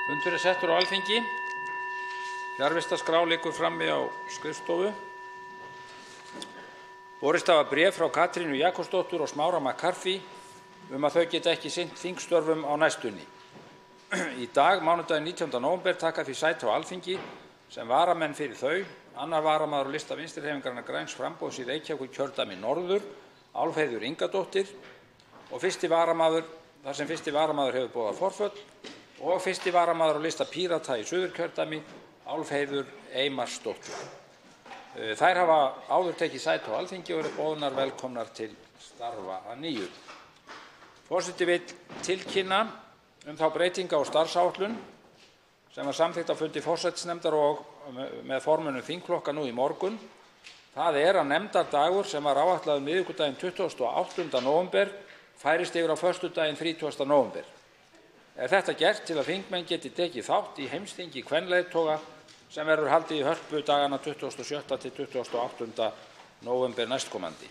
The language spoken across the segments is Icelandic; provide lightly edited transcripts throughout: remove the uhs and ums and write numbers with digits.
Fundur er settur á Alþingi. Fjarvistarskrá liggur frammi á skrifstofu. Borist hafa bréf frá Katrínu Jakobsdóttur og Smára McCarthy að þau geta ekki sinnt þingstörfum á næstunni. Í dag, mánudaginn 19. nóvember, taka því sæti á Alþingi sem varamenn fyrir þau, annar varamaður á lista Vinstrihreyfingarinnar græns framboðs í Reykjavíkurkjördæmi norður, Álfheiður Ingadóttir, og þar sem fyrsti varamaður hefur boðað forföll, og fyrsti varamaður á lista Pírata í Suðurkjördæmi, Álfheiður Einarsdóttir. Þær hafa áður tekið sæti á Alþingi og eru boðnar velkomnar til starfa að nýju. Forseti vill tilkynna þá breytinga á starfsáætlun sem var samþykkt á fundi forsætisnefndar og með formönnum þingflokka nú í morgun. Það er að nefndadagur sem var áætlaður miðvikudaginn 28. nóvember færist yfir á föstudaginn 30. nóvember. Er þetta gert til að þingmenn geti tekið þátt í heimsþingi kvenleiðtoga sem verður haldið í Hörpu dagana 27. til 28. nóvember næstkomandi.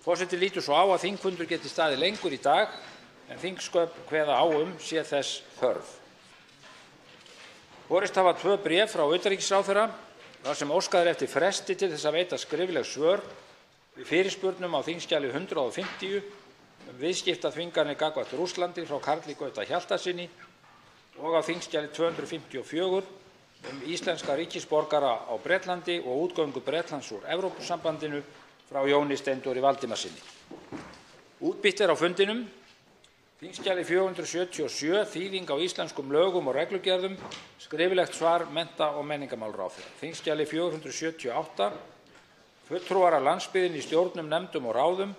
Forseti lítur svo á að þingfundur geti staðið lengur í dag en þingsköp kveða á sé þess þörf. Borist hafa 2 bréf frá utanríkisráðherra þar sem óskað er eftir fresti til þess að veita skrifleg svör við fyrirspurnum á þingskjali 150 viðskiptaþvinganir gagnvart Rússlandi frá Karli Gauta Hjaltasyni og á þingskjali 254 íslenska ríkisborgara á Bretlandi og útgöngu Bretlands úr Evrópusambandinu frá Jóni Steindóri Valdimarssyni. Útbýtt er á fundinum þingskjali 477 þýðing á íslenskum lögum og reglugerðum, skriflegt svar mennta- og menningarmálaráðherra. Þingskjali 478 fulltrúar af landsbyggðinni í stjórnum, nefndum og ráðum,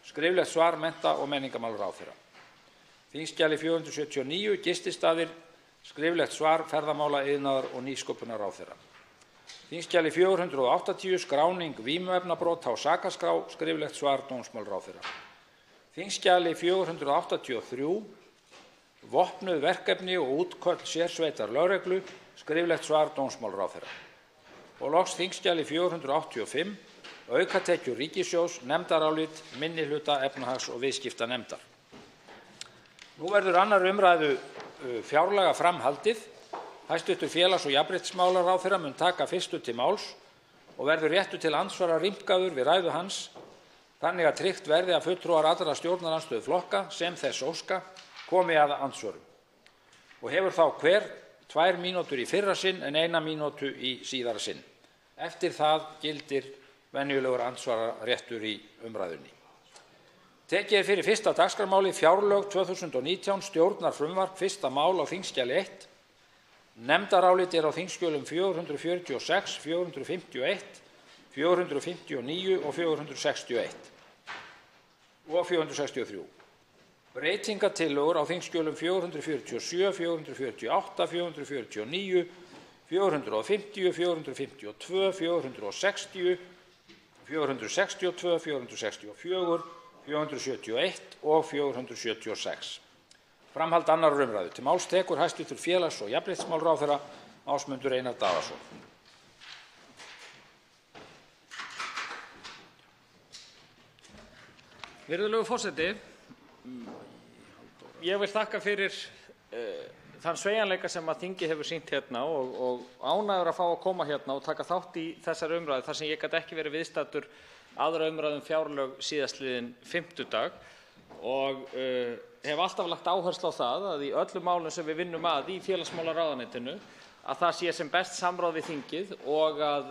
skriflegt svar mennta- og menningarmálaráðherra. Þingskjali 479 gististaðir, skriflegt svar ferðamála-, iðnaðar- og nýsköpunarráðherra. Þingskjali 480 skráning vímuefnabrota á sakaskrá, skriflegt svar dómsmálaráðherra. Þingskjali 483 vopnuð verkefni og útköll sérsveitar lögreglu, skriflegt svar dómsmálaráðherra. Og loks þingskjali 485 aukatekjur ríkissjóðs, nefndarálit minnihluta efnahags- og viðskiptanefndar. Nú verður 2. umræðu fjárlaga framhaldið. Hæstv. félags- og jafnréttismálaráðherra mun taka fyrstur til máls og verður réttur til andsvara rýmkaður við ræðu hans þannig að tryggt verði að fulltrúar allra stjórnarandstöðuflokka sem þess óska komi að andsvörum og hefur þá hver 2 mínútur í fyrra sinn en 1 mínútu í síðara sinn. Eftir það gildir venjulegur andsvararéttur í umræðunni. Tekið er fyrir fyrsta dagskrármálið fjárlög 2019 stjórnarfrumvarp, fyrsta mál á þingskjali 1. Nefndarálit er á þingskjölum 446, 451, 459 og 461 og 463. Breytingatillögur á þingskjölum 447, 448, 449, 450, 452, 460, 462, 464, 471 og 476. Framhald 2. umræðu. Til máls tekur hæstv. félags- og jafnréttismálaráðherra Ásmundur Einar Daðason. Virðulegur forseti, ég vil þakka fyrir þann sveigjanleika sem að þingið hefur sýnt hérna og ánægður að fá að koma hérna og taka þátt í þessari umræðu þar sem ég gat ekki verið viðstaddur 2. umræðu fjárlög síðastliðinn fimmtudag og hef alltaf lagt áherslu á það að í öllum málum sem við vinnum að í félagsmálaráðuneytinu að það sé sem best samráð við þingið og að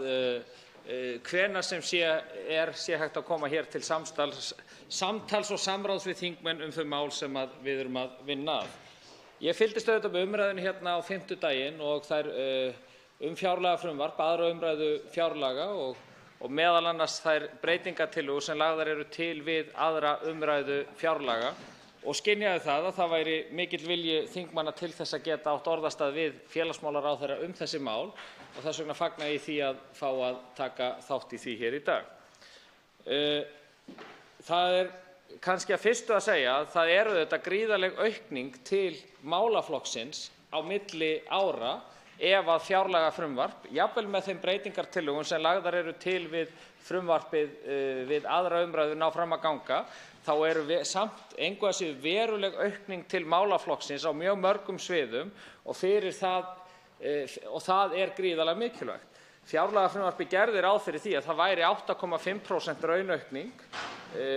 hvenær sem sé hægt að koma hér til samtals og samráðs við þingmenn þau mál sem við erum að vinna að. Ég fylgdist auðvitað með umræðunni hérna á fimmtudaginn og þær fjárlagafrumvarp, 2. umræðu fjárlaga og meðal annars þær breytingatillögur sem lagðar eru til við 2. umræðu fjárlaga og skynjaði það að það væri mikill vilji þingmanna til þess að geta átt orðastað við félagsmálaráðherra þessi mál og þess vegna fagna ég því að fá að taka þátt í því hér í dag. Það er kannski að fyrstu að segja að það er auðvitað gríðarleg aukning til málaflokksins á milli ára ef að fjárlagafrumvarp, jafnvel með þeim breytingartillögum sem lagðar eru til við frumvarpið við 2. umræðu ná fram að ganga, þá samt engu að síður veruleg aukning til málaflokksins á mjög mörgum sviðum og það gríðarlega mikilvægt. Fjárlagafrumvarpið gerði ráð fyrir því að það væri 8,5% raunaukning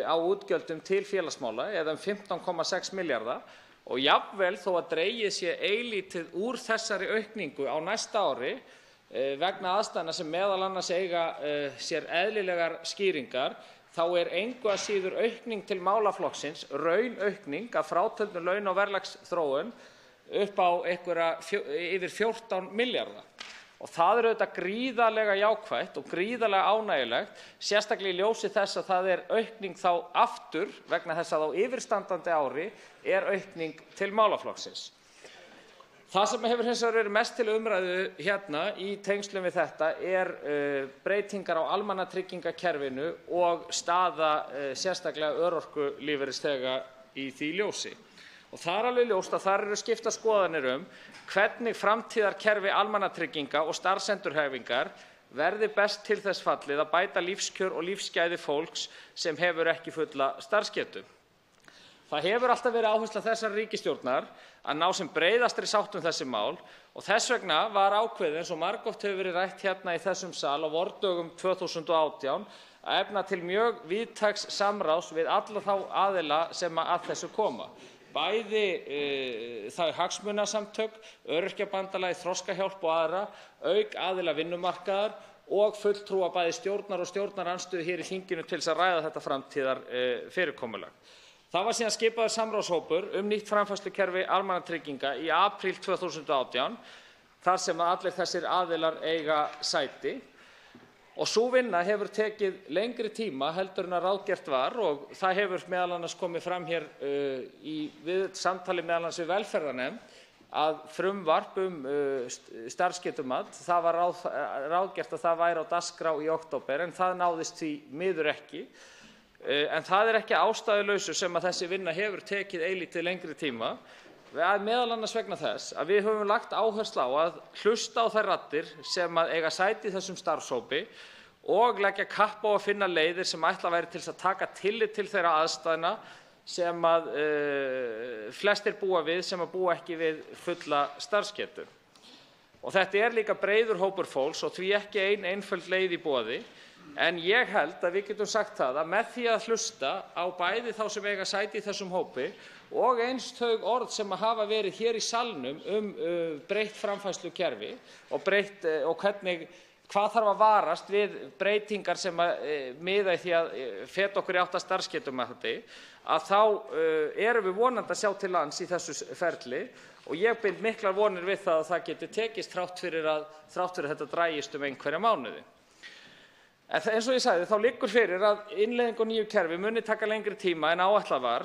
á útgjöldum til félagsmála eða 15,6 milljarða og jafnvel þó að dregið sé eilítið úr þessari aukningu á næsta ári vegna aðstæðna sem meðal annars eiga sér eðlilegar skýringar, þá engu að síður aukning til málaflokksins, raunaukning að frátöldum launa- og verðlagsþróun upp á yfir 14 milljarða. Og það auðvitað gríðarlega jákvætt og gríðarlega ánægjulegt, sérstaklega í ljósi þess að það aukning þá aftur vegna þess að á yfirstandandi ári aukning til málaflokksins. Það sem hefur hins vegar verið mest til umræðu hérna í tengslum við þetta breytingar á almannatryggingakerfinu og staða sérstaklega örorkulífeyrisþega í því ljósi. Og það alveg ljóst að þar skiptar skoðanir hvernig framtíðarkerfi almannatrygginga og starfsendurhæfingar verði best til þess fallið að bæta lífskjör og lífsgæði fólks sem hefur ekki fulla starfsgetu. Það hefur alltaf verið áhersla þessarar ríkisstjórnar að ná sem breiðastri sátt þessi mál og þess vegna var ákveðið, eins og margoft hefur verið rætt hérna í þessum sal á vordögum 2018, að efna til mjög víðtæks samráðs við alla þá aðila sem að þessu koma. Bæði þau hagsmunasamtök, Öryrkjabandalagið, Þroskahjálp og aðra, auk aðila vinnumarkaðar og fulltrúa bæði stjórnar og stjórnarandstöðu hér í þinginu til þess að ræða þetta framtíðarfyrirkomulag. Það var síðan skipaður samráðshópur nýtt framfærslukerfi almannatrygginga í apríl 2018 þar sem allir þessir aðilar eiga sæti. Og sú vinna hefur tekið lengri tíma heldur en að ráðgert var og það hefur meðal annars komið fram hér í samtali meðal annars við velferðarnefnd að frumvarp starfsgetumat, það var ráðgert að það væri á dagskrá í október en það náðist því miður ekki. En það ekki ástæðulausu sem að þessi vinna hefur tekið eilítið lengri tíma, meðal annars vegna þess að við höfum lagt áherslu á að hlusta á þær raddir sem að eiga sæti í þessum starfshópi og leggja kapp á að finna leiðir sem ætlað væri til þess að taka tillit til þeirra aðstæðna sem að flestir búa við sem að búa ekki við fulla starfsgetu. Og þetta líka breiður hópur fólks og því ekki einföld leið í boði. En ég held að við getum sagt það að með því að hlusta á bæði þá sem eiga sæti í þessum hópi og eins þau orð sem hafa verið hér í salnum breytt framfærslukerfi og hvað þarf að varast við breytingar sem miða í því að feta okkur í átt að starfsgetumati, að þá erum við vonandi að sjá til lands í þessu ferli og ég bind miklar vonir við það að það geti tekist þrátt fyrir þetta dragist einhverja mánuði. En eins og ég sagði, þá liggur fyrir að innleiðing á nýju kerfi muni taka lengri tíma en áætlað var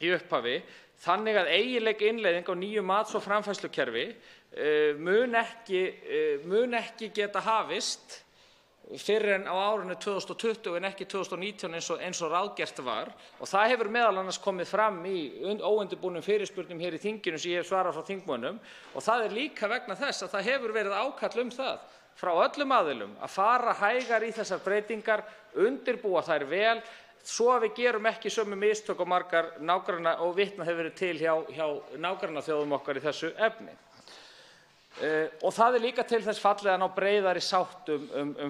í upphafi, þannig að eiginleg innleiðing á nýju mats- og framfærslukerfi mun ekki geta hafist fyrr en á árinu 2020 en ekki 2019 eins og ráðgert var og það hefur meðal annars komið fram í óundirbúnum fyrirspurnum hér í þinginu sem ég hef svarað frá þingmönnum og það líka vegna þess að það hefur verið ákall það frá öllum aðilum að fara hægar í þessar breytingar, undirbúa þær vel, svo að við gerum ekki sömu mistök og margar nágranna og vitnað hefur verið til hjá nágrannaþjóðum okkar í þessu efni. Og það líka til þess fallið að ná breiðari sátt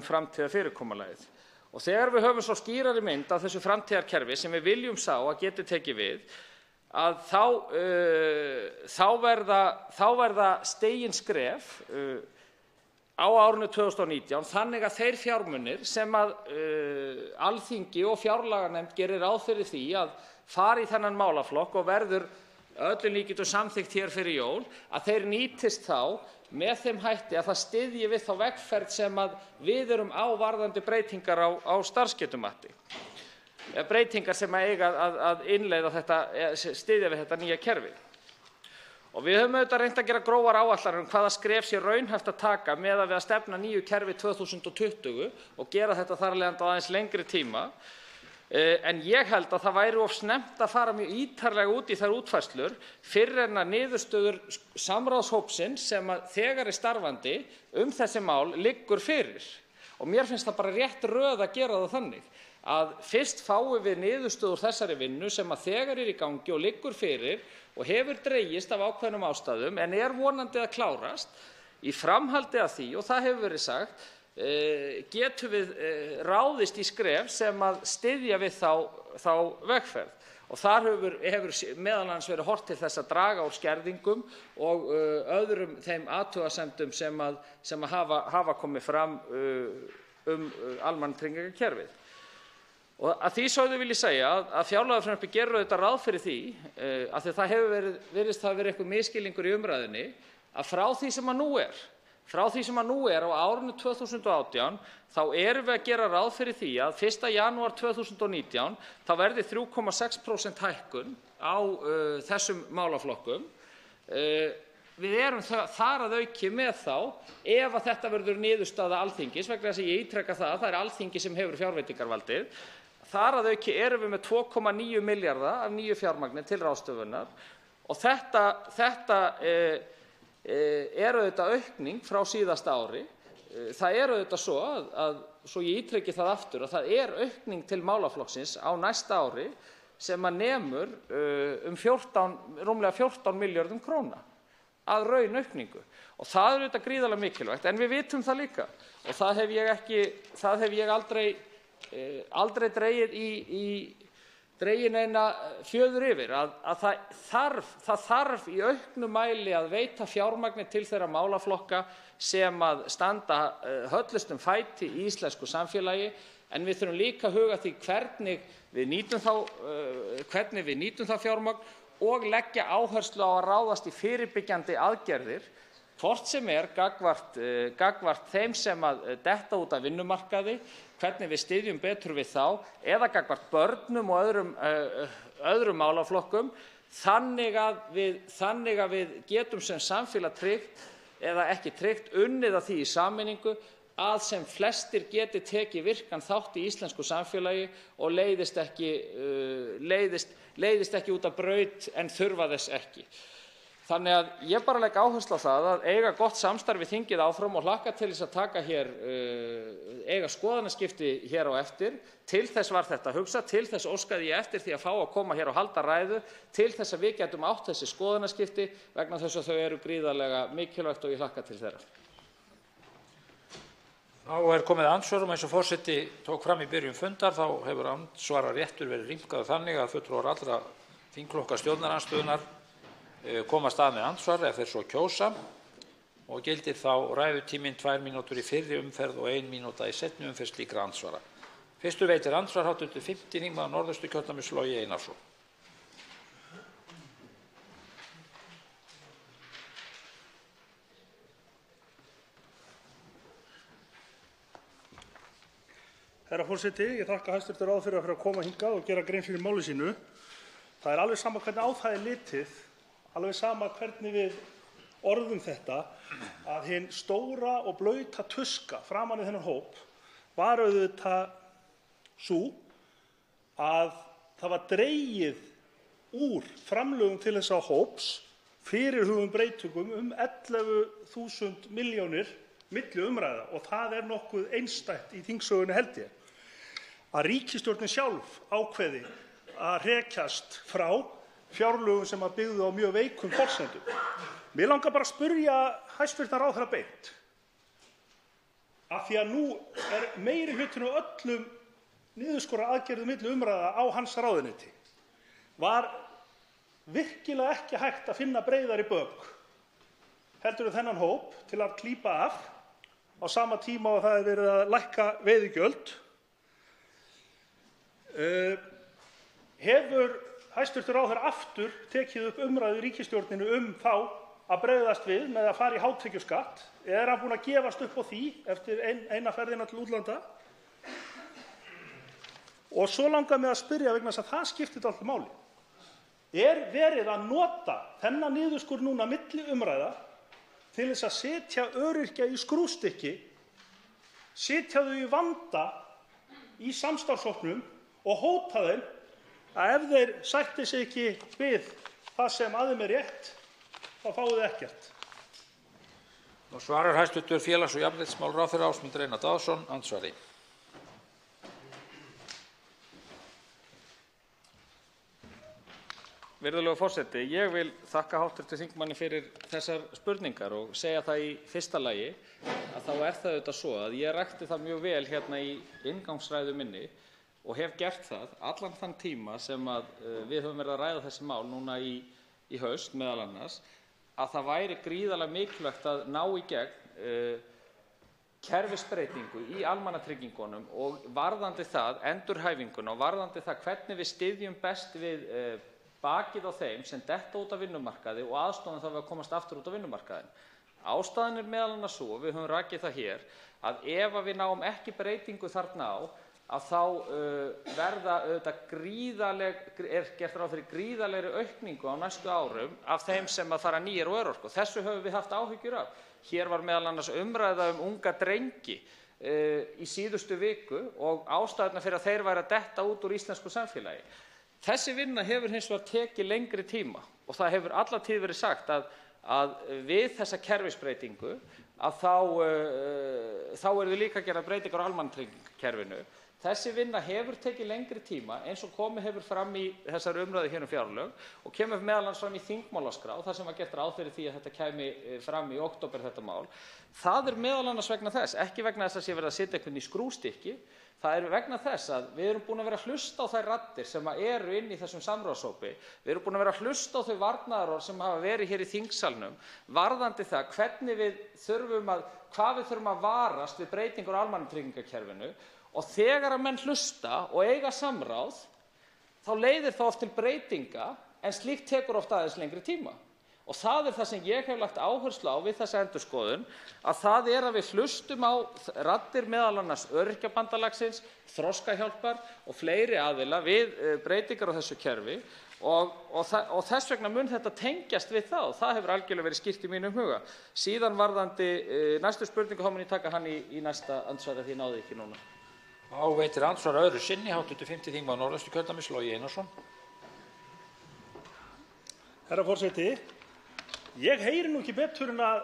framtíðarfyrirkomulagið. Og þegar við höfum svo skýrari mynd af þessu framtíðarkerfi sem við viljum sá að geti tekið við, að þá verða stigin skref á árinu 2019 þannig að þeir fjármunir sem að Alþingi og fjárlaganefnd gerir ráð fyrir því að fara í þennan málaflokk og verður öllum líkindum samþykkt hér fyrir jól, að þeir nýtist þá með þeim hætti að það styðji við þá vegferð sem að við erum á varðandi breytingar á starfsgetumati. Breytingar sem eiga að innleiða þetta, styðja við þetta nýja kerfi. Og við höfum auðvitað reynt að gera grófar áætlanir hvaða skref sé raunhæft að taka með að við að stefna nýju kerfi 2020 og gera þetta þar af leiðandi á aðeins lengri tíma. En ég held að það væri of snemmt að fara mjög ítarlega út í þær útfærslur fyrr en að niðurstöður samráðshópsins sem að þegar starfandi þessi mál liggur fyrir. Og mér finnst það bara rétt röð að gera það þannig að fyrst fáum við niðurstöðu úr þessari vinnu sem að þegar í gangi og liggur fyrir og hefur dregist af ákveðnum ástæðum en vonandi að klárast. Í framhaldi af því, og það hefur verið sagt, getum við ráðist í skref sem að styðja við þá vegferð. Og þar hefur meðal annars verið horft til þess að draga úr skerðingum og öðrum þeim athugasemdum sem hafa komið fram almannatryggingakerfið. Og að því sögðu vil ég segja að fjárlagafrumvarpið gerir auðvitað ráð fyrir því, af því það virðist hafa verið einhver misskilningur í umræðunni, að frá því sem að nú er á árinu 2018 þá erum við að gera ráð fyrir því að 1. janúar 2019 þá verði 3,6% hækkun á þessum málaflokkum. Við erum þar að auki með þá ef að þetta verður niðurstaða Alþingis, vegna þess að ég ítreka það er Alþingi sem hefur fjárveitingarvaldið. Þar að auki erum við með 2,9 milljarða af nýju fjármagni til ráðstöfunar og þetta auðvitað aukning frá síðasta ári. Það auðvitað svo ég ítreki það aftur, að það aukning til málaflokksins á næsta ári sem að nemur rúmlega 14 milljörðum króna að raunaukningu. Og það auðvitað gríðarlega mikilvægt, en við vitum það líka, og það hef ég aldrei dregið neina fjöður yfir, að það þarf í auknum mæli að veita fjármagni til þeirra málaflokka sem að standa höllustum fæti í íslensku samfélagi, en við þurfum líka að huga því hvernig við nýtum það fjármagn og leggja áherslu á að ráðast í fyrirbyggjandi aðgerðir, hvort sem gagnvart þeim sem að detta út af vinnumarkaði, hvernig við styðjum betur við þá, eða gagnvart börnum og öðrum málaflokkum, þannig að við getum sem samfélag tryggt, eða ekki tryggt, unnið að því í sameiningu að sem flestir geti tekið virkan þátt í íslensku samfélagi og leiðist ekki út af braut en þurfa þess ekki. Þannig að ég bara legg áherslu á það að eiga gott samstarf við þingið áfram og hlakka til þess að taka eiga skoðanaskipti hér á eftir. Til þess var þetta hugsað, til þess óskaði ég eftir því að fá að koma hér og halda ræðu, til þess að við getum átt þessi skoðanaskipti vegna þess að þau eru gríðarlega mikilvægt og ég hlakka til þeirra. Þá komið að andsvörum eins og forseti tók fram í byrjun fundar, þá hefur andsvararéttur verið rýmkaður þannig að fulltrúar allra þingflokka stjórnarandstöðunnar komast að með andsvar ef þeir svo kjósa og gildir þá ræðutíminn 2 mínútur í fyrri umferð og 1 mínúta í seinni umferð slíkra andsvara. Fyrstur veitir andsvar hv. 5. þingmaður Norðausturkjördæmis Logi Einarsson. Herra forseti, ég þakka hæstv. Ráðherra fyrir að koma hingað og gera grein fyrir máli sínu. Það er alveg sama hvernig á það er litið, alveg sama hvernig við orðum þetta, að hin stóra og blauta tuska framan í þennan hóp var auðvitað sú að það var dregið úr framlögum til þessa hóps fyrirhuguðum breytingum 11.000 milljónir milli umræða og það er nokkuð einstætt í þingsögunni held ég. Að ríkisstjórnin sjálf ákveði að hrekjast frá fjárlögum sem að byggðu á mjög veikum forsendum. Mig langar bara að spyrja hæstv. Ráðherra beint, af því að nú er meiri hlutinn á öllum niðurskurðaraðgerðum milli umræða á hans ráðuneyti. Var virkilega ekki hægt að finna breiðari bögg heldur en þennan hóp til að klípa af á sama tíma og það er verið að lækka veiðigjöld? Hefur hæstv. Ráðherra aftur tekið upp umræðu í ríkisstjórninni þá að bregðast við með að fara í hátekjuskatt? Er hann búinn að gefast upp á því eftir eina ferðina til útlanda? Og svo langar mig að spyrja vegna þess að það skiptir dálítið máli. Er verið að nota þennan niðurskurð núna milli umræða til þess að setja öryrkja í skrúfstykki, setja þau í vanda í samstarfshópnum og hóta þeim að ef þeir sætti sig ekki við það sem að þeim er rétt, þá fáið þið ekkert? Nú svarar hæstv. Félags- og jafnréttismálaráðherra Ásmundur Einar Daðason andsvari. Virðulegur forseti, ég vil þakka hv. þingmanni fyrir þessar spurningar og segja það í fyrsta lagi að þá það auðvitað svo að ég rakti það mjög vel hérna í inngangsræðu minni og hef gert það allan þann tíma sem að við höfum verið að ræða þessi mál núna í haust meðal annars, að það væri gríðarlega mikilvægt að ná í gegn kerfisbreytingu í almannatryggingunum og varðandi það, endurhæfinguna og varðandi það hvernig við styðjum best við bakið á þeim sem detta út af vinnumarkaði og aðstoðum þá við að komast aftur út af vinnumarkaðinn. Ástæðan meðal annars svo, við höfum rakið það hér, að ef við náum ekki breytingu þarna á, að þá verða auðvitað gert ráð fyrir gríðarlegri aukningu á næstu árum af þeim sem að fara nýir og örorku. Þessu höfum við haft áhyggjur af. Hér var meðal annars umræða unga drengi í síðustu viku og ástæðurnar fyrir að þeir væru að detta út úr íslensku samfélagi. Þessi vinna hefur hins vegar tekið lengri tíma og það hefur alla tíð verið sagt að við þessa kerfisbreytingu að þá við líka að gera breytingar á almannatryggingakerfinu. Þessi vinna hefur tekið lengri tíma eins og komið hefur fram í þessari umræðu hér fjárlög og kemur meðal annars fram í þingmálaskrá þar sem var gert ráð fyrir því að þetta kæmi fram í október þetta mál. Það meðal annars vegna þess, ekki vegna þess að sé verið að setja einhvern í skrúfstykki, það vegna þess að við erum búin að vera að hlusta á þær raddir sem eru inn í þessum samráðshópi. Við erum búin að vera að hlusta á þau varnaðarorð sem hafa verið hér í þingsalnum varðandi það hvað við þurfum að varast við breytingar á almannatryggingakerfinu. Og þegar að menn hlusta og eiga samráð, þá leiðir það oft til breytinga, en slíkt tekur oft aðeins lengri tíma. Og það það sem ég hef lagt áherslu á við þessa endurskoðun, að það að við hlustum á raddir meðal annars Öryrkjabandalagsins, Þroskahjálpar og fleiri aðila við breytingar á þessu kerfi og þess vegna mun þetta tengjast við það og það hefur algjörlega verið skýrt í mínum huga. Síðan varðandi næstu spurningu, þá mun ég taka hann í næsta andsvari því ég náði ekki núna. Þá veitir andsvar öðru sinni, hv. 5. þingmaður Norðvesturkjördæmis, Logi Einarsson. Herra forseti, ég heyri nú ekki betur en að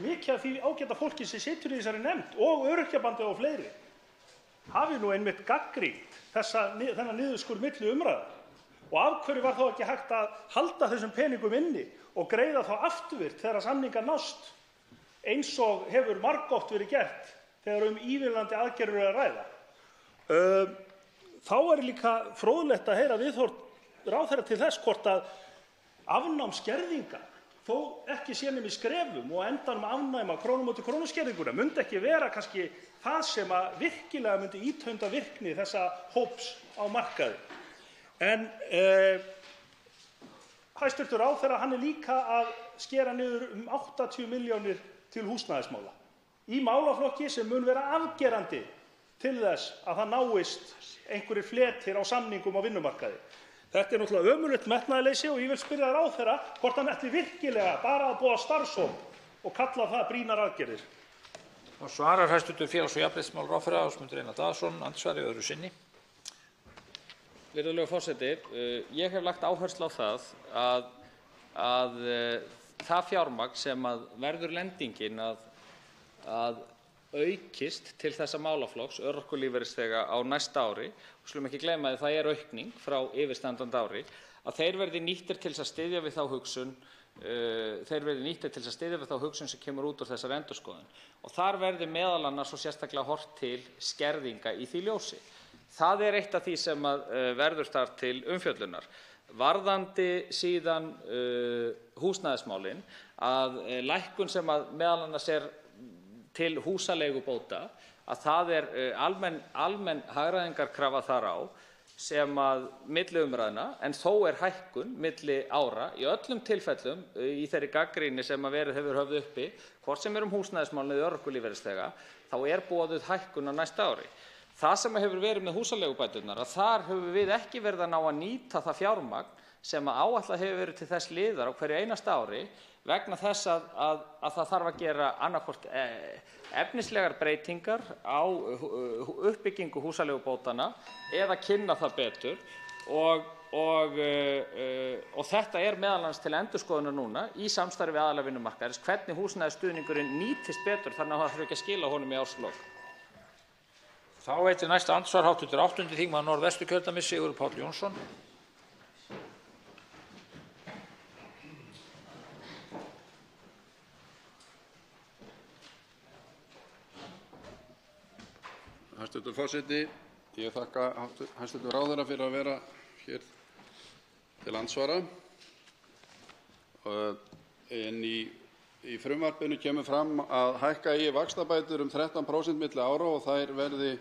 mikið af því ágæta fólki sem situr í þessari nefnd og Öryrkjabandið og fleiri hafi nú einmitt gagnrýnt þennan niðurskurð milli umræða. Og af hverju var þá ekki hægt að halda þessum peningum inni og greiða þá afturvirkt þegar samningar nást, eins og hefur margoft verið gert þegar ívilnandi aðgerðir að ræða. Þá líka fróðlegt að heyra viðhorf ráðherra til þess hvort að afnám skerðinga, þó ekki sé nema í skrefum og endanum afnæma krónumóti krónuskerðinguna, myndi ekki vera kannski það sem að virkilega myndi ítönda virkni þessa hóps á markaði. En hæstv. ráðherra hann líka að skera niður 80 milljónir til húsnæðismála í málaflokki sem mun vera afgerandi til þess að það náist einhverjir fletir á samningum á vinnumarkaði. Þetta náttúrulega ömurlegt metnaðarleysi og ég vil spyrja ráðherra hvort hann ætli virkilega bara að boða starfshóp og kalla það brýnar aðgerðir. Og svarar hæstv. félags- og jafnréttismálaráðherra Ásmundur Einar Daðason, andsvari öðru sinni. Virðulegur forseti, ég hef lagt áherslu á það að það fjármagn sem að verður lendingin að aukist til þessa málaflokks örorkulífeyrisþega á næsta ári, og skulum ekki gleyma að það aukning frá yfirstandandi ári, að þeir verði nýttir til að styðja við þá hugsun sem kemur út úr þessari endurskoðun. Og þar verði meðal annars og sérstaklega horft til skerðinga í því ljósi. Það eitt af því sem verður þar til umfjöllunar. Varðandi síðan húsnæðismálin, að lækkun sem meðal annars til húsaleigubóta, að það almenn hagræðingarkrafa þar á sem að milli umræðna, en þó hækkun milli ára í öllum tilfellum í þeirri gagnrýni sem að verið hefur höfð uppi, hvort sem húsnæðismálin eða örorkulífeyrisþega, þá boðuð hækkun á næsta ári. Það sem hefur verið með húsaleigubæturnar, að þar höfum við ekki verið að ná að nýta það fjármagn sem áætlað hefur verið til þess liðar á hverju einasta ári vegna þess að það þarf að gera annaðhvort efnislegar breytingar á uppbyggingu húsaleigubótanna eða kynna það betur og þetta meðal annars til endurskoðunar núna í samstarfi við aðila vinnumarkaðarins hvernig húsnæðisstuðningurinn nýtist betur þannig að það þurfi ekki að skila honum í árslok. Þá veitir næsta andsvar hv. 8. þingmaður Norðvesturkjördæmis Sigurður Páll Jónsson. Hæstv. forseti. Ég þakka hæstv. ráðherra fyrir að vera hér til andsvara. En í frumvarpinu kemur fram að hækka eigi vaxtabætur 13% milli ára og þær verði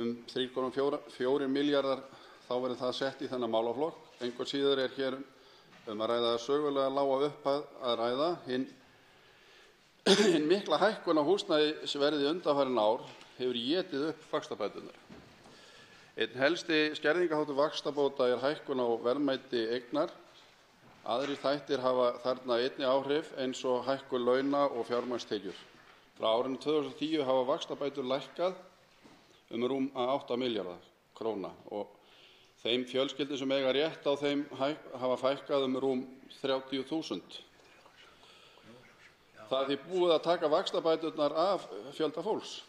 3,4 milljarðar. Þá verði það sett í þennan málaflokk. Engu að síður hér að ræða sögulega lága upphæð að ræða. Hin mikla hækkun á húsnæðisverði undanfarin ár hefur étið upp vaxtabæturnar. Einn helsti skerðingarþáttur vaxtabóta hækkun á verðmæti eignar. Aðrir þættir hafa þarna einnig áhrif eins og hækkun launa og fjármagnstekjur. Frá árinu 2010 hafa vaxtabætur lækkað rúm 8 milljarða króna og þeim fjölskyldum sem eiga rétt á þeim hafa fækkað rúm 30.000. Það því búið að taka vaxtabæturnar af fjölda fólks.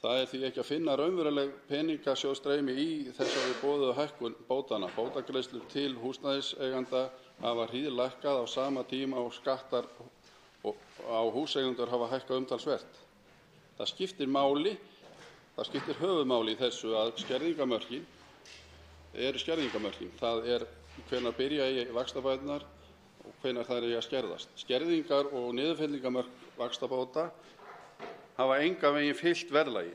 Það því ekki að finna raunveruleg peningasjóðstreymi í þessari boðuðu hækkun bótanna. Bótagreiðslur til húsnæðiseigenda hafa hríðlækkað á sama tíma og skattar á húseigendur hafa hækkað umtalsvert. Það skiptir máli, það skiptir höfuðmáli í þessu að skerðingarmörkin eru skerðingarmörkin. Það hvenær byrja í vaxtabæturnar og hvenær þær eigi að skerðast. Skerðingar og niðurfellingarmörk vaxtabóta hafa engan veginn fylgt verðlagi.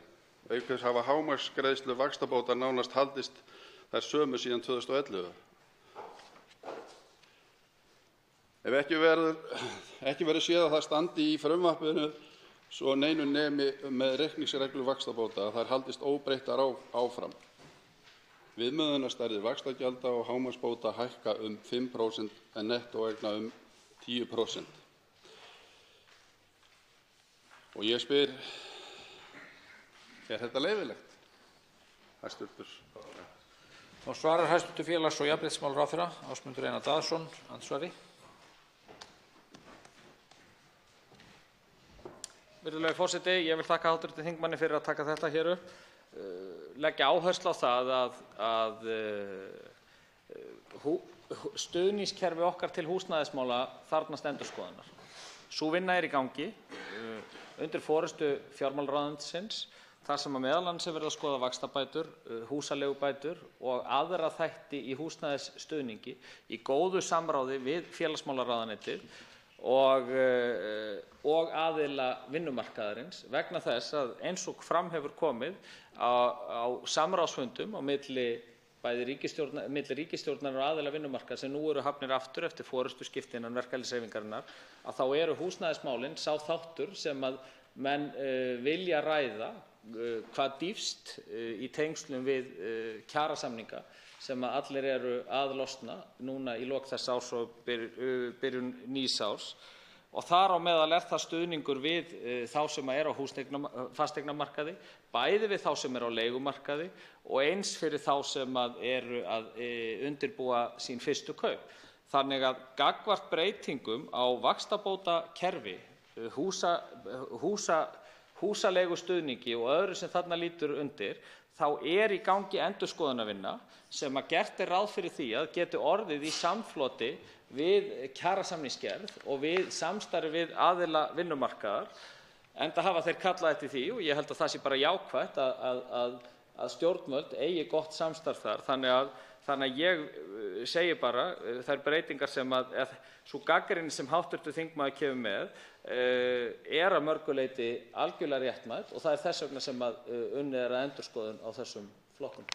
Auk þess hafa hámarksgreiðslur vaxtabóta nánast haldist þær sömu síðan 2011. Ef ekki verður séð að það standi í frumvarpinu svo neinu nemi með reikningsreglu vaxtabóta að þær haldist óbreyttar áfram. Viðmiðunarstærðir vaxtagjalda og hámarksbóta hækka 5% en nettóeigna 10%. Og ég spyr, þetta leyfilegt? Hæstvirtur. Þá svarar hæstv. félags- og jafnréttismálaráðherra Ásmundur Einar Daðason andsvari. Virðulegi forseti, ég vil þakka hv. þingmanni fyrir að taka þetta hér upp. Leggja áherslu á það að stuðningskerfi okkar til húsnæðismála þarfnast endurskoðunar. Sú vinna í gangi undir forystu fjármálaráðuneytisins þar sem meðal annars verið að skoða vaxtabætur, húsaleigubætur og aðra þætti í húsnæðisstuðningi í góðu samráði við félagsmálaráðuneytið og aðila vinnumarkaðarins vegna þess að eins og fram hefur komið á samráðsfundum á milli ríkisstjórnar og aðila vinnumarkaðar sem nú eru hafnir aftur eftir forystuskipti innan verkalýðshreyfingarinnar, að þá eru húsnæðismálin sá þáttur sem að menn vilja ræða hvað dýpst í tengslum við kjarasamninga sem að allir eru að losna núna í lok þess árs og byrjun nýs árs. Og þar á meðal það stuðningur við þá sem eru á fasteignamarkaði, bæði við þá sem eru á leigumarkaði og eins fyrir þá sem eru að undirbúa sín fyrstu kaup. Þannig að gagnvart breytingum á vaxtabótakerfi, húsaleigustuðningi og öðru sem þarna lítur undir, þá í gangi endurskoðunarvinna sem að gert ráð fyrir því að geti orðið í samfloti við kjarasamningsgerð og við samstarfi við aðila vinnumarkaðar, enda hafa þeir kallað eftir því og ég held að það sé bara jákvætt að stjórnvöld eigi gott samstarf þar. Þannig að ég segi bara þær breytingar sem sú gagnrýni sem hv. þingmaður kemur með að mörgu leyti algjörlega réttmæt og það þess vegna sem unnið að endurskoðun á þessum flokkum.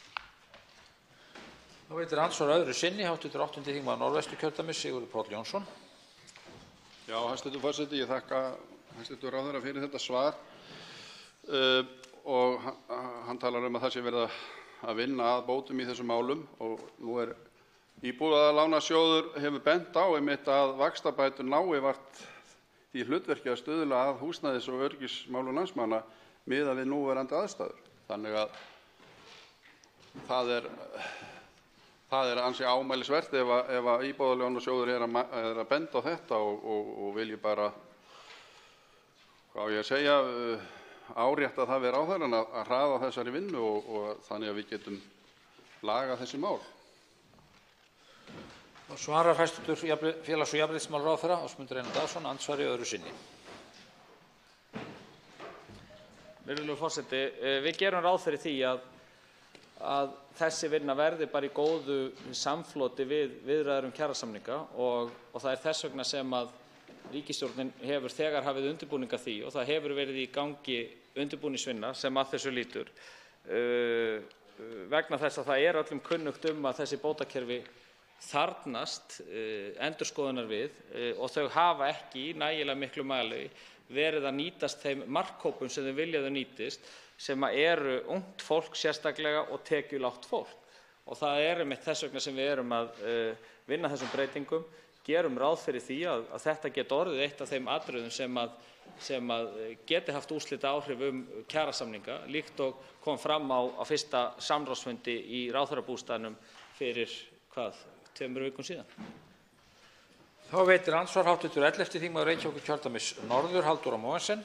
Nú veitir andsvar öðru sinni hv. 8. þingmaður Norðvesturkjördæmis Sigurður Páll Jónsson. Já, hæstv. forseti, ég þakka hæstv. ráðherra fyrir þetta svar og hann talar að það sé verið að vinna að bótum í þessum málum og nú Íbúðalánasjóður hefur bent á einmitt að vaxtabætur nái vart því hlutverki að stuðla að húsnæðis- og öryggismálum landsmanna miðað við núverandi aðstæður. Þannig að það ansi ámælisvert ef að Íbúðalánasjóður að benda á þetta og vilji bara, hvað á ég að segja, árétta það við ráðherrann að hraða þessari vinnu og þannig að við getum lagað þessi mál. Þá svarar hæstv. félags- og jafnréttismálaráðherra Ásmundur Einar Daðason andsvari öðru sinni. Virðulegur forseti. Við gerum ráð fyrir því að þessi vinna verði bara í góðu samfloti við viðræður kjarasamninga og það er þess vegna sem að ríkisstjórnin hefur þegar hafið undirbúning að því og það hefur verið í gangi undirbúningsvinna sem að þessu lýtur vegna þess að það er öllum kunnugt að þessi bótakerfi þarfnast endurskoðunar við og þau hafa ekki í nægilega miklu mæli verið að nýtast þeim markhópum sem þau vilja þau nýtist sem eru ungt fólk sérstaklega og tekjulágt fólk. Og það er einmitt þess vegna sem við erum að vinna þessum breytingum, gerum ráð fyrir því að þetta geti orðið eitt af þeim atriðum sem geti haft úrslitaáhrif kjarasamninga, líkt og kom fram á fyrsta samráðsfundi í ráðherrabústaðnum fyrir 2 vikum síðan. Þá veitir andsvar hv. 11. þingmaður Reykjavíkurkjördæmis norður, Halldóra Mogensen.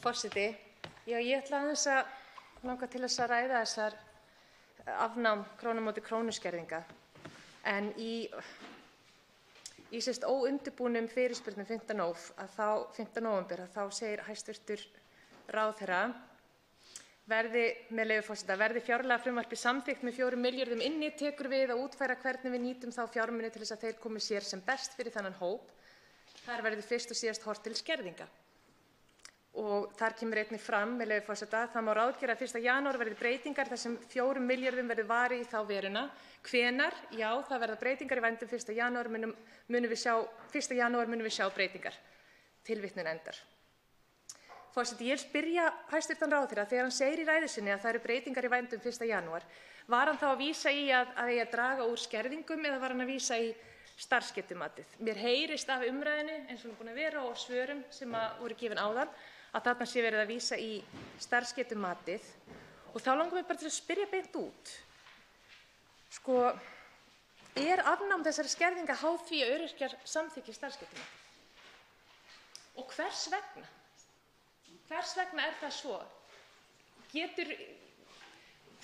Forseti, ég ætla aðeins að langa til þess að ræða þessar afnám krónu á móti krónu skerðinga. En í óundirbúnum fyrirspurnum 5. nóvember þá segir hæstv. Ráðherra með leyfi forseta, verði fjárlagafrumvarpið samþykkt með 4 milljörðum inni, tekur við að útfæra hvernig við nýtum þá fjármuni til þess að þeir komi sér sem best fyrir þennan hóp. Þar verði fyrst og síðast horft til skerðinga. Og þar kemur einnig fram, með leyfi forseta, það má ráðgera að 1. janúar verði breytingar þar sem 4 milljörðum verði varið í þá veruna. Hvenær? Já, það verða breytingar í vændum 1. janúar munum við sjá breytingar. Tilvitnun endar. Forseti, ég spyrja hæstv. Ráðherra þegar hann segir í ræðu sinni að það eru breytingar í vændum 1. janúar. Var hann þá að vísa í að draga úr skerðingum eða var hann að vísa í starfsgetumatið? Mér heyrist af umræðunni eins og hún er búin að vera og svörum sem voru gefin áðan að þarna sé verið að vísa í starfsgetumatið og þá langar mig bara til að spyrja beint út. Sko, er afnám þessara skerðinga háð því að öryrkjar samþykki starfsgetumatið? Og hvers vegna? Hvers vegna er það svo?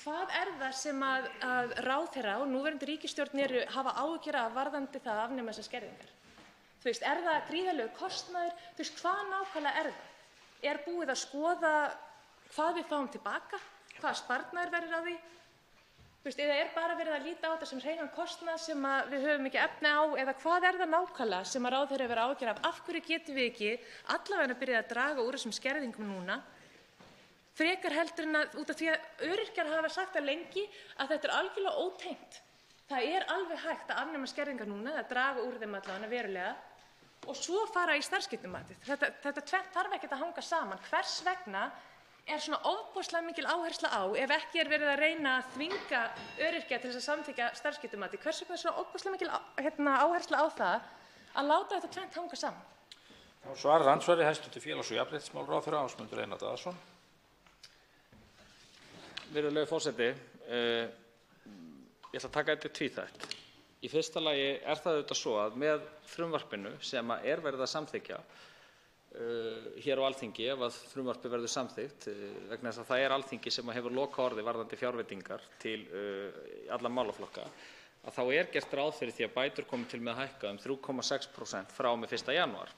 Hvað er það sem að ráðherra og núverandi ríkisstjórn hafa áhyggjur af varðandi það að afnema þessar skerðingar? Er það gríðarlegur kostnaður? Hvað nákvæmlega er það? Er búið að skoða hvað við fáum tilbaka? Hvaða sparnaður verður á því? Eða er bara verið að líta á þetta sem hreinan kostnað sem við höfum ekki efni á? Eða hvað er það nákvæmlega sem að ráðherra hefur áhyggjur af? Af hverju getum við ekki allavega byrjað að draga úr þessum skerðingum núna? Frekar heldur en út af því að öryrkjar hafa sagt það lengi að þetta er algjörlega ótengt. Það er alveg hægt að afnema skerðingar núna, að draga úr þeim allavega verulega og svo fara í starfsgetumatið. Þetta tvennt þarf ekkert að hanga saman. Hvers vegna er svona ofboðslega mikil áhersla á, ef ekki er verið að reyna að þvinga öryrkja til þess að samþykkja starfsgetumatið, hvers vegna er svona ofboðslega mikil áhersla á það að láta þetta tvennt hanga saman? Þá svarar andsvari hæstv. Félags- og jafnréttismálaráðherra Ásmundur Einar Daðason. Virðulegur forseti, ég ætla að taka þetta tvíþætt. Í fyrsta lagi er það auðvitað svo að með frumvarpinu sem er verið að samþykkja hér á Alþingi, ef að frumvarpið verður samþykkt, vegna þess að það er Alþingi sem hefur lokaorðið varðandi fjárveitingar til alla málaflokka, að þá er gert ráð fyrir því að bætur komi til með að hækka 3,6% frá og með 1. janúar.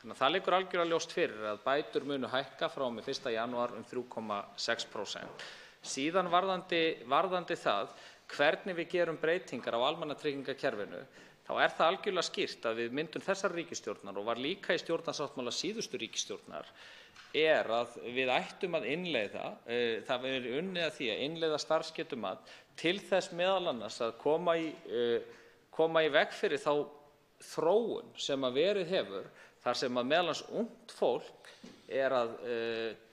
Þannig að það liggur algjörlega ljóst fyrir að bætur munu hækka frá og með 1. janúar 3,6%. Síðan varðandi það hvernig við gerum breytingar á almannatryggingakerfinu, þá er það algjörlega skýrt að við myndun þessar ríkisstjórnar og var líka í stjórnarsáttmála síðustu ríkisstjórnar að við ættum að innleiða, það verið unnið að því að innleiða starfsgetumat til þess meðal annars að koma í veg fyrir þá þróun sem að verið hefur, þar sem að meðal annars ungt fólk að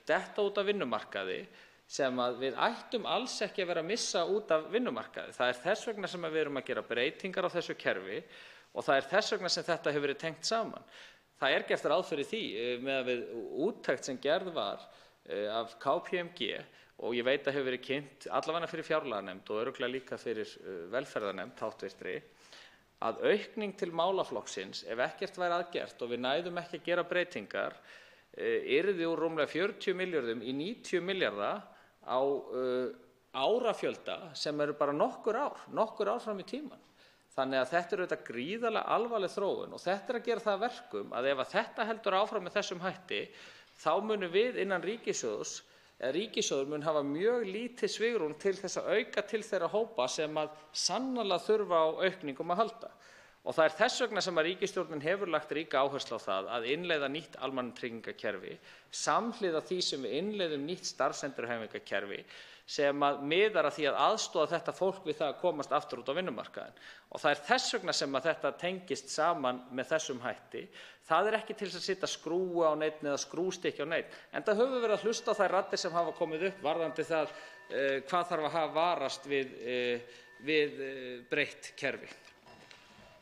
detta út af vinnumarkaði sem að við ættum alls ekki að vera að missa út af vinnumarkaði. Það er þess vegna sem við erum að gera breytingar á þessu kerfi og það er þess vegna sem þetta hefur verið tengt saman. Það er gert ráð fyrir því með við úttekt sem gerð var af KPMG og ég veit að hefur verið kynnt allavega fyrir fjárlaganefnd og örugglega líka fyrir velferðarnefnd háttvirtri, að aukning til málaflokksins, ef ekkert væri að gert og við næðum ekki að gera breytingar, yrði úr rúmlega 40 milljörðum í 90 milljarða á árafjölda sem eru bara nokkur ár fram í tímann. Þannig að þetta auðvitað gríðarlega alvarleg þróun og þetta að gera það að verkum að ef að þetta heldur áfram með þessum hætti, þá munum við innan ríkissjóður mun hafa mjög lítið svigrúm til þess að auka til þeirra hópa sem að sannarlega þurfa á aukningum að halda. Og það þess vegna sem að ríkisstjórnin hefur lagt ríka áherslu á það að innleiða nýtt almannatryggingakerfi samhliða því sem við innleiðum nýtt starfsendurhæfingarkerfi sem að miðar að því að aðstoða þetta fólk við það að komast aftur út á vinnumarkaðinn. Og það þess vegna sem að þetta tengist saman með þessum hætti. Það ekki til þess að setja skrúu á neinn eða skrústykki á neinn. En það höfum verið að hlusta á þær raddir sem hafa komið upp varðandi það hvað þarf að hafa varast við breytt kerfi.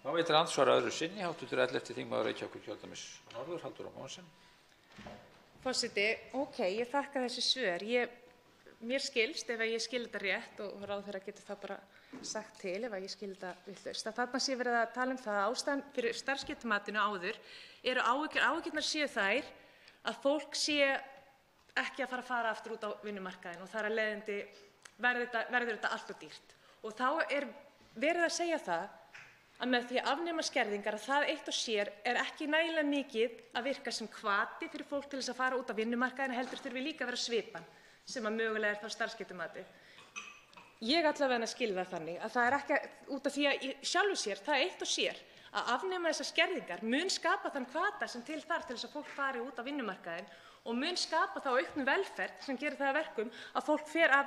Þá veitir andsvara öðru sinni, hv. 11. þingmaður Reykjavíkurkjördæmis norður, Halldóra Mogensen. Forseti, ég þakka þessi svör. Mér skilst, ef ég skil þetta rétt, og ráðherra getur það bara sagt til ef ég skil þetta vitlaust, að þarna sé verið að tala það að ástæðan fyrir starfsgetumatinu áður eru áhyggjurnar séu þær að fólk sé ekki að fara aftur út á vinnumarkaðinn og þar af leiðandi verður þetta allt of dýrt. Og þá verið að segja það að með því að afnema skerðingar að það eitt og sér ekki nægilega mikið að virka sem hvati fyrir fólk til þess að fara út á vinnumarkaðinn, heldur þurfi líka að vera svipan sem að mögulega þá starfsgetumatið. Ég allavega skil það þannig að það ekki út af því að í sjálfu sér, það eitt og sér að afnema þessar skerðingar mun skapa þann hvata sem til þarf til þess að fólk fari út á vinnumarkaðinn og mun skapa þá auknu velferð sem gerir það að verkum að fólk fer af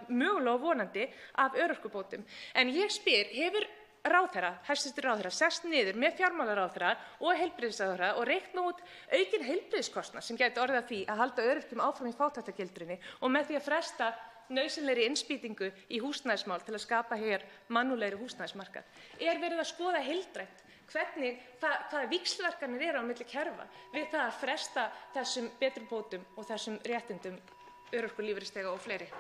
mögulega og vonandi af örorkubótum. En ég spyr, hefur hæstv. ráðherra sest niður með fjármálaráðherra og heilbrigðisráðherra og reikna út aukinn heilbrigðiskostnað sem gæti orðið að því að halda öryrkjum áfram í fátæktargildrunni og með því að fresta nauðsynlegri innspýtingu í húsnæðismál til að skapa hér mannúðlegri húsnæðismarkað. Verið að skoða heildrænt hvaða víxlverkanir eru á milli kerfa við það að fresta þessum betrumbótum og þessum réttindum örorkulífeyrisþega og fleiri?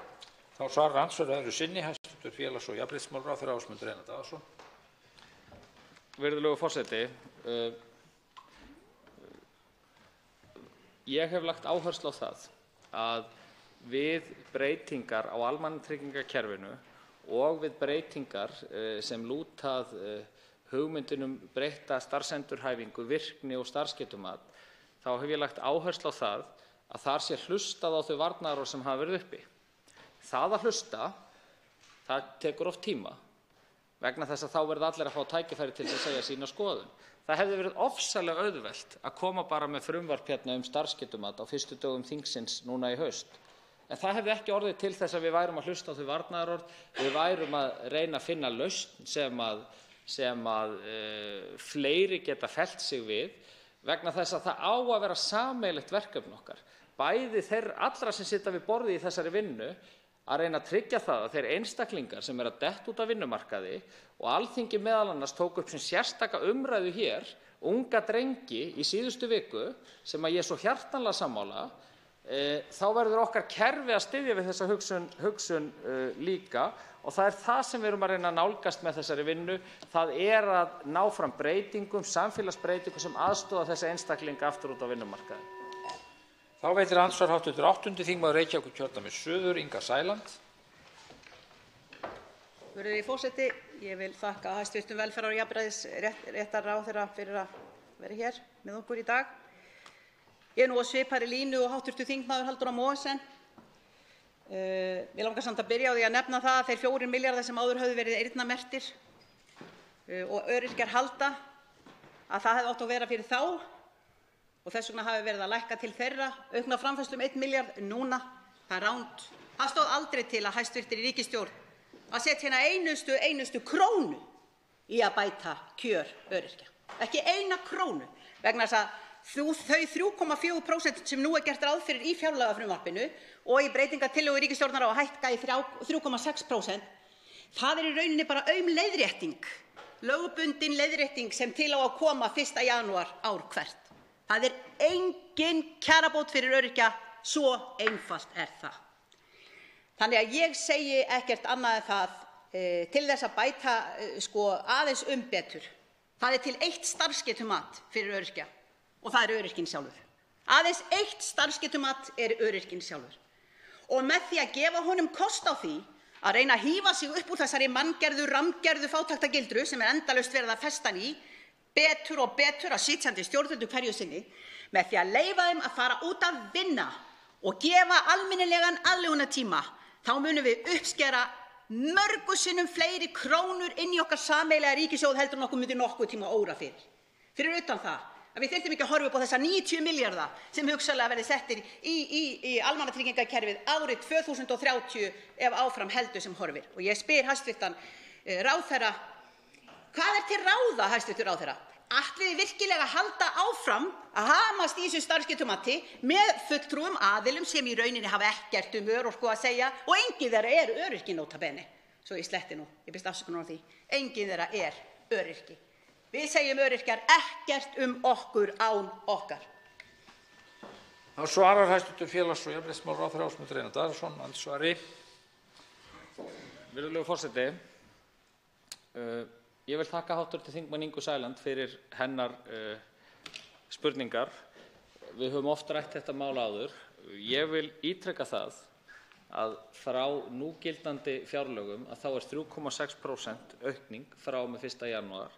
Þá svarar andsvara öðru sinni, hæstv. félags- og jafnréttismálaráðherra Ásmundur Einar Daðason. Virðulegur forseti, ég hef lagt áherslu á það að við breytingar á almannatryggingakerfinu og við breytingar sem lúta að hugmyndum breytta starfsendurhæfingu, virkni og starfsgetumat, þá hef ég lagt áherslu á það að þar sé hlustað á þau varnaðarorð sem hafa verið uppi. Það að hlusta, það tekur oft tíma vegna þess að þá verða allir að fá tækifæri til að segja sína skoðun. Það hefði verið ofsalega auðvelt að koma bara með frumvarp starfsgetumat á fyrstu dögum þingsins núna í haust. En það hefði ekki orðið til þess að við værum að hlusta á þau varnaðarorð, við værum að reyna að finna lausn sem að fleiri geta fellt sig við vegna þess að það á að vera sameiginlegt verkefni okkar. Bæði þeir allra sem sitja við borðið í þessari vinnu að reyna að tryggja það að þeir einstaklingar sem að detta út af vinnumarkaði og Alþingi meðal annars tók upp sem sérstaka umræðu hér, unga drengi í síðustu viku sem að ég svo hjartanlega sammála, þá verður okkar kerfi að styðja við þessa hugsun líka og það það sem við erum að reyna að nálgast með þessari vinnu. Það að ná fram breytingum, samfélagsbreytingum sem aðstoða þessa einstaklinga aftur út á vinnumarkaði. Þá veitir andsvar hv. 8. þingmaður Reykjavíkurkjördæmis suður, Inga Sæland. Virðulegi forseti, ég vil þakka hæstv. velferðar- og jafnréttarráðherra fyrir að vera hér með okkur í dag. Ég nú á svipaðri línu og hv. þingmaður Halldóra Mogensen. Mig langar samt að byrja á því að nefna það að þeir 4 milljarðar sem áður höfðu verið eyrnamerktir og öryrkjar halda, að það hefði átt að vera fyrir þá og þess vegna hafi verið að lækka til þeirra aukna framfærslu 1 milljarð núna. Það rangt. Það stóð aldrei til að hæstv. ríkisstjórn að setja hérna einustu krónu í að bæta kjör öryrkja. Ekki eina krónu, vegna þess að þau 3,4% sem nú gert ráð fyrir í fjárlagafrumvarpinu og í breytingartillögu ríkisstjórnar á að hækka í 3,6%, það í rauninni bara leiðrétting, lögbundin leiðrétting sem til á að koma 1. janúar ár hvert. Það engin kjarabót fyrir öryrkja, svo einfalt það. Þannig að ég segi ekkert annað en það til þess að bæta aðeins betur. Það til eitt starfsgetumat fyrir öryrkja og það öryrkinn sjálfur. Aðeins eitt starfsgetumat öryrkinn sjálfur. Og með því að gefa honum kost á því að reyna að hífa sig upp úr þessari manngerðu, rammgerðu fátæktargildru sem endalaust verið að festa hann í, betur og betur að sitjandi stjórnvöldum hverju sinni, með því að leyfa þeim að fara út að vinna og gefa almennilegan aðlögunartíma, þá munum við uppskera mörgu sinnum fleiri krónur inn í okkar sameiginlega ríkissjóð heldur en okkur myndi nokkuð tíma óra fyrir. Fyrir utan það að við þyrftum ekki að horfa upp á þessa 90 milljarða sem hugsanlega verði settir í almannatryggingakerfið árið 2030 ef áfram heldur sem horfir. Og ég spyr hæstv. Ráðherra, hvað til ráða, hæstv. Ráðherra? Ætlið þið virkilega að halda áfram að hamast í þessu starfsgetumati með fulltrúum aðilum sem í rauninni hafa ekkert örorku að segja og enginn þeirra öryrki nota bene. Svo ég sletti nú, ég biðst afsökunar á því. Enginn þeirra öryrki. Við segjum öryrkjar ekkert okkur án okkar. Þá svarar hæstv. félags- og jafnréttismálaráðherra Ásmundur Einar Daðason andsvari. Virðulegur forseti, ég vil þakka hv. þingmanni Ingu Sæland fyrir hennar spurningar. Við höfum oft rætt þetta mál áður. Ég vil ítreka það að frá núgildandi fjárlögum að þá 3,6% aukning frá og með 1. janúar.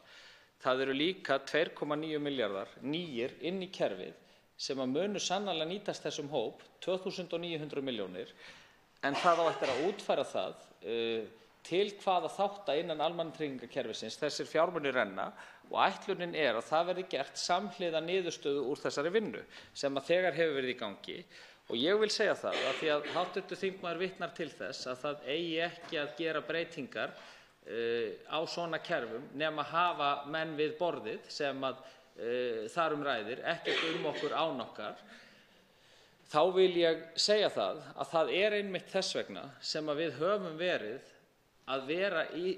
Það eru líka 2,9 milljarðar nýir inn í kerfið sem að munu sannarlega nýtast þessum hóp, 2.900 milljónir, en það á eftir að útfæra það til hvaða þátta innan almannatryggingakerfisins þessir fjármunir renna og ætlunin að það verði gert samhliða niðurstöðu úr þessari vinnu sem að þegar hefur verið í gangi. Og ég vil segja það að því að hv. þingmaður vitnar til þess að það eigi ekki að gera breytingar á svona kerfum nema hafa menn við borðið sem að þar ræðir, ekkert okkur án okkar. Þá vil ég segja það að það einmitt þess vegna sem að við höfum verið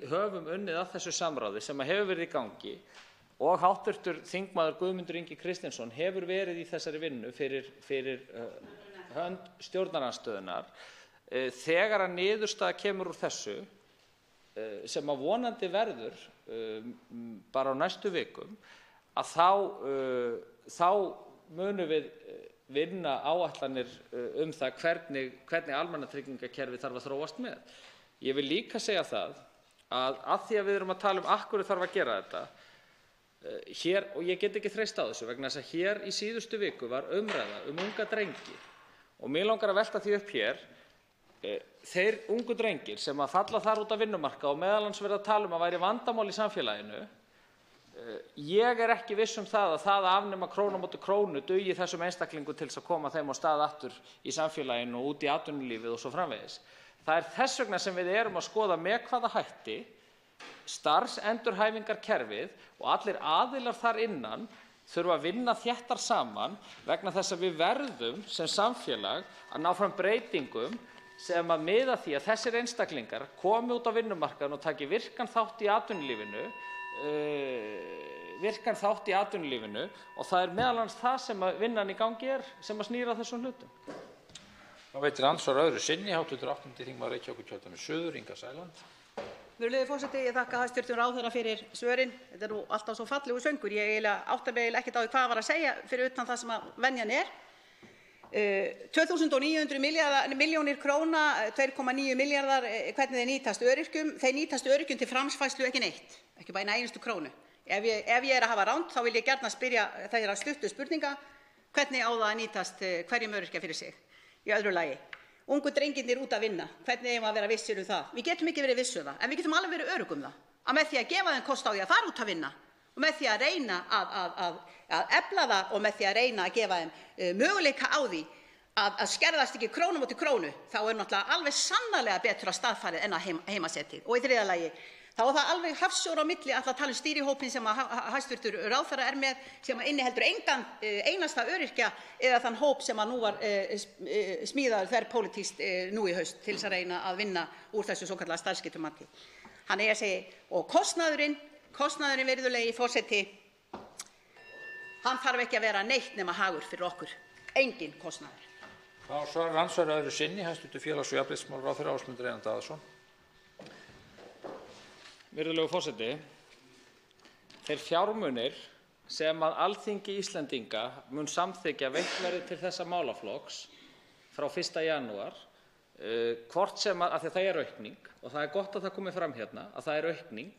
höfum unnið að þessu samráði sem að hefur verið í gangi og hv. þingmaður Guðmundur Ingi Kristinsson hefur verið í þessari vinnu fyrir hönd stjórnarandstöðunnar. Þegar að niðurstaða kemur úr þessu sem að vonandi verður bara á næstu vikum að þá munum við vinna áætlanir það hvernig almannatryggingakerfið þarf að þróast með. Ég vil líka segja það að því að við erum að tala af hverju þarf að gera þetta hér, og ég get ekki þreyst á þessu vegna þess að hér í síðustu viku var umræða unga drengi og mig langar að velta því upp hér. Þeir ungu drengir sem að falla þar út af vinnumarkað og meðal annars verða að tala að væri vandamál í samfélaginu, ég ekki viss það að það að afnema krónu á móti krónu dugi þessum einstaklingum til að koma þeim á stað aftur í samfélaginu og út í atvinnulífið og svo framvegis. Það þess vegna sem við erum að skoða með hvaða hætti starfsendurhæfingarkerfið og allir aðilar þar innan þurfa að vinna þéttar saman vegna þess að við verðum sem samfélag að ná fram breytingum sem að miða því að þessir einstaklingar komi út á vinnumarkaðinn og taki virkan þátt í atvinnulífinu og það meðal annars það sem að vinnan í gangi sem að snýra þessum hlutum. Þá veitir andsvar öðru sinni hv. 8. þingmaður Reykjavíkurkjördæmis suður, Inga Sæland. Virðulegi forseti, ég þakka hæstv. Ráðherra fyrir svörin. Þetta nú alltaf svo fallegur söngur. Ég átta mig ekkert á því hvað var að segja fyrir utan það sem að venjan 2.900 milljónir króna, 2,9 milljarðar, hvernig þeir nýtast öryrkjum. Þeir nýtast öryrkjum til framfærslu ekki neitt, ekki bara eina einustu krónu. Ef ég að hafa rangt, þá vil ég gjarnan spyrja þeirra stuttu spurninga, hvernig á það að nýtast hverjum öryrkja fyrir sig. Í öðru lagi, ungu drengirnir út að vinna, hvernig eigum að vera vissir það? Við getum ekki verið viss það, en við getum alveg verið örugg það. Að með því að gefa þeim kost á því að fara út að vinna og með því að reyna að efla það og með því að reyna að gefa þeim möguleika á því að skerðast ekki krónu móti krónu, þá náttúrulega alveg sannarlega betur að staðfarið en að heimasetið. Og í þriðja lagi, þá það alveg hafsjór á milli að tala stýrihópinn sem að hæstv. Ráðherra með, sem að inniheldur engan einasta öryrkja eða þann hóp sem að nú var smíðaður þverpólitískt nú í haust til að reyna að vinna úr þessu svokallaða starfsgetumati. Þannig ég segi, og kostnaðurinn virðulegi forseti, hann þarf ekki að vera neitt nema hagur fyrir okkur, engin kostnaður. Þá svarar andsvar öðru sinni hæstv. félags- og jafnréttismálaráðherra Ásmundur Einar Daðason. Virðulegur forseti, þeir fjármunir sem að Alþingi Íslendinga mun samþykkja veitt verði til þessa málaflokks frá 1. janúar hvort sem að því að það er aukning og það er gott að það komi fram hérna að það er aukning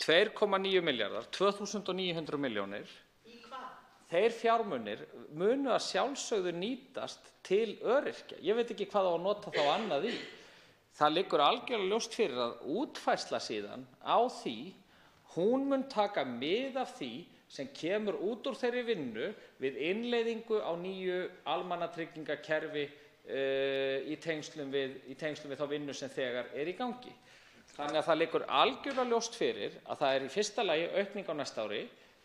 2,9 milljarðar, 2.900 milljónir. Í hvað? Þeir fjármunir munu að sjálfsögðu nýtast til öryrkja. Ég veit ekki hvað á að nota þá annað í. Það liggur algjörlega ljóst fyrir að útfærsla síðan á því, hún mun taka mið af því sem kemur út úr þeirri vinnu við innleiðingu á nýju almannatryggingakerfi í tengslum við þá vinnu sem þegar er í gangi. Þannig að það liggur algjörlega ljóst fyrir að það er í fyrsta lagi aukning á næsta ári,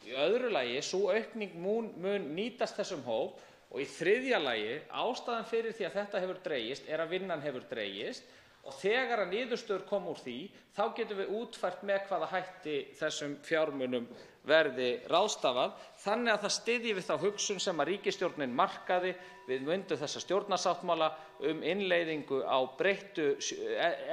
í öðru lagi sú aukning mun nýtast þessum hóp og í þriðja lagi ástæðan fyrir því að þetta hefur dregist er að vinnan hefur dregist og þegar að niðurstöður kom úr því þá getum við útfært með hvaða hætti þessum fjármunum verði ráðstafað þannig að það styðji við þá hugsun sem að ríkisstjórnin markaði við myndu þessa stjórnarsáttmála innleiðingu á breyttu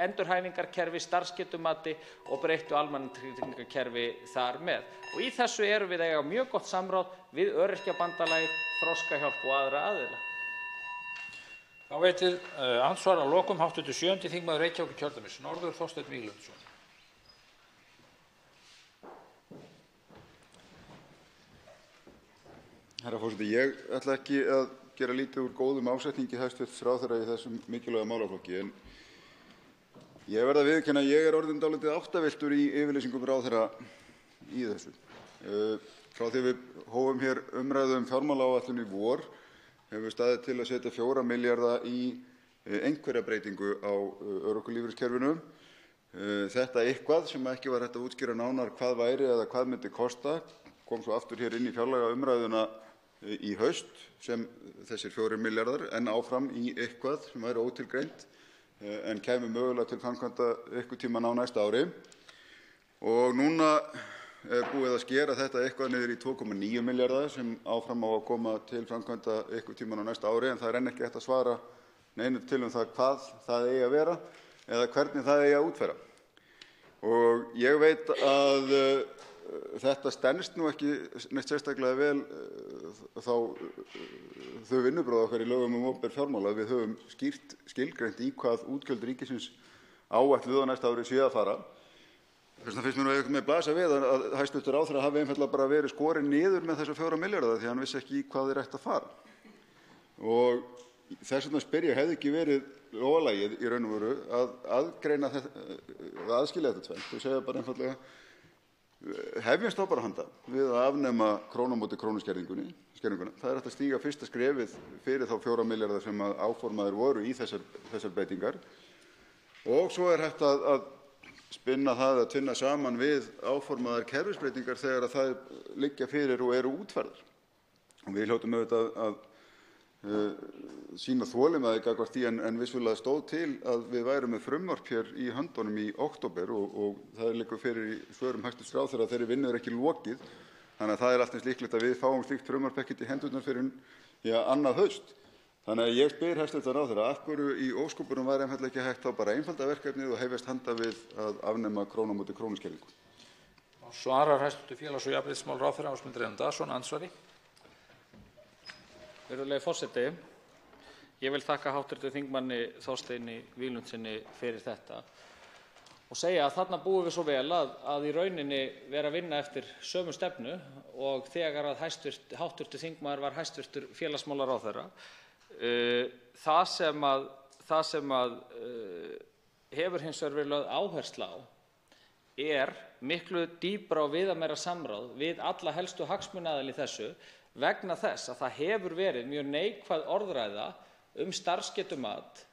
endurhæfingarkerfi, starfsgetumati og breyttu almannatryggingakerfi þar með. Og í þessu erum við að eiga mjög gott samráð við Öryrkjabandalagið, Þroskahjálp og aðra aðila. Þá veitir andsvar að lokum hv. 7. þingmaður Reykjavíkurkjördæmis norður Þorsteinn Víglundsson. Herra forseti, ég ætla ekki að gera lítið úr góðum ásetningi hæstv. Ráðherra í þessum mikilvæga málaflokki, en ég verð að viðurkenna að ég er orðinn dálítið áttavilltur í yfirlýsingum ráðherra í þessu. Frá því við hófum hér umræðu fjármálaáætlun í vor hefur staðið til að setja 4 milljarða í einhverja breytingu á örorkulífeyriskerfinu. Þetta eitthvað sem ekki var hægt að útskýra nánar hvað væri eða hvað myndi kosta kom svo aftur hér inn í fjárlagaumræðuna í haust sem þessir 4 milljarðar en áfram í eitthvað sem væri ótilgreint en kæmi mögulega til framkvæmda einhvern tímann á næsta ári. Og núna er búið að skera þetta eitthvað niður í 2,9 milljarða sem áfram á að koma til framkvæmda einhvern tímann á næsta ári en það er enn ekki hægt að svara neinu til það hvað það eigi að vera eða hvernig það eigi að útfæra. Og ég veit að þetta stenst nú ekki neitt sérstaklega vel þau vinnubrögð okkar í lögum opinber fjármál að við höfum skýrt skilgreint í hvað útgjöld ríkisins áætluð á næsta ári séu að fara. Þess vegna finnst mér eitthvað með blasa við að hæstv. Ráðherra hafi einfaldlega bara verið skorinn niður með þessa 4 milljarða því hann vissi ekki í hvað þeir ættu að fara. Og þess vegna spyr ég, hefði ekki verið lofalagið í raun og veru að aðgreina þetta, að aðskilja þetta tvennt og segja bara einfaldlega hefjumst þá bara handa við að afnema krónu á móti krónu skerðinguna. Það er hægt að stíga fyrsta skrefið fyrir þá 4 milljarða sem áformaðir voru í þessar breytingar og svo er hægt að spinna það að tvinna saman við áformaðar kerfisbreytingar þegar að það liggja fyrir og eru útfærðar. Og við hljótum auðvitað að sýna þolinmæði gagnvart því en vissulega stóð til að við værum með frumvarp hér í höndunum í október og það liggur fyrir í svörum hæstv. Ráðherra að þeirri vinnu er ekki lokið þannig að það er allt eins líklegt að við fáum slíkt frumvarp ekkert í hendurnar fyrir annað haust. Þannig að ég spyr hæstv. Ráðherra af hverju í ósköpunum væri einfaldlega ekki hægt þá bara einfalda verkefnið og hefjast handa við að afnema krónu á móti krónu skerðingu. Svarar hæstv. félags- og jafnréttismálaráðherra Ásmundur Einar Daðason andsvari. Virðulegi forseti, ég vil þakka hv. þingmanni Þorsteini Víglundsyni fyrir þetta og segja að þarna búum við svo vel að í rauninni vera að vinna eftir sömu stefnu og þegar að hv. þingmaður var hæstv. félagsmálaráðherra. Það sem hefur hins vegar verið lögð áhersla á er miklu dýpra og viðameira samráð við alla helstu hagsmunaaðila í þessu vegna þess að það hefur verið mjög neikvæð orðræða starfsgetumat,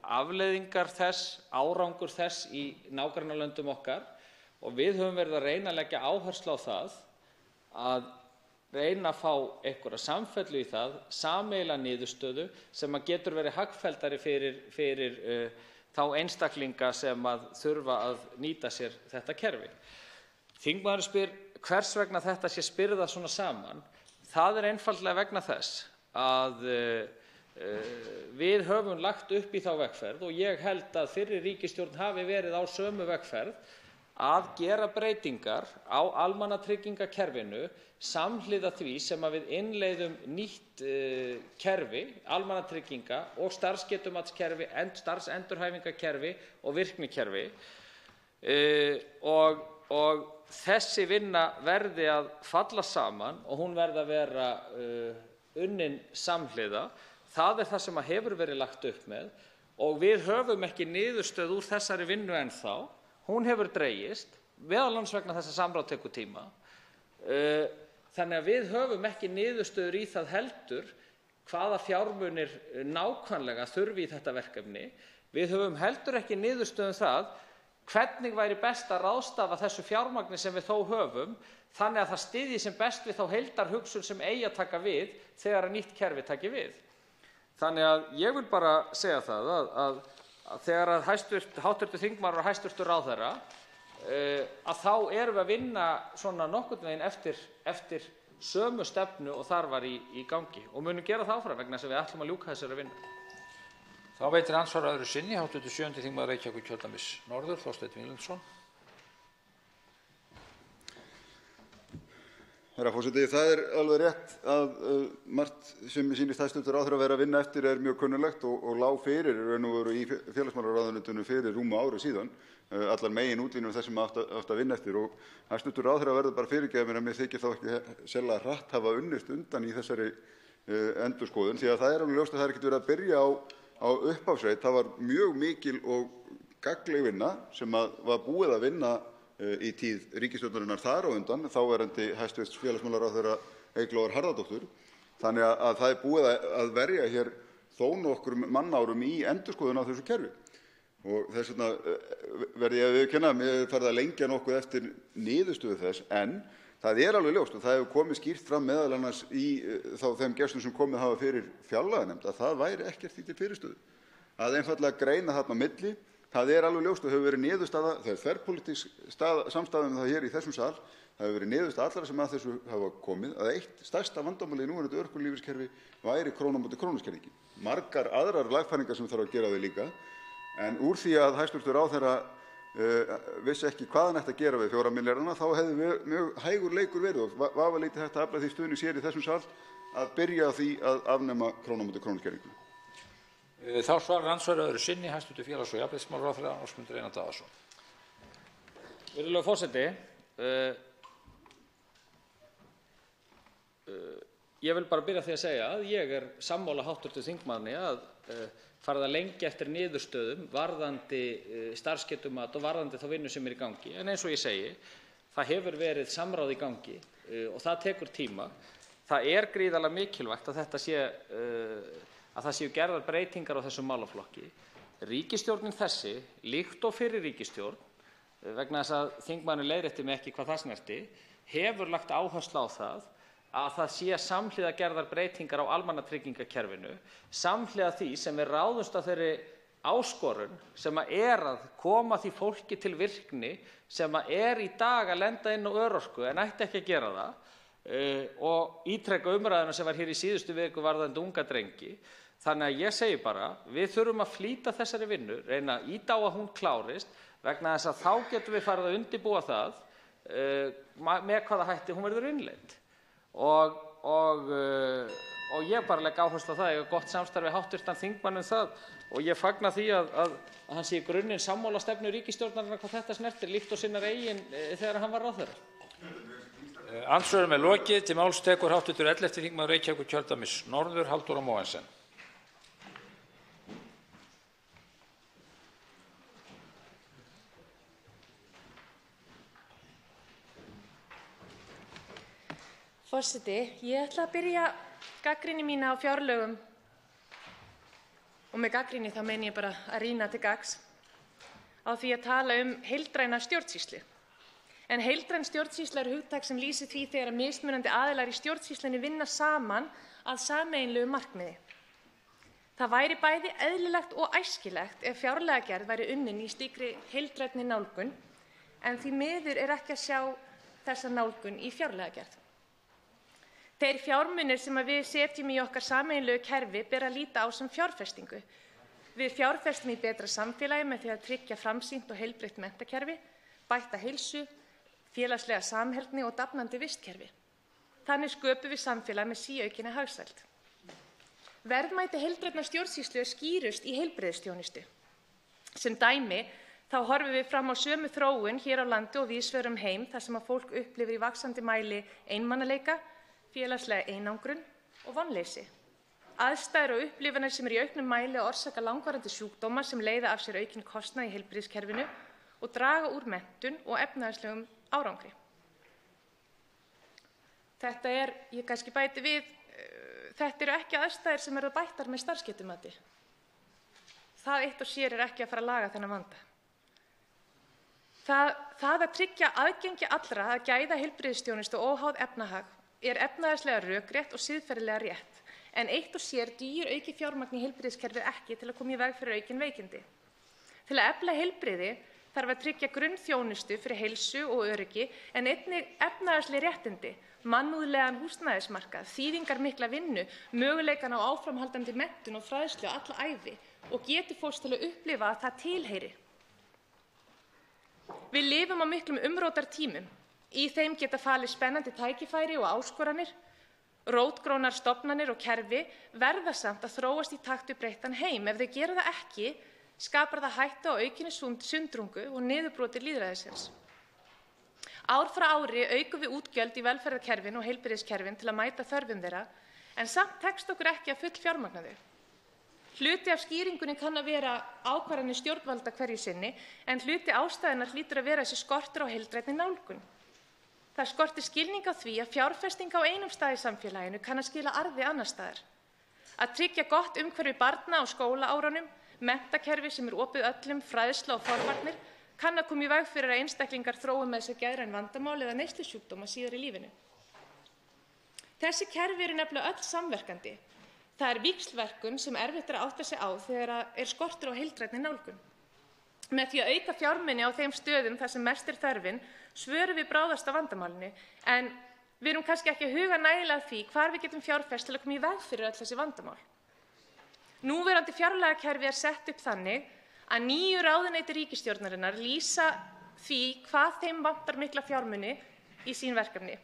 afleiðingar þess, árangur þess í nágrannalöndum okkar og við höfum verið að reyna að leggja áherslu á það að reyna að fá einhverja samfellu í það, sameiginlega niðurstöðu sem að getur verið hagfelldari fyrir þá einstaklinga sem að þurfa að nýta sér þetta kerfi. Þingmaðurinn spyr hvers vegna þetta sé spyrðað svona saman. Það er einfaldlega vegna þess að við höfum lagt upp í þá vegferð og ég held að fyrri ríkisstjórn hafi verið á sömu vegferð að gera breytingar á almannatryggingakerfinu samhliða því sem að við innleiðum nýtt kerfi almannatrygginga og starfsgetumatskerfi, starfsendurhæfingarkerfi og virknikerfi og þessi vinna verði að falla saman og hún verði að vera unnin samhliða. Það er það sem hefur verið lagt upp með og við höfum ekki niðurstöðu úr þessari vinnu ennþá. Hún hefur dregist, meðal annars vegna þess að samráð tekur tíma. Þannig að við höfum ekki niðurstöður í það heldur hvaða fjármunir nákvæmlega þurfi í þetta verkefni. Við höfum heldur ekki niðurstöðu það hvernig væri best að ráðstafa þessu fjármagni sem við þó höfum, þannig að það styðji sem best við þá heildarhugsun sem eigi að taka við þegar að nýtt kerfi taki við. Þannig að ég vil bara segja það að þegar að hv. þingmaður og hæstv. Ráðherra að þá erum við að vinna svona nokkurn veginn eftir sömu stefnu og þar var í gangi og munum gera það áfram vegna þess að við ætlum að ljúka þessari vinnu. Þá veitir andsvar öðru sinni hv. 7. þingmaður Reykjavíkurkjördæmis norður, Þorsteinn Víglundsson. Herra forseti, það er alveg rétt að margt sem sýnist hæstv. Ráðherra vera að vinna eftir er mjög kunnulegt og lá fyrir raun og veru í félagsmálaráðuneytinu fyrir rúmu ári síðan, allar megin útlínur þess sem átt að vinna eftir og hæstv. Ráðherra verður bara fyrirgefa mér að mér þykir þá ekki sérlega hratt hafa unnist undan í þessari endurskoðun því að það er alveg ljóst að það er ekkert verið að byrja á upphafsreit. Það var mjög mikil og gagnleg vinna sem var búið að vinna í tíð ríkisstjórnarinnar þar á undan, þáverandi hæstv. Félagsmálaráðherra Eyglóar Harðardóttur. Þannig að það er búið að verja hér þó nokkrum mannárum í endurskoðun á þessu kerfi. Og þess vegna verði ég að viðurkenna, mér er farið að lengja nokkuð eftir niðurstöðu þess, en það er alveg ljóst og það hefur komið skýrt fram meðal annars í þeim gestum sem komið hafa fyrir fjárlaganefnd að það væri ekkert því til fyrirstöðu. Að einfaldlega greina þarna á milli. Það er alveg ljóst og hefur verið niðurstaða, það er þverpólitísk samstaða um það hér í þessum sal, það hefur verið niðurstaða allra sem að þessu hafa komið, að eitt stærsta vandamálið í núverandi örorkulífeyriskerfi væri króna á móti krónuskerðingi. Margar aðrar lagfæringar sem þarf að gera á því líka, en úr því að hæstv. Ráðherra vissi ekki hvað hann ætti að gera við 4 milljarðana, þá hefði mjög hægur leikur verið og vafalítið hægt að afla því stuðnings hér í þessum sal að byrja á því að afnema króna á móti krónuskerðingu. Þá svarar andsvar öðru sinni hæstv. félags- og jafnréttismálaráðherra Ásmundur Einar Daðason. Virðulegur forseti, ég vil bara byrja því að segja að ég er sammála hv. þingmanni að farið að lengja eftir niðurstöðum varðandi starfsgetumat og varðandi þá vinnu sem er í gangi. En eins og ég segi, það hefur verið samráð í gangi og það tekur tíma. Það er gríðarlega mikilvægt að það séu gerðar breytingar á þessum málaflokki. Ríkisstjórnin þessi, líkt og fyrir ríkisstjórn, vegna þess að þingmaðurinn leiðrétti mig ekki hvað það snerti, hefur lagt áherslu á það að það sé samhliða gerðar breytingar á almannatryggingakerfinu, samhliða því sem við ráðumst að þeirri áskorun sem er að koma því fólki til virkni sem er í dag að lenda inn á örorku en ætti ekki að gera það og ítreka umræðuna sem var hér í síðustu viku varðandi unga drengi. Þannig að ég segi bara, við þurfum að flýta þessari vinnu, reyna að ýta á að hún klárist vegna þess að þá getum við farið að undirbúa það með hvaða hætti hún verður innleidd. Og ég bara legg áherslu á það, ég hef gott samstarf við hv. þingmann um það og ég fagna því að hann sé í grunninn sammála stefnu ríkisstjórnarinnar hvað þetta snertir, líkt og sinnar eigin þegar hann var ráðherra. Andsvörum er lokið. Til máls tekur hv. 11. þingmaður Reykjavíkurkjördæmis norður, Halldóra Mogensen. Forseti, ég ætla að byrja gagnrýni mína á fjárlögum og með gagnrýni þá meina ég bara að rýna til gagns á því að tala heildræna stjórnsýslu. En heildræn stjórnsýsla er hugtak sem lýsir því þegar mismunandi aðilar í stjórnsýslunni vinna saman að sameiginlegu markmiði. Það væri bæði eðlilegt og æskilegt ef fjárlagagerð væri unnin í slíkri heildrænni nálgun, en því miður er ekki að sjá þessa nálgun í fjárlagagerð. Þeir fjármunir sem við setjum í okkar sameiginlegu kerfi ber að líta á sem fjárfestingu. Við fjárfestum í betra samfélagi með því að tryggja framsýnt og heilbrigt menntakerfi, bætta heilsu, félagslega samheldni og dafnandi vistkerfi. Þannig sköpum við samfélag með síaukinni hagsæld. Verðmæti heildrænnar stjórnsýslu skýrust í heilbrigðisþjónustu. Sem dæmi þá horfum við fram á sömu þróun hér á landi og víðs vegar um heim þar sem að fólk upplifir í vaxandi mæli einmanaleika, félagslega einangrun og vonleysi. Aðstæður og upplifanir sem í auknum mæli að orsaka langvarandi sjúkdóma sem leiða af sér aukinn kostnað í heilbrigðiskerfinu og draga úr menntun og efnahagslegum árangri. Þetta ég kannski bæti við, þetta eru ekki aðstæður sem eru bættar með starfsgetumati. Það eitt og sér ekki að fara að laga þennan vanda. Það að tryggja aðgengi allra að gæða heilbrigðisþjónustu óháð efnahag efnahagslega rökrétt og siðferðilega rétt, en eitt og sér dugir aukið fjármagn í heilbrigðiskerfið ekki til að koma í veg fyrir aukin veikindi. Til að efla heilbrigði þarf að tryggja grunnþjónustu fyrir heilsu og öryggi en einnig efnahagsleg réttindi, mannúðlegan húsnæðismarkað, þýðingarmikla vinnu, möguleikann á áframhaldandi menntun og fræðslu alla ævi og getu fólks til að upplifa að það tilheyri. Við lifum á miklum umrótartímum. Í þeim geta falið spennandi tækifæri og áskoranir. Rótgrónar stofnanir og kerfi verða samt að þróast í takt við breyttan heim. Ef þau gera það ekki, skapar það hættu á aukinni sundrungu og niðurbroti lýðræðisins. Ár frá ári aukum við útgjöld í velferðarkerfin og heilbrigðiskerfin til að mæta þörfum þeirra, en samt tekst okkur ekki að fullfjármagna þau. Hluti af skýringunni kann að vera ákvarðanir stjórnvalda hverju sinni, en hluti ástæðunnar hlýtur að vera þessi skortur á heildrænni nálgun. Það skortir skilning á því að fjárfesting á einum stað í samfélaginu kann að skila arði annars staðar. Að tryggja gott umhverfi barna á skólaárunum, menntakerfi sem opið öllum, fræðsla og forvarnir, kann að koma í veg fyrir að einstaklingar þrói með sér geðræn vandamál eða neyslusjúkdóma síðar í lífinu. Þessi kerfi eru nefnilega öll samverkandi. Það víxlverkun sem erfitt að átta sig á þegar skortur á heildrænni nálgun. Með því að auka fjármuni á þeim stöðum þar sem mest þörfin, svörum við bráðasta vandamálinu, en við erum kannski ekki að huga nægilega því hvar við getum fjárfest til að koma í veg fyrir öll þessi vandamál. Núverandi fjárlagakerfi sett upp þannig að 9 ráðuneyti ríkisstjórnarinnar lýsa því hvað þeim vantar mikla fjármuni í sín verkefni.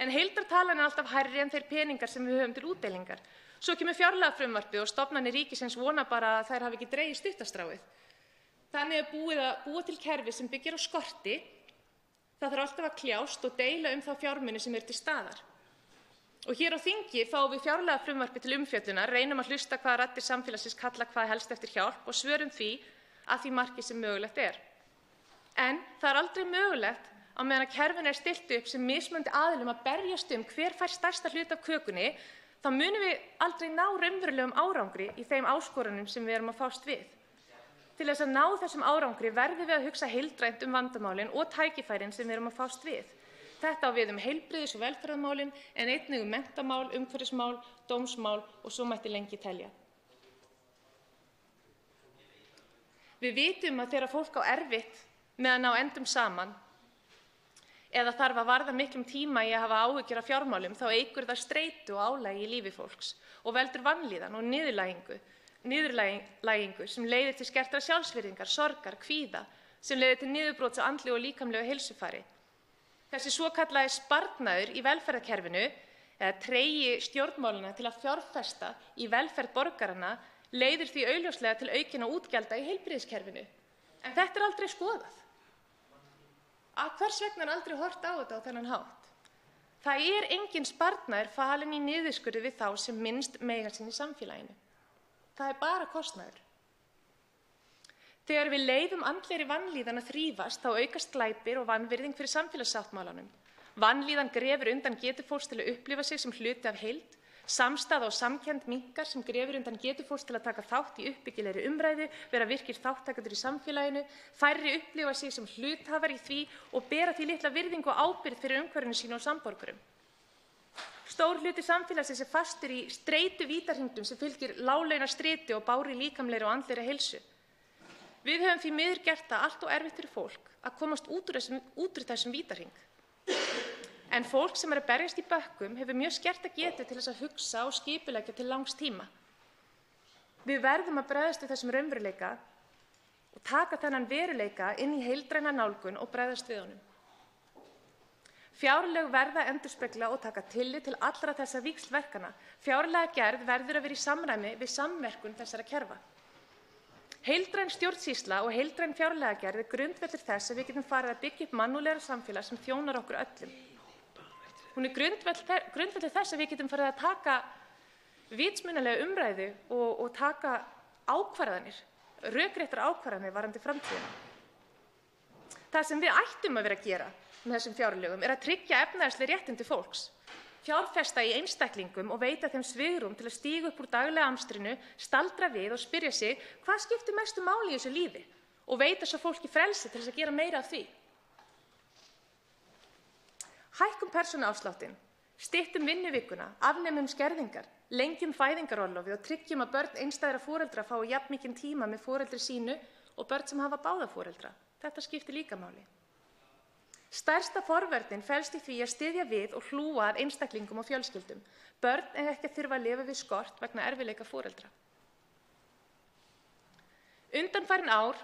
En heildartalan alltaf hærri en þeir peningar sem við höfum til útdeilingar. Svo kemur fjárlagafrumvarpið og stofnanir ríkisins vona bara að þær hafi ekki dregið stuttastráið. Þannig búið að búa til kerfi sem byggir á skorti. Það þarf alltaf að kljást og deila þá fjármuni sem til staðar. Og hér á þingi fáum við fjárlagafrumvarpið til umfjöllunar, reynum að hlusta hvaða raddir samfélagsins kalla hvað helst eftir hjálp og svörum því að því marki sem mögulegt En það aldrei mögulegt á meðan að kerfinu stillt upp sem mismunandi aðilum að berjast hver fær stærsta hluta af kökunni, þá munum við aldrei ná raunverulegum árangri í þeim áskorunum sem við erum að fást við. Til þess að ná þessum árangri verðum við að hugsa heildrænt vandamálin og tækifærin sem við erum að fást við. Þetta á við heilbrigðis- og velferðarmálin en einnig menntamál, umhverfismál, dómsmál og svo mætti lengi telja. Við vitum að þegar fólk á erfitt með að ná endum saman eða þarf að varða miklum tíma í að hafa áhyggjur af fjármálum, þá eykur það streitu og álagi í lífi fólks og veldur vanlíðan og niðurlægingu sem leiðir til skertrar sjálfsvirðingar, sorgar, kvíða, sem leiðir til niðurbrots á andlegu og líkamlegu heilsufari. Þessi svokallaði sparnaður í velferðarkerfinu eða tregi stjórnmálana til að fjárfesta í velferð borgaranna leiðir því augljóslega til aukinna útgjalda í heilbrigðiskerfinu. En þetta aldrei skoðað. Hvers vegna aldrei horft á þetta á þennan hátt? Það engin sparnaður falinn í niðurskurði við þá sem minnst mega sín í samfélaginu. Það bara kostnaður. Þegar við leyfum andlegri vanlíðan að þrífast, þá aukast glæpir og vanvirðing fyrir samfélagssáttmálanum. Vanlíðan grefur undan getu fólks til að upplifa sig sem hluti af heild, samstaða og samkennd minnkar sem grefur undan getu fólks til að taka þátt í uppbyggilegri umræðu, vera virkir þátttakendur í samfélaginu, færri upplifa sig sem hluthafar í því og bera því litla virðingu og ábyrgð fyrir umhverfinu sínu og samborgurum. Stór hluti samfélagsins fastur í streitu vítahringnum sem fylgir láglaunastriti og bágri líkamlegri og andlegri heilsu. Við höfum því miður gert það allt og erfitt fyrir fólk að komast út úr þessum vítahring. En fólk sem að berjast í bökkum hefur mjög skerta getu til þess að hugsa og skipuleggja til langs tíma. Við verðum að bregðast við þessum raunveruleika og taka þennan veruleika inn í heildræna nálgun og bregðast við honum. Fjárlög verða að endurspegla og taka tillit til allra þessa víxlverkana. Fjárlagagerð verður að vera í samræmi við samverkun þessara kerfa. Heildræn stjórnsýsla og heildræn fjárlagagerð er grundvöllur þess að við getum farið að byggja upp mannúðlegra samfélag sem þjónar okkur öllum. Hún er grundvöllur þess að við getum farið að taka vitsmunalega umræðu og taka ákvarðanir, rökréttar ákvarðanir varðandi framtíðina. Það sem við ættum að vera að gera með þessum fjárlögum er að tryggja efnahagsleg réttindi fólks, fjárfesta í einstaklingum og veita þeim svigrúm til að stíga upp úr daglega amstrinu, staldra við og spyrja sig hvað skiptir mestu máli í þessu lífi og veita svo fólki frelsi til þess að gera meira af því. Hækkum persónuafsláttinn, styttum vinnuvikuna, afnemum skerðingar, lengjum fæðingarorlofi og tryggjum að börn einstæðra foreldra fái jafn mikinn tíma með foreldri sínu og börn sem hafa báða foreldra. Þetta skiptir líka máli. Stærsta forvörnin felst í því að styðja við og hlúa að einstaklingum og fjölskyldum. Börn eiga ekki að þurfa að lifa við skort vegna erfiðleika foreldra. Undanfarin ár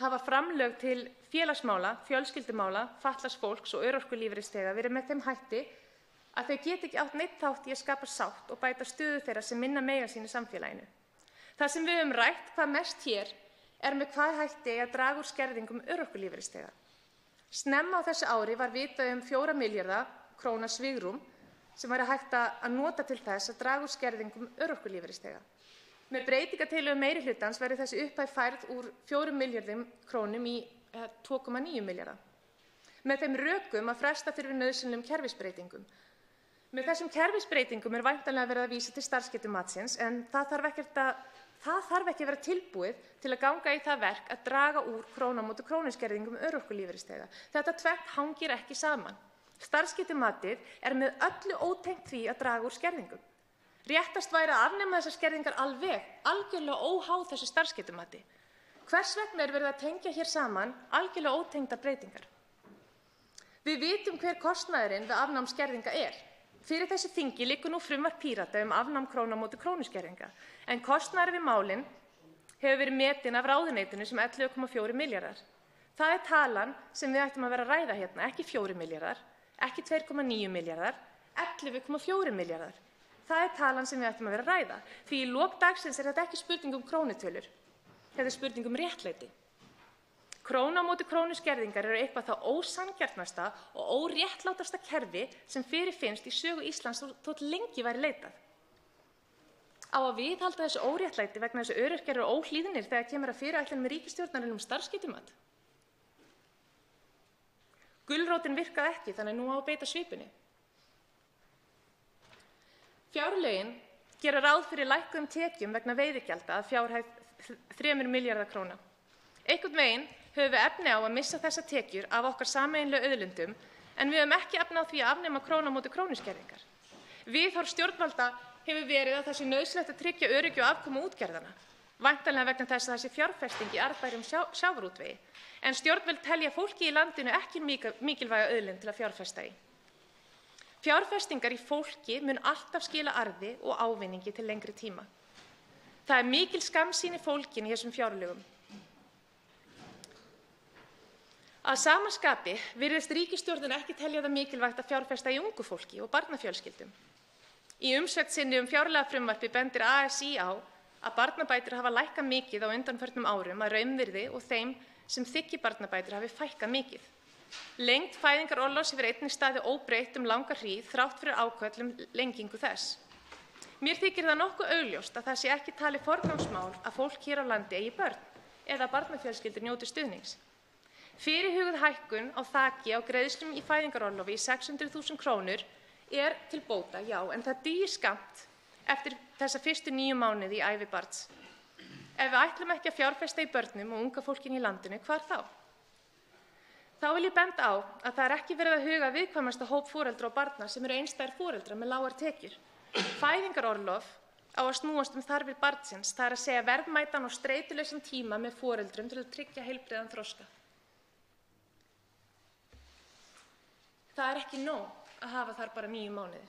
hafa framlög til félagsmála, fjölskyldumála, fatlaðs fólks og örorkulífeyrisþega verið með þeim hætti að þau geti ekki átt neitt þátt í að skapa sátt og bæta stöðu þeirra sem minna mega sín í samfélaginu. Það sem við höfum rætt hvað mest hér er með hvað hætti að draga úr skerðingum örorkulífeyrisþega. Snemma á þessu ári var vitað 4 milljarða króna svigrúm sem væri hægt að nota til þess að draga úr skerðingum örorkulífeyrisþega. Með breytingatillögum meirihlutans verður þessi upphæð færð úr 4 milljörðum krónum í 2,9 milljarða. Með þeim rökum að fresta þurfi nauðsynlegum kerfisbreytingum. Með þessum kerfisbreytingum er væntanlega verið að vísa til starfsgetumatsins en það þarf ekki að vera tilbúið til að ganga í það verk að draga úr krónu á móti krónu skerðingum örorkulífeyrisþega. Þetta tvennt hangir ekki saman. Starfsgetumatið er með öllu ótengt því að draga úr skerðingum. Réttast væri að afnema þessar skerðingar algjörlega óháð þessu starfsgetumati. Hvers vegna er verið að tengja hér saman algjörlega ótengdar breytingar? Við vitum hver kostnaðurinn við afnám skerðinga er. Fyrir þessu þingi liggur nú frumvarp Pírata afnám krónu á móti krónu skerðinga, en kostnaður við málin hefur verið metinn af ráðuneytinu sem 11,4 milljarðar. Það er talan sem við ættum að vera að ræða hérna, ekki 4 milljarðar, ekki 2,9 milljarðar, 11,4 milljarðar. Það er talan sem við ættum að vera að ræða, því í lok dagsins er þetta ekki spurning krónutölur, þetta er spurning réttlæti. Krónu á móti krónu skerðingar eru eitthvað það ósanngjarnasta og óréttlátasta kerfi sem fyrirfinnst í sögu Íslands þótt lengi væri leitað. Á að viðhalda þessu óréttlæti vegna þess að öryrkjar eru óhlýðnir þegar kemur að fyrirætlunum ríkisstjórnarinnar starfsgetumat? Gulrótin virkaði ekki, þannig nú á að beita svipunni. Fjárlögin gera ráð fyrir lækkuðum tekjum vegna veiðigjalda að fjárhæð 3 milljarða króna. Einhvern veginn höfum við efni á að missa þessar tekjur af okkar sameiginlegu auðlindum en við höfum ekki efni á því að afnema krónu á móti krónu skerðingar. Viðhorf stjórnvalda hefur verið að það sé nauðsynlegt að tryggja öryggi og afkomu útgerðanna, væntanlega vegna þess að það sé fjárfesting í arðbærum sjávarútvegi, en stjórnvöld telja fólki í landinu ekki mikilvæga auðlind til að fjárfesta í. Fjárfestingar í fólki mun alltaf skila arði og ávinningi til lengri tíma. Það er mikil skammsýni fólkin í þessum fjárlögum. Að sama skapi virðist ríkisstjórnin ekki telja það mikilvægt að fjárfesta í ungu fólki og barnafjölskyldum. Í umsögn sinni fjárlagafrumvarpi bendir ASÍ á að barnabætur hafa lækkað mikið á undanförnum árum að raunvirði og þeim sem þiggi barnabætur hafi fækkað mikið. Lengd fæðingarorlofs hefur einnig staðið óbreytt langa hríð þrátt fyrir áköll lengingu þess. Mér þykir það nokkuð augljóst að það sé ekki talið forgangsmál að fólk hér á landi eigi börn eða barnafjölskyldur njóti stuðnings. Fyrirhuguð hækkun á þaki á greiðslum í fæðingarorlofi í 600.000 krónur er til bóta, já, en það dugir skammt eftir þessa fyrstu 9 mánuði í ævi barns. Ef við ætlum ekki að fjárfesta í börnum og unga fólkinu í landinu, hvar þá? Þá vil ég benda á að það er ekki verið að huga viðkvæmasta hóp foreldra og barna sem eru einstæðir foreldrar með lágar tekjur. Fæðingarorlof á að snúast þarfir barnsins, það er að segja verðmætan og streitulausan tíma með foreldrum til að tryggja heilbrigðan þroska. Það er ekki nóg að hafa þar bara 9 mánuði.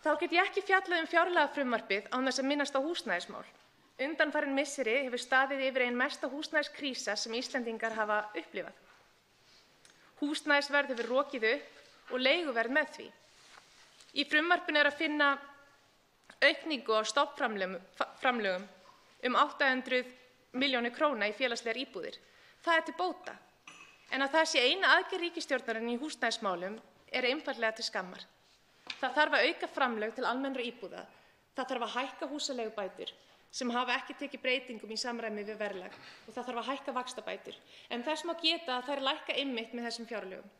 Þá get ég ekki fjallað fjárlagafrumvarpið án þess að minnast á húsnæðismál. Undanfarin misseri hefur staðið yfir ein mesta húsnæðiskrísa sem Íslendingar hafa upplifað. Húsnæðisverð hefur rokið upp og leiguverð með því. Í frumvarpinu að finna aukningu á stofnframlögum 800 milljónir króna í félagslegar íbúðir. Það til bóta. En að það sé eina aðgerð ríkisstjórnarinnar í húsnæðismálum einfaldlega til skammar. Það þarf að auka framlög til almennra íbúða. Það þarf að hækka húsaleigubætur sem hafa ekki tekið breytingum í samræmi við verðlag og það þarf að hækka vaxtabætur. En þess má geta að þær lækka einmitt með þessum fjárlögum.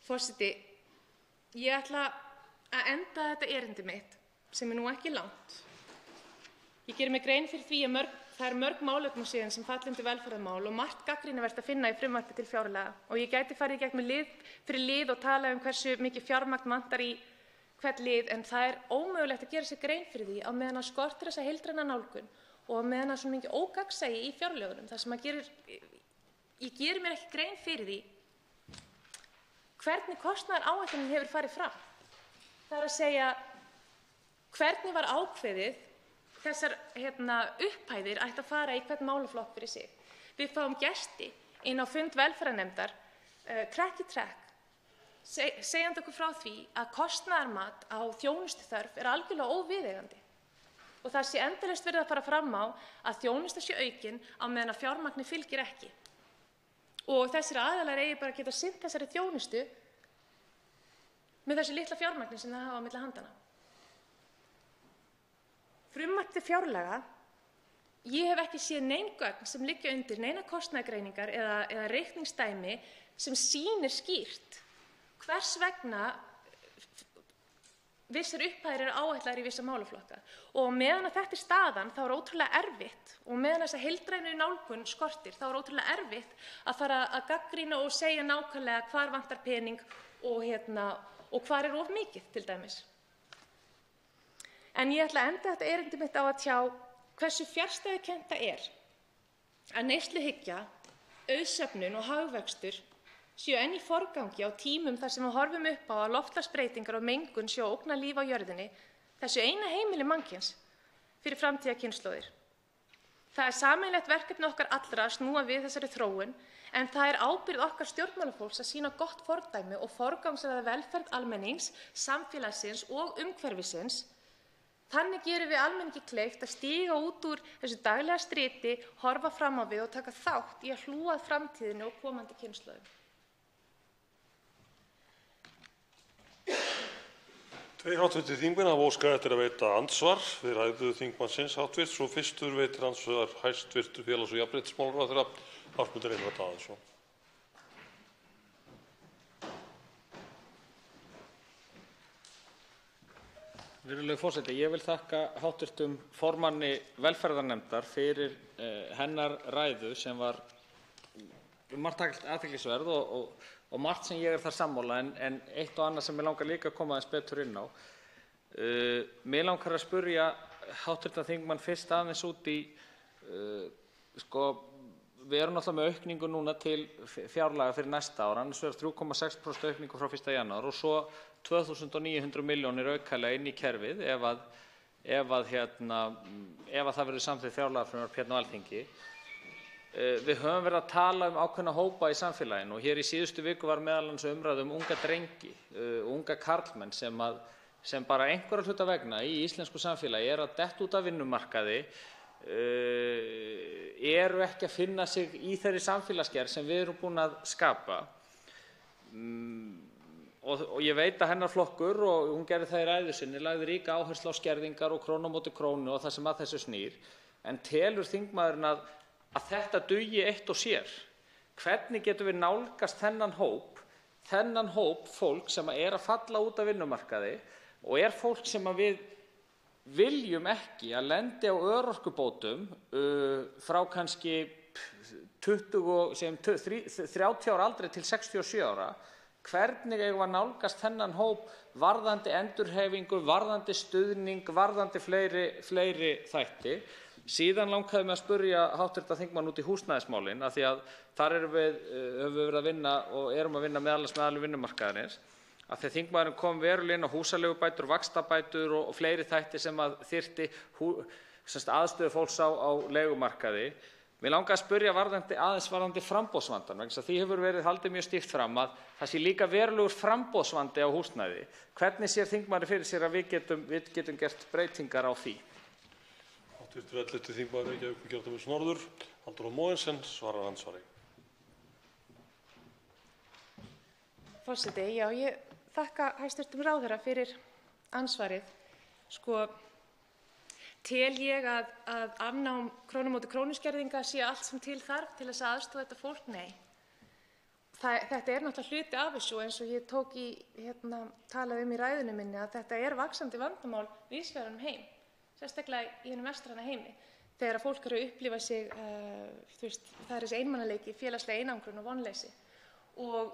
Forseti, ég ætla að enda þetta erindi mitt, sem nú ekki langt. Ég geri mig grein fyrir því að það mörg málefni síðan sem falla undir velferðarmál og margt gagnrýnivert að finna í frumvarpi til fjárlaga og ég gæti farið í gegnum lið fyrir lið og tala hversu mikið fjármagn vantar í hvern lið, en það ómögulegt að gera sér grein fyrir því á meðan að skortir þessa heildræna nálgun og á meðan að svo mikið ógagnsæi í fjárlögunum, þar sem ég geri mér ekki grein fyrir því hvernig kostnaðaráætlunin hefur farið fram. Það að segja hvernig var ákveðið þessar upphæðir ættu að fara í hvern málaflokk fyrir sig. Við fáum gesti inn á fund velferðarnefndar trekk í trekk segjandi okkur frá því að kostnaðarmat á þjónustuþörf algjörlega óviðeigandi og það sé endalaust verið að fara fram á að þjónusta sé aukin á meðan að fjármagni fylgir ekki. Og þessir aðilar eigi bara að geta sinnt þessari þjónustu með þessu litla fjármagni sem það hafa á milli handanna. Frumvarp til fjárlaga, ég hef ekki séð nein gögn sem liggja undir neina kostnaðargreiningar eða reikningsdæmi sem sýnir skýrt hvers vegna vissar upphæðir áætlaðar í vissa málaflokka. Og meðan að þetta staðan, þá ótrúlega erfitt og meðan þessa heildrænu nálgun skortir, þá ótrúlega erfitt að fara að gagnrýna og segja nákvæmlega hvar vantar pening og hvar of mikið til dæmis. En ég ætla að enda þetta erindi mitt á að tjá hversu fjarstæðukennt það að neysluhyggja, auðsöfnun og hagvöxtur séu enn í forgangi á tímum þar sem við horfum upp á að loftslagsbreytingar og mengun séu að ógna líf á jörðinni, þessu eina heimili mannkyns fyrir framtíðarkynslóðir. Það sameiginlegt verkefni okkar allra að snúa við þessari þróun, en það ábyrgð okkar stjórnmálafólks að sýna gott fordæmi og forgangsraða velferð almennings, samfélagsins og umhverfisins. Þannig gerum við almenningi kleift að stíga út úr þessu daglega striti, horfa fram á við og taka þátt í að hlúa að framtíðinni og komandi kynslóðum. Tveir hv. þingmenn hafa óskað eftir að veita andsvar við ræðu þingmannsins hv. og fyrstur veitir andsvar hæstv. Félags- og jafnréttismálaráðherra Ásmundur Einar Daðason. Virðulegur forseti, ég vil þakka hv. formanni velferðarnefndar fyrir hennar ræðu sem var margt athyglisverð og margt sem ég þar sammála, en eitt og annað sem mig langar líka að koma aðeins betur inn á. Mig langar að spyrja hv. þingmann fyrst aðeins út í, við erum náttúrulega með aukningu núna til fjárlaga fyrir næsta ár, annars vegar 3,6% aukningu frá 1. janúar og svo 2.900 milljónir aukalega inn í kerfið ef það verður samþykkt fjárlagafrumvarp hérna á Alþingi. Við höfum verið að tala ákveðna hópa í samfélaginu og hér í síðustu viku var meðal annars umræða unga drengi, unga karlmenn sem bara einhverra hluta vegna í íslensku samfélagi að detta út af vinnumarkaði, eru ekki að finna sig í þeirri samfélagsgerð sem við erum búin að skapa. Og ég veit að hennar flokkur, og hún gerði það í ræðu sinni, lagði ríka áherslu á skerðingar og krónu á móti krónu og það sem að þessu snýr. En telur þingmaðurinn að þetta dugi eitt og sér? Hvernig getum við nálgast þennan hóp fólk sem að falla út af vinnumarkaði og fólk sem að við viljum ekki að lendi á örorkubótum frá kannski 30 ára aldri til 67 ára? Hvernig eigum við að nálgast þennan hóp varðandi endurhæfingu, varðandi stuðning, varðandi fleiri þætti? Síðan langaði mig að spyrja hv. þingmann út í húsnæðismálin, af því að þar höfum við verið að vinna og erum að vinna meðal annars með aðilum vinnumarkaðarins. að þegar þingmaðurinn kom verulega inn á húsaleigubætur, vaxtabætur og fleiri þætti sem að þyrfti aðstöðu fólks á leigumarkaði. Mig langaði að spyrja varðandi framboðsvandann, vegna þess að því hefur verið haldið mjög stíft fram að það sé líka verulegur framboðsvandi á húsnæði. Hvernig sér þingmaðurinn fyrir sér að við getum gert breytingar á því? Hv. 11. þingmaður Reykjavíkurkjördæmis norður, Halldóra Mogensen, svarar andsvari. Forseti, já, ég þakka hæstv. Ráðherra fyrir andsvarið. Tel ég að afnám krónu móti krónu skerðinga sé allt sem til þarf til þess að aðstoða þetta fólk? Nei. Þetta er náttúrulega hluti af þessu, eins og ég talaði í ræðunni minni, að þetta er vaxandi vandamál víðs vegar um heim, sérstaklega í hinum vestræna heimi. Þegar fólk eru að upplifa sig, það er þessi einmanaleiki, félagslega einangrun og vonleysi. Og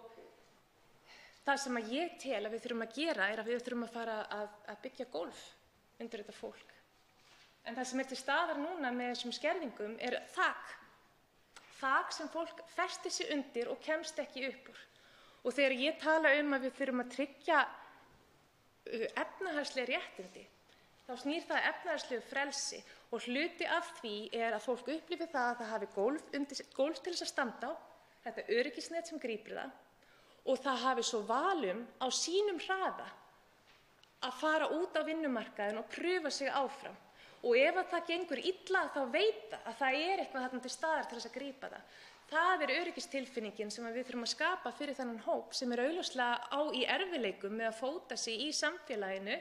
það sem ég tel að við þurfum að gera er að við þurfum að fara að byggja gólf undir þetta fólk. En það sem til staðar núna með þessum skerðingum er þak sem fólk festir sig undir og kemst ekki upp úr. Og þegar ég tala að við þurfum að tryggja efnahagsleg réttindi, þá snýr það efnahagslegu frelsi og hluti af því er að fólk upplifi það að það hafi gólf til þess að standa á, þetta öryggisnet sem grípur það, og það hafi svo valum á sínum hraða að fara út á vinnumarkaðinn og pröfa sig áfram. Og ef það gengur illa þá veit að það er eitthvað þarna til staðar til þess að grípa það. Það er öryggistilfinningin sem við þurfum að skapa fyrir þennan hóp sem er augljóslega í erfiðleikum með að fóta sig í samfélaginu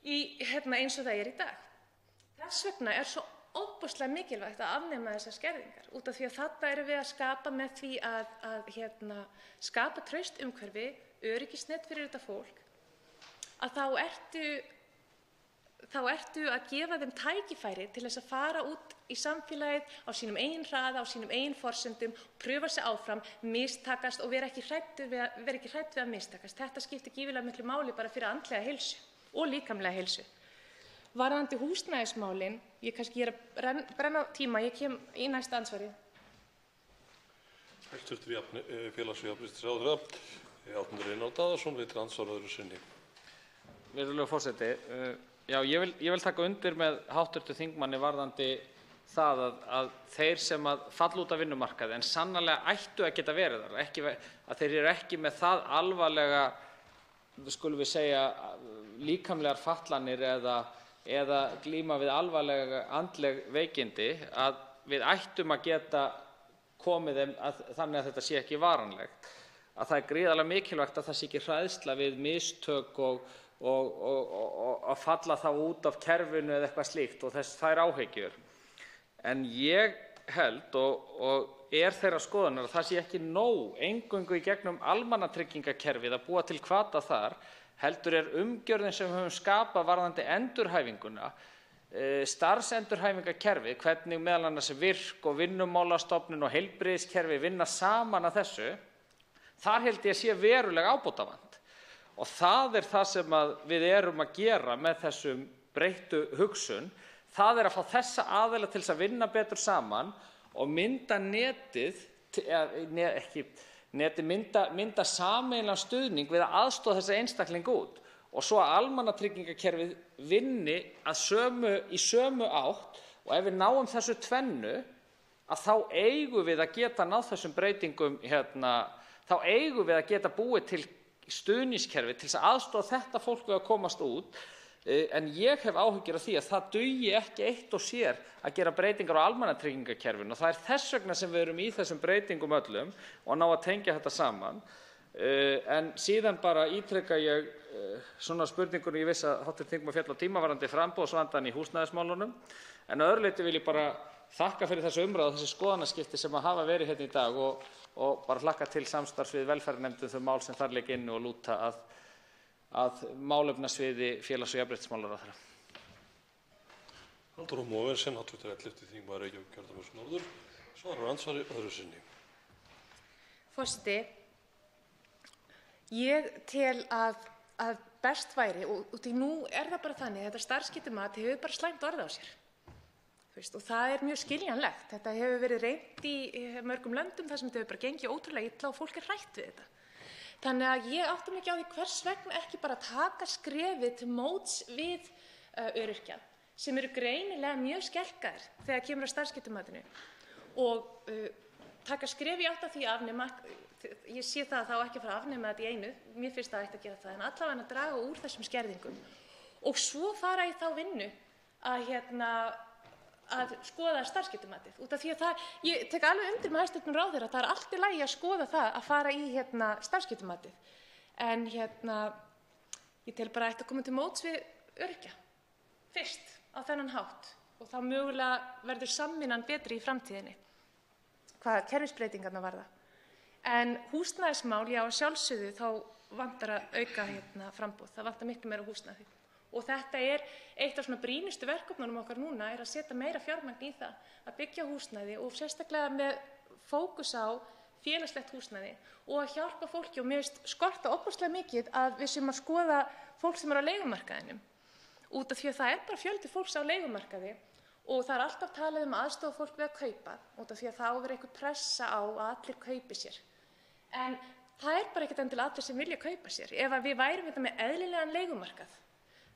eins og það er í dag. Þess vegna er svo ofboðslega mikilvægt að afnema þessar skerðingar, út af því að þarna erum við að skapa með því að skapa traust umhverfi, öryggisnet fyrir þetta fólk, að þá ertu að gefa þeim tækifæri til þess að fara út í samfélagið á sínum eigin hraða, á sínum eigin forsendum, pröfa sig áfram, mistakast og vera ekki hrædd við að mistakast. Þetta skiptir gífurlega miklu máli bara fyrir andlega heilsu og líkamlega heilsu. Varðandi húsnæðismálin, ég kannski er að brenna tíma, ég kem í næsta andsvari. Hæstv. Félags- og jafnréttisráðherra, Árni Reinald Daðason, veitir andsvar öðru sinni. Virðulegur forseti, já, ég vil taka undir með hv. þingmanni varðandi það að þeir sem falla út af vinnumarkaði en sannarlega ættu að geta verið þar, að þeir eru ekki með það alvarlega, skulum við segja, líkamlegar fatlanir eða glíma við alvarlega andleg veikindi, að við ættum að geta komið þeim þannig að þetta sé ekki varanlegt. Að það er gríðarlega mikilvægt að það sé ekki hræðsla við mistök og að falla þá út af kerfinu eða eitthvað slíkt og þær áhyggjur. En ég held og er þeirrar skoðunar að það sé ekki nóg eingöngu í gegnum almannatryggingakerfið að búa til hvata þar, heldur er umgjörðin sem við höfum skapað varðandi endurhæfinguna, starfsendurhæfingarkerfið, hvernig meðal annars VIRK og Vinnumálastofnun og heilbrigðiskerfi vinna saman að þessu, þar held ég sé verulega ábótavant. Og það er það sem við erum að gera með þessum breyttu hugsun. Það er að fá þessa aðila til þess að vinna betur saman og mynda mynda sameiginlegan stuðning við að aðstoða þessa einstaklinga út. Og svo að almannatryggingakerfið vinni í sömu átt, og ef við náum þessu tvennu, að þá eigum við að geta náð þessum breytingum, þá eigum við að geta búið til stuðningskerfi til þess að aðstoða þetta fólk við að komast út. En ég hef áhyggjur af því að það dugi ekki eitt og sér að gera breytingar á almannatryggingakerfinu og það er þess vegna sem við erum í þessum breytingum öllum og ná að tengja þetta saman. En síðan bara ítreka ég svona spurningunni, ég vissi að hv. þingmaður féll á tíma varðandi framboðsvandann í húsnæðismálunum, en að öðru leyti vil ég bara þakka fyrir þessu umræðu og þessi skoðanaskipti sem hafa verið hérna í dag og bara hlakka til samstarfs við velferðarnefnd þau mál sem þar liggja inni og lúta að málefnasviði félags- og jafnréttismálaráðherra. Halldóra Mogensen, hv. 11. þingmaður Reykjavíkurkjördæmis norður, svarar andsvari öðru sinni. Forseti, ég tel að best væri, og því nú er það bara þannig að þetta starfsgetumat hefur bara slæmt orð á sér. Og það er mjög skiljanlegt. Þetta hefur verið reynt í mörgum löndum þar sem þetta hefur bara gengið ótrúlega illa og fólk er hrætt við þetta. Þannig að ég átta mig ekki á því hvers vegna ekki bara taka skrefið til móts við öryrkja sem eru greinilega mjög skelkaðir þegar kemur að starfsgetumatinu og taka skref í átt að því að afnema, ég sé það að það á ekki að fara að afnema þetta í einu, mér finnst það ætti að gera það, en allavega að draga úr þessum skerðingum og svo fara í þá vinnu að skoða starfsgetumatið. Út af því að ég tek alveg undir með hæstv. Ráðherra, það er allt í lagi að skoða það að fara í starfsgetumatið. En ég tel bara að ætti að koma til móts við öryrkja fyrst á þennan hátt og þá mögulega verður samvinnan betri í framtíðinni hvað kerfisbreytingarnar varða. En húsnæðismál, já, sjálfsögðu þá vantar að auka framboð. Það vantar miklu meira húsnæði. Og þetta er eitt af svona brýnustu verkefnunum okkar núna er að setja meira fjármagn í það að byggja húsnæði og sérstaklega með fókus á félagslegt húsnæði og að hjálpa fólki og mér finnst skorta ofboðslega mikið að við séum að skoða fólk sem er á leigumarkaðinum. Út af því að það er bara fjöldi fólks á leigumarkaði og það er alltaf talað um aðstoða fólk við að kaupa út af því að það á að vera einhver pressa á að allir kaupi sér. En það er bara ekkert endilega allir sem vilja kaupa sér. Ef við værum þetta með eðlilegan leigumarkað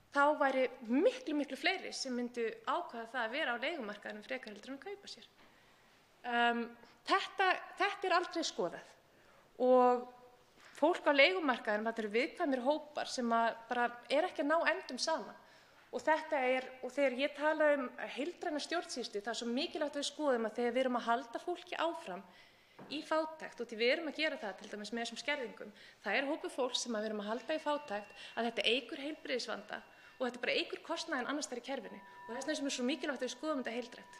þá væri miklu fleiri sem myndu ákveða það að vera á leigumarkaðinum frekar heldur en að kaupa sér. Þetta er aldrei skoðað og fólk á leigumarkaðinum, þetta eru viðkvæmir hópar sem bara er ekki að ná endum saman. Og þegar ég tala heildræna stjórnsýslu, það er svo mikilvægt að við skoðum að þegar við erum að halda fólki áfram í fátækt og því við erum að gera það til dæmis með þessum skerðingum, það er hópur fólks sem við erum að halda í fátækt að þetta eykur heilbrigðisvanda og þetta bara eykur kostnaðinn annars staðar í kerfinu og þess vegna sem er svo mikilvægt að við skoðum þetta heildrænt.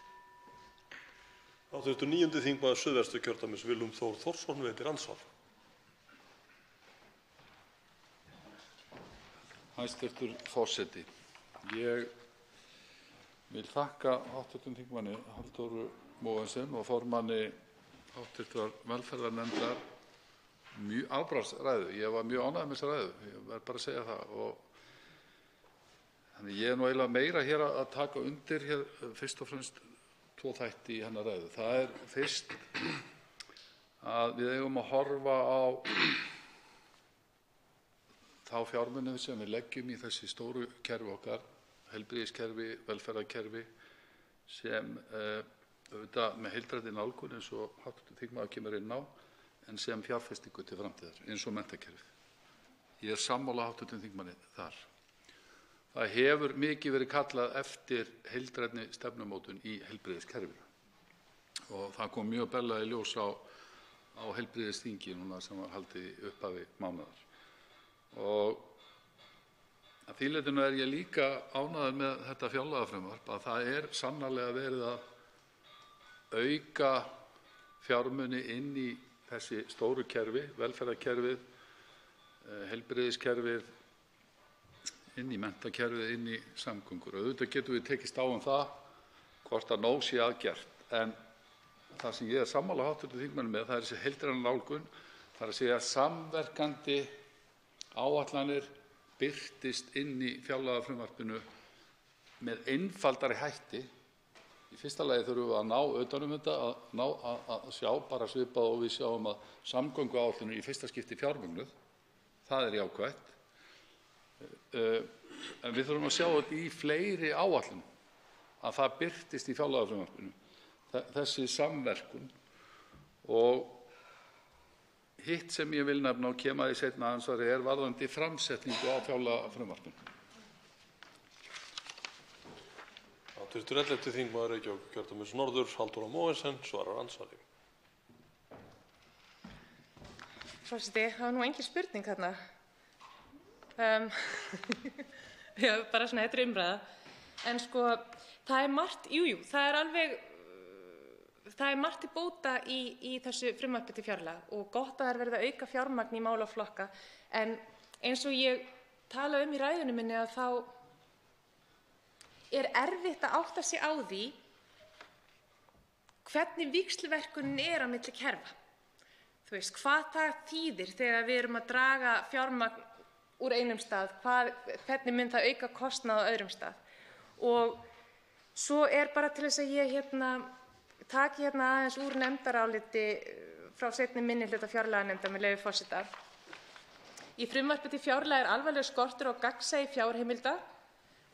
Hv. 9. þingmaður Suðvesturkjördæmis Willum Þór Þórsson veitir andsvar. Hæstv. forseti. Ég vil þakka hv. þingmanni Halldóru Mogensen og formanni hv. velferðarnefndar mjög afbragðsræðu. Ég var mjög ánægður með þessa ræðu, ég verð bara að segja það. Þannig ég er nú eiginlega meira hér að taka undir fyrst og fremst tvo þætti í hennar ræðu. Það er fyrst að við eigum að horfa á þá fjármuni sem við leggjum í þessi stóru kerfi okkar, heilbrigðiskerfi, velferðarkerfi, sem auðvitað með heildrænni nálgun eins og hv. þingmaður kemur inn á, en sem fjárfestingu til framtíðar eins og menntakerfið. Ég er sammála hv. þingmanni þar. Það hefur mikið verið kallað eftir heildrænni stefnumótun í heilbrigðiskerfinu og það kom mjög berlega í ljós á heilbrigðisþingi núna sem var haldið í upphafi mánaðar. Og að því leytinu er ég líka ánægður með þetta fjárlagafrumvarp að það er sannarlega verið að auka fjármuni inn í þessi stóru kerfi, velferðarkerfið, heilbrigðiskerfið, inn í menntakerfið, inn í samgöngur. Auðvitað getum við tekist á það hvort að nóg sé að gert. En það sem ég er sammála hv. þingmanni með, það er þessi heildræna nálgun, það er að segja samverkandi áætlanir birtist inn í fjárlagafrumvarpinu með einfaldari hætti. Í fyrsta lagi þurfum við að ná utan um þetta, að sjá bara svipað og við sjáum að samgönguáætlanir í fyrsta skipti fjármögnuð. Það er jákvætt. En við þurfum að sjá þetta í fleiri áætlunum, að það birtist í fjárlagafrumvarpinu, þessi samverkun. Og hitt sem ég vil nefna og kema því seinna andsvari er varðandi framsetningu á fjárlagafrumvarpinu. Hv. 11. þingmaður Reykjavíkurkjördæmis norður Halldóra Mogensen svarar andsvari. Forseti, það var nú engin spurning þarna. Já, bara svona, þetta er umræða. En sko, það er margt, það er margt til bóta í þessu frumvarpi til fjárlaga og gott að það er verið að auka fjármagn í málaflokka. En eins og ég tala í ræðunni minni að þá er erfitt að átta sig á því hvernig víxlverkunin er á milli kerfa. Þú veist, hvað það þýðir þegar við erum að draga fjármagn úr einum stað, hvernig mun það auka kostnað á öðrum stað. Og svo er bara til þess að ég taki aðeins úr nefndaráliti frá seinni minnihluta fjárlaganefndar með leyfi forseta. Í frumvarpi til fjárlaga er alvarlegur skortur á gagnsæi fjárheimilda.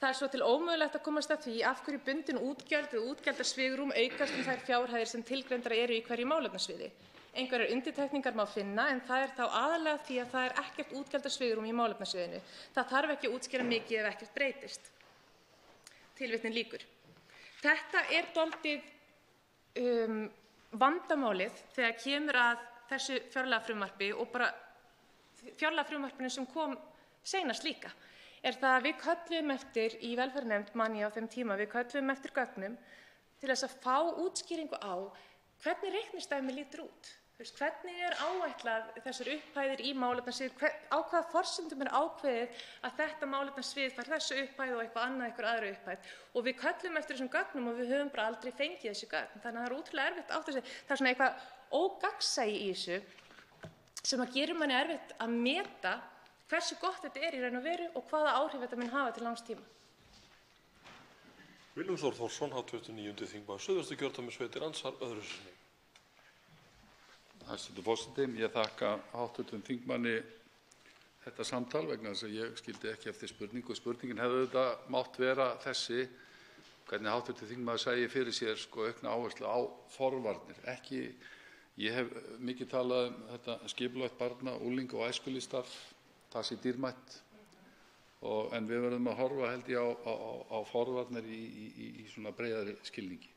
Það er svo til ómögulegt að komast að því af hverju bundin útgjöld við útgjaldasvigrúm aukast þær fjárhæðir sem tilgreindar eru í hverju málefnasviði. Einhverjar undirtekningar má finna en það er þá aðallega því að það er ekkert útgjaldasvigrúm í málefnasviðinu. Það þarf ekki að útskýra mikið ef ekkert breytist. Tilvitnun lýkur. Þetta er dálítið vandamálið þegar kemur að þessu fjárlagafrumvarpi og bara fjárlagafrumvarpinu sem kom seinast líka, er það að við kölluðum eftir í velferðarnefnd manni á þeim tíma, við kölluðum eftir gögnum til þess að fá útskýringu á hvernig reikningsdæmið lítur út. Hvernig er áætlað þessar upphæðir í málefnasvið, á hvaða forsendum er ákveðið að þetta málefnasvið fær þessu upphæð og eitthvað annað eitthvað aðra upphæð. Og við kölluðum eftir þessum gögnum og við höfum bara aldrei fengið þessi gögn. Þannig að það er ótrúlega erfitt átt að segja. Það er svona eitthvað ógagnsæi í þessu sem að gerir manni erfitt að meta hversu gott þetta er í raun og veru og hvaða áhrif þetta mun hafa til langs tíma. Willum Þór Þórsson, 29. þingmaður Suðvesturkjördæmis, andsvar öðru sinni. Hæstv. Forseti, ég þakka hv. þingmanni þetta samtal vegna þess að ég skildi ekki eftir spurningu. Spurningin hefði auðvitað mátt vera þessi, hvernig hv. þingmaður sæi fyrir sér aukna áherslu á forvarnir. Ég hef mikið talað þetta skipulagt barna-, unglinga- og æskulýðsstarf, það sé dýrmætt, en við verðum að horfa held ég á forvarnir í svona breiðari skilningi.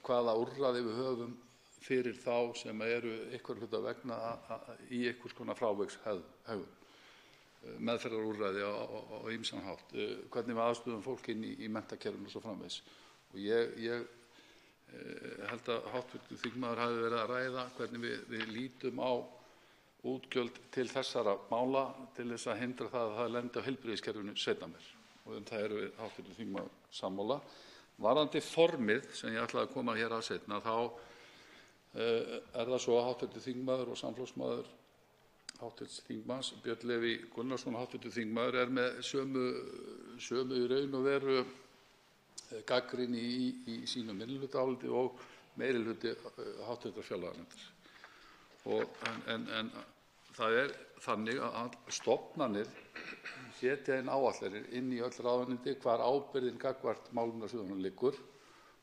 Hvaða úrræði við höfum fyrir þá sem eru einhverra hluta vegna í einhvers konar frávikshegðun, meðferðarúrræði á ýmsan hátt, hvernig við aðstoðum fólk inn í menntakerfinu og svo framvegis. Og ég held að hv. þingmaður hafi verið að ræða hvernig við lítum á útgjöld til þessara mála til þess að hindra það að það lendi á heilbrigðiskerfinu seinna meir. Og það eru við hv. þingmaður sammála. Varðandi formið sem ég ætlaði að koma hér að seinna, þá er það svo að hv. þingmaður og samflokksmaður hv. þingmanns, Björn Leví Gunnarsson, hv. þingmaður, er með sömu í raun og veru gagnrýni í sínu minnihlutaáliti og meirihluti hv. fjárlaganefndar. En það er þannig að stofnanir setja inn áætlanir inn í öll ráðuneyti hvar ábyrgðin gagnvart málefnasviðunum liggur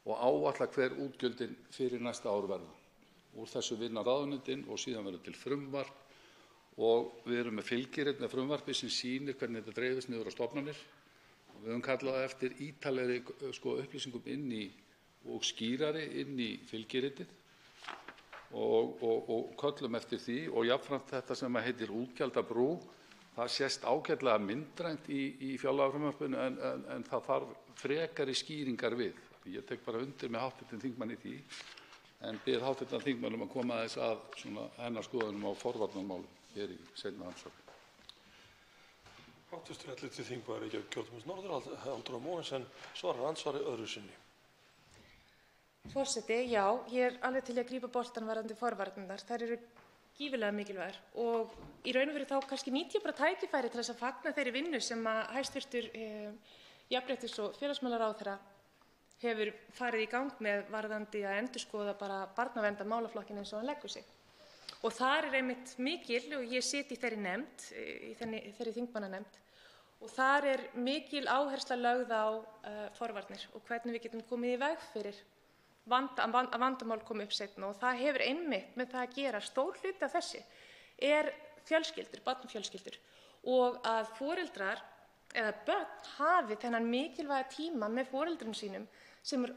og áætla hver útgjöldin fyrir næsta ár verða. Úr þessu vinna ráðuneytin og síðan verður til frumvarp og við erum með fylgirit með frumvarpi sem sýnir hvernig þetta dreifist niður á stofnanir. Við höfum kallað eftir ítarlegri upplýsingum inn í og skýrari inn í fylgiritið og köllum eftir því og jafnframt þetta sem heitir útgjaldabrú. Það sést ágætlega myndrænt í fjárlagafrumvarpinu en það þarf frekari skýringar við. Ég tek bara undir með hv. þingmanni í því en bið hv. þingmann að koma aðeins að hennar skoðunum á forvarnarmálum hér í seinna andsvari. Hv. 11. þingmaður Reykjavíkurkjördæmis norður, Halldóra Mogensen, svarar andsvari öðru sinni. Forseti, já, ég er alveg til að grípa boltann varðandi forvarnirnar. Þær eru gífurlega mikilvægar og í raun og veru þá kannski nýt ég bara tækifæri til þess að fagna þeirri vinnu sem að hæstv. Jafnréttis- og félagsmálaráðherra hefur farið í gang með varðandi að endurskoða bara barnaverndarmálaflokkinn eins og hann leggur sig. Og þar er einmitt mikil, og ég sit í þeirri nefnd, í þeirri þingmannanefnd, og þar er mikil áhersla lögð á forvarnir og hvernig við getum komið í veg fyrir að vandamál komi upp seinna. Og það hefur einmitt með það að gera, stór hluti af þessi er fjölskyldur, barnafjölskyldur, og að foreldrar eða börn hafi þennan mikilvæga tíma með foreldrum sínum sem er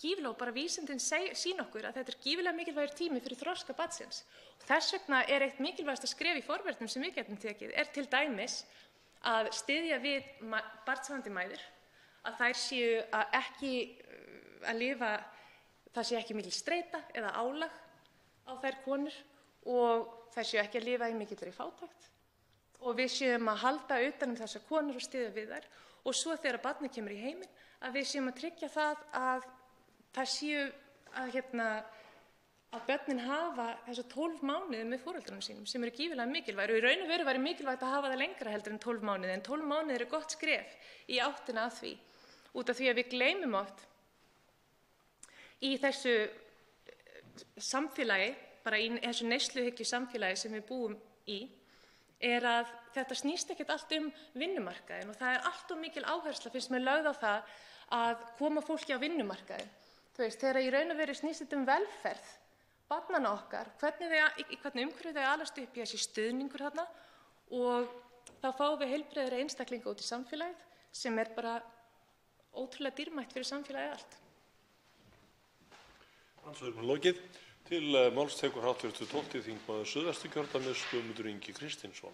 gífurlega, bara vísindin sýna okkur að þetta er gífurlega mikilvægur tími fyrir þroska barnsins. Þess vegna er eitt mikilvægasta skref í forvörnum sem við getum tekið til dæmis að styðja við barnshafandi mæður, að þær séu að ekki að lifa, það sé ekki mikil streita eða álag á þær konur og þær séu ekki að lifa í mikilli fátækt og við séum að halda utan þessar konur og styðja við þær og svo þegar barnið kemur í heiminn að við séum að tryggja það að það séu að börnin hafa þessa 12 mánuði með foreldrunum sínum sem eru gífurlega mikilvægir og í raun og veru væri mikilvægt að hafa það lengra heldur en 12 mánuði en 12 mánuði eru gott skref í áttina að því út af því að við gleymum oft í þessu samfélagi, bara í þessu neysluhyggju samfélagi sem við búum í, er að þetta snýst ekkert allt vinnumarkaðinn og það allt of mikil áhersla finnst mér lögð á það að koma fólki á vinnumarkaðinn. Þegar í raun og veru snýst þetta velferð barnanna okkar, í hvernig umhverfi þau alast upp í þessi stuðningur þarna og þá fáum við heilbrigðari einstaklinga út í samfélagið sem bara ótrúlega dýrmætt fyrir samfélagið allt. Andsvörum lokið. Til máls tekur hv. 12. þingmaður Suðvesturkjördæmis Guðmundur Ingi Kristinsson.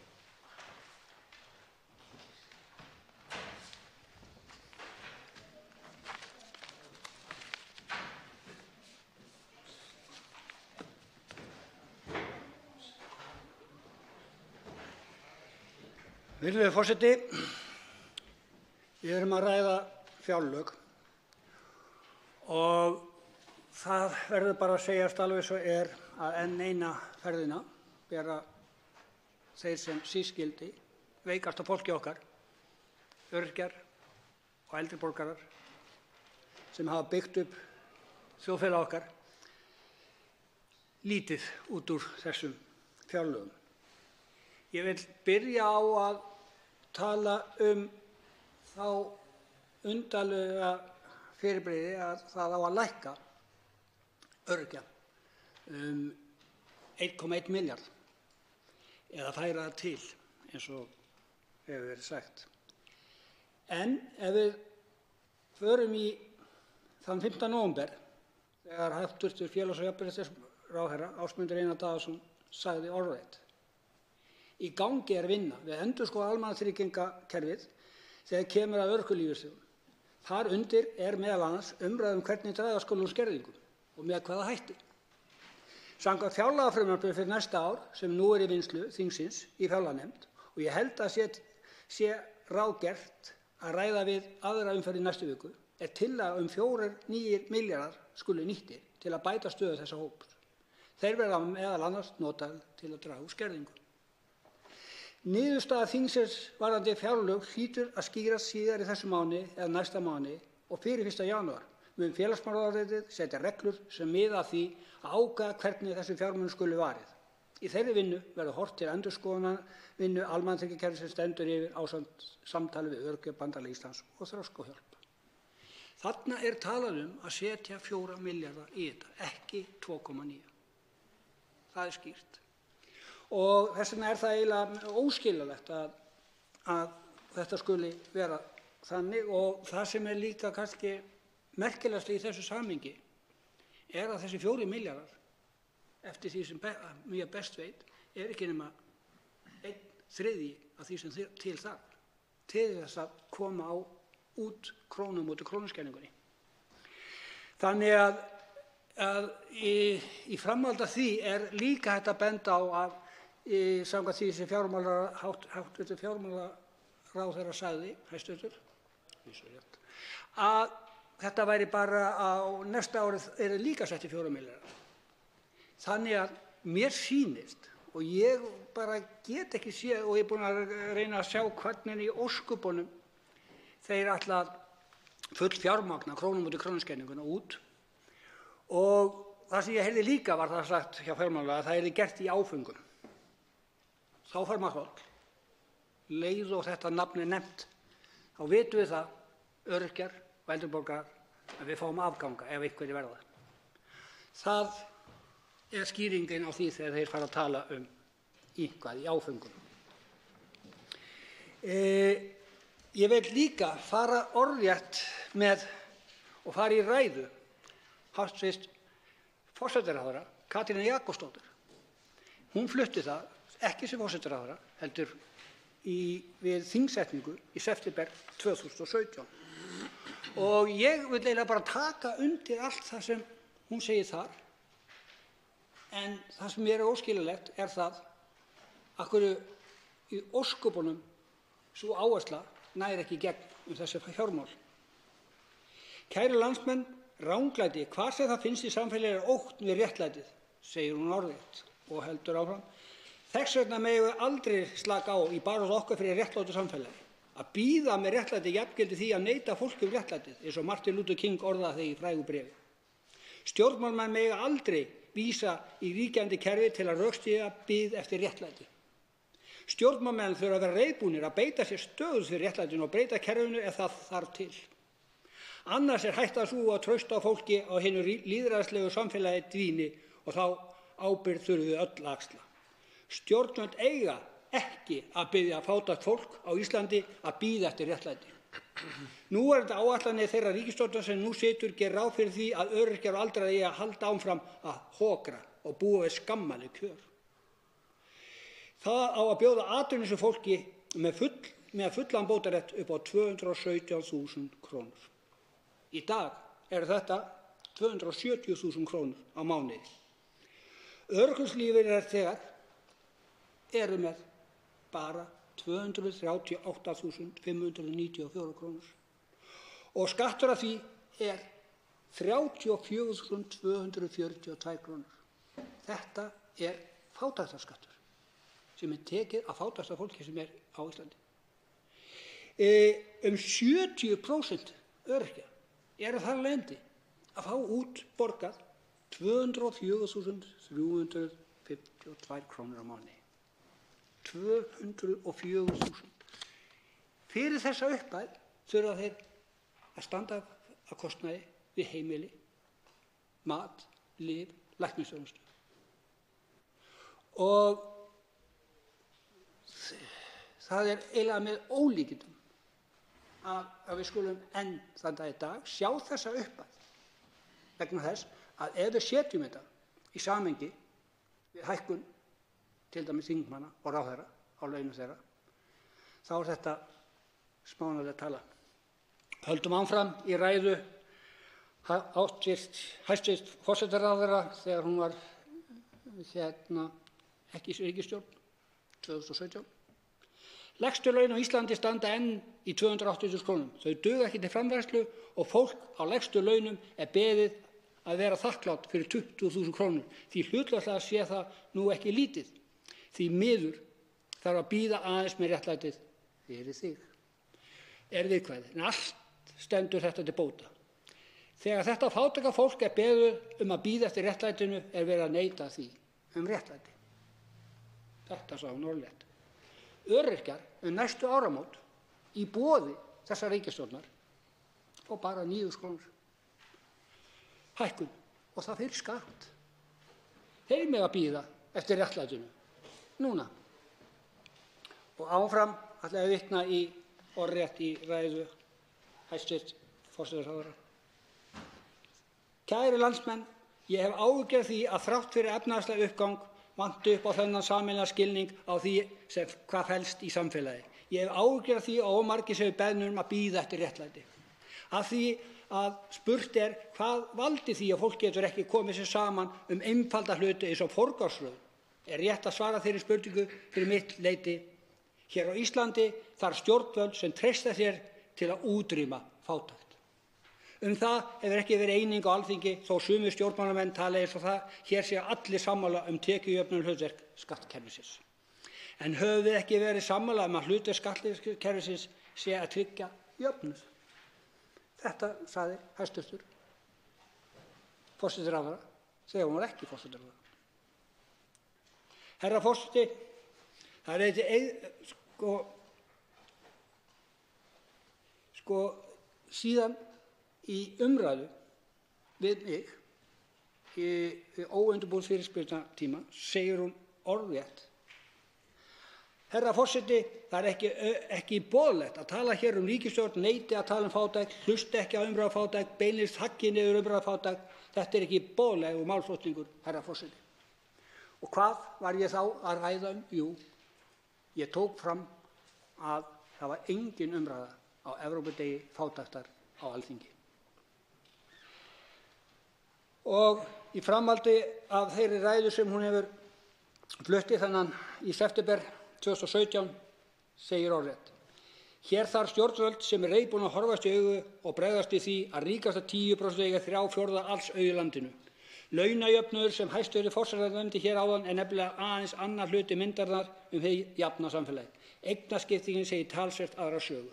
Virðulegur forseti, við erum að ræða fjárlög og það verður bara að segjast alveg svo að enn eina ferðina bera þeir sem sískyldi veikasta fólki okkar, öryrkjar og eldri borgarar sem hafa byggt upp þjóðfélag okkar, lítið út úr þessum fjárlögum. Ég vil byrja á að tala þá undarlega fyrirbrigði að það á að lækka öryrkja 1,1 milljarð eða færa það til eins og hefur verið sagt. En ef við förum í þann 5. nóvember þegar hæstv. félags- og jafnréttisráðherra Ásmundur Einar Daðason sagði orðrétt: Í gangi vinna við endurskoðun almannatryggingakerfið þegar kemur að örorkulífeyrisþegum. Þar undir meðal annars umræða hvernig draga skuli úr skerðingum og með hvaða hætti. Samkvæmt fjárlagafrumvarpi fyrir næsta ár sem nú í vinnslu þingsins í fjárlaganefnd og ég held að sé ráðgert að ræða við aðra umferð í næstu viku tillaga 4 nýir milljarðar skuli nýttir til að bæta stöðu þessa hóps. Þeir verða meðal annars notaðir til að draga úr skerðingum. Niðurstaða þingsins varðandi fjárlög hlýtur að skýrast síðar í þessum mánuði eða næsta mánuði og fyrir 1. janúar mun félagsmálaráðuneytið setja reglur sem miða að því að ákveða hvernig þessum fjármunum skuli varið. Í þeirri vinnu verður horft til endurskoðunarvinnu almannatryggingakerfisins sem stendur yfir ásamt samtali við Öryrkjabandalag Íslands og Þroskahjálp. Þarna talað að setja 4 milljarða í þetta, ekki 2,9. Það skýrt. Og þess vegna það eiginlega óskiljanlegt að þetta skuli vera þannig og það sem líka kannski merkilegast í þessu samhengi að þessi 4 milljarðar eftir því sem mjög best veit ekki nema 1/3 af því sem til þarf til þess að koma út krónu móti krónuskerðingunni. Þannig að í framhaldi af því líka hægt að benda á að samkvæmt því sem hæstv. fjármálaráðherra sagði, að þetta væri bara á næsta ári líka sett í 4 milljarðar. Þannig að mér sýnist og ég bara get ekki séð og ég búinn að reyna að sjá hvernig í ósköpunum þeir ætla að fullfjármagna krónu móti krónuskerðinguna út og það sem ég heyrði líka var það sagt hjá fjármálaráðherra að það yrði gert í áföngum. Þá fær maður hroll. Leið og þetta nafn nefnt, þá vitum við það, öryrkjar og eldri borgarar, að við fáum afganga ef einhverjir verða. Það skýringin á því þegar þeir fara að tala eitthvað í áföngum. Ég vil líka fara orðrétt með og fara í ræðu hæstv. forsætisráðherra Katrínar Jakobsdóttur. Hún flutti það ekki sem forsætisráðherra heldur við þingsetningu í september 2017 og ég vil eiginlega bara taka undir allt það sem hún segir þar en það sem mér óskiljanlegt það af hverju í ósköpunum sú áhersla nær ekki í gegn þessi fjármál. Kæru landsmenn, ranglæti hvar sem það finnst í samfélaginu ógn við réttlætið, segir hún orðrétt og heldur áfram. Þess vegna megum við aldrei slaka á í baráttu okkar fyrir réttlátu samfélagi. Að bíða með réttlæti jafngildir því að neita fólki réttlætið, eins og Martin Luther King orðaði það í frægu bréfi. Stjórnmálamenn mega aldrei vísa í ríkjandi kerfi til að rökstyðja bið eftir réttlæti. Stjórnmálamenn þurfa að vera reiðbúnir að beita sér stöðugt fyrir réttlætinu og breyta kerfinu ef það þarf til. Annars hætta sú að traust á fólki á hinu lýðræðislegu samfélagi dvíni og þá ábyrgð þurfum við öll að axla. Stjórnvöld eiga ekki að biðja fátækt fólk á Íslandi að bíða eftir réttlæti. Núverandi áætlanir þeirra ríkisstjórnar sem nú situr gerir ráð fyrir því að öryrkjar og aldraðir eigi að halda áfram að hokra og búa við skammaleg kjör. Það á að bjóða atvinnulausu fólki með fullan bótarétt upp á 217.000 krónur. Í dag eru þetta 270.000 krónur á mánuði. Örorkulífeyrisþegar eru með bara 238.594 krónur og skattur af því er 34.242 krónur. Þetta er fátæktarskattur sem er tekið af fátækasta fólki sem er á Íslandi. 70% öryrkja eru þar af leiðandi að fá út borgað 204.352 krónur á mánuði. 204.000. Fyrir þessa upphæð þurfa þeir að standa að kostnaði við heimili, mat, lyf, læknisþjónustu. Og það er eiginlega með ólíkindum að við skulum enn þann dag í dag sjá þessa upphæð vegna þess að ef við setjum þetta í samhengi við hækkun til dæmis þingmanna og ráðherra á launum þeirra, þá er þetta smánaleg tala. Höldum áfram í ræðu hæstv. Forsætisráðherra þegar hún var ekki í ríkisstjórn 2017. Lægstu laun á Íslandi standa enn í 280.000 krónum. Þau duga ekki til framfærslu og fólk á lægstu launum er beðið að vera þakklátt fyrir 20.000 krónur. Því hlutfallslega sé það nú ekki lítið. Því miður þarf að bíða aðeins með réttlætið fyrir þig. Er viðkvæðið, en allt stendur þetta til bóta. Þegar þetta fátæka fólk er beðið að bíða eftir réttlætinu er verið að neita því réttlæti. Þetta sá hún orðrétt. Öryrkjar næstu áramót í boði þessar ríkisstjórnar og bara 9.000 krónur hækkun og það fyrir skatt. Þeir mega bíða eftir réttlætinu núna. Og áfram ætla ég að vitna í orðrétt í ræðu hæstv. Forsætisráðherra. Kæru landsmenn, ég hef áhyggjur af því að þrátt fyrir efnahagslegan uppgang vanti upp á þennan sameiginlega skilning á því hvað felst í samfélagi. Ég hef áhyggjur af því að of margir séu beðnir að bíða eftir réttlæti. Af því að spurt er hvað valdi því að fólk getur ekki komið sér saman einfalda hluti eins og forgangsröðun. Er rétt að svara þeirri spurningu fyrir mitt leyti. Hér á Íslandi þarf stjórnvöld sem treysta sér til að útrýma fátækt. Það hefur ekki verið eining á Alþingi þó sumir stjórnmálamenn tala eins og það hér séu allir sammála tekjujöfnunarhlutverk skattkerfisins. En höfum við ekki verið sammála að hlutverk skattkerfisins sé að tryggja jöfnuð? Þetta sagði hæstv. Forsætisráðherra þegar hún var ekki forsætisráðherra. Herra forseti, það er síðan í umræðu við mig í óundirbúins fyrirspurnatíma segir hún orðrétt: Herra forseti, það er ekki boðlegt að tala hér ríkisstjórn neiti að tala fátækt, hlusti ekki á umræðu fátækt, beinlínis haggi niður umræðu fátækt. Þetta er ekki boðlegur málflutningur, herra forseti. Og hvað var ég þá að ræða Jú, ég tók fram að það var engin umræða á Evrópudegi fátæktar á Alþingi. Og í framhaldi af þeirri ræðu sem hún hefur flutt þennan í september 2017 segir orðrétt: Hér þarf stjórnvöld sem er reiðbúin að horfast í augu og bregðast við því að ríkasta 10% eiga 3/4 alls auð í landinu. Launajöfnuður sem hæstv. Forsætisráðherra nefndi hér áðan er nefnilega aðeins annar hluti myndarinnar hið jafna samfélagi. Eignaskiptingin segir talsvert aðra sögu.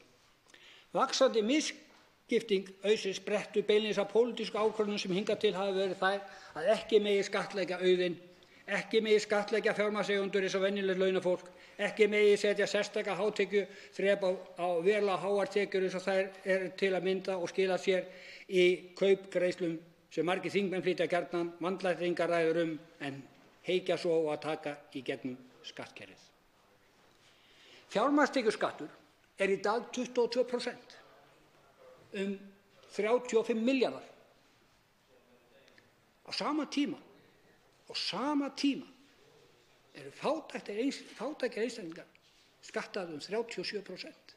Vaxandi misskipting auðsins sprettur beinlínis af pólitísku ákvörðunum sem hingað til hafa verið þær að ekki megi skattleggja auðinn, ekki megi skattleggja fjármagnseigendur eins og venjulegt launafólk, Ekki megi setja sérstaka hátekjuþrep á verulega háar tekjur eins og þær eru til að mynda og skila sér í kaupgreiðslum sem margir þingmenn flytja gjarnan vandlækningaræður en heykja svo á að taka í gegnum skattkerfið. Fjármagnstekjuskattur er í dag 22%, 35 milljarðar. Á sama tíma eru fátækir einstaklingar skattaðir 37%.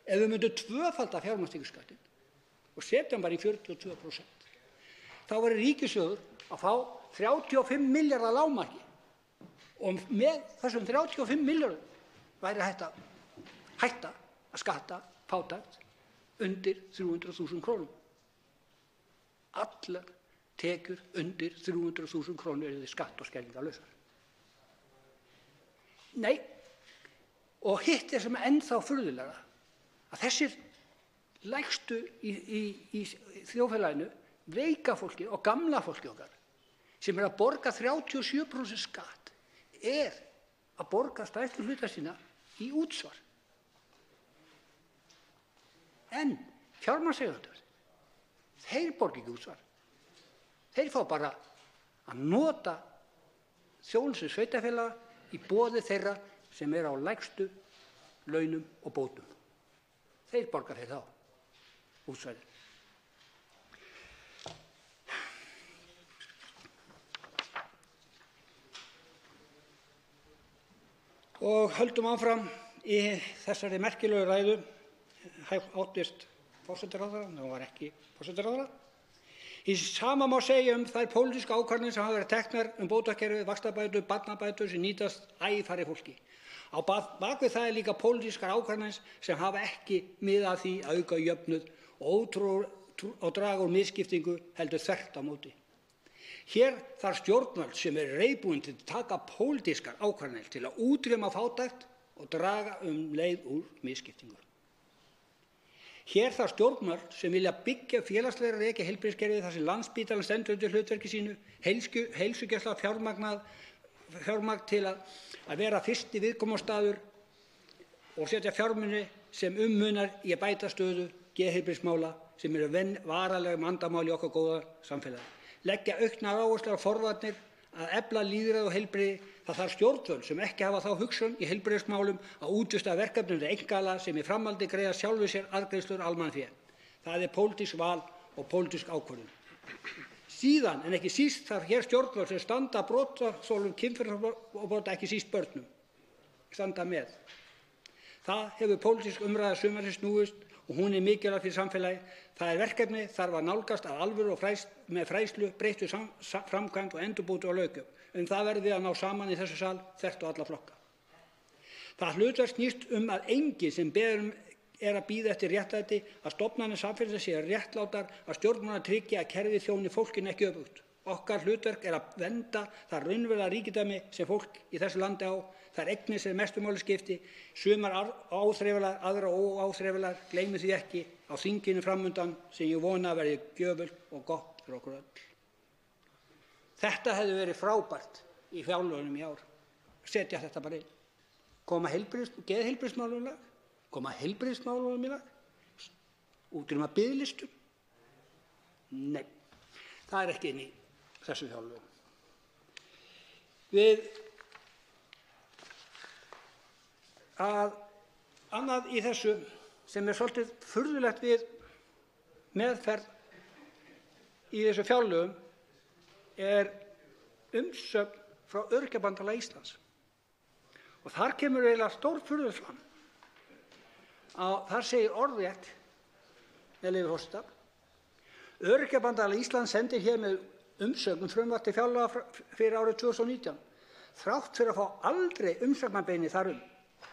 Ef við myndum tvöfalda fjármagnstekjuskattinn og setja hann bara í 42%, þá væri ríkissjóður að fá 35 milljarða lágmarki og með þessum 35 milljörðum væri hætta að skatta fátækt undir 300.000 krónum. Allar tekjur undir 300.000 krónur eru skatt- og skerðingarlausar. Nei, og hitt sem ennþá furðulegra, að þessir lægstu í þjóðfélaginu, veika fólki og gamla fólki okkar, sem að borga 37% skatt, að borga stærstu hluta sína í útsvar. En fjármagnseigendur, þeir borga ekki útsvar. Þeir fá bara að nota þjónustu sveitarfélaga í boði þeirra sem eru á lægstu launum og bótum. Þeir borga þeir þá útsvarið. Og höldum áfram í þessari merkilegu ræðu háttvirts forsætisráðherra, það var ekki forsætisráðherra. Í sama má segja þær pólitísku ákvarðanir sem hafa verið teknar bótakerfið, vaxtabætur, barnabætur sem nýtast æfari fólki. Á bak við það líka pólitískar ákvarðanir sem hafa ekki miðað að því að auka jöfnuð og draga úr misskiptingu, heldur þvert á móti. Hér þarf stjórnvöld sem reiðubúin til að taka pólitískar ákvarðanir til að útrýma fátækt og draga leið úr misskiptingu. Hér þarf stjórnvöld sem vilja byggja félagslega reki heilbrigðiskerfið þar sem Landspítalinn stendur undir hlutverki sínu, heilsugæsla fjármagn til að vera fyrsti viðkomustaður og setja fjármuni sem munar í að bæta stöðu geðheilbrigðismála sem eru varanleg vandamál í okkar góða samfélagi. Leggja auknar áherslur á forvarnir, að efla lýðræði og heilbrigði. Það þarf stjórnvöld sem ekki hafa þá hugsun í heilbrigðismálum að útvista verkefnum til einkaaðila sem í framhaldi greiða sjálfir sér arðgreiðslur almannafé. Það er pólitískt val og pólitísk ákvörðun. Síðan en ekki síst þarf hér stjórnvöld sem standa brotaþolum kynferðisbrota, ekki síst börnum, standa með. Það hefur pólitísk umræða sumarsins snúist og hún er mikilvæg fyrir samfélagið. Það er verkefni þarf að nálgast af alvöru og með fræðslu, breyttu framkvæmd og endurbótum á löggjöf. Það verðum við að ná saman í þessu sal þvert á alla flokka. Það hlutverk snýst að enginn sem beðinn að bíða eftir réttlæti, að stofnanir samfélagsins séu réttlátar, að stjórnmálin tryggi að kerfið þjóni fólkinu ekki öfugt. Okkar hlutverk er að vernda það raunverulega ríkidæmi sem fólk í þessu landi á. Það er eignir sem mestu máli skipti, sumar áþreifanlegar, aðrar óáþreifanlegar. Gleymum því ekki á þinginu framundan sem ég vona að verði gjöfult og gott fyrir okkur öll. Þetta hefði verið frábært í fjárlögunum í ár. Setja þetta bara inn. Koma geðheilbrigðismálum í lag, koma heilbrigðismálum í lag, útrýma biðlistum. Nei, það er ekki inn í þessu fjárlögum. Annað í þessu sem er svolítið furðulegt við meðferð í þessu fjárlögum er umsögn frá Öryrkjabandalagi Íslands. Og þar kemur eiginlega stórfurða fram. Þar segir orðrétt, með leyfi forseta: Öryrkjabandalagi Íslands sendir hér með umsögn frumvarp til fjárlaga fyrir árið 2019. Þrátt fyrir að fá aldrei umsagnarbeiðni þar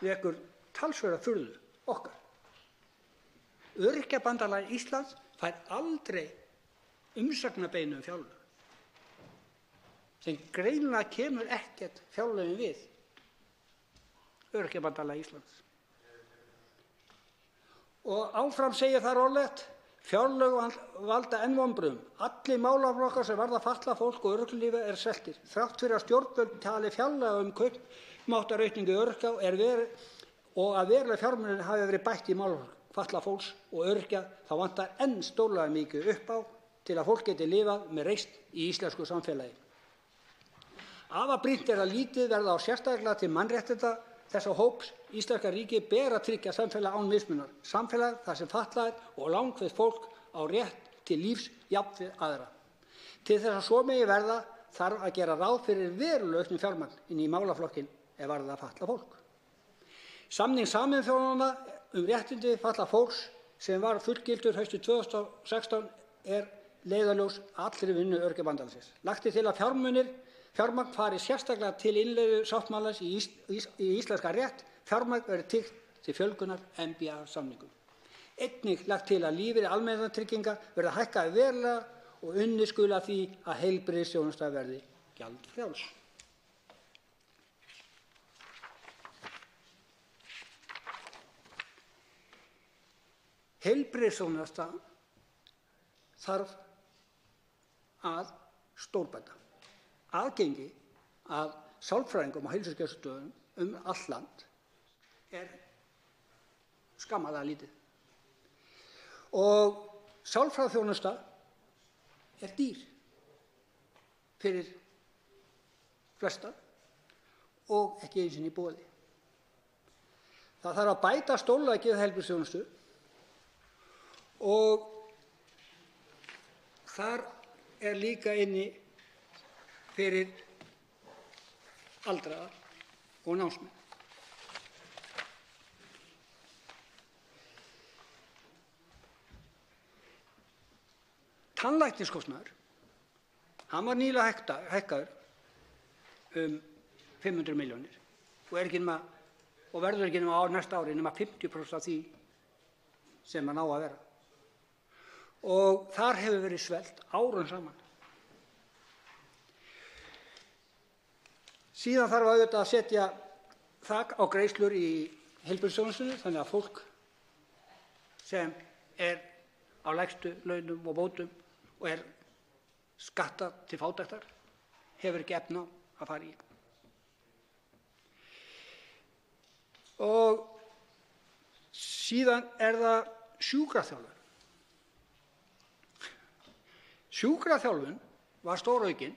vekur talsverða furðu okkar. Öryrkjabandalagi Íslands fær aldrei umsagnarbeiðni fjárlög, sem greinilega kemur ekkert fjárlögin við. Öryrkjabandalagi Íslands. Og áfram segir þar orðrétt: fjárlög valda enn vonbrigðum. Allir málaflokkar sem varða fatlað fólk og örorkulífi eru sveltir. Þrátt fyrir að stjórnvöld tali fjárlega kaupmáttaraukningu öryrkja og að verulega fjármunir hafi verið bætt í málaflokk fatlaðs fólks og öryrkja, þá vantar enn stórlega mikið upp á til að fólk geti lifað með reisn í íslensku samfélagi. Afar brýnt að lítið verði á sérstaklega til mannréttinda þessa hóps. Íslenska ríkið ber að tryggja samfélag án mismunar, samfélag þar sem fatlaðir og langveikt fólk á rétt til lífs jafnt við aðra. Til þess að svo megi verða þarf að gera ráð fyrir verulega auknu fjármagn inn í málaflokkinn varðar fatlað fólk. Samning Sameinuðu þjóðanna réttindi fatlaðs fólks sem var fullgiltur haustið 2016 leiðarljós allri vinnu Öryrkjabandalagsins. Lagt til að fjármagn fari sérstaklega til innleiðu sáttmálans í íslenska rétt. Fjármagn verði tryggt til fjölgunar NBA-samningum. Einnig lagt til að lífeyrir almannatrygginga verði hækkað verulega og unnið skuli að því að heilbrigðisþjónusta verði gjaldfrjáls. Heilbrigðisþjónusta þarf að stórbæta. Aðgengi að sálfræðingum og heilsugæslustöðvum allt land skammarlega lítið. Og sálfræðiþjónusta dýr fyrir flesta og ekki einu sinni í boði. Það þarf að bæta stórlega geðheilbrigðisþjónustu og þar líka inni fyrir aldraða og námsmenn. Tannlækniskostnaður, hann var nýlega hækkaður 500 milljónir og verður ekki nema á næsta ári nema 50% af því sem hann á að vera. Og þar hefur verið svelt árum saman. Síðan þarf auðvitað að setja þak á greiðslur í heilbrigðisþjónustunni þannig að fólk sem á lægstu launum og bótum og skattað til fátæktar hefur ekki efni á að fara í. Og síðan það sjúkraþjálfun. Sjúkraþjálfun var stóraukin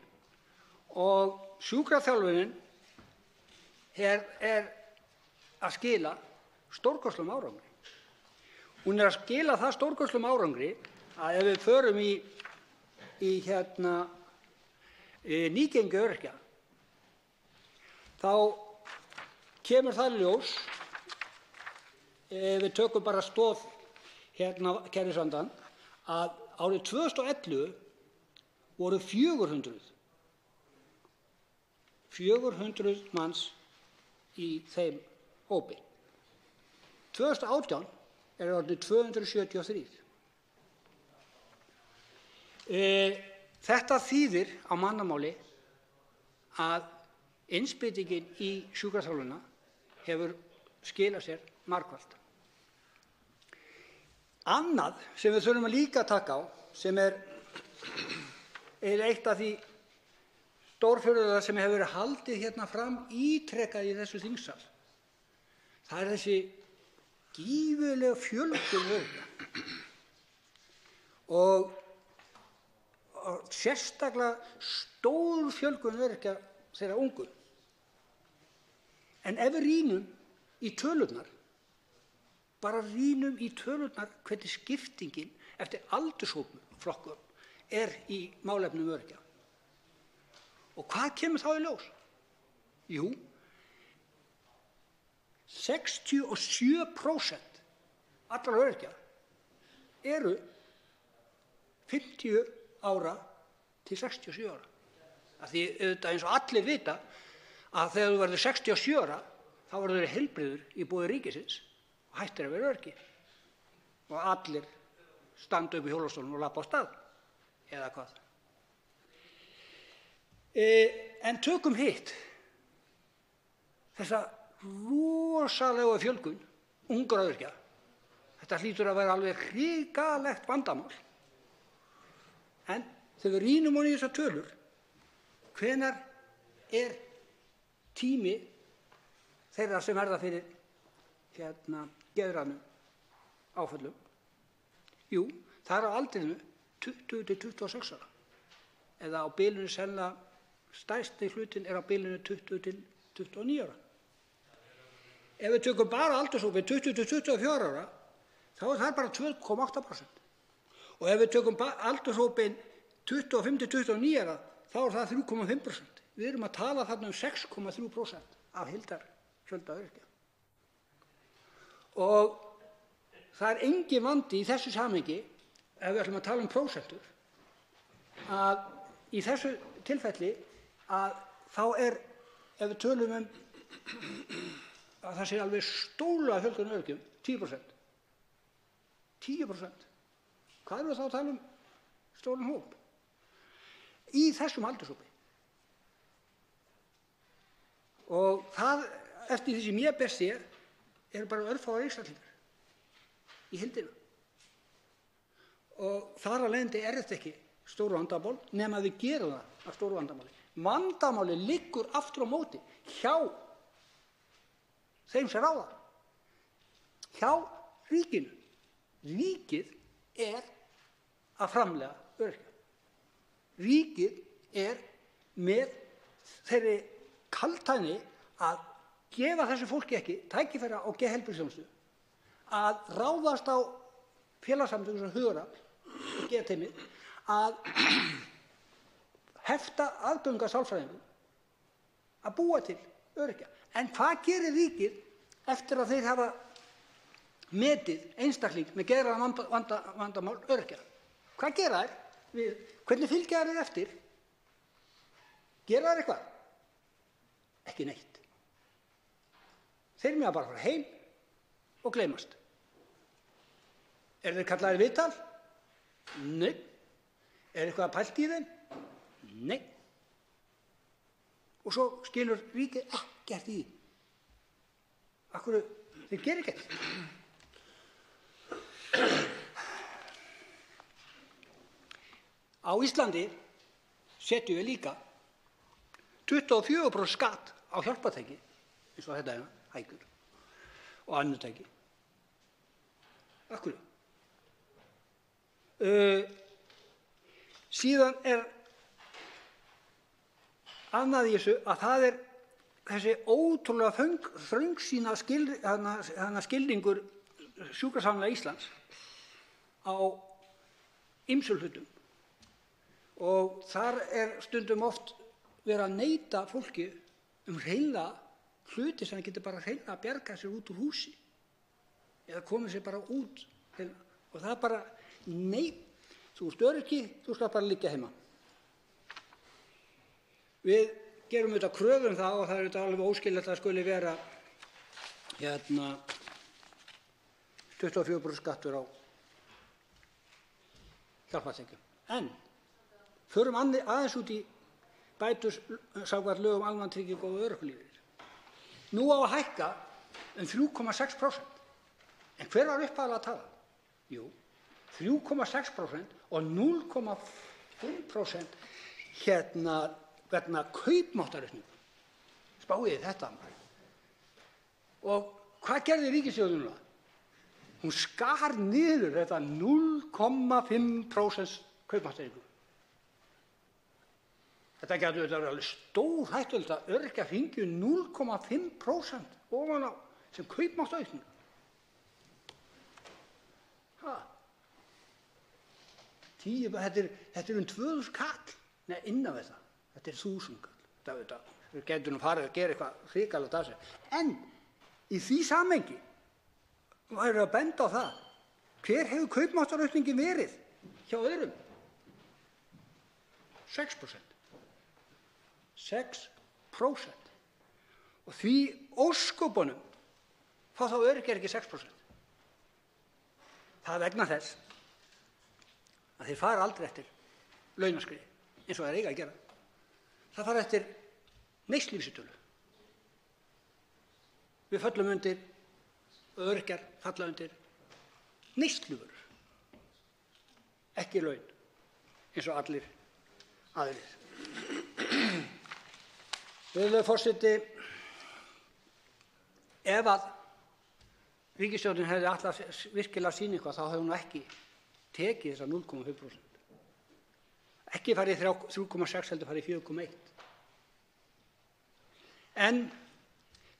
og sjúkraþjálfunin að skila stórkostlegum árangri. Hún að skila það stórkostlegum árangri að ef við förum í nýgengi öryrkja þá kemur það í ljós ef við tökum bara stoð kerfisvandann að árið 2011 voru 400 manns í þeim hópi. 2018 orðnir 273. Þetta þýðir á mannamáli að innspýtingin í sjúkraþjálfunina hefur skilað sér margfalt. Annað sem við þurfum líka að taka á, sem eitt af því stórfurðulega sem hefur verið haldið hérna fram ítrekað í þessu þingsal, það þessi gífurlega fjölgun öryrkja og sérstaklega stór fjölgun öryrkja þeirra ungu. En ef við rýnum í tölurnar, bara rýnum í tölurnar hvernig skiptingin eftir aldurshópflokkum í málefnum öryrkja. Og hvað kemur þá í ljós? Jú, 67% allra öryrkja eru 50 ára til 67 ára. Af því auðvitað eins og allir vita að þegar þú verður 67 ára þá verður þú heilbrigður í boði ríkisins og hættir að vera öryrki. Og allir standa upp í hjólastólnum og labba á stað. Eða hvað? En tökum hitt. Þessa rosalega fjölgun ungra öryrkja. Þetta hlýtur að vera alveg hrikalegt vandamál. En þegar við rýnum þessar tölur, hvenær tími þeirra sem verða fyrir geðrænum áföllum? Jú, það er á aldrinu 20 til 26 ára. Eða á bilinu sennilega stærsti hlutinn er á bilinu 20 til 29 ára. Ef við tökum bara aldurshópinn 20 til 24 ára, þá er það bara 2,8%. Og ef við tökum aldurshópinn 25 til 29 ára, þá er það 3,5%. Við erum að tala þarna um 6,3% af heildarfjölda öryrkja. Og það er engin vandi í þessu samhengi, ef við ætlum að tala um prósentur, að í þessu tilfelli að þá er, ef við tölum um að það sé alveg stóla fjölgun öryrkjum, 10%. 10%. Hvað erum við þá að tala um stóran hóp? Í þessum aldurshópi. Og það, eftir því sem ég best séð, eru bara örfáar einstaklingar í heildina. Og þar af leiðandi er þetta ekki stóru vandamál, nema við gerum það að stóru vandamáli. Vandamálið liggur aftur á móti hjá þeim sem ráða, hjá ríkinu. Ríkið er að framleiða öryrkja. Ríkið er með þeirri kaldhæðni að gefa þessu fólki ekki tækifæri á geðheilbrigðisþjónustu, að ráðast á félagasamtök sem Hugarafl og geðteymi, að hefta aðgang að sálfræðingum, að búa til öryrkja. En hvað gerir ríkið eftir að þeir hafa metið einstakling með geðræn vandamál öryrkja? Hvað gera þær? Hvernig fylgja þær eftir? Gera þær eitthvað? Ekki neitt. Þeir mega bara fara heim og gleymast. Þeir kallaðir viðtal? Nei. Eitthvað pælt í þeim? Nei. Og svo skilur ríkið ekkert í. Af hverju þeir gera ekkert? Á Íslandi setjum við líka 24% skatt á hjálpartæki, eins og þetta hækur og önnur tæki. Af hverju? Síðan er annað í þessu að það er þessi ótrúlega þröngsýna skilningur Sjúkrasamlaga Íslands á ýmsum hlutum. Og þar er stundum oft verið að neita fólki hreinlega hluti sem það getur bara hreinlega að bjarga sér út úr húsi eða komið sér bara út. Og það er bara, nei, þú ert öryrki, þú skal bara liggja heima. Við gerum auðvitað kröfu um það og það er auðvitað alveg óskiljanlegt að það skuli vera 24% skattur á hjálpartækjum. En förum aðeins út í bætur samkvæmt lögum um almannatryggingu og örorkulífeyri. Nú á að hækka um 3,6%. En hver var upphaflega að tala? Jú, 3,6% og 0,5% vegna kaupmáttaraukningu. Spáið þetta. Og hvað gerði ríkisstjórnin núna? Hún skar niður þetta 0,5% kaupmáttaraukningu. Þetta getur verið alveg stórhættulegt að öryrkjar fengju 0,5% ofan á sem kaupmáttaraukningu. Þetta er 2000 kall. Nei, innan við það. Þetta er 1000 kall. Við getum nú farið að gera eitthvað hrikalegt af sér. En í því samhengi væri að benda á það. Hver hefur kaupmáttaraukningin verið hjá öðrum? 6%. 6%. Og því ósköpunum fá þá öryrkjar ekki 6%. Það er vegna þess að þeir fara aldrei eftir launaskriði eins og þeir eiga að gera. Það fara eftir neysluvísitölu. Við föllum undir, öryrkjar falla undir neysluvörur, ekki laun eins og allir aðrir. Virðulegur forseti, ef að ríkisstjórnin hefði ætlað virkilega að sýna eitthvað þá hefði hún ekki tekið þessa 0,5%. Ekki farið í 3,6 heldur farið í 4,1. En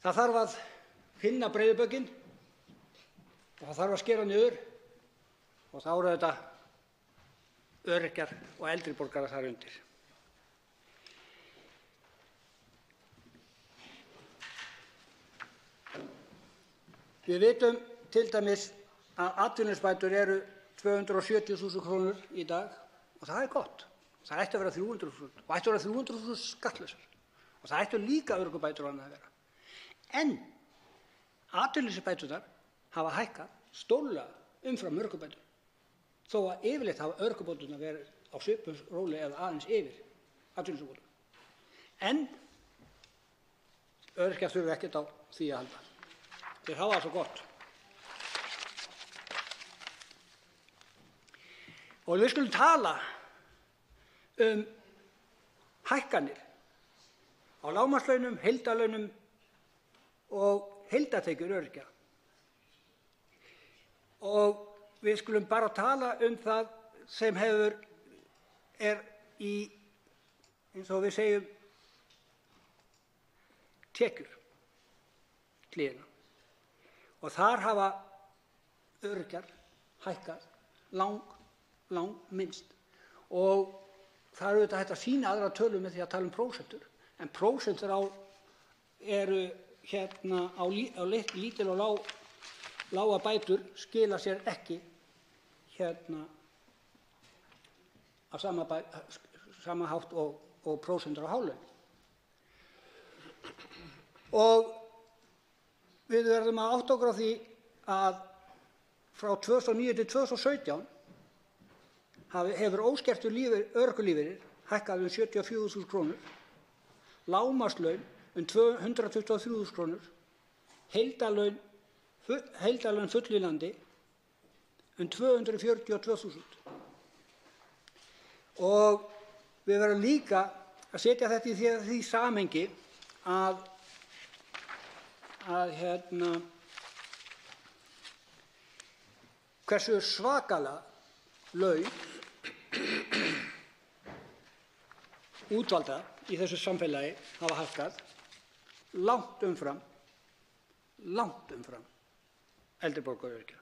það þarf að finna breiðu böggin og það þarf að skera niður og þá eru þetta öryrkjar og eldri borgarar þar undir. Við vitum til dæmis að atvinnuleysisbætur eru 270.000 kr. Í dag og það er gott. Það ætti að vera 300.000 og ætti að vera 300.000 skattlausar og það ættu líka örorkubætur og annað að vera. En atvinnuleysisbæturnar hafa hækkað stórlega umfram örorkubætur þó að yfirleitt hafa örorkubæturnar verið á svipuðum róli eða aðeins yfir atvinnuleysisbótum. En öryrkjar þurfa ekkert á því að halda. Þeir hafa það svo gott. Og við skulum tala hækkanir á lágmarkslaunum, heildarlaunum og heildartekjur öryrkja. Og við skulum bara tala það sem er í, eins og við segjum, tekjur hliðina. Og þar hafa öryrkjar hækkað minnst. Og það er auðvitað hægt að sýna aðra tölur með því að tala prósentur. En prósentur eru á lítil og lága bætur skila sér ekki á sama hátt og prósentur á hálaun. Og við verðum að átta okkur á því að frá 2009 til 2017 hefur óskertur örorkulífeyrir hækkað 74.000 kr., lágmarkslaun 123.000 kr., heildarlaun fullvinnandi 242.000. Og við verðum líka að setja þetta í því samhengi að hversu svakalega laun útvalda í þessu samfélagi hafa hækkað langt umfram eldri borgara og öryrkja.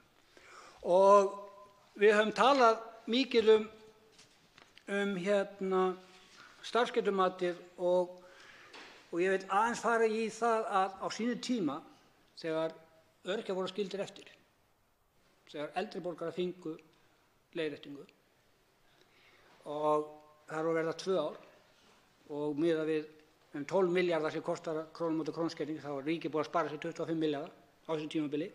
Og við höfum talað mikið starfsgetumatið og ég vil aðeins fara í það að á sínum tíma þegar öryrkjar voru skildir eftir, þegar eldri borgarar fengu leiðréttingu og það eru að verða 2 ár og miðað við 12 milljarðar sem kostar krónum móti krónuskerðing þá er ríkið búið að spara sér 25 milljarða á þessu tímabili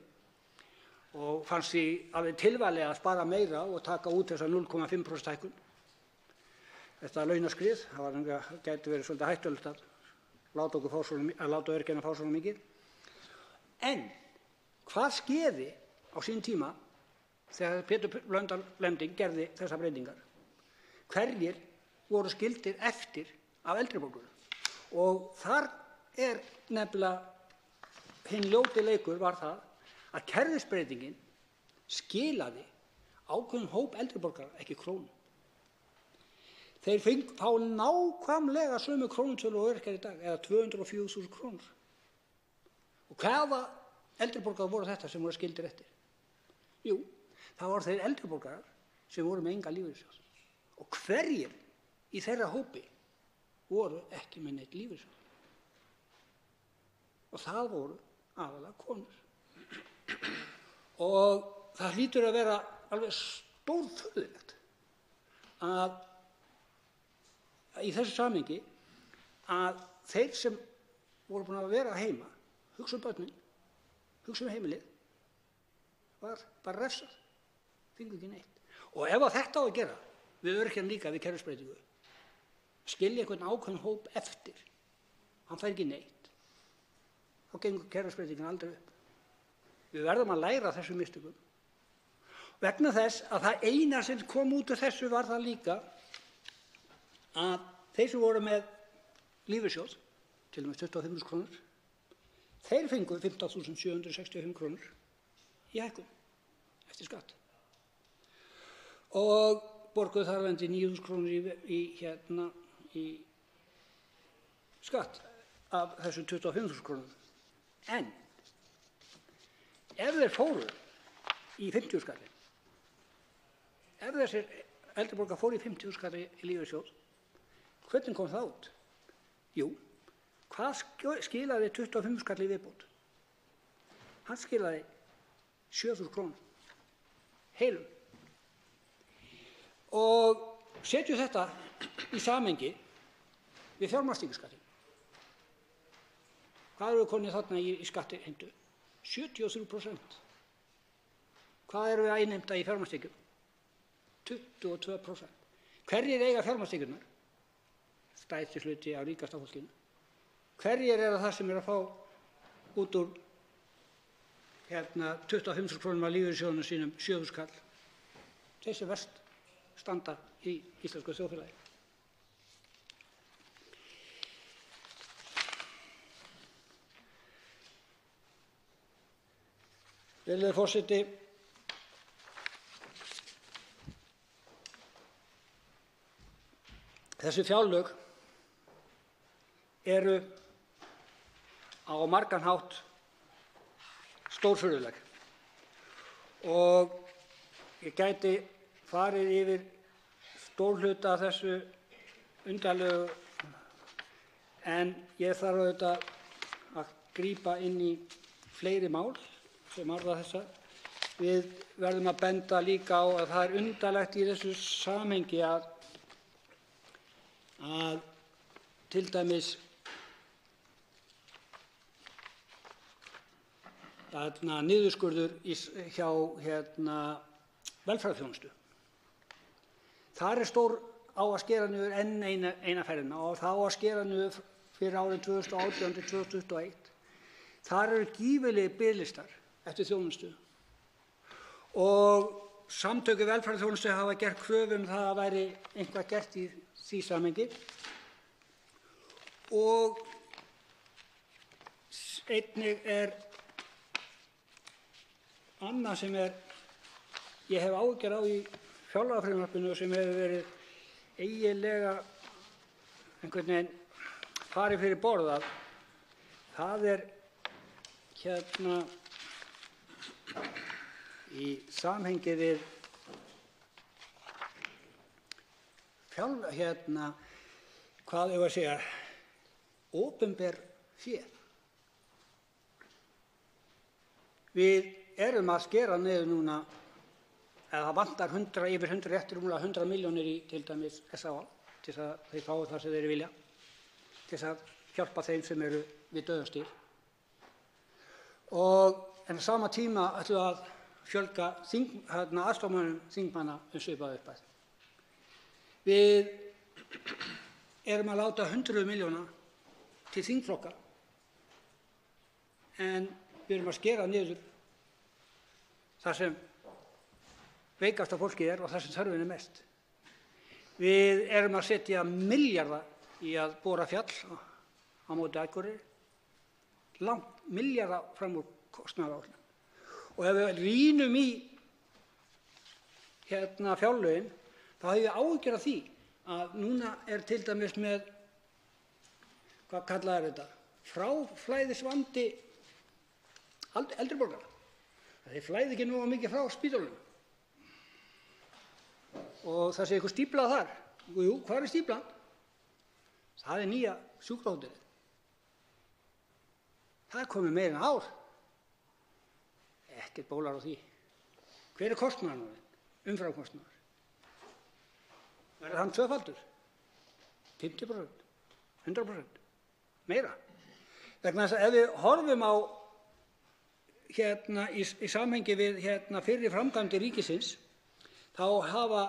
og fannst því alveg tilvalið að spara meira og taka út þessa 0,5% hækkun. Þetta launaskrið, það gæti verið svolítið hættulegt að láta öryrkjana fá svona mikið. En hvað skeði á sínum tíma þegar Pétur Blöndal Lending gerði þessar breytingar? Hverjir voru skildir eftir af eldri borgurum? Og þar er nefnilega hinn ljóti leikur var það að kerfisbreytingin skilaði ákveðnum hóp eldri borgara ekki krónu. Þeir fá nákvæmlega sömu krónutölu og öryrkjar í dag, eða 204.000 krónur. Og hvaða eldri borgarar voru þetta sem voru skildir eftir? Jú, það voru þeir eldri borgarar sem voru með enga lífeyrissjóð. Og hverjir í þeirra hópi voru ekki með neitt lífeyrissjóð? Og það voru aðalega konur. Og það hlýtur að vera alveg stórfurðulegt að í þessu samhengi að þeir sem voru búin að vera heima, hugsa börnin, hugsa heimilið, var bara refsað, fengu ekki neitt. Og ef þetta á að gera við öryrkjann líka við kerfisbreytingu, skilja einhvern ákveðinn hóp eftir, hann fær ekki neitt, þá gengur kerfisbreytingin aldrei upp. Við verðum að læra þessum mistökum. Vegna þess að það eina sem kom út úr þessu var það líka að þeir sem voru með lífeyrissjóð, til og með 25.000 krónur, Þeir fengu 15.765 krónur í hækkun eftir skatt og borguðu þar af leiðandi 9.000 krónur í skatt af þessum 25.000 krónum. En ef þeir fóru í 50 skatti, ef þessir eldri borgarar fóru í 50 skatti í lífeyrissjóð, hvernig kom það út? Jú, hvað skilaði 25 skall í viðbót? Hann skilaði 7.000 krónur, heilum. Og setjum þetta í samhengi við fjármagnstekjuskattinn. Hvað erum við konið þarna í skattheimtu? 73%. Hvað erum við að innheimta í fjármagnstekjum? 22%. Hverjir eiga fjármagnstekjurnar? Stærsti hluti af ríkasta fólkinu. Hverjir eru það sem eru að fá út úr 25.000 krónum af lífeyrissjóðunum sínum 7.000 kall? Þeir sem verst standa í íslensku þjóðfélagi. Virðulegi forseti, þessi fjárlög eru á margan hátt stórfurðuleg og ég gæti farið yfir stór hluta af þessu undarlegu en ég þarf auðvitað að grípa inn í fleiri mál sem varða þessa. Við verðum að benda líka á að það undarlegt í þessu samhengi að til dæmis niðurskurður hjá velferðarþjónustu. Þar stór á að skera niður enn eina ferðina og það á að skera niður fyrir árin 2018 til 2021. Þar eru gífurlegir biðlistar eftir þjónustu og samtökin velferðarþjónustu hafa gert kröfu það að væri eitthvað gert í því samhengi og einnig annað sem ég hef áhyggjur á í fjárlagafrumvarpinu sem hefur verið eiginlega einhvern veginn farið fyrir borð það í samhengi við hvað ég að segja opinber fé. Við erum að skera niður núna eða það vantar yfir 100 réttir rúmlega 100 milljónir í til dæmis SÁ til að þeir fái það sem þeir vilja til að hjálpa þeim sem eru við dauðastýr. En á sama tíma ætlum við að fjölga aðstoðarmönnum þingmanna svipaða upphæð. Við erum að láta 100 milljóna til þingflokka en við erum að skera niður þar sem veikasta fólkið og þar sem þörfin mest. Við erum að setja milljarða í að bora fjall á móti Akureyri, langt milljarða fram úr kostnaðaráætlun. Og ef við rýnum í fjárlögin, þá hef ég áhyggjur af því að núna til dæmis með, hvað kallað þetta, fráflæðisvandi eldri borgara. Þeir flæði ekki nógu mikið frá spítölunum. Og það sé eitthvað stíflað þar. Jú, hvað stíflan? Það nýja sjúkrahótelið. Það komið meira en ár. Ekkert bólar á því. Hver kostnaðurinn? Umframkostnaður. Verður hann tvöfaldur? 50%? 100%? Meira? Vegna þess að ef við horfum á í samhengi við fyrri framkvæmdir ríkisins, þá hafa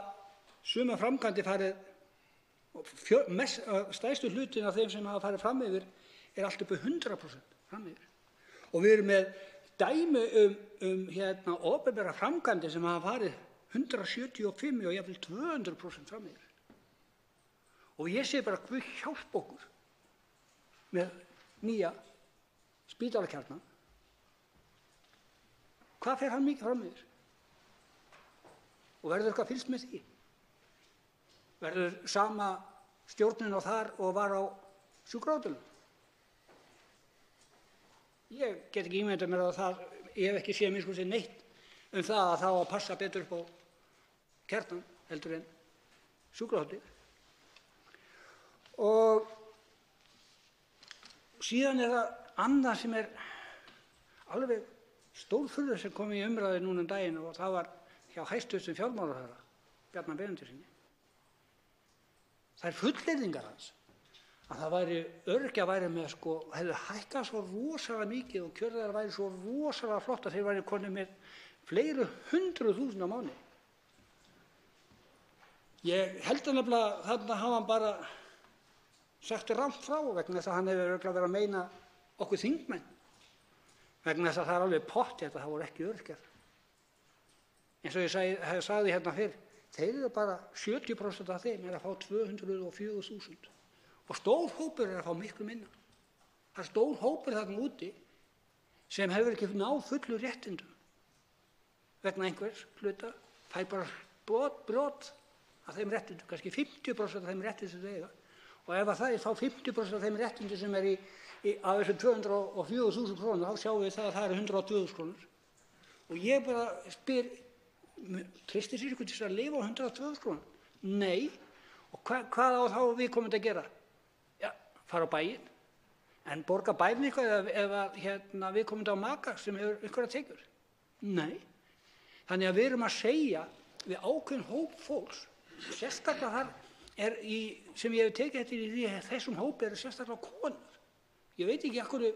suma framkvæmdir farið, stærstu hlutin af þeim sem hafa farið fram yfir allt upp 100% fram yfir. Og við erum með dæmi opinberar framkvæmdir sem hafa farið 175 og jafnvel 200% fram yfir. Og ég segi bara Guð hjálp okkur með nýja Spítalakjarnann. Hvað fer hann mikið fram yfir? Og verður eitthvað fylgst með því? Verður sama stjórnin á þar og var á sjúkrahótelum? Ég get ekki ímyndað mér að það, ég hef ekki séð mér sko sér neitt það að það á að passa betur upp á Kjarnan heldur en sjúkrahótel. Og síðan það annað sem alveg stórfurða sem kom í umræðu núna daginn og það var hjá hæstv. Fjármálaráðherra, Bjarna Benediktssyni. Þær fullyrðingar hans að það öryrkjar væri með hefðu hækkað svo rosalega mikið og kjör þeirra væri svo rosalega flott að þeir væri konir með fleiri 100.000 á mánuði. Ég held að nefnilega þarna hafa hann bara sagt rangt frá vegna þess að hann hefur örugglega verið að meina okkur þingmenn. Vegna þess að það alveg pottþétt að það voru ekki öryrkjar. Eins og ég sagði hérna fyrr, þeir eru bara 70% af þeim að fá 204.000 og stór hópur að fá miklu minna. Það er stór hópur þarna úti sem hefur ekki náð fullu réttindum vegna einhvers hluta, fær bara brot af þeim réttindum, kannski 50% af þeim réttindum sem þau eiga. Og ef það þá 50% af þeim réttindum sem af þessum 204.000 krónur, þá sjáum við það að það eru 102.000 krónur. Og ég bara spyr, treystir sér ykkur til að lifa á 102.000 krónur? Nei. Og hvað á þá viðkomandi að gera? Ja, fara á bæinn. En borga bæinn eitthvað ef viðkomandi á maka sem hefur einhverja tekjur? Nei. Þannig að við erum að segja við ákveðinn hóp fólks, sérstaklega þar sem ég hef tekið eftir í því að þessum hópi eru sérstaklega konur. Ég veit ekki af hverju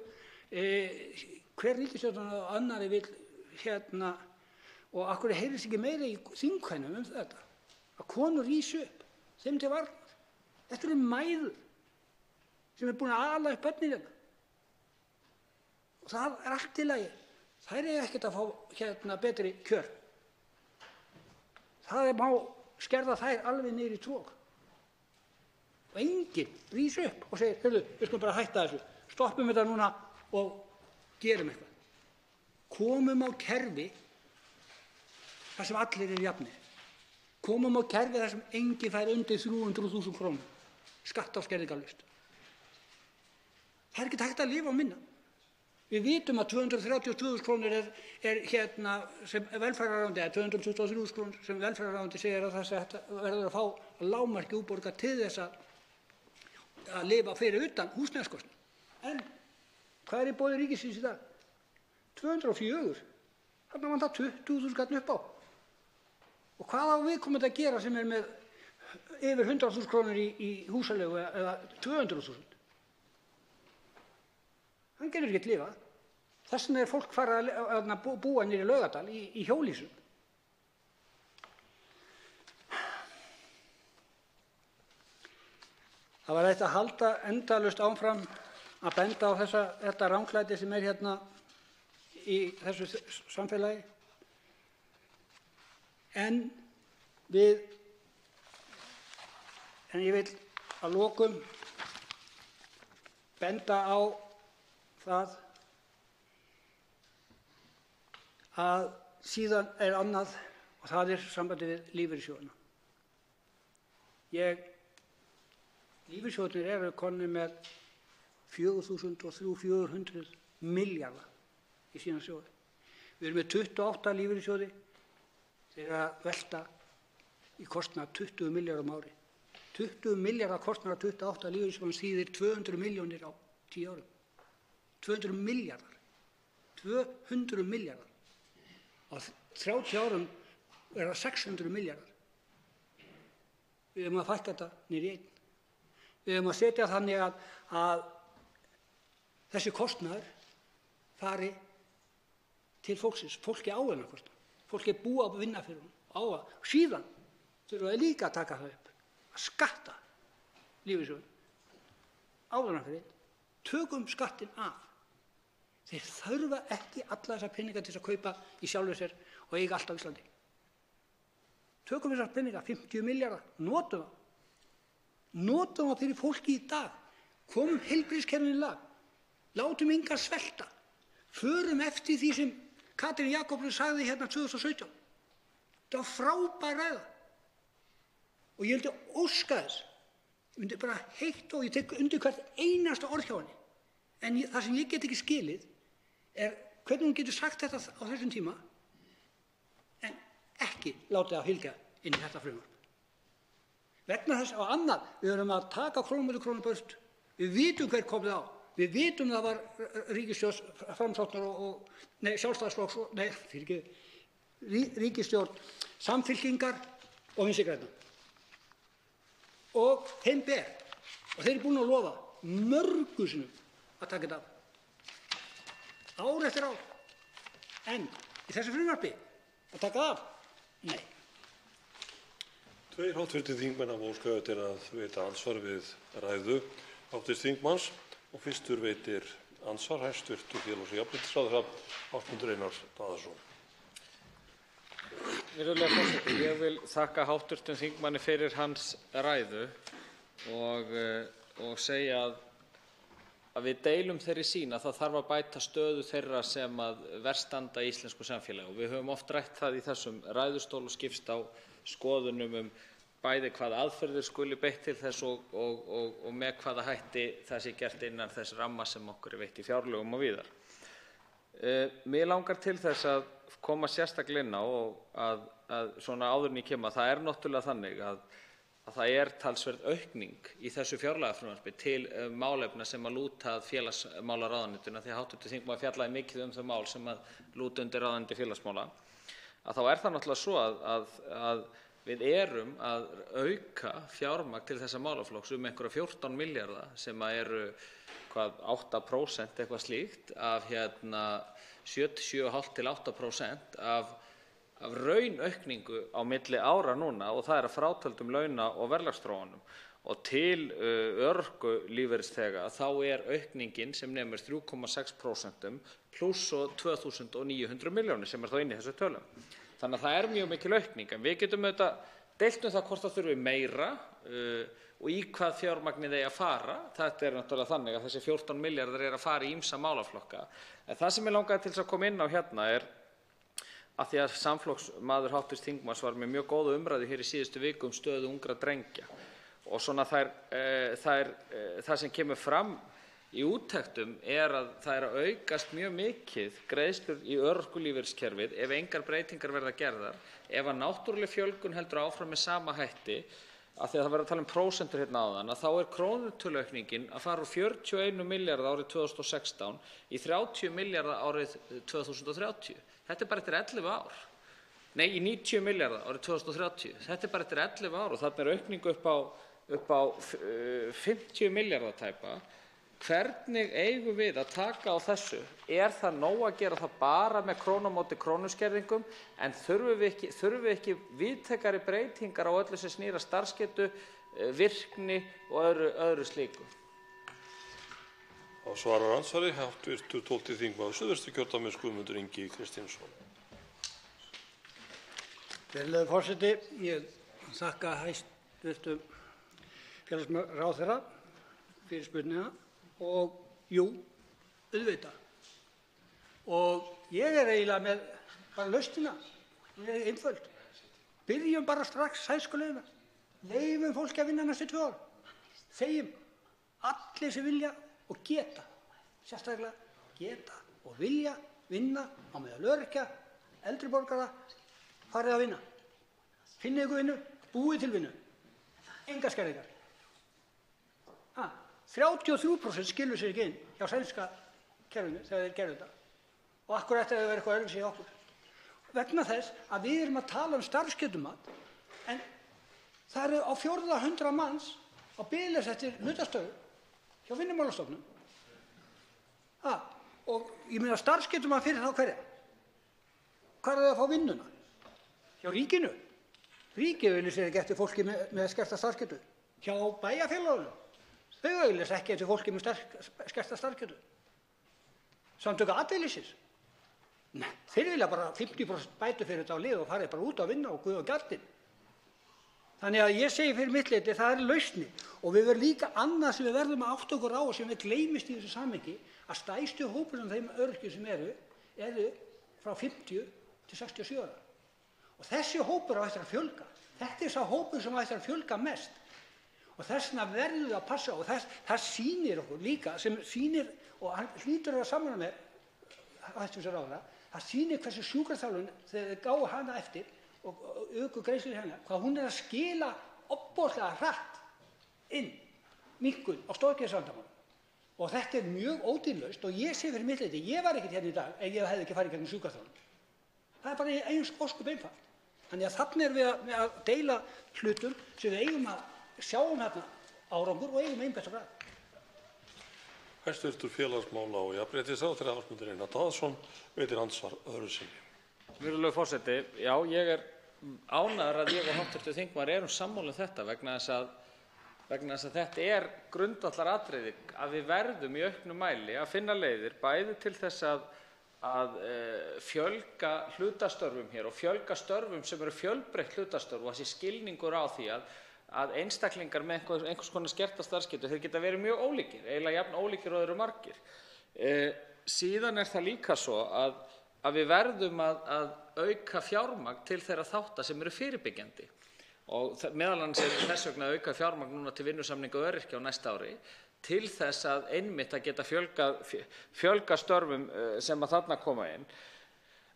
hver ríkisstjórn og annarri vill og af hverju heyrist ekki meira í þingkvænum þetta. Að konur rísi upp, þeim til varnar. Þetta eru mæður sem búin að ala upp börnin hérna. Og það allt í lagi. Þær eiga ekkert að fá betri kjör. Það má skerða þær alveg niður í trók. Og enginn rís upp og segir, heyrðu, við skulum bara hætta þessu. Stoppum þetta núna og gerum eitthvað. Komum á kerfi þar sem allir eru jafnir. Komum á kerfi þar sem enginn fær undir 300.000 krónur. Skatta- og skerðingarlaust. Það er ekki hægt að lifa á minna. Við vitum að 232.000 krónur sem velferðarráðuneytið, eða 223.000 krónur sem velferðarráðuneytið segir að það verður að fá lágmarki útborgað til þess að lifa fyrir utan húsnæðiskostnað. En hvað í boði ríkisins í dag? 204. Þarna vantar 20.000 kall upp á. Og hvað á viðkomandi að gera sem með yfir 100.000 krónur í húsaleigu eða 200.000? Hann getur ekki lifað. Þess vegna fólk farið að búa niður í Laugardal í hjólhýsum. Það var hægt að halda endalaust áfram að benda á þetta ranglæti sem hérna í þessu samfélagi. En ég vil að lokum benda á það að síðan annað og það sambandið við lífeyrissjóðina. Lífeyrissjóðirnir eru komnir með 4.400 milljarða í sína sjóði. Við erum með 28 lífeyrissjóði, þeir eru að velta í kostnað 20 milljarðum ári. 20 milljarða kostnað 28 lífeyrissjóðum þýðir 200 milljónir á 10 árum. 200 milljarðar. 200 milljarðar. Á 30 árum það 600 milljarðar. Við erum að fækka þetta niður í 1. Við erum að setja þannig að þessi kostnaður fari til fólksins. Fólki á þennan kostnað. Fólki búið að vinna fyrir hún. Síðan þurfum við líka að taka það upp. Að skatta lífeyrissjóðinn. Á þennan fyrir 1. Tökum skattinn af. Þeir þurfa ekki alla þessar peninga til að kaupa í sjálfu sér og eiga allt á Íslandi. Tökum þessar peninga, 50 milljarðar, notum það. Notum það fyrir fólki í dag. Komum heilbrigðiskerfinu í lag. Látum engan svelta. Förum eftir því sem Katrín Jakobsdóttir sagði hérna 2017. Það var frábær ræða. Og ég vildi óska þess. Ég myndi bara heitt og ég tek undir hvert einasta orð hjá henni. En það sem ég get ekki skilið hvernig hún getur sagt þetta á þessum tíma en ekki látið að fylgja inn í þetta frumvarp. Vegna þess að annað, við erum að taka krónu burt. Við vitum hver komið á. Við vitum það var ríkisstjórn Framsóknar Sjálfstæðisflokks ríkisstjórn Samfylkingar og Vinstri grænna. Og þeim ber. Og þeir eru búin að lofa mörgu sinnum að taka þetta af. Ár eftir ár. En í þessu frumvarpi að taka af? Nei. Tveir hv. þingmenn hafa óskað eftir að veita andsvar við ræðu hv. þingmanns og fyrstur veitir andsvar hæstv. félags- og jafnréttisráðherra Ásmundur Einar Daðason. Virðulegur forseti, ég vil þakka hv. þingmanni fyrir hans ræðu og segja að við deilum þeirri sýn að það þarf að bæta stöðu þeirra sem að verst standa í íslensku samfélagi. Og við höfum oft rætt það í þessum ræðustól og skipst á skoðunum bæði hvaða aðferðir skuli beitt til þess og með hvaða hætti það sé gert innan þess ramma sem okkur veitt í fjárlögum og víðar. Mig langar til þess að koma sérstaklega inn á og að svona áður en ég kem að það náttúrulega þannig að það talsverð aukning í þessu fjárlagafrumvarpi til málefna sem að lúta að félagsmálaráðuneytinu, því að hv. þingmaður fjallaði mikið þau mál sem að lúta undir ráðuneyti félagsmála, að þá það náttúrulega svo að við erum að auka fjármagn til þessa málaflokks einhverja 14 milljarða sem eru 8% eitthvað slíkt af 7,5 til 8% af raunaukningu á milli ára núna og það að frátöldum launa- og verðlagsþróunum. Og til örorkulífeyrisþega þá aukningin sem nemur 3,6% pluss svo 2.900 milljónir sem þá inni í þessu tölum. Þannig að það mjög mikil aukning, en við getum auðvitað deilt það hvort það þurfi meira og í hvað fjármagnið eigi að fara. Þetta náttúrulega þannig að þessi 14 milljarðar að fara í ýmsa málaflokka. En það sem ég langaði til þess að koma inn á hérna að því að samflokksmaður hv. þingmanns var með mjög góða umræðu hér í síðustu viku stöðu ungra drengja. Og svona það sem kemur fram í úttektum að það að aukast mjög mikið greiðslur í örorkulífeyriskerfið ef engar breytingar verða gerðar, ef að náttúruleg fjölgun heldur áfram með sama hætti, af því að það verður að tala prósentur hérna áðan, að þá krónutölaaukningin að fara úr 41 milljarða árið 2016 í 30 milljarða árið 2030. Þetta bara eftir 11 ár. Nei, í 90 milljarða árið 2030. Þetta bara eftir 11 ár og þarna aukningu upp á 50 milljarða tæpa. Hvernig eigum við að taka á þessu? Það nóg að gera það bara með krónu á móti krónuskerðingum, en þurfum við ekki víðtækari breytingar á öllu sem snýr að starfsgetu, virkni og öðru slíku? Þá svarar andsvari hv. 12. þingmaður Suðvesturkjördæmis Guðmundur Ingi Kristinsson. Virðulegur forseti, ég þakka hæstv. félagsmálaráðherra fyrir spurninguna. Og jú, auðvitað. Og ég eiginlega með bara lausnina. Hún einföld. Byrjum bara strax hænskuleiðina. Leyfum fólki að vinna næstu 2 ár. Þegjum allir sem vilja og geta, sérstaklega geta og vilja vinna á meðal öryrkja, eldri borgara, farið að vinna. Finnið ykkur vinnu, búið til vinnu. Engar skerðingar. 33% skilur sér ekki inn hjá sænska kerfinu þegar þeir gerðu þetta. Og akkur ætti að vera eitthvað öðruvísi hjá okkur. Vegna þess að við erum að tala starfsgetumat, en það eru á 400 manns á biðlista eftir hlutastöðu hjá Vinnumálastofnun. Og ég meina starfsgetumat fyrir þá hverja? Hvar þau að fá vinnuna? Hjá ríkinu. Ríkið auglýsir ekki eftir fólki með skerta starfsgetu. Hjá bæjarfélögunum. Þau auglýsa ekki eftir fólki með skerta starfsgetu. Samtök atvinnulífsins. Nei, þeir vilja bara 50% bætur fyrir þetta á lið og farið bara út að vinna og guð og gjaldinn. Þannig að ég segi fyrir mitt leyti, það er lausnin. Og við verðum líka annað sem við verðum að átta okkur á og sem við gleymist í þessu samhengi, að stærstu hópurinn af þeim öryrkjum sem eru frá 50 til 67 ára. Og þessi hópur á eftir að fjölga. Þetta er sá hópur sem á eftir að fjölga mest. Og þess vegna verðum við að passa og það sýnir okkur líka, sem sýnir, og hann hlýtur að sammála með hæstv. Ráðherra, það sýnir hversu sjúkraþjálfun þegar þeir gáfu hana eftir og auku greiðslur í hana, hvað hún er að skila ofboðslega hratt inn minnkun á stórgeðsvandamálum. Og þetta er mjög ódýrlaust og ég sé fyrir mitt leyti, ég var ekkert hérna í dag ef ég hefði ekki farið í gegnum sjúkraþjálfun. Það er bara eins ósköp einfalt. Þannig að þarna erum við að deila hlutum sem við eigum að sjá þarna árangur og eigum einbeitt að græða. Hæstv. Félagsmála- og jafnréttisráðherra Ásmundur Einar Daðason veitir andsvar öðru sinni. Virðulegur forseti, já, ég er ánægður að ég og hv. þingmaður erum sammála um þetta vegna þess að þetta er grundvallaratriði að við verðum í auknum mæli að finna leiðir bæði til þess að fjölga hlutastörfum hér og fjölga störfum sem eru fjölbreytt hlutastörf og þessi skilningur á því að einstaklingar með einhvers konar skerta starfsgetu, þeir geta verið mjög ólíkir, eiginlega jafn ólíkir og þeir eru margir. Síðan er það líka svo að við verðum að auka fjármagn til þeirra þátta sem eru fyrirbyggjandi og meðal annars er þess vegna að auka fjármagn núna til vinnusamninga öryrkja á næsta ári til þess að einmitt að geta fjölga störfum sem að þarna koma inn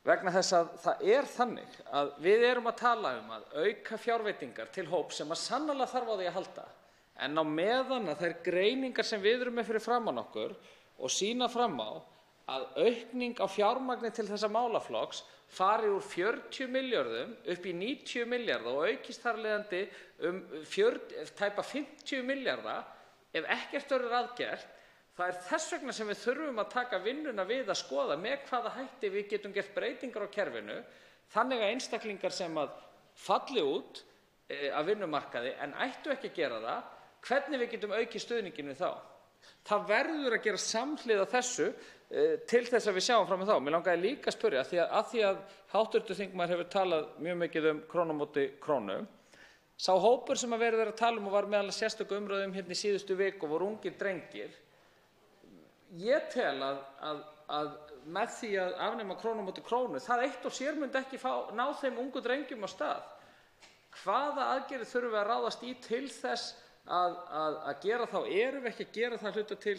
vegna þess að það er þannig að við erum að tala um að auka fjárveitingar til hóps sem að sannarlega þarf á því að halda en á meðan að þær greiningar sem við erum með fyrir framan okkur og sýna fram á að aukning á fjármagni til þessa málaflokks fari úr 40 milljörðum upp í 90 milljarða og aukist þar leiðandi tæpa 50 milljarða ef ekkert verður að gert. Það er þess vegna sem við þurfum að taka vinnuna við að skoða með hvaða hætti við getum gert breytingar á kerfinu þannig að einstaklingar sem að falli út af vinnumarkaði en ættu ekki að gera það, hvernig við getum aukið stuðninginn við þá. Það verður að gera samhliða þessu til þess að við sjáum fram með þá. Mér langaði líka að spyrja að því að hv. þingmaður hefur talað mjög mikið um krónu á móti krónu. Sá hópur sem að verið er að tala um og var meðal sérstöku umræðum hérna í síðustu viku voru ungir drengir. Ég tel að með því að afnema krónu á móti krónu, það eitt og sér myndi ekki ná þeim ungu drengjum á stað. Hvaða aðgerðir þurfum við að ráðast í til þess að gera þá, erum við ekki að gera það hluta til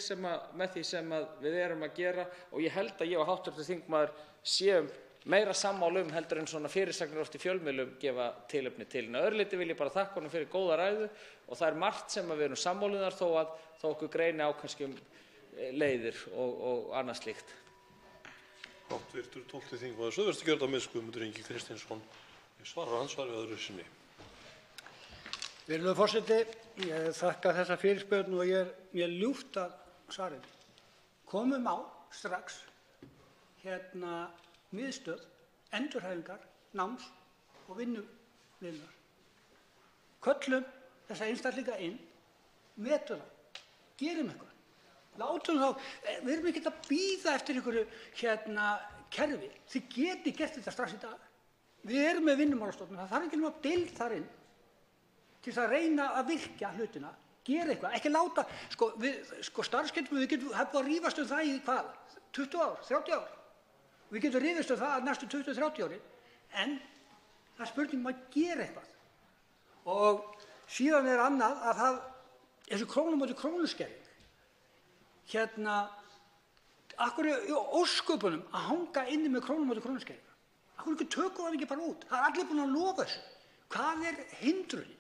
með því sem við erum að gera og ég held að ég og hv. þingmaður séum meira sammála heldur en svona fyrirsagnir oft í fjölmiðlum gefa tilefni til. En að öðru leyti vil ég bara þakka honum fyrir góða ræðu og það er margt sem við erum sammála þó okkur greini á kannski leiðir og annað slíkt. Hv. 12. þingmaður Suðvesturkjördæmis Guðmundur Ingi Kristinsson svarar andsvari öðru sinni. Virðulegur forseti, ég þakka þessa fyrirspurn og ég er ljúft að svarinu. Komum á strax miðstöð endurhæfingar, náms og vinnuviðurnar. Köllum þessa einstaklinga inn, metum það, gerum eitthvað. Látum þá, við erum ekki að bíða eftir einhverju kerfi. Þið getið gert þetta strax í dag. Við erum með Vinnumálastofnun, það þarf ekki nema deild þar inn til að reyna að virkja hlutina, gera eitthvað, ekki láta, starfsgetum við getum búið að rífast um það í hvað, 20 ár, 30 ár. Við getum rífast um það næstu 20-30 árin, en það er spurning að gera eitthvað. Og síðan er annað að það, þessu krónu á móti krónu skerðing, akkur er ósköpunum að hanga inni með krónu á móti krónu skerðing. Akkur ekki tökum það ekki bara út, það er allir búin að lofa þessu. Hvað er hindrunin?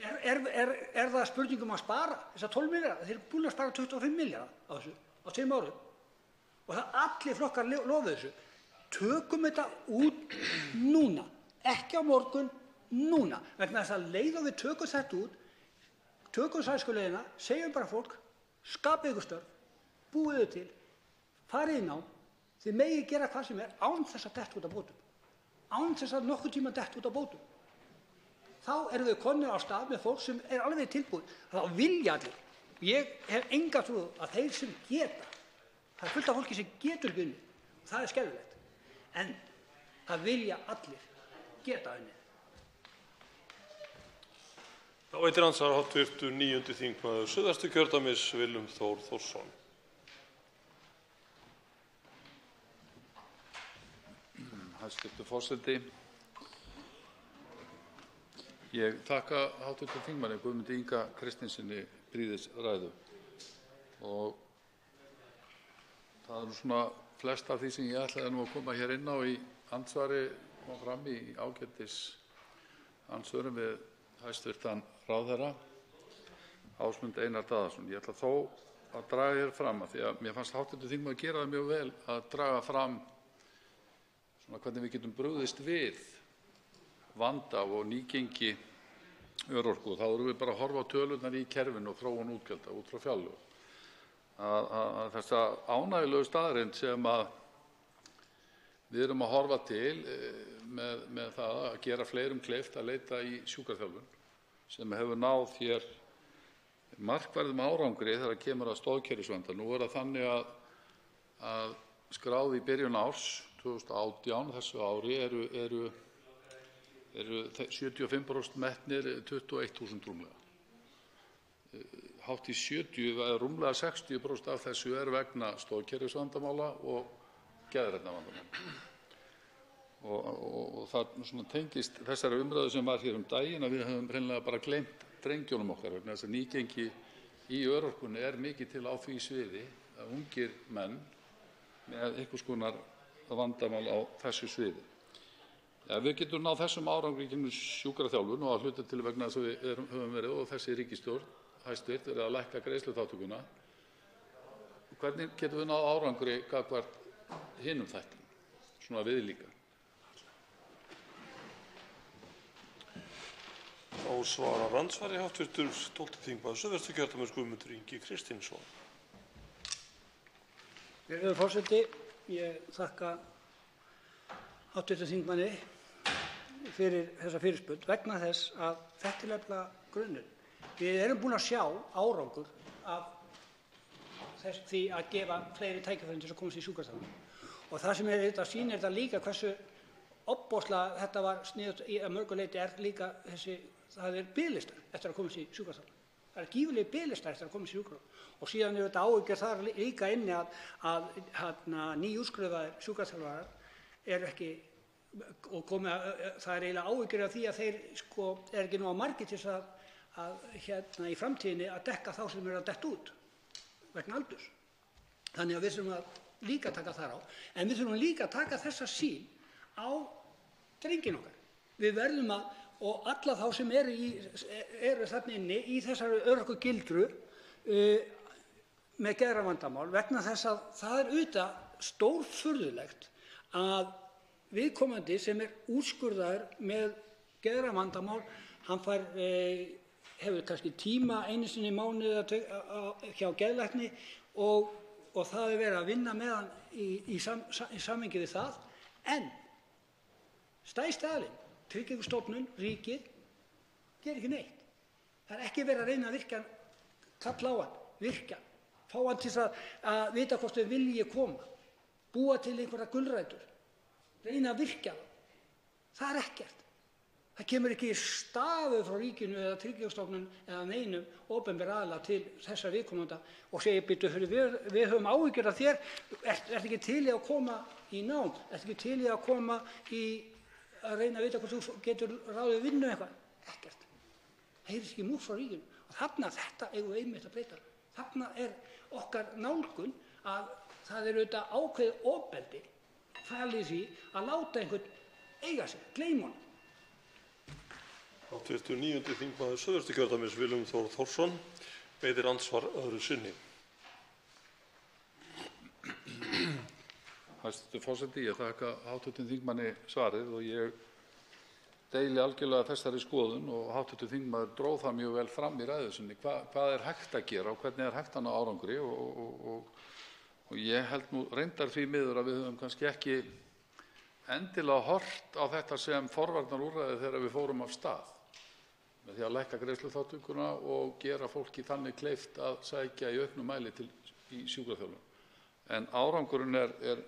Er það spurningum að spara þessa 12 milljarða? Þeir eru búin að spara 25 milljarða á þessu á 2 árum. Og það allir flokkar lofuðu þessu. Tökum þetta út núna, ekki á morgun, núna. Vegna þess að leið og við tökum þetta út, tökum sænskuleiðina, segjum bara fólk, skapið ykkur störf, búið þau til, farið í nám, þið megið gera hvað sem er án þess að detta út af bótum. Án þess að nokkuð tíma detta út af bótum. Þá erum við konur á stað með fólk sem er alveg tilbúið. Þá vilja allir. Ég hef enga trú að þeir sem geta, það er fullt af fólki sem getur ekki unnið. Það er skelfilegt. En það vilja allir geta unnið. veitir andsvar hv. 9. þingmaður Suðvesturkjördæmis, Willum Þór Þórsson. Hæstv. forseti. Ég þakka hv. þingmanni Guðmundi Inga Kristinssyni prýðisræðu og það svona flest af því sem ég ætlaði að koma hér inn á í andsvari kom fram í ágætis andsvörum við hæstv. ráðherra Ásmund Einar Daðason. Ég ætla þó að draga hér fram að því að mér fannst hv. þingmaður gera það mjög vel að draga fram hvernig við getum brugðist við vanda og nýgengi örorku. Þá erum við bara að horfa á tölurnar í kerfinu og þróun útgjalda út frá fjárlögum. Að þessa ánægjulegu staðreynd sem að við erum að horfa til með það að gera fleirum kleift að leita í sjúkraþjálfun sem hefur náð hér markverðum árangri þegar kemur að stoðkerfisvanda. Nú er það þannig að skráð í byrjun árs 2018 þessu ári eru 75% metnir 21.000 rúmlega. Hátt í 70 eða rúmlega 60% af þessu vegna stoðkerfisvandamála og geðrænna vandamála. Og það tengist þessari umræðu sem var hér daginn að við höfum hreinlega bara gleymt drengjunum okkar vegna þess að nýgengi í örorkunni mikið til á því sviði að ungir menn með einhvers konar vandamál á þessu sviði. Við getum náð þessum árangri í gegnum sjúkraþjálfun og að hluta til vegna þess að við höfum verið og þessi ríkisstjórn hæstvirt verið að lækka greiðsluþátttökuna. Hvernig getum við náð árangri gagnvart hinum þættinum, svona viðlíka? Þá svarar andsvari hv. 12. þingmaður Suðvesturkjördæmis Guðmundur Ingi Kristinsson. Virðulegur forseti, ég þakka hv. þingmanni fyrir þessa fyrirspurn vegna þess að þetta nefnilega grunnurinn. Við erum búin að sjá árangur af því að gefa fleiri tækifæri til að komast í sjúkraþjálfun. Og það sem þetta sýnir þetta líka hversu ofboðslega þetta var sniðugt að mörgu leyti líka það biðlistar eftir að komast í sjúkraþjálfun. Það gífurlegir biðlistar eftir að komast í sjúkraþjálfun. Og síðan þetta áhyggjur þar líka inni að nýútskrifaðir sjúkraþjálfarar ekki og það eiginlega áhyggjur af því að þeir ekki nógu margir til að í framtíðinni að dekka þá sem að detta út vegna aldurs. Þannig að við þurfum að líka taka þar á. En við þurfum líka að taka þessa sýn á drengina okkar. Við verðum og alla þá sem eru þarna inni í þessari örorkugildru með geðrænvandamál vegna þess að það auðvitað stórfurðulegt að viðkomandi sem úrskurðaður með geðrænvandamál, hann hefur kannski tíma einu sinni í mánuði hjá geðlækni og það verið að vinna með hann í samhengi við það. En stærsti aðilinn, Tryggingastofnun, ríkið, gerir ekki neitt. Það ekki verið að reyna að virka, kalla á hann, virka, fá hann til að vita hvort þau vilji koma, búa til einhverja gulrætur, reyna að virka það. Það ekkert. Það kemur ekki stafu frá ríkinu eða Tryggingastofnun eða neinum opinber aðila til þessa viðkomanda og segir bíddu, við höfum áhyggjur af þér, ertu ekki til í að koma í nám, ertu ekki til í að koma í að reyna að vita hvort þú getur ráðið vinnu eitthvað. Ekkert. Það heyrist ekki mús frá ríkinu. Og þarna þetta eigum við einmitt að breyta. Þarna okkar nálgun að það auðvitað ákveðið ofbeldi falið því að láta einhvern eiga sig, gleyma honum. Hv. 9. þingmaður Suðvesturkjördæmis Willum Þór Þórsson veitir andsvar öðru sinni. Hæstv. forseti, ég þakka hv. þingmanni svarið og ég deili algjörlega þessari skoðun og hv. þingmaður dró það mjög vel fram í ræðu sinni hvað hægt að gera og hvernig hægt að ná árangri og ég held nú reyndar því miður að við höfum kannski ekki endilega horft á þetta sem forvarnarúrræði þegar við fórum af stað með því að lækka greiðsluþátttökuna og gera fólki þannig kleift að sækja í auknum mæli í sjúkraþjálfun. En árangurinn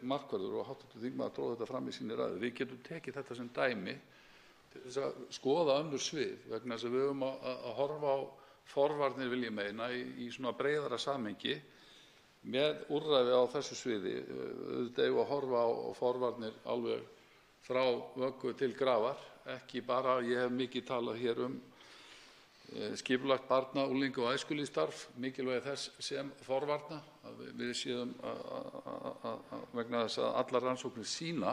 markverður og hv. þingmaður dró þetta fram í sinni ræðu. Við getum tekið þetta sem dæmi að skoða önnur svið vegna þess að við höfum að horfa á forvarnir, vil ég meina, í svona breiðara samhengi með úrræði á þessu sviði. Auðvitað eigum við að horfa á forvarnir alveg frá vöggu til grafar, ekki bara, ég hef mikið talað hér skipulagt barna-, unglinga- og æskulýðsstarf, mikilvægi þess sem forvarna, að við séum vegna þess að allar rannsóknir sýna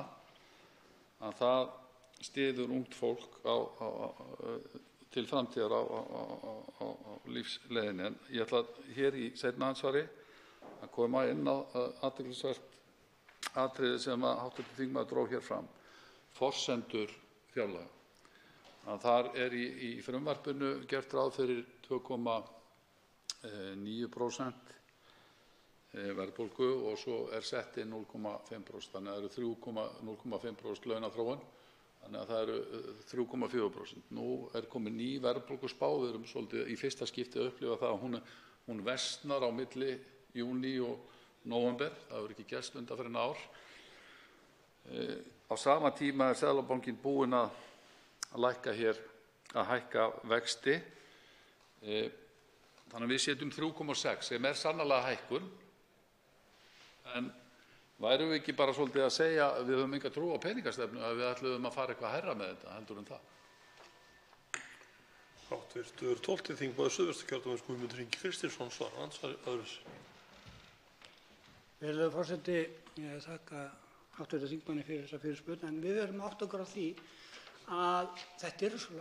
að það styður ungt fólk til framtíðar á lífsleiðinni. En ég ætla hér í seinna andsvari að koma inn á athyglisvert atriði sem hv. þingmaður dró hér fram, forsendur fjárlaga. Þar í frumvarpinu gert ráð fyrir 2,9% verðbólgu og svo sett inn 0,5%, þannig að það eru 0,5% launaþróun, þannig að það eru 3,4%. Nú komin ný verðbólguspá, við erum svolítið í fyrsta skipti að upplifa það að hún versnar á milli júní og nóvember, það hefur ekki gerst undanfarin ár. Á sama tíma Seðlabankinn búinn að lækka hér, að hækka vexti, þannig að við setjum 3,6 sem sannarlega hækkun, en værum við ekki bara svolítið að segja að við höfum enga trú á peningastefnu, að við ætluðum að fara eitthvað hærra með þetta heldur en það? Hv. 12. þingmaður Suðvesturkjördæmis, Guðmundur Ingi Kristinsson, svarar andsvari öðruvísi. Virðulegur forseti, ég þakka hv. þingmanni fyrir þessa fyrirspurn, en við erum átt okkur á því að þetta er svo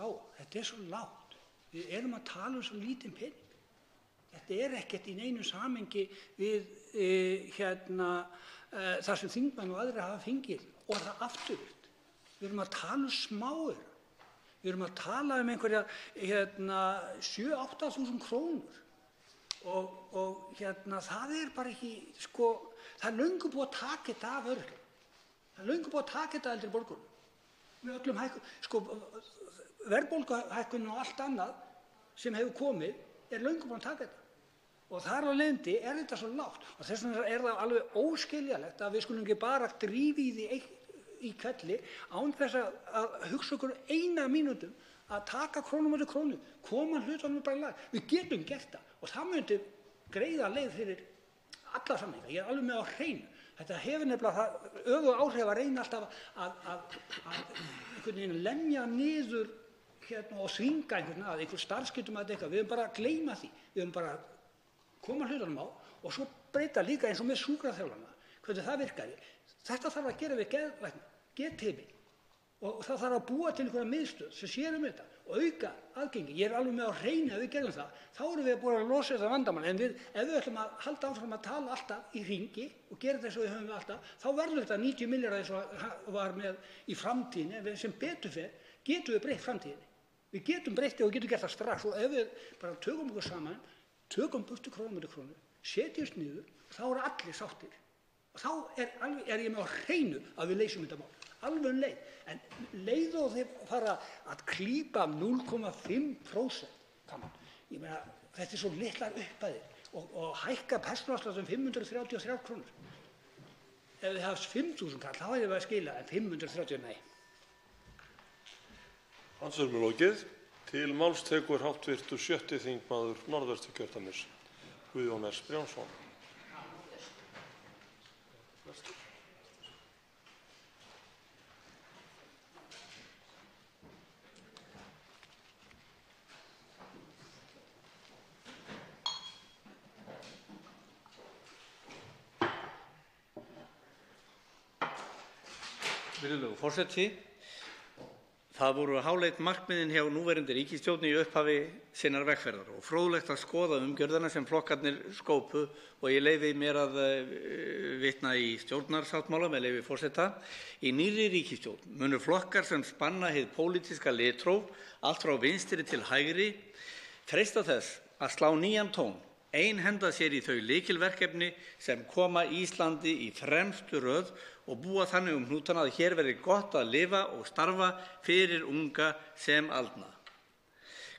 lágt. Við erum að tala svo lítinn pening. Þetta ekkert í neinu samhengi við það sem þingmenn og aðrir hafa fengið og það afturvirkt. Við erum að tala smáir. Við erum að tala einhverja 7.000–8.000 krónur og það bara ekki, það löngu búið að taka þetta af öryrkjum. Það löngu búið að taka þetta eldri borgurum. Með öllum verðbólguhækkunum og allt annað sem hefur komið löngu búin að taka þetta. Og þar á leiðandi þetta svo lágt. Og þess vegna það alveg óskiljanlegt að við skulum ekki bara drífa í því í hvelli án þess að hugsa okkur eina mínútum að taka krónu móti krónu, koma hlutunum bara í lag. Við getum gert það og það myndi greiða leið fyrir alla samninga. Ég alveg með á hreinu. Þetta hefur nefnilega það öfuga áhrif að reyna alltaf að einhvern veginn lemja niður og þvinga einhver starfsgetum að eitthvað. Við höfum bara að gleyma því. Við höfum bara að koma hlutunum á og svo breyta líka eins og með sjúkraþjálfarana, hvernig það virkar. Þetta þarf að gera við geðlækna, geðteymi og það þarf að búa til einhverja miðstöð sem sér þetta og auka aðgengi. Ég alveg með á hreinu að við gerum það, þá erum við búin að losa þetta vandamál. En ef við ætlum að halda áfram að tala alltaf í hringi og gera þetta eins og við höfum alltaf, þá verður þetta 90 milljarðar eins og var með í framtíðinni. Sem betur fer getum við breytt framtíðinni. Við getum breytt og getum gert það strax og ef við bara tökum okkur saman, tökum burtu krónu móti krónu, setjumst niður, þá eru allir sáttir. Og þá ég með á hreinu að við leysum þetta mál. Alveg leið. En leið og þeir fara að klípa 0,5%. Ég meina, þetta svo litlar upphæðir og hækka persónuafslátt 533 krónur. Ef þið hafst 5.000 kall, þá hefði við að skila, en 530 nei. Andsvörum lokið. Til máls tekur hv. 7. þingmaður Norðvesturkjördæmis, Guðjón S. Brjánsson. Virðulegur forseti, það voru háleit markmiðin hjá núverandi ríkisstjórn í upphafi sinnar vegferðar og fróðlegt að skoða umgjörðina sem flokkarnir skópu og ég leyfi mér að vitna í stjórnarsáttmála með leyfi forseta. Í nýrri ríkisstjórn munu flokkar sem spanna hið pólitíska litróf allt frá vinstri til hægri freista þess að slá nýjan tón, einhenda sér í þau lykilverkefni sem koma Íslandi í fremstu röð og búa þannig hnútana að hér verði gott að lifa og starfa fyrir unga sem aldna.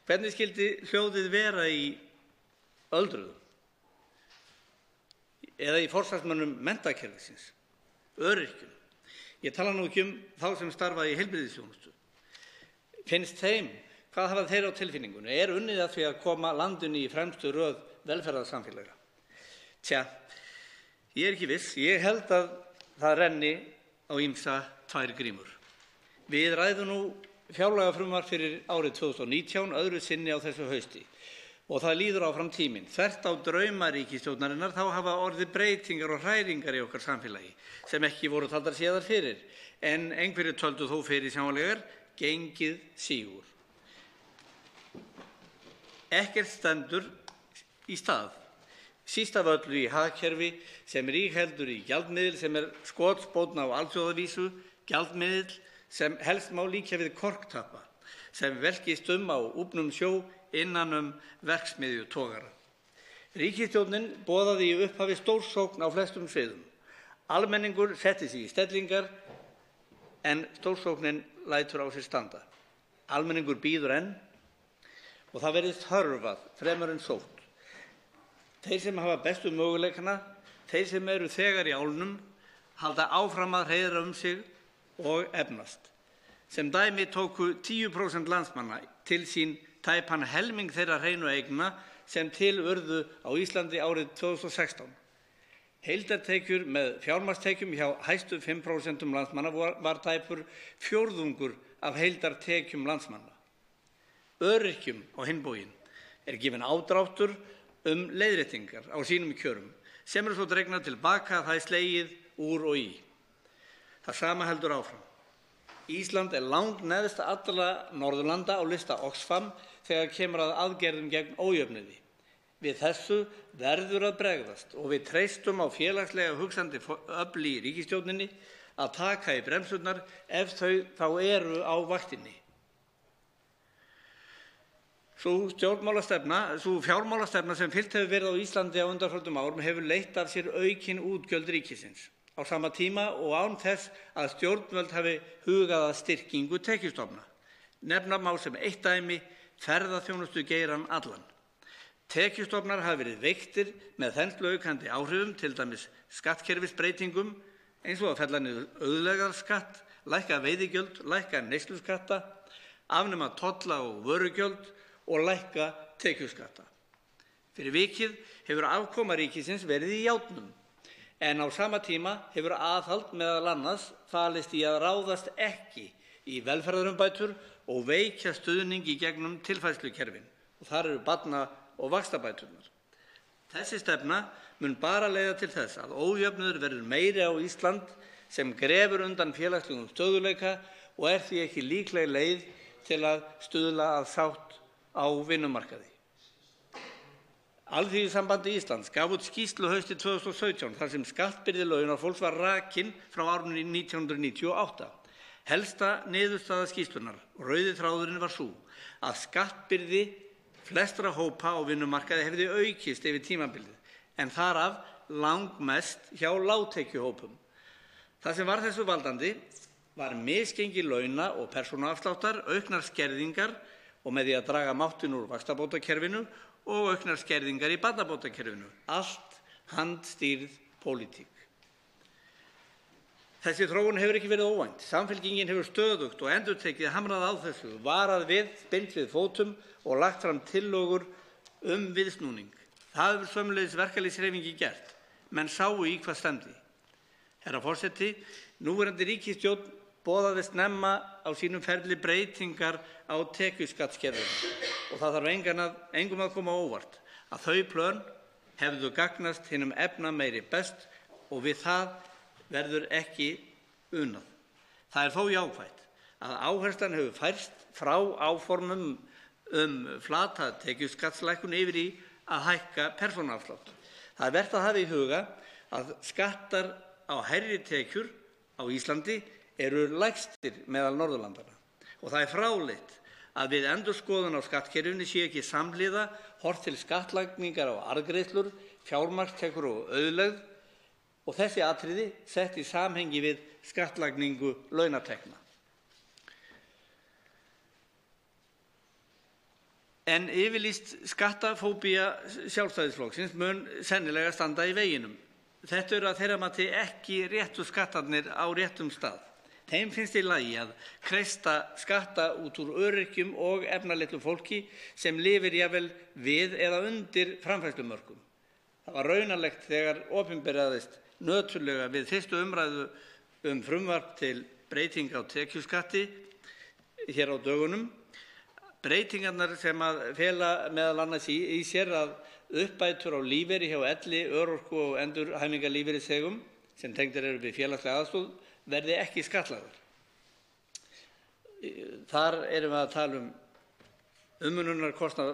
Hvernig skyldi hljóðið vera í öldruðum eða í forsvarsmönnum menntakerfisins, öryrkjum? Ég tala nú ekki þá sem starfa í heilbrigðisþjónustu. Finnst þeim, hvað hafa þeir á tilfinningunni? Er unnið að því að koma landinu í fremstu röð velferðarsamfélaga? Tja, ég er ekki viss. Ég held að það renni á ýmsa tvær grímur. Við ræðum nú fjárlagafrumvarp fyrir árið 2019 öðru sinni á þessu hausti og það líður áfram tíminn. Þvert á drauma ríkisstjórnarinnar þá hafa orðið breytingar og hræringar í okkar samfélagi sem ekki voru taldar séðar fyrir, en einhverjir töldu þó fyrir sjáanlegar, gengið sígur. Ekkert stendur í stað, síst af öllu í hagkerfi sem rígheldur í gjaldmiðil sem er skotspónn á alþjóðavísu, gjaldmiðil sem helst má líkja við korktappa, sem velkist á úfnum sjó innan verksmiðju togara. Ríkisstjórnin boðaði í upphafi stórsókn á flestum sviðum. Almenningur setti sig í stellingar en stórsóknin lætur á sér standa. Almenningur bíður enn og það verðist hörfað fremur en sótt. Þeir sem hafa bestu möguleikana, þeir sem eru þegar í álnum, halda áfram að hreiðra sig og efnast. Sem dæmi tóku 10% landsmanna til sín tæpan helming þeirra hreinu eigna sem til urðu á Íslandi árið 2016. Heildartekjur með fjármagnstekjum hjá hæstu 5% landsmanna var tæpur fjórðungur af heildartekjum landsmanna. Öryrkjum á hinn bóginn er gefinn ádráttur leiðréttingar á sínum kjörum sem eru svo dregnar til baka að það er slegið úr og í. Það sama heldur áfram. Ísland er langneðst allra Norðurlanda á lista Oxfam þegar kemur að aðgerðum gegn ójöfnuði. Við þessu verður að bregðast og við treystum á félagslega hugsandi öfl í ríkisstjórninni að taka í bremsurnar ef þau þá eru á vaktinni. Sú fjármálastefna sem fylgt hefur verið á Íslandi á undanförnum árum hefur leitt af sér aukin útgjöld ríkisins. Á sama tíma og án þess að stjórnvöld hafi hugað að styrkingu tekjustofna. Nefna má sem eitt dæmi ferðaþjónustugeirann allan. Tekjustofnar hafa verið veiktir með þensluaukandi áhrifum, til dæmis skattkerfisbreytingum, eins og að fella niður auðlegðarskatt, lækka veiðigjöld, lækka neysluskatta, afnema tolla og vörugjöld og lækka tekjuskatta. Fyrir vikið hefur afkoma ríkisins verið í járnum. En á sama tíma hefur aðhald meðal annars falist í að ráðast ekki í velferðarumbætur og veikja stuðning í gegnum tilfærslukerfin. Og þar eru barna- og vaxtabæturnar. Þessi stefna mun bara leiða til þess að ójöfnuður verður meiri á Ísland sem grefur undan félagslegum stöðugleika og er því ekki líkleg leið til að stuðla að sátt á vinnumarkaði. Alþýðusambandi Íslands gaf út skýrslu haustið 2017 þar sem skattbyrði launafólks var rakin frá árinu 1998. Helsta niðurstaða skýrslunnar og rauði þráðurinn var sú að skattbyrði flestra hópa á vinnumarkaði hefði aukist yfir tímabilið en þar af langmest hjá lágtekjuhópum. Það sem var þessu valdandi var misgengi launa og persónuafsláttar, auknar skerðingar og með því að draga máttinn úr vaxtabótakerfinu og auknar skerðingar í barnabótakerfinu. Allt handstýrð pólitík. Þessi þróun hefur ekki verið óvænt. Samfylkingin hefur stöðugt og endurtekið hamrað á þessu, varað við, spyrnt við fótum og lagt fram tillögur viðsnúning. Það hefur sömuleiðis verkalýðshreyfingin gert. Menn sáu í hvað stefndi. Herra forseti, núverandi ríkisstjórn boðaði snemma á sínum ferli breytingar á tekjuskattskerfinu og það þarf engum að koma á óvart að þau plön hefðu gagnast hinum efnameiri best og við það verður ekki unað. Það er þó jákvætt að áherslan hefur færst frá áformum flata tekjuskattslækkun yfir í að hækka persónuafslátt. Það er vert að hafa í huga að skattar á hærri tekjur á Íslandi eru lægstir meðal Norðurlandanna og það er fráleitt að við endurskoðun á skattkerfinu sé ekki samhliða horft til skattlagningar á arðgreiðslur, fjármagnstekjur og auðlegð og þessi atriði sett í samhengi við skattlagningu launatekna. En yfirlýst skattafóbía Sjálfstæðisflokksins mun sennilega standa í veginum. Þetta eru að þeirra mati ekki réttu skattarnir á réttum stað. Þeim finnst í lagi að kreista skatta út úr öryrkjum og efnalitlu fólki sem lifir jafnvel við eða undir framfærslumörkum. Það var raunalegt þegar opinberaðist nöturlega við fyrstu umræðu frumvarp til breytinga á tekjuskatti hér á dögunum. Breytingarnar sem að fela meðal annars í sér að uppbætur á lífeyri hjá elli, örorku og endurhæfingarlífeyrisþegum sem tengdir eru við félagslega aðstoð verði ekki skattlagðar. Þar erum við að tala umönnunarkostnað,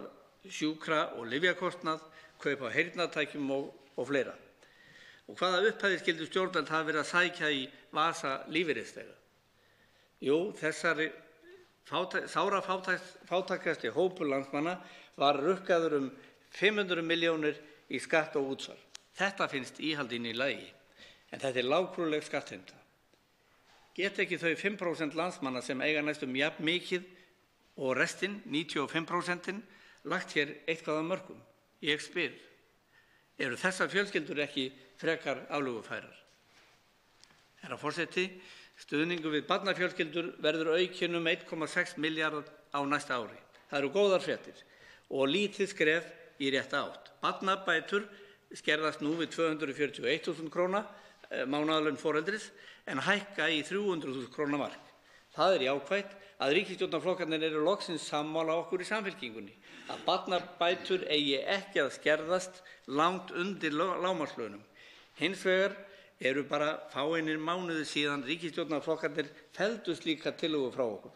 sjúkra- og lyfjakostnað, kaup á heyrnartækjum og fleira. Og hvaða upphæðir skyldu stjórnvöld hafa verið að sækja í vasa lífeyrisþega? Jú, þessari sárafátækasti hópur landsmanna var rukkaður 500 milljónir í skatt og útsvar. Þetta finnst íhaldinu í lagi, en þetta lágkúruleg skattheimta. Geta ekki þau 5% landsmanna sem eiga næstum jafn mikið og restin, 95%, lagt hér eitthvað af mörkum? Ég spyr, eru þessar fjölskyldur ekki frekar aflögufærar? Herra forseti, stuðningur við barnafjölskyldur verður aukinn 1,6 milljarðar á næsta ári. Það eru góðar fréttir og lítið skref í rétta átt. Barnabætur skerðast nú við 241.000 kr. Mánaðarlaun foreldris en hækka í 300.000 kr. mark. Það jákvætt að ríkisstjórnarflokkarnir eru loksins sammála okkur í Samfylkingunni að barnabætur eigi ekki að skerðast langt undir lágmarkslaunum. Hins vegar eru bara fáeinir mánuðir síðan ríkisstjórnarflokkarnir felldu slíka tillögu frá okkur.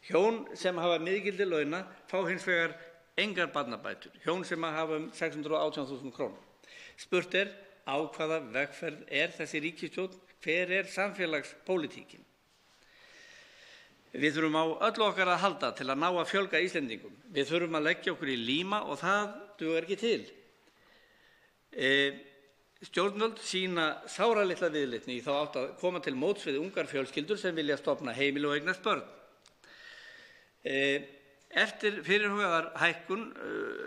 Hjón sem hafa miðgildi launa fá hins vegar engar barnabætur, hjón sem hafa 618.000 kr. Spurt á hvaða vegferð þessi ríkisstjórn? Hver samfélagspólitíkin? Við þurfum á öllu okkar að halda til að ná að fjölga Íslendingum. Við þurfum að leggja okkur í líma og það dugar ekki til. Stjórnvöld sýna sáralitla viðleitni í þá átt að koma til móts við ungar fjölskyldur sem vilja stofna heimili og eignast börn. Eftir fyrirhugaðar hækkun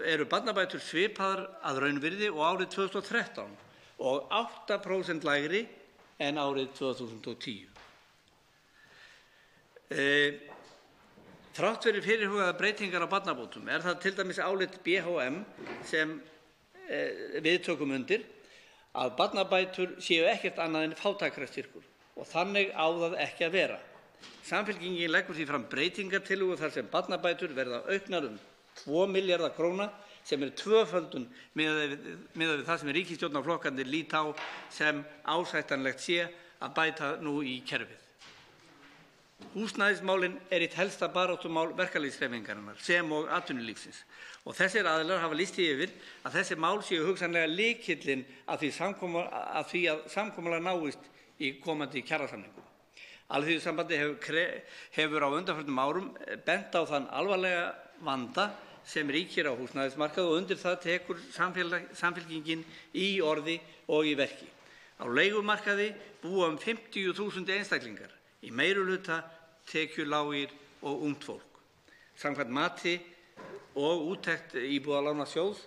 eru barnabætur svipaðar að raunvirði og árið 2013 og 8% lægri en árið 2010. Þrátt fyrir fyrirhugaðar breytingar á barnabótum það til dæmis álit BHM sem við tökum undir að barnabætur séu ekkert annað en fátækrastyrkur og þannig á það ekki að vera. Samfylkingin leggur því fram breytingartillögu þar sem barnabætur verða auknar 2 milljarða kr. sem tvöföldun miðað við það sem ríkisstjórnarflokkarnir líta á sem ásættanlegt sé að bæta nú í kerfið. Húsnæðismálin eitt helsta baráttumál verkalýðshreyfingarinnar sem og atvinnulífsins og þessir aðilar hafa lýst því yfir að þessi mál séu hugsanlega lykillinn að því að samkomulag náist í komandi kjarasamningum. Alþýðusambandið hefur á undanförnum árum bent á þann alvarlega vanda sem ríkir á húsnæðismarkaði og undir það tekur Samfylkingin í orði og í verki. Á leigumarkaði búa 50.000 einstaklingar, í meirihluta tekjulágir og ungt fólk. Samkvæmt mati og úttekt Íbúðalánasjóðs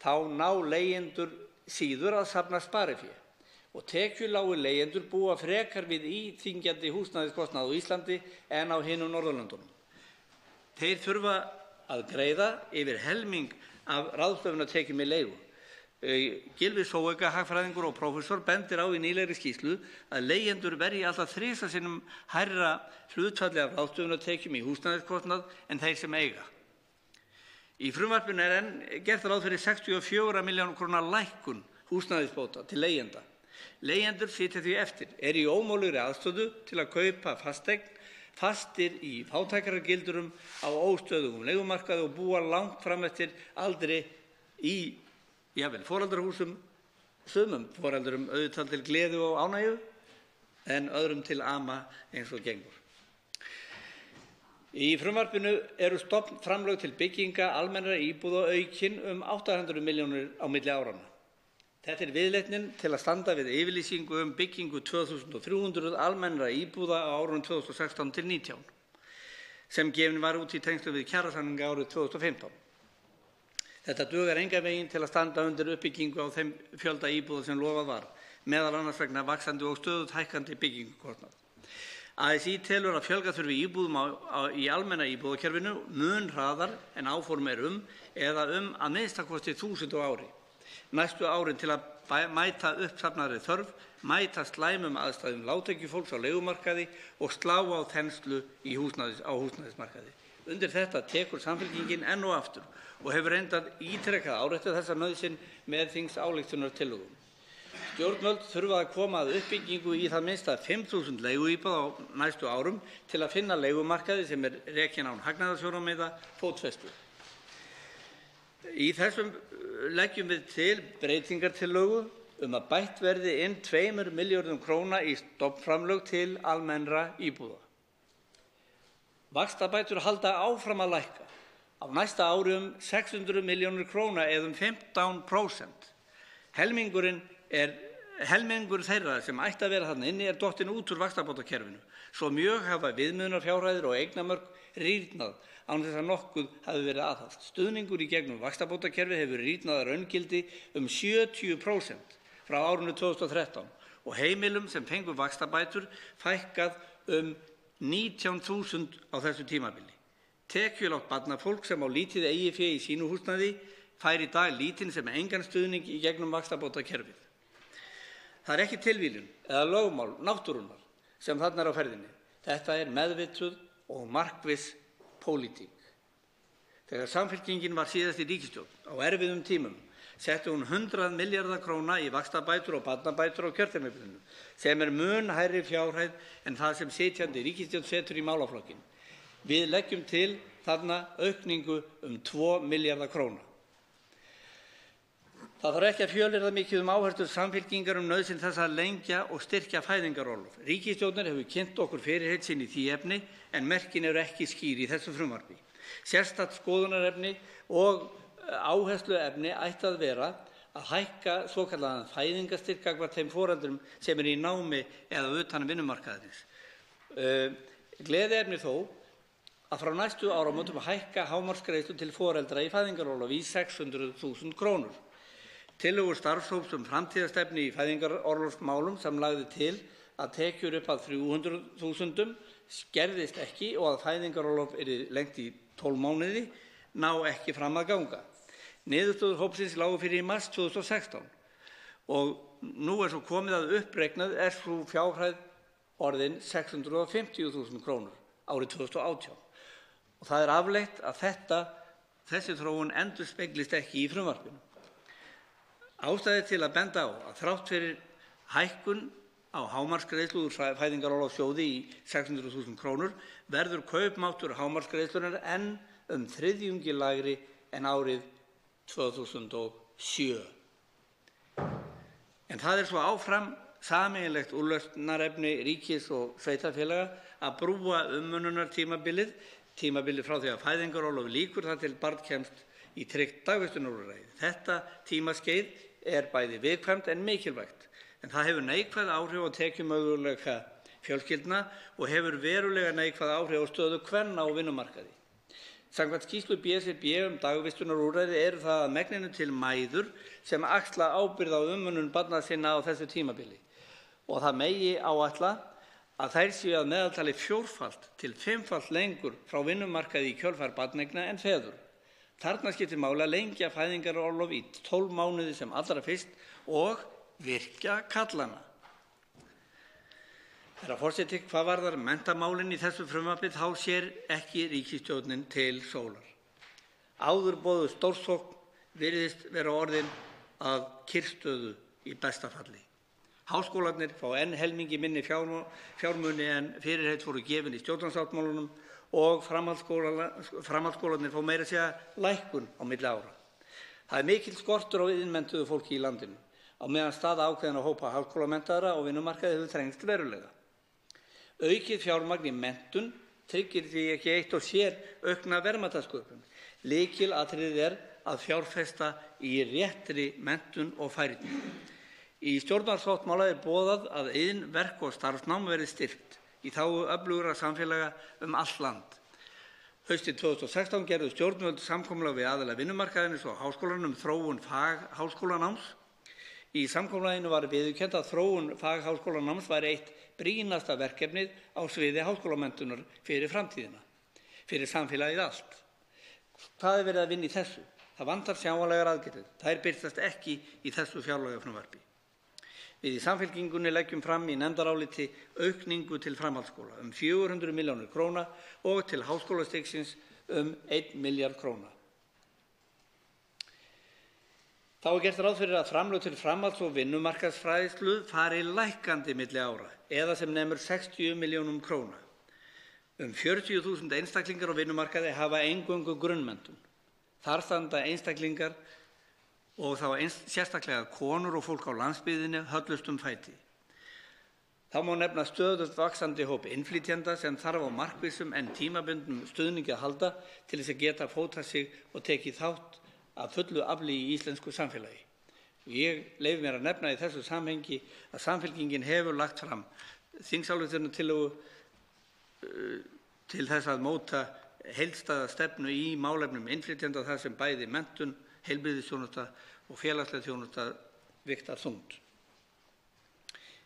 þá ná leigjendur síður að safna sparifé og tekjulágir leigjendur búa frekar við íþyngjandi húsnæðiskostnað á Íslandi en á hinum Norðurlöndunum. Þeir þurfa að greiða yfir helming af ráðstöfunartekjum í leigu. Gylfi Sóeka, hagfræðingur og prófessor, bendir á í nýlegri skýrslu að leigjendur verji alltaf 3 sinnum hærra hlutfalli af ráðstöfunartekjum í húsnæðiskostnað en þeir sem eiga. Í frumvarpinu enn gert ráð fyrir 64 milljóna kr. lækkun húsnæðisbóta til leigjenda. Leigjendur sitja því eftir, í ómögulegri aðstöðu til að kaupa fasteign, fastir í fátækragildurum á óstöðugum leigumarkaði og búa langt fram eftir aldri í jafnvel foreldrahúsum, sumum foreldrum auðvitað til gleði og ánægju en öðrum til ama eins og gengur. Í frumvarpinu eru stofnframlög til bygginga almennra íbúða aukin 800 milljónir á milli áranna. Þetta viðleitnin til að standa við yfirlýsingu byggingu 2300 almennra íbúða á árunum 2016 til 2019 sem gefin var út í tengslum við kjarasamninga árið 2015. Þetta dugar engan veginn til að standa undir uppbyggingu á þeim fjölda íbúða sem lofað var, meðal annars vegna vaxandi og stöðugt hækkandi byggingukostnað. ASÍ telur að fjölga þurfi íbúðum í almenna íbúðakerfinu mun hraðar en áform eða að minnstakosti 1000 á ári næstu árin til að mæta uppsafnaðri þörf, mæta slæmum aðstæðum lágtekjufólks á leigumarkaði og slá á þenslu á húsnæðismarkaði. Undir þetta tekur Samfylkingin enn og aftur og hefur reyndar ítrekað áréttað þessa nauðsyn með þingsályktunartillögum. Stjórnvöld þurfa að koma að uppbyggingu í það minnsta 5.000 leiguíbúða á næstu árum til að finna leigumarkaði sem rekinn án hagnaðarsjónarmiða fótfestu. Í þessum leggjum við til breytingartillögu að bætt verði inn 2 milljörðum króna í stofnframlög til almennra íbúða. Vaxtabætur halda áfram að lækka. Á næsta ári 600 milljónir króna eða 15%. Helmingur þeirra sem ætti að vera þarna inni dottinn út úr vaxtabótakerfinu. Svo mjög hafa viðmiðunarfjárhæðir og eignamörk rýrnað án þess að nokkuð hafi verið aðhafst. Stuðningur í gegnum vaxtabótakerfi hefur rýrnað að raungildi 70% frá árinu 2013 og heimilum sem fengu vaxtabætur fækkað 19.000 á þessu tímabili. Tekjulágt barnafólk sem á lítið eigið fé í sínu húsnæði fær í dag lítinn sem engan stuðning í gegnum vaxtabótakerfið. Það ekki tilviljun eða lögmál náttúrunnar sem þarna á ferðinni. Þetta meðvituð og markviss pólitík. Þegar Samfylkingin var síðast í ríkisstjórn á erfiðum tímum setti hún 100 milljarða króna í vaxtabætur og barnabætur á kjörtímabilinu sem mun hærri fjárhæð en það sem sitjandi ríkisstjórn setur í málaflokkinn. Við leggjum til þarna aukningu 2 milljarða króna. Það þarf ekki að fjölyrða mikið áherslur Samfylkingar nauðsyn þess að lengja og styrkja fæðingarorlof. Ríkisstjórnin hefur kynnt okkur fyrirheit sín í því efni en merkin eru ekki skýr í þessu frumvarpi. Sérstakt skoðunarefni og áhersluefni ætti að vera að hækka svokallaðan fæðingarstyrk gagnvart þeim foreldrum sem í námi eða utan vinnumarkaðarins. Gleðiefni þó að frá næstu áramótum hækka hámarksgreiðslur til foreldra í fæðingarorlofi í 600.000 krónur. Tillögur starfshóps framtíðarstefnu í fæðingarorlofsmálum sem lagði til að tekjur upp að 300.000 skerðist ekki og að fæðingarorlof yrði lengt í 12 mánuði ná ekki fram að ganga. Niðurstöður hópsins lágu fyrir í mars 2016 og nú svo komið að uppreiknað sú fjárhæð orðin 650.000 krónur árið 2018 og það afleitt að þessi þróun endurspeglist ekki í frumvarpinu. Ástæða til að benda á að þrátt fyrir hækkun á hámarksgreiðslu úr fæðingarorlofssjóði í 600.000 krónur verður kaupmáttur hámarksgreiðslunnar enn þriðjungi lægri en árið 2007. En það svo áfram sameiginlegt úrlausnarefni ríkis og sveitarfélaga að brúa umönnunartímabilið frá því að fæðingarorlofi lýkur þar til barn kemst í tryggt dagvistunarúrræði. Þetta tímaskeið bæði viðkvæmt en mikilvægt, en það hefur neikvæð áhrif á tekjumöguleika fjölskyldna og hefur verulega neikvæð áhrif á stöðu kvenna á vinnumarkaði. Samkvæmt skýrslu BSRB dagvistunarúrræði það að megninu til mæður sem axla ábyrgð á umönnun barna sinna á þessu tímabili og það megi áætla að þær séu að meðaltali 4-falt til 5-falt lengur frá vinnumarkaði í kjölfar barneigna en feður. Þarna skiptir máli að lengja fæðingarorlof í 12 mánuði sem allra fyrst og virkja karlana. Herra forseti, hvað varðar menntamálin í þessu frumvarpi þá sér ekki ríkisstjórnin til sólar. Áður boðuð stórsókn virðist vera orðin að kyrrstöðu í besta falli. Háskólarnir fá enn helmingi minni fjármuni en fyrirheit voru gefin í stjórnarsáttmálunum og framhaldsskólarnir fá meira að segja lækkun á milli ára. Það mikill skortur á iðnmenntuðu fólki í landinu á meðan staða ákveðinna hópa háskólamenntaðra og vinnumarkaði hefur þrengst verulega. Aukið fjármagn í menntun tryggir því ekki eitt og sér aukna verðmætasköpun. Lykilatriðið að fjárfesta í réttri menntun og færni. Í stjórnarsáttmála boðað að iðn-, verk- og starfsnám verði styrkt í þágu öflugra samfélaga allt land. Haustið 2016 gerðu stjórnvöld samkomulag við aðila vinnumarkaðarins og háskólanum þróun fagháskólanáms. Í samkomulaginu var viðurkennt að þróun fagháskólanáms væri eitt brýnasta verkefnið á sviði háskólamenntunar fyrir framtíðina, fyrir samfélagið allt. Hvað er verið að vinna í þessu? Það vantar sjáanlegar aðgerðir. Þær birtast ekki í þessu fjárlagafrumvarpi. Við í Samfylkingunni leggjum fram í nefndaráliti aukningu til framhaldsskóla 400 milljónir króna og til háskólastigsins 1 milljarð króna. Þá er gert ráð fyrir að framlög til framhalds- og vinnumarkaðsfræðslu fari lækkandi milli ára eða sem nemur 60 milljónum króna. 40.000 einstaklingar á vinnumarkaði hafa eingöngu grunnmenntun. Þar standa einstaklingar og þá sérstaklega konur og fólk á landsbyggðinni höllustum fæti. Þá má nefna stöðugt vaxandi hóp innflytjenda sem þarf á markvissum en tímabundnum stuðningi að halda til þess að geta fótað sig og tekið þátt af fullu afli í íslensku samfélagi. Ég leyfi mér að nefna í þessu samhengi að Samfylkingin hefur lagt fram þingsályktunartillögu til þess að móta heildstæða stefnu í málefnum innflytjenda þar sem bæði menntun, heilbrigðisþjónusta og félagsleg þjónusta vigtar þungt.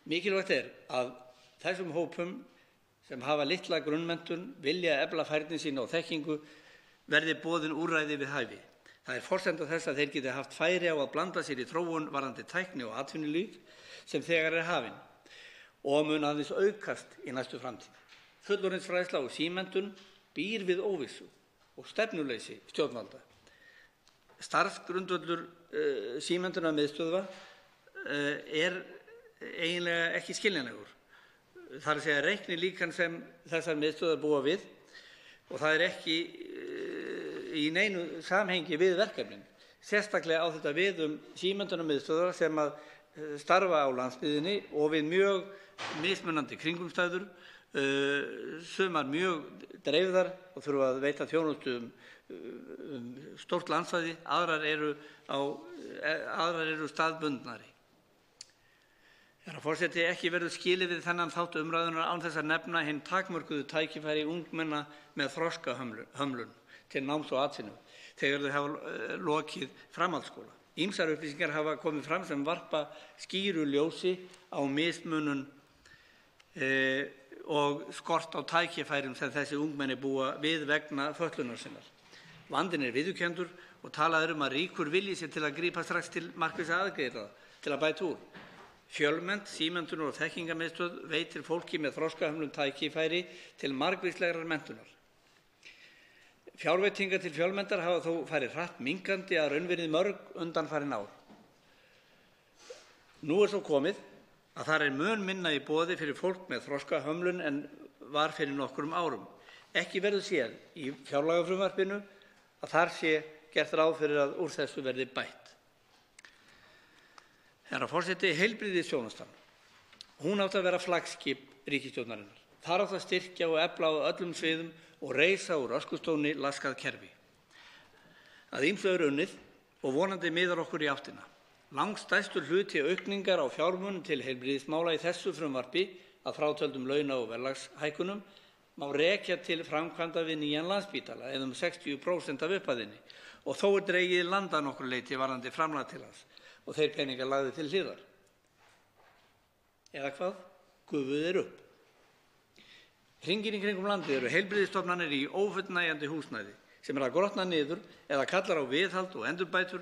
Mikilvægt er að þessum hópum sem hafa litla grunnmenntun, vilja efla færni sína og þekkingu verði boðin úrræði við hæfi. Það er forsenda þess að þeir geti haft færi á að blanda sér í þróun varðandi tækni og atvinnulíf sem þegar er hafin og mun aðeins aukast í næstu framtíð. Fullorðinsfræðsla og símenntun býr við óvissu og stefnuleysi stjórnvalda. Starfsgrundvöllur símenntunarmiðstöðva er eiginlega ekki skiljanlegur. Það er að segja reiknilíkan sem þessar miðstöðvar búa við og það er ekki í neinu samhengi við verkefnin. Sérstaklega á þetta við símenntunarmiðstöðvar sem að starfa á landsbyggðinni og við mjög mismunandi kringumstæður, sumar mjög dreifðar og þurfa að veita þjónustu stórt landsvæði, aðrar eru staðbundnari. Herra forseti, ekki verður skilið við þennan þátt umræðunnar án þess að nefna hinn takmörkuðu tækifæri ungmenna með þroskahömlun til náms og atvinnu þegar þau hafa lokið framhaldsskóla. Ýmsar upplýsingar hafa komið fram sem varpa skýru ljósi á mismunun og skort á tækifærum sem þessi ungmenni búa við vegna fötlunar sinnar. Vandinn er viðurkenndur og talað að ríkur vilji sér til að grípa strax til markvissa aðgerða til að bæta úr. Fjölmennt símenntunar og þekkingarmiðstöð veitir fólki með þroskahömlun tækifæri til margvíslegrar menntunar. Fjárveitingar til fjölmenntar hafa þó farið hratt minnkandi að raunvirði mörg undanfarin ár. Nú er svo komið að þar er mun minna í boði fyrir fólk með þroskahömlun en var fyrir nokkrum árum. Ekki verður séð í fjárlagafrumvarpinu að þar sé gert ráð fyrir að úr þessu verði bætt. Herra forseti, heilbrigðisþjónustan. Hún átti að vera flaggskip ríkisstjórnarinnar. Þar átti að styrkja og efla á öllum sviðum og reisa úr öskustóni laskað kerfi. Að ýmsu er unnið og vonandi miðar okkur í áttina. Langstærstur hluti aukningar á fjármunum til heilbrigðismála í þessu frumvarpi að frátöldum launa- og verðlagshækkunum má rekja til framkvæmda við nýjan Landspítala eða 60% af upphæðinni og þó er dregið í land að nokkru leyti varðandi framlag til hans og þeir peningar lagðir til hliðar. Eða hvað? Gufuð er upp. Hringinn í kringum landið eru heilbrigðisstofnanir í ófullnægjandi húsnæði sem er að grotna niður eða kallar á viðhald og endurbætur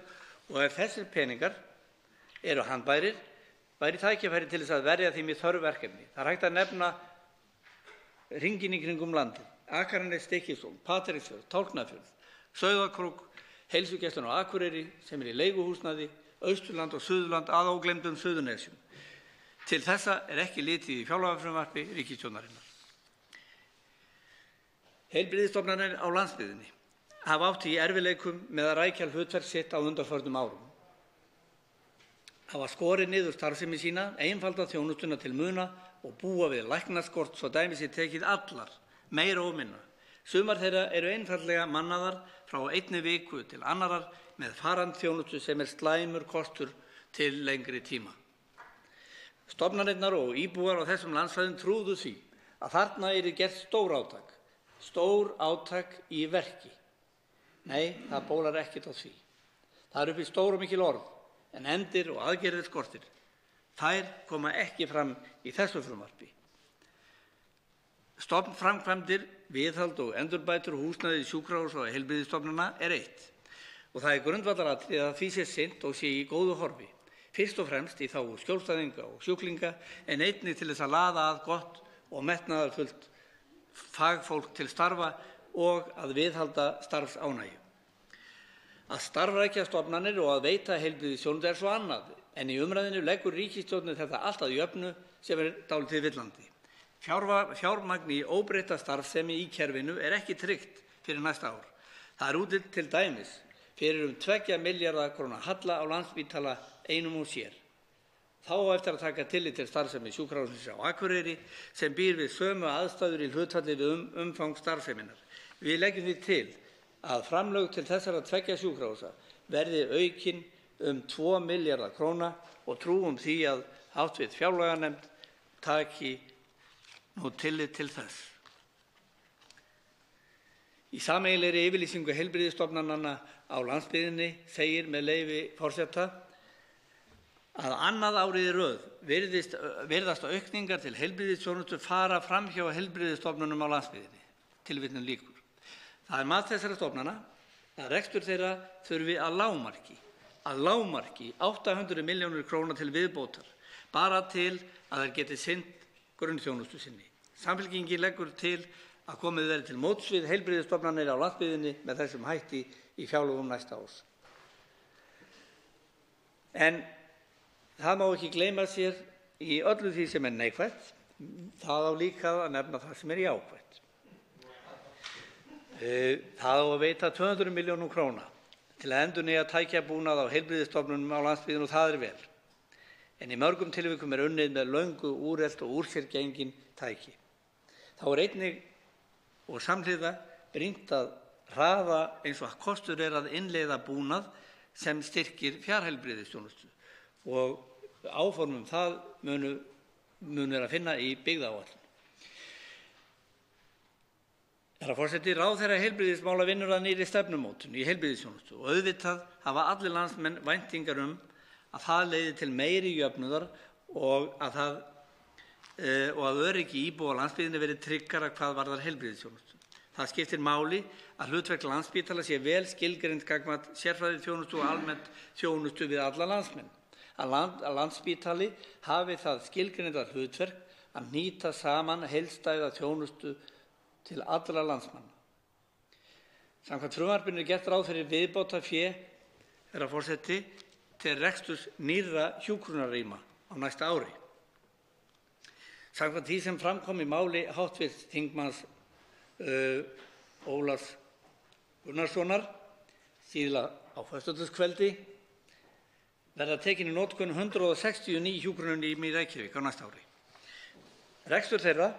og ef þessir peningar eru handbærir væri tækifæri til þess að verja þeim í þörf verkefni. Það er hægt að nefna hringinn í kringum landið, Akranes, Stykkishólm, Patreksfjörð, Tálknafjörð, Sauðárkrók, heilsugæsluna á Akureyri sem er í leiguhúsnæði, Austurland og Suðurland að ógleymdum Suðurnesjum. Til þessa er ekki litið í fjárlagafrumvarpi ríkisstjórnarinnar. Heilbrigðisstofnanir á landsbyggðinni hafa átt í erfiðleikum með að rækja hlutverk sitt á undanförnum árum. Hafa skorið niður starfsemi sína, einfaldað þjónustuna til muna og búa við læknaskort svo dæmi sé tekið allar, meira og minna. Sumar þeirra eru einfaldlega mannaðar frá einni viku til annarar með farandþjónustu sem er slæmur kostur til lengri tíma. Stofnanirnar og íbúar á þessum landsvæðum trúðu því að þarna yrði gert stór átak í verki. Nei, það bólar ekkert á því. Það eru uppi stór og mikil orð, en endir og aðgerðir skortir. Þær koma ekki fram í þessu frumvarpi. Stofnframkvæmdir, viðhald og endurbætur húsnæði sjúkrahúsa og heilbrigðisstofnana eitt og það grundvallaratriði að því sé sinnt og sé í góðu horfi, fyrst og fremst í þágu skjólstæðinga og sjúklinga en einnig til þess að laða að gott og metnaðarfullt fagfólk til starfa og að viðhalda starfsánægju. Að starfrækja stofnanir og að veita heilbrigðisþjónustu svo annað en í umræðinu leggur ríkisstjórnin þetta allt að jöfnu sem dálítið villandi. Fjármagn í óbreytta starfsemi í kerfinu ekki tryggt fyrir næsta ár. Það útlit til dæmis fyrir 2 milljarða króna halla á Landspítala einum og sér. Þá á eftir að taka tillit til starfsemi sjúkrahússins á Akureyri sem býr við sömu aðstæður í hlutfalli við umfang starfseminnar. Við leggjum því til að framlög til þessara 2 sjúkrahúsa verði aukin 2 milljarða króna og trúum því að hv. fjárlaganefnd taki nú tillit til þess. Í sameiginlegri yfirlýsingu heilbrigðisstofnananna á landsbyggðinni segir með leyfi forseta að annað árið í röð virðast aukningar til heilbrigðisþjónustu fara fram hjá heilbrigðisstofnunum á landsbyggðinni. Tilvitnun lýkur. Það mat þessara stofnana að rekstur þeirra þurfi að lágmarki 800 milljónir króna til viðbótar bara til að þær geti sinnt grunnþjónustu sinni. Samfylkingin leggur til að komið verði til móts við heilbrigðisstofnanir á landsbyggðinni með þessum hætti í fjárlögum næsta árs. En það má ekki gleyma sér í öllu því sem neikvætt, það á líka að nefna það sem jákvætt. Það á að veita 200 milljónum króna til að endurnýja tækjabúnað á heilbrigðisstofnunum á landsbyggðinni og það vel. En í mörgum tilvikum unnið með löngu úrelt og úr sér gengin tæki. Þá einnig og samhliða brýnt að hraða eins og kostur að innleiða búnað sem styrkir fjarheilbrigðisþjónustu og áformum það munu að finna í byggðaáætlun. Herra forseti, ráðherra heilbrigðismála vinnur að nýrri stefnumótun í heilbrigðisþjónustu og auðvitað hafa allir landsmenn væntingar að það leiði til meiri jöfnuðar og að öryggi íbúa á landsbyggðinni verði tryggara hvað varðar heilbrigðisþjónustu. Það skiptir máli að hlutverk Landspítala sé vel skilgreint gagnvart sérfræðiþjónustu og almennt þjónustu við alla landsmenn. Að Landspítali hafi það skilgreinda hlutverk að nýta saman heildstæða þjónustu til allra landsmanna. Samkvæmt frumvarpinu gert ráð fyrir viðbótarfé, herra forseti, til reksturs nýrra hjúkrunarrýma á næsta ári. Samkvæmt því sem fram kom í máli hv. þingmanns Ólafs Gunnarssonar síðla á föstudagskveldi verða tekin í notkun 169 hjúkrunarrými í Reykjavík á næsta ári. Rekstur þeirra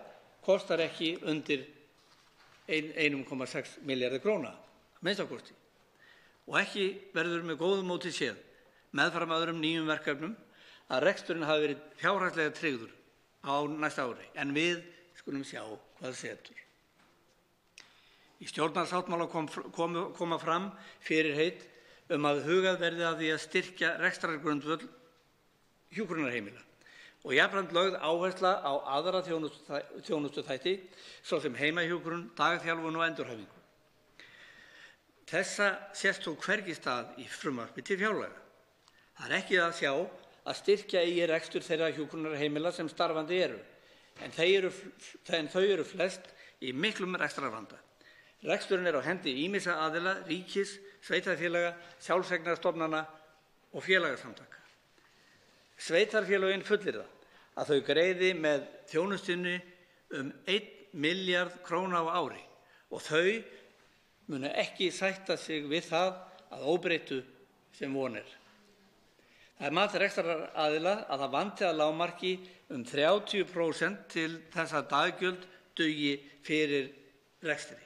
kostar ekki undir 1,6 milljarða króna, að minnsta kosti. Og ekki verður með góðu móti séð meðfram öðrum nýjum verkefnum að reksturinn hafi verið fjárhagslega tryggður á næsta ári, en við skulum sjá hvað setur. Í stjórnarsáttmála koma fram fyrirheit að hugað verði að því að styrkja rekstrargrundvöll hjúkrunarheimila og jafnframt lögð áhersla á aðra þjónustuþætti svo sem heimahjúkrun, dagþjálfun og endurhæfingu. Þessa sést þó hvergi stað í frumvarpi til fjárlaga. Það ekki að sjá að styrkja eigi rekstur þeirra hjúkrunarheimila sem starfandi eru, en þau eru flest í miklum rekstrarvanda. Reksturinn á hendi ýmissa aðila, ríkis, sveitarfélaga, sjálfseignarstofnana og félagasamtaka. Sveitarfélögin fullyrða að þau greiði með þjónustunni 1 milljarð króna á ári og þau munu ekki sætta sig við það að óbreyttu sem von er. Það mat rekstraraðila að það vanti að lágmarki 30% til þess að daggjöld dugi fyrir rekstri.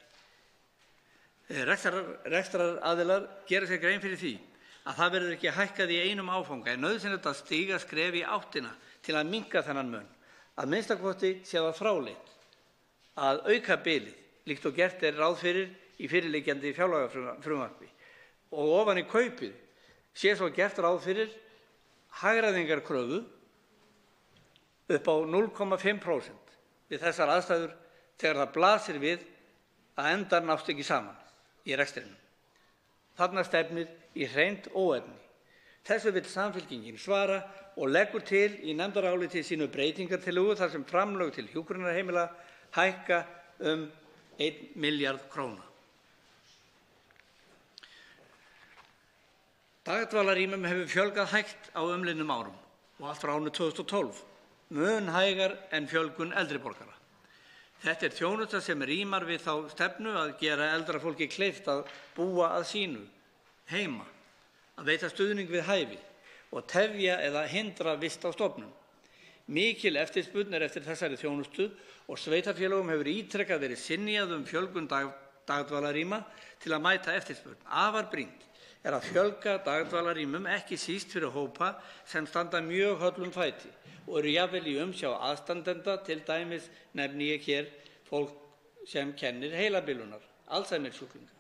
Rekstraraðilar gera sér grein fyrir því að það verður ekki hækkað í einum áfanga en nauðsynlegt að stíga skref í áttina til að minnka þennan mun. Að minnsta kosti sé það fráleitt að auka bilið líkt og gert er ráð fyrir í fyrirliggjandi fjárlagafrumvarpi og ofan í kaupið sé svo gert ráð fyrir hagræðingarkröfu upp á 0,5% við þessar aðstæður þegar það blasir við að endar nást ekki saman í rekstrinum. Þarna stefnir í hreint óefni. Þessu vill Samfylkingin svara og leggur til í nefndaráliti sínu breytingartillögu þar sem framlög til hjúkrunarheimila hækka 1 milljarð króna. Dagdvalarrýmum hefur fjölgað hægt á umliðnum árum og allt frá árinu 2012, mun hægar en fjölgun eldri borgara. Þetta er þjónusta sem rímar við þá stefnu að gera eldra fólki kleift að búa að sínu heima, að veita stuðning við hæfi og tefja eða hindra vist á stofnun. Mikil eftirspurn er eftir þessari þjónustu og sveitarfélögum hefur ítrekað verið synjað fjölgun dagdvalarrýma til að mæta eftirspurn. Afar brýnt er að fjölga dagdvalarrýmum ekki síst fyrir hópa sem standa mjög höllum fæti og eru jafnvel í umsjá aðstandenda, til dæmis nefni ég hér fólk sem kennir heilabilunar, Alzheimer-sjúklinga.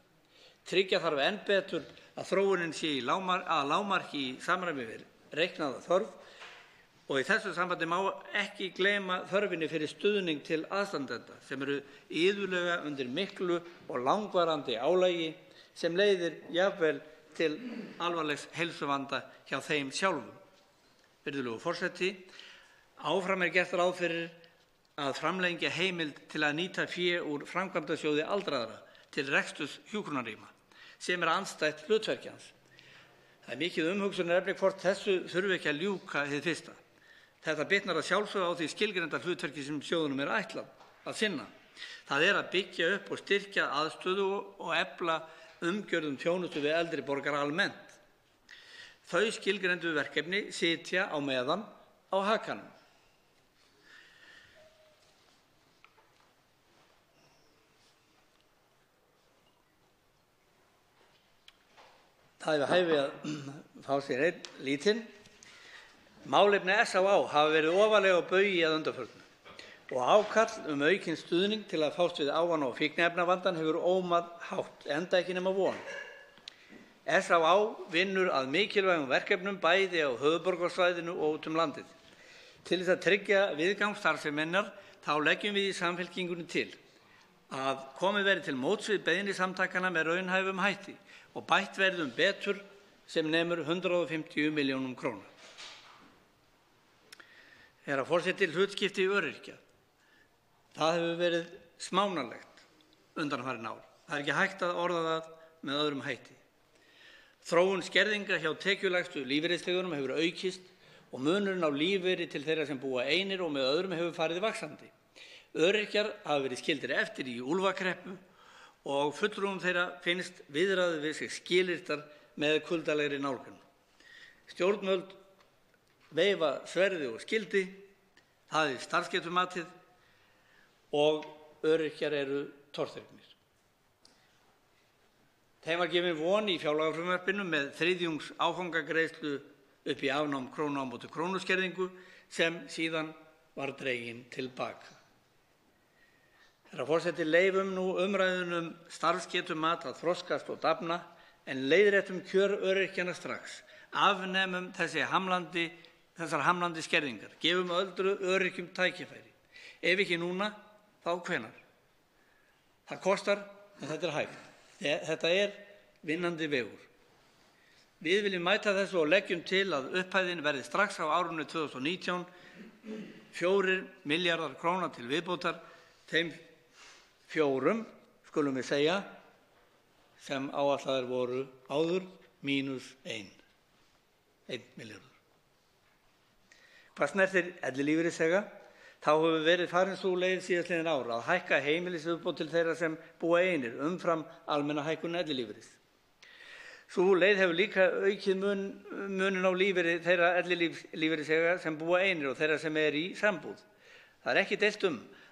Tryggja þarf enn betur að þróunin sé að lágmarki í samræmi við reiknaða þörf og í þessu sambandi má ekki gleyma þörfinni fyrir stuðning til aðstandenda sem eru iðulega undir miklu og langvarandi álagi sem leiðir jafnvel til alvarlegs heilsuvanda hjá þeim sjálfum. Virðulegur forseti, áfram er gert ráð fyrir að framlengja heimild til að nýta fé úr framkvæmdasjóði aldraðra til reksturs hjúkrunarrýma sem er andstætt hlutverki hans. Það er mikið umhugsunarefni hvort þessu þurfi ekki að ljúka hið fyrsta. Þetta bitnar að sjálfsögðu á því skilgreinda hlutverki sem sjóðunum er ætlað að sinna. Það er að byggja upp og styrkja aðstöðu og efla umgjörð þjónustu við eldri borgara almennt. Þau skilgreindu verkefni sitja á meðan á hakanum. Það er hæfi að fá sér einn lítinn. Málefni SÁÁ hafa verið ofarlega á baugi að undanförnu og ákall aukinn stuðning til að fást við ávana- og fíkniefnavandann hefur ómað hátt, enda ekki nema von. SÁÁ vinnur að mikilvægum verkefnum bæði á höfuðborgarsvæðinu og út landið. Til þess að tryggja viðgang starfseminnar þá leggjum við í Samfylkingunni til að komið verði til móts við beiðni samtakanna með raunhæfum hætti og bætt verði betur sem nemur 150 milljónum króna. Herra forseti, hlutskipti öryrkja. Það hefur verið smánarlegt undanfarin ár. Það er ekki hægt að orða það með öðrum hætti. Þróun skerðinga hjá tekjulægstu lífeyrisþegunum hefur aukist og munurinn á lífeyri til þeirra sem búa einir og með öðrum hefur farið vaxandi. Öryrkjar hafa verið skildir eftir í úlfakreppu og fulltrúum þeirra finnst viðræður við sig skilyrtar með kuldalegri nálgun. Stjórnvöld veifa sverði og skildi, það er starfsgetumatið og öryrkjar eru tortrygnir. Þeim var gefin von í fjárlagafrumvarpinu með þriðjungs áfangagreiðslu upp í afnám krónu á móti krónuskerðingu sem síðan var dregin tilbaka. Herra forseti, leyfum nú umræðunum starfsgetumat að þroskast og dafna en leiðréttum kjör öryrkjanna strax. Afnemum þessar hamlandi skerðingar. Gefum öldru öryrkjum tækifæri. Ef ekki núna, þá hvenær? Það kostar, en þetta er hægt. Þetta er vinnandi vegur. Við viljum mæta þessu og leggjum til að upphæðin verði strax á árinu 2019 4 milljarðar króna til viðbótar þeim 4, skulum við segja, sem áætlaðir voru áður mínus 1 milljarður. Hvað snertir ellilífeyrisþega, þá hefur verið farin sú leið síðastliðin ár að hækka heimilisuppbót til þeirra sem búa einir umfram almenna hækkun ellilífeyris. Sú leið hefur líka aukið muninn á lífeyri þeirra ellilífeyrisþega sem búa einir og þeirra sem í sambúð. Það er ekki deilt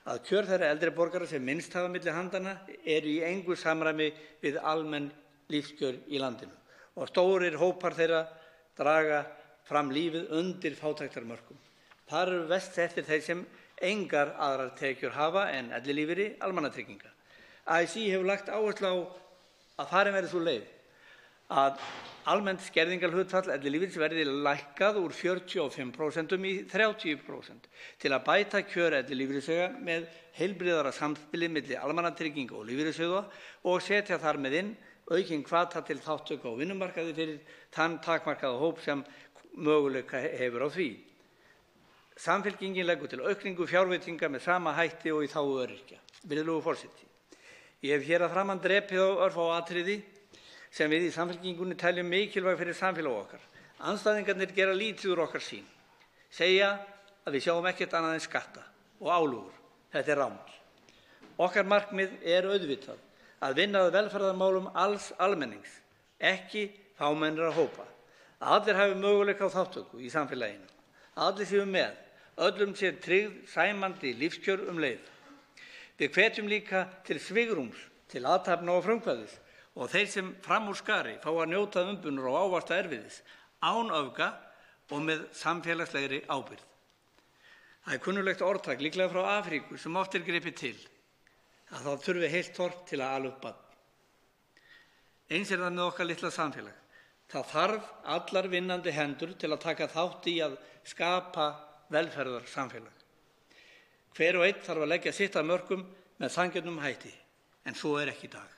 að kjör þeirra eldri borgara sem minnst hafa milli handanna eru í engu samræmi við almenn lífskjör í landinu og stórir hópar þeirra draga fram lífið undir fátæktarmörkum. Þar eru verst settir þeir sem engar aðrar tekjur hafa en ellilífeyri almannatrygginga. ASÍ hefur lagt áherslu á að farin verði sú leið að almennt skerðingarhlutfall ellilífeyris verði lækkað úr 45% í 30% til að bæta kjör ellilífeyrisþega með heilbrigðara samspili milli almannatrygginga og lífeyrissjóða og setja þar með inn aukinn hvata til þátttöku á vinnumarkaði fyrir þann takmarkaða hóp sem möguleika hefur á því. Samfylkingin leggur til aukningu fjárveitinga með sama hætti og í þágu öryrkja. Virðulegur forseti, ég hef hér að framan drepið á örfá atriði sem við í Samfylkingunni teljum mikilvæg fyrir samfélag okkar. Andstæðingarnir gera lítið úr okkar sýn, segja að við sjáum ekkert annað en skatta og álögur. Þetta er rangt. Okkar markmið er auðvitað að vinna að velferðarmálum alls almennings, ekki fámennra hópa. Að allir hafi möguleika á þátttöku í samfélaginu. Að allir séu með, öllum sé tryggð sæmandi lífskjör leið. Við hvetjum líka til svigrúms, til athafna og frumkvæðis og þeir sem fram úr skari fá að njóta umbunar og ávaxta erfiðis, án öfga og með samfélagslegri ábyrgð. Það er kunnuglegt orðtak, líklega frá Afríku, sem oft er gripið til, að það þurfi heilt þorp til að ala upp barn. Eins er það með okkar litla samfélag. Það þarf allar vinnandi hendur til að taka þátt í að skapa velferðarsamfélag. Hver og einn þarf að leggja sitt af mörkum með sanngjörnum hætti, en svo er ekki í dag.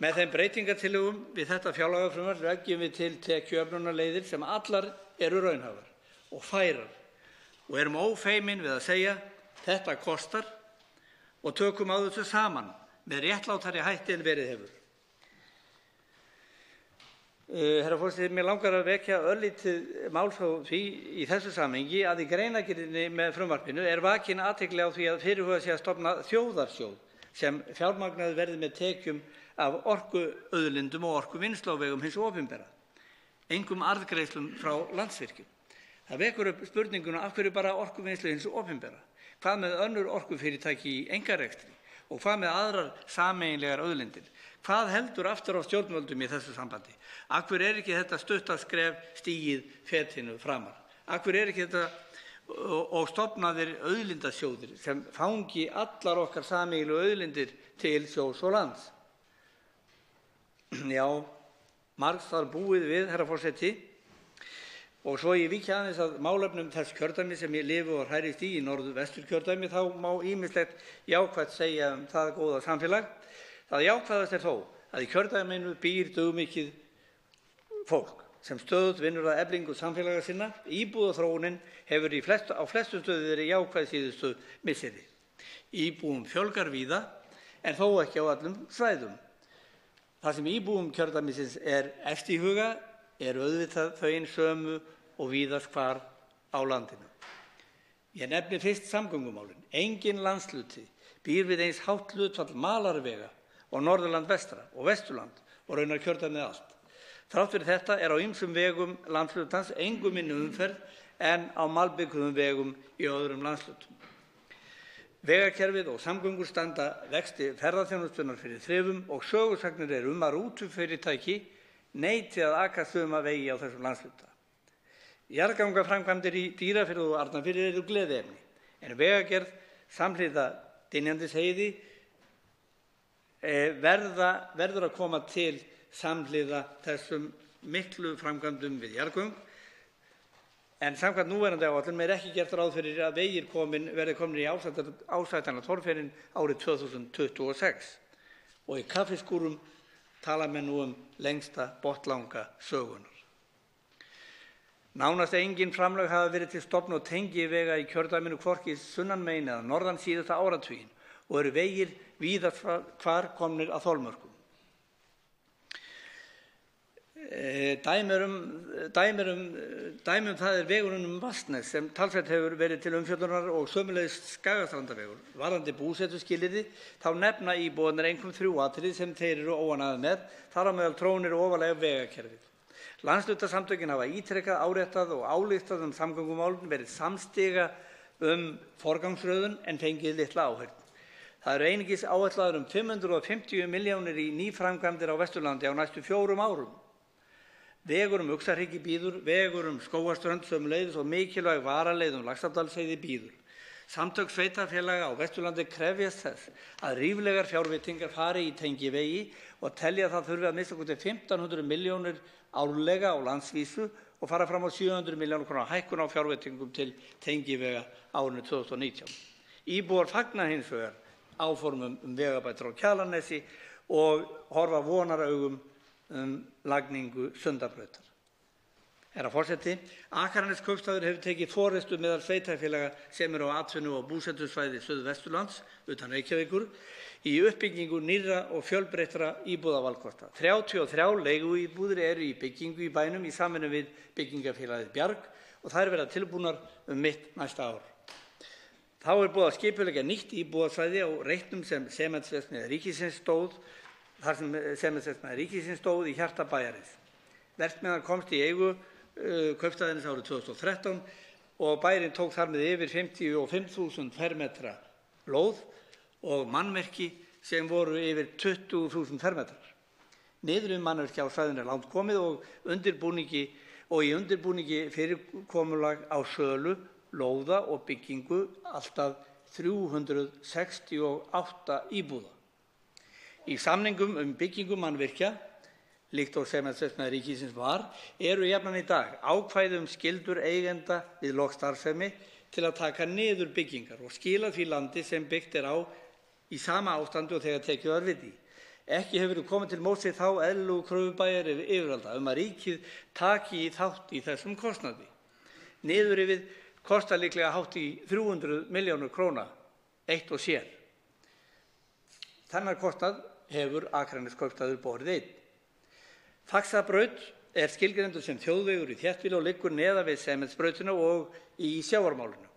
Með þeim breytingartillögum við þetta fjárlagafrumvarp leggjum við til tekjuöflunarleiðir sem allar eru raunhæfar og færar og erum ófeimin við að segja þetta kostar og tökum á þessu saman með réttlátari hætti en verið hefur. Herra forseti, mér langar að vekja örlítið máls á því í þessu samhengi að í greinargerðinni með frumvarpinu er vakin athygli á því að fyrirhugað sé að stofna þjóðarsjóð sem fjármagnaður verði með tekjum af orkuauðlindum og orkuvinnslu á vegum hins opinbera, einkum arðgreiðslum frá Landsvirkjun. Það vekur upp spurninguna af hverju bara orkuvinnslu hins opinbera? Hvað með önnur orkufyrirtæki í einkarekstri og hvað með aðrar sameiginlegar auðlindir? Hvað heldur aftur á stjórnvöldum í þessu sambandi? Af hverju er ekki þetta stuttaskref stigið fetinu framar? Af hverju er ekki þetta og stofnaðir auðlindasjóðir sem fangi allar okkar sameiginlegu auðlindir til sjós og lands? Já, margs þar búið við, herra forseti. Og svo ég víkja aðeins að málefnum þess kjördæmi sem ég lifi og hrærist í Norðvesturkjördæmi, þá má ýmislegt jákvætt segja það góða samfélag. Það jákvæðast þó að í kjördæminu býr dugmikið fólk sem stöðugt vinnur að eflingu samfélaga sinna. Íbúðaþróunin hefur á flestu stöðu verið jákvæð síðustu misseri. Íbúum fjölgar víða en þó ekki á öllum svæðum. Það sem íbúum kjördæmisins er efst í huga er auðvitað þau eins sömu og víðast hvar á landinu. Ég nefni fyrst samgöngumálin. Engin landshluti býr við eins hátt hlutfall malarvega og Norðurland vestra og Vesturland og raunar kjördæmið allt. Þrátt fyrir þetta er á ýmsum vegum landshlutans engum minni umferð en á malbikuðum vegum í öðrum landshlutum. Vegakerfið og samgöngur standa vexti ferðaþjónustunnar fyrir þrifum og sögusagnir eru að rútufyrirtæki neiti að aka suma vegi á þessum landshluta. Jarðgangaframkvæmdir í Dýrafirði og Arnarfirði eru gleðiefni, en vegagerð samhliða Dynjandisheiði verður að koma til samhliða þessum miklu framkvæmdum við jarðgöng, en samkvæmt núverandi áætlun er ekki gert ráð fyrir að vegir verði komnir í ásættanlega torfærin árið 2026 og í kaffiskúrum tala menn nú lengsta botnlanga sögunar. Nánast engin framlög hafa verið til stofn- og tengivega í kjördæminu hvorki sunnanmegin eða norðan síðasta áratuginn og eru vegir víðast hvar komnir að þolmörkum. Dæmi um það er vegurinn Vatnsnes sem talsvert hefur verið til umfjöllunar og sömuleiðis Skagastrandarvegur. Varðandi búsetuskilyrði þá nefna íbúarnir einkum 3 atriði sem þeir eru óánægðir með, þar á meðal trónir ofarlega vegakerfið. Landshlutasamtökin hafa ítrekað áréttað og ályktað samgöngumálin, verið samstiga forgangsröðun en fengið litla áheyrn. Það eru einungis áætlaðar 550 milljónir í nýframkvæmdir á Vesturlandi á næstu 4 árum. Vegur Uxahryggi bíður, vegur Skógarströnd sömuleiðis og mikilvæg varaleið Laxárdalsheiði bíður. Samtök sveitarfélaga á Vesturlandi krefjast þess að ríflegar fjárveitingar fari í tengivegi og telja að það þurfi að minnsta kosti 1.500 milljónir árlega á landsvísu og fara fram á 700 milljóna króna hækkun á fjárveitingum til tengivega árinu 2019. Íbúar fagna hins vegar áformum vegabætur á Kjalarnesi og horfa vonaraugum lagningu Sundabrautar. Herra forseti, Akraneskaupstaður hefur tekið forystu meðal sveitarfélaga sem eru á atvinnu- og búsetusvæði Suðvesturlands utan Reykjavíkur í uppbyggingu nýrra og fjölbreyttra íbúðavalkosta. 33 leiguíbúðir eru í byggingu í bænum í samvinnu við byggingafélagið Bjarg og þær verða tilbúnar mitt næsta ár. Þá er búið að skipuleggja nýtt íbúðasvæði á reitnum sem Sementsverksmiðja ríkisins stóð, þar sem Sementsverksmiðja ríkisins stóð í hjarta bæjarins. Verksmiðjan komst í eigu kaupstaðarins árið 2013 og bærinn tók þar með yfir 55.000 fermetra lóð og mannvirki sem voru yfir 20.000 fermetrar. Niðurrif mannvirkja á svæðinu er langt komið og í undirbúningi fyrirkomulag á sölu, lóða og byggingu alltaf 368 íbúða. Í samningum byggingu mannvirkja, líkt og Sementsverksmiðja ríkisins var, eru jafnan í dag ákvæði skyldur eigenda við lok starfsemi til að taka niður byggingar og skila því landi sem byggt er á í sama ástandi og þegar tekið var við því. Ekki hefur verið komið til móts við þá eðlilegu kröfu bæjaryfirvalda að ríkið taki þátt í þessum kostnaði. Niðurrifið kostar líklega hátt í 300 milljónir króna eitt og sér. Þennan kostnað hefur Akraneskaupstaður borið einn. Faxabraut er skilgreindur sem þjóðvegur í þéttbýli og liggur neðan við Sementsbrautina og í sjávarmálinu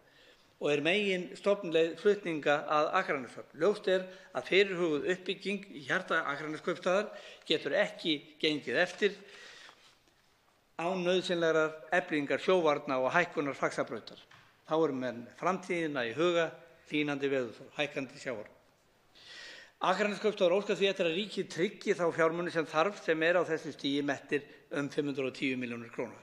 og er megin stofnleið flutninga að Akraneshöfn. Ljóst er að fyrirhuguð uppbygging í hjarta Akraneskaupstaðar getur ekki gengið eftir án nauðsynlegrar eflingar sjóvarna og hækkunar Faxabrautar. Þá eru menn framtíðina í huga, hlýnandi veðurfar, hækkandi sjávar. Akraneskaupstaður óskar því eftir að ríkið tryggi þá fjármuni sem þarf sem er á þessu stigi mettir 510 milljónir króna.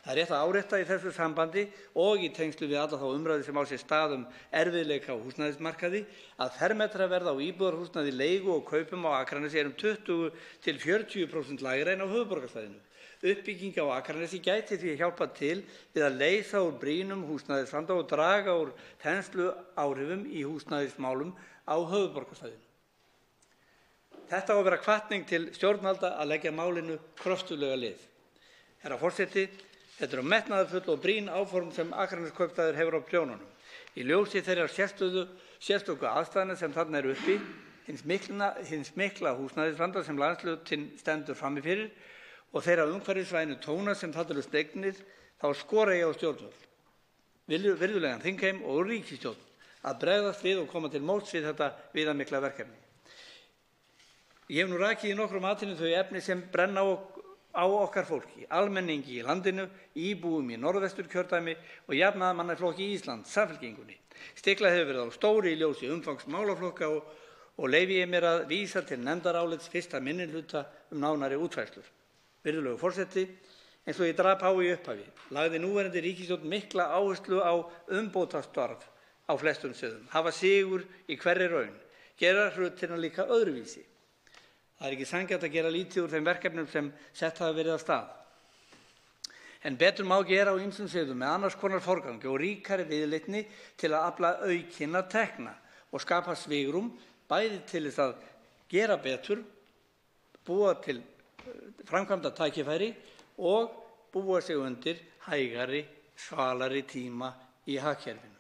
Það er rétt að árétta í þessu sambandi og í tengslu við alla þá umræðu sem á sér stað erfiðleika á húsnæðismarkaði að fermetraverð á íbúðarhúsnæði leigu og kaupum á Akranesi er 20–40% lægra en á höfuðborgarsvæðinu. Uppbygging á Akranesi gæti því hjálpað til við að leysa úr brýnum húsnæðisvanda og draga úr þensluáhrifum í húsnæðismálum á höfuðborgarsvæðinu. Þetta á að vera hvatning til stjórnvalda að leggja málinu kröftuglega lið. Herra forseti, þetta eru metnaðarfull og brýn áform sem Akraneskaupstaður hefur á prjónunum. Í ljósi þeirrar sérstöku aðstæðna sem þarna eru uppi, hins mikla húsnæðisvanda sem landshlutinn stendur frammi fyrir og þeirra umhverfisvænu tóna sem þarna eru slegnir, þá skora ég á stjórnvöld, virðulegan þingheim og ríkisstjórn að bregðast við og koma til móts við þetta viðamikla verkefni. Ég hef nú rakið í nokkrum atriðum þau efni sem brenna á okkar fólki, almenningi í landinu, íbúum í Norðvesturkjördæmi og jafnaðarmannaflokki Íslands, Samfylkingunni. Stiklað hefur verið á stóru í ljósi umfangs málaflokka og leyfi ég mér að vísa til nefndarálits 1. minnihluta nánari útfærslur. Virðulegur forseti, eins og ég drap á í upphafi, lagði núverandi ríkisstjórn mikla áherslu á umbótastarf á flestum sviðum, hafa sigur í hverri raun, gera hlutina líka öðruvísi. Það er ekki sanngjarnt að gera lítið úr þeim verkefnum sem sett hafa verið af stað. En betur má gera á ýmsum sviðum með annars konar forgangi og ríkari viðleitni til að afla aukinna tekna og skapa svigrúm bæði til þess að gera betur, búa til framkvæmda tækifæri og búa sig undir hægari, svalari tíma í hagkerfinu.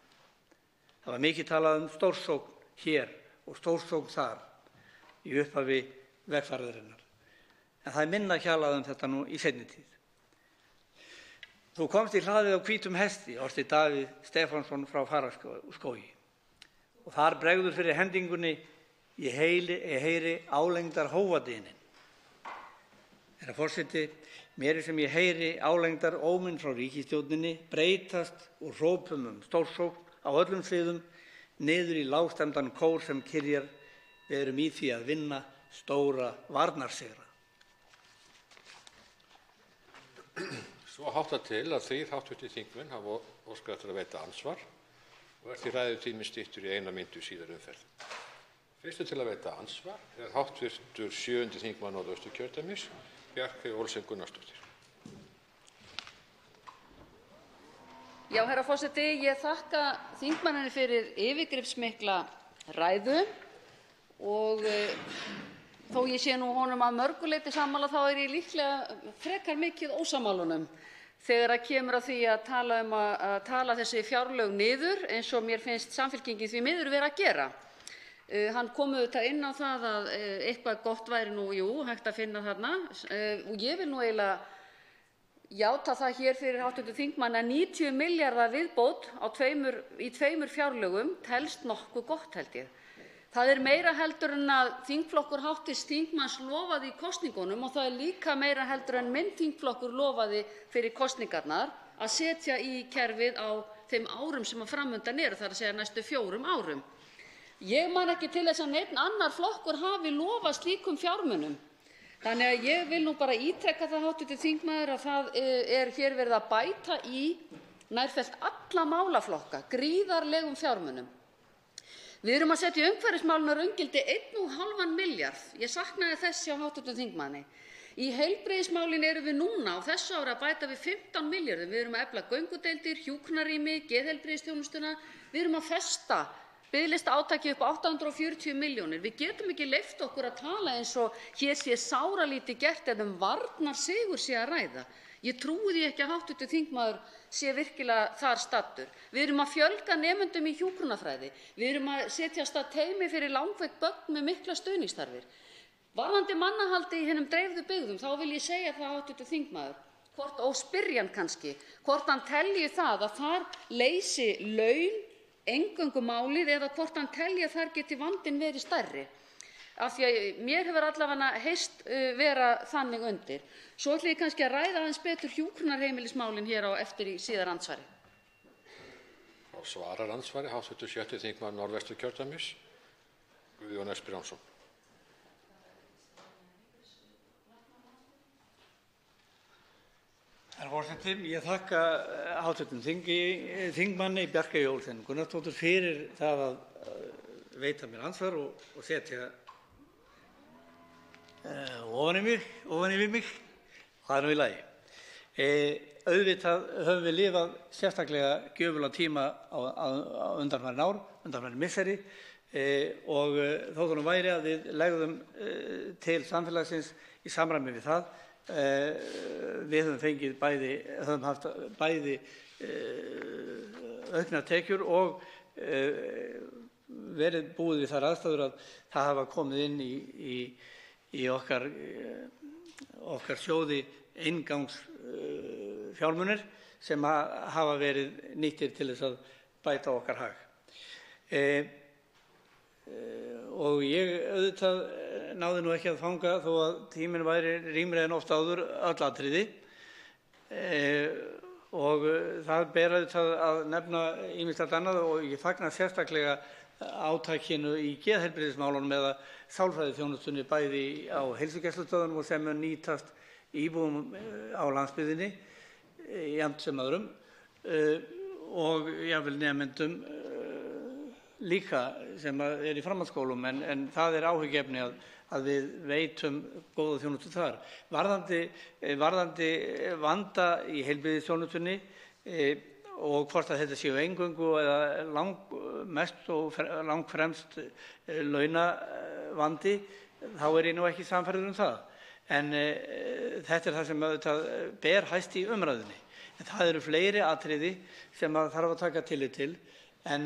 Það var mikið talað stórsókn hér og stórsókn þar í upphafi vegferðarinnar. En það er minna hjalað þetta nú í seinni tíð. Þú komst í hlaðið á hvítum hesti, orti Davíð Stefánsson frá Fagraskógi. Og þar bregður fyrir hendingunni ég heyri álengdar hófadyninn. Herra forseti, mér sem ég heyri álengdar óminn frá ríkisstjórninni breytast úr hrópum stórsókn á öllum sviðum niður í lágstemdan kór sem kyrjar við erum í því að vinna stóra varnarsigra. Svo háttar til að 3 hv. þingmenn hafa óskað eftir að veita andsvar og því ræðutíminn styttur í 1 mínútu í síðari umferð. Fyrstur til að veita andsvar hv. 7. þingmaður Norðausturkjördæmis, Bjarkey Olsen Gunnarsdóttir. Já, herra forseti, ég þakka þingmanninum fyrir yfirgripsmikla ræðu og þó ég sé nú honum að mörgu leyti sammála þá ég líklega frekar mikið ósammála honum þegar kemur að því að tala þessi fjárlög niður eins og mér finnst Samfylkingin því miður vera að gera. Hann kom auðvitað inn á það að eitthvað gott væri nú, hægt að finna þarna og ég vil nú eiginlega játa það hér fyrir hv. þingmanni að 90 milljarða viðbót í tveimur fjárlögum telst nokkuð gott, held ég. Það meira heldur en að þingflokkur hv. þingmanns lofaði í kosningunum og það líka meira heldur en minn þingflokkur lofaði fyrir kosningarnar að setja í kerfið á þeim árum sem fram undan eru, það er að segja næstu 4 árum. Ég man ekki til þess að neinn annar flokkur hafi lofað slíkum fjármunum. Þannig að ég vil nú bara ítreka það, hv. þingmaður, að það hér verið að bæta í nærfellt alla málaflokka gríðarlegum fjármunum. Við erum að setja í umhverfismálin að raungildi 1,5 milljarð. Ég saknaði þess hjá hv. þingmanni. Í heilbrigðismálin erum við núna á þessu ári að bæta við 15 milljörðum. Við erum að efla göngudeildir, hjúkrunarrými, geðheilbrigðisþjónustuna. Við erum að festa biðlistaátaki upp á 840 milljónir. Við getum ekki leyft okkur að tala eins og hér sé sáralítið gert eða varnarsigur sé að ræða. Ég trúi því ekki að hv. þingmaður sé virkilega þar staddur. Við erum að fjölga nemendum í hjúkrunarfræði. Við erum að setja af stað teymi fyrir langveik börn með mikla stuðningsþarfir. Varðandi mannahaldi í hinum dreifðu byggðum, þá vil ég segja það, hv. þingmaður, og spyrja hann kannski, hvort hann telji það að þar leysi laun eingöngu málið eða hvort hann telji að þar geti vandinn verið stærri. Af því að mér hefur allavega heyrst vera þannig undir. Svo ætla ég kannski að ræða aðeins betur hjúkrunarheimilismálin hér á eftir í síðara andsvari. Þá svarar andsvari hv. 7. þingmaður Norðvesturkjördæmis, Guðjón S. Brjánsson. Herra forseti, ég þakka hv. þingmanni Bjarkey Olsen Gunnarsdóttur fyrir það að veita mér andsvar og setja ofan yfir mig. Það nú í lagi. Auðvitað höfum við lifað sérstaklega gjöfulan tíma á undanfarin ár, undanfarin misseri og þó það nú væri að við legðum til samfélagsins í samræmi við það. Við höfum haft bæði auknar tekjur og verið búið við þær aðstæður að það hafa komið inn í okkar sjóði inngangsfjármunir sem hafa verið nýttir til þess að bæta okkar hag. Og ég auðvitað náði nú ekki að fanga þó að tíminn væri rýmri en oft áður öll atriði og það ber auðvitað að nefna ýmislegt annað og ég fagna sérstaklega átakinu í geðheilbrigðismálunum eða sálfræðiþjónustunni bæði á heilsugæslustöðvunum og sem mun nýtast íbúum á landsbyggðinni jafnt sem öðrum og jafnvel nemendum líka sem í framhaldsskólum en það áhyggjuefni að við veitum góða þjónustu þar. Varðandi vanda í heilbrigðisþjónustunni og hvort að þetta séu eingöngu eða langmest og langfremst launavandi, þá ég nú ekki sannfærður það. En þetta það sem auðvitað ber hæst í umræðunni. En það eru fleiri atriði sem þarf að taka tillit til en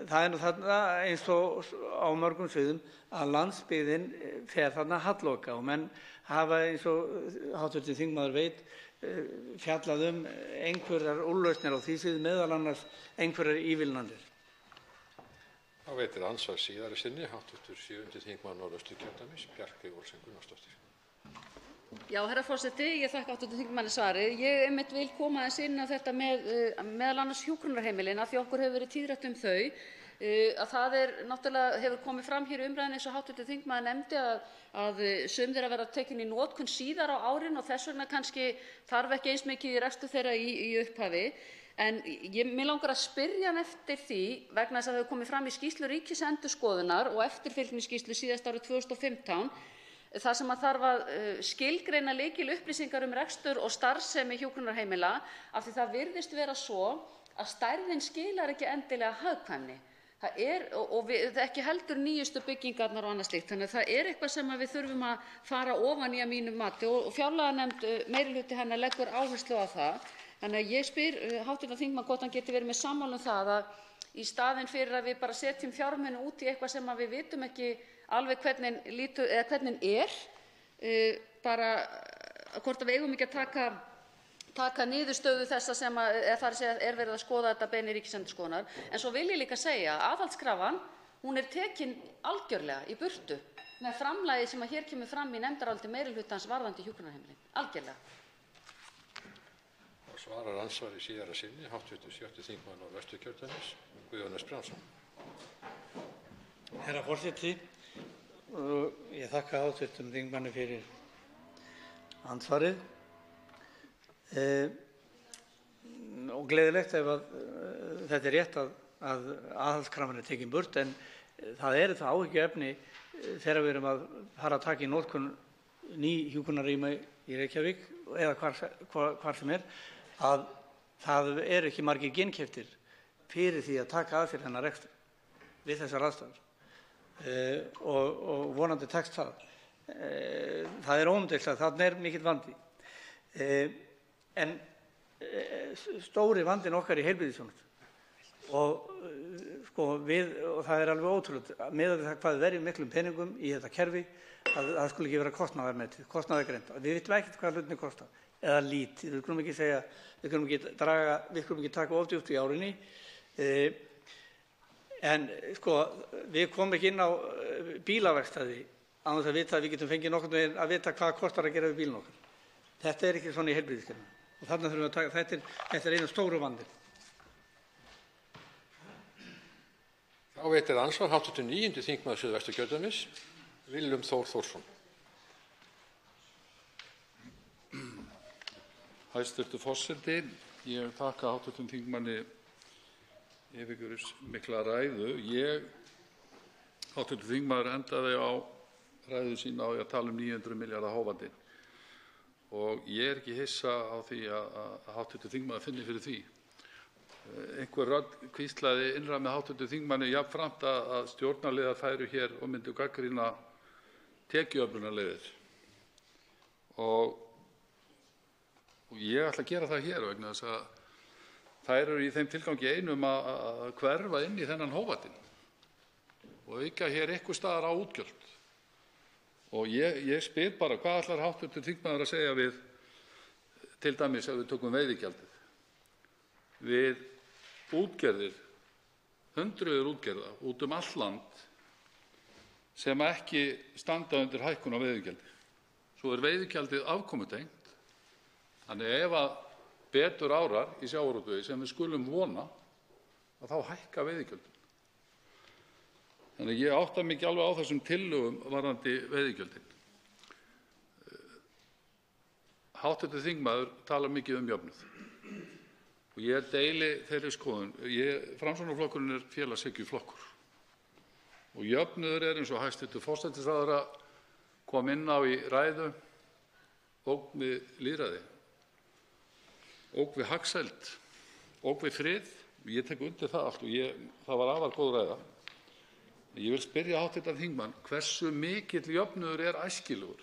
það nú þarna eins og á mörgum sviðum að landsbyggðin fer þarna halloka og menn hafa eins og hv. þingmaður veit fjallað einhverjar úrlausnir á því sviði meðal annars einhverjar ívilnanir. Þá veitir andsvar síðari sinni hv. 7. þingmaður Norðausturkjördæmis, Bjarkey Olsen Gunnarsdóttir. Já, herra forseti, ég þakka hv. þingmanni svarið. Ég einmitt vil koma aðeins inn á þetta meðal annars hjúkrunarheimilin af því okkur hefur verið tíðrætt þau. Að það náttúrulega hefur komið fram hér í umræðunni eins og hv. þingmaður nefndi að sum þeirra verða tekin í notkun síðar á árinu og þess vegna kannski þarf ekki eins mikið í rekstur þeirra í upphafi. En mig langar að spyrja hann eftir því, vegna þess að það hefur komið fram í skýrslu Ríkisendurskoðunar og eftirfylgniskýrslu síðast árið 2015, þar sem að þarf að skilgreina lykilupplýsingar rekstur og starfsemi hjúkrunarheimila, af því það virðist vera svo að stærðin skilar ekki endilega hagkvæmni. Það er, og ekki heldur nýjustu byggingarnar og annað slíkt, þannig að það er eitthvað sem við þurfum að fara ofan í að mínu mati og fjárlaganefnd meirihluti hennar leggur áherslu á það. Þannig að ég spyr hv. þingmann hvort hann geti verið með sammála um það að í staðinn fyrir að við bara setjum fjármuni út í eitthvað sem við vitum ekki alveg hvernig bara hvort við eigum ekki að taka niðurstöðu þessa sem er verið að skoða þetta beiðni Ríkisendurskoðunar. En svo vil ég líka segja að aðhaldskrafan, hún er tekin algjörlega í burtu með framlagið sem hér kemur fram í nefndaráliti meirihlutans varðandi hjúkrunarheimilin. Algjörlega. Svarar andsvari síðara sinni hv. 7. þingmaður Norðvesturkjördæmis, Guðjón S. Brjánsson. Herra forseti, ég þakka hv. þingmanni fyrir andsvarið. Og gleðilegt ef þetta er rétt að aðhaldskrafan er tekin burt, en það er það áhyggjuefni þegar við erum að fara að taka í notkun ný hjúkrunarrými í Reykjavík eða hvar sem er, að það eru ekki margir ginnkeyptir fyrir því að taka að sér þennan rekstur við þessar aðstæður og vonandi tekst það. Það er óumdeilt að þarna er mikill vandi. En stóri vandinn okkar í heilbrigðisþjónustu og það er alveg ótrúlegt miðað við það hvað verið miklum peningum í þetta kerfi að það skuli ekki vera kostnaðarmetið, kostnaðargreint. Við vitum ekkert hvað hlutirnir kosta eða lítið. Við skulum ekki segja, við skulum ekki taka of djúpt í árinni. En við komum ekki inn á bílaverkstæði án þess að vita að við getum fengið nokkurn veginn að vita hvað kostar að gera við bílinn okkar. Þetta er ekki svona í heilbrigðiskerfinu og þarna þurfum við að taka, þetta er einu stóru vandinn. Þá veitir andsvar hv. 9. þingmaður Suðvesturkjördæmis, Willum Þór Þórsson. Hæstv. forseti, ég þakka hv. þingmanni yfirgripsmikla ræðu. Hv. þingmaður endaði á ræðu sína á að tala 900 milljarða hávaði og ég er ekki hissa á því að hv. þingmaður finni fyrir því. Einhver rödd hvíslaði innra með hv. þingmanni jafnframt að stjórnarliðar færu hér og myndu gagnrýna tekjuöflunarleiðir. Og ég ætla að gera það hér vegna þess að þær eru í þeim tilgangi einum að hverfa inn í þennan hófatinn og auka hér einhvers staðar á útgjöld. Og ég spyr bara, hvað ætlar hv. þingmaður að segja við, til dæmis ef við tökum veiðigjaldið, við útgerðir, hundruðir útgerða út allt land sem ekki standa undir hækkun á veiðigjaldi. Svo er veiðigjaldið afkomutengt. Þannig ef að betur árar í sjávarútvegi sem við skulum vona, að þá hækka veiðigjöldin. Þannig ég átta mig ekki alveg á þessum tillögum varðandi veiðigjöldin. Hv. þingmaður talar mikið jöfnuð og ég deili þeirri skoðun. Framsóknarflokkurinn er félagshyggjuflokkur og jöfnuður er, eins og hæstv. forsætisráðherra kom inn á í ræðu, ógn við lýðræði, ógn við hagsæld, ógn við frið. Ég tek undir það allt og það var afar góð ræða. Ég vil spyrja hv. þingmann, hversu mikill jöfnuður er æskilegur?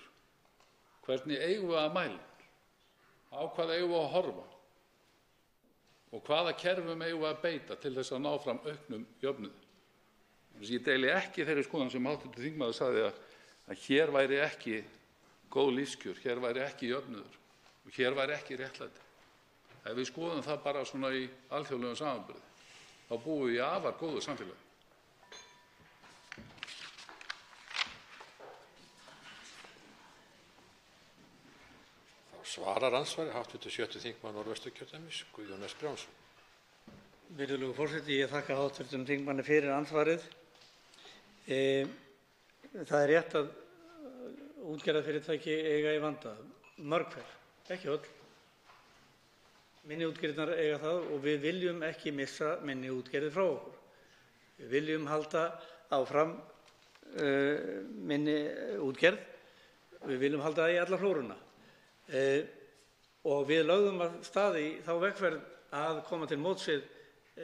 Hvernig eigum við að mæla? Á hvað eigum við að horfa? Og hvaða kerfum eigum við að beita til þess að ná fram auknum jöfnuði? Ég deili ekki þeirri skoðun sem hv. þingmaður sagði að hér væri ekki góð lífskjör, hér væri ekki jöfnuður og hér væri ekki réttlæti. Ef við skoðum það bara svona í alþjóðlegum samanburði, þá búum við í afar góðu samfélagi. Svarar andsvari hv. 7. þingmaður Norðvesturkjördæmis, Guðjón S. Brjánsson. Virðulegur forseti, ég þakka hv. þingmanni fyrir andsvarið. Það er rétt að útgerðarfyrirtæki eiga í vanda, mörg hver, ekki öll. minni útgerðirnar eiga það og við viljum ekki missa minni útgerðir frá okkur. Við viljum halda áfram minni útgerð. Við viljum halda í alla flóruna. Og við lögðum af stað í þá vegferð að koma til móts við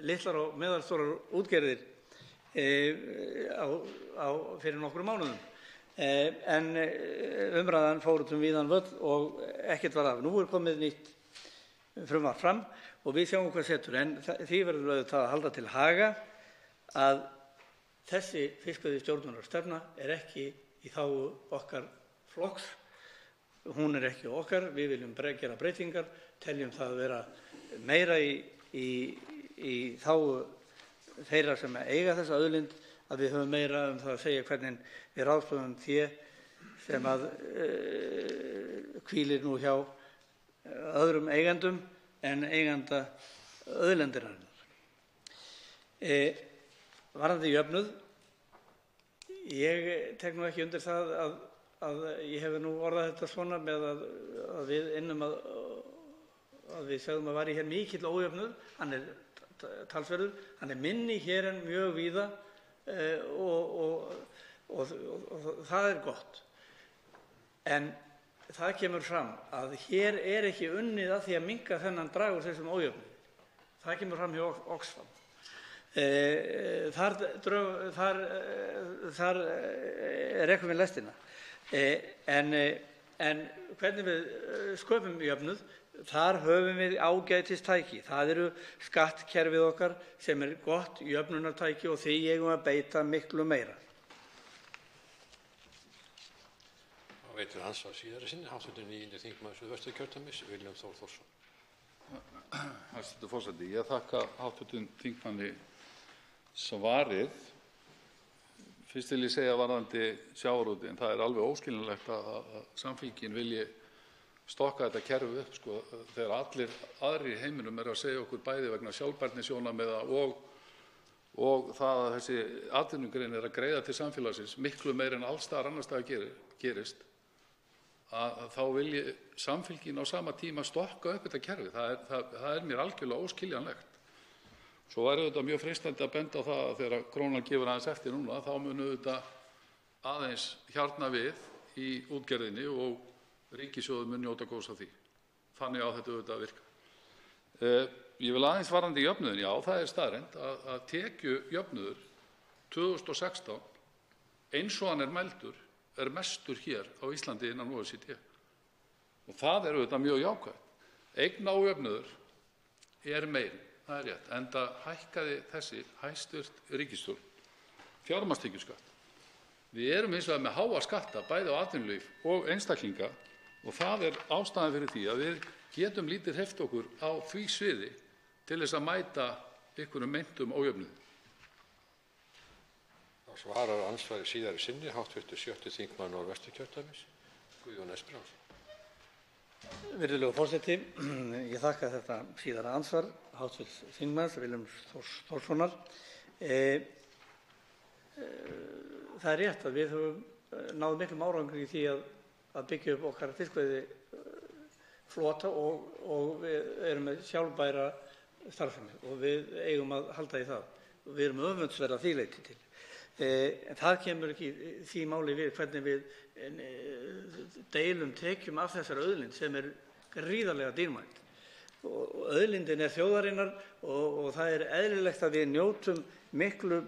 litlar og meðalstórar útgerðir fyrir nokkrum mánuðum. En umræðan fór út víðan völl og ekkert var af. Nú komið nýtt frumvarp fram og við sjáum hvað setur. En því verður auðvitað að halda til haga að þessi fiskveiðistjórnunarstefna ekki í þágu okkar flokks. Hún ekki okkar. Við viljum gera breytingar, teljum það vera meira í þágu þeirra sem eiga þessa auðlind, að við höfum meira það að segja hvernig við ráðstöfum fé sem að hvílir nú hjá öðrum eigendum en eiganda auðlindarinnar. Varðandi jöfnuð, ég tek nú ekki undir það að ég hef nú orðað þetta svona með að við að við segðum að væri hér mikill ójöfnuð. Hann talsverður, hann minni hér en mjög víða og það gott. En það kemur fram að hér ekki unnið að því að minnka þennan drag úr þessum ójöfnuði. Það kemur fram hjá Oxfam. Þar rekum við lestina. En hvernig við sköpum jöfnuð, þar höfum við ágætistæki. Það eru skattkerfið okkar sem gott jöfnunartæki og því eigum að beita miklu meira. Veitir andsvar síðari sinni, hv. 9. þingmaður Suðvesturkjördæmis, Willum Þór Þórsson. Hæstv. forseti, ég þakka hv. þingmanni svarið. Fyrst vil ég segja varðandi sjávarútveginn, það alveg óskiljanlegt að Samfylkingin vilji stokka þetta kerfi upp, sko, þegar allir aðrir í heiminum að segja okkur bæði vegna sjálfbærnisjónarmiða og það að þessi atvinnugrein að greiða til samfélagsins miklu meira en alls staðar annars staðar gerist, að þá vilji Samfylkingin á sama tíma stokka upp þetta kerfi. Það mér algjörlega óskiljanlegt. Svo væri auðvitað mjög freistandi að benda á það að þegar krónan gefur aðeins eftir núna, þá mun auðvitað aðeins hjarna við í útgerðinni og ríkissjóður mun njóta góðs af því. Þannig á þetta auðvitað að virka. Ég vil aðeins varðandi jöfnuðinn. Já, það staðreynd að tekjujöfnuður 2016, eins og hann mældur, mestur hér á Íslandi innan OECD. Og það auðvitað mjög jákvætt. Eignaójöfnuður meiri. Það rétt, enda hækkaði þessi hæstvirt ríkisstjórn fjármagnstekjuskatt. Við erum hins vegar með háa skatta bæði á atvinnulíf og einstaklinga og það ástæðan fyrir því að við getum lítið hreyft okkur á því sviði til þess að mæta einhverjum meintum ójöfnuði. Þá svarar andsvari síðari sinni hv. 7. þingmaður Norðvesturkjördæmis, Guðjón S. Brjánsson. Virðulegur forseti, ég þakka þetta síðara ansvar hv. þingmanns Willums Þórssonar. Það rétt að við höfum náð miklum árangri í því að byggja upp okkar fiskveiðiflota og við erum með sjálfbæra starfsemi og við eigum að halda í það. Við erum öfundsverð að því leyti til. En það kemur ekki því máli við hvernig við deilum tekjum af þessari auðlind sem gríðarlega dýrmæt. Og auðlindin þjóðarinnar og það eðlilegt að við njótum miklu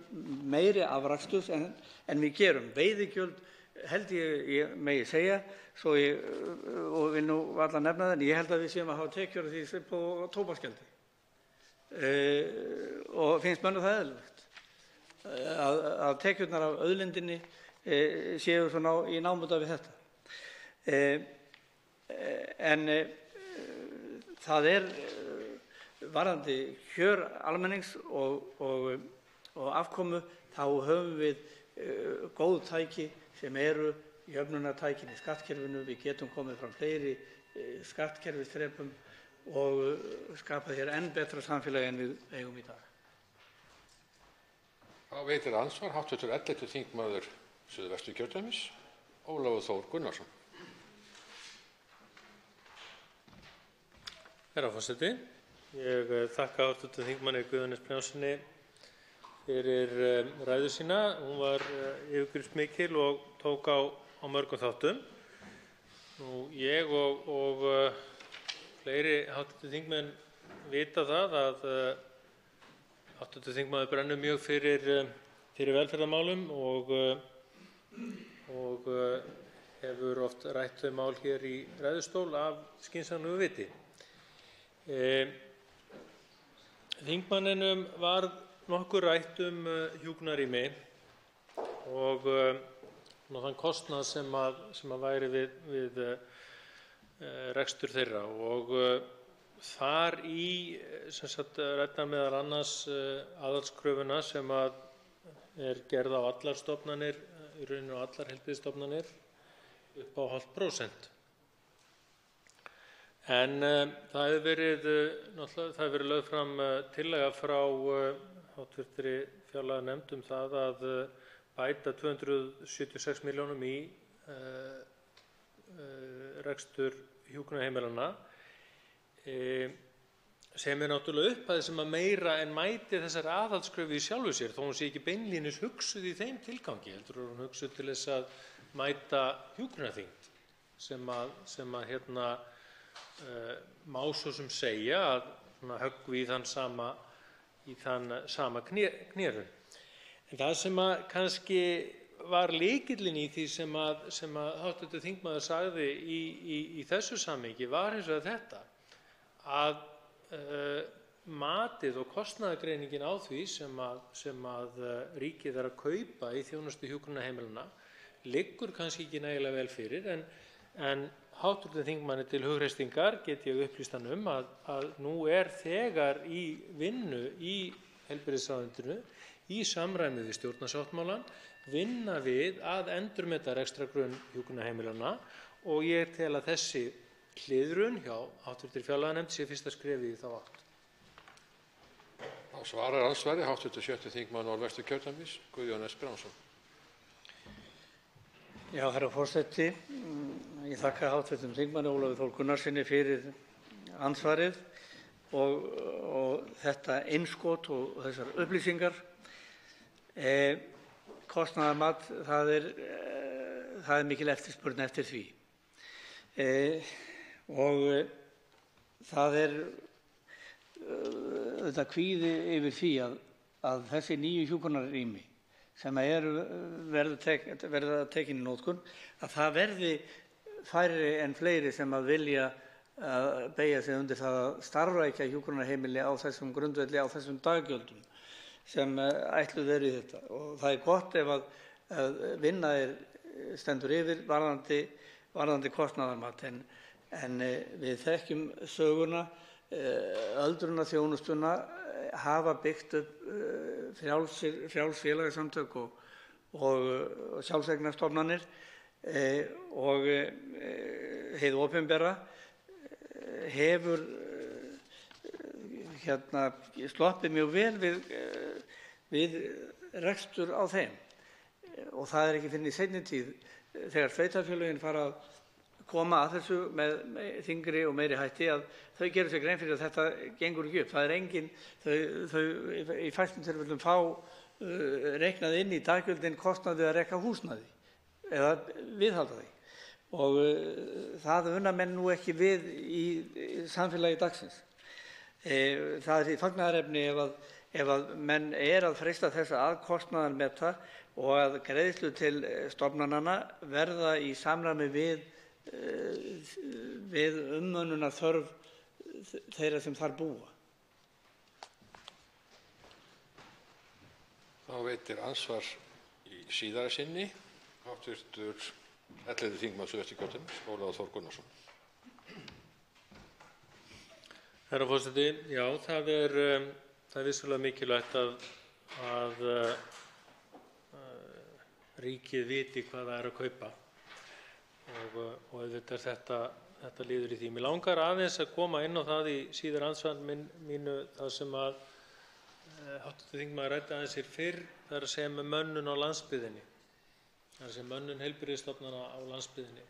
meiri afraksturs en við gerum. Veiðigjöld held ég megi segja, og vil nú varla nefna það, en ég held að við séum að hafa tekjur af því svipað og tóbaksgjaldi. Og finnst mönnum það eðlilegt að tekjurnar af auðlindinni séu svona í námunda við þetta. En það varðandi kjör almennings og afkomu, þá höfum við góð tæki sem jöfnunartækin í skattkerfinu. Við getum komið fram fleiri skattkerfisþrepum og skapað hér enn betra samfélagi en við eigum í dag. Þá veitir andsvar hv. 11. þingmaður Suðvesturkjördæmis, Ólafur Þór Gunnarsson. Herra forseti, Ég þakka hv. þm. Guðjóni S. Brjánssyni fyrir ræðu sína. Hún var yfirgripsmikil og tók á mörgum þáttum. Ég og fleiri hv. þingmenn vita það að hv. þingmaður brennur mjög fyrir velferðarmálum og hefur oft rætt þau mál hér í ræðustól af skynsamlegu viti. Þingmanninum varð nokkuð rætt hjúkrunarrými og þann kostnað sem væri við rekstur þeirra og þar í ræddi meðal annars aðhaldskröfuna sem er gerð á allar stofnanir, í rauninni á allar heilbrigðisstofnanir upp á 0,5%. En það hefur verið lögð fram tillaga frá hv. fjárlaganefnd það að bæta 276 milljónum í rekstur hjúkrunarheimilanna sem náttúrulega upphæð sem meira en mæti þessari aðhaldskröfu í sjálfu sér, þó hún sé ekki beinlínis hugsuð í þeim tilgangi, heldur hún hugsuð til þess að mæta hjúkrunarþyngd sem má svo sem segja að höggvi í þann sama knérun. En það sem kannski var lykillinn í því sem hv. þingmaður sagði í þessu samhengi var hins vegar þetta, að matið og kostnaðargreiningin á því sem ríkið er að kaupa í þjónustu hjúkrunarheimilanna liggur kannski ekki nægilega vel fyrir, en hv. þingmanni til hugreistingar get ég upplýst hann að nú er þegar í vinnu í heilbrigðisráðuneytinu í samræmi við stjórnarsáttmálann vinna við að endurmeta rekstrargrunn hjúkrunarheimilanna og ég tel að þessi hliðrun hjá hv. fjárlaganefnd sé fyrsta skrefið í þá átt. Þá svarar andsvari hv. 6. þingmaður Norðvesturkjördæmis, Guðjón S. Brjánsson. Já, herra forseti, ég þakka hv. þingmanni Ólafi Þór Gunnarssyni fyrir andsvarið og þetta innskot og þessar upplýsingar. Kostnaðarmat, það er mikil eftirspurn eftir því. Og það er auðvitað kvíði yfir því að þessi nýju hjúkrunarrými sem verða tekin í notkun, að það verði færri en fleiri sem að vilja beygja sig undir það að starfrækja hjúkrunarheimili á þessum grundvelli, á þessum daggjöldum sem ætluð eru í þetta. Og það er gott ef að vinna stendur yfir varðandi kostnaðarmat, en við þekkjum söguna, öldrunarþjónustuna hafa byggt upp frjáls félagasamtök og sjálfseignarstofnanir og hið opinbera hefur sloppið mjög vel við rekstur á þeim, og það er ekki fyrr en í seinni tíð þegar sveitarfélögin fara að koma að þessu með þyngri og meiri hætti að þau gera sér grein fyrir að þetta gengur ekki upp. Það er engin, þau í fæstum tilfellum fá reiknað inn í daggjöldin kostnað við að reka húsnæði eða viðhalda því, og það unna menn nú ekki við í samfélagi dagsins. Það er því fagnaðarefni ef að menn að freista þess að kostnaðarmeta og að greiðslur til stofnananna verða í samræmi við umönnunarþörf þeirra sem þar búa. Þá veitir andsvar í síðara sinni hv. 11. þingmaður Suðvesturkjördæmis, Ólafur Þór Gunnarsson. Herra forseti, já, það er vissulega mikilvægt að ríkið viti hvað það er að kaupa og auðvitað er þetta liður í því. Mig langar aðeins að koma inn á það í síðara andsvari mínu það sem að hv. þingmaður ræddi aðeins fyrr, það er að segja með mönnun á landsbyggðinni, það er að segja mönnun heilbrigðisstofnana á landsbyggðinni,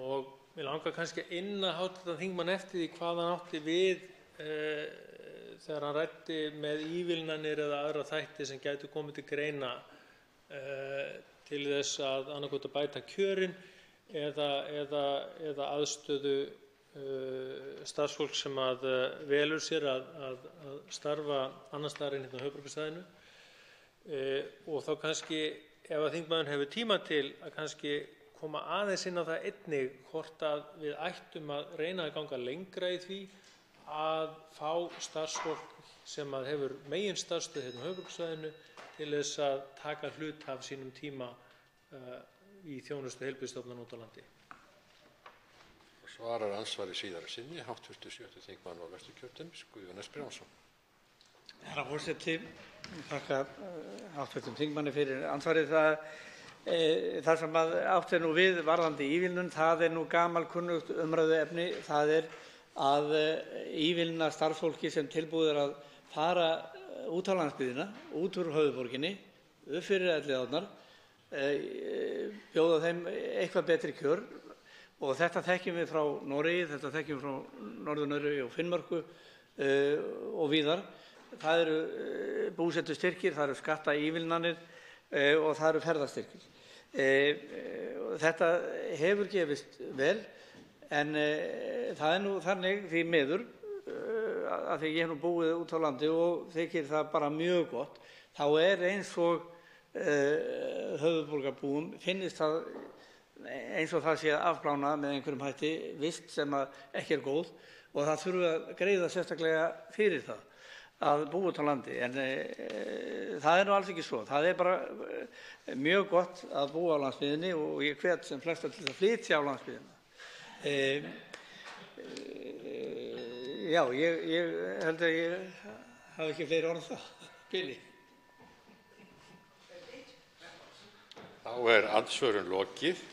og mig langar kannski að inna hv. þingmann eftir því hvað hann átti við þegar hann ræddi með ívilnanir eða aðra þætti sem gætu komið til greina til þess að annaðhvort að bæta kjörin eða aðstöðu starfsfólk sem að velur sér að starfa annars staðar en hérna á höfuðborgarsvæðinu. Og þá kannski ef að þingmaðurinn hefur tíma til að kannski koma aðeins inn á það einnig hvort að við ættum að reyna að ganga lengra í því að fá starfsfólk sem að hefur meginstarfstöð hérna á höfuðborgarsvæðinu til þess að taka hlut af sínum tíma í þjónustu heilbrigðisstofnana úti á landi. Svarar andsvari síðara sinni, hv. 7. þingmaður Norðvesturkjördæmis, Guðjón S. Brjánsson. Herra forseti, þakka hv. þingmanni fyrir andsvarið. Það sem átti nú við varðandi ívilnun, það nú gamalkunnugt umræðuefni, það að ívilna starfsfólki sem tilbúið að fara út á landsbyggðina, út úr höfuðborginni, upp fyrir Elliðaárnar, bjóða þeim eitthvað betri kjör. Og þetta þekkjum við frá Noregi, þetta þekkjum við frá Norður-Noregi og Finnmörku og víðar. Það eru búsetustyrkir, það eru skattaívilnanir og það eru ferðastyrkir. Þetta hefur gefist vel, en það nú þannig því miður, að því ég hef nú búið út á landi og þykir það bara mjög gott, þá eins og höfuðborgarbúum finnist það eins og það sé afplána með einhverjum hætti vist sem ekki góð og það þurfi að greiða sérstaklega fyrir það að búa út á landi. En það nú alls ekki svo. Það bara mjög gott að búa á landsbyggðinni og ég hvet sem flesta til að flytja á landsbyggðina. Já, ég held að ég hafi ekki fleiri orð það. Bili. Þá andsvörun lokið.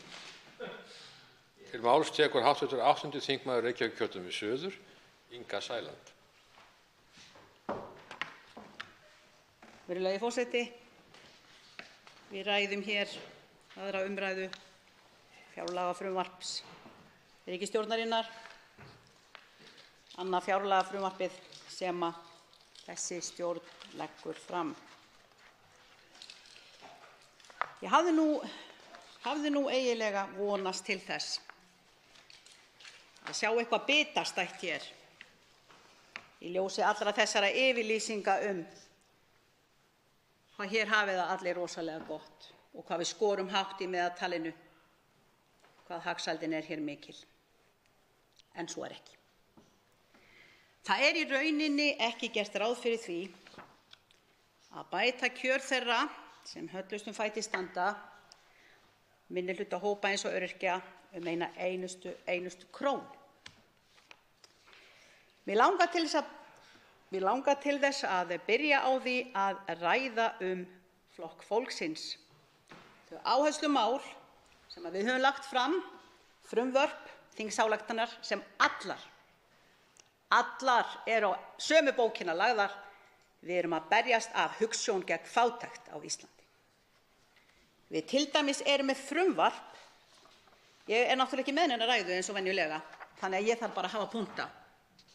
Til máls tekur hv. 8. þingmaður Reykjavíkurkjördæmis suður, Inga Sæland. Virðulegi forseti, við ræðum hér aðra umræðu fjárlagafrumvarps ríkisstjórnarinnar, annað fjárlagafrumvarpið sem þessi stjórn leggur fram. Ég hafði nú eiginlega vonast til þess að sjá eitthvað bitastætt hér í ljósi allra þessara yfirlýsinga hvað hér hafi það allir rosalega gott og hvað við skorum hátt í meðaltalinu, hvað hagsældin hér mikil. En svo ekki. Það í rauninni ekki gert ráð fyrir því að bæta kjör þeirra sem höllustum fæti standa, minnihlutahópa eins og öryrkja, eina einustu krón. Mig langar til þess að byrja á því að ræða Flokk fólksins. Þau áherslumál sem við höfum lagt fram, frumvörp, þingsályktanir sem allar á sömu bókina lagðar. Við erum að berjast af hugsjón gegn fátækt á Íslandi. Við til dæmis erum með frumvarp. Ég náttúrulega ekki með neina ræðu eins og venjulega, þannig að ég þarf bara að hafa punkta.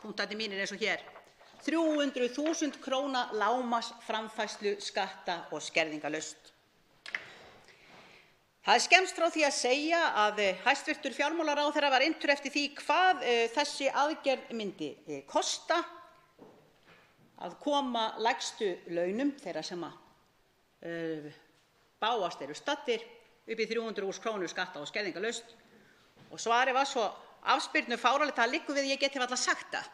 Punktarnir mínir eins og hér. 300.000 króna lágmarksframfærslu skatta- og skerðingarlaust. Það skemmst frá því að segja að hæstv. Fjármálaráðherra var inntur eftir því hvað þessi aðgerð myndi kosta að koma lægstu launum þeirra sem bágast eru staddir upp í 300.000 krónur skatta- og skerðingarlaust. Og svarið var svo afspyrnu fáránlegt að liggur við ég geti varla sagt það.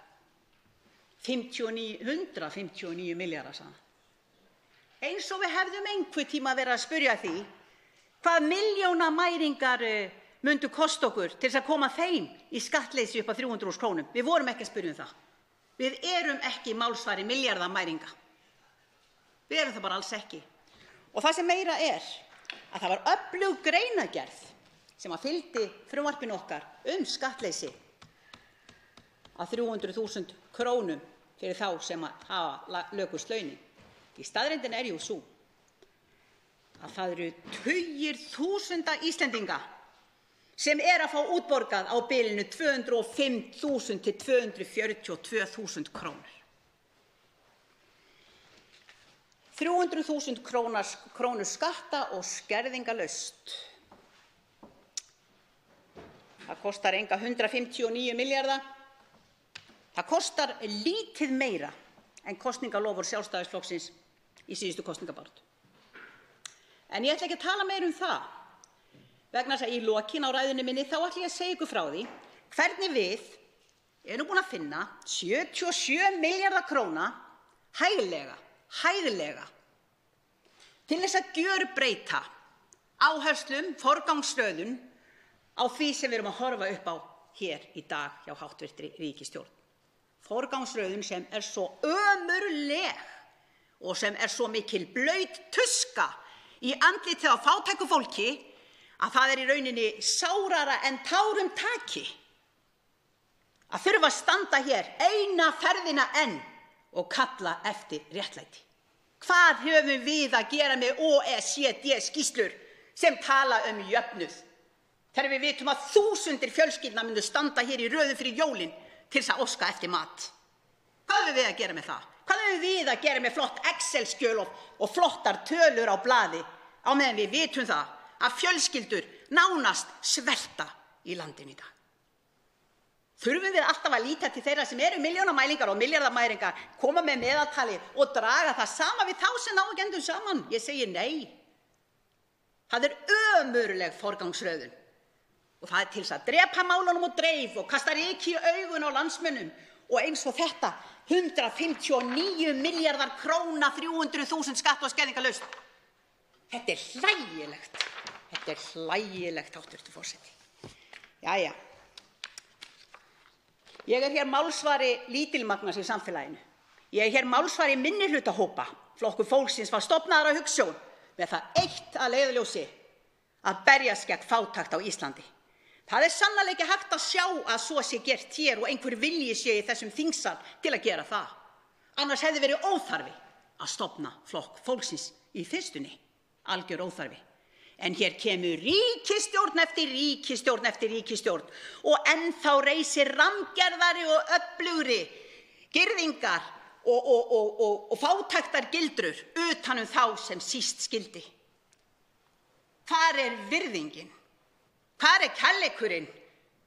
159 milljarðar, sagði hann. Eins og við hefðum einhvern tíma verið að spyrja því hvað milljónamæringar myndu kosta okkur til þess að koma þeim í skattleysi upp á 300.000 krónum. Við vorum ekki að spyrja það. Við erum ekki málsvari milljarðamæringa. Við erum það bara alls ekki. Og það sem meira að það var öflug greinargerð sem fylgdi frumvarpinu okkar skattleysi að 300.000 krónum fyrir þá sem hafa lökust launin. Í staðreyndin jú sú að það eru tugir þúsunda Íslendinga sem að fá útborgað á bilinu 205.000 til 242.000 krónur. 300.000 krónur skatta- og skerðingarlaust. Það kostar enga 159 milljarða. Það kostar lítið meira en kosningaloforð Sjálfstæðisflokksins í síðustu kosningabaráttu. En ég ætla ekki að tala meira það, vegna þess að í lokin á ræðunni minni þá ætla ég að segja ykkur frá því hvernig við erum búin að finna 77 milljarða króna hæglega til þess að gjörbreyta áherslum, forgangsröðun á því sem við erum að horfa upp á hér í dag hjá háttvirtri ríkisstjórn. Forgangsröðun sem svo ömurleg og sem svo mikil blaut tuska í andlitið á fátæku fólki að það í rauninni sárara en tárum taki að þurfa að standa hér eina ferðina enn og kalla eftir réttlæti. Hvað höfum við að gera með OECD-skýrslur sem tala jöfnuð? Þegar við vitum að þúsundir fjölskyldna myndu standa hér í röðum fyrir jólin til þess að óska eftir mat. Hvað höfum við að gera með það? Hvað höfum við að gera með flott Excel-skjöl og flottar tölur á blaði á meðan við vitum það að fjölskyldur nánast svelta í landinu í dag? Þurfum við alltaf að líta til þeirra sem eru milljónamælingar og milljarðamæringar, koma með meðaltalið og draga það sama við þá sem ná ekki endum saman? Ég segi nei. Það ömurleg forgangsröðun. Og það til þess að drepa málunum og dreif og kasta ryki í augun á landsmönnum og eins og þetta 159 milljarðar króna, 300.000 skatta- og skerðingarlaust. Þetta hlægilegt. Þetta hlægilegt, háttvirtur forseti. Jæja. Ég hér málsvari lítilmagnans í samfélaginu. Ég hér málsvari minnihlutahópa. Flokkur fólksins var stofnaður af hugsjón með það eitt að leiðarljósi að berjast gegn fátækt á Íslandi. Það sannarlega ekki hægt að sjá að svo sé gert hér og einhver vilji sé í þessum þingsal til að gera það. Annars hefði verið óþarfi að stofna flokk fólksins í fyrstunni. Algjör óþarfi. En hér kemur ríkisstjórn eftir ríkisstjórn eftir ríkisstjórn og ennþá reisir rammgerðari og öflugri girðingar og fátæktargildrur utan þá sem síst skyldi. Hvar virðingin? Hvar kærleikurinn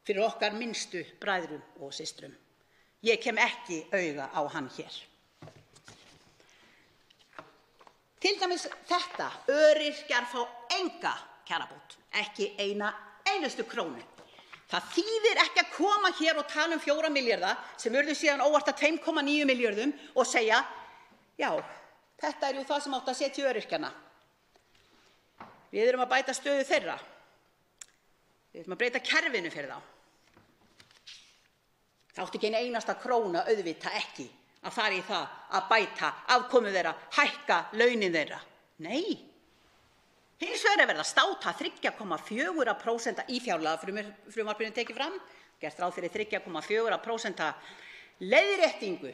fyrir okkar minnstu bræðrum og systrum? Ég kem ekki auga á hann hér. Til dæmis þetta, öryrkjar fá enga kjarabót, ekki eina einustu krónu. Það þýðir ekki að koma hér og tala 4 milljarða sem urðu síðan óvart að 2,9 milljörðum og segja, já, þetta jú það sem átti að setja í öryrkjana. Við erum að bæta stöðu þeirra. Við erum að breyta kerfinu fyrir þá. Það átti ekki eina einasta króna auðvitað ekki að fara í það að bæta afkomu þeirra, hækka launin þeirra. Nei. Hins vegar verið að státa 3,4% í fjárlagafrumvarpinu tekið fram, gert ráð fyrir 3,4% leiðréttingu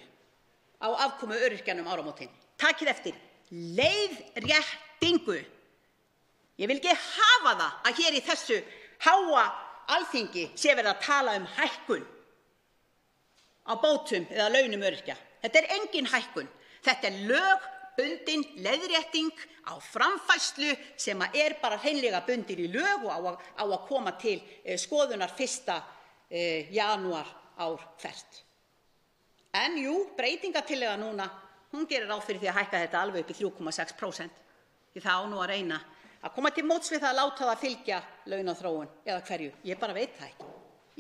á afkomu öryrkjanna áramótin. Takið eftir, leiðréttingu. Ég vil ekki hafa það að hér í þessu háa Alþingi sé verið að tala hækkun á bótum eða launum öryrkja. Þetta engin hækkun. Þetta lögbundin leiðrétting á framfærslu sem bara hreinlega bundin í lög og á að koma til skoðunar 1. janúar ár hvert. En breytingartillaga núna, hún gerir ráð fyrir því að hækka þetta alveg upp í 3,6%. Því það á nú að reyna að koma til móts við það að láta það fylgja launaþróun eða hverju. Ég bara veit það ekki.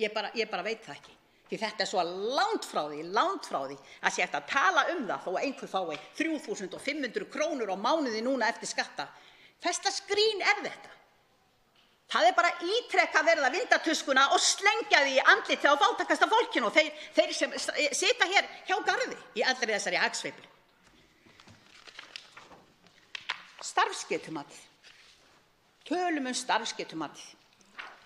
Ég bara veit það ekki. Því þetta svo langt frá því að sé hægt að tala það þó að einhver fái 3.500 krónur á mánuði núna eftir skatta. Hvers grín þetta? Það bara ítrekað verið að vinda tuskuna og slengja því í andlitið á fátækasta fólkinu og þeir sem sita hér hjá garði í allri þessari hagsveiflu. Starfsgetumatið. Tölum starfsgetumatið.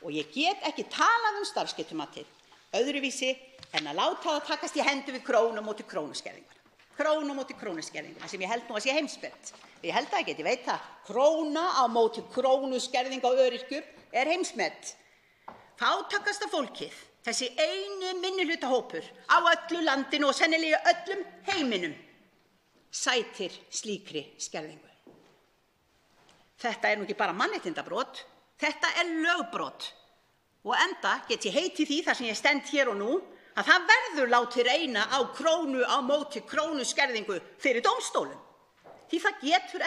Og ég get ekki talað starfsgetumatið öðruvísi en að láta það takast í hendur við krónu móti krónuskerðingar. Krónu móti krónuskerðingar sem ég held nú að sé heimsmet. Ég held það ekki, ég veit það. Króna á móti krónuskerðing á öryrkjur heimsmet. Fátækasta fólkið, þessi eini minnihlutahópur á öllu landinu og sennilega öllum heiminum, sætir slíkri skerðingu. Þetta nú ekki bara mannréttindabrot, þetta lögbrot. Og enda get ég heitið því þar sem ég stend hér og nú að það verður látið reyna á krónu á móti krónu skerðingu fyrir dómstólum. Því það getur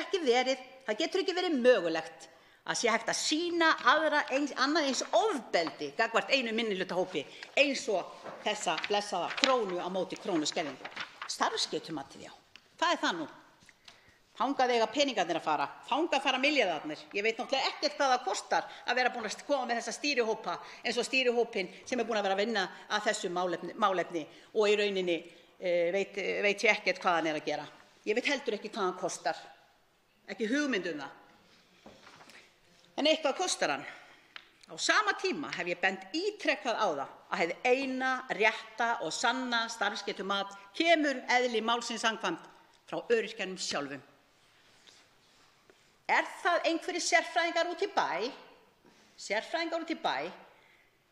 ekki verið mögulegt að sé hægt að sýna annað eins ofbeldi gagnvart einum minnihlutahópi eins og þessa blessaða krónu á móti krónu skerðingu. Starfsgetumatið, já, hvað það nú? Þangað eiga peningarnir að fara, þangað fara milljarðarnir. Ég veit náttúrulega ekkert hvað það kostar að vera búin að koma með þessa stýrihópa eins og stýrihópinn sem búin að vera að vinna að þessu málefni og í rauninni veit ég ekkert hvað hann að gera. Ég veit heldur ekki hvað hann kostar, ekki hugmynd það. En eitthvað kostar hann. Á sama tíma hef ég bent ítrekkað á það að hið eina rétta og sanna starfsgetumat kemur eðli málsins samkvæmt frá öryrkjanum sjálfum. Það einhverjir sérfræðingar út í bæ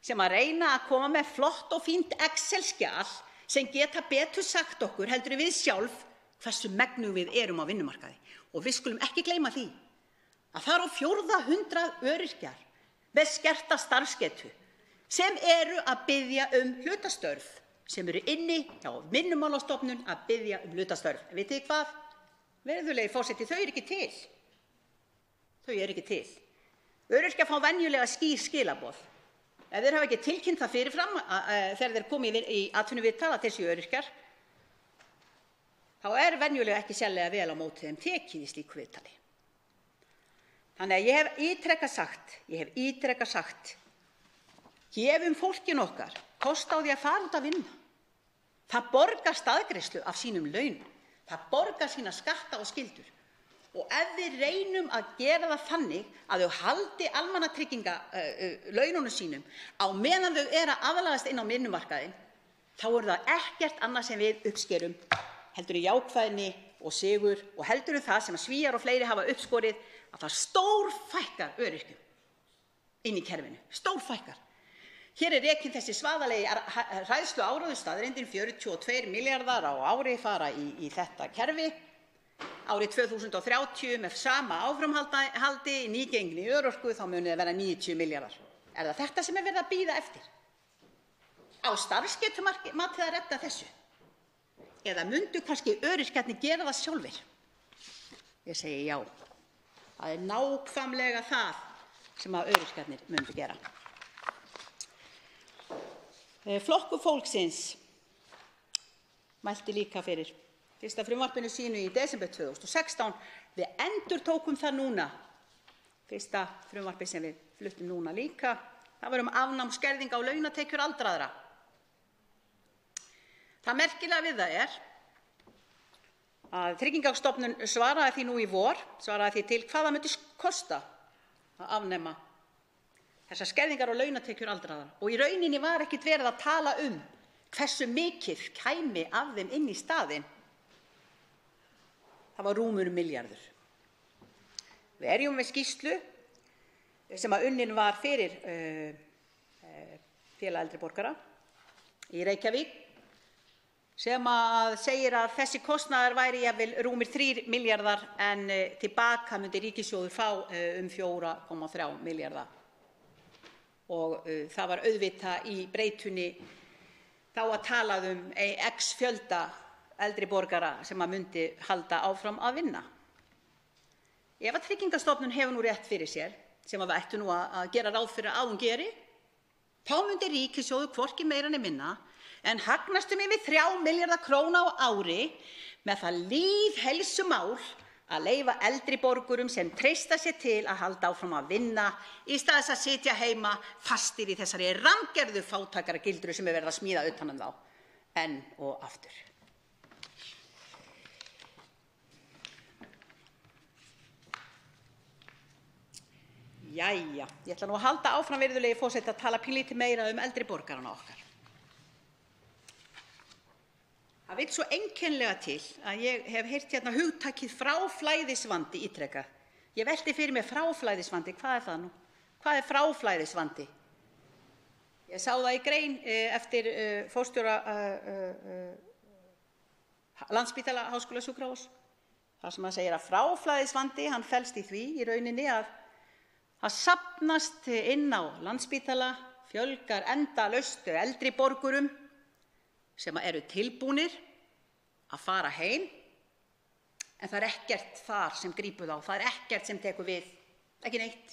sem að reyna að koma með flott og fínt Excel-skjal sem geta betur sagt okkur heldur við sjálf hversu megnug við erum á vinnumarkaði. Og við skulum ekki gleyma því að það eru á 400 öryrkjar með skerta starfsgetu sem eru að biðja hlutastörf, sem eru inni hjá Vinnumálastofnun að biðja hlutastörf. Vitið þið hvað? Virðulegi forseti, þau eru ekki til. Öryrkjar fá venjulega skýr skilaboð. Ef þeir hafa ekki tilkynnt það fyrirfram þegar þeir komið í atvinnuviðtal að þeir séu öryrkjar, þá venjulega ekki sérlega vel á móti þeim tekið í slíku viðtali. Þannig að ég hef ítrekað sagt, gefum fólkinu okkar kost á því að fara út að vinna. Það borgar staðgreiðslu af sínum launum. Það borgar sína skatta og skyldur. Og ef við reynum að gera það þannig að þau haldi almannatrygginga laununum sínum á meðan þau eru að aðlagast inn á vinnumarkaðinn, þá það ekkert annað sem við uppskerum heldur jákvæðni og sigur og heldur það sem að Svíar og fleiri hafa uppskorið, að það stórfækkar öryrkjum inn í kerfinu, stórfækkar. Hér rekinn þessi svaðalegi hræðslu áróður staðreyndin, 42 milljarðar á ári fara í þetta kerfi. Árið 2030 með sama áframhaldi í nýgengni örorku þá muni það vera 90 milljarðar. Það þetta sem verið að bíða eftir? Á starfsgetumatið að redda þessu? Eða mundu kannski öryrkjarnir gera það sjálfir? Ég segi já. Það nákvæmlega það sem að öryrkjarnir mundu gera. Flokkur fólksins mælti líka fyrir fyrsta frumvarpinu sínu í desember 2016. Við endurtókum það núna. Fyrsta frumvarpi sem við fluttum núna líka. Það var afnám skerðinga á launatekjur aldraðra. Það merkilega við það að Tryggingastofnun svaraði því nú í vor, svaraði því til hvað það myndi kosta að afnema þessar skerðingar á launatekjur aldraðra. Og í rauninni var ekkert verið að tala hversu mikið kæmi af þeim inn í staðinn. Það var rúmur milljarður. Við erum með skýrslu sem að unnin var fyrir Félag eldri borgara í Reykjavík sem að segir að þessi kostnaður væri jafnvel rúmir 3 milljarðar en tilbaka myndi ríkissjóður fá 4,3 milljarða. Og það var auðvitað í breytunni þá að talað x fjölda eldri borgara sem að myndi halda áfram að vinna. Ef að Tryggingastofnun hefur nú rétt fyrir sér, sem að við ættum nú að gera ráð fyrir að hún geri, þá myndi ríkissjóður hvorki meira né minna en hagnast yfir 3 milljarða króna á ári með það lýðheilsumál að leyfa eldri borgurum sem treysta sér til að halda áfram að vinna í stað þess að sitja heima fastir í þessari rammgerðu fátæktargildru sem verið að smíða utan þá enn og aftur. Jæja, ég ætla nú að halda áfram, virðulegi forseti, að tala pínlítið meira eldri borgarana okkar. Það vill svo einkennilega til að ég hef heyrt hérna hugtakið fráflæðisvandi ítrekað. Ég velti fyrir mér fráflæðisvandi, hvað það nú? Hvað fráflæðisvandi? Ég sá það í grein eftir forstjóra Landspítala háskólasjúkrahúss þar sem hann segir að fráflæðisvandi hann felst í því í rauninni að það safnast inn á Landspítala, fjölgar endalaust eldri borgurum sem eru tilbúnir að fara heim en það ekkert þar sem grípur þá, það ekkert sem tekur við, ekki neitt.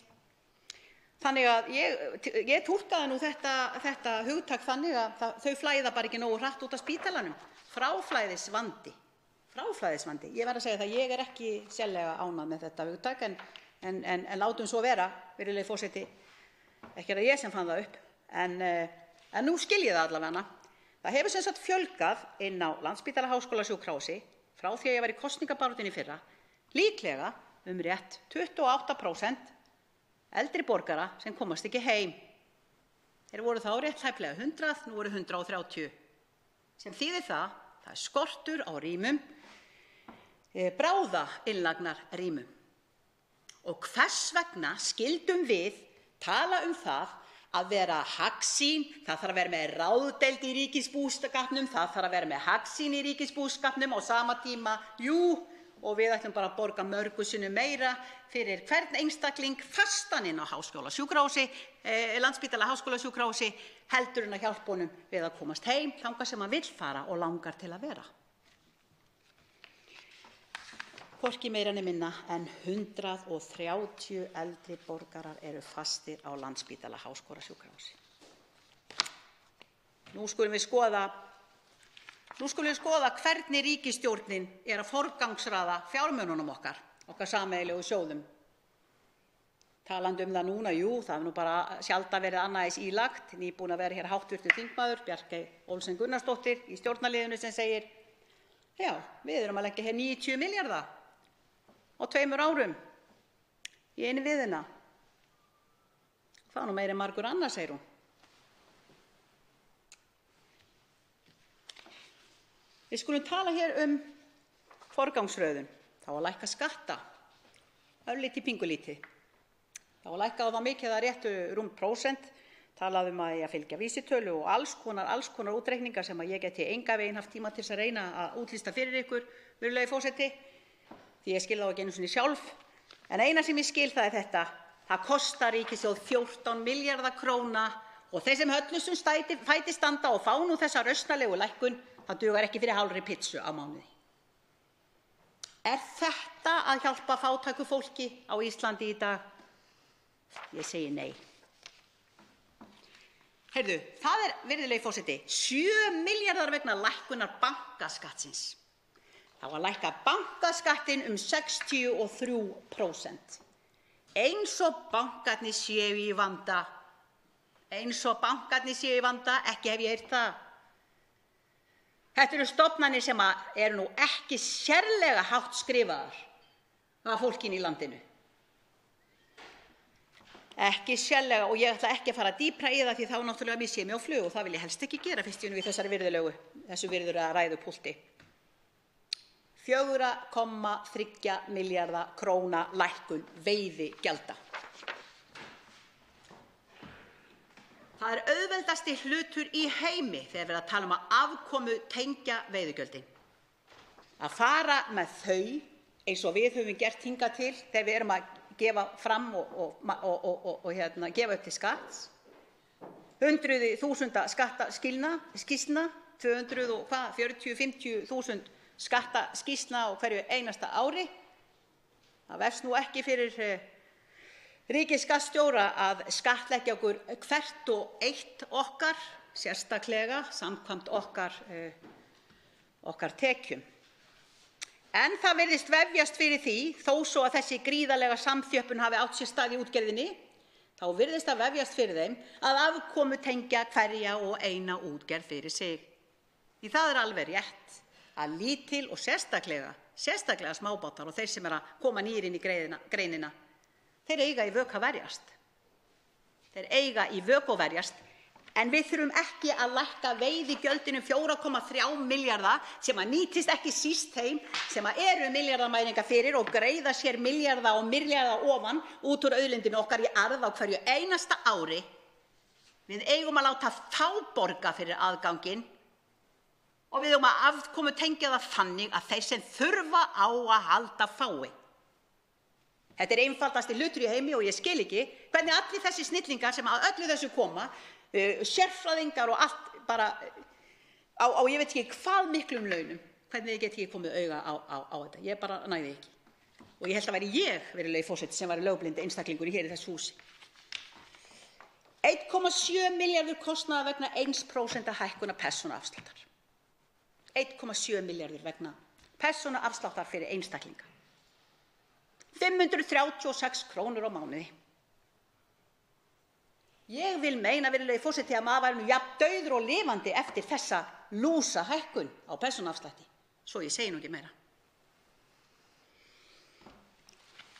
Þannig að ég túlkaði nú þetta hugtak þannig að þau flæða bara ekki nógu hratt út af spítalanum. Fráflæðisvandi. Ég verð að segja það, ég ekki sérlega ánægð með þetta hugtak en látum svo vera, virðulegi forseti, ekki er það ég sem fann það upp, en nú skil ég það allavega. Það hefur sem sagt fjölgað inn á Landspítala háskólasjúkrahúsi frá því að ég var í kosningabaráttunni í fyrra, líklega rétt 28% eldri borgara sem komast ekki heim. Þeir voru þá rétt tæplega 100, nú voru 130. Sem þýðir það er skortur á rýmum, bráðainnlagnarrýmum. Og hvers vegna skildum við tala það að vera hagsýn, það þarf að vera með ráðdeild í ríkisbúskapnum, það þarf að vera með hagsýn í ríkisbúskapnum á sama tíma, og við ætlum bara að borga mörgu sinnum meira fyrir hvern einstakling fastan inn á háskólasjúkrahúsi, Landspítala háskólasjúkrahúsi, heldur en að hjálpa honum við að komast heim þangað sem hann vill fara og langar til að vera. Hvorki meira né minna en 130 eldri borgarar eru fastir á Landspítala háskólasjúkrahúsi. Nú skulum við skoða hvernig ríkisstjórnin að forgangsraða fjármununum okkar sameiginlegu sjóðum. Talandi það núna, það nú bara sjaldan verið annað eins ílagt, nýbúin að vera hér hv. þingmaður Bjarkey Olsen Gunnarsdóttir í stjórnarliðinu sem segir, já, við erum að leggja hér 90 milljarða á 2 árum í einu viðina. Það nú meiri margur annars, segir hún. Við skulum tala hér forgangsröðun. Það á að lækka skatta, örlítið pingulítið. Það á að lækka á það mikið að réttu rúm prósent. Talað að ég fylgja vísitölu og alls konar útreikningar sem ég geti enga veginn haft tíma til að reyna að útlista fyrir ykkur, virðulegi forseti, því ég skil þá ekki einu sinni sjálf. En eina sem ég skil það er þetta: það kostar ríkissjóð 14 milljarða króna og þeir sem höllustum fæti standa og fá nú þessa rausnarlegu lækkun, það dugar ekki fyrir hálfri pizzu á mánuði. Er þetta að hjálpa fátæku fólki á Íslandi í dag? Ég segi nei. Heyrðu, það virðulegi forseti, 7 milljarðar vegna lækkunar bankaskattsins. Það var að lækka bankaskattinn 63%. Eins og bankarnir séu í vanda. Ekki hef ég heyrt það. Þetta eru stofnanir sem eru nú ekki sérlega hátt skrifaðar af fólkinu í landinu. Ekki sérlega, og ég ætla ekki að fara dýpra í það því þá náttúrulega missi ég mig á flug og það vil ég helst ekki gera fyrst ég nú í þessu virðulega ræðupúlti. 4,3 milljarða króna lækkun veiðigjalda. Það auðveldasti hlutur í heimi þegar við að tala að afkomu tengja veiðigjöldin. Að fara með þau eins og við höfum gert hingað til þegar við erum að gefa fram og gefa upp til skatts. 100.000 skattaskýrslna, 240-50.000 skattaskýrslna á hverju einasta ári. Það vefst nú ekki fyrir ríkisskattstjóra að skattleggja okkur hvert og eitt okkar, sérstaklega samkvæmt okkar tekjum. En það virðist vefjast fyrir því, þó svo að þessi gríðarlega samþjöppun hafi átt sér stað í útgerðinni, þá virðist það vefjast fyrir þeim að afkomu tengja hverja og eina útgerð fyrir sig. Því það alveg rétt að lítil og sérstaklega smábátar og þeir sem að koma nýr inn í greinina, þeir eiga í vök að verjast. En við þurfum ekki að lækka veiðigjöldin 4,3 milljarða sem að nýtist ekki síst þeim sem að eru milljarðamæringar fyrir og greiða sér milljarða og milljarða ofan út úr auðlindinu okkar í arð á hverju einasta ári. Við eigum að láta þá borga fyrir aðganginn og við eigum að afkomutengja það þannig að þeir sem þurfa á að halda fái. Þetta er einfaldasti hlutur í heimi og ég skil ekki hvernig allir þessi snillingar sem að öllu þessu koma, sérfræðingar og allt bara á ég veit ekki hvað miklum launum, hvernig þið get ekki komið auga á þetta. Ég bara næði ekki. Og ég held að væri ég, virðulegi forseti, sem væri lögblind einstaklingur hér í þessu húsi. 1,7 milljarður kostnaðar vegna 1% hækkunar persónuafsláttar. 1,7 milljarður vegna persónuafsláttar fyrir einstaklinga. 536 krónur á mánuði. Ég vil meina, virðulegi forseti, að maður væri nú jafn dauður og lifandi eftir þessa lúsa hækkun á persónuafslætti. Svo ég segi nú ekki meira.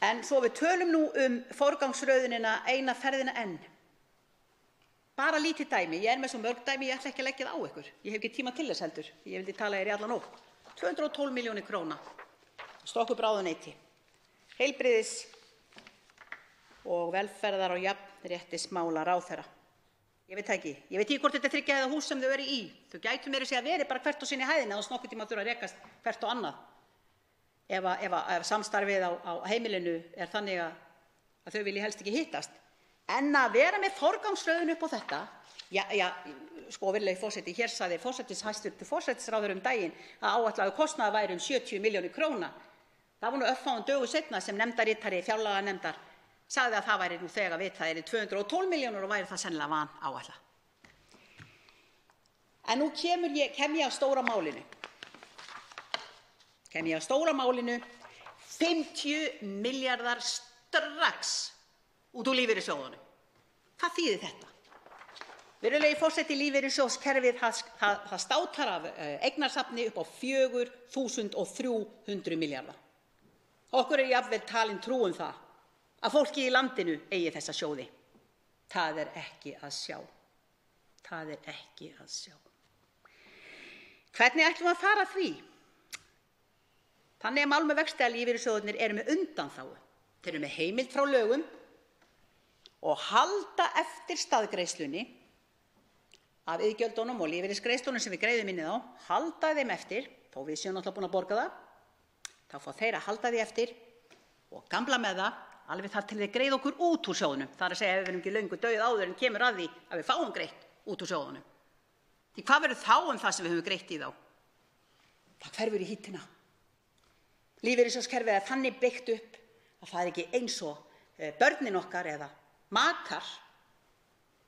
En svo við tölum nú forgangsröðunina eina ferðina enn. Bara lítið dæmi, ég er með svo mörg dæmi, ég ætla ekki að leggja það á ykkur. Ég hef ekki tíma til þess heldur, ég vildi tala í alla nótt. 212 milljónir króna, stokkubráðuneyti, heilbrigðis og velferðar og jafnréttismála ráðherra. Ég veit ekki hvort þetta er 3 hæða hús sem þau eru í. Þau gætu meira að segja verið bara hvert á sinni hæðinni og nokkurn tíma þurfa að rekast hvert á annað. Ef samstarfið á heimilinu er þannig að þau vilji helst ekki hittast. En að vera með forgangsröðun upp á þetta, virðulegi forseti, hér sagði hæstv. Forsætisráðherra daginn að áætlaður kostnaður væri 70 milljónir króna. Það var nú örfáum dögum seinna sem nefndarritari fjárlaganefndar sagði að það væri nú þegar vitað yrði 212 milljónir og væri það sennilega vanáætlað. En nú kem ég að stóra málinu. 50 milljarðar strax út úr lífeyrissjóðunum. Hvað þýðir þetta? Virðulegi forseti, lífeyrissjóðskerfið það státar af eignasafni upp á 4.300 milljarða. Okkur er jafnvel talin trú það að fólkið í landinu eigi þessa sjóði. Það er ekki að sjá. Hvernig ætlum við að fara að því? Þannig mál með vexti að lífeyrissjóðirnir eru með undanþágu. Þeir eru með heimild frá lögum og halda eftir staðgreiðslunni af iðgjöldunum og lífeyrisgreiðslunum sem við greiðum inn í þá, halda þeim eftir, þó við séum náttúrulega búin að borga það, þá fá þeir að halda því eftir og gamla með það alveg þar til þeir greiða okkur út úr sjóðunum. Það er að segja ef við erum ekki löngu dauð áður en kemur að því að við fáum greitt út úr sjóðunum. Því hvað verður þá það sem við höfum greitt í þá? Það hverfur í hítina. Lífeyrissjóðskerfið er þannig byggt upp að það er ekki eins og börnin okkar eða makar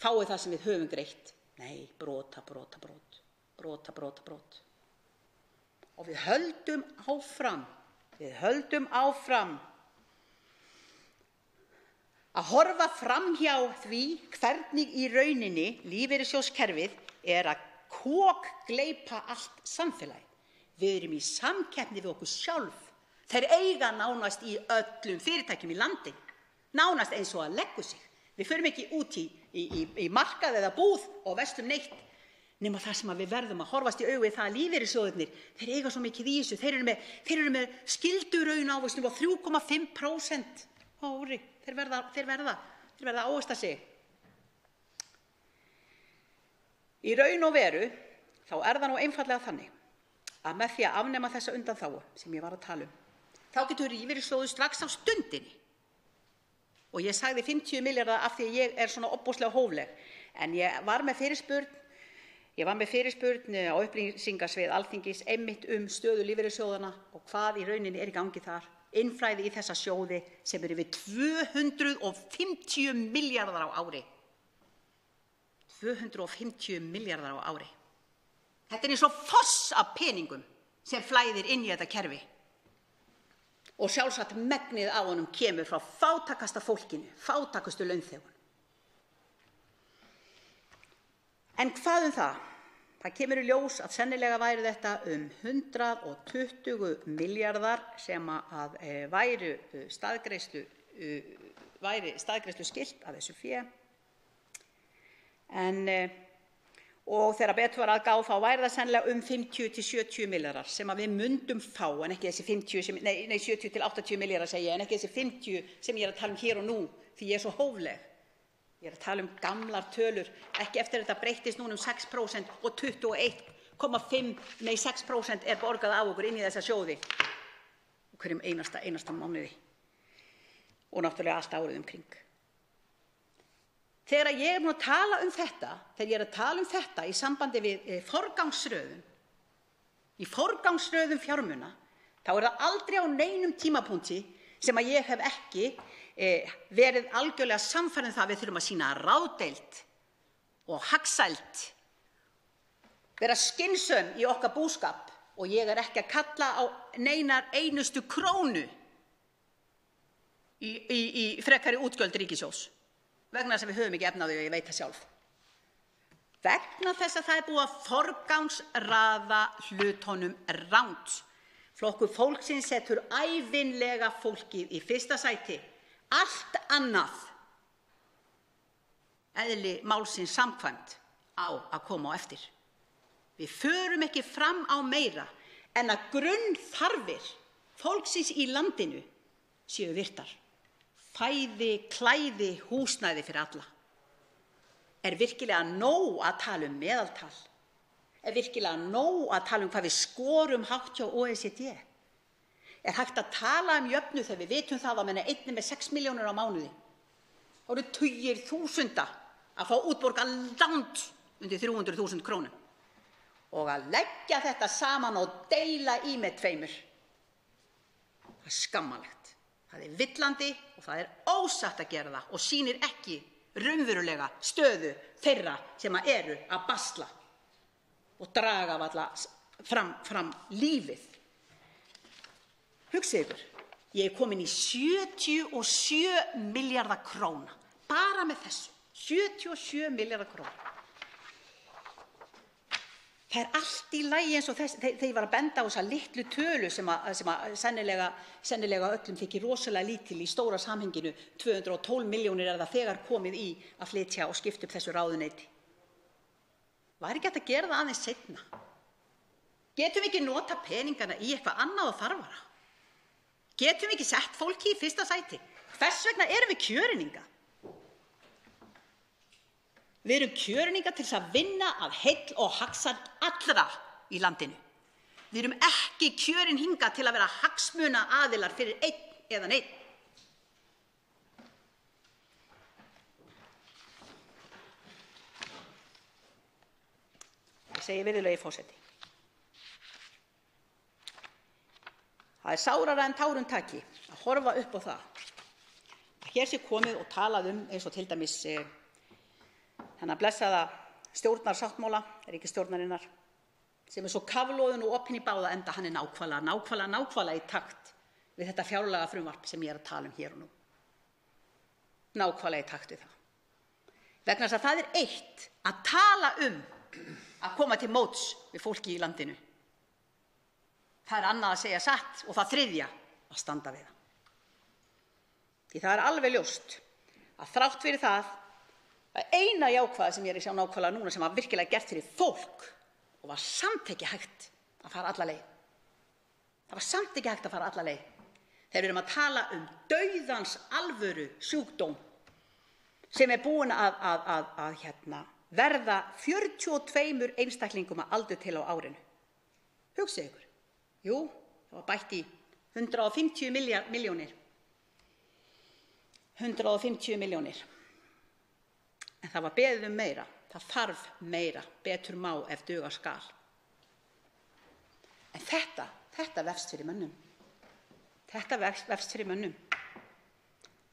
fái það sem við höfum greitt. Nei, brot. Og við höldum áfram að horfa framhjá því hvernig í rauninni lífeyrissjóðskerfið er að kokgleypa allt samfélagið. Við erum í samkeppni við okkur sjálf. Þeir eiga nánast í öllum fyrirtækjum í landinu, nánast eins og að leggur sig. Við förum ekki út í markað eða búð og verslum neitt nema það sem við verðum að horfast í augu við það að lífeyrissjóðirnir, þeir eiga svo mikið í þessu. Þeir eru með skylduraunávöxtun á 3,5% á ári. Þeir verða að ávaxta sig. Í raun og veru þá er það nú einfaldlega þannig að með því að afnema þessa undanþágu sem ég var að tala þá getur lífeyrissjóður strax á stundinni. Og ég sagði 50 milljarða af því að ég er svona ofboðslega hófleg. En ég var með fyrirspurn á upplýsingasvið Alþingis einmitt stöðu lífeyrissjóðanna og hvað í rauninni er í gangi þar. Innflæði í þessa sjóði sem eru við 250 milljarðar á ári. 250 milljarðar á ári. Þetta er eins og foss af peningum sem flæðir inn í þetta kerfi. Og sjálfsagt megnið af honum kemur frá fátækasta fólkinu, fátækustu launþegunum. En hvað það? Það kemur í ljós að sennilega væri þetta 120 milljarðar sem að væri staðgreiðslu skylt af þessu fé. Og þegar betur var að gá þá væri það sennilega 50 til 70 milljarðar sem að við mundum fá, en ekki þessi 70 til 80 milljarðar segi ég, en ekki þessi 50 sem ég er að tala hér og nú, því ég er svo hófleg. Ég Ég er að tala gamlar tölur, ekki eftir þetta breyttist núna 6% og 6% borgað af okkur inn í þessa sjóði hverjum einasta mánuði og náttúrulega allt árið kring. Þegar ég er að tala þetta, í sambandi við forgangsröðun fjármuna, þá er það aldrei á neinum tímapunkti sem að ég hef ekki verið algjörlega sannfærð það að við þurfum að sýna ráðdeild og hagsæld, vera skynsöm í okkar búskap, og ég er ekki að kalla á neinar einustu krónu í frekari útgjöld ríkissjóðs vegna þess að við höfum ekki efni á því og ég veit það sjálf. Vegna þess að það er búið að forgangsraða hlutunum rangt. Flokkur fólksins setur ævinlega fólkið í fyrsta sæti. Allt annað eðli málsins samkvæmt á að koma á eftir. Við förum ekki fram á meira en að grunnþarfir fólksins í landinu séu virtar. Fæði, klæði, húsnæði fyrir alla. Er virkilega nóg að tala meðaltal? Er virkilega nóg að tala hvað við skorum hátt hjá OECD? Er hægt að tala jöfnuð þegar við vitum það að menn einni með 6 milljónir á mánuði? Það eru tugir þúsunda að fá útborgað langt undir 300.000 krónum. Og að leggja þetta saman og deila í með tveimur. Það er skammalegt. Það er villandi og það er ósatt að gera það og sýnir ekki raunverulega stöðu þeirra sem eru að basla og draga fram lífið. Hugsið ykkur, ég er komin í 77 milljarða króna, bara með þessu, 77 milljarða króna. Það er allt í lagi eins og þegar ég var að benda á þessa litlu tölu sem að sennilega öllum þykir rosalega lítil í stóra samhenginu. 212 milljónir er það þegar komið í að flytja og skipta upp þessu ráðuneyti. Væri ekki hægt að gera það aðeins seinna? Getum við ekki nota peningana í eitthvað annað og þarfara? Getum við ekki sett fólki í fyrsta sæti? Hvers vegna erum við kjörinninga? Við erum kjörinninga til þess að vinna að heill og hagsæld allra í landinu. Við erum ekki kjörin hingað til að vera hagsmunaaðilar fyrir einn eða neinn. Ég segi virðulegi forseti. Það er sárara en tárum taki að horfa upp á það að hér sé komið og talað eins og til dæmis þennan blessaða stjórnarsáttmála ríkisstjórnarinnar sem er svo kafloðinn og opinn í báða enda, hann er nákvæmlega í takt við þetta fjárlagafrumvarp sem ég er að tala hér og nú. Nákvæmlega í takt við það. Vegna þess að það er eitt að tala að koma til móts við fólki í landinu. Það er annað að segja satt og það þriðja að standa við það. Því það er alveg ljóst að þrátt fyrir það eina jákvæða sem ég er að sjá nákvæmlega núna sem var virkilega gert fyrir fólk og var samt ekki hægt að fara alla leið. Það var samt ekki hægt að fara alla leið. Þegar við erum að tala dauðans alvöru sjúkdóm sem er búinn að verða 42 einstaklingum að aldur til á árinu. Hugsið ykkur. Jú, það var bætt í 150 milljónir. 150 milljónir. En það var beðið meira. Það þarf meira. Betur má ef duga skal. En þetta vefst fyrir mönnum. Þetta vefst fyrir mönnum.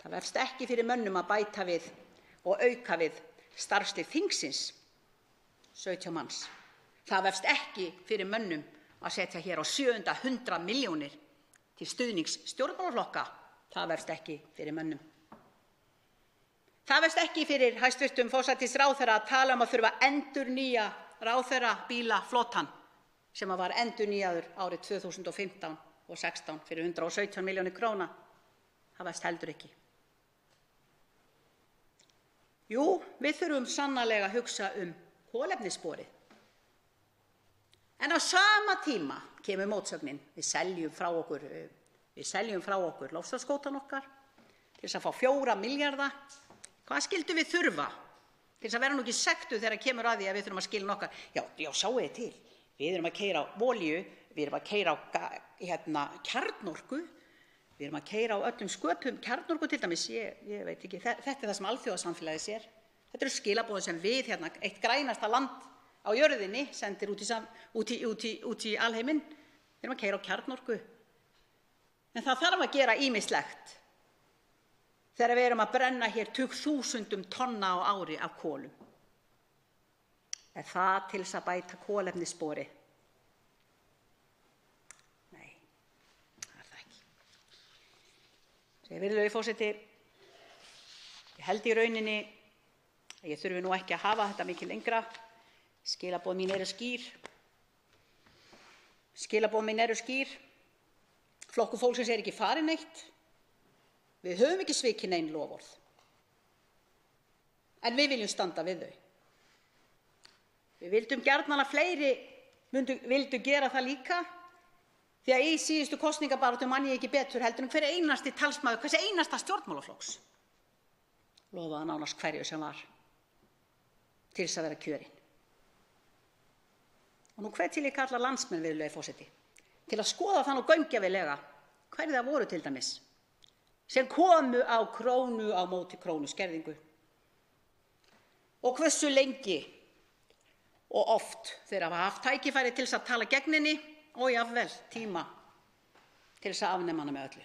Það vefst ekki fyrir mönnum að bæta við og auka við starfslið þingsins 17 manns. Það vefst ekki fyrir mönnum að setja hér á 700 milljónir til stuðnings stjórnmálaflokka. Það vefst ekki fyrir mönnum. Það vefst ekki fyrir hæstvirtum forsætisráðherra að tala að þurfa að endurnýja ráðherrabílaflotann sem var endurnýjaður árið 2015 og 16 fyrir 117 milljónir króna. Það vefst heldur ekki. Jú, við þurfum sannarlega að hugsa kolefnissporið. En á sama tíma kemur mótsögnin. Við seljum frá okkur loftslagskvótann okkar til þess að fá 4 milljarða Hvað skildum við þurfa til þess að vera nú ekki sektuð þegar kemur að því að við þurfum að skila okkar? Já, sjáið þið til. Við erum að keyra á olíu, við erum að keyra á kjarnorku, við erum að keyra á öllum sköpum kjarnorku til dæmis. Ég veit ekki, þetta er það sem alþjóðasamfélagið sér. Þetta eru skilaboðin sem við eitt grænasta land á jörðinni sendir út í alheiminn. Við erum að keyra á kjarnorku. En það þarf að gera ýmislegt þegar við erum að brenna hér tugþúsundum tonna á ári af kolum. Er það til þess að bæta kolefnisspori? Nei, það er það ekki. Virðulegi forseti, ég held í rauninni að ég þurfi nú ekki að hafa þetta mikið lengra. Skilaboð mín eru skýr. Flokkur fólksins er ekki farinn neitt. Við höfum ekki svikið nein loforð. En við viljum standa við þau. Við vildum gjarnan að fleiri vildu gera það líka, því að í síðustu kosningabaráttu man ég ekki betur heldur hver einasti talsmaður hvers einasta stjórnmálaflokks lofaði nánast hverju sem var til þess að vera kjörinn. Og nú hvet ég alla landsmenn, virðulegi forseti, til að skoða það nú gaumgæfilega hverjir það voru til dæmis sem komu á krónu á móti krónu skerðingu og hversu lengi og oft þeir hafa haft tækifæri til þess að tala gegn henni og jafnvel tíma til þess að afnema hana með öllu.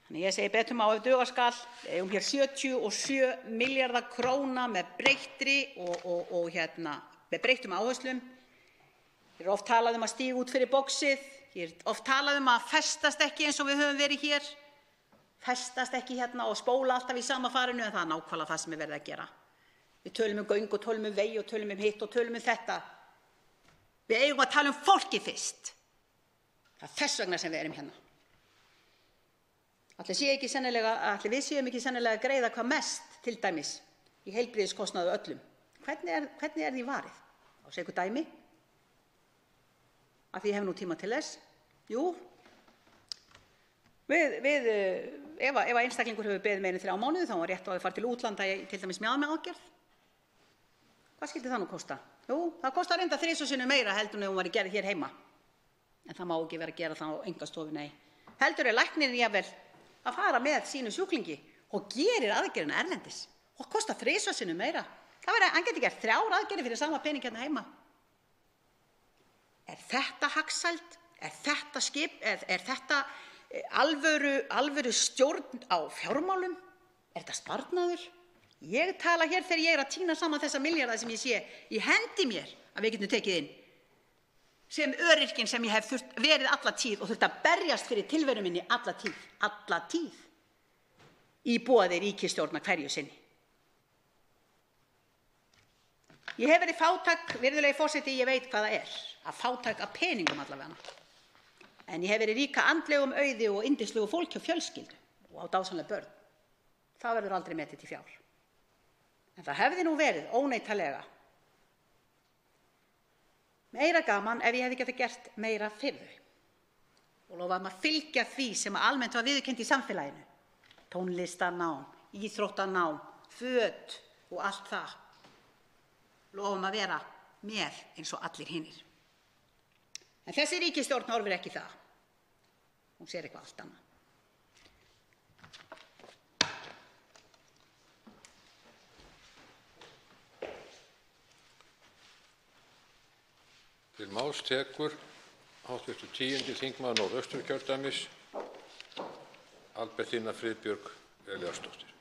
Þannig ég segi betur má ef duga skal. Við eigum hér 77 milljarða króna með með breyttum áherslum. Hér er oft talað um að stíga út fyrir boxið. Hér er oft talað um að festast ekki eins og við höfum verið hér. Festast ekki hérna og spóla alltaf í sama farinu, en það er nákvæmlega það sem er verið að gera. Við tölum um göng og tölum um vegi og tölum um hitt og tölum um þetta. Við eigum að tala um fólkið fyrst. Það er þess vegna sem við erum hérna. Ætli við séum ekki sennilega að greiða hvað mest, til dæmis, í heilbrigðiskostnaði öllum. Hvernig er því varið? Á segja ykkur dæmi. Af því ég hef nú tíma til þess. Jú, ef einstaklingur hefur beðið meira en 3 mánuði þá var rétt á að fara til útlanda til dæmis mjaðmaaðgerð. Hvað skyldi það nú kosta? Jú, það kostar reynda 3 sinnum meira heldur en ef hún var gerð hér heima. En það má ekki vera að gera það á einkastofu, nei. Heldur er læknirinn jafnvel að fara með sínu sjúklingi og gerir aðgerðina erlendis og kostar 3 sinnum meira. Hann getur gert 3 aðgerðir fyrir sama pening hérna heima. Er þetta hagsæld? Er þetta alvöru stjórn á fjármálum? Er þetta sparnaður? Ég tala hér þegar ég er að tína saman þessa milljarða sem ég sé í hendi mér að við getum tekið inn sem öryrkinn sem ég hef verið alla tíð og þurft að berjast fyrir tilveru minni alla tíð í boði ríkisstjórnar hverju sinni. Ég hef verið fátæk, virðulegi forseti, ég veit hvað það er að fátæk af peningum allavega. En ég hef verið ríka andlegum auði og yndislegu fólki og fjölskyldu og á dásamleg börn. Það verður aldrei metið til fjár. En það hefði nú verið óneitanlega meira gaman ef ég hefði getað gert meira fyrir þau. Og lofaðum að fylgja því sem almennt var viðurkennt í samfélaginu. Tónlistarnám, íþróttanám, föt og allt það. Lofum að vera með eins og allir hinir. En þessi ríkisstjórn horfir ekki það. Hún sér eitthvað allt annað. Til máls tekur hv. 10. þingmaður Norðausturkjördæmis, Albertína Friðbjörg Elíasdóttir.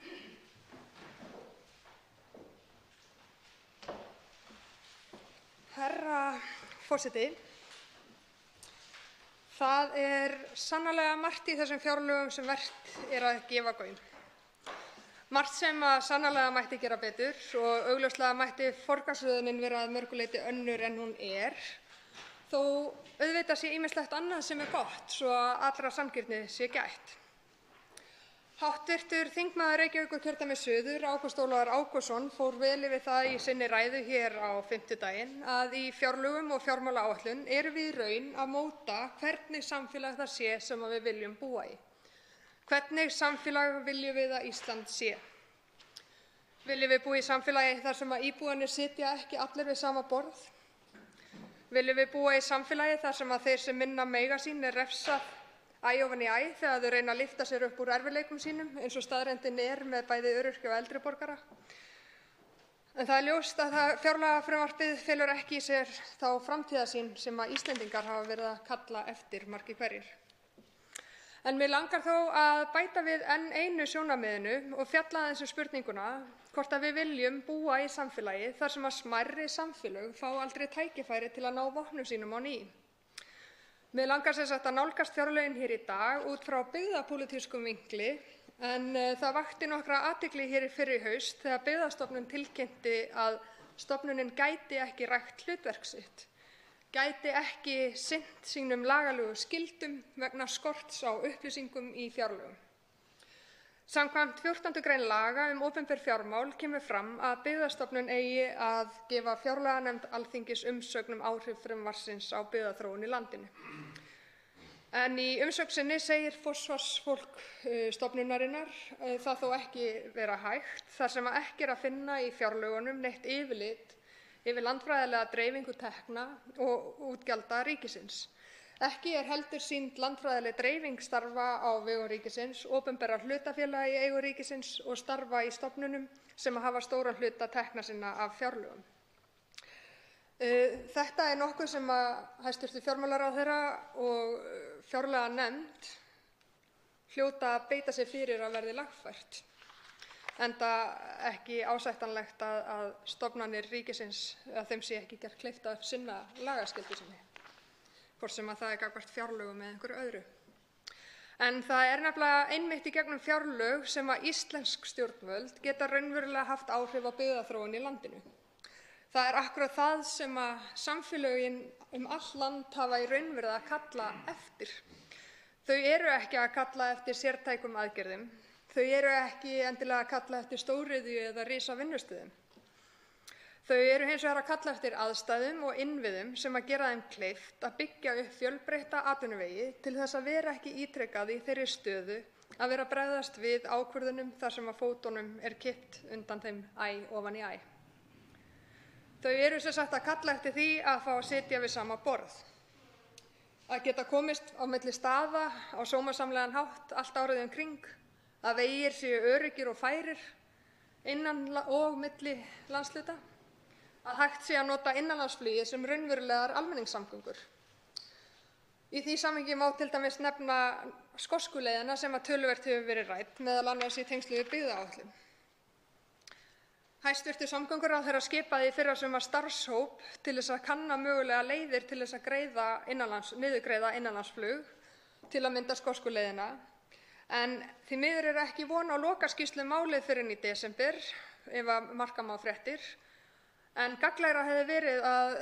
Herra forseti, það er sannarlega margt í þessum fjárlögum sem vert er að gefa gaum. Margt sem að sannarlega mætti gera betur og augljóslega mætti forgangsröðunin vera að mörgu leyti önnur en hún er, þó auðvitað sé ýmislegt annað sem er gott svo að allra sanngirni sé gætt. Hv. þingmaður Reykjavíkurkjördæmis suður, Ágúst Ólafur Ágústsson, fór vel yfir það í sinni ræðu hér á fimmtudaginn að í fjárlögum og fjármálaáætlun erum við í raun að móta hvernig samfélag það sé sem við viljum búa í. Hvernig samfélag viljum við að Ísland sé? Viljum við búa í samfélagi þar sem íbúarnir sitja ekki allir við sama borð? Viljum við búa í samfélagi þar sem þeir sem minna mega sín refsað æ ofan í æ þegar þau reyna að lyfta sér upp úr erfiðleikum sínum eins og staðreyndin með bæði öryrkja og eldri borgara? En það ljóst að fjárlagafrumvarpið felur ekki í sér þá framtíðarsýn sem Íslendingar hafa verið að kalla eftir margir hverjir. En mig langar þó að bæta við enn einu sjónarmiðinu og fjalla aðeins spurninguna hvort við viljum búa í samfélagi þar sem smærri samfélög fá aldrei tækifæri til að ná vopnum sínum á ný. Mig langar sem sagt að nálgast fjárlögin hér í dag út frá byggðapólitískum vinkli, en það vakti nokkra athygli hér fyrr í haust þegar Byggðastofnun tilkynnti að stofnunin gæti ekki rækt hlutverk sitt, gæti ekki sinnt sínum lagalegu skyldum vegna skorts á upplýsingum í fjárlögum. Samkvæmt 14. grein laga opinber fjármál kemur fram að Byggðastofnun eigi að gefa fjárlaganefnd Alþingis umsögn áhrif frumvarpsins á byggðaþróun í landinu. En í umsögn sinni segir forsvarsfólk stofnunarinnar það þó ekki vera hægt þar sem ekki að finna í fjárlögunum neitt yfirlit yfir landfræðilega dreifingu tekna og útgjalda ríkisins. Ekki heldur sýnd landfræðileg dreifing starfa á vegum ríkisins, opinberra hlutafélaga í eigu ríkisins og starfa í stofnunum sem hafa stóran hluta tekna sinna af fjárlögum. Þetta nokkuð sem hæstv. Fjármálaráðherra og fjárlaganefnd hljóta að beita sér fyrir að verði lagfært, enda ekki ásættanlegt að stofnanir ríkisins að þeim sé ekki gert kleift að sinna lagaskyldu sinni, hvort sem það gagnvart fjárlögum eða einhverju öðru. En það nefnilega einmitt í gegnum fjárlög sem íslensk stjórnvöld geta raunverulega haft áhrif á byggðaþróun í landinu. Það akkúrat það sem samfélögin all land hafa í raun verið að kalla eftir. Þau ekki að kalla eftir sértækum aðgerðum. Þau ekki endilega að kalla eftir stóriðju eða risavinnustöðum. Þau hins vegar að kalla eftir aðstæðum og innviðum sem að gera þeim kleift að byggja upp fjölbreytta atvinnuvegi til þess að vera ekki ítrekað í þeirri stöðu að vera að bregðast við ákvörðunum þar sem að fótunum kippt undan þeim æ ofan í æ. Þau sem sagt að kalla eftir því að fá að sitja við sama borð, að geta komist á milli staða á sómasamlegan hátt allt árið kring, að vegir séu öruggir og færir innan og milli landshluta, að hægt sé að nota innanlandsflugið sem raunverulegar almenningssamgöngur. Í því samhengi má til dæmis nefna skosku leiðina sem töluvert hefur verið rædd, meðal annars í tengslum við byggðaáætlun. Hæstv. Samgönguráðherra skipaði í fyrrasumar starfshóp til þess að kanna mögulega leiðir til þess að niðurgreiða innanlandsflug, til að mynda skosku leiðina, en því miður ekki von á lokaskýrslu málið fyrr en í desember, ef að marka má fréttir, en gagnlegra hefði verið að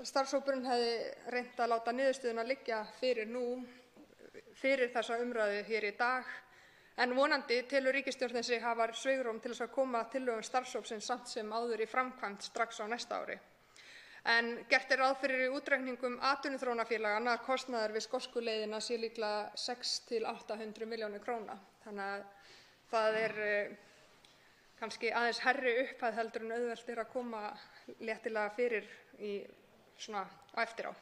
starfshópurinn hefði reynt að láta niðurstöðuna liggja fyrir þessa umræðu hér í dag, en vonandi telur ríkisstjórnin sig hafa svigrúm til þess að koma tillögum starfshópsins samt sem áður í framkvæmd strax á næsta ári. En gert ráð fyrir í útreikningum atvinnuþróunarfélaganna að kostnaður við skosku leiðina sé líklega 600 til 800 milljónir króna. Þannig að það kannski aðeins hærri upphæð heldur en auðvelt að koma léttilega fyrir í svona á eftir á.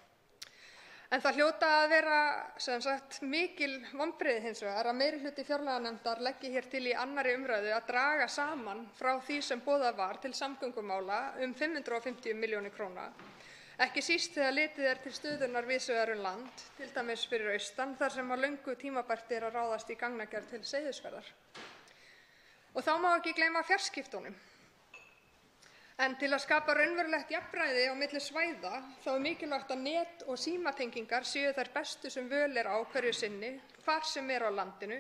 En það hljóta að vera sem sagt mikil vonbrigði hins vegar að meirihluti fjárlaganefndar leggi hér til í annarri umræðu að draga saman frá því sem boðað var til samgöngumála 550 milljónir króna, ekki síst þegar litið til stöðunnar víðsvegar land, til dæmis fyrir austan þar sem löngu tímabært að ráðast í gangnagerð til Seyðisfjarðar. Og þá má ekki gleyma fjarskiptunum. En til að skapa raunverulegt jafnræði á milli svæða þá mikilvægt að net- og símatengingar séu þær bestu sem völ á hverju sinni, hvar sem á landinu,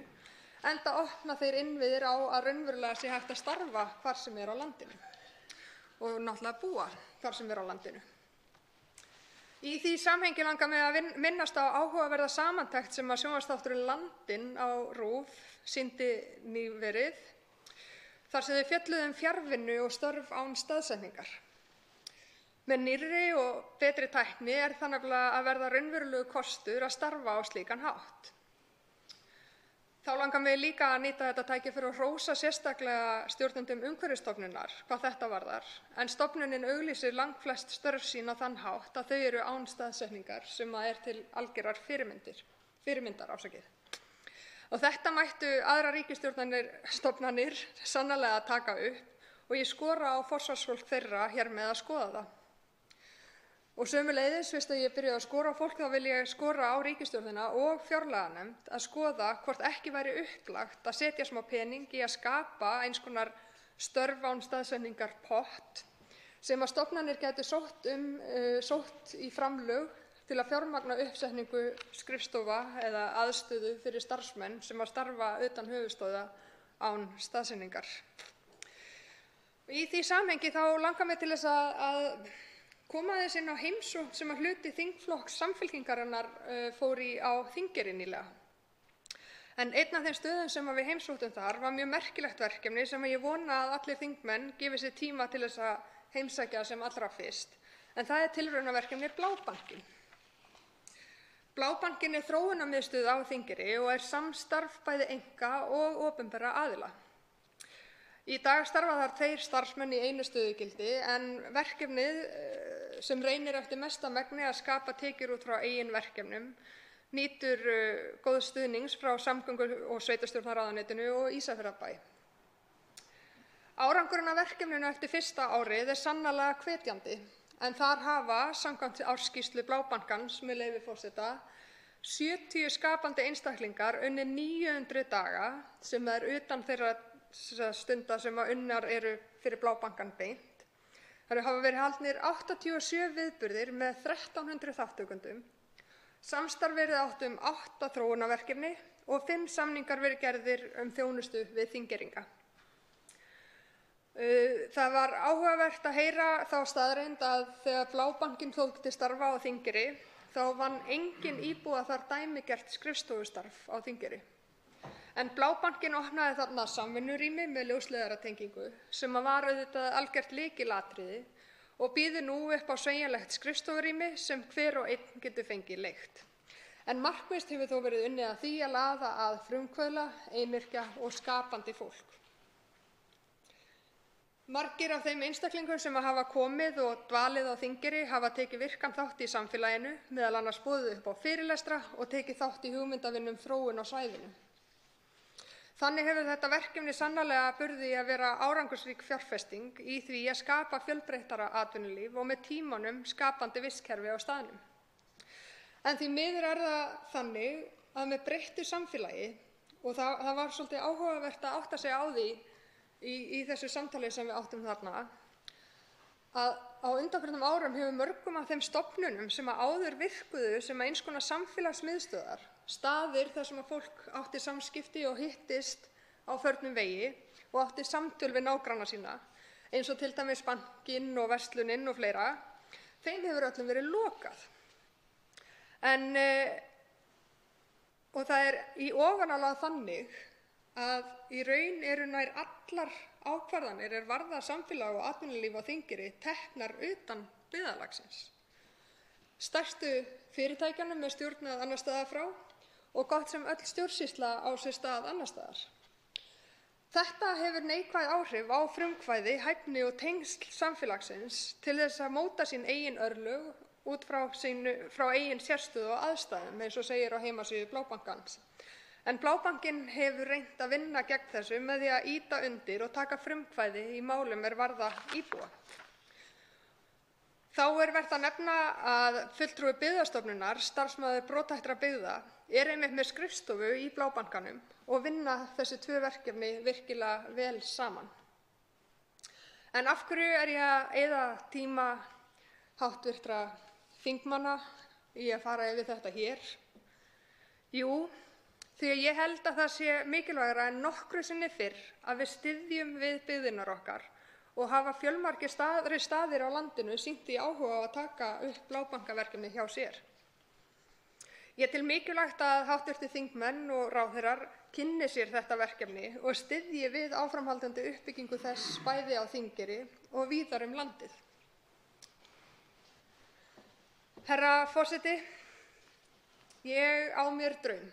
enda opna þeir innviðir á að raunverulega sé hægt að starfa hvar sem á landinu og náttúrulega búa hvar sem á landinu. Í því samhengi langar mig að minnast á áhugaverða samantekt sem sjónvarpsþátturinn Landinn á RÚV sýndi nýverið, þar sem þau fjölluðu fjarvinnu og störf án staðsetningar. Með nýrri og betri tækni það nefnilega að verða raunverulegur kostur að starfa á slíkan hátt. Þá langar mig líka að nýta þetta tækifæri og hrósa sérstaklega stjórnendum Umhverfisstofnunar hvað þetta varðar, en stofnunin auglýsir langflest störf sín á þann hátt að þau eru án staðsetningar sem til algjörar fyrirmyndar. Og þetta mættu aðrar ríkisstofnanir sannarlega taka upp og ég skora á forsvarsfólk þeirra hér með að skoða það. Og sömuleiðis, fyrst að ég byrjaði að skora á fólk, þá vil ég skora á ríkisstjórnina og fjárlaganefnd að skoða hvort ekki væri upplagt að setja smá pening í að skapa eins konar störf án staðsetningar pott sem að stofnanir gætu sótt í framlög til að fjármagna uppsetningu skrifstofa eða aðstöðu fyrir starfsmenn sem að starfa utan höfuðstöðva án staðsetningar. Í því samhengi þá langar mig til þess að koma aðeins inn á heimsókn sem að hluti þingflokks Samfylkingarinnar fór í á Þingeyri nýlega. En einn af þeim stöðum sem við heimsóttum þar var mjög merkilegt verkefni sem ég vona að allir þingmenn gefi sér tíma til þess að heimsækja sem allra fyrst. En það tilraunaverkefni Blábankinn. Blábankinn þróunarmiðstöð á Þingeyri og samstarf bæði einka og opinberra aðila. Í dag starfa þar 2 starfsmenn í einu stöðugildi en verkefnið sem reynir eftir mesta megni að skapa tekjur út frá eigin verkefnum nýtur góðs stuðnings frá Samgöngu- og Sveitarstjórnarráðuneytinu og Ísafjarðarbæ. Árangurinn af verkefninu eftir fyrsta árið sannarlega hvetjandi en þar hafa, samkvæmt ársskýrslu Blábankans, með leyfi forseta, 70 skapandi einstaklingar unnið 900 daga sem utan þeirra stunda sem unnar eru fyrir Blábankann beint. Það hafa verið haldnir 87 viðburðir með 1300 þátttökendum. Samstarf verið átt 8 þróunarverkefni og 5 samningar verið gerðir þjónustu við Þingeyringa. Það var áhugavert að heyra þá staðreynd að þegar Blábankinn tók til starfa á Þingeyri þá vann engin íbúa þar dæmigert skrifstofustarf á Þingeyri. En Blábankinn opnaði þarna samvinnurými með ljósleiðaratengingu sem var auðvitað algjört lykilatriði og býður nú upp á sveigjanlegt skrifstofurými sem hver og einn getur fengið leigt. En markvisst hefur þó verið unnið að því að laða að frumkvöðla, einyrkja og skapandi fólk. Margir af þeim einstaklingum sem hafa komið og dvalið á Þingeyri hafa tekið virkan þátt í samfélaginu, meðal annars boðið upp á fyrirlestra og tekið þátt í hugmyndavinnu þróun á svæðinu. Þannig hefur þetta verkefni sannarlega burði að vera árangursrík fjárfesting í því að skapa fjölbreyttara atvinnulíf og með tímanum skapandi vistkerfi á staðnum. En því miður það þannig að með breyttu samfélagi, og það var svolítið áhugavert að átta sig á því í þessu samtali sem við áttum þarna, að á undanförnum árum hefur mörgum af þeim stofnunum sem áður virkuðu sem eins konar samfélagsmiðstöðvar, staðir þar sem fólk átti samskipti og hittist á förnum vegi og átti samtöl við nágranna sína, eins og til dæmis bankinn og versluninn og fleira, þeim hefur öllum verið lokað. Og það í ofanálag þannig að í raun eru nær allar ákvarðanir varða samfélag og atvinnulíf á Þingeyri teknar utan byggðarlagsins. Stærstu fyrirtækjunum stjórnað annars staðar frá og gott sem öll stjórnsýsla á sér stað annars staðar. Þetta hefur neikvæð áhrif á frumkvæði, hæfni og tengsl samfélagsins til þess að móta sín eigin örlög út frá eigin sérstöðu og aðstæðum, eins og segir á heimasíðu Blábankans. En Blábankinn hefur reynt að vinna gegn þessu með því að ýta undir og taka frumkvæði í málum varða íbúa. Þá vert að nefna að fulltrúi Byggðastofnunar, starfsmaður brothættra byggða, einmitt með skrifstofu í Blábankanum og vinna þessi 2 verkefni virkilega vel saman. En af hverju ég að eyða tíma háttvirtra þingmanna í að fara yfir þetta hér? Jú, því að ég held að það sé mikilvægara en nokkru sinni fyrr að við styðjum við byggðirnar okkar og hafa fjölmargir staðir á landinu sýnt því áhuga á að taka upp Blábankaverkefni hjá sér. Ég tel mikilvægt að hv. þingmenn og ráðherrar kynni sér þetta verkefni og styðji við áframhaldandi uppbyggingu þess bæði á Þingeyri og víðar landið. Herra forseti, ég á mér draum.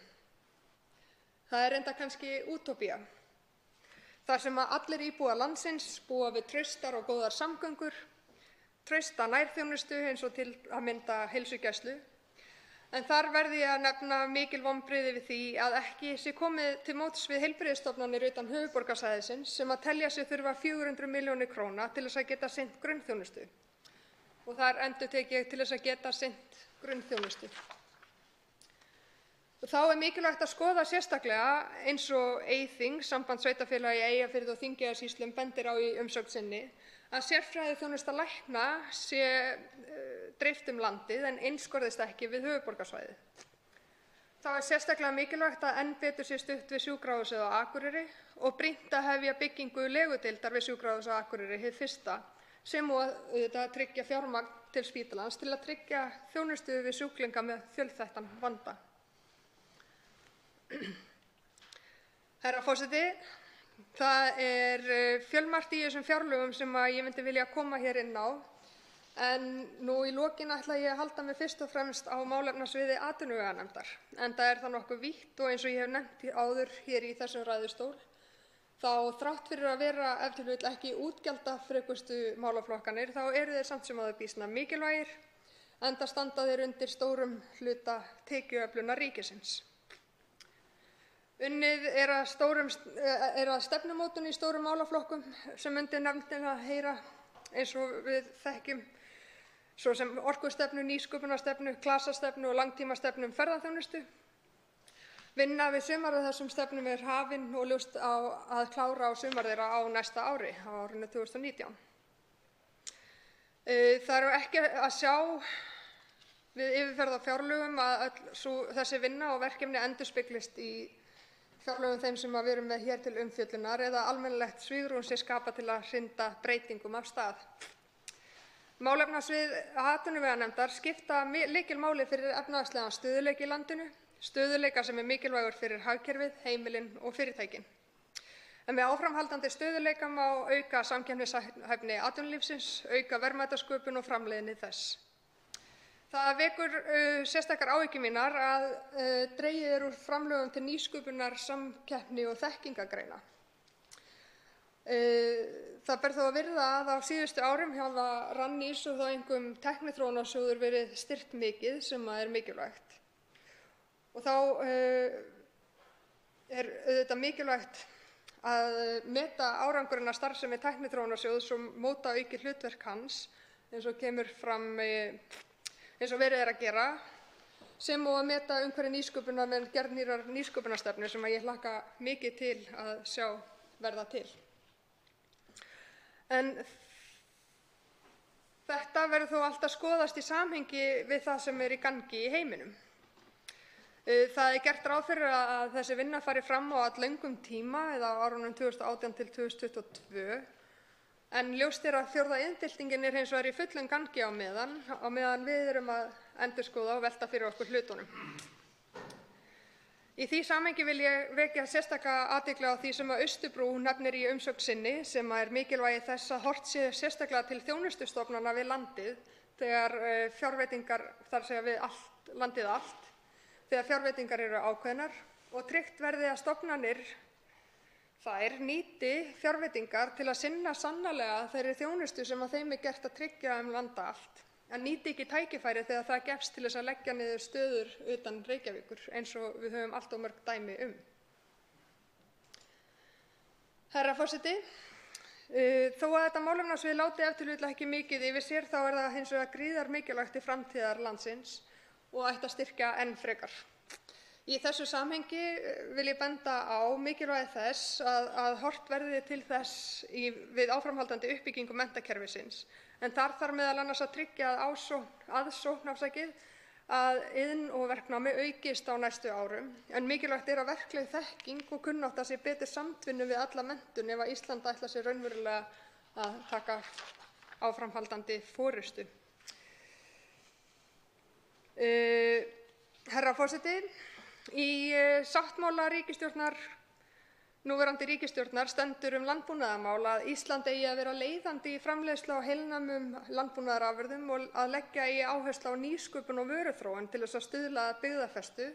Það er enda kannski útópía. Þar sem að allir íbúar landsins búa við traustar og góðar samgöngur, trausta nærþjónustu eins og til að mynda heilsugæslu. En þar verði ég að nefna mikil vonbrigði við því að ekki sé komið til móts við heilbrigðisstofnanir utan höfuðborgarsvæðisins sem að telja sig þurfa 400 milljónir króna til þess að geta sinnt grunnþjónustu. Og þar endurtek ég til þess að geta sinnt grunnþjónustu. Þá er mikilvægt að skoða sérstaklega eins og Eyþing, samband sveitarfélaga í Eyjafirði og Þingeyjarsýslum, bendir á í umsögn sinni að sérfræðiþjónusta lækna sé dreift landið en einskorðist ekki við höfuðborgarsvæðið. Þá er sérstaklega mikilvægt að enn betur sé stutt við sjúkrahúsið á Akureyri og brýnt að hefja byggingu legudeildar við sjúkrahúsið á Akureyri hið fyrsta, sem og að tryggja fjármagn til spítalans til að tryggja þjónustu við sjúklinga með fjölþættan vanda. Herra forseti, það er fjölmargt í þessum fjárlögum sem ég myndi vilja koma hér inn á, en nú í lokin ætla ég að halda mig fyrst og fremst á málefnasviði atvinnuveganefndar, enda er það nokkuð vítt og eins og ég hef nefnt áður hér í þessum ræðustól, þá þrátt fyrir að vera ef til vill ekki útgjaldafrekustu málaflokkanir, þá eru þeir samt sem áður býsna mikilvægir, enda standa þeir undir stórum hluta tekjuöflunar ríkisins. Unnið er að stefnumótun í stórum málaflokkum sem undir nefndina heyra eins og við þekkjum, svo sem orkustefnu, nýsköpunarstefnu, klasastefnu og langtímastefnu ferðaþjónustu. Vinna við sumar af þessum stefnum er hafin og ljóst að klára á sumar þeirra á næsta ári, á árinu 2019. Það eru ekki að sjá við yfirferð á fjárlögum að þessi vinna og verkefni endurspeglist í fjárlögum þeim sem við erum með hér til umfjöllunar eða almennilegt svigrúm sé skapað til að hrinda breytingum af stað. Málefnasvið atvinnuveganefndar skipta lykilmáli fyrir efnahagslegan stöðugleika í landinu, stöðugleika sem er mikilvægur fyrir hagkerfið, heimilin og fyrirtækin. En með áframhaldandi stöðugleika má auka samkeppnishæfni atvinnulífsins, auka verðmætasköpun og framleiðni þess. Það vekur sérstakar áhyggjur mínar að dregið er úr framlögum til nýsköpunar, samkeppni og þekkingargreina. Það ber þó að virða að á síðustu árum hafa Rannís og þá einkum Tækniþróunarsjóður verið styrkt mikið sem er mikilvægt. Og þá er auðvitað mikilvægt að meta árangurinn af starfsemi Tækniþróunarsjóðs og móta aukið hlutverk hans eins og kemur fram eins og verið er að gera, sem og að meta umhverfi nýsköpunar með gerð nýrrar nýsköpunarstefnu sem ég hlakka mikið til að sjá verða til. En þetta verður þó allt að skoðast í samhengi við það sem er í gangi í heiminum. Það er gert ráð fyrir að þessi vinna fari fram á alllöngum tíma eða á árunum 2018 til 2022, en ljóst er að fjórða iðnbyltingin er hins vegar í fullum gangi á meðan við erum að endurskoða og velta fyrir okkur hlutunum. Í því samhengi vil ég vekja sérstaka athygli á því sem Austurbrú nefnir í umsögn sinni, sem er mikilvægi þess að horft sé sérstaklega til þjónustustofnana við landið þegar fjárveitingar, þar segja við landið allt, þegar fjárveitingar eru ákveðnar og tryggt verði að stofnanir þær nýti fjárveitingar til að sinna sannarlega þeirri þjónustu sem að þeim er gert að tryggja landa allt, en nýti ekki tækifæri þegar það gefst til þess að leggja niður stöður utan Reykjavíkur, eins og við höfum allt of mörg dæmi um. Herra forseti, þó að þetta málefnasvið láti ef til vill ekki mikið yfir sér, þá er það hins vegar gríðar mikilvægt til framtíðar landsins og ætti að styrkja enn frekar. Í þessu samhengi vil ég benda á mikilvægi þess að horft verði til þess við áframhaldandi uppbyggingu menntakerfisins, en þar þarf meðal annars að tryggja aðsókn að iðn- og verknámi aukist á næstu árum, en mikilvægt er að verkleg þekking og kunnátta sé betur samtvinnu við alla menntun ef að Ísland ætlar sér raunverulega að taka áframhaldandi forystu. Herra forseti, í sáttmála núverandi ríkisstjórnar stendur landbúnaðarmál að Ísland eigi að vera leiðandi í framleiðslu á heilnæmum landbúnaðarafurðum og að leggja eigi áherslu á nýsköpun og vöruþróun til þess að stuðla að byggðafestu,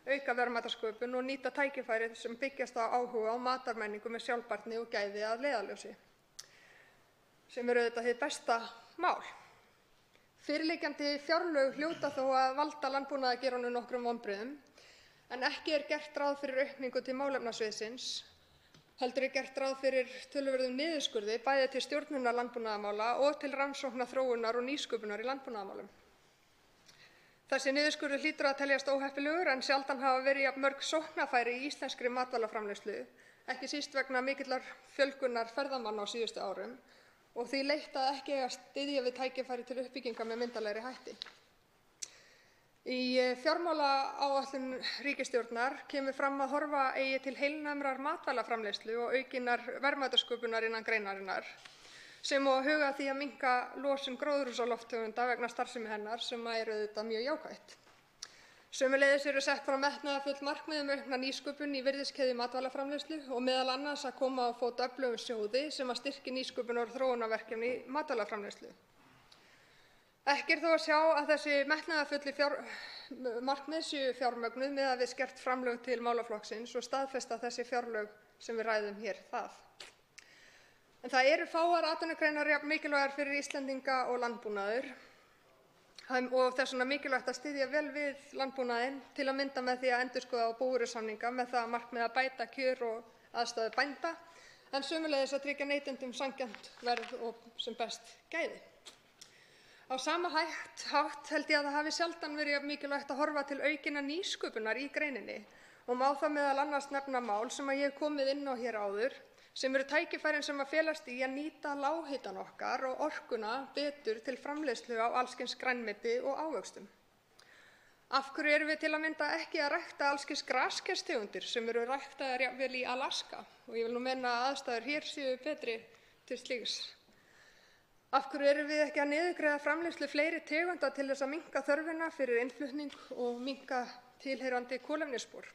auka verðmætasköpun og nýta tækifæri sem byggjast á áhuga á matarmenningu með sjálfbærni og gæði að leiðarljósi, sem auðvitað hið besta mál. Fyrirliggjandi fjárlög hljóta þó að valda landbúnaðargeiranum nokkrum vonbrigðum, en ekki gert ráð fyrir aukningu til málefnasviðsins, heldur gert ráð fyrir töluverðum niðurskurði bæði til stjórnunar landbúnaðarmála og til rannsókna, þróunar og nýsköpunar í landbúnaðarmálum. Þessi niðurskurður hlýtur að teljast óheppilegur en sjaldan hafa verið jafn mörg sóknarfæri í íslenskri matvælaframleiðslu, ekki síst vegna mikillar fjölgunar ferðamanna á síðustu árum og því leitt að ekki eiga að styðja við tækifæri til uppbyggingar með myndarlegri hætti. Í fjármálaáætlun ríkisstjórnar kemur fram að horfa eigi til heilnæmrar matvælaframleiðslu og aukinnar verðmætasköpunar innan greinarinnar, sem og að huga að því að minnka losun gróðurhúsalofttegunda vegna starfsemi hennar, sem auðvitað mjög jákvætt. Sömuleiðis eru sett fram metnaðarfull markmið um aukna nýsköpun í virðiskeðju matvælaframleiðslu og meðal annars að koma á fót öflugum sjóði sem að styrki nýsköpunar og þróunarverkefni í matvælaframleiðslu. Ekki þó að sjá að þessi metnaðarfullu markmið séu fjármögnuð miðað við skert framlög til málaflokksins og staðfesta þessi fjárlög sem við ræðum hér það. En það eru fáar atvinnugreinar jafn mikilvægar fyrir Íslendinga og landbúnaður og þess vegna mikilvægt að styðja vel við landbúnaðinn, til að mynda með því að endurskoða búvörusamninga með það að markmiði að bæta kjör og aðstæður bænda, en sömuleiðis að tryggja neytendum sanngjarnt verð og sem best gæði. Á sama hátt held ég að það hafi sjaldan verið jafn mikilvægt að horfa til aukinnar nýsköpunar í greininni og má það meðal annars nefna mál sem ég hef komið inn á hér áður, sem eru tækifærin sem að felast í að nýta lághitann okkar og orkuna betur til framleiðslu á alls kyns grænmeti og ávöxtum. Af hverju erum við til að mynda ekki að rækta alls kyns graskærstegundir sem eru ræktaðar jafnvel í Alaska, og ég vil nú meina að aðstæður hér séu betri til slíks. Af hverju erum við ekki að niðurgreiða framleiðslu fleiri tegunda til þess að minnka þörfina fyrir innflutning og minnka tilheyrandi kolefnisspor?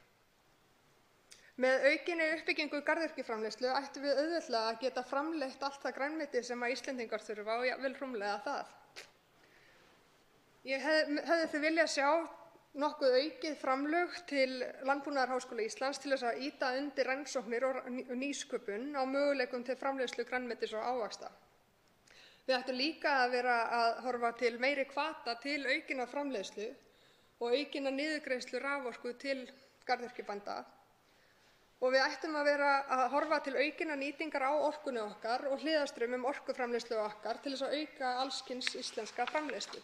Með aukinni uppbyggingu garðyrkjuframleiðslu ættum við auðveldlega að geta framleitt allt það grænmeti sem að Íslendingar þurfa og jafnvel rúmlega það. Ég hefði því viljað sjá nokkuð aukið framlög til Landbúnaðarháskóla Íslands til þess að ýta undir rannsóknir og nýsköpun á möguleikum til framleiðslu grænmetis og ávaxta. Við ættum líka að vera að horfa til meiri hvata til aukinnar framleiðslu og aukinnar niðurgreiðslu raforku til garðyrkjubænda. Og við ættum að vera að horfa til aukinnar nýtingar á orkunni okkar og hliðarstraumum orkuframleiðslu okkar til þess að auka alls kyns íslenska framleiðslu.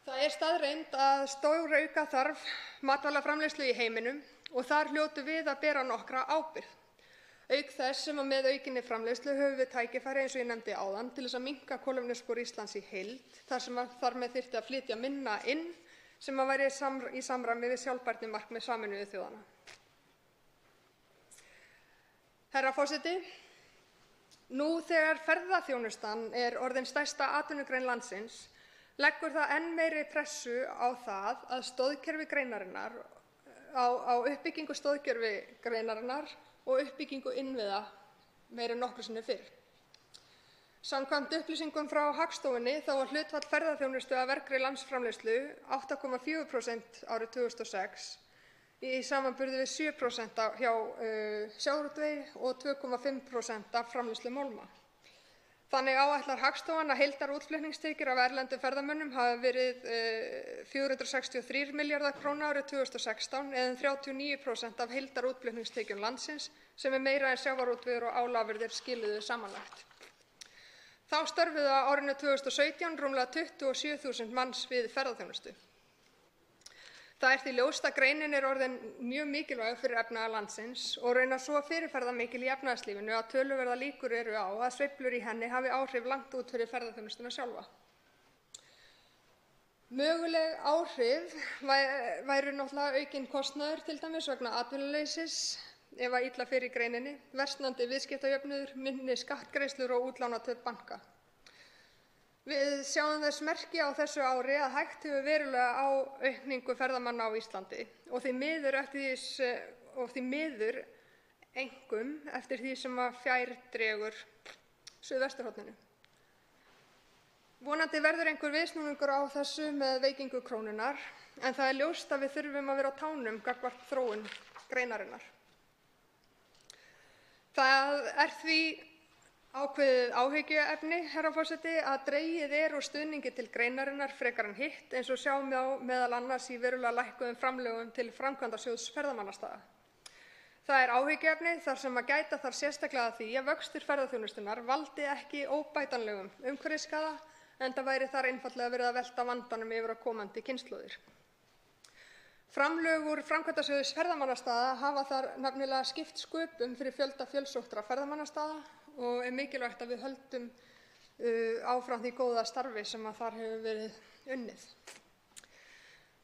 Það er staðreynd að stórauka þarf matvælaframleiðslu í heiminum og þar hljótum við að bera nokkra ábyrgð. Auk þess sem að með aukinni framleiðslu höfum við tækifæri, eins og ég nefndi áðan, til þess að minnka kolefnisspor Íslands í heild, þar sem að þar með þyrfti að flytja minna inn, sem að væri í samræmi við sjálfbærnimarkmið Sameinuðu þjóðanna. Herra forseti, nú þegar ferðaþjónustan er orðin stærsta atvinnugrein landsins, leggur það enn meiri pressu á það að stoðkerfi greinarinnar, á uppbyggingu stoðkerfi greinarinnar og uppbyggingu innviða meira en nokkru sinni fyrr. Samkvæmt upplýsingum frá Hagstofunni þá var hlutfall ferðaþjónustu af vergri landsframleiðslu 8,4% árið 2006 í samanburði við 7% hjá sjávarútvegi og 2,5% af framleiðslu málma. Þannig áætlar Hagstofan að heildarútflutningstekjur af erlendum ferðamönnum hafi verið 463 milljarðar króna árið 2016 eða 39% af heildarútflutningstekjum landsins, sem er meira en sjávarútvegur og álafurðir skiluðu samanlagt. Þá störfuðu á árinu 2017 rúmlega 27.000 manns við ferðaþjónustu. Það er því ljóst að greinin er orðin mjög mikilvæg fyrir efnahag landsins og raunar svo fyrirferðarmikil í efnahagslífinu að töluverðar líkur eru á að sveiflur í henni hafi áhrif langt út fyrir ferðaþjónustuna sjálfa. Möguleg áhrif væru náttúrulega aukinn kostnaður, til dæmis vegna atvinnuleysis, ef að illa fer í greininni, versnandi viðskiptajöfnuður, minni skattgreiðslur og útlánatöp banka. Við sjáum þess merki á þessu ári að hægt hefur verulega á aukningu ferðamanna á Íslandi og því miður einkum eftir því sem að fjær dregur suðvesturhorninu. Vonandi verður einhver viðsnúningur á þessu með veikingu krónunnar, en það er ljóst að við þurfum að vera á tánum gagnvart þróun greinarinnar. Það er því ákveðið áhyggjuefni, herra forseti, að dregið er úr stuðningi til greinarinnar frekar en hitt, eins og sjá má meðal annars í verulega lækkuðum framlögum til Framkvæmdasjóðs ferðamannastaða. Það er áhyggjuefni þar sem að gæta þarf sérstaklega að því að vöxtur ferðaþjónustunnar valdi ekki óbætanlegum umhverfisskaða, enda væri þar einfaldlega verið að velta vandanum yfir á komandi kynslóðir. Framlög úr Framkvæmdasjóðs ferðamannastaða hafa þar nefnilega skipt sköpum fyrir fjölda fjölsóttra ferðamannastaða og er mikilvægt að við höldum áfram því góða starfi sem að þar hefur verið unnið.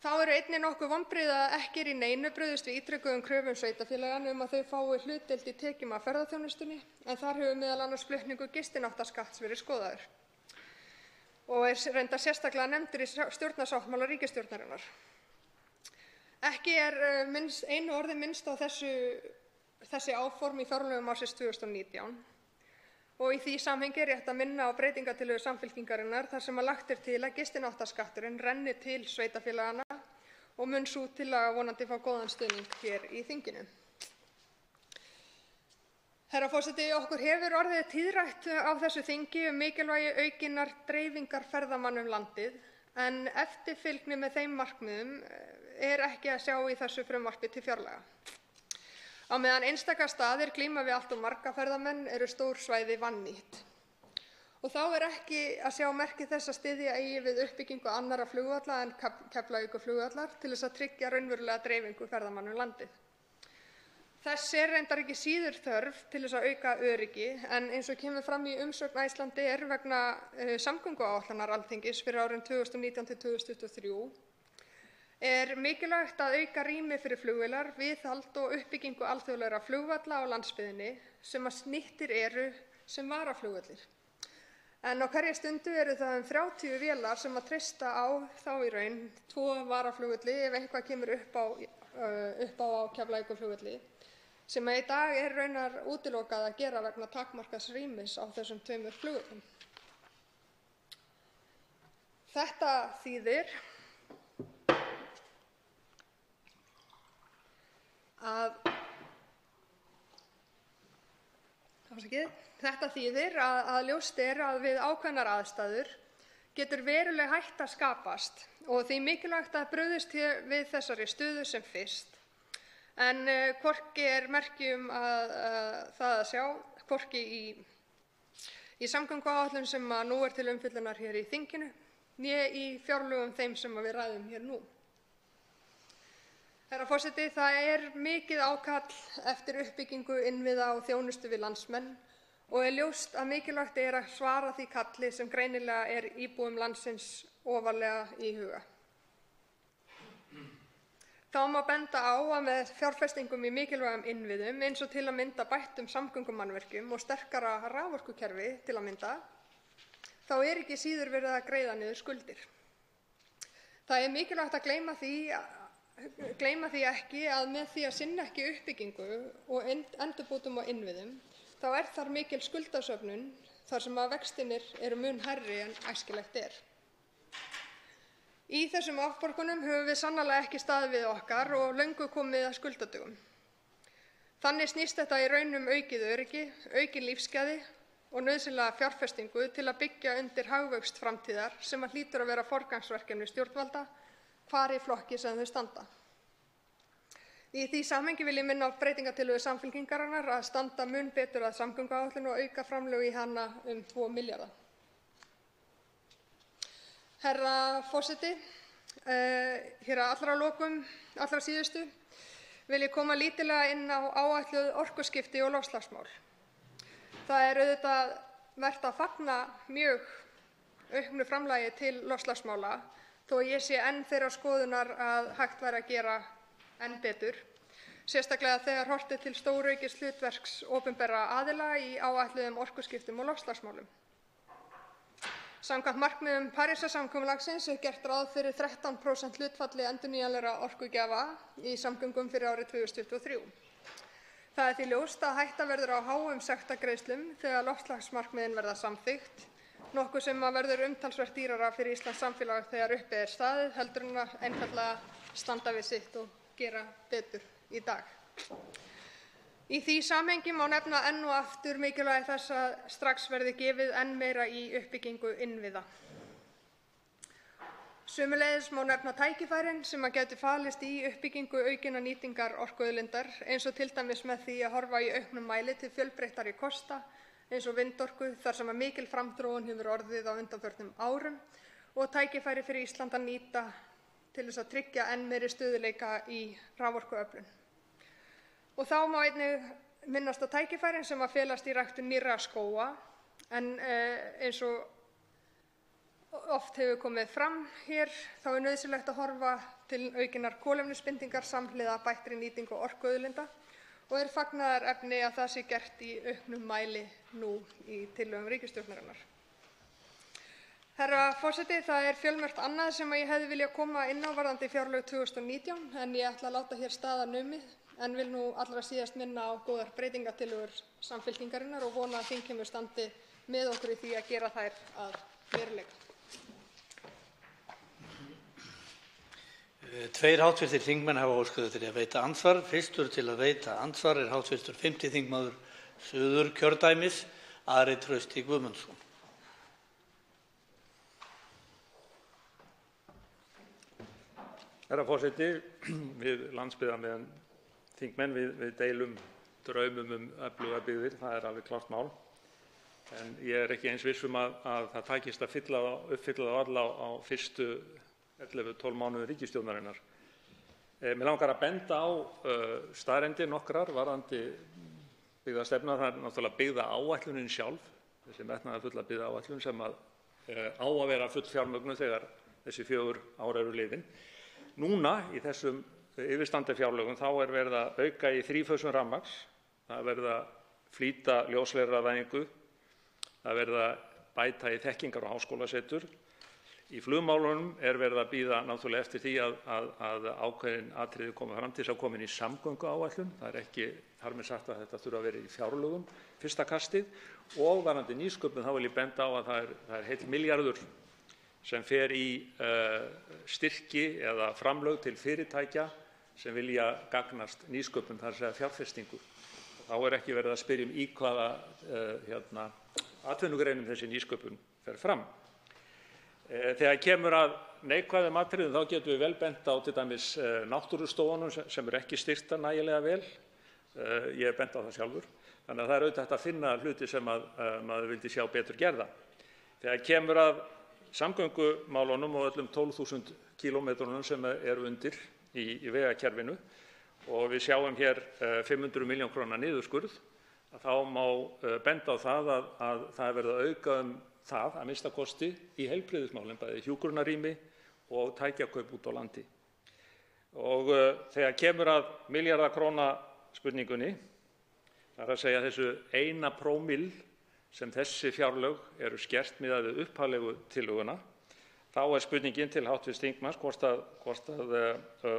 Þá eru einnig nokkuð vonbrigði að ekki er í neinu brugðist við ítrekuðum kröfum sveitarfélaganna að þau fái hlutdeild í tekjum af ferðaþjónustunni, en þar hefur meðal annars flutningur gistináttaskatts verið skoðaður og er reyndar sérstaklega nefndur í stjórnarsáttmála ríkisstjórnarinnar. Ekki er einu orði minnst á þessi áform í fjárlögum ársins 2019 og í því samhengi er rétt að minna á breytingartillögu Samfylkingarinnar þar sem að lagt er til að gistináttaskatturinn renni til sveitarfélaganna og mun sú tillaga vonandi fá góðan stuðning hér í þinginu. Herra forseti, okkur hefur orðið tíðrætt á þessu þingi mikilvægi aukinnar dreifingar ferðamanna landið, en eftirfylgni með þeim markmiðum er ekki að sjá í þessu frumvarpi til fjárlaga. Á meðan einstaka staðir glíma við allt of marga ferðamenn eru stór svæði vannýtt. Og þá er ekki að sjá merki þess að styðja eigi við uppbyggingu annarra flugvalla en Keflavíkurflugvallar til þess að tryggja raunverulega dreifingu ferðamanna landið. Þess er reyndar ekki síður þörf til þess að auka öryggi, en eins og kemur fram í umsögn Icelandair vegna samgönguáætlunar Alþingis fyrir árin 2019 til 2023 er mikilvægt að auka rými fyrir flugvélar, viðhald og uppbyggingu alþjóðlegra flugvalla á landsbyggðinni sem að nýttir eru sem varaflugvellir. En á hverri stundu eru það 30 vélar sem að treysta á þá í raun 2 varaflugvelli ef eitthvað kemur upp á Keflavíkurflugvelli, sem í dag er raunar útilokað að gera vegna takmarkaðs rýmis á þessum 2 flugvöllum. Þetta þýðir að ljóst er að við ákveðnar aðstæður getur veruleg hætta skapast og því mikilvægt að brugðist við þessari stöðu sem fyrst. En hvorki er merki það að sjá, hvorki í samgönguáætlun sem nú er til umfjöllunar hér í þinginu, né í fjárlögum þeim sem við ræðum hér nú. Herra forseti, það er mikið ákall eftir uppbyggingu innviða og þjónustu við landsmenn og er ljóst að mikilvægt er að svara því kalli sem greinilega er íbúum landsins ofarlega í huga. Þá má benda á að með fjárfestingum í mikilvægum innviðum eins og til að mynda bættum samgöngumannvirkjum og sterkara raforkukerfi til að mynda, þá er ekki síður verið að greiða niður skuldir. Það er mikilvægt að gleyma því ekki að með því að sinna ekki uppbyggingu og endurbótum á innviðum, þá er þar mikil skuldasöfnun þar sem að vextinir eru mun hærri en æskilegt er. Í þessum afborgunum höfum við sannarlega ekki staðið við okkar og löngu komið að skuldadögum. Þannig snýst þetta í raun aukið öryggi, aukin lífsgæði og nauðsynlega fjárfestingu til að byggja undir hagvöxt framtíðar sem að hlýtur að vera forgangsverkefni stjórnvalda, hvar í flokki sem þau standa. Í því samhengi vil ég minna á breytingartillögu Samfylkingarinnar að standa mun betur að samgönguáætlun og auka framlög í hana 2 milljarða. Herra forseti, hér að allra síðustu vil ég koma lítillega inn á áætluð orkuskipti og loftslagsmál. Það er auðvitað vert að fagna mjög auknu framlagi til loftslagsmála þó ég sé enn þeirrar skoðunar að hægt væri að gera enn betur, sérstaklega þegar horft er til stóraukins hlutverks opinberra aðila í áætluðum orkuskiptum og loftslagsmálum. Samkvæmt markmiðum Parísarsamkomulagsins er gert ráð fyrir 13% hlutfalli endurnýjanlegra orkugjafa í samgöngum fyrir árið 2023. Það er því ljóst að hætta verður á háum sektargreiðslum þegar loftslagsmarkmiðin verða samþykkt nokkuð sem verður umtalsvert dýrara fyrir íslenskt samfélag þegar uppi er staðið heldur en að einfaldlega standa við sitt og gera betur í dag. Í því samhengi má nefna enn og aftur mikilvægi þess að strax verði gefið enn meira í uppbyggingu innviða. Sömuleiðis má nefna tækifærin sem gætu falist í uppbyggingu aukinnar nýtingar orkuauðlindar, eins og til dæmis með því að horfa í auknum mæli til fjölbreyttari kosta, eins og vindorku, þar sem mikil framþróun hefur orðið á undanförnum árum, og tækifæri fyrir Ísland að nýta til þess að tryggja enn meiri stöðugleika í raforkuöflun. Og þá má einnig minnast á tækifærin sem felast í ræktun nýrra skóga, en eins og oft hefur komið fram hér, þá er nauðsynlegt að horfa til aukinnar kolefnisbindingar samhliða bættri nýtingu orkuauðlinda og er fagnaðarefni að það sé gert í auknum mæli nú í tillögum ríkisstjórnarinnar. Herra forseti, það er fjölmörgt annað sem ég hefði viljað koma inn á varðandi fjárlög 2019, en ég ætla að láta hér staðar numið, en vil nú allra síðast minna á góðar breytingartillögur Samfylkingarinnar og vona að þingheimur standi með okkur í því að gera þær að veruleika. Tveir hv. þingmenn hafa óskað eftir að veita andsvar. Fyrstur til að veita andsvar er hv. 5. þingmaður Suðurkjördæmis, Ari Trausti Guðmundsson. Herra forseti, við landsbyggðarmenn þingmenn við deilum draumum öflugar byggðir, það er alveg klárt mál. En ég er ekki eins viss að það takist að uppfylla það alla á fyrstu 11-12 mánuðum ríkisstjórnarinnar. Mig langar að benda á staðreyndir nokkrar varðandi byggðastefna. Það er náttúrulega byggðaáætlunin sjálf, þessi metnaðarfulla byggðaáætlun sem á að vera fullfjármögnuð þegar þessi 4 ár eru liðin. Núna í þessum yfirstandandi fjárlögum þá er verið að auka í þrífösun rafmagns, það er verið að flýta ljósleiðaravæðingu, það er verið að bæta í þekkingar- og háskólasetur. Í flugmálunum er verið að bíða náttúrulega eftir því að ákveðin atriði komi fram til þess að koma inn í samgönguáætlun. Það er ekki þar með sagt að þetta þurfi að vera í fjárlögum fyrsta kastið. Og varðandi nýsköpun þá vil ég benda á að það er heill milljarður sem fer í styrki eða framlög til fyrirtækja sem vilja gagnast nýsköpun, það er að segja fjárfestingu. Þá er ekki verið að spyrja í hvaða atvinnugreinum þessi nýsköpun fer fram. Þegar kemur að neikvæðum atriðum þá getum við vel bent á til dæmis náttúrustofunum sem eru ekki styrktar nægilega vel. Ég hef bent á það sjálfur. Þannig að það er auðvitað hægt að finna hluti sem maður vildi sjá betur gerða. Þegar kemur að samgöngumálunum og öllum 12.000 kílómetrunum sem eru undir í vegakerfinu og við sjáum hér 500 milljón króna niðurskurð, þá má benda á það að það er verið að auka það að minnsta kosti í heilbrigðismálum, bæði hjúkrunarrými og tækjakaup út á landi. Og þegar kemur að milljarða króna spurningunni, það er að segja þessu 1 prómill sem þessi fjárlög eru skert miðað við upphaflegu tillöguna, þá er spurningin til hv. þingmanns hvort að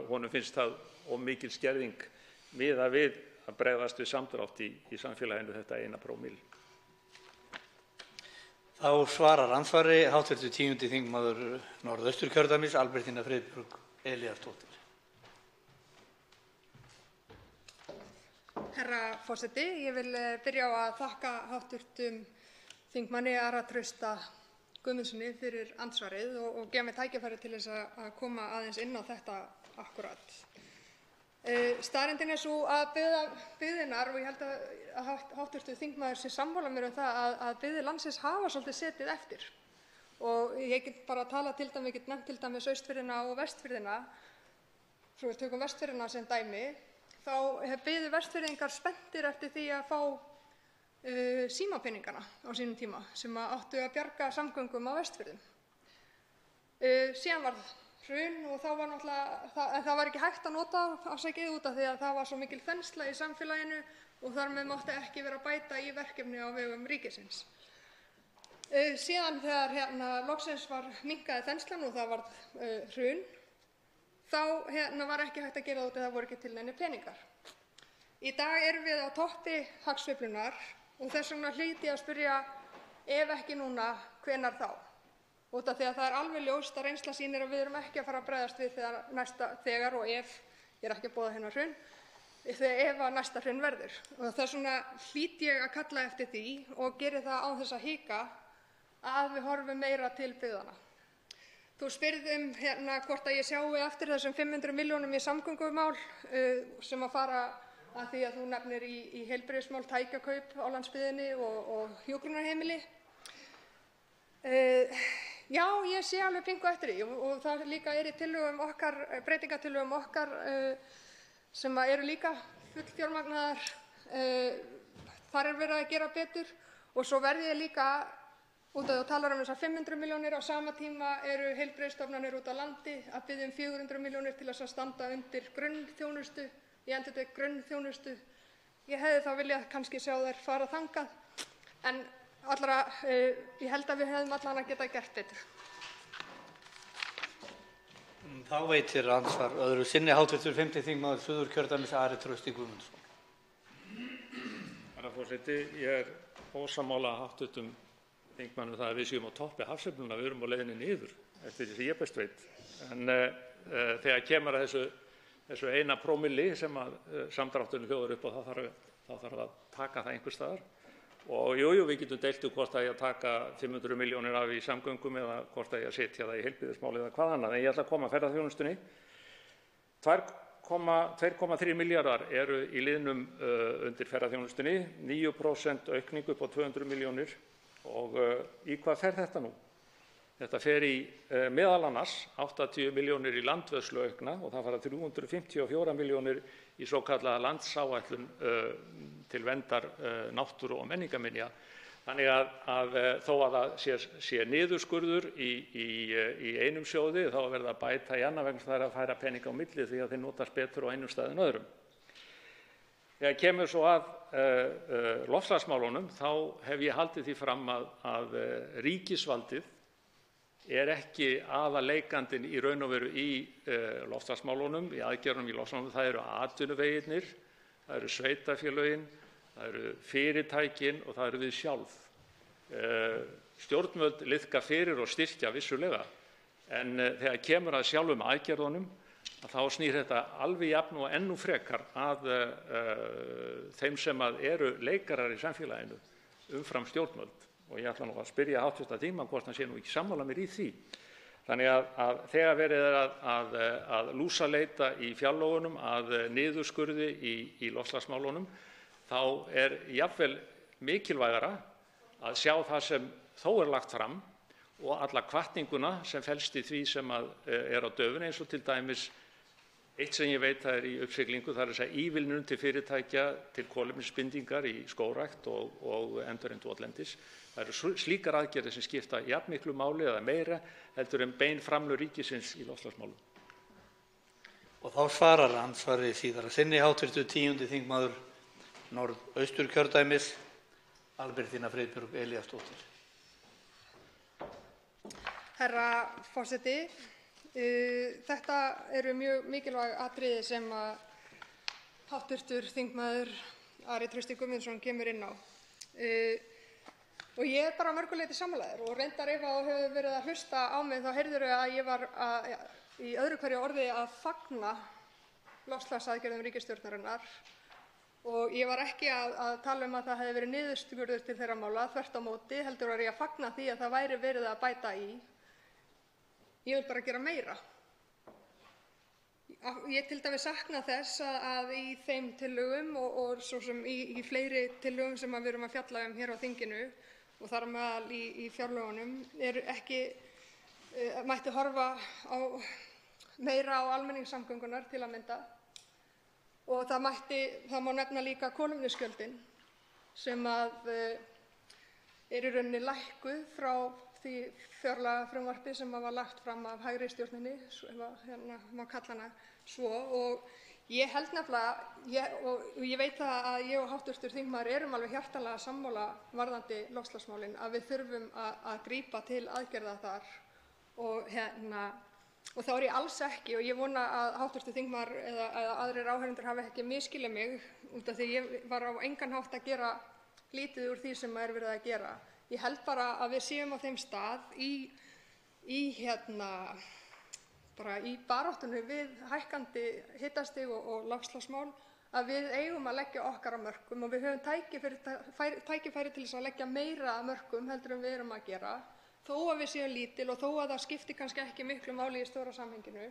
honum finnst það of mikil skerðing miðað við að bregðast við samdrátt í samfélaginu þetta 1 prómill. Þá svarar andsvari hv. 10. þingmaður Norðausturkjördæmis, Albertína Friðbjörg Elíasdóttir. Herra forseti, ég vil byrja á að þakka hv. þingmanni Ara Trausta Guðmundssoni fyrir andsvarið og gefa mér tækifæri til þess að koma aðeins inn á þetta akkúrat. Staðreyndin er sú að byggðirnar, og ég held að hv. þingmaður sé sammála mér það, að byggðir landsins hafa svolítið setið eftir. Og ég get bara talað get nefnt til dæmis Austfirðina og Vestfirðina. Svo við tökum Vestfirðina sem dæmi, þá biðu Vestfirðingar spenntir eftir því að fá símapeningana á sínum tíma sem áttu að bjarga samgöngum á Vestfirðum. Síðan varð hrun og þá var það var ekki hægt að nota afsakið út af því að það var svo mikil þensla í samfélaginu og þar með mátti ekki vera að bæta í verkefni á vegum ríkisins. Síðan þegar loksins var minnkaði þenslan og það varð hrun, þá var ekki hægt að gera það út af það voru ekki til neinir peningar. Í dag erum við á toppi hagsveiflunnar og þess vegna hlýt ég að spyrja, ef ekki núna, hvenær þá? Út af því að það er alveg ljóst að reynsla sýnir að við erum ekki að fara að bregðast við þegar og ef, ég er ekki að boða hérna hrun, ef að næsta hrun verður. Og þess vegna hlýt ég að kalla eftir því og geri það án þess að hika að við horfum meira til byggðanna. Þú spyrð hérna hvort að ég sjái eftir þessum 500 milljónum í samgöngumál sem að fara að því að þú nefnir í heilbrigðismál, tækjakaup á landsbyggðinni og hjúkrunarheimili. Já, ég sé alveg pingu eftir því og það líka í tillögum okkar, breytingatillögum okkar sem eru líka fullfjármagnaðar. Þar er verið að gera betur og svo verði ég líka, út af þú talar þessar 500 milljónir, á sama tíma eru heilbrigðisstofnanir út á landi að biðja 400 milljónir til þess að standa undir grunnþjónustu, ég endurtek grunnþjónustu. Ég hefði þá viljað kannski sjá þær fara þangað, en ég held að við hefðum allan að geta gert betur. Þá veitir andsvar öðru sinni hv. 5. þingmaður Suðurkjördæmis, Ari Trausti Guðmundsson. Herra forseti, ég er ósammála hv. þingmanum það að við séum á toppi hafsveiflunnar, við erum á leiðinni niður eftir því sem ég best veit. En þegar kemur að þessu 1 prómilli sem að samdrátturinn hljóðar upp á, þá þarf að taka það einhvers staðar. Og jú, við getum deilt hvort að ég að taka 500 milljónir af í samgöngum eða hvort að ég að setja það í heilbrigðismál eða hvað annað. En ég ætla að koma að ferðaþjónustunni. 2,3 milljarðar eru í liðnum undir ferðaþjónustunni, 9% aukningu upp á 200 milljónir. Og í hvað fer þetta nú? Þetta fer í meðal annars 80 milljónir í landvörsluaukna og það fara 354 milljónir í svokallaða landsáætlun til verndar náttúru og menningarminja. Þannig að þó að það sé niðurskurður í einum sjóði, þá er verið að bæta í annan vegna þess að það er að færa peninga á milli því að þeir notast betur á einum stað en öðrum. Þegar kemur svo að loftslagsmálunum, þá hef ég haldið því fram að ríkisvaldið er ekki aðaleikandinn í raun og veru í loftslagsmálunum, í aðgerðunum í loftslagsmálunum. Það eru atvinnuvegirnir, það eru sveitarfélögin, það eru fyrirtækin og það eru við sjálf. Stjórnvöld liðka fyrir og styrkja vissulega, en þegar kemur að sjálfum aðgerðunum, þá snýr þetta alveg jafn og ennú frekar að þeim sem eru leikarar í samfélaginu umfram stjórnvöld. Og ég ætla nú að spyrja hv. þingmann hvort hann sé nú ekki sammála mér í því. Þannig að þegar verið er að lúsaleita í fjárlögunum að niðurskurði í loftslagsmálunum, þá er jafnvel mikilvægara að sjá það sem þó er lagt fram og alla hvatninguna sem felst í því sem er á döfinni, eins og til dæmis eitt sem ég veit það er í uppsiglingu, það er þess að ívilnun til fyrirtækja til kolefnisbindingar í skógrækt og endurheimt votlendis. Það eru slíkar aðgerðir sem skipta jafn miklu máli eða meira heldur en bein framlög ríkisins í loftslagsmálum. Og þá svarar andsvari síðara sinni hv. 10. þingmaður Norðausturkjördæmis, Albertína Friðbjörg Elíasdóttir. Herra forseti, þetta eru mjög mikilvæg atriði sem hv. þingmaður Ari Trausti Guðmundsson kemur inn á. Og ég er bara að mörgu leyti sammála þér og reyndar ef þú hefur verið að hlusta á mig þá heyrðirðu að ég var í öðru hverju orði að fagna loftslagsaðgerðum ríkisstjórnarinnar og ég var ekki að tala um að það hefði verið niðurskurður til þeirra mála, þvert á móti, heldur var ég að fagna því að það væri verið að bæta í. Ég vil bara gera meira. Ég til dæmis sakna þess að í þeim tillögum og svo sem í fleiri tillögum sem við erum að fjalla um hér á þinginu og þar meðal í fjárlögunum mætti horfa meira á almenningssamgöngunar til að mynda og það má nefna líka kolefnisgjöldin sem í rauninni lækkuð frá því fjárlagafrumvarpi sem var lagt fram af hægri stjórninni, má kalla hana svo, og ég held nefnilega, og ég veit að ég og hv. þingmaður erum alveg hjartanlega sammála varðandi loftslagsmálin, að við þurfum að grípa til aðgerða þar og þá er ég alls ekki, og ég vona að hv. þingmaður eða aðrir áheyrendur hafi ekki misskilið mig út af því ég var á engan hátt að gera lítið úr því sem verið að gera. Ég held bara að við séum á þeim stað bara í baráttunni við hækkandi hitastig og loftslagsmál að við eigum að leggja okkar af mörkum og við höfum tækifæri til þess að leggja meira af mörkum heldur en við erum að gera. Þó að við séum lítil og þó að það skipti kannski ekki miklu máli í stóra samhenginu,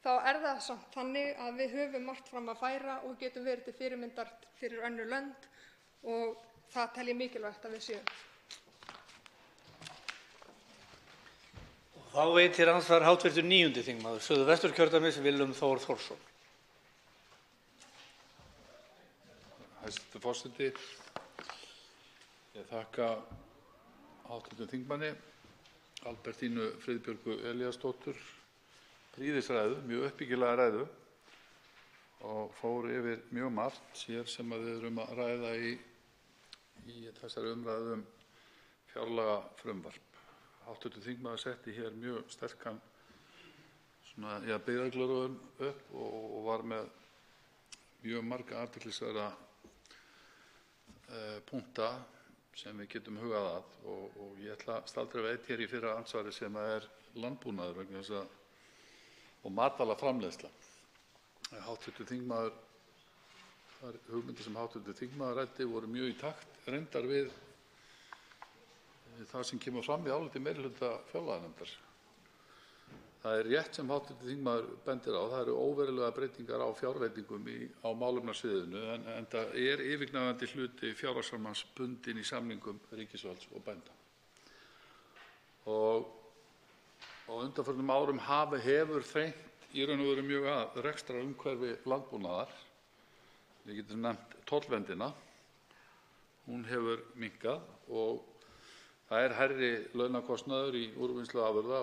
þá það samt þannig að við höfum margt fram að færa og getum verið til fyrirmyndar fyrir önnur lönd og það tel ég mikilvægt að við séum. Þá veitir andsvar hv. 9. þingmaður Suðvesturkjördæmis Willum Þór Þórsson. Hæstv. forseti. Ég þakka hv. þingmanni Albertínu Friðbjörgu Elíasdóttur prýðisræðu, mjög uppbyggilega ræðu og fór yfir mjög margt hér sem við erum að ræða í þessari umræðu fjárlagafrumvarp. Hv. þingmaður setti hér mjög sterkan byggðargleraugun upp og var með mjög marga athyglisverða punkta sem við getum hugað að og ég ætla að staldra við eitt hér í fyrra andsvari sem landbúnaður vegna þess og matvælaframleiðsla. Hv. þingmaður, þær hugmyndir sem hv. þingmaður ræddi voru mjög í takt reyndar við það sem kemur fram í áliti meirihluta fjárlaganefndar. Það er rétt sem hv. þingmaður bendir á, það eru óverulegar breytingar á fjárveitingum á málefnasviðinu en það er yfirgnæfandi hluti fjárhagsramans bundinn í samningum ríkisvalds og bænda. Og á undanförnum árum hefur þrengt í raun og veru mjög að rekstrarumhverfi landbúnaðar. Við getum nefnt tollverndina. Hún hefur minnkað og það er hærri launakostnaður í úrvinnslu afurða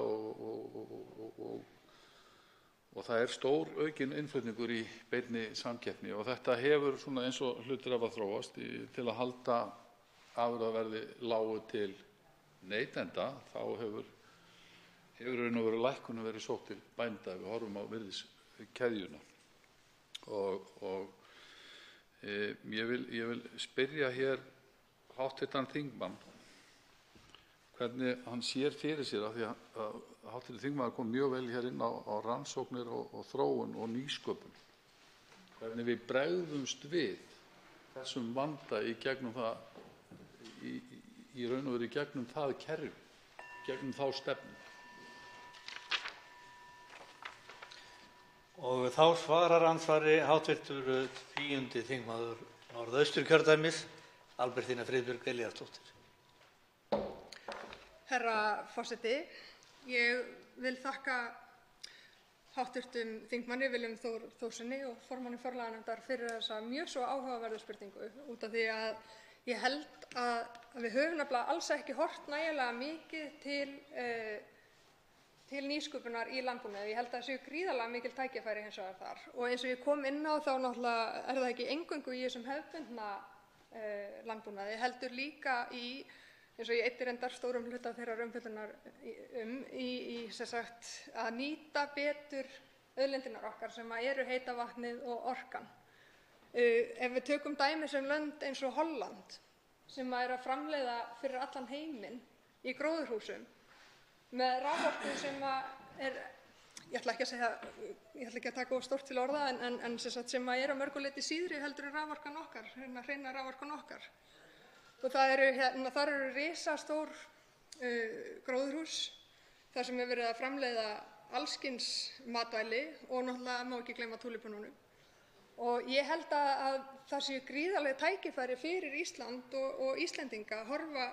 og það er stór aukinn innflutningur í beinni samkeppni og þetta hefur eins og hlutir hafa þróast til að halda afurðaverði lágu til neytenda þá hefur raun og veru lækkun verið sótt til bænda ef við horfum á virðiskeðjuna. Ég vil spyrja hér hv. þingmann hvernig hann sér fyrir sér af því að hv. þingmaður kom mjög vel hér inn á rannsóknir og þróun og nýsköpun. Hvernig við bregðumst við þessum vanda í gegnum það, í raun og veru í gegnum það kerfi, gegnum þá stefnu. Og þá svarar andsvari hv. 10. þingmaður Norðausturkjördæmis Albertína Friðbjörg Elíasdóttir. Herra forseti, ég vil þakka hv. þingmanni Willum Þór Þórssoni og formanni fjárlaganefndar fyrir þessa mjög svo áhugaverðu spurningu út af því að ég held að við höfum nefnilega alls ekki horft nægilega mikið til nýsköpunar í landbúnaði. Ég held að það séu gríðarlega mikil tækifæri hins vegar þar og eins og ég kom inn á þá náttúrulega það ekki eingöngu í þessum hefðbundna landbúnaði heldur líka eins og ég eyddi reyndar stórum hluta þeirrar umfjöllunar að nýta betur auðlindirnar okkar sem eru heita vatnið og orkan. Ef við tökum dæmi sem lönd eins og Holland sem að framleiða fyrir allan heiminn í gróðurhúsum með raforku sem ég ætla ekki að taka of stórt til orða en sem að að mörgu leyti síðri heldur en raforkan okkar, hreina raforkan okkar. Og þar eru risastór gróðurhús þar sem verið að framleiða alls kyns matvæli og náttúrulega má ekki gleyma túlípununum. Og ég held að það séu gríðarleg tækifæri fyrir Ísland og Íslendinga að horfa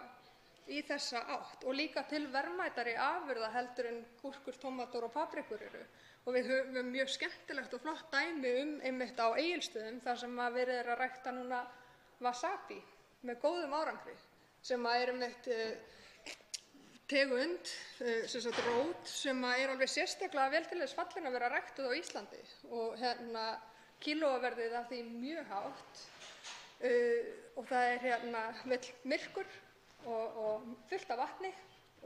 í þessa átt og líka til verðmætari afurða heldur en gúrkur, tómatar og paprikur eru. Og við höfum mjög skemmtilegt og flott dæmi einmitt á Egilsstöðum þar sem verið að rækta núna wasabi með góðum árangri sem einmitt tegund, rót sem alveg sérstaklega vel til þess fallin að vera ræktuð á Íslandi og kílóverðið af því mjög hátt og það myrkur og fullt af vatni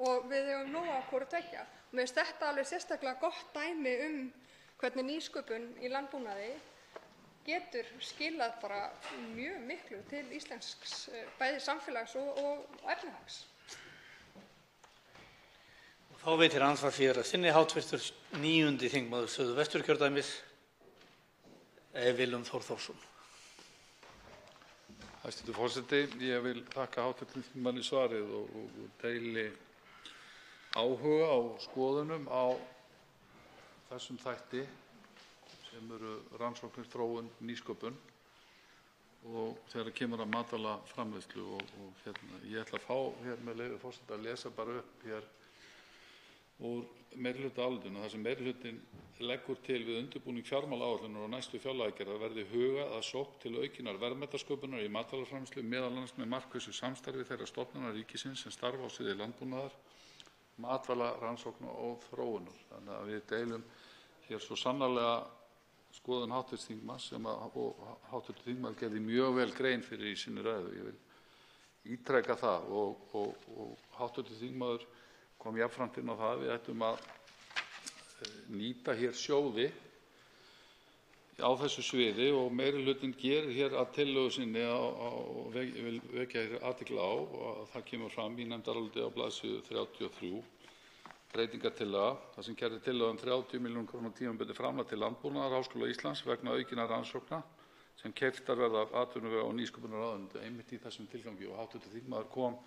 og við höfum nóg af hvoru tveggja. Mér finnst þetta alveg sérstaklega gott dæmi hvernig nýsköpun í landbúnaði getur skilað bara mjög miklu til íslensks bæði samfélags og efnahags. Þá veitir andsvar síðara sinni hv. 9. þingmaður Suðvesturkjördæmis, Willum Þór Þórsson. Hæstv. forseti. Ég vil þakka hv. þingmanni svarið og deili áhuga á skoðunum á þessum þætti sem eru rannsóknir, þróun, nýsköpun og þegar kemur að matvælaframleiðslu og ég ætla að fá hér með leyfi forseta að lesa bara upp hér úr meirihlutaálitinu þar sem meirihlutinn leggur til við undirbúning fjármálaáætlunar og næstu fjárlagagerðar verði hugað að sókn til aukinnar verðmætasköpunar í matvælaframleiðslu m.a. með markvissu samstarfi þeirra stofnana ríkisins sem starfa á sviði landbúnaðar, matvæla, rannsókna og þróunar. Þannig að við deilum hér svo sannarlega skoðun hv. þingmanns sem og hv. þingmaður gerði mjög vel grein fyrir í sinni ræðu. Ég vil ítreka það og hv. þingmaður kom jafnframt inn á það að við ættum að nýta hér sjóði á þessu sviði og meirihlutinn gerir hér að tillögu sinni og vil vekja hér athygli á og það kemur fram í nefndaráliti á blaðsíðu 33 breytingartillaga þar sem gerð er tillaga 30 millj. kr. tímabundið framlag til Landbúnaðar Háskóla Íslands vegna aukinna rannsókna sem keyptar verða af atvinnuvega- og nýsköpunarráðuneyti einmitt í þessum tilgangi og hv. þingmaður kom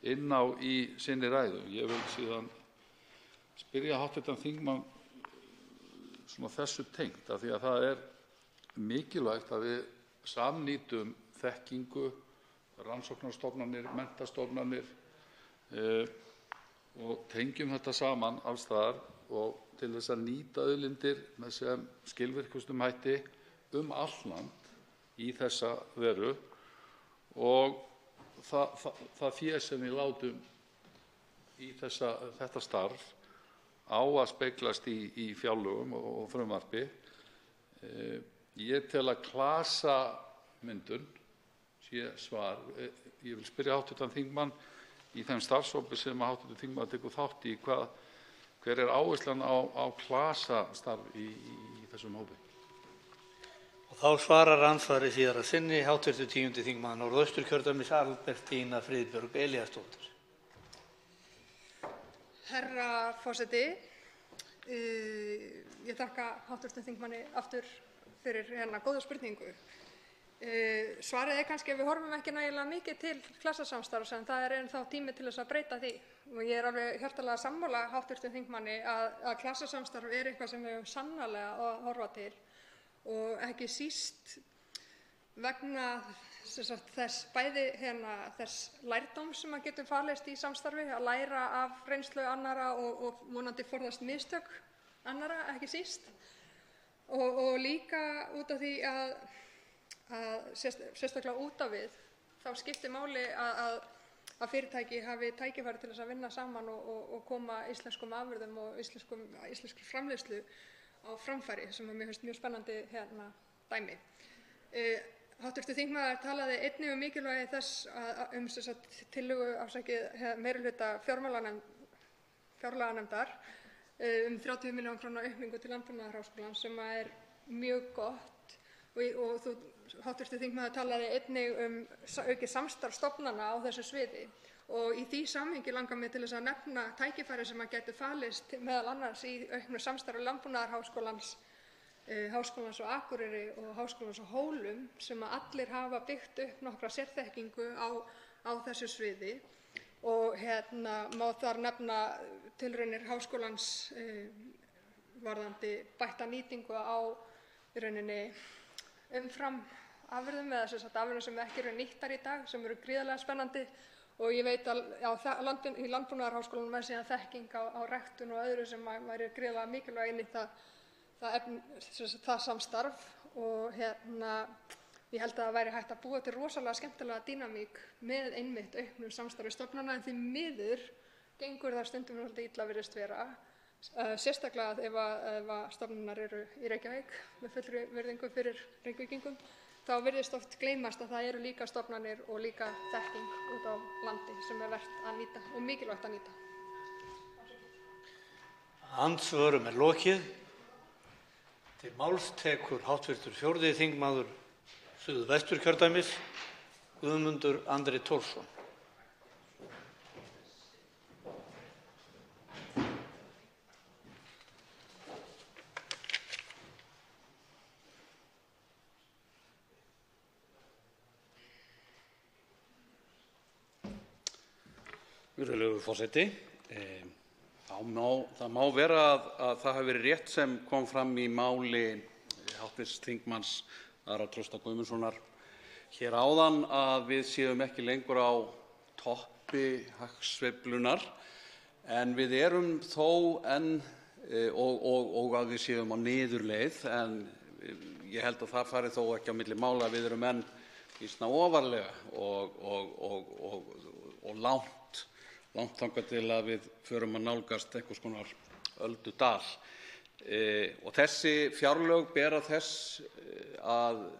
inn á í sinni ræðu. Ég vil síðan spyrja hv. þingmann þessu tengt af því að það er mikilvægt að við samnýtum þekkingu, rannsóknarstofnanir, menntastofnanir og tengjum þetta saman alls staðar og til þess að nýta auðlindir með sem skilvirkustum hætti allt land í þessa veru og það fé sem við látum í þetta starf á að speglast í fjárlögum og frumvarpi. Ég tel að klasamyndun sé svar. Ég vil spyrja hv. þingmann í þeim starfshópi sem hv. þingmaður tekur þátt í, hver er áherslan á klasastarf í þessum hópi? Og þá svarar andsvari síðara sinni hv. 10. þingmaður Norðausturkjördæmis, Albertína Friðbjörg Elíasdóttir. Herra forseti, ég þakka hv. þingmanni aftur fyrir góða spurningu. Svarið er kannski að við horfum ekki nægilega mikið til klasasamstarfs en það er ennþá tími til þess að breyta því. Og ég er alveg hjartanlega sammála hv. þingmanni að klasasamstarf er eitthvað sem við höfum sannarlega að horfa til og ekki síst vegna þess bæði þess lærdóms sem getur falist í samstarfi, að læra af reynslu annarra og vonandi forðast mistök annarra ekki síst og líka út af því að sérstaklega út af við þá skiptir máli að fyrirtæki hafi tækifæri til þess að vinna saman og koma íslenskum afurðum og íslenskri framleiðslu á framfæri sem mér finnst mjög spennandi dæmi. Hv. þingmaður talaði einnig mikilvægi þess tillögu meirihluta fjárlaganefndar 30 millj. kr. aukningu til Landbúnaðarháskólans sem er mjög gott og hv. þingmaður talaði einnig aukið samstarf stofnana á þessu sviði og í því samhengi langar mig til þess að nefna tækifæri sem gætu falist meðal annars í auknu samstarfi Landbúnaðarháskólans, Háskólans á Akureyri og Háskólans á Hólum sem allir hafa byggt upp nokkra sérþekkingu á þessu sviði og má þar nefna tilraunir háskólans varðandi bætta nýtingu á í rauninni umfram afurðum eða afurðum sem ekki eru nýttar í dag sem eru gríðarlega spennandi og ég veit að í Landbúnaðarháskólanum er síðan þekking á ræktun og öðru sem væri gríðarlega mikilvæg inn í það samstarf og ég held að það væri hægt að búa til rosalega skemmtilega dýnamík með einmitt auknu samstarfi stofnana en því miður gengur það stundum svolítið illa virðist vera, sérstaklega ef að stofnunar eru í Reykjavík með fullri virðingu fyrir Reykvíkingum, þá virðist oft gleymast að það eru líka stofnanir og líka þekking út á landi sem er vert að nýta og mikilvægt að nýta. Andsvörum er lokið. Til máls tekur hv. 4. þingmaður Suðvesturkjördæmis, Guðmundur Andri Thorsson. Virðulegur forseti. Það má vera að það hafi verið rétt sem kom fram í máli hv. þingmanns Ara Trausta Guðmundssonar hér áðan að við séum ekki lengur á toppi hagsveiflunnar, en við erum þó enn og að við séum á niðurleið, en ég held að það fari þó ekki á milli mála að við erum enn býsna ofarlega og langt þangað til að við förum að nálgast einhvers konar öldudal. Og þessi fjárlög bera þess að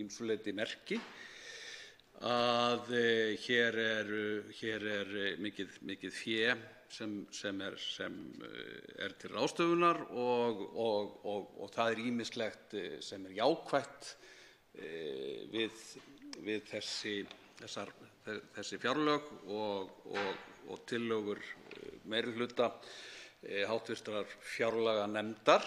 ýmsu leyti merki að hér er mikið fé sem er til ráðstöfunar og það er ýmislegt sem er jákvætt við þessi fjárlög og tillögur meirihluta háttvirtrar fjárlaganefndar,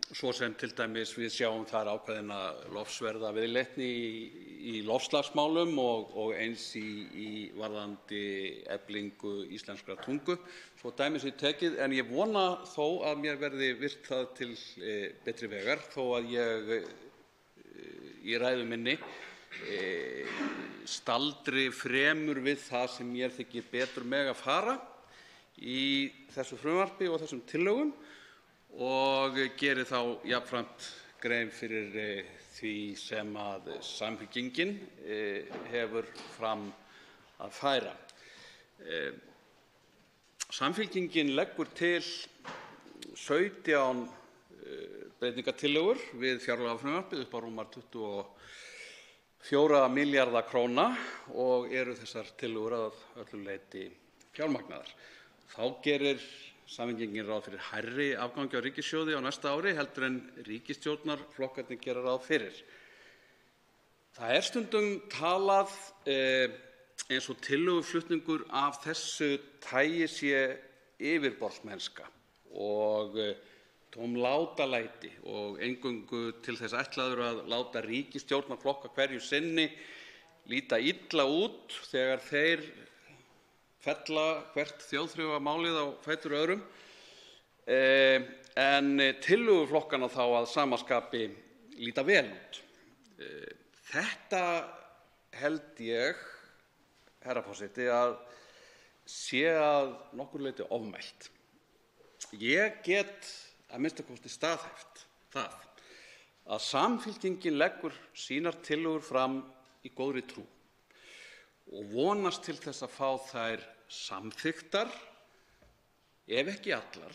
svo sem til dæmis við sjáum þar ákveðna lofsverða viðleitni í loftslagsmálum og eins í varðandi eflingu íslenskrar tungu, svo dæmi sé tekið, en ég vona þó að mér verði virt það til betri vegar, þó að ég í ræðu minni staldri fremur við það sem mér þykir betur mega fara í þessu frumvarpi og þessum tillögum og geri þá jafnframt grein fyrir því sem að Samfylkingin hefur fram að færa. Samfylkingin leggur til 17 breytingartillögur við fjárlagafrumvarpið upp á rúmar 24 milljarða króna og eru þessar tillögur að öllu leyti fjármagnaðar. Þá gerir Samfylkingin ráð fyrir hærri afgangi á ríkissjóði á næsta ári heldur en ríkisstjórnarflokkarnir gera ráð fyrir. Það er stundum talað eins og tillöguflutningur af þessu tagi sé yfirborðsmennska og tóm látalæti og eingöngu til þess ætlaður að láta ríkisstjórnarflokka hverju sinni líta illa út þegar þeir fella hvert þjóðþrifamálið á fætur öðrum, en tillöguflokkana þá að sama skapi líta vel út. Þetta held ég, herra forseti, að sé að nokkurra leyti ofmælt. Ég get að minnsta kosti staðhæft það að Samfylkingin leggur sínar tillögur fram í góðri trú og vonast til þess að fá þær samþykktar, ef ekki allar,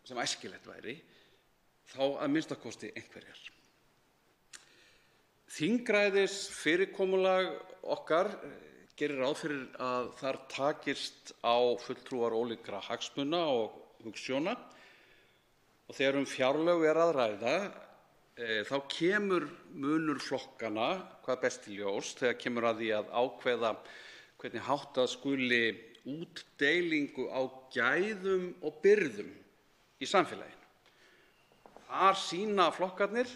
sem æskilegt væri, þá að minnsta kosti einhverjar. Þingræðisfyrirkomulag okkar gerir ráð fyrir að þar takist á fulltrúar ólíkra hagsmuna og hugsjóna og þegar fjárlög er að ræða þá kemur munur flokkana hvað best í ljós þegar kemur að því að ákveða hvernig háttað skuli útdeilingu á gæðum og byrðum í samfélaginu. Þar sýna flokkarnir,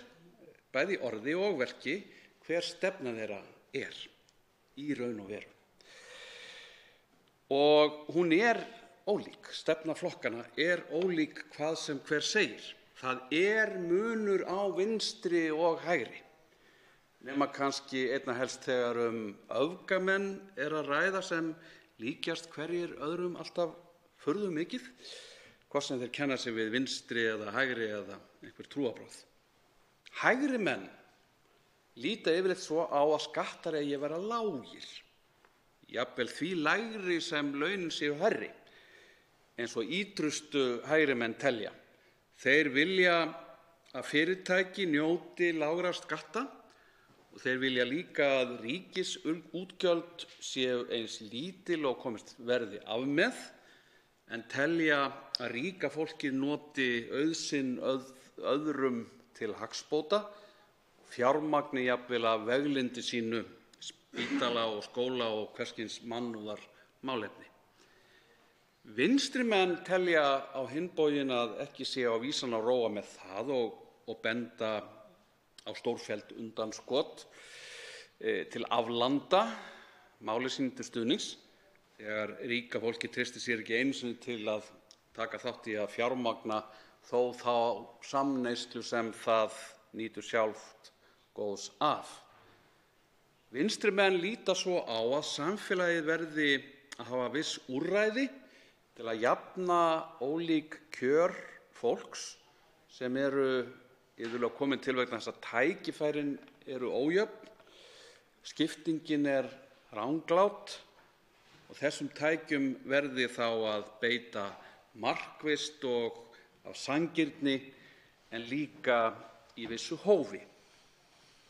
bæði í orði og verki, hver stefna þeirra er í raun og veru. Og hún er ólík, stefna flokkana er ólík hvað sem hver segir. Það er munur á vinstri og hægri, nema kannski einna helst þegar öfgamenn er að ræða sem líkjast hverjir öðrum alltaf furðu mikið, hvort sem þeir kenna sig við vinstri eða hægri eða einhver trúarbrögð. Hægri menn líta yfirleitt svo á að skattar eigi að vera lágir, jafnvel því lægri sem launin séu hærri, eins og ítrustu hægri menn telja. Þeir vilja að fyrirtæki njóti lágra skatta og þeir vilja líka að ríkisútgjöld séu eins lítil og komist verði af með, en telja að ríka fólkið noti auð sinn öðrum til hagsbóta, fjármagni jafnvel af veglindi sínu, spítala og skóla og hvers kyns mannúðarmálefni. Vinstri menn telja á hinn bóginn að ekki sé á vísan að róa með það og benda á stórfelld undanskot til aflanda máli sínu til stuðnings þegar ríka fólki treystir sér ekki einu sinni til að taka þátt í að fjármagna þó þá samneyslu sem það nýtur sjálft góðs af. Vinstri menn líta svo á að samfélagið verði að hafa viss úrræði til að jafna ólík kjör fólks sem eru iðulega komin til vegna þess að tækifærin eru ójöfn, skiptingin er ranglát og þessum tækjum verði þá að beita markvisst og af sanngirni en líka í vissu hófi.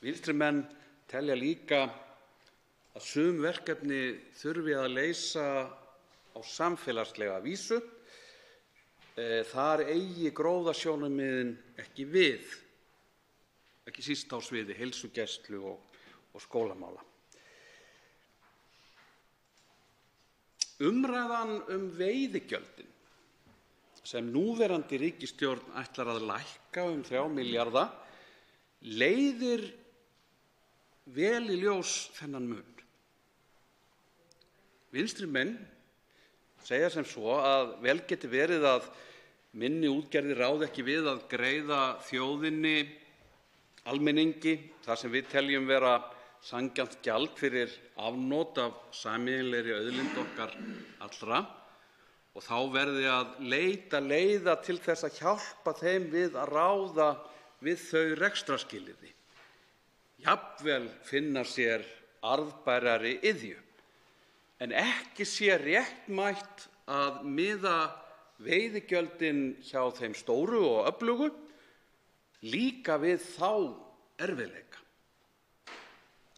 Vinstri menn telja líka að sum verkefni þurfi að leysa á samfélagslega vísu. Þar eigi gróðasjónarmiðin ekki við, ekki síst á sviði heilsugæslu og skólamála. Umræðan veiðigjöldin sem núverandi ríkisstjórn ætlar að lækka 3 milljarða leiðir vel í ljós þennan mun. Vinstri menn segja sem svo að vel geti verið að minni útgerðir ráði ekki við að greiða þjóðinni, almenningi, þar sem við teljum vera sanngjarnt gjald fyrir afnot af sameiginlegri auðlind okkar allra og þá verði að leita leiða til þess að hjálpa þeim við að ráða við þau rekstrarskilyrði. Jafnvel finna sér arðbærari iðju, en ekki sé réttmætt að miða veiðigjöldin hjá þeim stóru og öflugu líka við þá erfiðleika.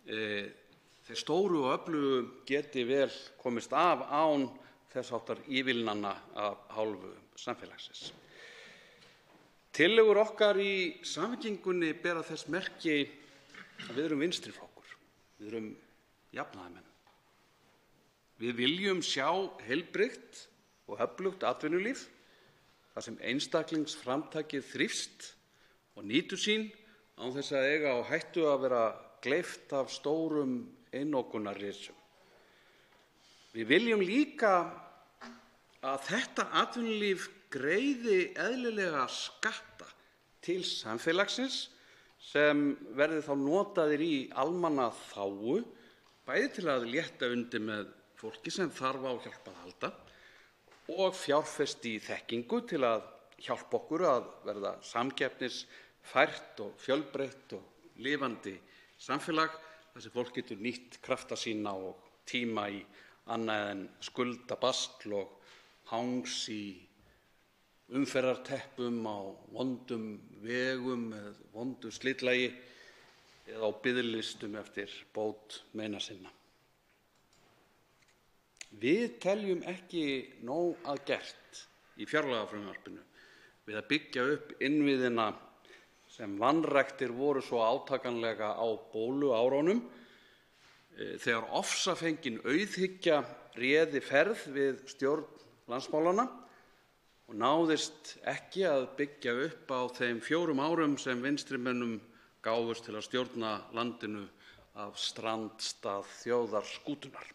Þeir stóru og öflugu geti vel komist af án þess háttar ívilnana af hálfu samfélagsins. Tillögur okkar í Samfylkingunni bera þess merki að við erum vinstriflokkur, við erum jafnaðarmenn. Við viljum sjá heilbrigt og öflugt atvinnulíf þar sem einstaklingsframtakið þrífst og nýtur sín án þess að eiga á hættu að vera gleypt af stórum einokunarrisum. Við viljum líka að þetta atvinnulíf greiði eðlilega skatta til samfélagsins sem verði þá notaðir í almannaþágu, bæði til að létta undir með fólki sem þarf á hjálp að halda og fjárfesti í þekkingu til að hjálpa okkur að verða samkeppnisfært og fjölbreytt og lifandi samfélag þar sem fólk getur nýtt krafta sína og tíma í annað en skuldabasl og hangs í umferðarteppum á vondum vegum með vondu slitlagi eða á biðlistum eftir bót meina sinna. Við teljum ekki nóg að gert í fjárlagafrumvarpinu við að byggja upp innviðina sem vanræktir voru svo átakanlega á bóluárunum þegar ofsafengin auðhyggja réði ferð við stjórn landsmálanna og náðist ekki að byggja upp á þeim 4 árum sem vinstrimönnum gáfust til að stjórna landinu af strandstað þjóðarskútunar.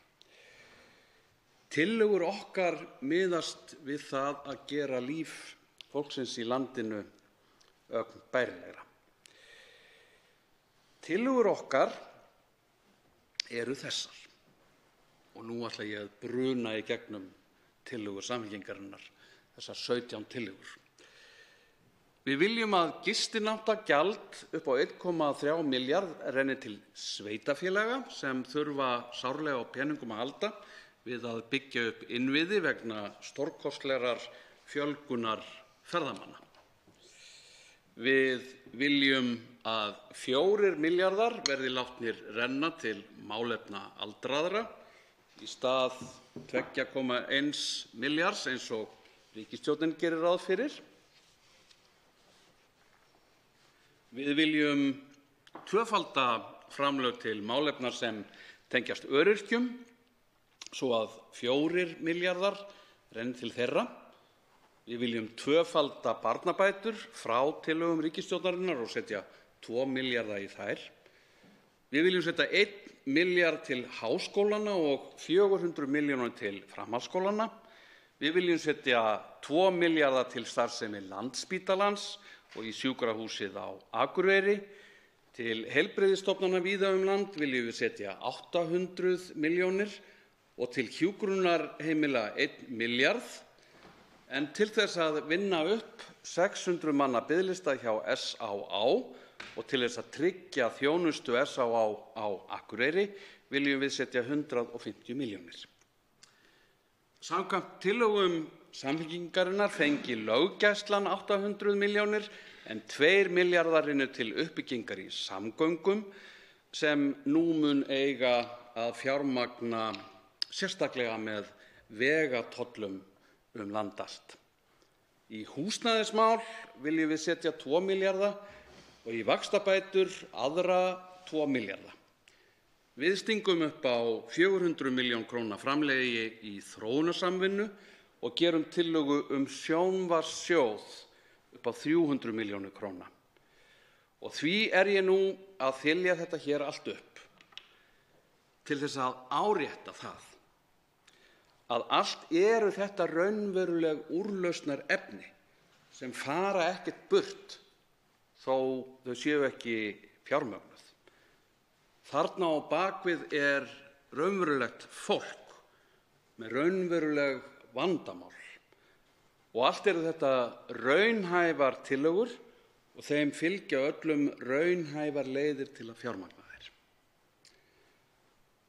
Tillögur okkar miðast við það að gera líf fólksins í landinu ögn bærilegra. Tillögur okkar eru þessar og nú ætla ég að bruna í gegnum tillögur Samfylkingarinnar, þessar 17 tillögur. Við viljum að gistináttagjald upp á 1,3 milljarð renni til sveitarfélaga sem þurfa sárlega á peningum að halda við að byggja upp innviði vegna stórkostlegrar fjölgunar ferðamanna. Við viljum að 4 milljarðar verði látnir renna til málefna aldraðra í stað 2,1 milljarðs eins og ríkisstjórnin gerir ráð fyrir. Við viljum tvöfalda framlög til málefna sem tengjast öryrkjum svo að 4 milljarðar renni til þeirra. Við viljum tvöfalda barnabætur frá tillögum ríkisstjórnarinnar og setja 2 milljarða í þær. Við viljum setja 1 milljarð til háskólanna og 400 milljónir til framhaldsskólanna. Við viljum setja 2 milljarða til starfsemi Landspítalans og í sjúkrahúsið á Akureyri. Til heilbrigðisstofnana víða land viljum við setja 800 milljónir og til hjúkrunarheimila 1 milljarð. En til þess að vinna upp 600 manna biðlista hjá SÁÁ og til þess að tryggja þjónustu SÁÁ á Akureyri viljum við setja 150 milljónir. Samkvæmt tillögum Samfylkingarinnar fengi löggæslan 800 milljónir en 2 milljarðar renni til uppbyggingar í samgöngum sem nú mun eiga að fjármagna sérstaklega með vegatollum land allt. Í húsnæðismál viljum við setja 2 milljarða og í vaxtabætur aðra 2 milljarða. Við stingum upp á 400 milljón króna framlagi í þróunarsamvinnu og gerum tillögu sjónvarpssjóð upp á 300 milljónir króna. Og því ég nú að þylja þetta hér allt upp til þess að árétta það að allt eru þetta raunveruleg úrlausnarefni sem fara ekkert burt þó þau séu ekki fjármögnuð. Þarna á bakvið raunverulegt fólk með raunveruleg vandamál og allt eru þetta raunhæfar tillögur og þeim fylgja öllum raunhæfar leiðir til að fjármagna þær.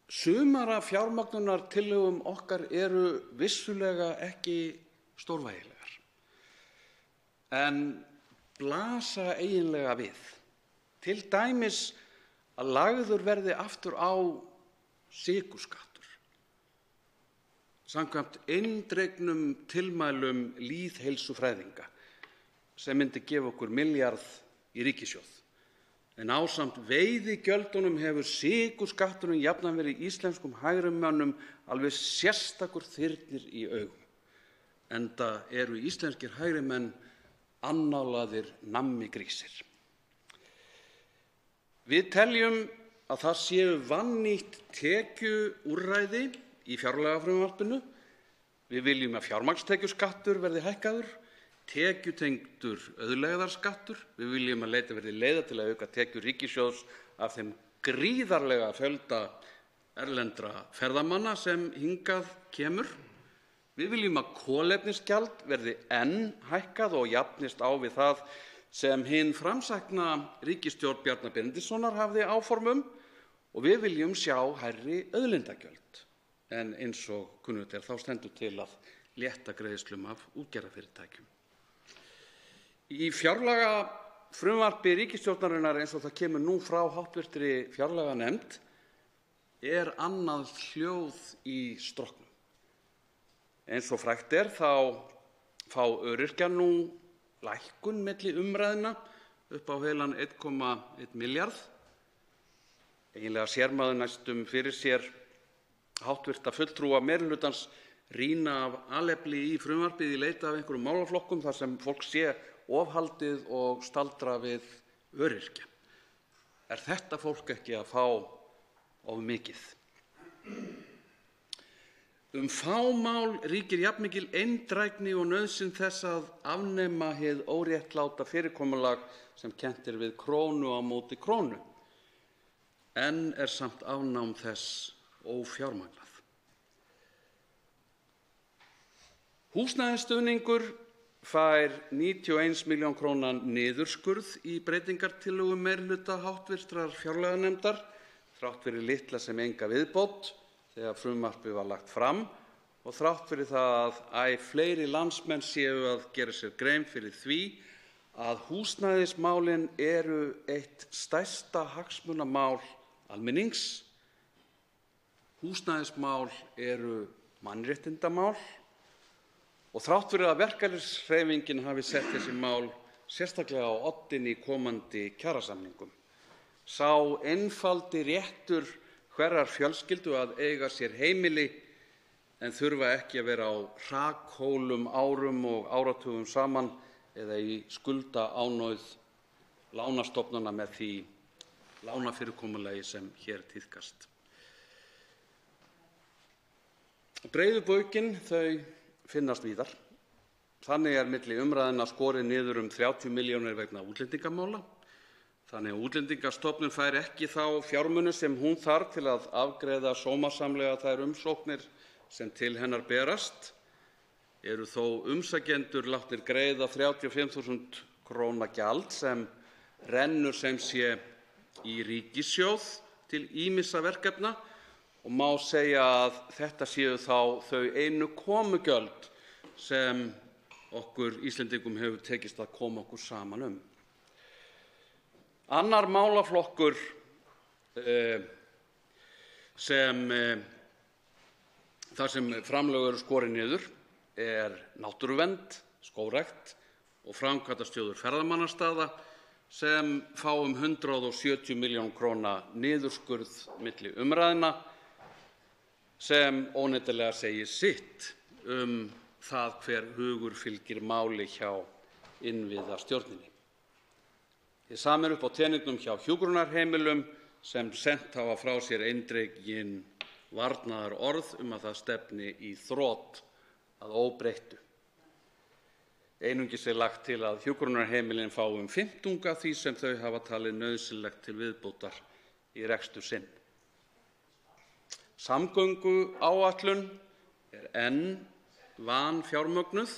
Sumar af fjármögnunartillögum okkar eru vissulega ekki stórvægilegar en blasa eiginlega við. Til dæmis að lagður verði aftur á sykurskattur. Samkvæmt eindregnum tilmælum lýðheilsufræðinga sem myndi gefa okkur milljarð í ríkissjóð. En ásamt veiðigjöldunum hefur sykurskatturinn jafnan verið íslenskum hægrimönnum alveg sérstakur þyrnir í augum. Enda eru íslenskir hægrimenn annálaðir nammi grísir. Við teljum að það séu vannýtt tekjuúrræði í fjárlagafrumvarpinu. Við viljum að fjármagnstekjuskattur verði hækkaður, tekjutengdur auðlegðarskattur. Við viljum að leita verði leiða til að auka tekjur ríkissjóðs af þeim gríðarlega fjölda erlendra ferðamanna sem hingað kemur. Við viljum að kolefnisgjald verði enn hækkað og jafnist á við það sem hin framsækna ríkisstjórn Bjarna Benediktssonar hafði áform og við viljum sjá hærri auðlindagjöld. En eins og kunnugt þá stendur til að létta greiðslum af útgerðarfyrirtækjum. Í fjárlagafrumvarpi ríkisstjórnarinnar eins og það kemur nú frá háttvirtri fjárlaganefnd annað hljóð í strokknum. Eins og frægt þá fá öryrkjar nú lækkun milli umræðna upp á heilan 1,1 milljarð. Eiginlega sér maður næstum fyrir sér háttvirta fulltrúa meirihlutans rýna af alefli í frumvarpið í leita af einhverjum málaflokkum þar sem fólk sé ofhaldið og staldra við öryrkja. Þetta fólk ekki að fá of mikið? Fá mál ríkir jafnmikil eindrægni og nauðsyn þess að afnema hið óréttláta fyrirkomulag sem kennt við krónu á móti krónu. En samt afnám þess ófjármagnað. Húsnæðisstuðningur fær 91 milljón króna niðurskurð í breytingartillögum meirihluta háttvirtrar fjárlaganefndar þrátt fyrir litla sem enga viðbót þegar frumvarpið var lagt fram og þrátt fyrir það að fleiri landsmenn séu að gera sér grein fyrir því að húsnæðismálin eru eitt stærsta hagsmunamál almennings. Húsnæðismál eru mannréttindamál og þrátt fyrir að verkalýðshreyfingin hafi sett þessi mál sérstaklega á oddinn í komandi kjarasamningum. Sá einfaldi réttur hverrar fjölskyldu að eiga sér heimili en þurfa ekki að vera á hrakhólum árum og áratugum saman eða í skuldaánauð lánastofnana með því lánafyrirkomulagi sem hér tíðkast. Breiðu bökin þau finnast víðar. Þannig milli umræðna skorið niður 30 milljónir vegna útlendingamála. Þannig að Útlendingastofnun fær ekki þá fjármuni sem hún þarf til að afgreiða sómasamlega þær umsóknir sem til hennar berast. Eru þó umsækjendur látnir greiða 35.000 króna gjald sem rennur sem sé í ríkissjóð til ýmissa verkefna og má segja að þetta séu þá þau einu komugjöld sem okkur Íslendingum hefur tekist að koma okkur saman Annar málaflokkur þar sem framlög eru skorin niður náttúruvernd, skógrækt og framkvæmdasjóður ferðamannastaða sem fá 170 milljón króna niðurskurð milli umræðna sem óneitanlega segir sitt það hver hugur fylgir máli hjá innviðastjórninni. Hið sama upp á teningnum hjá hjúkrunarheimilum sem sent hafa frá sér eindregin varnaðarorð að það stefni í þrot að óbreyttu. Einungis lagt til að hjúkrunarheimilin fá 1/5 af því sem þau hafa talið nauðsynlegt til viðbótar í rekstur sinn. Samgönguáætlun enn vanfjármögnuð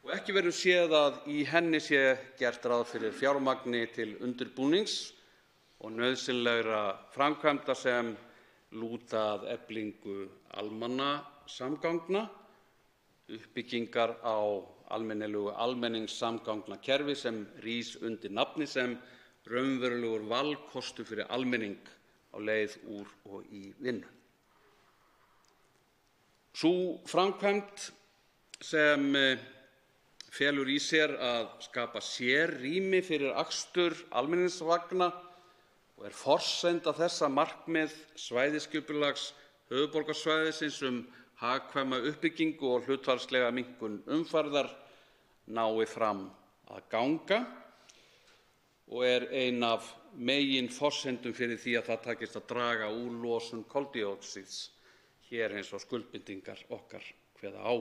og ekki verður séð að í henni sé gert ráð fyrir fjármagni til undirbúnings og nauðsynlegra framkvæmda sem lúta að eflingu almannasamgangna, uppbyggingar á almennilegu almenningssamgangnakerfi sem rís undir nafni sem raunverulegur valkostur fyrir almenning á leið úr og í vinnu. Sú framkvæmd sem felur í sér að skapa sérrými fyrir akstur almenningsvagna og forsenda þessa markmið svæðisskipulags höfuðborgarsvæðisins hagkvæma uppbyggingu og hlutfallslega minnkun umferðar nái fram að ganga og ein af meginforsendum fyrir því að það takist að draga úr losun koldíoxíðs hér eins og skuldbindingar okkar kveða á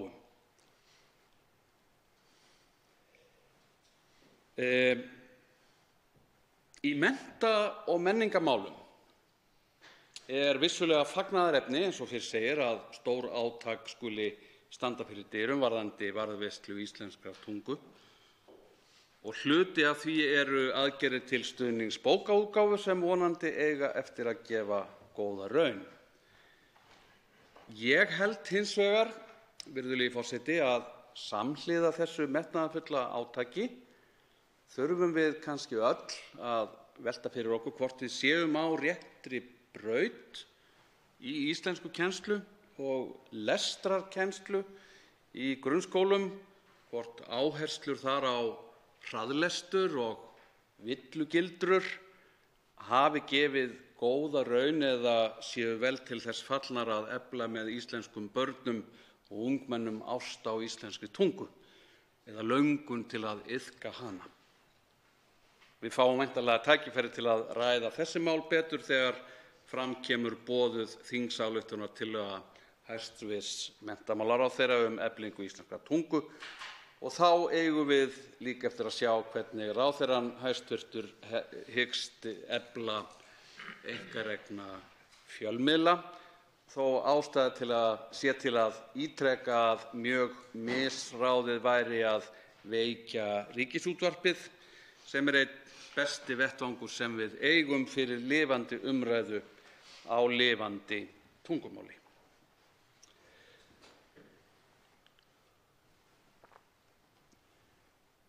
Í mennta- og menningarmálum vissulega fagnaðarefni, eins og fyrr segir, að stór átak skuli standa fyrir dyrum varðandi varðveislu íslenskrar tungu og hluti af því eru aðgerðir til stuðnings bókaútgáfu sem vonandi eiga eftir að gefa góða raun. Ég held hins vegar, virðulegi forseti, að samhliða þessu metnaðarfulla átaki þurfum við kannski öll að velta fyrir okkur hvort við séum á réttri braut í íslenskukennslu og lestrarkennslu í grunnskólum, hvort áherslur þar á hraðlestur og villugildrur hafi gefið góða raun eða séu vel til þess fallnar að efla með íslenskum börnum og ungmennum ást á íslenskri tungu eða löngun til að iðka hana. Við fáum væntanlega tækifæri til að ræða þessi mál betur þegar fram kemur boðuð þingsályktunartillaga hæstv. Menntamálaráðherra eflingu íslenskrar tungu og þá eigum við líka eftir að sjá hvernig ráðherrann hæstvirtur hyggst efla einkarekna fjölmiðla þó ástæða sé til að ítreka að mjög misráðið væri að veikja Ríkisútvarpið sem einn besti vettvangur sem við eigum fyrir lifandi umræðu á lifandi tungumáli.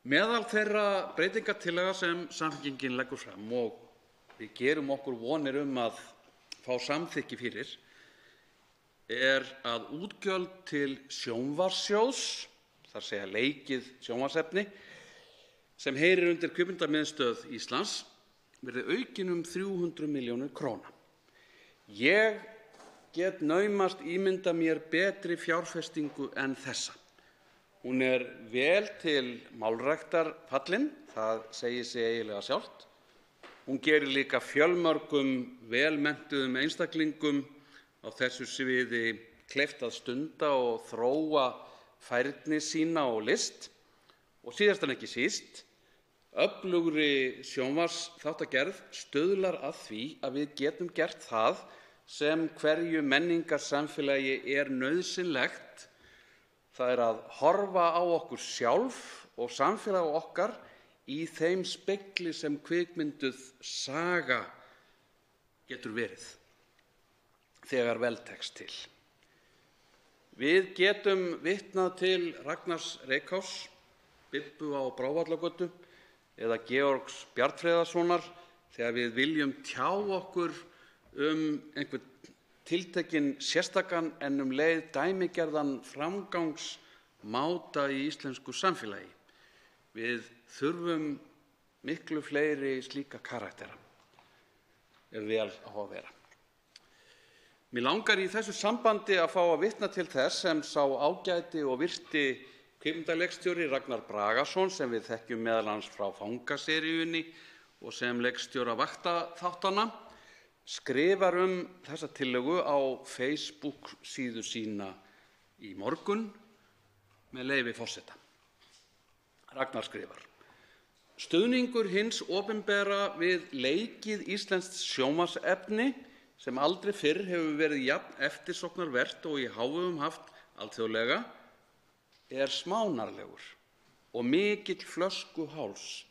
Meðal þeirra breytingartillaga sem Samfylkingin leggur fram og við gerum okkur vonir að fá samþykki fyrir að útgjöld til sjónvarpssjóðs, þar segja leikið sjónvarpsefni, sem heyrir undir Kvikmyndamiðstöð Íslands, verði aukin 300 milljónir króna. Ég get naumast ímyndað mér betri fjárfestingu en þessa. Hún vel til málræktar fallin, það segir sig eiginlega sjálft. Hún gerir líka fjölmörgum vel menntuðum einstaklingum á þessu sviði kleift að stunda og þróa færni sína og list og síðast en ekki síst, öflugri sjónvarpsþáttagerð stuðlar að því að við getum gert það sem hverju menningarsamfélagi er nauðsynlegt. Það er að horfa á okkur sjálf og samfélag okkar í þeim spegli sem kvikmynduð saga getur verið þegar vel tekst til. Við getum vitnað til Ragnars Reykháfs, Bibbu á Brávallagötu eða Georgs Bjarnfreðasonar þegar við viljum tjá okkur einhvern tiltekinn sérstakan en leið dæmigerðan framgangsmáta í íslensku samfélagi. Við þurfum miklu fleiri slíka karaktera ef vel á að vera. Mig langar í þessu sambandi að fá að vitna til þess sem sá ágæti og virti kvikmyndaleikstjóri Ragnar Bragason, sem við þekkjum meðal annars frá Fangaseríunni og sem leikstjóra vaktaþáttanna, skrifar þessa tillögu á Facebook síðu sína í morgun með leyfi forseta. Ragnar skrifar: Stuðningur hins opinbera við leikið íslenskt sjónvarpsefni sem aldrei fyrr hefur verið jafn eftirsóknarvert og í hávegum haft alþjóðlega er smánarlegur og mikill flöskuháls.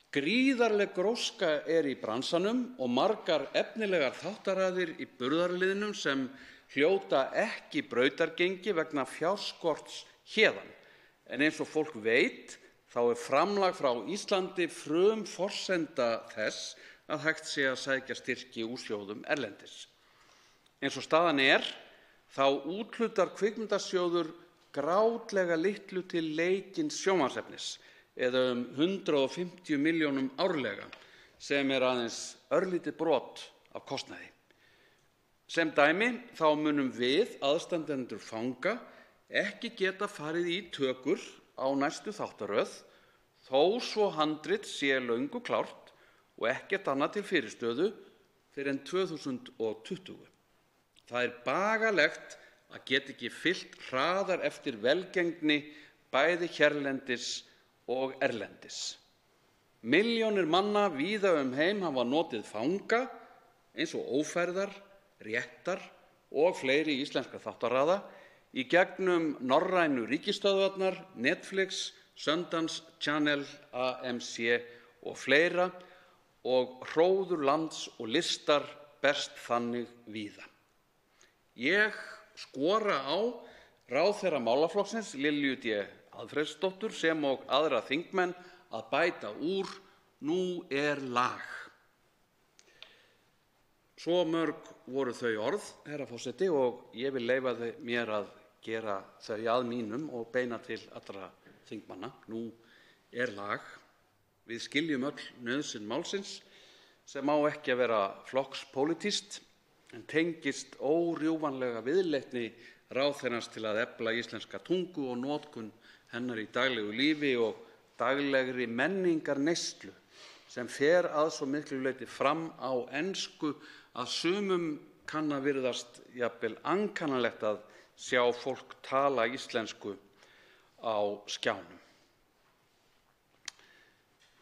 Gríðarleg gróska er í bransanum og margar efnilegar þáttaraðir í burðarliðnum sem hljóta ekki brautargengi vegna fjárskorts héðan. En eins og fólk veit, þá er framlag frá Íslandi frumforsenda þess að hægt sé að sækja styrki úr sjóðum erlendis. Eins og staðan er, þá úthlutar Kvikmyndasjóður grátlega litlu til leikins sjónvarpsefnis, eða 150 milljónum árlega, sem er aðeins örlítið brot af kostnaði. Sem dæmi þá munum við, aðstandendur fanga, ekki geta farið í tökur á næstu þáttaröð, þó svo handrit sé löngu klárt og ekkert annað til fyrirstöðu fyrr en 2020. Það er bagalegt að geta ekki fylgt hraðar eftir velgengni bæði hérlendis og erlendis. Milljónir manna víða heim hafa notið fanga eins og Ófærðar, Réttar og fleiri íslenskra þáttaraða í gegnum norrænu ríkisstöðvarnar, Netflix, Sundance Channel, AMC og fleira, og hróður lands og listar berst þannig víða. Ég skora á ráðherra málaflokksins Lilju D. Alfreðsdóttur sem og aðra þingmenn að bæta úr. Nú er lag. Svo mörg voru þau orð, herra forseti, og ég vil leyfa mér að gera þau að mínum og beina til allra þingmanna. Nú er lag. Við skiljum öll nauðsyn málsins sem á ekki að vera flokkspólitískt en tengist órjúfanlega viðleitni ráðherrans til að efla íslenska tungu og notkun hennar í daglegu lífi og daglegri menningarneyslu sem fer að svo miklu leyti fram á ensku að sumum kann að virðast jafnvel ankannalegt að sjá fólk tala íslensku á skjánum.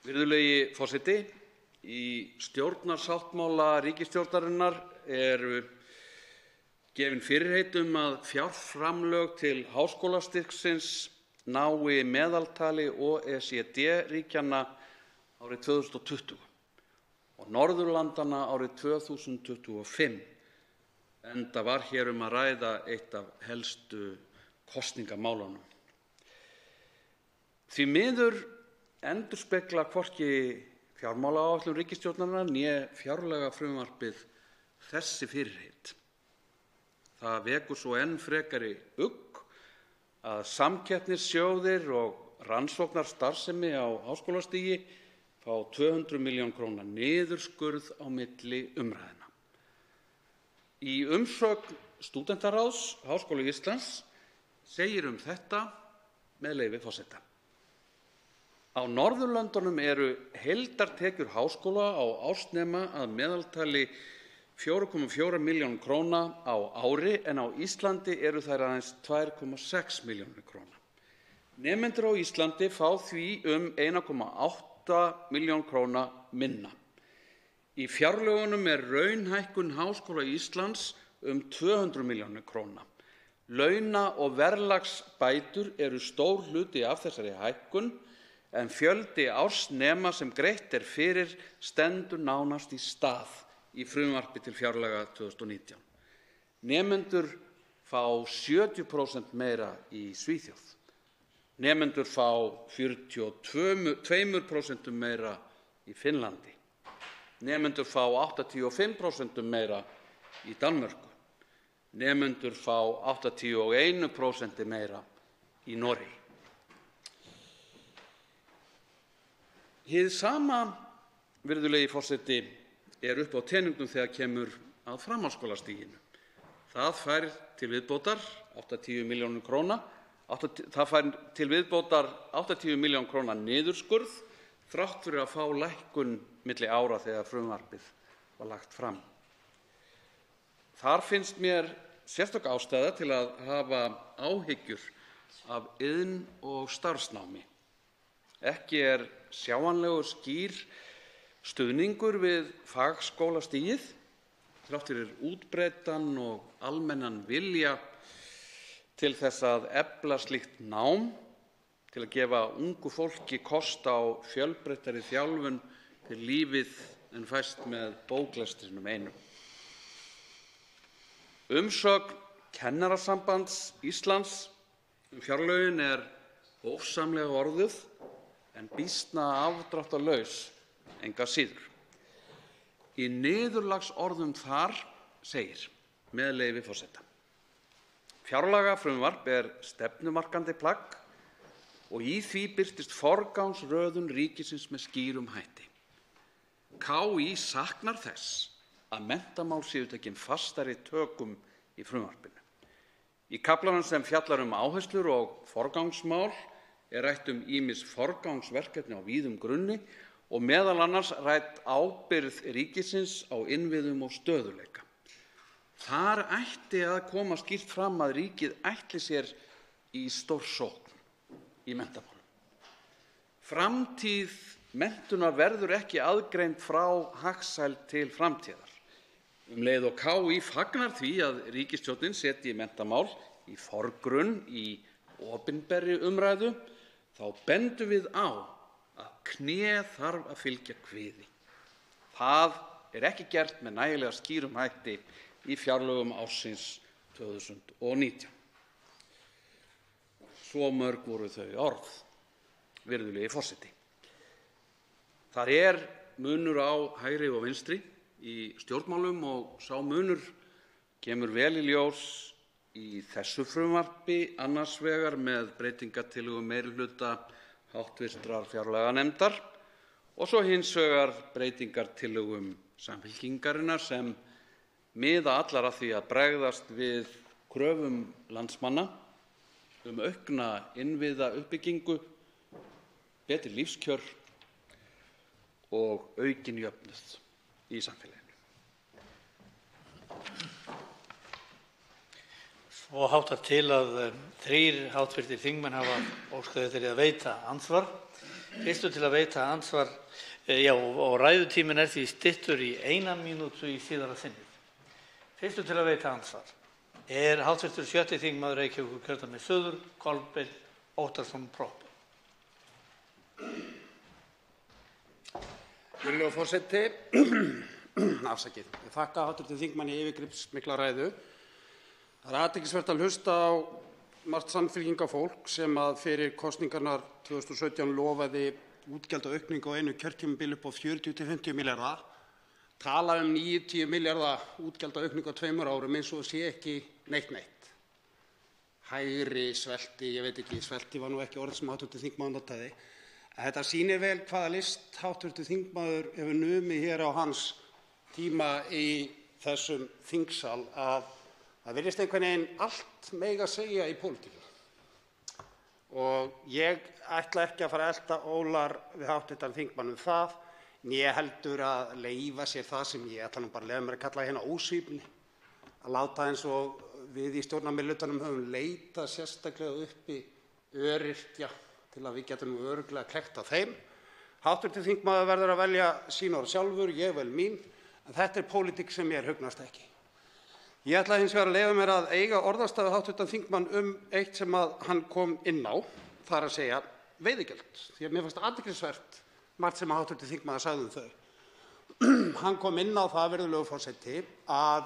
Virðulegi forseti, í stjórnarsáttmála ríkisstjórnarinnar eru gefin fyrirheit að fjárframlög til háskólastyrksins nái meðaltali OECD-ríkjanna árið 2020 og Norðurlandanna árið 2025, enda var hér að ræða eitt af helstu kosningamálunum. Því miður endurspegla hvorki fjármálaáætlun ríkisstjórnarinnar né fjárlagafrumvarpið þessi fyrirheit. Það vekur svo enn frekari ugg að samkeppnissjóðir og rannsóknarstarfsemi á háskólastigi fá 200 milljón króna niðurskurð á milli umræðna. Í umsögn Stúdentaráðs Háskóla Íslands segir þetta með leyfi forseta: Á Norðurlöndunum eru heildartekjur háskóla á ársnema að meðaltali 4,4 milljónir króna á ári en á Íslandi eru þær aðeins 2,6 milljónir króna. Nemendur á Íslandi fá því 1,8 milljónir króna minna. Í fjárlögunum raunhækkun Háskóla Íslands 200 milljónir króna. Launa- og verðlagsbætur eru stór hluti af þessari hækkun en fjöldi ársnema sem greitt fyrir stendur nánast í stað í frumvarpi til fjárlaga 2019. Nemendur fá 70% meira í Svíþjóð. Nemendur fá 42% meira í Finnlandi. Nemendur fá 85% meira í Danmörku. Nemendur fá 81% meira í Noregi. Hið sama, virðulegi forseti, upp á teningnum þegar kemur að framhaldsskólastiginu. Það fær til viðbótar 80 milljónir króna. Það fær til viðbótar 80 milljónir króna niðurskurð þrátt fyrir að fá lækkun milli ára þegar frumvarpið var lagt fram. Þar finnst mér sérstök ástæða til að hafa áhyggjur af iðn- og starfsnámi. Ekki sjáanlegur skýr stuðningur við fagskólastigið þrátt fyrir útbreiddan og almennan vilja til þess að efla slíkt nám, til að gefa ungu fólki kost á fjölbreyttari þjálfun fyrir lífið en fæst með bóklestrinum einum. Umsögn Kennarasambands Íslands fjárlögin hófsamlega orðuð en býsna afdráttarlaus engu að síður. Í niðurlagsorðum þar segir, með leyfi forseta: Fjárlagafrumvarp stefnumarkandi plagg og í því birtist forgangsröðun ríkisins með skýrum hætti. KÍ saknar þess að menntamál séu tekin fastari tökum í frumvarpinu. Í kaflanum sem fjallar áherslur og forgangsmál rætt ýmis forgangsverkefni á víðum grunni og meðal annars rædd ábyrgð ríkisins á innviðum og stöðugleika. Þar ætti að koma skýrt fram að ríkið ætli sér í stórsókn í menntamálum. Framtíð menntunar verður ekki aðgreind frá hagsæld til framtíðar. Leið og KÍ fagnar því að ríkisstjórnin setji menntamál í forgrunn í opinberri umræðu, þá bendum við á að kné þarf að fylgja kviði. Það ekki gert með nægilega skýrum hætti í fjárlögum ársins 2019. Svo mörg voru þau orð, virðulegi forseti. Það munur á hægri og vinstri í stjórnmálum og sá munur kemur vel í ljós í þessu frumvarpi annars vegar með breytingartillögum meirihluta háttvirtrar fjárlaganefndar og svo hins vegar breytingartillögum Samfylkingarinnar sem miða allar að því að bregðast við kröfum landsmanna aukna innviðauppbyggingu, betri lífskjör og aukin jöfnuð í samfélaginu. Svo háttar til að 3 háttvirtir þingmenn hafa óskað eftir að veita andsvar. Fyrstu til að veita andsvar, og ræðutíminn því styttur í 1 mínútu í síðara sinnið. Fyrstu til að veita andsvar háttvirtur 7. þingmaður Reykjavíkurkjördæmis suður, Kolbeinn Óttarsson Propp. Virðulegur forseti, afsakið. Ég þakka hv. þingmanni yfirgripsmikla ræðu. Það athyglisvert að hlusta á margt Samfylkingarfólk sem að fyrir kosningarnar 2017 lofaði útgjaldaaukningu á einu kjörtímabili upp á 40–50 milljarða, tala 90 milljarða útgjaldaaukningu á 2 árum eins og sé ekki neitt. Hægri svelti, ég veit ekki, svelti var nú ekki orð sem hv. þingmaður notaði. Þetta sýnir vel hvaða list hv. þingmaður hefur numið hér á hans tíma í þessum þingsal að það virðist einhvern veginn allt mega segja í pólitík. Og ég ætla ekki að fara að elta ólar við hv. þingmann það. né heldur að leyfa sér það sem ég ætla nú bara að leyfa mér að kalla hérna ósvífni, að láta eins og við í stjórnarmeirihlutanum höfum leitað sérstaklega uppi öryrkja til að við getum örugglega klekkt á þeim. Hv. þingmaður verður að velja sín orð sjálfur, ég vel mín, en þetta er pólitík sem mér hugnast ekki. Ég ætla hins vegar að leyfa mér að eiga orðastað við hv. þingmann eitt sem hann kom inn á, það er að segja veiðigjöld, því að mér fannst athyglisvert margt sem hv. þingmaður sagði þau. Hann kom inn á það, virðulegur forseti, að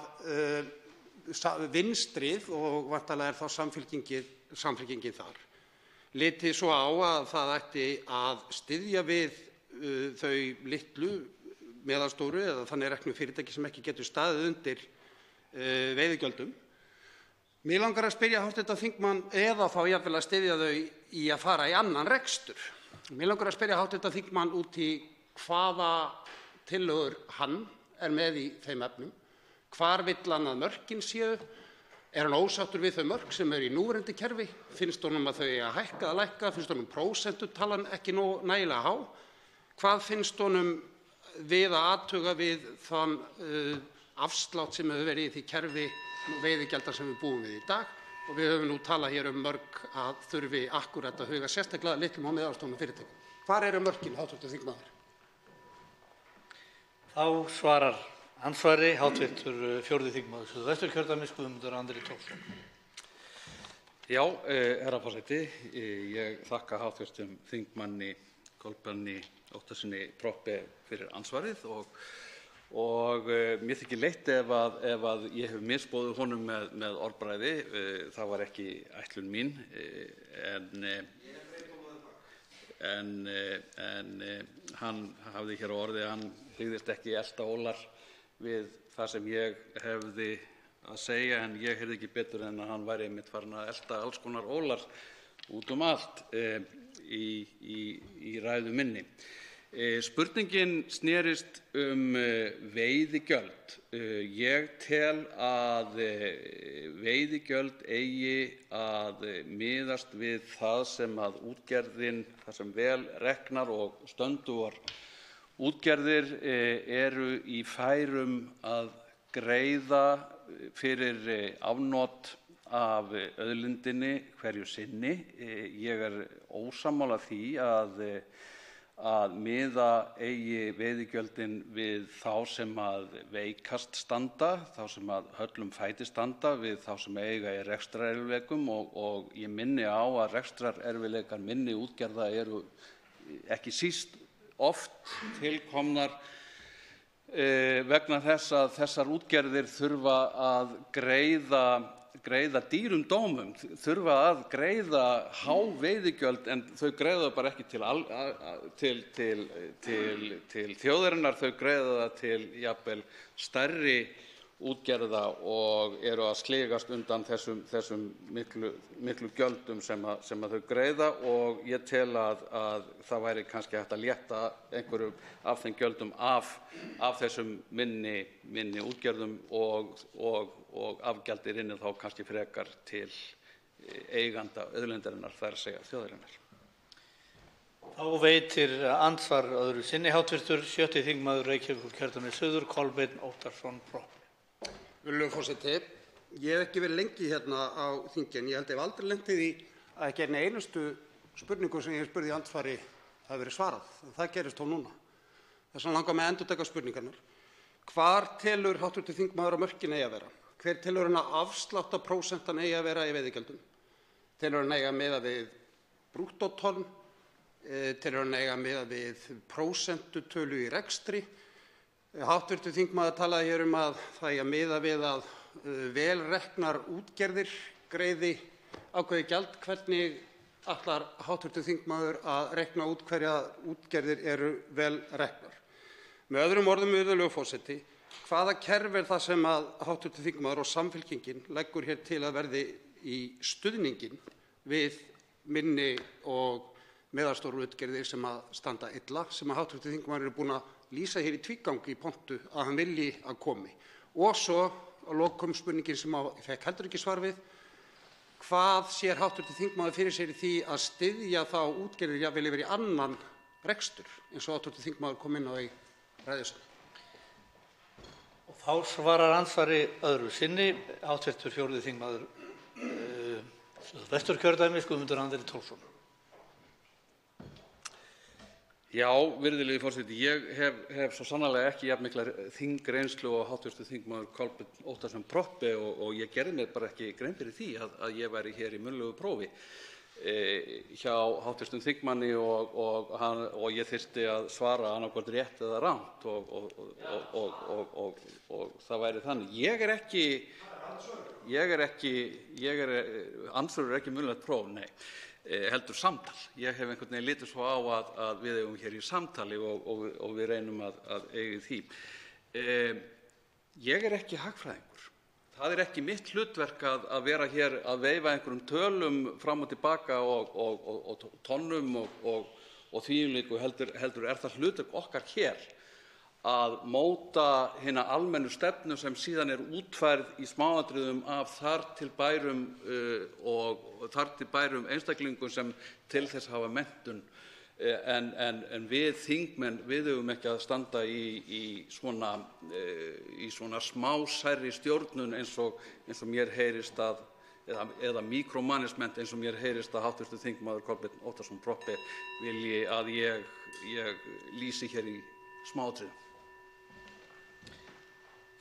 vinstrið, og væntanlega þá samfylkingin þar, litið svo á að það ætti að styðja við þau litlu, meðalstóru eða þannig reknu fyrirtæki sem ekki getur staðið undir veiðigjöldum. Mig langar að spyrja hv. þingmann, eða þá jafnvel að styðja þau í að fara í annan rekstur. Mig langar að spyrja hv. þingmann út í hvaða tillögur hann er með í þeim efnum, hvar vill hann að mörkin séu, er hann ósáttur við þau mörk sem eru í núverandi kerfi, finnst honum að þau eiga að hækka eða lækka, finnst honum prósentutalan ekki nægilega há, hvað finnst honum við að athuga við þann afslátt sem hefur verið í því kerfi veiðigjalda sem við búum við í dag, og við höfum nú talað hér mörk að þurfi akkúrat að huga sérstaklega litlum og meðalstórum fyrirtækjum. Hvar eru mörkin, hv. þingmaður? Þá svarar andsvari hv. 4. þingmaður Suðvesturkjördæmis, Guðmundur Andri Thorsson. Já, herra forseti, ég þakka hv. þingmanni Kolbeini Óttarssyni Proppé fyrir andsvarið og mér þykir leitt ef að ég hef misboðið honum með orðbragði. Það var ekki ætlun mín, en hann hafði hér á orði að hann hygðist ekki elta ólar við það sem ég hefði að segja, en ég heyrði ekki betur en að hann væri einmitt farinn að elta alls konar ólar út allt í ræðu minni. Spurningin snerist veiðigjöld. Ég tel að veiðigjöld eigi að miðast við það sem að útgerðin, það sem vel reknar og stöndugar útgerðir eru í færum að greiða fyrir afnot af auðlindinni hverju sinni. Ég er ósammála því að miða eigi veiðigjöldin við þá sem að veikast standa, þá sem að höllum fæti standa, við þá sem eiga í rekstrarerfiðleikum og ég minni á að rekstrarerfiðleikar minni útgerða eru ekki síst oft tilkomnar vegna þess að þessar útgerðir þurfa að greiða dýrum dómum, þurfa að greiða há veiðigjöld, en þau greiða bara ekki til þjóðarinnar, þau greiða það til jafnvel stærri útgerða og eru að sligast undan þessum miklu gjöldum sem þau greiða, og ég tel að það væri kannski hægt að létta einhverjum af þeim gjöldum af þessum minni útgerðum og afgjaldir inni þá kannski frekar til eiganda auðlindarinnar, það er að segja þjóðarinnar. Þá veitir andsvar öðru sinni hv. 7. þingmaður Reykjavíkurkjördæmis suður, Kolbeinn Óttarsson Proppé. Virðulegur forseti, ég hef ekki verið lengi hérna á þingi, en ég held að ég hef aldrei lent í því að ekki einustu spurningu sem ég spurði í andsvari hafi verið svarað. En það gerist þó núna. Þess vegna langar mig að endurtaka spurningarnar. Hvar telur hv. þingmaður að mörkin eigi að vera? Hver telur hann að afsláttarprósentan eigi að vera í veiðigjöldum? Telur hann eiga að miða við brúttótonn? Telur hann eiga að miða við prósentutölu í rekstri? Hv. þingmaður talaði hér að það eigi að miða við að vel reknar útgerðir greiði ákveðið gjald. Hvernig ætlar hv. þingmaður að reikna út hverjar útgerðir eru vel reknar? Með öðrum orðum, virðulegur forseti, hvaða kerfi er það sem að hv. þingmaður og Samfylkingin leggur hér til að verði í stuðninginn við minni og meðalstóru útgerðir sem að standa illa, sem að hv. þingmaður eru búin að lýsa hér í tvígangi í pontu að hann vilji að komi? Og svo að lokum spurningin sem ég fékk heldur ekki svar við: hvað sér hv. þingmaður fyrir sér í því að styðja þá útgerðir jafnvel yfir í annan rekstur, eins og hv. þingmaður kom inn á í ræðusal. Þá svarar andsvari öðru sinni hv. 4. þingmaður Suðvesturkjördæmis, Guðmundur Andri Thorsson. Já, virðulegi forseti, ég hef svo sannarlega ekki jafn mikla þingreynslu og hv. þingmaður Kolbeinn Óttarsson Proppé og ég gerði mér bara ekki grein fyrir því að ég væri hér í munnlegu prófi hjá hv. þingmanni og ég þyrfti að svara annaðhvort rétt eða rangt og það væri þannig. Andsvör er ekki munnlegt próf, nei. Heldur samtal. Ég hef einhvern veginn litið svo á að við eigum hér í samtali og við reynum að eiga í því. Ég er ekki hagfræðingur. Það er ekki mitt hlutverk að vera hér að veifa einhverjum tölum fram og tilbaka og tonnum og þvíumlíku, heldur er það hlutverk okkar hér að móta hina almennu stefnu sem síðan er útfærð í smáatriðum af þar til bærum einstaklingum sem til þess hafa menntun. En við þingmenn, við eigum ekki að standa í svona smásærri stjórnun eins og mér heyrist eða mikromanagement eins og mér heyrist að hv. þingmaður Kolbeinn Óttarsson Proppé vilji að ég lýsi hér í smáatriðum.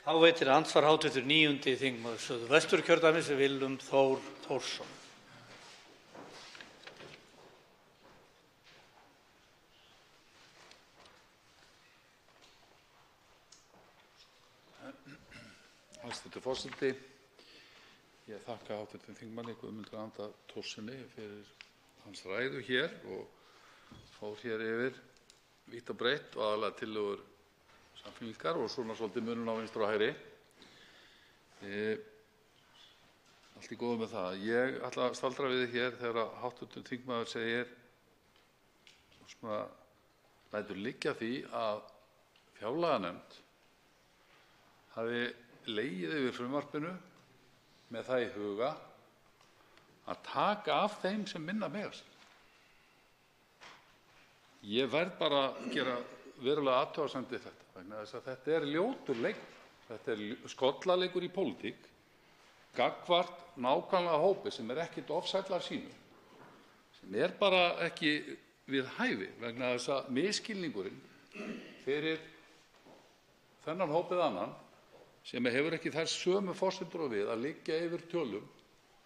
Þá veitir andsvar hv. 9. þingmaður Suðvesturkjördæmis, Willum Þór Þórsson. Hæstv. forseti, ég þakka hv. þingmanni Guðmundi Andra Thorssyni fyrir hans ræðu hér og fór hér yfir vítt og breitt og aðallega tillögur Samfylkingar og svona svolítið munun á vinstri og hægri. Allt í góðu með það. Ég ætla að staldra við hér þegar hv. þingmaður segir svona lætur liggja því að fjárlaganefnd hafi legið yfir frumvarpinu með það í huga að taka af þeim sem minna mega sín. Ég verð bara að gera verulega athugasemd við þetta vegna þess að þetta er ljótur leikur. Þetta er skollaleikur í pólitík gagnvart nákvæmlega hópi sem er ekkert ofsællar sínu, sem er bara ekki við hæfi vegna þess að misskilningurinn fyrir þennan hópið annan sem hefur ekki þær sömu forsendur og við að liggja yfir tölum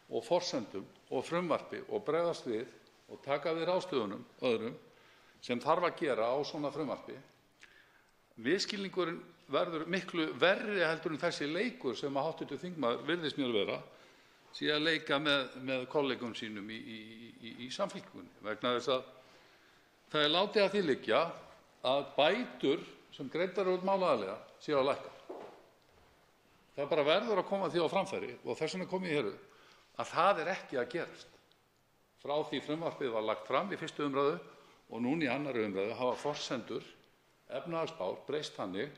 og forsendum og frumvarpi og bregðast við og taka við ráðstöfunum öðrum sem þarf að gera á svona frumvarpi. Misskilningurinn verður miklu verri heldur en þessi leikur sem hv. þingmaður virðist mér vera sé að leika með kollegum sínum í Samfylkingunni vegna þess að það er látið að því liggja að bætur sem greiddar út mánaðarlega séu að lækka. Það bara verður að koma því á framfæri og þess vegna kom ég hér upp að það er ekki að gerast. Frá því frumvarpið var lagt fram í 1. umræðu og núna í 2. umræðu hafa forsendur efnahagsspár breyst þannig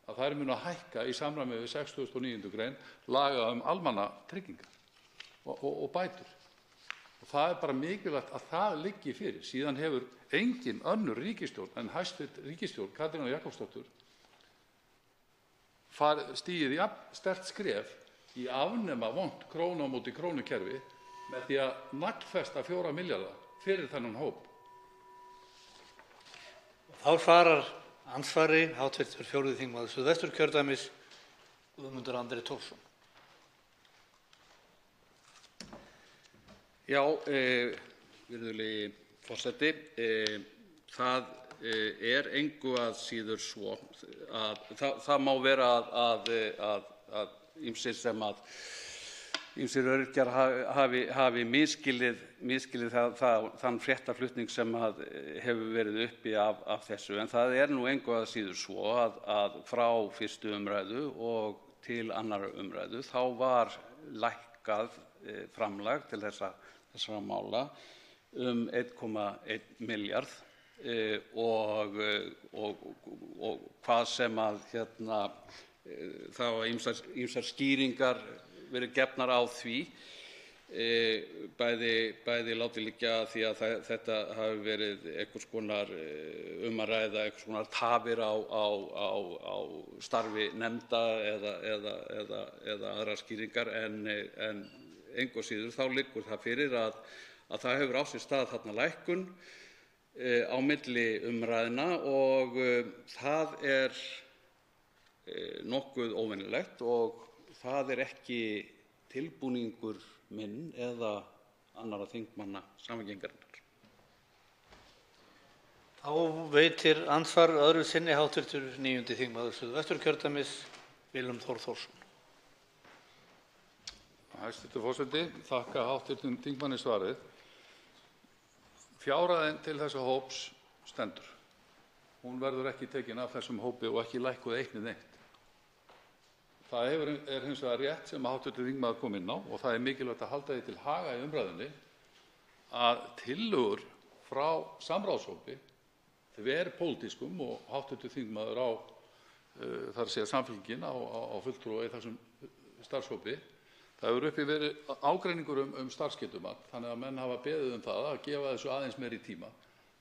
að þær munu að hækka í samræmi við 69. grein laga almannatryggingar og bætur. Og það er bara mikilvægt að það liggi fyrir. Síðan hefur engin önnur ríkisstjórn en hæstv. ríkisstjórn Katrínar Jakobsdóttur stigið jafn sterkt skref í afnema vont krónu á móti krónu kerfi með því að naglfesta 4 milljarða fyrir þennan hóp. Þá svarar andsvari hv. 4. þingmaður Suðvesturkjördæmis, Guðmundur Andri Thorsson. Já, virðulegi forseti, það er engu að síður svo að það má vera að ýmsir öryrkjar hafi misskilið þann fréttaflutning sem hefur verið uppi af þessu. En það er nú engu að síður svo að frá 1. umræðu og til 2. umræðu þá var lækkað framlag til þessara mála 1,1 milljarð og hvað sem það hafa ýmsar skýringar verið gefnar á því. bæði látið liggja því að þetta hafi verið einhvers konar að ræða einhvers konar tafir á starfi nefnda eða aðrar skýringar en engu að síður þá liggur það fyrir að það hefur á sér stað þarna lækkun á milli umræðna og það er nokkuð óvenjulegt og það er ekki tilbúningur minn eða annarra þingmanna Samfylkingarinnar. Þá veitir andsvar öðru sinni hv. 9. þingmaður Suðvesturkjördæmis, Willum Þór Þórsson. Hæstv. forseti. Þakka hv. þingmanni svarið. Fjárhæðin til þessa hóps stendur. Hún verður ekki tekin af þessum hópi og ekki lækkuð eitt né neitt. Það er hins vegar rétt sem hv. þingmaður kom inn á og það er mikilvægt að halda því til haga í umræðunni að tillögur frá samráðshópi, þverpólitískum, og hv. þingmaður á, þar að segja Samfylkingin, á fulltrúa í þessum starfshópi, það hefur uppi verið ágreiningur um starfsgetumat, þannig að menn hafa beðið það að gefa þessu aðeins meiri tíma.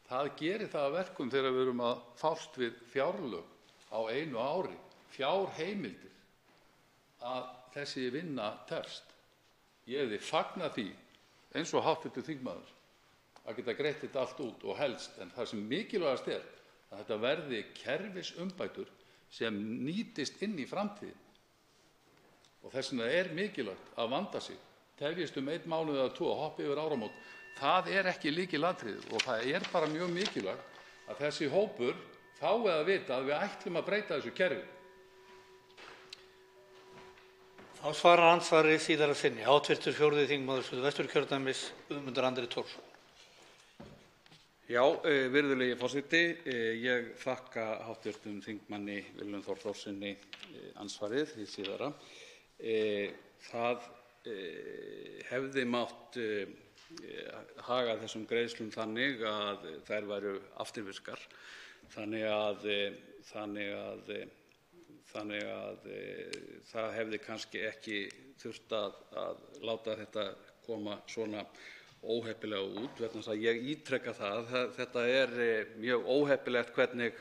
Það gerir það að verkum þegar við erum að fást við fjárlög á einu ári, fjárheimildir, að þessi vinna tefst. Ég hefði fagnað því eins og hv. þingmaður að geta greitt þetta allt út og helst, en það sem mikilvægast er að þetta verði kerfisumbætur sem nýtist inn í framtíðin. Og þess vegna er mikilvægt að vanda sig, tefjist 1 mánuð eða 2 og hoppa yfir áramót. Það er ekki lykilatriðið og það er bara mjög mikilvægt að þessi hópur fái að vita að við ætlum að breyta þessu kerfi. Þá svarar andsvari síðara sinni hv. 4. þingmaður Suðvesturkjördæmis, Guðmundur Andri Thorsson. Já, virðulegi forseti, ég þakka hv. þingmanni Willum Þór Þórssyni andsvarið hið síðara. Það hefði mátt haga þessum greiðslum þannig að þær væru afturvirkar, þannig að það hefði kannski ekki þurft að láta þetta koma svona óheppilega út, vegna þess að ég ítreka það, þetta er mjög óheppilegt hvernig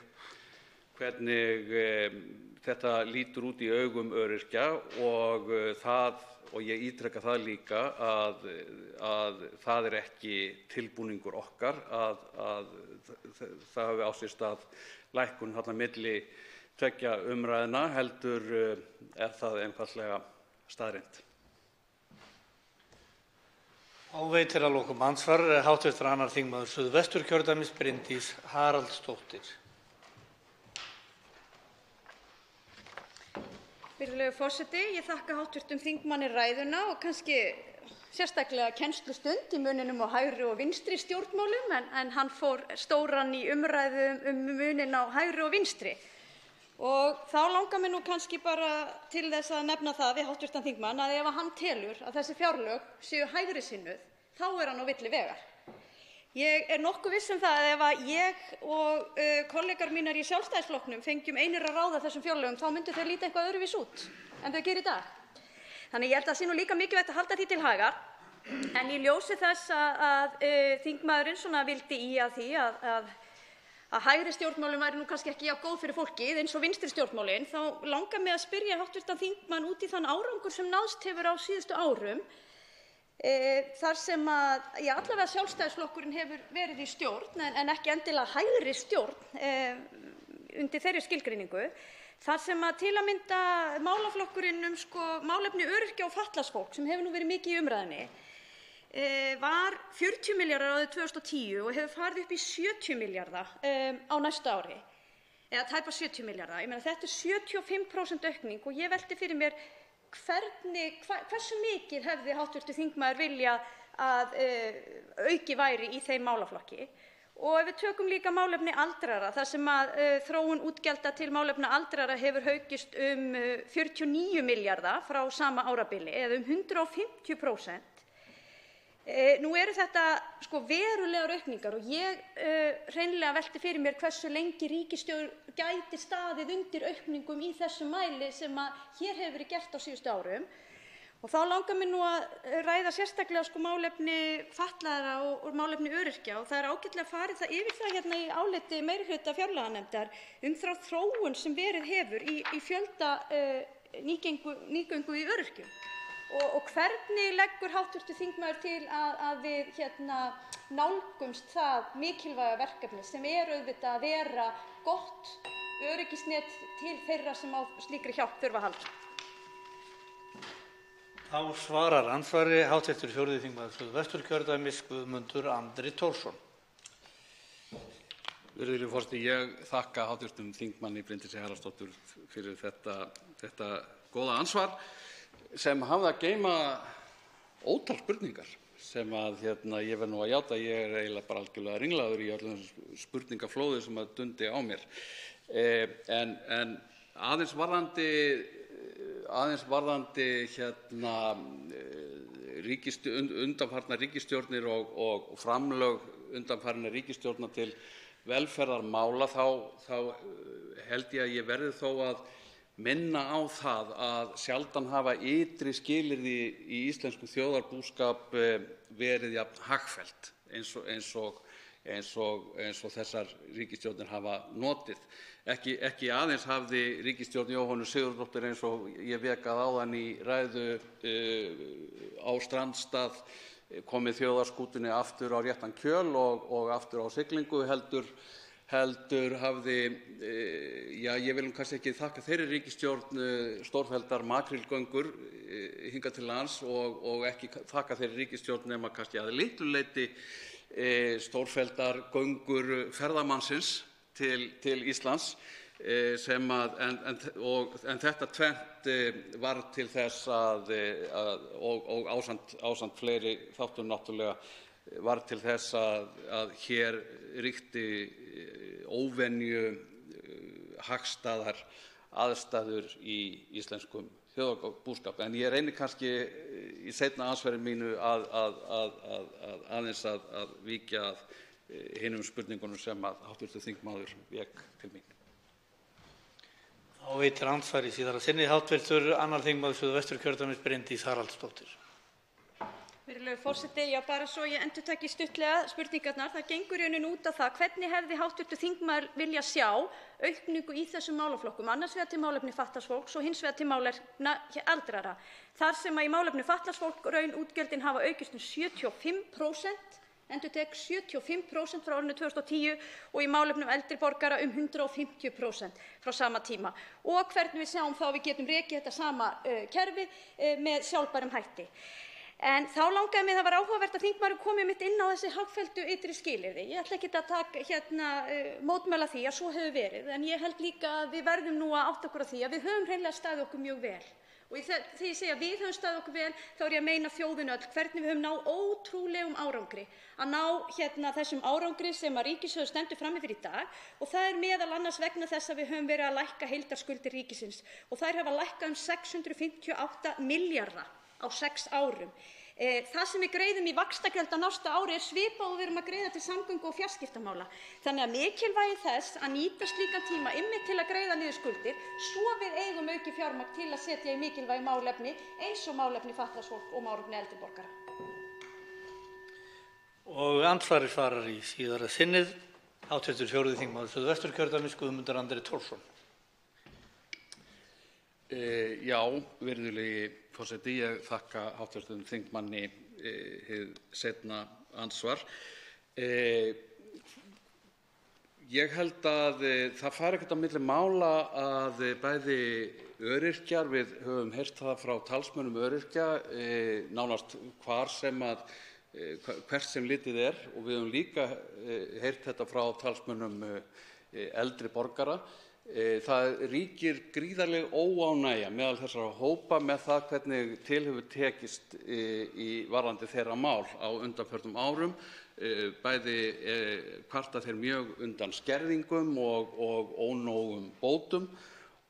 þetta lítur út í augum öryrkja og ég ítreka það líka að það er ekki tilbúningur okkar að það hafi á sér stað lækkun þarna milli tveggja umræðna, heldur er það einfaldlega staðreynd. Þá veitir að lokum andsvar hv. 2. þingmaður Suðvesturkjördæmis, Bryndís Haraldsdóttir. Virðulegur forseti, ég þakka hv. þingmanni ræðuna og kannski sérstaklega kennslustund í muninum á hægri og vinstri stjórnmálum, en hann fór stóran í umræðu munin á hægri og vinstri. Og þá langar mig nú kannski bara til þess að nefna það við hv. þingmann að ef hann telur að þessi fjárlög séu hægri sinnuð, þá er hann á villi vegar. Ég er nokkuð viss um það að ef ég og kollegar mínar í Sjálfstæðisflokknum fengjum einir að ráða þessum fjárlögum, þá myndu þau líta eitthvað öðruvís út en þau gera í dag. Þannig ég held að það sé nú líka mikilvægt að halda því til haga, en í ljósi þess að þingmaðurinn svona vildi í að því að hægri stjórnmálin væri nú kannski ekki jafn góð fyrir fólkið eins og vinstri stjórnmálin, þá langar mig að spyrja hv. þingmann út í þann árangur sem náðst hefur á síðustu árum, þar sem að allavega Sjálfstæðisflokkurinn hefur verið í stjórn, en ekki endilega hægri stjórn undir þeirri skilgreiningu, þar sem að til að mynda málaflokkurinn málefni öryrkja og fatlaðs fólks, sem hefur nú verið mikið í umræðunni, var 40 milljarðar árið 2010 og hefur farið upp í 70 milljarða á næsta ári, eða tæpa 70 milljarða. Ég meina, þetta er 75% aukning og ég velti fyrir mér hversu mikið hefði hv. þingmaður viljað að auki væri í þeim málaflokki. Og ef við tökum líka málefni aldraðra, þar sem að þróun útgjalda til málefna aldraðra hefur aukist 49 milljarða frá sama árabili, eða 150%. Nú eru þetta verulegar aukningar og ég hreinlega velti fyrir mér hversu lengi ríkisstjórn gæti staðið undir aukningum í þessum mæli sem hér hefur verið gert á síðustu árum. Og þá langar mig nú að ræða sérstaklega málefni fatlaðra og málefni öryrkja og það ágætlega farið yfir það hérna í áliti meirihluta fjárlaganefndar þá þróun sem verið hefur í fjölda nýgöngu í öryrkjum. Og hvernig leggur hv. þingmaður til að við nálgumst það mikilvæga verkefni sem auðvitað að vera gott öryggisnet til þeirra sem á slíkri hjálp þurfa að halda? Þá svarar andsvari hv. 4. þingmaður Suðvesturkjördæmis Guðmundur Andri Thorsson. Virðulegur forseti, ég þakka hv. þingmanni Bryndísi Haraldsdóttur fyrir þetta góða ansvar sem hafði að geyma ótal spurningar sem ég verð nú að játa, ég eiginlega bara algjörlega ringlaður í öllum spurningaflóði sem dundi á mér. En aðeins varðandi undanfarnar ríkisstjórnir og framlög undanfarinna ríkisstjórna til velferðarmála þá held ég að ég verði þó að minna á það að sjaldan hafa ytri skilyrði í íslenskum þjóðarbúskap verið jafn hagfelld eins og þessar ríkisstjórnir hafa notið. Ekki aðeins hafði ríkisstjórn Jóhönnu Sigurðardóttur eins og ég vék að áðan í ræðu á strandstað komið þjóðarskútunni aftur á réttan kjöl og aftur á siglingu heldur hafði, ég vil kannski ekki þakka þeirri ríkisstjórn stórfelldar makrílgöngur hingað til lands og ekki þakka þeirri ríkisstjórn nema kannski að litlu leyti stórfelldar göngur ferðamannsins til Íslands en þetta tvennt var til þess og ásamt fleiri þáttum náttúrulega var til þess að hér ríkti óvenju hagstæðar aðstæður í íslenskum þjóðarbúskap. En ég reyni kannski í seinna andsvari mínu aðeins að víkja að hinum spurningunum sem hv. þingmaður vék til mín. Þá veitir andsvari síðara sinni hv. 2. þingmaður Suðvesturkjördæmis Bryndís Haraldsdóttir. Virðulegur forseti, bara svo ég endurtaki stuttlega spurningarnar. Það gengur í rauninni út á það hvernig hefði hv. þingmaður viljað sjá aukningu í þessum málaflokkum, annars vegar til málefni fatlaðs fólks og hins vegar til málefna aldraðra. Þar sem í málefni fatlaðs fólks raunútgjöldin hafa aukist 75%, endurtek 75% frá árinu 2010 og í málefnum eldri borgara 150% frá sama tíma. Og hvernig við sjáum þá við getum rekið þetta sama kerfi með sjálfbærum hætti. En þá langaði mig, það var áhugavert að þingmaðurinn kom einmitt inn á þessi hagfelldu ytri skilyrði. Ég ætla ekkert að taka mótmæla því að svo hefur verið, en ég held líka að við verðum nú að átta okkur á því að við höfum hreinlega staðið okkur mjög vel. Og þegar ég segi að við höfum staðið okkur vel, þá ég að meina þjóðin öll, hvernig við höfum náð ótrúlegum árangri, að ná þessum árangri sem að ríkissjóður stendur frammi fyrir í dag, og það meðal annars vegna þess að við höfum verið að lækka heildarskuldir ríkisins og þær hafa lækkað 658 milljarða á 6 árum. Það sem við greiðum í vaxtagjöld á næsta ári svipað og við erum að greiða til samgöngu- og fjarskiptamála. Þannig að mikilvægi þess að nýta slíkan tíma einmitt til að greiða niður skuldir svo við eigum aukið fjármagn til að setja í mikilvæg málefni eins og málefni fatlaðs fólks og málefni eldri borgara. Og andsvari svarar í síðara sinnið hv. 4. þingmaður Suðvesturkjördæmis Guðmundur Andri Thorsson. Já, virðulegi forseti, ég þakka hv. þingmanni hið seinna andsvar. Ég held að það fari ekkert á milli mála að bæði öryrkjar, við höfum heyrt það frá talsmönnum öryrkja nánast hvert sem litið og við höfum líka heyrt þetta frá talsmönnum eldri borgara. Það ríkir gríðarleg óánægja meðal þessara hópa með það hvernig til hefur tekist varðandi þeirra mál á undanförnum árum. Bæði kvarta þeir mjög undan skerðingum og ónógum bótum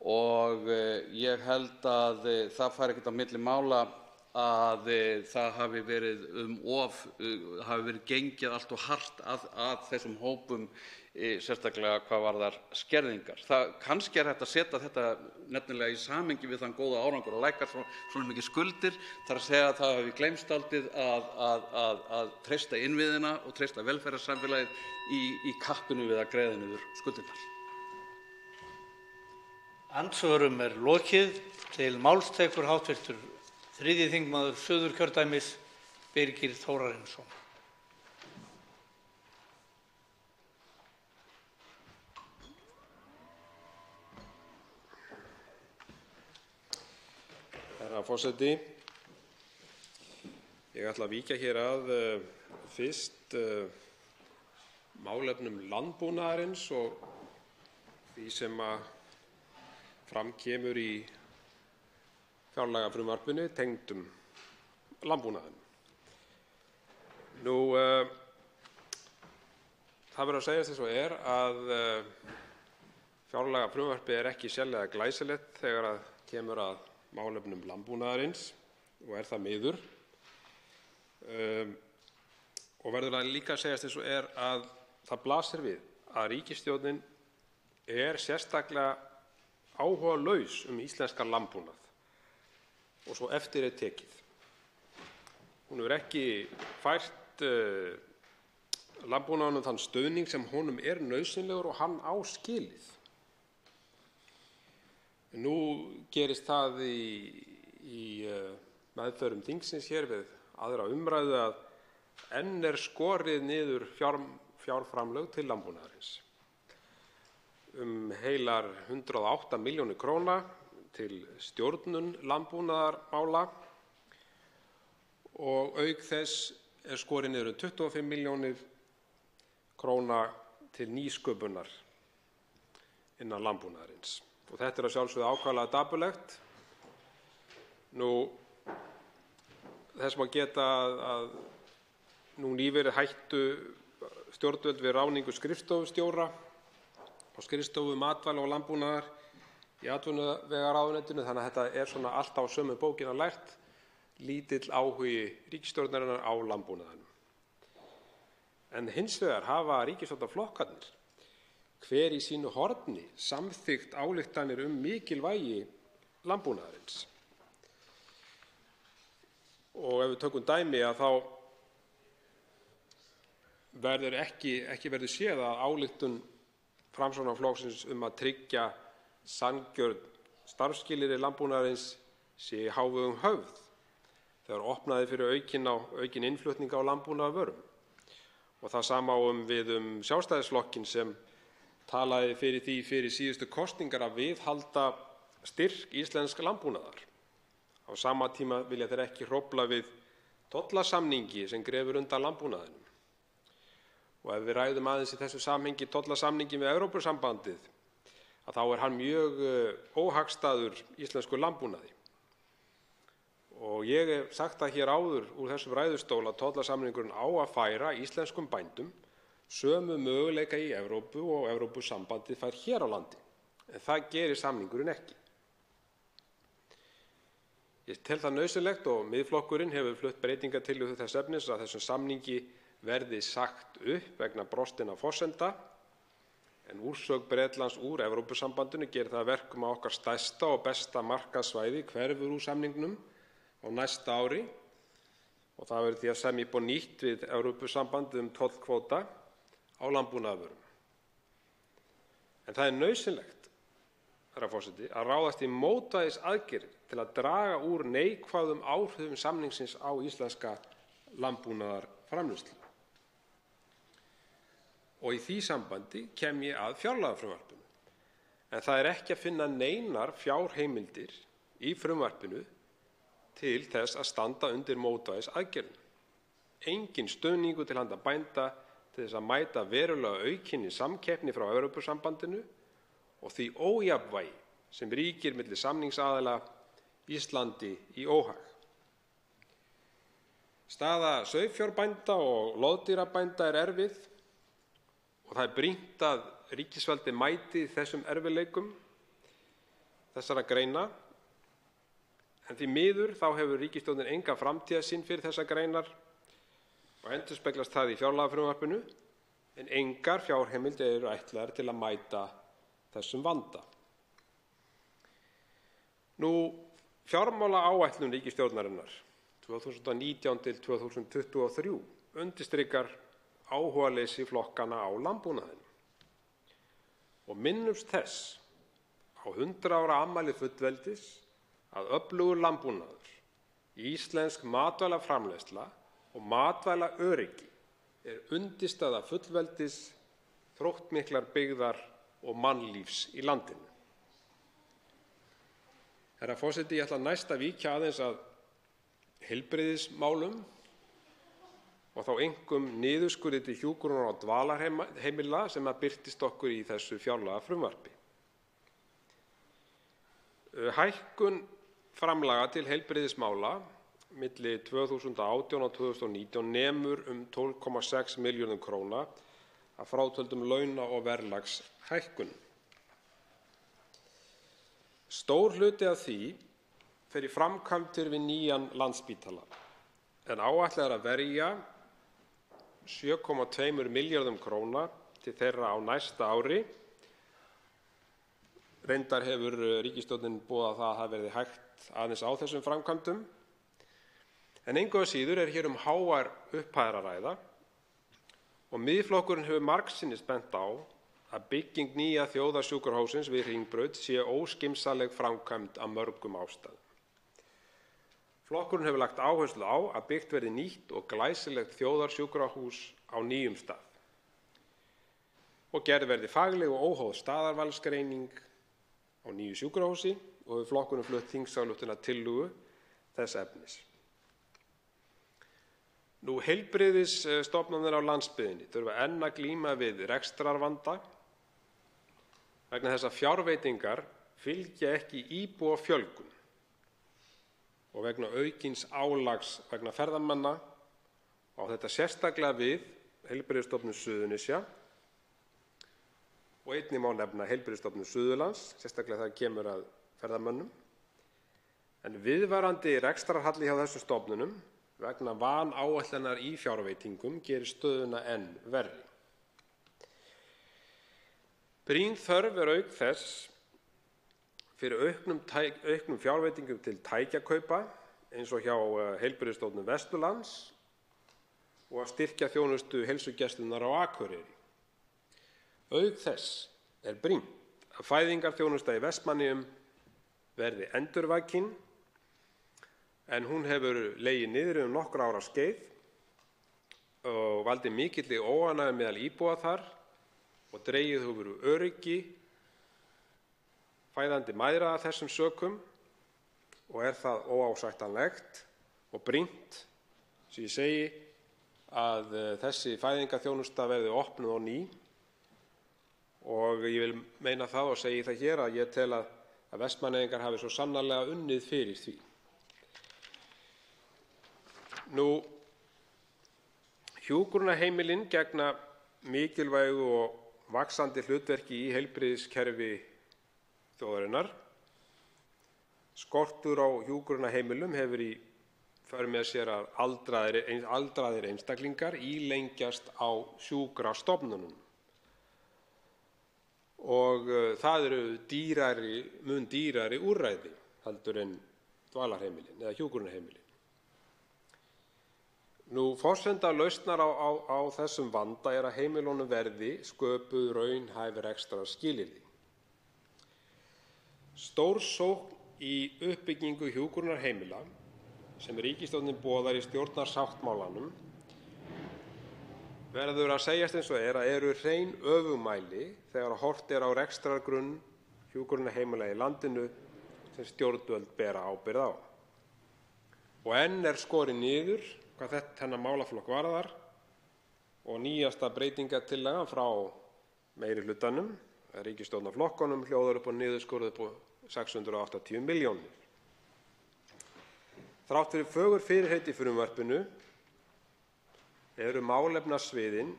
og ég held að það fari ekkert á milli mála að það hafi verið hafi verið gengið allt of hart að þessum hópum sérstaklega hvað varðar skerðingar. Kannski hægt að setja þetta nefnilega í samhengi við þann góða árangur og lækkar svona mikið skuldir, þar að segja að það hafi gleymst dálítið að treysta innviðina og treysta velferðarsamfélagið í kappinu við að greiða niður skuldirnar. Andsvörum lokið. Til máls tekur hv. 3. þingmaður Suðurkjördæmis, Birgir Þórarinsson. Herra forseti, ég ætla að víkja hér að fyrst málefnum landbúnaðarins og því sem fram kemur í fjárlagafrumvarpinu tengdum landbúnaðinum. Það verður að segjast eins og að fjárlagafrumvarpið ekki sérlega glæsilegt þegar kemur að málefnum landbúnaðarins og það miður. Og verður að líka segjast eins og að það blasir við að ríkisstjórnin sérstaklega áhugalaus íslenska landbúnað og svo eftir tekið. Hún hefur ekki fært landbúnaðinum þann stuðning sem honum nauðsynlegur og hann á skilið. Nú gerist það í meðförum þingsins hér við aðra umræðu að enn skorið niður fjárframlög til landbúnaðarins heilar 108 milljónir króna til stjórnun landbúnaðarmála og auk þess skorið niður 25 milljónir króna til nýsköpunar innan landbúnaðarins. Og þetta að sjálfsögðu ákaflega dapurlegt. Þess má geta að nú nýverið hættu stjórnvöld við ráðningu skrifstofustjóra og skrifstofu matvæla og landbúnaðar í atvinnuvegaráðuneytinu, þannig að þetta svona allt á sömu bókina lært, lítill áhugi ríkisstjórnarinnar á landbúnaðinum. En hins vegar hafa ríkisstjórnarflokkarnir hver í sínu horni samþykkt ályktanir mikilvægi landbúnaðarins. Og ef við tökum dæmi þá verður ekki séð að ályktun Framsóknarflokksins að tryggja sanngjörn starfsskilyrði landbúnaðarins sé í hávegum höfð þegar opnaði fyrir aukinn innflutning á landbúnaðarvörum. Og það sama við Sjálfstæðisflokkinn sem talaði fyrir því fyrir síðustu kosningar að viðhalda styrk íslenska landbúnaðar. Á sama tíma vilja þeir ekki hrófla við tollasamningi sem grefur undan landbúnaðinum. Og ef við ræðum aðeins í þessu samhengi tollasamningi með Evrópusambandið, þá hann mjög óhagstæður íslensku landbúnaði. Og ég hef sagt það hér áður úr þessum ræðustól að tollasamningurinn á að færa íslenskum bændum sömu möguleika í Evrópu og Evrópusambandið fær hér á landi. En það gerir samningurinn ekki. Ég tel það nauðsynlegt og Miðflokkurinn hefur flutt breytingartillögu þess efnis að þessum samningi verði sagt upp vegna brostinna forsenda, en úrsögn Bretlands úr Evrópusambandinu gerir það að verkum að okkar stærsta og besta markaðssvæði hverfur úr samningnum á næsta ári og það verður því að semja upp á nýtt við Evrópusambandið tollkvóta á landbúnaðarvörum. En það nauðsynlegt, herra forseti, að ráðast í mótvægisaðgerðir til að draga úr neikvæðum áhrifum samningsins á íslenska landbúnaðarframleiðslu. Og í því sambandi kem ég að fjárlagafrumvarpinu. En það ekki að finna neinar fjárheimildir í frumvarpinu til þess að standa undir mótvægisaðgerðum. Engin stuðningur til handa bænda til þess að mæta verulega aukinni samkeppni frá Evrópusambandinu og því ójafnvægi sem ríkir milli samningsaðila Íslandi í óhag. Staða sauðfjárbænda og loðdýrabænda erfið og það brýnt að ríkisvaldið mæti þessum erfiðleikum þessara greina. En því miður þá hefur ríkisstjórnin enga framtíðarsýn fyrir þessar greinar og endurspeglast það í fjárlagafrumvarpinu en engar fjárheimildir eru ætlaðar til að mæta þessum vanda. Fjármálaáætlun ríkisstjórnarinnar 2019 til 2023 undirstrikar áhugaleysi flokkanna á landbúnaðinum og minnumst þess á 100 ára afmæli fullveldis að öflugur landbúnaður, íslensk matvælaframleiðsla og matvælaöryggi undirstaða fullveldis, þróttmiklar byggðar og mannlífs í landinu. Herra forseti, ég ætla næst að víkja aðeins að heilbrigðismálum og þá einkum niðurskurði til hjúkrunar- og dvalarheimila sem birtist okkur í þessu fjárlagafrumvarpi. Hækkun framlaga til heilbrigðismála milli 2018 og 2019 nemur 12,6 milljörðum króna að frátöldum launa- og verðlagshækkun. Stór hluti af því fer í framkvæmdir við nýjan Landspítala en áætlað að verja 7,2 milljörðum króna til þeirra á næsta ári. Reyndar hefur ríkisstjórnin boðað það að það verði hægt aðeins á þessum framkvæmdum. En engu að síður hér háar upphæðir að ræða og Miðflokkurinn hefur margsinnis bent á að bygging nýja þjóðarsjúkrahússins við Hringbraut sé óskynsamleg framkvæmd af mörgum ástæðum. Flokkurinn hefur lagt áherslu á að byggt verði nýtt og glæsilegt þjóðarsjúkrahús á nýjum stað og gerð verði fagleg og óháð staðarvalsgreining á nýju sjúkrahúsi og hefur flokkurinn flutt þingsályktunartillögu þess efnis. Heilbrigðisstofnanir á landsbyggðinni þurfa enn að glíma við rekstrarvanda vegna þess að fjárveitingar fylgja ekki íbúafjölgun og vegna aukins álags vegna ferðamanna og á þetta sérstaklega við Heilbrigðisstofnun Suðurnesja og einnig má nefna Heilbrigðisstofnun Suðurlands, sérstaklega þegar kemur að ferðamönnum. En viðvarandi rekstrarhalli hjá þessum stofnunum vegna vanáætlunar í fjárveitingum gerir stöðuna enn verri. Brýn þörf auk þess fyrir auknum fjárveitingum til tækjakaupa eins og hjá Heilbrigðisstofnun Vesturlands og að styrkja þjónustu heilsugæslunnar á Akureyri. Auk þess brýnt að fæðingarþjónusta í Vestmannaeyjum verði endurvakin en hún hefur legið niðri nokkurra ára skeið og valdið mikilli óánægju meðal íbúa þar og dregið hefur úr öryggi fæðandi mæðra af þessum sökum og það óásættanlegt og brýnt, sem ég segi, að þessi fæðingarþjónusta verði opnuð á ný og ég vil meina það og segi það hér að ég tel að Vestmannaeyingar hafi svo sannarlega unnið fyrir því. Hjúkrunarheimilin gegna mikilvægu og vaxandi hlutverki í heilbrigðiskerfi þjóðarinnar. Skortur á hjúkrunarheimilum hefur í för með sér að aldraðir einstaklingar ílengjast á sjúkrastofnunum og það eru mun dýrari úrræði heldur en dvalarheimilin eða hjúkrunarheimilin. Forsenda lausnar á þessum vanda að heimilunum verði sköpuð raunhæf rekstrarskilyrði. Stórsókn í uppbyggingu hjúkrunarheimila sem ríkisstjórnin boðar í stjórnarsáttmálanum verður að segjast eins og að eru hrein öfugmæli þegar horft á rekstrargrunn hjúkrunarheimila í landinu sem stjórnvöld bera ábyrgð á. Og enn skorið niður hvað þennan málaflokk varðar og nýjasta breytingartillagan frá meirihlutanum, ríkisstjórnarflokkunum, hljóðar upp á niðurskurð upp á 680 milljónir. Þrátt fyrir fögur fyrirheit í frumvarpinu eru málefnasviðin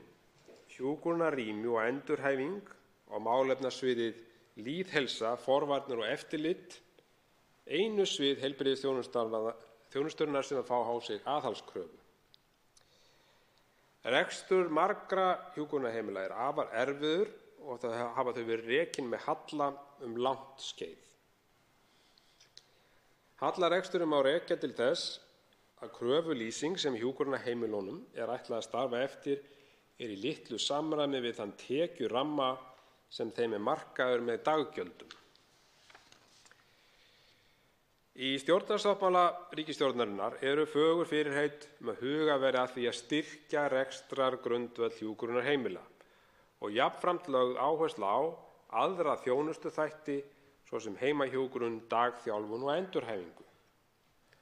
hjúkrunarrými og endurhæfing og málefnasviðið lýðheilsa, forvarnir og eftirlit einu svið heilbrigðisþjónustunnar sem fá á sig aðhaldskröfu. Rekstur margra hjúkrunarheimila er afar erfiður og það hafa þau verið rekin með halla langt skeið. Hallareksturinn má rekja til þess að kröfulýsing sem hjúkrunarheimilunum er ætlað að starfa eftir er í litlu samræmi við þann tekjuramma sem þeim er markaður með daggjöldum. Í stjórnarsáttmála ríkisstjórnarinnar eru fögur fyrirheit að hugað verði að því að styrkja rekstrargrundvöll hjúkrunarheimila og jafnframt lögð áhersla á aðra þjónustuþætti svo sem heimahjúkrun, dagþjálfun og endurhæfingu.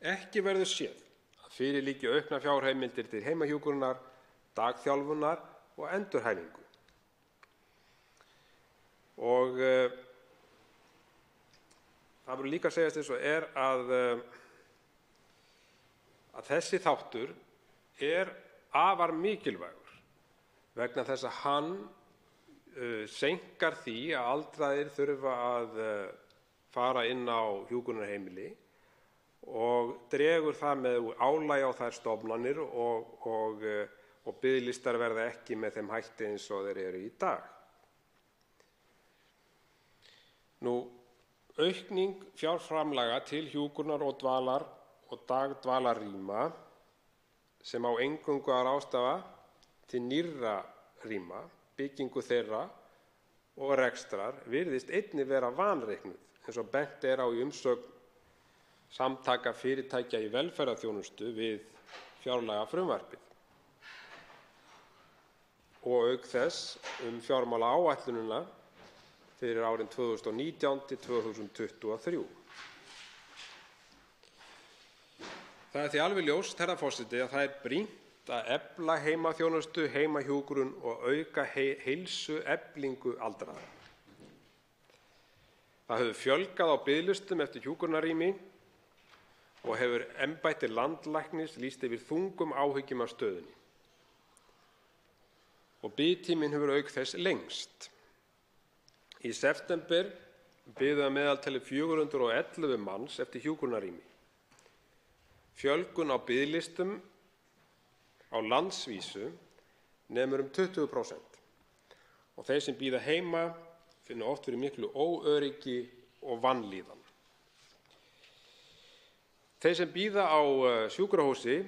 Ekki verður séð að fyrir liggi auknar fjárheimildir til heimahjúkrunar, dagþjálfunar og endurhæfingu. Og það verður líka að segjast eins og er að þessi þáttur er afar mikilvægur vegna þess að hann seinkar því að aldraðir þurfa að fara inn á hjúkrunarheimili og dregur það með álagi á þær stofnanir og biðlistar verða ekki með þeim hætti eins og þeir eru í dag. Aukning fjárframlaga til hjúkrunar og dvalar og dagdvalarrýma sem á eingöngu að ráðstafa til nýrra rýma, byggingu þeirra og rekstrar virðist einnig vera vanreiknuð eins og bent er á í umsögn Samtaka fyrirtækja í velferðarþjónustu við fjárlagafrumvarpið og auk þess fjármálaáætlunina fyrir árin 2019 til 2023. Það er því alveg ljóst, herra forseti, að það er brýnt að efla heimaþjónustu, heimahjúkrun og auka heilsueflingu aldraðra. Það hefur fjölgað á biðlistum eftir hjúkrunarrými og hefur embætti landlæknis lýst yfir þungum áhyggjum af stöðunni. Og biðtíminn hefur auk þess lengst. Í september biðu að meðaltali 411 manns eftir hjúkrunarrými. Fjölgun á biðlistum á landsvísu nemur 20% og þeir sem bíða heima finna oft fyrir miklu óöryggi og vanlíðan. Þeir sem bíða á sjúkrahúsi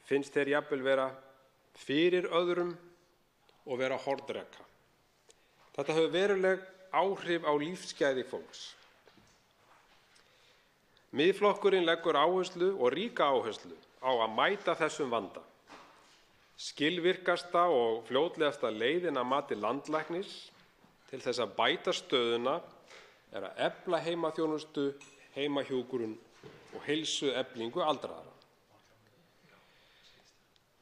finnst þeir jafnvel vera fyrir öðrum og vera hornreka. Þetta hefur veruleg áhrif á lífsgæði fólks. Miðflokkurinn leggur áherslu og ríka áherslu á að mæta þessum vanda. Skilvirkasta og fljótlegasta leiðin að mati landlæknis til þess að bæta stöðuna er að efla heimaþjónustu, heimahjúkrun og heilsueflingu aldraðra.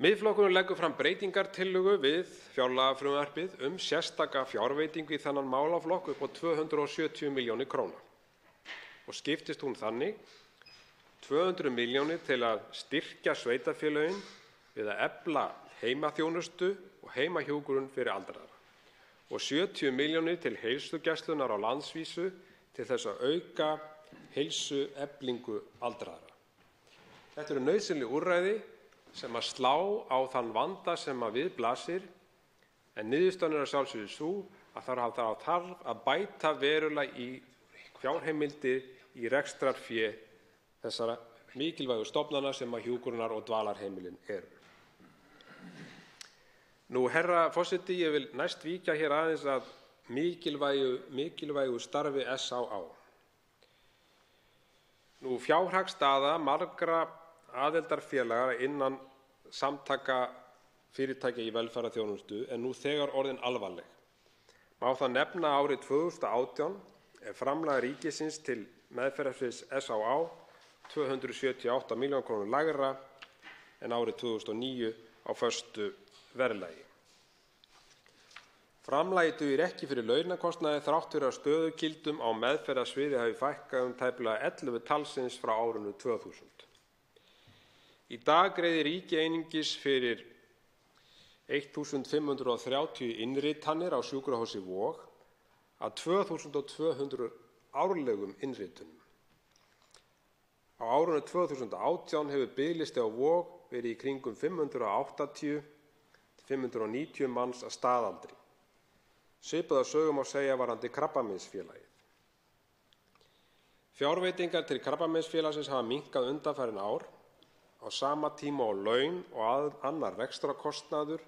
Miðflokkurinn leggur fram breytingartillögu við fjárlagafrumvarpið sérstaka fjárveitingu í þennan málaflokk upp á 270 milljónir króna og skiptist hún þannig 200 milljónir til að styrkja sveitarfélögin við að efla heimaþjónustu og heimahjúkrun fyrir aldraðra og 70 milljónir til heilsugæslunnar á landsvísu til þess að auka heilsueflingu aldraðra. Þetta eru nauðsynleg úrræði sem að slá á þann vanda sem að við blasir, en niðurstaðan er að sjálfsögðu sú að það þarf að bæta verulega í fjárheimildir í rekstrarfé þessara mikilvægu stofnana sem að hjúkrunar- og dvalarheimilin eru. Herra forseti, ég vil næst víkja hér aðeins að mikilvægu starfi SÁÁ. Fjárhagsstaða margra aðildarfélaga innan Samtaka fyrirtækja í velferðarþjónustu er nú þegar orðin alvarleg. Má það nefna að árið 2018 er framlag ríkisins til meðferðarsviðs SÁÁ 278 milljónir króna lægra en árið 2009 á föstu verðlagi. Framlagið dugir ekki fyrir launakostnaði þrátt fyrir að stöðugildum á meðferðarsviði hafi fækkað tæplega 11 talsins frá árinu 2000. Í dag greiðir ríkið einungis fyrir 1.530 innritanir á sjúkrahúsi Vog af 2.200 árlegum innritunum. Á árinu 2018 hefur biðlisti á Vog verið í kringum 580 590 manns að staðaldri. Svipaða sögu má segja varðandi Krabbameinsfélagið. Fjárveitingar til Krabbameinsfélagsins hafa minnkað undanfarin ár á sama tíma og laun og annar rekstrarkostnaður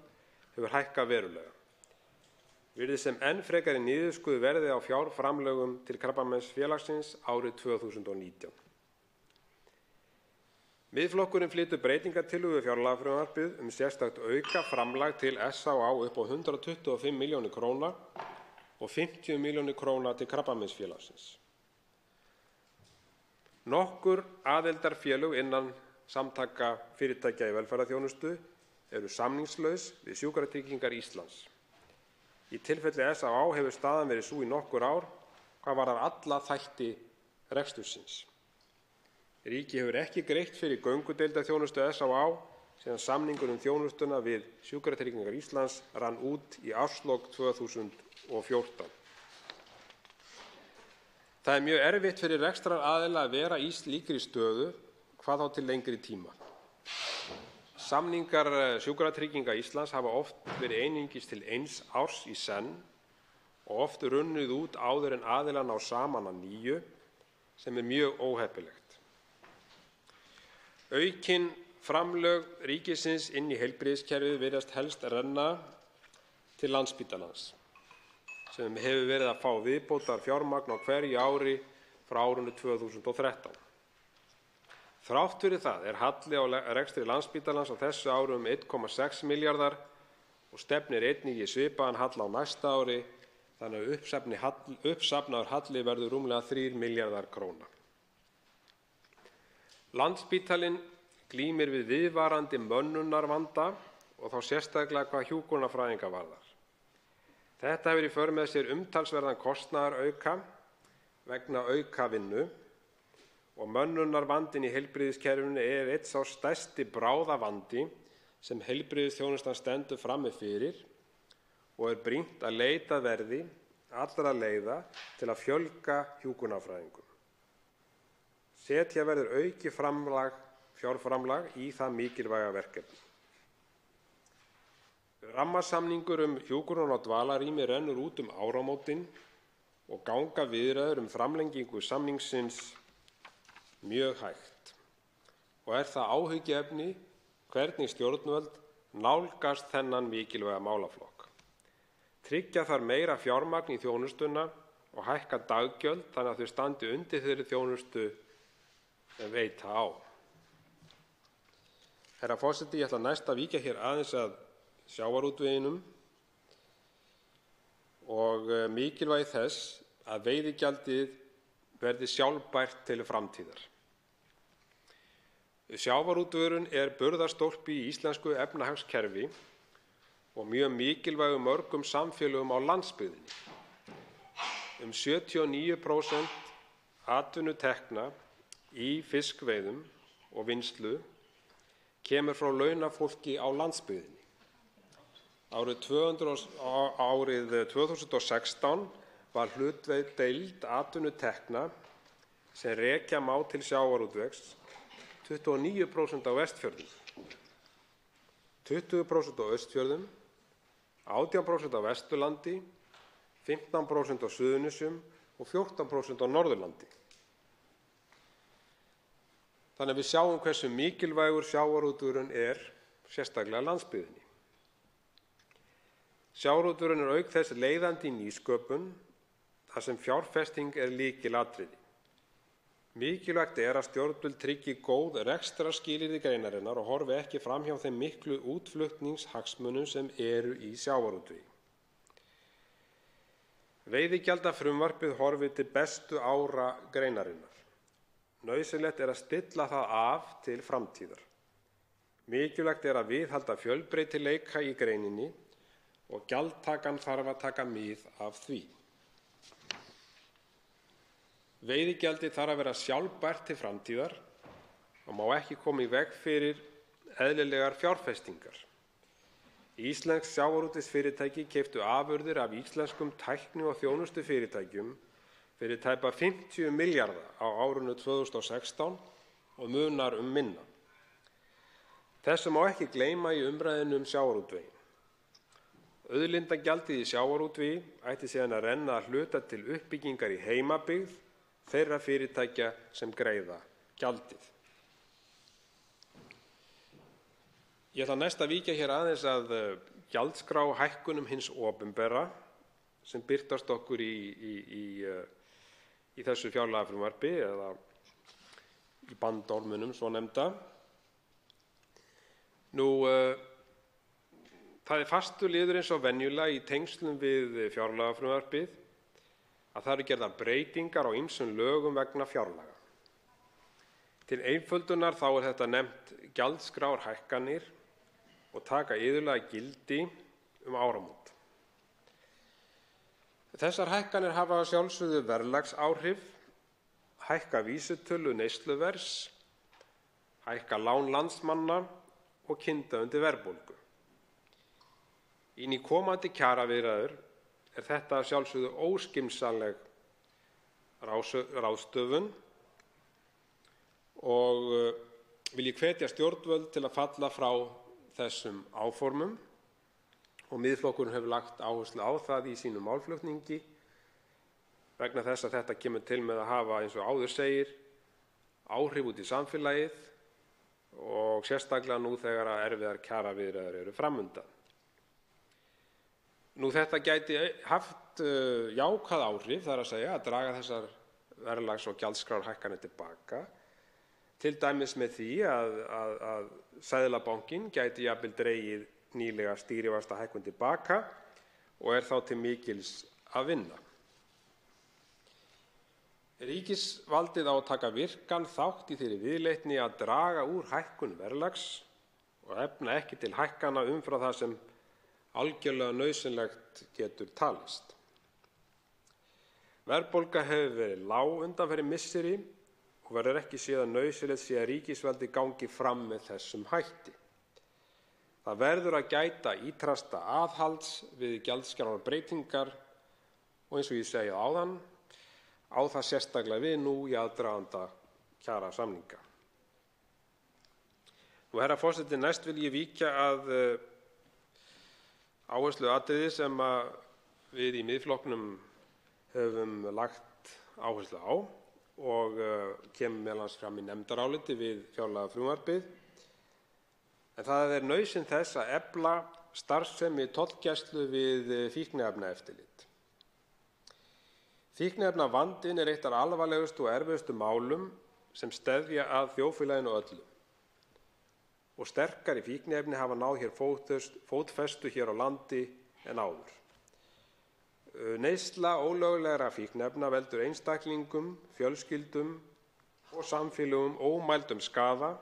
hefur hækkað verulega. Virðist sem enn frekari niðurskurður verði á fjárframlögum til Krabbameinsfélagsins árið 2019. Miðflokkurinn flytur breytingartillögu við fjárlagafrumvarpið sérstakt auka framlag til SÁÁ upp á 125 milljónir króna og 50 milljónir króna til Krabbameinsfélagsins. Nokkur aðildarfélög innan samtaka fyrirtækja í velferðarþjónustu eru samningslaus við Sjúkratryggingar Íslands. Í tilfelli SÁÁ hefur staðan verið sú í nokkur ár hvað varðar alla þætti rekstursins. Ríkið hefur ekki greitt fyrir göngudeildarþjónustu SÁÁ síðan samningur þjónustuna við Sjúkratryggingar Íslands rann út í árslok 2014. Það er mjög erfitt fyrir rekstraraðila að vera í slíkri stöðu, hvað þá til lengri tíma. Samningar Sjúkratrygginga Íslands hafa oft verið einungis til 1 árs í senn og oft runnið út áður en aðilar ná saman að nýju, sem er mjög óheppilegt. Aukin framlög ríkisins inn í heilbrigðiskerfið virðast helst renna til Landspítalans, sem hefur verið að fá viðbótar fjármagn á hverju ári frá árinu 2013. Þrátt fyrir það er halli á rekstri Landspítalans á þessu ári 1,6 milljarðar og stefnir einnig í svipaðan halla á næsta ári, þannig að uppsafnaður halli verður rúmlega 3 milljarðar króna. Landspítalinn glímir við viðvarandi mönnunarvanda og þá sérstaklega hvað hjúkrunarfræðinga varðar. Þetta hefur í för með sér umtalsverðan kostnaðarauka vegna aukavinnu og mönnunarvandinn í heilbrigðiskerfinu er einn sá stærsti bráðavandi sem heilbrigðisþjónustan stendur frammi fyrir og er brýnt að leita verði allra leiða til að fjölga hjúkrunarfræðingum. Setja verður aukið fjárframlag í það mikilvæga verkefni. Rammasamningur hjúkrunar- og dvalarrými rennur út áramótin og ganga viðræður framlengingu samningsins mjög hægt. Og er það áhyggjuefni hvernig stjórnvöld nálgast þennan mikilvæga málaflokk. Tryggja þarf meira fjármagn í þjónustuna og hækka daggjöld þannig að þau standi undir þeirri þjónustu sem veita á. Herra forseti, ég ætla næst að víkja hér aðeins að sjávarútveginum og mikilvægi þess að veiðigjaldið verði sjálfbært til framtíðar. Sjávarútvegurinn er burðarstólpi í íslensku efnahagskerfi og mjög mikilvægur mörgum samfélögum á landsbyggðinni. 79% atvinnutekna í fiskveiðum og vinnslu kemur frá launafólki á landsbyggðinni. Árið 2016 var hlutdeild atvinnutekna sem rekja má til sjávarútvegs 29% á Vestfjörðum, 20% á Austfjörðum, 18% á Vesturlandi, 15% á Suðurnesjum og 14% á Norðurlandi. Þannig að við sjáum hversu mikilvægur sjávarútvegurinn er, sérstaklega landsbyggðinni. Sjávarútvegurinn er auk þess leiðandi í nýsköpun, þar sem fjárfesting er lykilatriði. Mikilvægt er að stjórnvöld tryggi góð rekstrarskilyrði greinarinnar og horfi ekki fram hjá þeim miklu útflutningshagsmunum sem eru í sjávarútvegi. Veiðigjaldafrumvarpið horfir til bestu ára greinarinnar. Nauðsynlegt er að stilla það af til framtíðar. Mikilvægt er að viðhalda fjölbreytileika í greininni og gjaldtakan þarf að taka mið af því. Veiðigjaldið þarf að vera sjálfbært til framtíðar og má ekki koma í veg fyrir eðlilegar fjárfestingar. Íslensk sjávarútvegsfyrirtæki keyptu afurðir af íslenskum tækni- og þjónustufyrirtækjum fyrir tæpa 50 milljarða á árinu 2016 og munar minna. Þessu má ekki gleyma í umræðinu sjávarútveginn. Auðlindagjaldið í sjávarútvegi ætti síðan að renna að hluta til uppbyggingar í heimabyggð þeirra fyrirtækja sem greiða gjaldið. Ég ætla næst að víkja hér aðeins að gjaldskrá hækkunum hins opinbera sem birtast okkur í þessu fjárlagafrumvarpi eða í bandorminum svonefnda. Það fastur liður eins og venjulega í tengslum við fjárlagafrumvarpið að það eru gerðar breytingar á ýmsum lögum vegna fjárlaga. Til einföldunar þá þetta nefnt gjaldskrárhækkanir og taka iðulega gildi áramót. Þessar hækkanir hafa að sjálfsögðu verðlagsáhrif, hækka vísitölu neysluverðs, hækka lán landsmanna og kynda undir verðbólgu. Inn í komandi kjaraviðræður þetta að sjálfsögðu óskynsamleg ráðstöfun og vil ég hvetja stjórnvöld til að falla frá þessum áformum og Miðflokkurinn hefur lagt áherslu á það í sínum málflutningi vegna þess að þetta kemur til með að hafa, eins og áður segir, áhrif út í samfélagið og sérstaklega nú þegar erfiðar kjaraviðræður eru framundan. Þetta gæti haft jákvæð áhrif, það er að segja, að draga þessar verðlags- og gjaldskrárhækkanir til baka, til dæmis með því að Seðlabankinn gæti jafnvel dregið nýlega stýrivaxtahækkun til baka og er þá til mikils að vinna. Ríkisvaldið á að taka virkan þátt í þeirri viðleitni að draga úr hækkun verðlags og efna ekki til hækkana umfram það sem algjörlega nauðsynlegt getur talist. Verðbólga hefur verið lág undanfarin misseri og verður ekki séð að nauðsynlegt sé að ríkisvaldið gangi fram með þessum hætti. Það verður að gæta ýtrasta aðhalds við gjaldskrárbreytingar og eins og ég segi áðan á það sérstaklega við nú í aðdraganda kjarasamninga. Herra forseti, næst vil ég víkja að áhersluatriði sem við í Miðflokknum höfum lagt áherslu á og kemur meðal annars fram í nefndaráliti við fjárlagafrumvarpið. En það er nauðsyn þess að efla starfsemi tollgæslu við fíkniefnaeftirlit. Fíkniefnavandinn er eitt af alvarlegustu og erfiðustu málum sem steðja að þjóðfélaginu öllu. Og sterkari fíkniefni hafa náð hér fótfestu hér á landi en áður. Neysla ólöglegra fíkniefna veldur einstaklingum, fjölskyldum og samfélögum ómældum skaða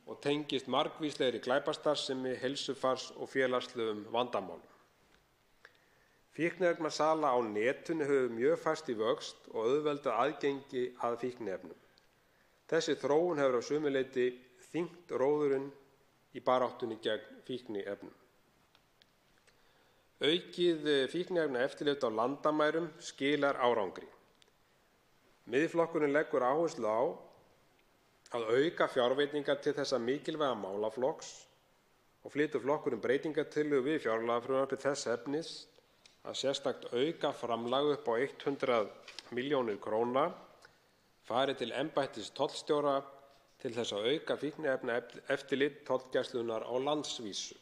og tengist margvíslegri glæpastarfsemi, heilsufars- og félagslegum vandamálum. Fíkniefnasala á netinu hefur mjög fast í vöxt og auðveldað aðgengi að fíkniefnum. Þessi þróun hefur á sumu leyti þyngt róðurinn í baráttunni gegn fíkniefnum. Aukið fíkniefnaeftirlit á landamærum skilar árangri. Miðflokkurinn leggur áherslu á að auka fjárveitingar til þessa mikilvæga málaflokks og flytur flokkurinn breytingartillögu við fjárlagafrumvarpið þess efnis að sérstakt auka framlag upp á 100 milljónir króna fari til embættis tollstjóra til þess að auka fíkniefnaeftirlit tollgæslunnar á landsvísu.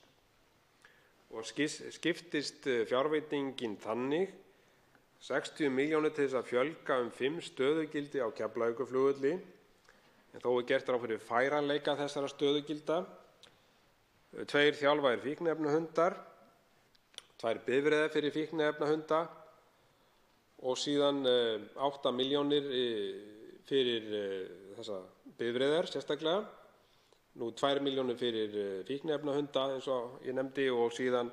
Og skiptist fjárveitingin þannig 60 milljónir til þess að fjölga 5 stöðugildi á Keflavíkurflugvelli, en þó er gert ráð fyrir færanleika þessara stöðugilda, 2 þjálfaðir fíkniefnahundar, 2 bifreiðar fyrir fíkniefnahunda og síðan 8 milljónir fyrir þessa bifreiðar sérstaklega. 2 milljónir fyrir fíkniefnahunda eins og ég nefndi og síðan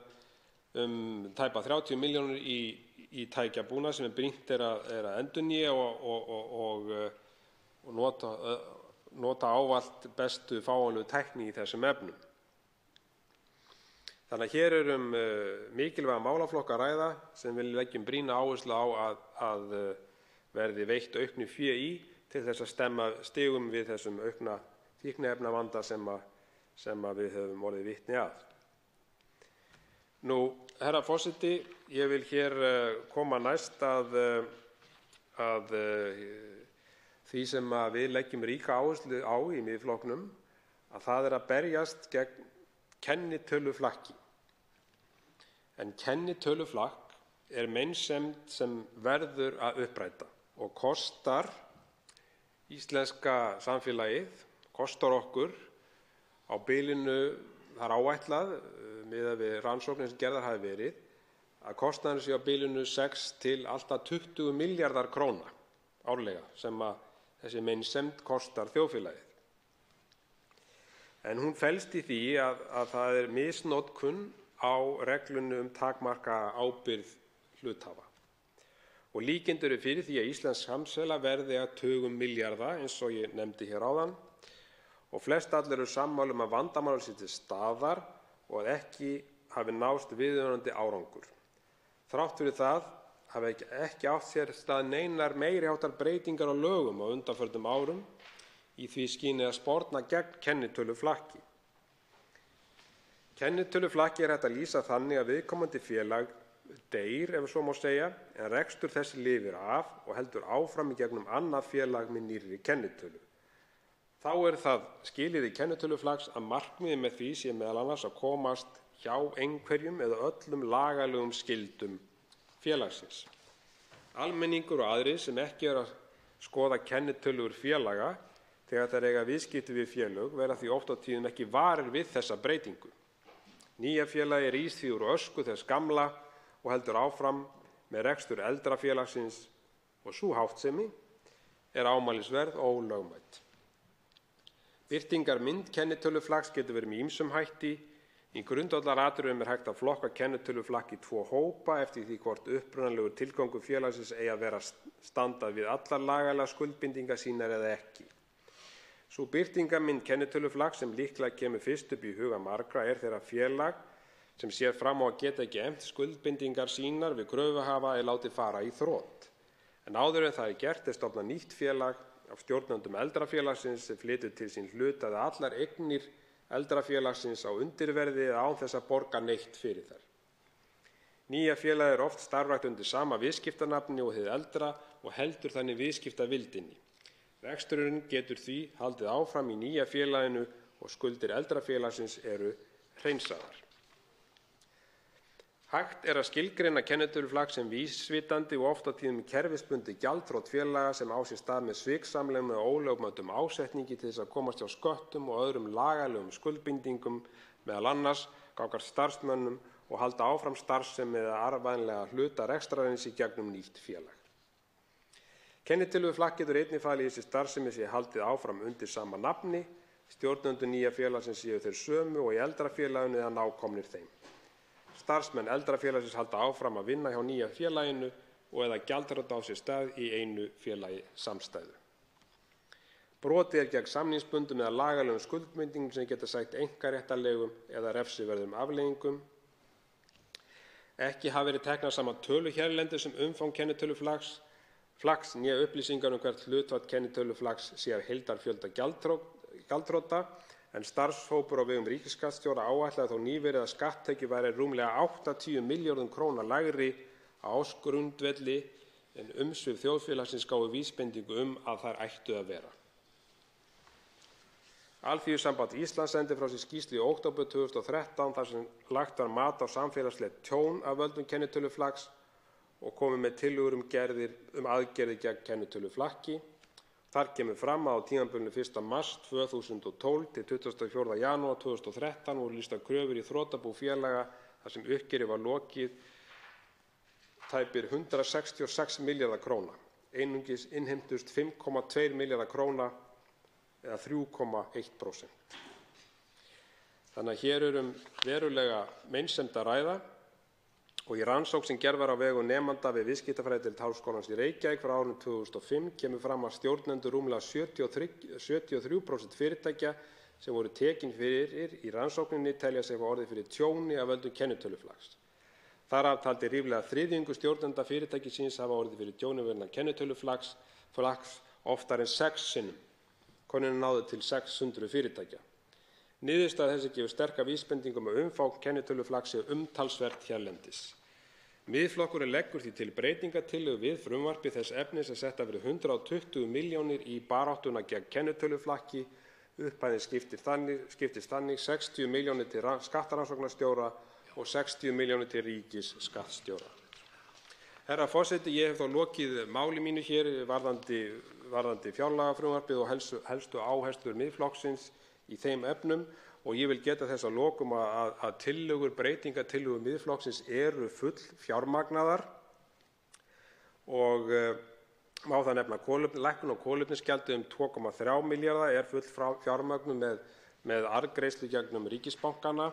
tæpa 30 milljónir í tækjabúnað sem brýnt er að endurnýja og nota ávallt bestu fáanlegu tækni í þessum efnum. Þannig að hér mikilvæga málaflokka að ræða sem við leggjum brýna áherslu á að verði veitt auknu fé í til þess að stemma stigum við þessum aukna fíkniefnavanda sem við höfum orðið vitni að. Herra forseti, ég vil hér koma næst að því sem við leggjum ríka áherslu á í Miðflokknum, að það að berjast gegn kennitöluflakki. En kennitöluflakk er meinsemd sem verður að uppræta og kostar íslenska samfélagið, kostar okkur á bilinu, það er áætlað miðað við rannsóknir sem gerðar hafi verið, að kostnaðurinn sé á bilinu 6 til allt að 20 milljarðar króna árlega sem að þessi meinsemd kostar þjóðfélagið. En hún felst í því að það er misnotkun á reglunni takmarkaða ábyrgð hluthafa. Og líkindur eru fyrir því að íslenskt samfélag verði að tugum milljarða, eins og ég nefndi hér áðan, og flestallir eru sammála að vandamálið sé til staðar og að ekki hafi náðst viðunandi árangur. Þrátt fyrir það hafi ekki átt sér stað neinar meiri háttar breytingar á lögum á undanförnum árum í því skyni að sporna gegn kennitöluflakki. Kennitöluflakki er hægt að lýsa þannig að viðkomandi félag deyr, ef svo má segja, en rekstur þess lifir af og heldur áfram í gegnum annað félag með nýrri kennitölu. Þá er það skilyrði kennitöluflakks að markmiðið með því sé meðal annars að komast hjá einhverjum eða öllum lagalegum skyldum félagsins. Almenningur og aðrir sem ekki eru að skoða kennitölur félaga þegar þeir eiga viðskipti við félög verða því oft á tíðum ekki varir við þessa breytingu. Nýja félagi rís því úr ösku þess gamla og heldur áfram með rekstur eldra félagsins og sú háttsemi er ámælisverð og ólögmæt. Birtingarmynd kennitöluflakks getur verið með ýmsum hætti. Í grundvallaratriðum er hægt að flokka kennitöluflakk í 2 hópa eftir því hvort upprunalegur tilgangur félagsins eigi að vera standað við allar lagalega skuldbindingar sínar eða ekki. Sú birtingarmynd kennitöluflakks sem líklega kemur fyrst upp í huga margra er þeirra félag sem sér fram á að geta ekki efnt skuldbindingar sínar við kröfuhafa er látið fara í þrot. En áður en það er gert er stofnað nýtt félag af stjórnendum eldra félagsins sem flytur til sín hluta eða allar eignir eldra félagsins á undirverði eða án þess að borga neitt fyrir þær. Nýja félag er oft starfrækt undir sama viðskiptanafni og hið eldra og heldur þannig viðskiptavildinni. Reksturinn getur því haldið áfram í nýja félaginu og skuldir eldra félagsins eru hreinsaðar. Hægt er að skilgreina kennitöluflakk sem vísvitandi og oft á tíðum kerfisbundið gjaldþrot félaga sem á sér stað með sviksamlegum eða ólögmætum ásetningi til þess að komast hjá sköttum og öðrum lagalegum skuldbindingum, meðal annars gagnvart starfsmönnum og halda áfram starfsemi eða arðvænlega hluta rekstrarins í gegnum nýtt félag. Kennitöluflakk getur einnig falið í sér starfsemi sé haldið áfram undir sama nafni, stjórnendur nýja félagsins séu þeir sömu og í eldra félaginu eða nákomnir þeim. Starfsmenn eldra félagsins halda áfram að vinna hjá nýja félaginu og eða gjaldþrot á sér stað í einu félagi samstæðu. Brotið er gegn samningsbundum eða lagalegum skuldbindingum sem geta sætt einkaréttarlegum eða refsiverðum afleiðingum. Ekki hafa verið teknar saman tölur hérlendis umfang kennitöluflakks né upplýsingar hvert hlutfall kennitöluflakks sé af heildarfjölda gjaldþrota. En starfshópur á vegum ríkisskattstjóra áætlaði þó nýverið að skatttekjur væri rúmlega 80 milljörðum króna lægri á ársgrundvelli en umsvif þjóðfélagsins gáfu vísbendingu að þær ættu að vera. Alþýðusamband Íslands sendi frá sér skýrslu í október 2013 þar sem lagt var mat á samfélagslegt tjón af völdum kennitöluflakks og komið með tillögur aðgerðir gegn kennitöluflakki. Þar kemur fram að á tímabilinu 1. mars 2012 til 24. janúar 2013 voru lýstar kröfur í þrotabú félaga þar sem uppgjöri var lokið tæpir 166 milljarðar króna. Einungis innheimtust 5,2 milljarðar króna eða 3,1%. Þannig að hér verulega meinsemd að ræða og í rannsókn sem gerð var á vegum nemanda við viðskiptafræðideild Háskólans í Reykjavík frá árinu 2005 kemur fram að stjórnendur rúmlega 73% fyrirtækja sem voru tekin fyrir í rannsókninni telja sig hafa orðið fyrir tjóni af völdum kennitöluflakks. Þar af taldi ríflega þriðjungur stjórnenda fyrirtækisins hafa orðið fyrir tjóni vegna kennitöluflakks oftar en 6 sinnum. Könnunin náði til 600 fyrirtækja. Niðurstaða þessi gefur sterka vísbendingu um að umfang kennitöluflakks sé umtalsvert hérlendis. Miðflokkurinn leggur því til breytingartillögu við frumvarpið þess efnis að setta verði 120 milljónir í baráttuna gegn kennitöluflakki. Upphæðin skiptist þannig 60 milljónir til skattrannsóknarstjóra og 60 milljónir til ríkisskattstjóra. Herra forseti, ég hef þá lokið máli mínu hér varðandi fjárlagafrumvarpið og helstu áherslur Miðflokksins í þeim efnum og ég vil geta þess að lokum að breytingartillögur Miðflokksins eru full fjármagnaðar og má það nefna lækkun á kolefnisgjaldi 2,3 milljarða er full fjármögnun með arðgreiðslu gegnum ríkisbankana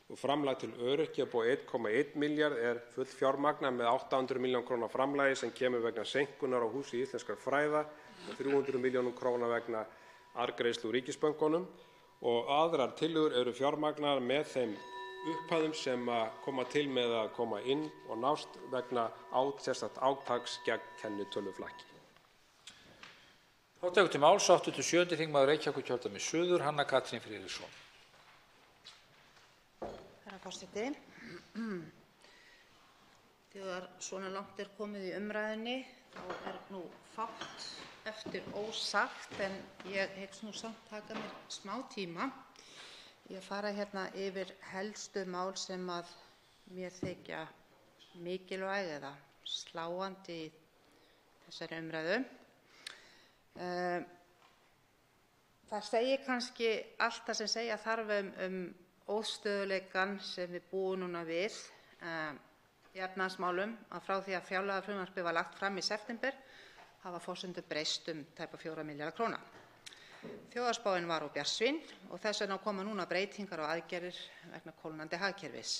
og framlag til öryrkja upp á 1,1 milljarð er full fjármagnað með 800 milljóna króna framlagi sem kemur vegna seinkunar á Húsi íslenskra fræða og 300 milljónum króna vegna arðgreiðslu úr ríkisbönkunum og aðrar tillögur eru fjármagnaðar með þeim upphæðum sem koma til með að koma inn og nást vegna sérstakt átaks gegn kennitöluflakki. Þá tekur til máls 87. þingmaður Reykjavíkurkjördæmis suður, Hanna Katrín Friðriksson. Herra forseti, þegar svona langt er komið í umræðunni þá er nú fátt eftir ósagt en ég hyggst nú samt taka mér smá tíma í að fara hérna yfir helstu mál sem að mér þykja mikilvæg eða sláandi í þessari umræðu. Það segir kannski allt það sem segja þarf óstöðugleikann sem við búum núna við í efnahagsmálum að frá því að fjárlagafrumvarpið var lagt fram í september hafa forsendur breyst tæpa 4 milljarða króna. Þjóðhagsspáin var á bjartsýn og þess vegna koma núna breytingar og aðgerðir vegna kólnandi hagkerfis.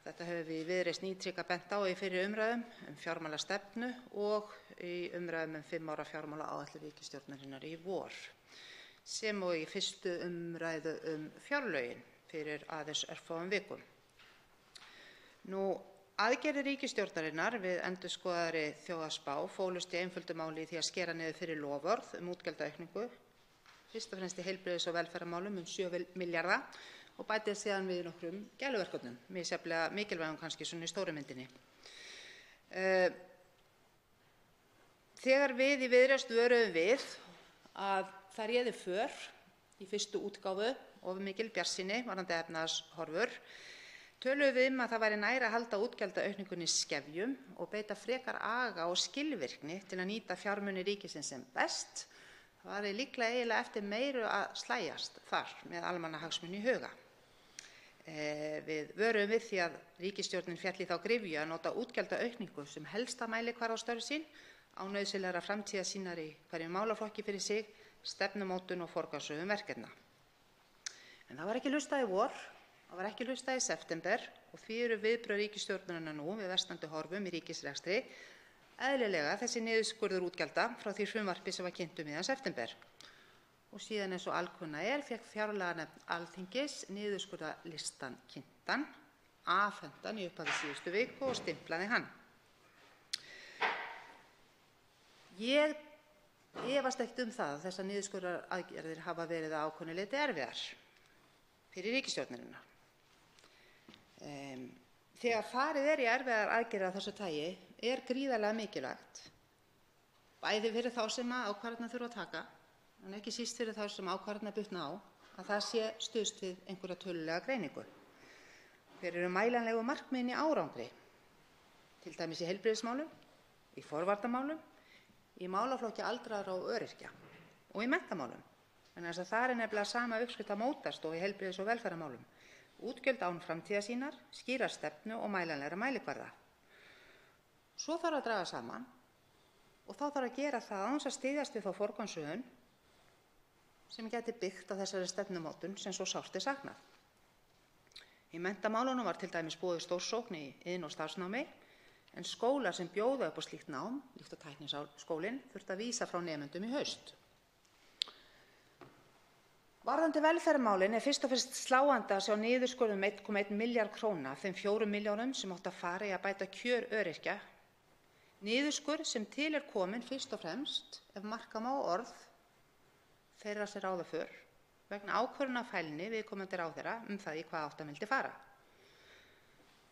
Þetta höfum við í Viðreisn ítrekað bent á í fyrri umræðum fjármálastefnu og í umræðum 5 ára fjármálaáætlun ríkisstjórnarinnar í vor, sem og í fyrstu umræðu fjárlögin fyrir aðeins örfáum vikum. Aðgerðir ríkisstjórnarinnar við endurskoðaðri þjóðhagsspá fólust í einföldu máli í því að skera niður fyrir loforð útgjaldaaukningu, fyrst og fremst í heilbrigðis- og velferðarmálum 7 milljarða og bætið síðan við nokkrum gæluverkefnum, misjafnlega mikilvægum kannski svona í stóru myndinni. Þegar við í Viðreisn vöruðum við að það réði för í fyrstu útgáfu of mikil bjartsýni varðandi efnahagshorfur, töluðum við að það væri nær að halda útgjaldaaukningunni í skefjum og beita frekar aga og skilvirkni til að nýta fjármuni ríkisins sem best. Það væri líklega eiginlega eftir meiru að slægjast þar með almannahagsmuni í huga. Við vöruðum við því að ríkisstjórnin féll í þá gryfju að nota útgjaldaaukningu sem helsta mælikvarða á störf sín án nauðsynlegra framtíðarsýnar í hverjum málaflokki fyrir sig, stefnumótun og forgangsröðun verkefna. En það var ekki hlustað í vor, það var ekki hlustað í september og því eru viðbrögð ríkisstjórnarinnar nú við versnandi horfum í ríkisrekstri eðlilega þessi niðurskurður útgjalda frá því frumvarpi sem var kynnt miðjan september. Og síðan eins og alkunna fékk fjárlaganefnd Alþingis niðurskurðarlistan kynntan, afhentan í upphafi síðustu viku og stimplaði hann. Ég efast ekkert það að þessar niðurskurðaraðgerðir hafa verið að ákveðnu leyti erfiðar fyrir ríkisstjórnarinnar. Þegar farið í erfiðar aðgerðir af þessu tagi er gríðarlega mikilvægt, bæði fyrir þá sem ákvarðanir þurfa að taka, en ekki síst fyrir þá sem ákvarðanir bitna á, að það sé stuðst við einhverja tölulega greiningu. Hver eru mælanlegu markmiðin í árangri, til dæmis í heilbrigðismálum, í forvarnamálum, í málaflokki aldraðra og öryrkja og í menntamálum. En þess að það er nefnilega sama uppskrift að mótast og í heilbrigðis- og velferðarmálum. Útgjöld án framtíðarsýnar, skýra stefnu og mælanlegra mælikvarða. Svo þarf að draga saman og þá þarf að gera það án þess að styðjast við þá forgangsröðun sem gæti byggt á þessari stefnumótun sem svo sárt er saknað. Í menntamálunum var til dæmis boðuð stórsókn í iðn- og starfsnámi, en skólar sem bjóða upp á slíkt nám, líkt og Tækniskólinn, þurftu að vísa frá nemendum í haust. Varðandi velferðarmálin er fyrst og fremst sláandi að sjá niðurskurð 1,1 milljarð króna af þeim 4 milljörðum sem áttu að fara í að bæta kjör öryrkja. Niðurskurð sem til er komin fyrst og fremst, ef marka má orð þeirra sem ráða för, vegna ákvörðunarfælni viðkomandi ráðherra það í hvað átt hann vildi fara.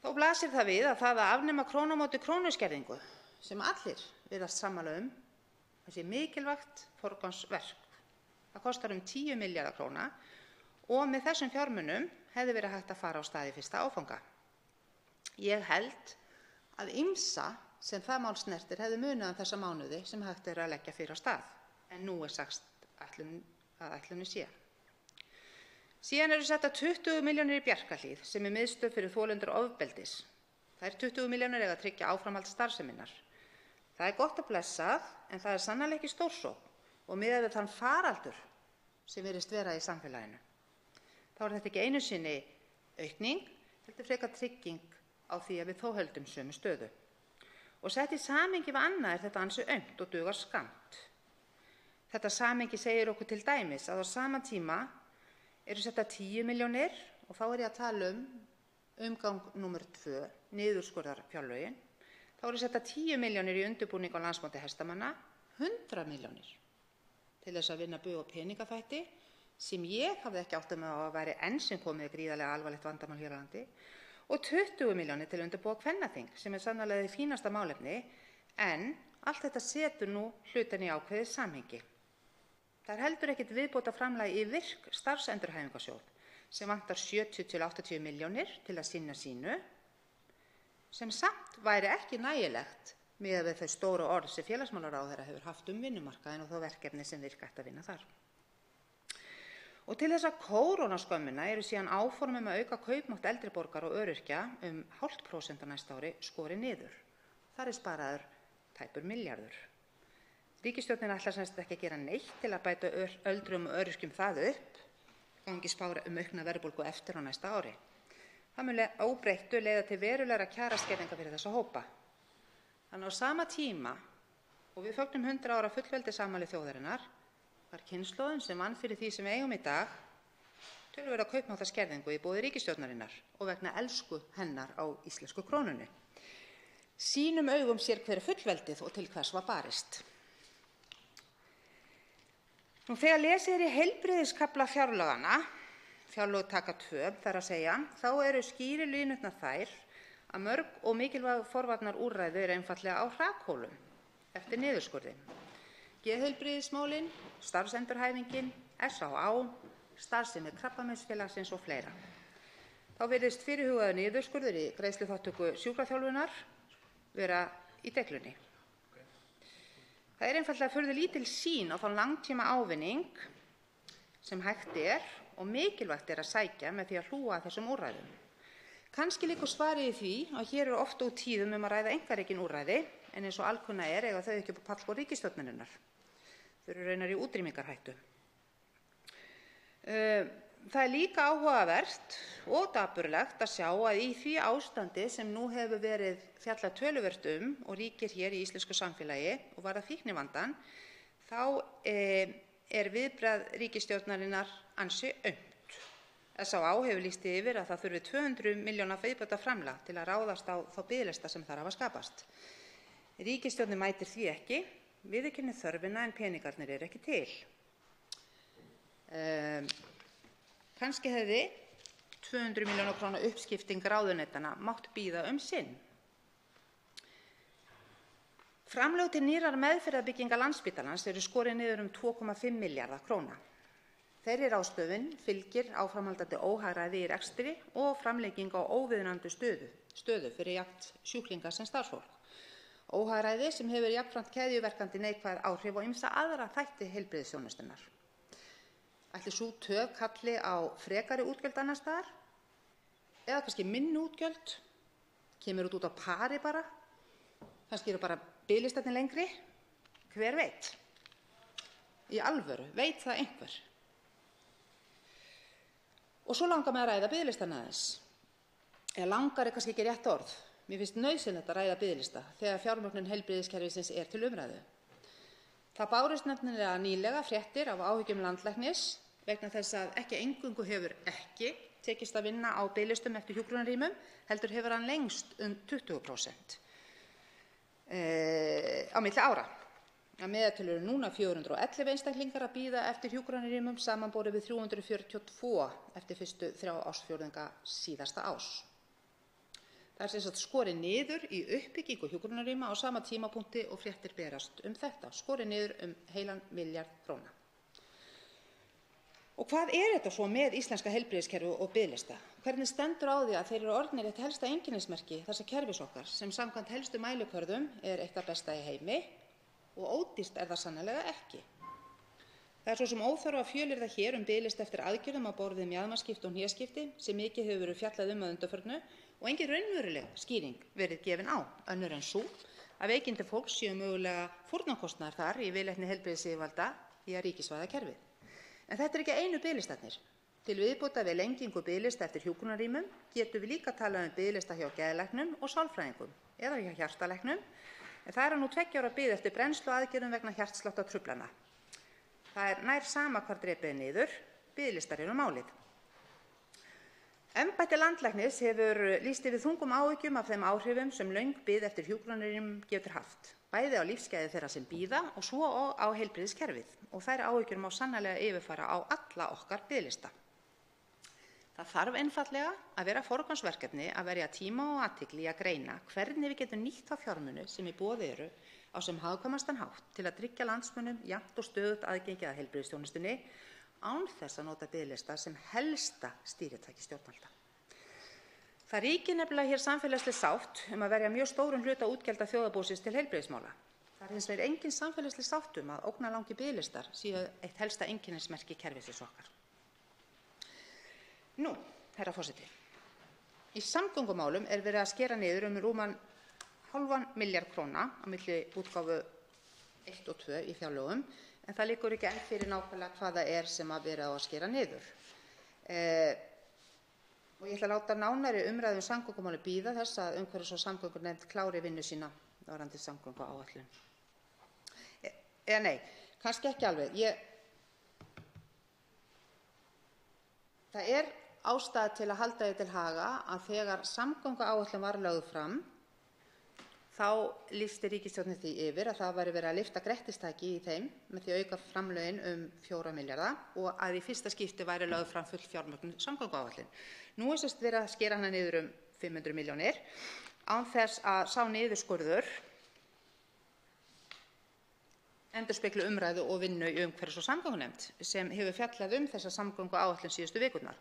Þó blasir það við að það að afnema krónu á móti krónu skerðingu, sem allir virðast sammála þessi mikilvægt forgangsverk. Það kostar 10 milljarða króna og með þessum fjármunum hefði verið hægt að fara á stað í fyrsta áfanga. Ég held að ýmsa sem það mál snertir hefði munað þessa mánuði sem hægt að leggja fyrir á stað, en nú sagt að ætlunin sé. Síðan eru settar 20 milljónir í Bjarkarhlíð sem miðstöð fyrir þolendur ofbeldis. Þær 20 milljónir eiga að tryggja áframhald starfseminnar. Það gott og blessað, en það sannarlega ekki stórsókn og miðað við þann faraldur sem virðist vera í samfélaginu. Þá þetta ekki einu sinni aukning, heldur frekar trygging á því að við þó höldum sömu stöðu. Og sett í samhengi við annað þetta ansi aumt og dugar skammt. Þetta samhengi segir okkur til dæmis að á sama tíma eru settar 10 milljónir, og þá ég að tala umgang númer 2, niðurskurðarfjárlögin. Þá eru settar 10 milljónir í undirbúning á landsmóti hestamanna, 100 milljónir til þess að vinna bug og peningaþvætti, sem ég hafði ekki áttað mig á að væri enn sem komið gríðarlega alvarlegt vandamál hér á landi, og 20 milljónir til að undirbúa kvennaþing, sem sannarlega því fínasta málefni, en allt þetta setur nú hlutina í ákveðið samhengi. Það heldur ekkert viðbóta framlagi í virk starfsendurhæfingarsjóð sem vantar 70 til 80 milljónir til að sinna sínu, sem samt væri ekki nægilegt miðað við þau stóru orð sem félagsmálaráðherra hefur haft vinnumarkaðinn og þá verkefni sem virka ætti að vinna þar. Og til þessa kórónuskömmina eru síðan áform að auka kaupmátt eldri borgara og öryrkja 0,5% á næsta ári skorið niður. Þar sparaður tæpur milljarður. Ríkisstjórnin ætlar semst ekki að gera neitt til að bæta öldruðum og öryrkjum það upp, gangi spár aukna verðbólgu eftir á næsta ári. Það mun óbreyttu leiða til verulegra kjaraskerðinga fyrir þessa hópa. Þannig á sama tíma og við fögnum 100 ára fullveldisafmæli þjóðarinnar var kynslóðin sem vann fyrir því sem við eigum í dag töluverða kaupmáttarskerðingu í boði ríkisstjórnarinnar og vegna elsku hennar á íslensku krónunni. Sínum augum sér hver fullveldið og til hvers var barist. Þegar lesið í heilbrigðiskafla fjárlaganna, fjárlög taka 2, þar að segja, þá eru skýru línurnar þær að mörg og mikilvæg forvarnarúrræði eru einfaldlega á hrakhólum eftir niðurskurði. Geðheilbrigðismálin, starfsendurhæfingin, SÁÁ, starfsemi Krabbameinsfélagsins og fleira. Þá virðist fyrirhugaður niðurskurður í greiðsluþátttöku sjúkraþjálfunar vera í deiglunni. Það einfaldlega furðu lítil sýn á þann langtíma ávinning sem hægt og mikilvægt að sækja með því að hlúa að þessum úrræðum. Kannski liggur svarið í því að hér eru oft og tíðum að ræða einkarekin úrræði, en eins og alkunna eiga þau ekki upp á pallborð ríkisstjórnarinnar. Þau eru raunar í útrýmingarhættu. Það líka áhugavert og dapurlegt að sjá að í því ástandi sem nú hefur verið fjallað töluvert og ríkir hér í íslensku samfélagi og varðar fíknivandann, þá viðbragð ríkisstjórnarinnar ansi aumt. SÁÁ hefur lýst yfir að það þurfi 200 milljóna viðbótarframlag til að ráðast á þá biðlista sem þar hafa skapast. Ríkisstjórnin mætir því ekki, viðurkennir þörfina en peningarnir eru ekki til. Kannski hefði 200 milljóna króna uppskipting ráðuneytanna mátt bíða sinn. Framlög til nýrrar meðferðarbyggingar Landspítalans eru skorin niður 2,5 milljarða króna. Þeirri ráðstöfun fylgir áframhaldandi óhagræði í rekstri og framlenging á óviðunandi stöðu fyrir jafnt sjúklinga sem starfsfólk. Óhagræði sem hefur jafnframt keðjuverkandi neikvæð áhrif á ýmsa aðra þætti heilbrigðisþjónustunnar. Ætli sú töf kalli á frekari útgjöld annars staðar? Eða kannski minni útgjöld? Kemur út á pari bara? Kannski eru bara biðlistarnir lengri? Hver veit? Í alvöru, veit það einhver? Og svo langar mig að ræða biðlistana aðeins. Eða langar kannski ekki rétt orð. Mér finnst nauðsynlegt að ræða biðlista þegar fjármögnun heilbrigðiskerfisins til umræðu. Það bárust nefnilega nýlega fréttir af áhyggjum landlæknis vegna þess að ekki eingöngu hefur ekki tekist að vinna á biðlistum eftir hjúkrunarrýmum, heldur hefur hann lengst 20% á milli ára. Að meðaltölu eru núna 411 einstaklingar að bíða eftir hjúkrunarrýmum samanborið við 342 eftir fyrstu 3 ársfjórðunga síðasta árs. Það er sem sagt skorið niður í uppbyggingu hjúkrunarrýma á sama tímapunkti og fréttir berast þetta. Skorið niður heilan milljarð króna. Og hvað þetta svo með íslenska heilbrigðiskerfi og biðlista? Hvernig stendur á því að þeir eru orðnir eitt helsta einkennismerki þessa kerfis okkar sem samkvæmt helstu mælikvörðum eitt það besta í heimi og ódýrt það sannarlega ekki. Það svo sem óþarfa að fjölyrða hér biðlista eftir aðgerðum á borð við mjaðmaskipti og hnéskipti sem mikið hefur verið fjallað að undanförnu og engin raunveruleg skýring verið gefin á önnur en sú að veikindi fólks séu mögulega fórnarkostnaðar þar í viðleitni heilbrigðisyfirvalda í að ríkisvæða kerfið. En þetta ekki einu biðlistarnir. Til viðbótar við lengingu biðlista eftir hjúkrunarrýmum getum við líka talað biðlista hjá geðlæknum og sálfræðingum eða hjá hjartalæknum, en það nú 2 ára bið eftir brennsluaðgerðum vegna hjartsláttartruflana. Það nær sama hvar drepið niður, biðlistar eru málið. Embætti landlæknis hefur lýst yfir þungum áhyggjum af þeim áhrifum sem löng bið eftir hjúkrunarrýmum getur haft, bæði á lífsgæði þeirra sem bíða og svo á heilbrigðiskerfið, og þær áhyggjur má sannarlega yfirfara á alla okkar biðlista. Það þarf einfaldlega að vera forgangsverkefni að verja tíma og athygli í að greina hvernig við getum nýtt þá fjármuni sem í boði eru á sem hagkvæmastan hátt til að tryggja landsmönnum jafnt og stöðugt aðgengi að heilbrigðisþjónustunni án þess að nota biðlista sem helsta stýritæki stjórnvalda. Það ríkir nefnilega hér samfélagsleg sátt að verja mjög stórum hluta útgjalda þjóðarbúsins til heilbrigðismála. Það er hins vegar engin samfélagsleg sátt að ógnarlangir biðlistar séu eitt helsta einkennismerki kerfisins okkar. Nú, herra forseti, í samgöngumálum verið að skera niður rúman hálfan milljarð króna á milli útgáfu 1 og 2 í fjárlögum, en það liggur ekki enn fyrir nákvæmlega hvað það sem verið á að skera niður. Og ég ætla að láta nánari umræðu samgöngumáli bíða þess að umhverfis- og samgöngunefnd klári vinnu sína varðandi samgönguáætlun. Nei, kannski ekki alveg. Það ástæða til að halda því til haga að þegar samgönguáætlun var lögð fram, þá lýsti ríkisstjórnin því yfir að það væri verið að lyfta grettistaki í þeim með því að auka framlögin 4 milljarða og að í fyrsta skipti væri lögð fram full fjármögnun samgönguáætlun. Nú sem sagt verið að skera hana niður 500 milljónir án þess að sá niðurskurður endurspegli umræðu og vinnu í umhverfis- og samgöngunefnd sem hefur fjallað þessa samgönguáætlun síðustu vikurnar.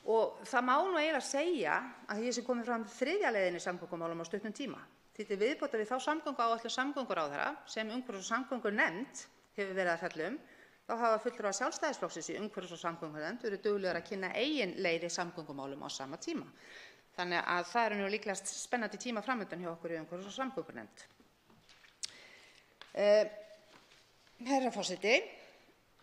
Og það má nú eiginlega segja að því sem komið fram 3. leiðin í samgöngumálum á stuttum tíma. Því til viðbótar við þá samgönguáætlun samgönguráðherra sem umhverfis- og samgöngunefnd hefur verið að fjalla þá hafa fulltrúar Sjálfstæðisflokksins í umhverfis- og samgöngunefnd verið duglegir að kynna eigin leið í samgöngumálum á sama tíma. Þannig að það nú líklegast spennandi tíma framundan hjá okkur í umhverfis- og samgöngunefnd. Herra forseti,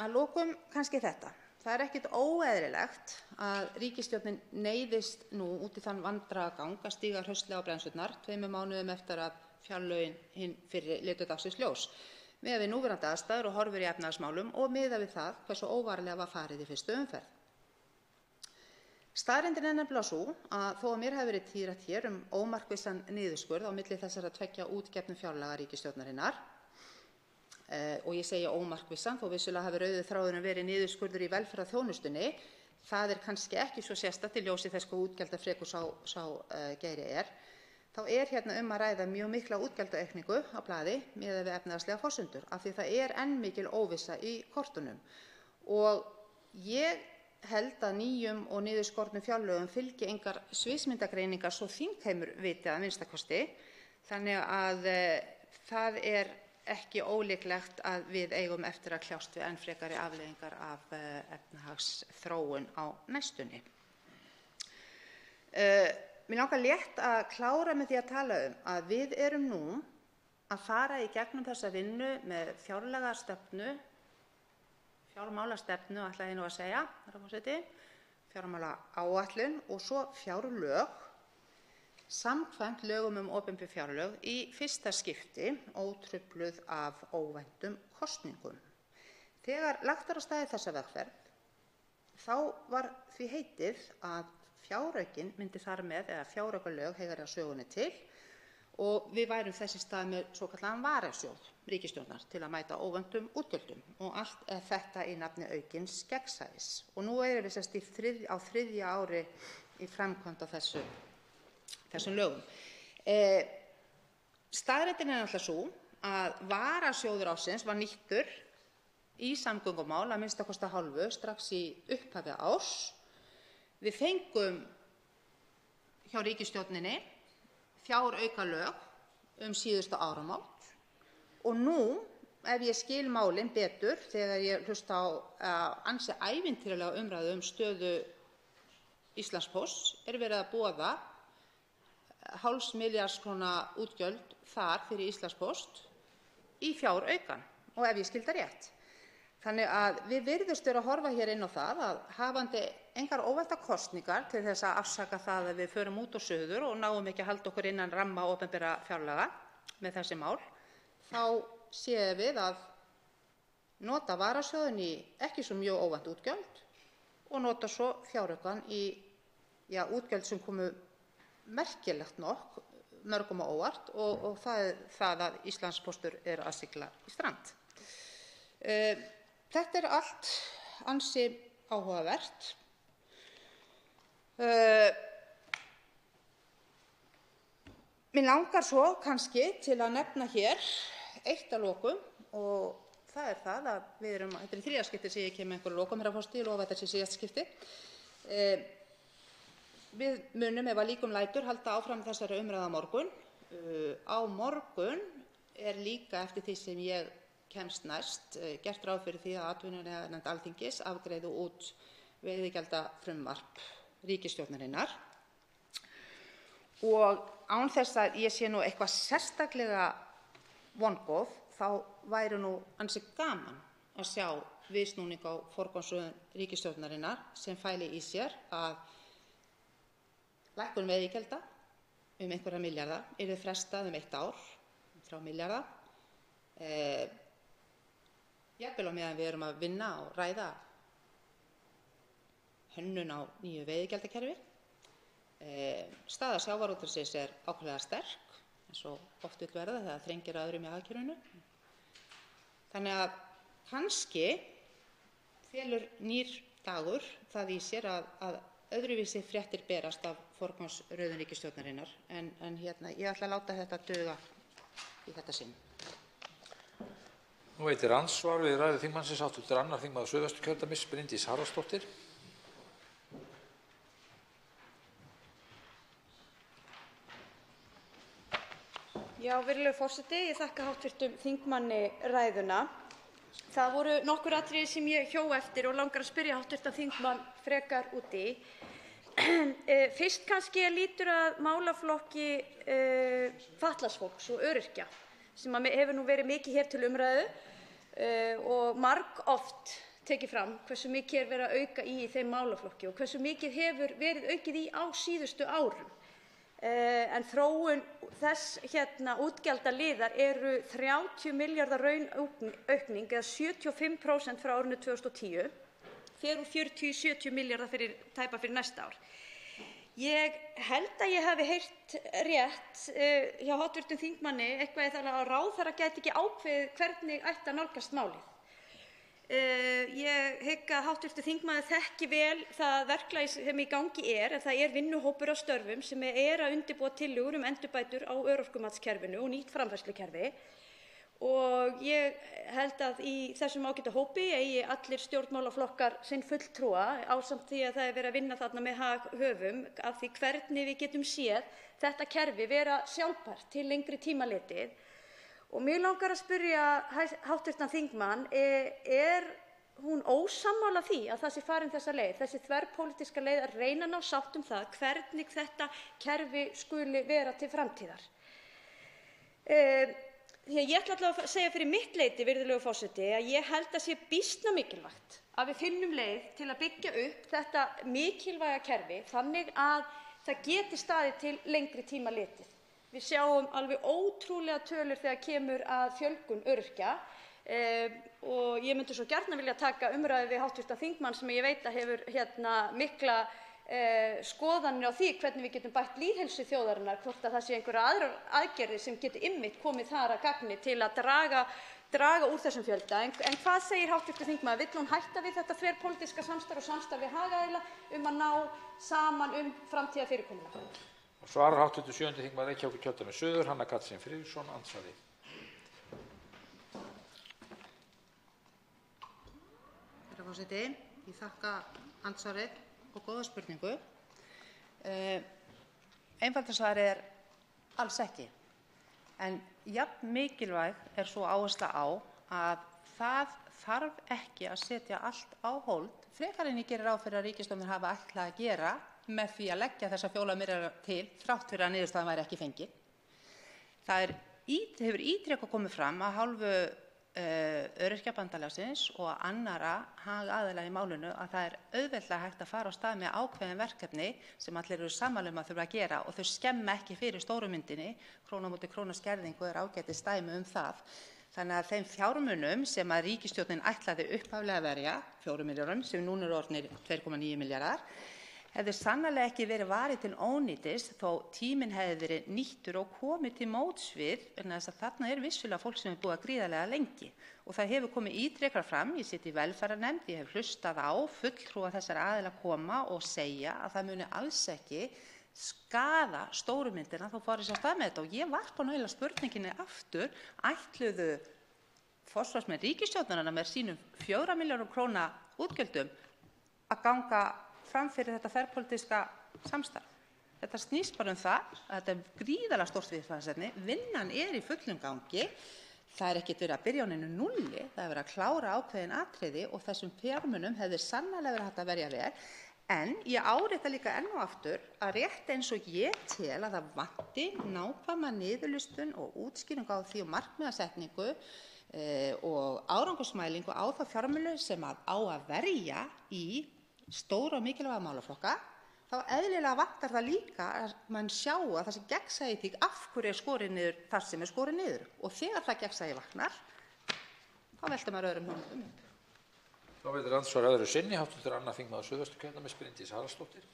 að lokum kannski þetta. Það ekkert óeðlilegt að ríkisstjórnin neyðist nú út í þann vandræðagang að stíga hraustlega á bremsurnar 2 mánuðum eftir að fjárlögin hinn fyrri litu dagsins ljós, miðað við núverandi aðstæður og horfur í efnahagsmálum og miðað við það hversu óvarlega var farið í fyrstu umferð. Staðreyndin nefnilega sú að þó að mér hafi verið tíðrætt hér ómarkvissan niðurskurð á milli þessara 2 útgefnu fjárlaga ríkisstjórnarinnar, og ég segi ómarkvissan þó vissulega hafi rauði þráðurinn verið niðurskurður í velferðarþjónustunni, það kannski ekki svo sérstakt í ljósi þess hvað útgjaldafrekur sá geiri þá hérna að ræða mjög mikla útgjaldaaukningu á blaði miðað við efnahagslegar forsendur af því það enn mikil óvissa í kortunum. Og ég held að nýjum og niðurskornum fjárlögum fylgi engar sviðsmyndagreiningar svo þingheimur viti að minnsta kosti, þannig að það ekki ólíklegt að við eigum eftir að kljást við enn frekari afleiðingar af efnahagsþróun á næstunni. Mér langar létt að klára með því að tala að við erum nú að fara í gegnum þessa vinnu með fjárlagastefnu, fjármálastefnu ætla ég nú að segja, herra forseti, fjármálaáætlun og svo fjárlög samkvæmt lögum opinber fjárlög í fyrsta skipti ótrufluð af óvæntum kosningum. Þegar lagt á stað þessa vegferð þá var því heitið að fjáraukinn myndi þar með eða fjáraukalög heyra sögunni til og við værum þess í stað með svokallaðan varasjóð ríkisstjórnar til að mæta óvæntum útgjöldum og allt er þetta í nafni aukins gegnsæis. Og nú erum við á þriðja ári í framkvæmd á þessum lögum. Staðreyndin er náttúrulega sú að varasjóður ársins var nýttur í samgöngumál að minnsta kosti að hálfu strax í upphafi árs. Við fengum hjá ríkisstjórninni fjáraukalög síðustu áramót og nú, ef ég skil málin betur þegar ég hlusta á ansi ævintýralega umræðu stöðu Íslandspósts, verið að boða hálfs milljarðs króna útgjöld þar fyrir Íslandspóst í fjáraukann og ef ég skil það rétt. Þannig að við virðumst vera að horfa hér inn á það að hafandi engar óvæntar kosningar til þess að afsaka það að við förum út og suður og náum ekki að halda okkur innan ramma opinberra fjárlaga með þessi mál, þá séum við að nota varasjóðinn í ekki svo mjög óvænt útgjöld og nota svo fjáraukann í útgjöld sem komu merkilegt nokk mörgum á óvart og það er það að Íslandspóstur er að sigla í strand. Þetta er allt ansi áhugavert. Mig langar svo kannski til að nefna hér eitt að lokum og það er það að þetta er þriðja skipti sem ég kem með einhverju lokum, herra forseti, ég lofa þetta sé síðasta skipti. Við munum, ef að líkum lætur, halda áfram þessari umræðu á morgun. Á morgun er líka eftir því sem ég kemst næst gert ráð fyrir því að atvinnuveganefnd Alþingis afgreiði út veiðigjaldafrumvarp ríkisstjórnarinnar. Og án þess að ég sé nú eitthvað sérstaklega vongóð, þá væri nú ansi gaman að sjá viðsnúning á forgangsröðun ríkisstjórnarinnar sem fæli í sér að lækkun veiðigjalda einhverja milljarða yrði frestað 1 ár, 3 milljarða. Jafnvel á meðan við erum að vinna og ræða hönnun á nýju veiðigjaldakerfi. Staða sjávarútvegsins er ákaflega sterk, eins og oft vill verða þegar það þrengir að öðrum í hagkerfinu. Þannig að kannski felur nýr dagur það í sér að öðruvísi fréttir berast af forgangsröðun ríkisstjórnarinnar en ég ætla að láta þetta duga í þetta sinn. Nú veitir andsvar við ræðu þingmannsins hv. 2. þingmaður Suðvesturkjördæmis, Bryndís Haraldsdóttir. Já, virðulegur forseti, ég þakka hv. þingmanni ræðuna. Það voru nokkur atriði sem ég hjó eftir og langar að spyrja hv. þingmann frekar út í. Fyrst kannski lýtur að málaflokki fatlaðs fólks og öryrkja sem hefur nú verið mikið hér til umræðu og margoft tekið fram hversu mikið er verið að auka í þeim málaflokki og hversu mikið hefur verið aukið í á síðustu árum. En þróun þess útgjaldaliðar eru 30 milljarðar raunaukning eða 75% frá árinu 2010, fer úr 40 í 70 milljarða tæpa fyrir næsta ár. Ég held að ég hafi heyrt rétt hjá hv. þingmanni eitthvað í það að ráðherra gæti ekki ákveðið hvernig ætti að nálgast málið. Ég hygg að hv. þingmaður þekki vel það verklag sem í gangi en það er vinnuhópur á störfum sem er að undirbúa tillögur endurbætur á örorkumatskerfinu og nýtt framfærslukerfi. Og ég held að í þessum ágæta hópi eigi allir stjórnmálaflokkar sinn fulltrúa ásamt því að það er verið að vinna þarna með haghöfum af því hvernig við getum séð þetta kerfi vera sjálfbært til lengri tíma litið. Og mig langar að spyrja hv. þingmann, er hún ósammála því að það sé farin þessa leið, þessi þverpólitíska leið að reyna að ná sátt það hvernig þetta kerfi skuli vera til framtíðar? Því að ég ætla allavega að segja fyrir mitt leyti, virðulegur forseti, að ég held að sé býsna mikilvægt að við finnum leið til að byggja upp þetta mikilvæga kerfi þannig að það geti staðið til lengri tíma litið. Við sjáum alveg ótrúlega tölur þegar kemur að fjölgun öryrkja og ég myndi svo gjarnan vilja taka umræðu við hv. þingmann sem ég veit að hefur mikla skoðanir á því hvernig við getum bætt lýðheilsu þjóðarinnar, hvort að það sé einhverjar aðrar aðgerðir sem geti einmitt komið þar að gagni til að draga úr þessum fjölda. En hvað segir hv. þingmaður? Vill hún hætta við þetta þverpólitíska samstarf og samstarf við hagaðila að ná saman framtíðarfyrirkomulag? Svarar hv. 7. þingmaður Reykjavíkurkjördæmis suður, Hanna Katrín Friðriksson, andsvari. Herra forseti, ég þakka andsvarið og góða spurningu. Einfalda svarið alls ekki. En jafn mikilvæg svo áhersla á að það þarf ekki að setja allt á hold frekar en ég gerir ráð fyrir að ríkisstjórnin hafi ætlað að gera með því að leggja þessa 4 milljarða til þrátt fyrir að niðurstaðan væri ekki fengin. Það hefur ítrekað komið fram af hálfu Öryrkjabandalagsins og annarra hagaðila í málinu að það auðveldlega hægt að fara á stað með ákveðin verkefni sem allir eru sammála að þurfa að gera og þau skemma ekki fyrir stóru myndinni. Króna á móti krónu skerðingu ágætis dæmi það. Þannig að þeim fjármunum sem að ríkisstjórnin ætlaði upphaflega að verja, 4 milljörðum sem núna orðnir 2,9 milljarðar, hefði sannarlega ekki verið varið til ónýtis þó tíminn hefði verið nýttur og komið til móts við, vegna þess að þarna vissulega fólk sem búið gríðarlega lengi og það hefur komið ítrekað fram. Ég sit í velferðarnefnd, ég hef hlustað á fulltrúa þessara aðila koma og segja að það muni alls ekki skaða stóru myndina þá fór þess að stað með þetta og ég varpa náttúrulega spurninginni aftur: ætluðu forsvarsmenn ríkisstjórnarinnar með sínum 4 milljörðum króna útgjöldum að ganga fram fyrir þetta þverpólitíska samstarf? Þetta snýst bara það að þetta gríðarlega stórt viðfangsefni. Vinnan í fullum gangi. Það ekkert verið að byrja á neinu núlli. Það verið að klára ákveðin atriði og þessum fjármunum hefði sannarlega verið hægt að verja vel. En ég árétta líka enn og aftur að rétt eins og ég tel að það vanti nákvæma niðurlistun og útskýringu á því og markmiðasetningu og árangursmælingu á þá fjármuni sem á að verja í stóra og mikilvæga málaflokka, þá eðlilega vantar það líka að mann sjá að það sé gegnsæi því af hverju skorið niður þar sem skorið niður. Og þegar það gegnsæi vaknar, þá veltir maður öðrum hugmyndum. Þá veitir andsvar öðru sinni, hv. Anna þingmaður Suðvesturkjördæmis, Bryndís Haraldsdóttir.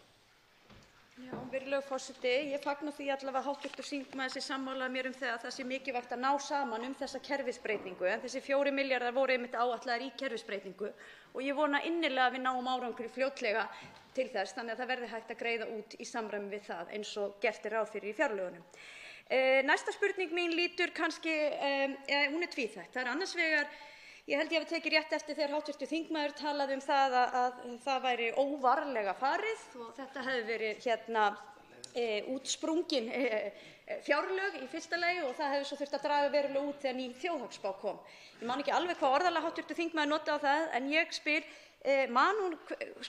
Já, virðulegur forseti, ég fagna því allavega að hv. þingmaður sé sammála mér það að það sé mikilvægt að ná saman þessa kerfisbreytingu, en þessi 4 milljarðar voru einmitt áætlaðir í kerfisbreytingu og ég vona innilega að við náum árangri fljótlega til þess, þannig að það verði hægt að greiða út í samræmi við það eins og gert ráð fyrir í fjárlögunum. Næsta spurning mín lýtur kannski, hún tvíþætt. Það annars vegar, ég held ég hafi tekið rétt eftir þegar hv. þingmaður talaði það að það væri óvarlega farið og þetta hefði verið útsprungin fjárlög í fyrsta lagi og það hefði svo þurft að draga verulega út þegar ný þjóðhagsspá kom. Ég man ekki alveg hvað orðalag hv. þingmaður notaði á það, en ég spyr, man hún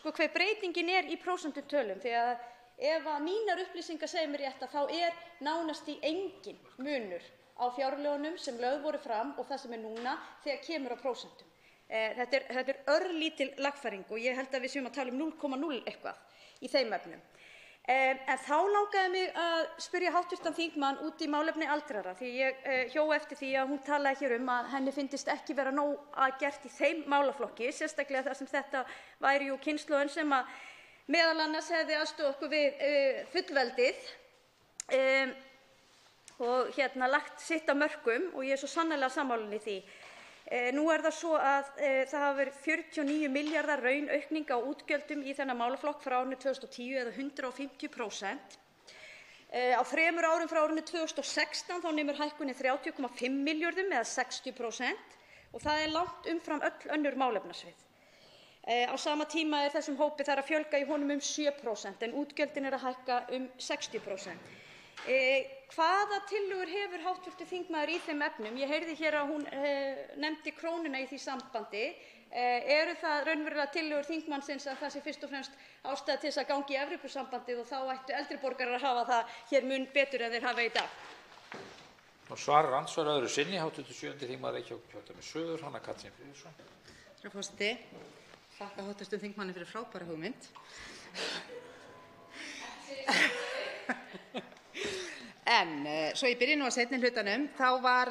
hver breytingin í prósentutölum? Því að ef að mínar upplýsingar segja mér rétt þá nánast í engin munur á fjárlögunum sem lögð voru fram og það sem núna þegar kemur á prósentum. Þetta örlítil lagfæring og ég held að við séum að tala 0,0 eitthvað í þeim efnum. En þá langaði mig að spyrja hv. þingmann út í málefni aldraðra því ég hjó eftir því að hún talaði hér að henni fyndist ekki vera nóg að gert í þeim málaflokki, sérstaklega þar sem þetta væri kynslóðin sem að meðal annars hefði aðstoðað okkur við fullveldið og lagt sitt af mörkum og ég svo sannarlega sammála henni í því. Nú það svo að það hafa verið 49 milljarðar raunaukning á útgjöldum í þennan málaflokk frá árinu 2010 eða 150%. Á 3 árum frá árinu 2016 þá nemur hækkunin 30,5 milljörðum eða 60% og það langt umfram öll önnur málefnasvið. Á sama tíma þessum hópi þar að fjölga í honum 7% en útgjöldin að hækka 60%. Hvaða tillögur hefur hv. þingmaður í þeim efnum? Ég heyrði hér að hún nefndi krónuna í því sambandi. Eru það raunverulega tillögur þingmannsins að það sé fyrst og fremst ástæða til þess að ganga í Evrópusambandið og þá ættu eldri borgarar að hafa það hér mun betur en þeir hafa í dag? Svarar andsvar öðru sinni, hv. 7. þingmaður Reykjavíkurkjördæmis suður, Hanna Katrín Friðriksson. Herra forseti, þakka hv. þingmanni fyrir frábæra hugmynd. En svo ég byrji nú á seinni hlutanum, þá var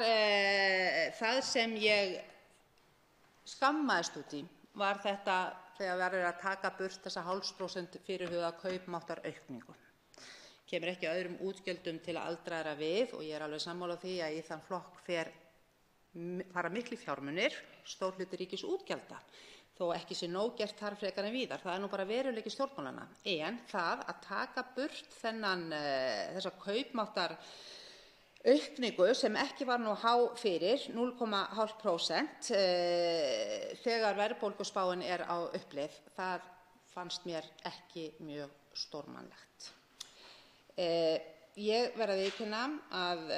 það sem ég skammaðist út í var þetta þegar verið er að taka burt þessa 0,5% fyrirhugaða kaupmáttaraukningu. Kemur ekki öðrum útgjöldum til aldraðra við og ég er alveg sammála því að í þann flokk fara miklir fjármunir, stór hluti ríkisútgjalda, þó ekki sé nóg gert þar frekar en víðar. Það nú bara veruleiki stjórnmálanna. En það að taka burt þessa kaupmáttaraukningu sem ekki var nú há fyrir 0,5% þegar verðbólguspáin er á uppleið, það fannst mér ekki mjög stórmannlegt. Ég verð að viðurkenna að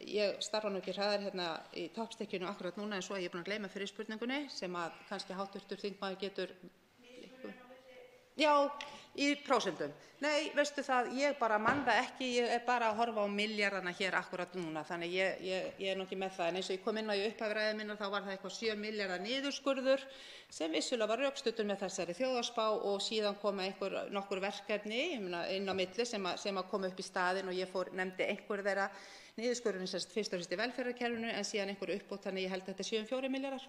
ég starfa nú ekki hraðar hérna í toppstykkinu akkúrat núna en svo ég er búin að gleyma fyrir spurningunni sem að kannski hv. þingmaður getur. Já, í prósentum. Nei, veistu það, ég bara man það ekki, ég er bara að horfa á milljarðana hér akkúrat núna, þannig ég er nú ekki með það. En eins og ég kom inn á í upphafi ræðu minnar, þá var það eitthvað 7 milljarða niðurskurður sem vissulega var rökstuddur með þessari þjóðhagsspá og síðan koma nokkur verkefni inn á milli sem að koma upp í staðinn og ég nefndi einhver þeirra niðurskurðurinn sem fyrst og fremst í velferðarkerfinu en síðan einhver uppbót, þannig ég held að þetta séu 4 milljarðar.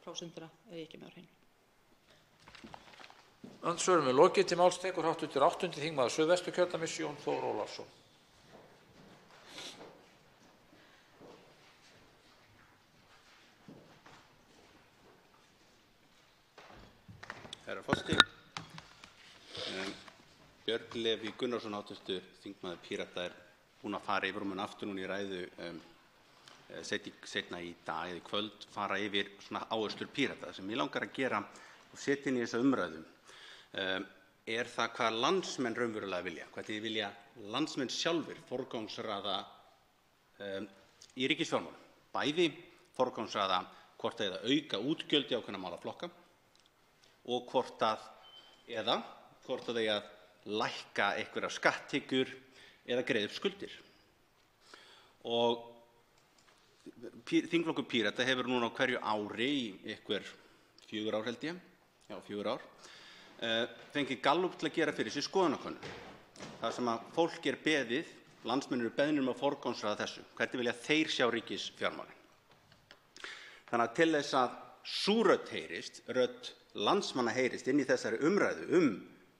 Prósentuna er ég ekki með á hreinu. Andsvörum er lokið. Til máls tekur hv. 8. þingmaður Suðvesturkjördæmis Jón Þór Ólafsson. Herra forseti. Björn Leví Gunnarsson, hv. þingmaður Pírata, er búinn að fara yfir aftur núna í ræðu seinna í dag eða í kvöld, fara yfir svona áherslur Pírata sem ég langar að gera og setja inn í þessa umræðu. Er það hvað landsmenn raunverulega vilja, hvernig vilja landsmenn sjálfir forgangsraða í ríkisfjármálum, bæði forgangsraða hvort það eigi að auka útgjöld í ákveðna málaflokka og hvort það eigi að lækka einhverjar skatttekjur eða greiða upp skuldir. Og þingflokkur Pírata hefur núna á hverju ári í einhver 4 ár held ég, 4 ár, fengið Gallup til að gera fyrir sig skoðanakönnun. Það sem að fólk er beðið, landsmenn eru beðnir að forgangsraða þessu. Hvernig vilja þeir sjá ríkisfjármálin? Þannig að til þess að sú rödd heyrist, rödd landsmanna heyrist inn í þessari umræðu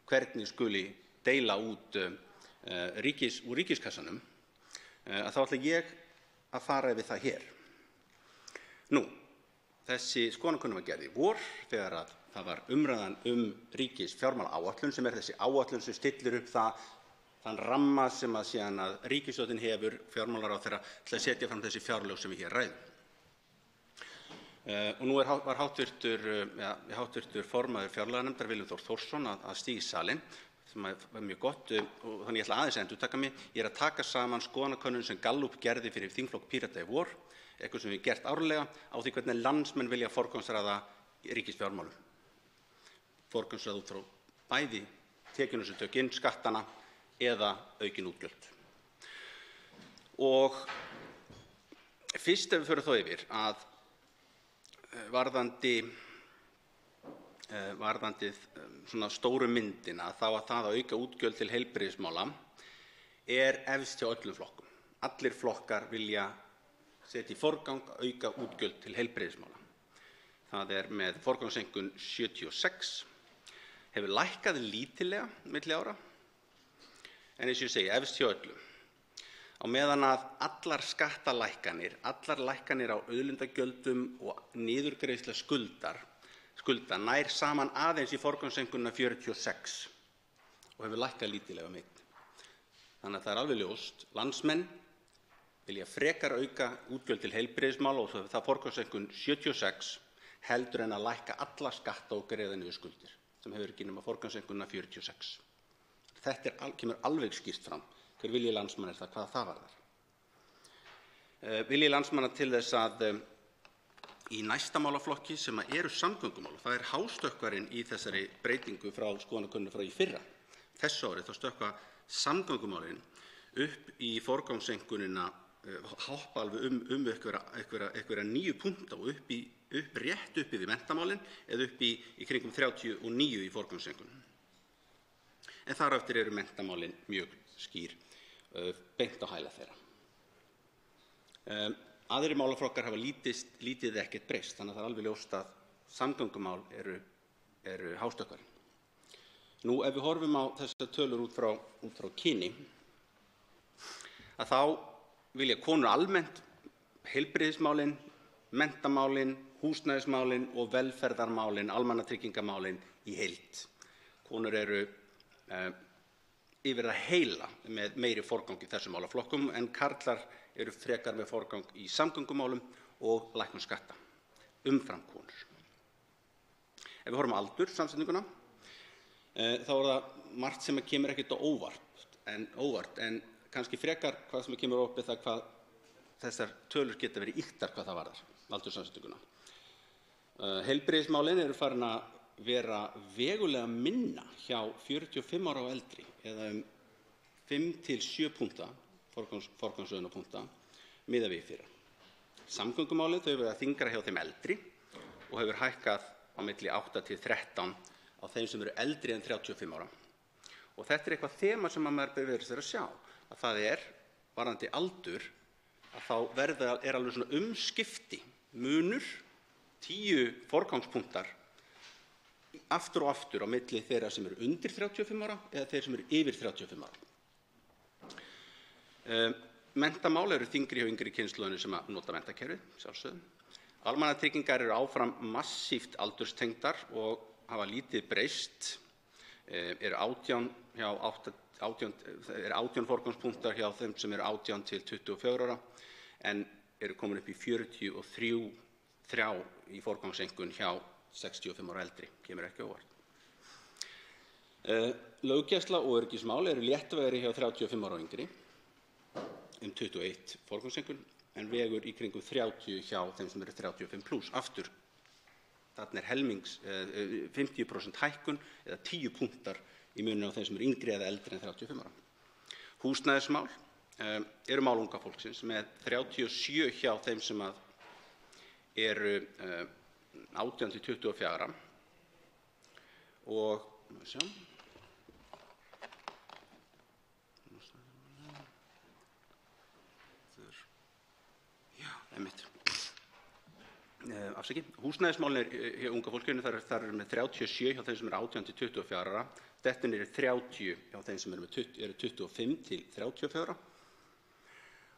hvernig skuli deila út úr ríkiskassanum, þá ætla ég að fara yfir það hér. Nú, þessi skoðanakönnun var gerð í vor þegar að það var umræðan ríkisfjármálaáætlun sem er þessi áætlun sem stillir upp þann ramma sem að síðan að ríkisstjórnin hefur fjármálaráðherra til að setja fram þessi fjárlög sem við hér ræðum. Og nú var háttvirtur formaður fjárlaganefndar Willum Þór Þórsson að stíga í salinn, sem var mjög gott og þannig ég ætla aðeins að endurtaka mig. Ég er að taka saman skoðanakönnun sem Gallup gerði fyrir þingflokk Pírata í vor, eitthvað sem við gert árlega á því hvernig landsmenn vilja forgangsraða ríkisfjármálum. Forgangsraða út frá bæði tekjunum sem tök inn, skattana eða aukin útgjöld. Og fyrst ef við förum þá yfir að varðandi svona stóru myndina þá að það að auka útgjöld til heilbrigðismála er efst hjá öllum flokkum. Allir flokkar vilja setja í forgang að auka útgjöld til heilbrigðismála. Það er með forgangseinkunn 76, hefur lækkað lítillega milli ára, en eins og ég segi, efst hjá öllum. Á meðan að allar skattalækkanir, allar lækkanir á auðlindagjöldum og niðurgreiðsla skulda nær saman aðeins í forgangseinkunna 46 og hefur lækkað lítillega einn. Þannig að það er alveg ljóst, landsmenn vilja frekar auka útgjöld til heilbrigðismála og það forgangseinkunn 76 heldur en að lækka alla skatta og greiða niður skuldir, sem hefur ekki nema forgangseinkunna 46. Þetta kemur alveg skýrt fram. Hver vilji landsmanna er það, hvað það varðar. Vilji landsmanna til þess að í næsta málaflokki sem eru samgöngumál, það er hástökkvarinn í þessari breytingu frá skoðanakönnun frá í fyrra. Þessu árið þá stökkva samgöngumálin upp í forgangseinkunnina, hoppa alveg einhverja 9 punkta og rétt upp yfir menntamálin eða upp í kringum 39 í forgangseinkunnum. En þar eftir eru menntamálin mjög skýr, beint á hæla þeirra. Aðrir málaflokkar hafa lítið ekkert breyst, þannig að það er alveg ljóst að samgöngumál eru hástökkvari. Nú, ef við horfum á þessar tölur út frá kyni, að þá vilja konur almennt heilbrigðismálin, menntamálin, húsnæðismálin og velferðarmálin, almannatryggingamálin í heild. Konur eru yfir að heila með meiri forgang í þessum málaflokkum en karlar eru frekar með forgang í samgöngumálum og lækkun skatta umfram konur. Ef við horfum á aldur samsetninguna, þá það margt sem kemur ekkert á óvart, en kannski frekar hvað sem kemur upp það hvað þessar tölur geta verið ýktar hvað það varðar, aldurssamsetninguna. Heilbrigðismálin eru farin að vera vegulega minna hjá 45 ára og eldri, eða 5 til 7 punkta, forgangsröðunarpunkta, miðað við fyrra. Samgöngumálin, þau verða þyngra hjá þeim eldri og hefur hækkað á milli 8 til 13 á þeim sem eru eldri en 35 ára. Og þetta er eitthvað þema sem maður verður sér að sjá, að það varðandi aldur, að þá er alveg svona umskipti, munur, 10 forgangspunktar aftur og aftur á milli þeirra sem eru undir 35 ára eða þeir sem eru yfir 35 ára. Menntamál eru þyngri hjá yngri kynslóðinu sem að nota menntakerfið, sjálfsögðu. Almannatryggingar eru áfram massíft aldurstengdar og hafa lítið breyst, eru 18 forgangspunktar hjá þeim sem eru 18 til 24 ára en eru komin upp í 43 í forgangseinkunn hjá 65 ára eldri, kemur ekki á óvart. Löggæsla og öryggismál eru léttvægari hjá 35 ára og yngri, 21 forgangseinkunn, en vegur í kringum 30 hjá þeim sem eru 35+. Aftur, þarna er 50% hækkun eða 10 punktar í muninu á þeim sem eru yngri eða eldri en 35 ára. Húsnæðismál eru mál unga fólksins með 37 hjá þeim sem eru 18 til 24 og húsnæðismálin hjá unga fólkinu, þar eru með 37 hjá þeim sem eru 18 til 24 ára, þetta eru 30 hjá þeim sem eru 25 til 34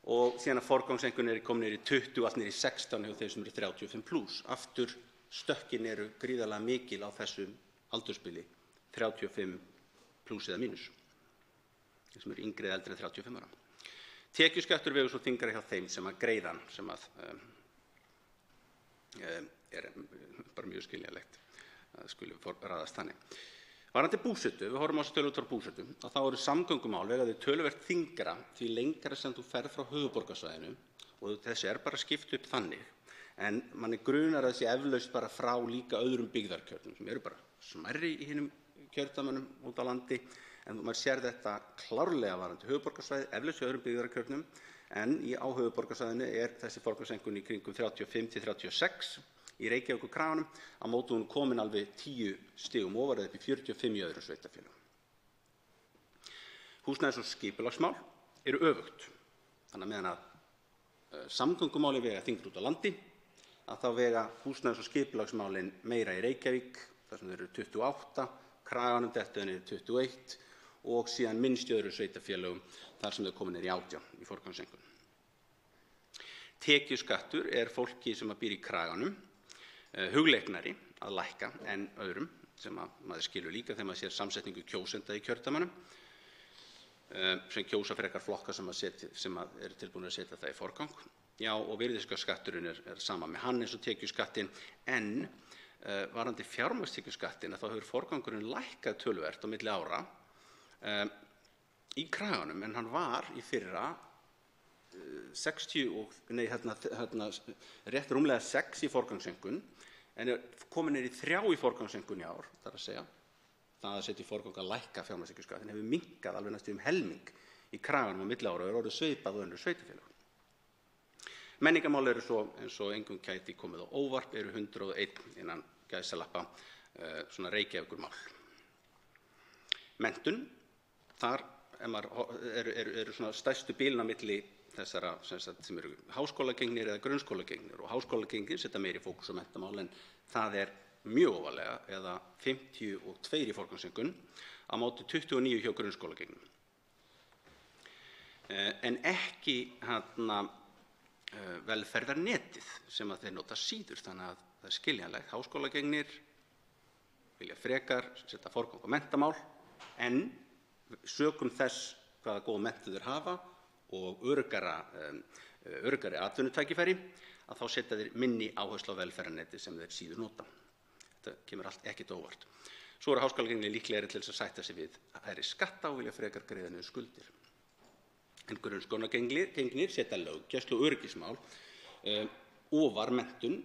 og síðan að forgangseinkunn komin niður í 20 og allt niður í 16 hjá þeim sem eru 35+. Aftur stökkin eru gríðarlega mikil á þessum aldursbili, 35+ eða mínus, þeim sem eru yngri eða eldri en 35 ára. Tekjuskattur vegur svo þyngra hjá þeim sem að greiðan, sem að er bara mjög skiljanlegt að skuli raðast þannig. Varðandi búsetu, við horfum á þessu tölur út frá búsetu, að þá eru samgöngumál vega þau töluvert þyngra því lengra sem þú ferð frá höfuðborgarsvæðinu og þessi bara skipt upp þannig, en manni grunar að þessi eflaust bara frá líka öðrum byggðarkjörnum sem eru bara smærri í hinum kjördæmunum út á landi, en maður sér þetta klárlega varðandi höfuðborgarsvæði, eflaust í öðrum byggðarkjörnum, en á höfuðborgarsvæðinu þessi forgangseinkunn í kringum 35 til 36 í Reykjavík og Kraganum, á móti hún komin alveg 10 stigum ofar eða upp í 45 í öðrum sveitarfélögum. Húsnæðis- og skipulagsmál eru öfugt. Þannig að meðan að samgöngumálin vega þyngra út á landi, að þá vega húsnæðis- og skipulagsmálin meira í Reykjavík, þar sem þeir eru 28, Kraganum þetta er 21 og síðan minnst í öðrum sveitarfélögum þar sem þau komin í 18 í forgangseinkunn. Tekjuskattur fólki sem býr í Kraganum hugleiknari að lækka en öðrum sem maður skilur líka þegar maður sér samsetningu kjósenda í kjördæmunum sem kjósa frekar flokka sem eru tilbúinir að setja það í forgang. Já, og virðisaukaskatturinn sama með hann eins og tekjuskattinn, en varðandi fjármagnstekjuskattinn þá hefur forgangurinn lækkað töluvert á milli ára í Kraganum, en hann var í fyrra rétt rúmlega 6 í forgangseinkunn, en komin í 3 í forgangseinkunn í ár, þar að segja. Það að setja í forgang að lækka fjármagnstekjuskattinn hefur minnkað alveg næstum helming í Kraganum á milli ára og orðið svipað og önnur sveitarfélög. Menningarmál eru svo, eins og engum gæti komið á óvart, eru 101 innan gæsalappa svona Reykjavíkurmál. Menntun, þar eru svona stærstu bilin á milli þessara sem eru háskólagengnir eða grunnskólagengnir, og háskólagengnir setja meiri fókus á menntamál, en það mjög ofarlega, eða 52 í forgangsröðun á móti 29 hjá grunnskólagengnum. En ekki velferðarnetið sem að þeir nota síður, þannig að það skiljanlegt. Háskólagengnir vilja frekar setja forgang á menntamál, en sökum þess hvaða góð menntun þeir hafa og öruggari atvinnutækifæri, að þá setja þeir minni áherslu á velferðarnetið sem þeir síður nota. Þetta kemur allt ekkert á óvart. Svo eru háskólagengnir líklegri til þess að sætta sig við hærri skatta og vilja frekar greiða niður skuldir. En grunnskólagengnir setja löggæslu og öryggismál ofar menntun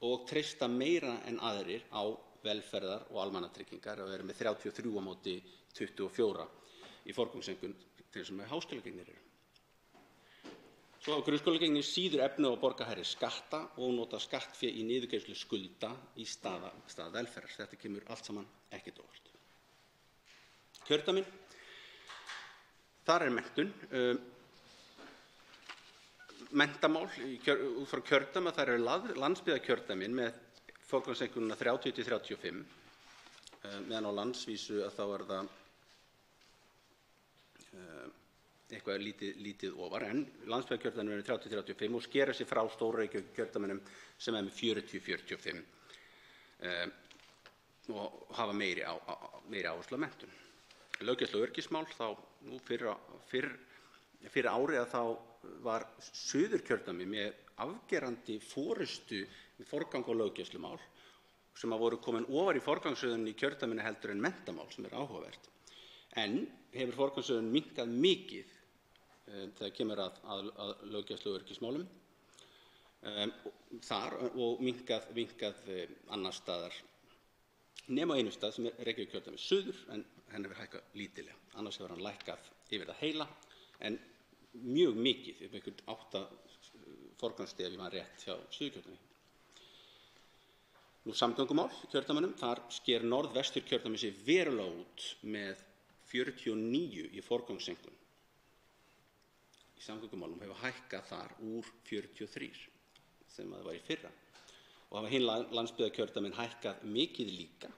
og treysta meira en aðrir á velferðar- og almannatryggingar og eru með 33 á móti 24 í forgangsröðun þeir sem háskólagengnir eru. Svo hafa grunnskólagengnir síður efni á að borga hærri skatta og nota skattfé í niðurgreiðslu skulda í stað velferðar. Þetta kemur allt saman ekkert á óvart. Kjördæmin. Þar er menntun. Menntamál út frá kjördæma, þar eru landsbyggðarkjördæmin með forgangsröðunina 30–35, meðan á landsvísu að þá er það eitthvað lítið ofar, en landsbyggðarkjördæmin eru 30–35 og skera sig frá stóru Reykjavíkurkjördæminum sem er með 40–45 og hafa meiri áherslu á menntun. Löggæslu og öryggismál, þá nú fyrir ári að þá var Suðurkjördæmi með afgerandi forystu í forgang og löggæslumál sem að voru komin ofar í forgangsröðun í kjördæminu heldur en menntamál, sem er áhugavert. En hefur forgangsröðun minnkað mikið þegar kemur að löggæslu og öryggismálum þar og minnkað annars staðar nema á einum stað sem er Reykjavíkurkjördæmi suður, en hann hefur hækkað lítillega. Annars hefur hann lækkað yfir það heila, en mjög mikið, einhvern 8 forgangsstef í mann rétt hjá Suðurkjördæmi. Nú samgöngumál í kjördæmunum, þar sker Norðvesturkjördæmi sig verulega út með 49 í forgangsröðun. Í samgöngumálum hefur hækkað þar úr 43 sem það var í fyrra. Og hafa hin landsbyggðarkjördæmin hækkað mikið líka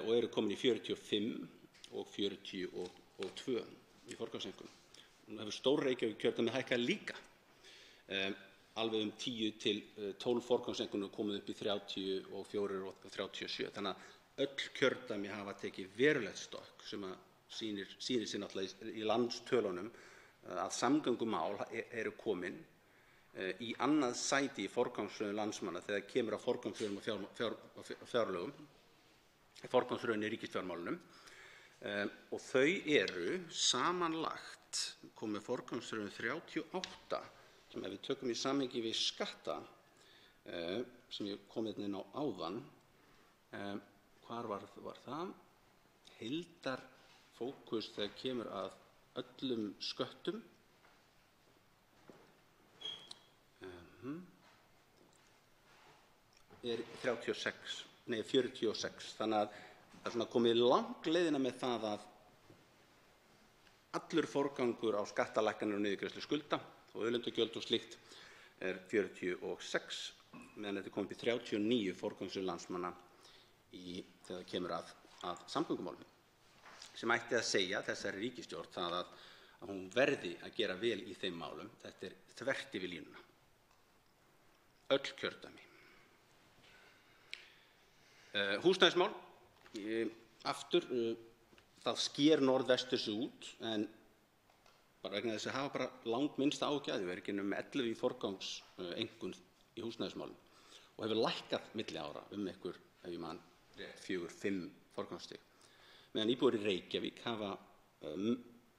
og eru komin í 45 og 42 í forgangsröðun. Nú hefur Stór-Reykjavíkurkjördæmi hækkað líka, alveg 10 til 12 forgangsröðunum komið upp í 34 og 37. Þannig að öll kjördæmi hafa tekið verulegt stokk sem að sýnir sig náttúrulega í landstölunum að samgöngumál eru komin í annað sæti í forgangsröðun landsmanna þegar kemur að forgangsröðun og fjárlögum, forgangsröðun í ríkisfjármálunum, og þau eru samanlagt komið forgangsröðun 38 sem ef við tökum í samhengi við skatta sem ég kom inn á áðan, hvar var það? Heildarfókus þegar kemur að öllum sköttum er 46, þannig að það er komið langleiðina með það að allur forgangur á skattalækkanir og niðurgreiðslu skulda og auðlindagjöld og slíkt er 46, meðan þetta er komið upp í 39 forgangsröðun landsmanna þegar kemur að samgöngumálum, sem ætti að segja þessari ríkisstjórn það að hún verði að gera vel í þeim málum. Þetta er þvert yfir línuna. Öll kjördæmi. Húsnæðismál, aftur, það sker Norðvestur sig út, en bara vegna þess að hafa bara langminnsta áhuga á því, við erum ekki með 11 í forgangseinkunn í húsnæðismálum og hefur lækkað milli ára einhver, ef ég man rétt, 4-5 forgangsstig. Meðan íbúar í Reykjavík hafa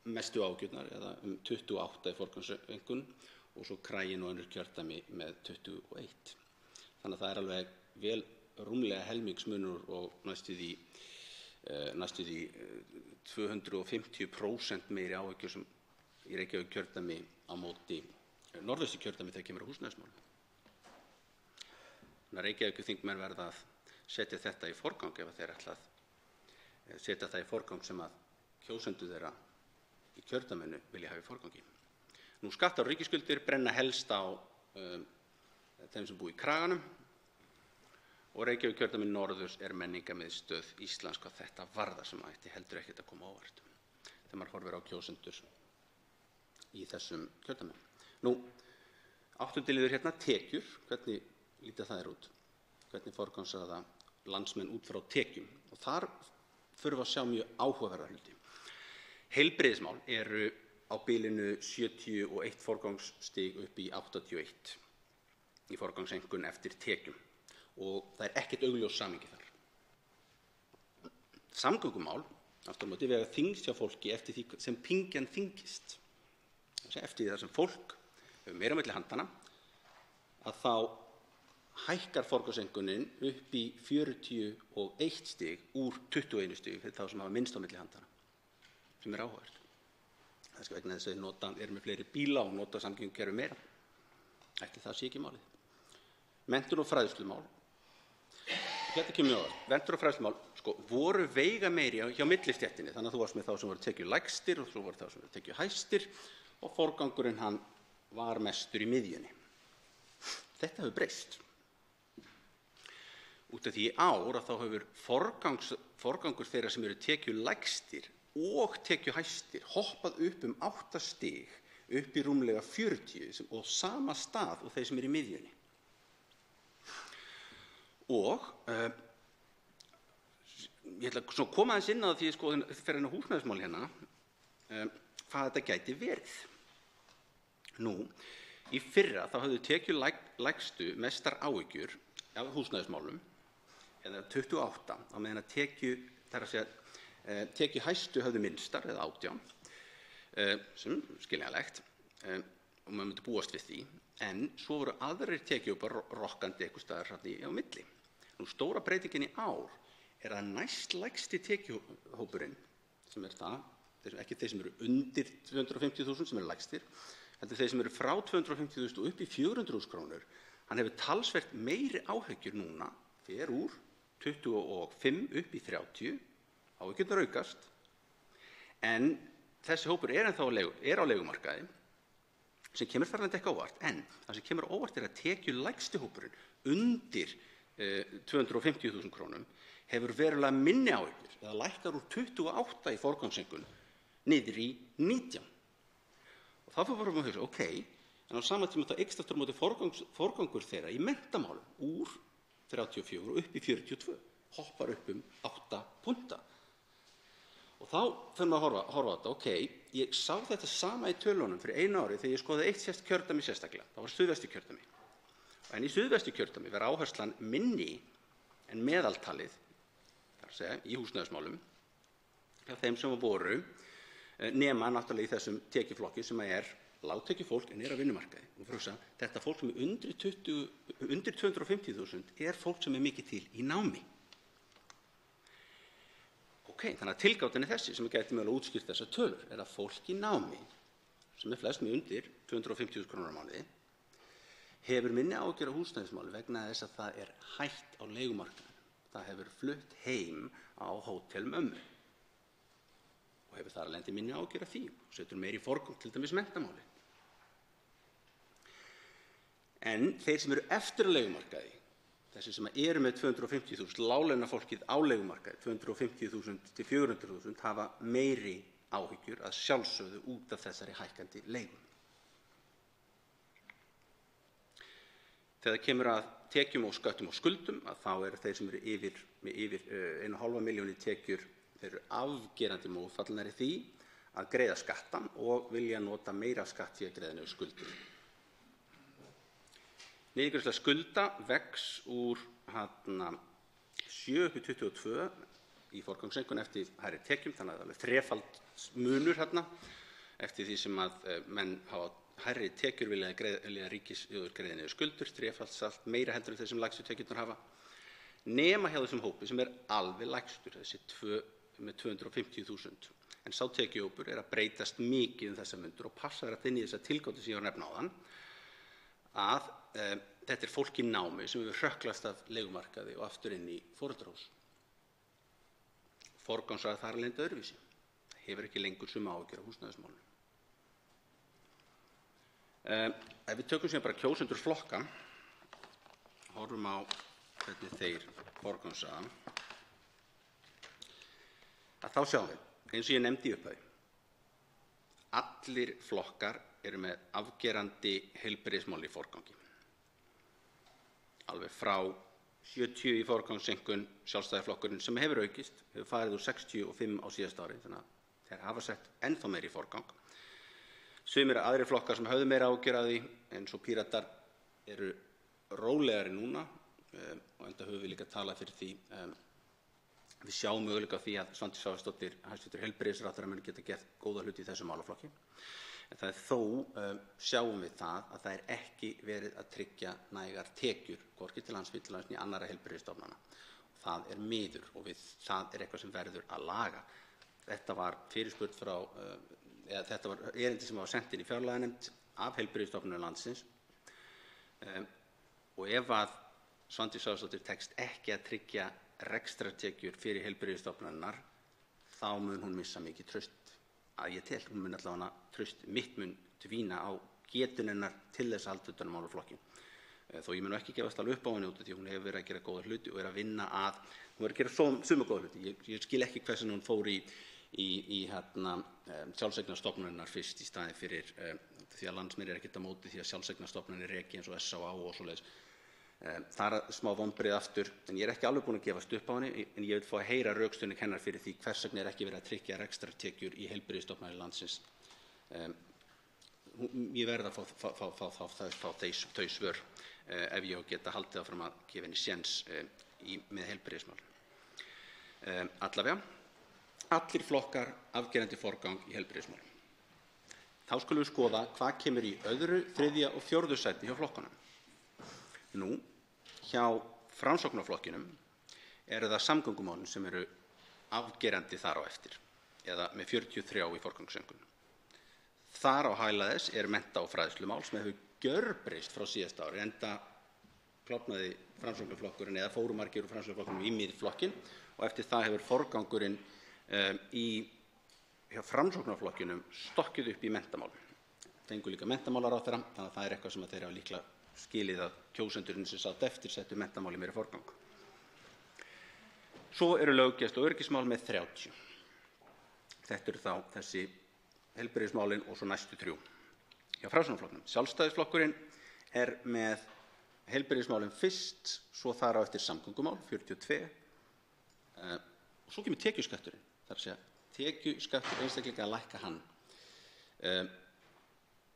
mestu ágjörnar eða 28 í forgangseinkunn og svo Kraginn og önnur kjördæmi með 21. Þannig að það er alveg vel rúmlega helmingsmunur og næstu því 250% meiri áhyggjur sem í Reykjavík kjördæmi á móti Norðvesturkjördæmi þegar kemur að húsnæðismálum. Þannig að Reykjavíkurþingmenn verða að setja þetta í forgang ef þeir ætla að setja það í forgang sem að kjósendur þeirra í kjördæminu vilja hafa í forgangi. Nú skattar og ríkisskuldir brenna helst á þeim sem búa í Kraganum og Reykjavíkurkjördæmi norðurs er menningarmiðstöð Íslands hvað þetta varðar, sem ætti heldur ekkert að koma á óvart þegar maður horfir á kjósendur í þessum kjördæmum. Nú, 8. liður hérna, tekjur, hvernig líta þær út? Hvernig forgangsraða landsmenn út frá tekjum? Og þar þurfum við að sjá mjög áhugaverða hluti. Heilbrigðismál eru á bilinu 71 forgangsstig upp í 81 í forgangseinkunn eftir tekjum og það er ekkert augljós samhengi þar. Samgöngumál, aftur á móti, vega þyngst hjá fólki eftir því sem pyngjan þyngist. Eftir því þar sem fólk hefur meira á milli handanna, að þá hækkar forgangseinkunnin upp í 41 stig úr 21 stig fyrir þá sem hafa minnst á milli handanna, sem er áhugavert. Það er vegna þess að þeir eru með fleiri bíla og nota samgöngukerfi meira. Ætli það sé ekki málið. Menntun og fræðslumál. Þetta kemur mjög áður. Menntun og fræðslumál voru veigameiri hjá millistéttinni, þannig að þú varst með þá sem voru tekjulægstir og svo voru þá sem voru tekjuhæstir og forgangurinn hann var mestur í miðjunni. Þetta hefur breyst. Út af því í ár að þá hefur forgangur þeirra sem eru tekjulægstir og tekjuhæstir hoppað upp 8 stig upp í rúmlega 40 og sama stað og þeir sem eru í miðjunni. Og ég ætla að koma aðeins inn á því fyrir hennar húsnæðismál hérna, hvað þetta gæti verið. Nú, í fyrra þá höfðu tekjulægstu mestar áhyggjur af húsnæðismálum, eða 28, á meðan að tekjuhæstu höfðu minnstar, eða 18, sem skiljanlegt, og maður myndi búast við því, en svo voru aðrir tekjuhópar rokkandi einhvers staðar á milli. Nú, stóra breytingin í ár er að næstlægsti tekjuhópurinn, sem er það, ekki þeir sem eru undir 250.000 sem eru lægstir, heldur þeir sem eru frá 250.000 og upp í 400.000 krónur, hann hefur talsvert meiri áhyggjur núna, fer úr 25 upp í 30, áhyggjurnar aukast, en þessi hópur er á leigumarkaði, sem kemur farandi ekki óvart, en það sem kemur óvart er að tekjulægsti hópurinn undir 250.000 krónum hefur verulega minni áhyggjur, eða lækkar úr 28 í forgangseinkunn niður í 19. Og þá fyrir við að hugsa, ok, en á sama tíma þá eykst aftur á móti forgangur þeirra í menntamálum úr 34 og upp í 42, hoppar upp 8 punta. Og þá fyrir maður að horfa á þetta, ok, ég sá þetta sama í tölunum fyrir einu ári þegar ég skoðaði eitt kjördæmi sérstaklega, það var Suðvesturkjördæmi. En í Suðvesturkjördæmi var áherslan minni en meðaltalið, í húsnæðismálum, hjá þeim sem voru nema náttúrulega í þessum tekjuflokki sem er lágtekjufólk en er á vinnumarkaði. Og fyrir að þetta fólk sem er undir 250.000 er fólk sem er mikið til í námi. Ok, þannig að tilgáttin er þessi sem gæti mögulega útskýrt þessar tölur, er að fólk í námi, sem er flest með undir 250.000 krónur á mánuði, hefur minni áhyggjur af húsnæðismáli vegna þess að það er hætt á leigumarkaðnum. Það hefur flutt heim á hótel mömmu og hefur þar af leiðandi minni áhyggjur af því og setur meiri í forgang, til dæmis menntamáli. En þeir sem eru eftir á leigumarkaði, þessi sem eru með 250.000, láglaunafólkið á leigumarkaði, 250.000 til 400.000, hafa meiri áhyggjur að sjálfsögðu út af þessari hækkandi leigu. Þegar kemur að tekjum og sköttum og skuldum, að þá eru þeir sem eru yfir 1,5 milljón í tekjur, þeir eru afgerandi mótfallnari því að greiða skattann og vilja nota meira skatt í að greiða niður skuldir. Niðurgreiðsla skulda vex úr 7 upp í 22 í forgangseinkunn eftir hærri tekjum, þannig að það er þrefald munur eftir því sem að menn hafa hærri tekjur vilja ríkissjóður greiða niður skuldur, þrefalt meira heldur en þeir sem lægstu tekjurnar hafa, nema hjá þessum hópi sem er alveg lægstur, þessi með 250.000. En sá tekjuhópur er að breytast mikið þessa mundur og passar inn í þessa tilgátu sem ég var að nefna áðan, að þetta er fólk í námi sem hefur hrökklast af leigumarkaði og aftur inn í foreldrahús. Forgangsraða þar af leiðandi öðruvísi. Það hefur ekki lengur sömu áhyggjur af húsnæðismálum. Ef við tökum síðan bara kjósendur flokka, horfum á hvernig þeir forgangsraða, að þá sjáum við, eins og ég nefndi í upphafi, allir flokkar eru með afgerandi heilbrigðismál í forgangi. Alveg frá 70 í forgangseinkun, Sjálfstæðisflokkurinn sem hefur aukist, hefur farið úr 65 á síðasta ári, þannig að þeir hafa sett ennþá meira í forgang. Sumir aðrir flokkar sem höfðu meira áhyggjur af því, eins og Píratar, eru rólegari núna og enda höfum við líka talað fyrir því. Við sjáum möguleika á því að Svandís Svavarsdóttir, hæstv. Heilbrigðisráðherra, muni geta gert góða hluti í þessum málaflokki. En það er þó sjáum við það að það er ekki verið að tryggja nægar tekjur, hvorki til Landspítalans né annarra heilbrigðisstofnana. Það er miður og það er eitthvað sem verður að laga. Þetta var fyrirspurn frá, þetta var erindi sem var sent inn í fjárlaganefnd af heilbrigðisstofnunum landsins og ef að Svandís Svavarsdóttir tekst ekki að tryggja rekstrartekjur fyrir heilbrigðisstofnanirnar, þá mun hún missa mikið traust. Að ég tel, hún mun allavega traust mitt mun dvína á getun hennar til þess að halda utan um málaflokkinn. Þó ég mun ekki gefast alveg upp á henni út af því hún hefur verið að gera góða hluti og er að vinna að, hún verður að gera sömu góða hluti. Ég skil ekki hversu hún fór í sjálfseignarstofnanirnar fyrst í staði fyrir, því að Landsnir er ekkert á móti því að sjálfseignarstofnanir reki eins og SÁÁ og svoleiðis. Það er smá vonbrigði aftur, en ég er ekki alveg búinn að gefast upp á henni, en ég vil fá að heyra rökstuðning hennar fyrir því hvers vegna er ekki verið að tryggja rekstrartekjur í heilbrigðisstofnanir landsins. Ég verð að fá þau svör ef ég á að geta haldið áfram að gefa henni séns með heilbrigðismál. Allavega, allir flokkar afgerandi forgang í heilbrigðismálum. Þá skulum við skoða hvað kemur í öðru, þriðja og fjórðu sæti hjá flokkunum. Nú, hjá Framsóknarflokkinum eru það samgöngumálin sem eru afgerandi þar á eftir, eða með 43 í forgangsröðun. Þar á hæla þess er mennta- og fræðslumál sem hefur gjörbreyst frá síðasta ári, enda klofnaði Framsóknarflokkurinn eða fóru margir úr Framsóknarflokknum í Miðflokkinn og eftir það hefur forgangurinn hjá Framsóknarflokkinum stokkið upp í menntamálum. Fengu líka menntamálaráðherra, þannig að það er eitthvað sem þeir hafa líklega skilið að kjósendurinn sem satt eftir settu menntamáli meiri forgang. Svo eru löggæslu- og öryggismál með 30. Þetta eru þá þessi heilbrigðismálin og svo næstu 3. Hjá Framsóknarflokknum. Sjálfstæðisflokkurinn er með heilbrigðismálin fyrst, svo þar á eftir samgöngumál, 42. Og svo kemur tekjuskatturinn, þar að segja tekjuskattur einstaklinga að lækka hann.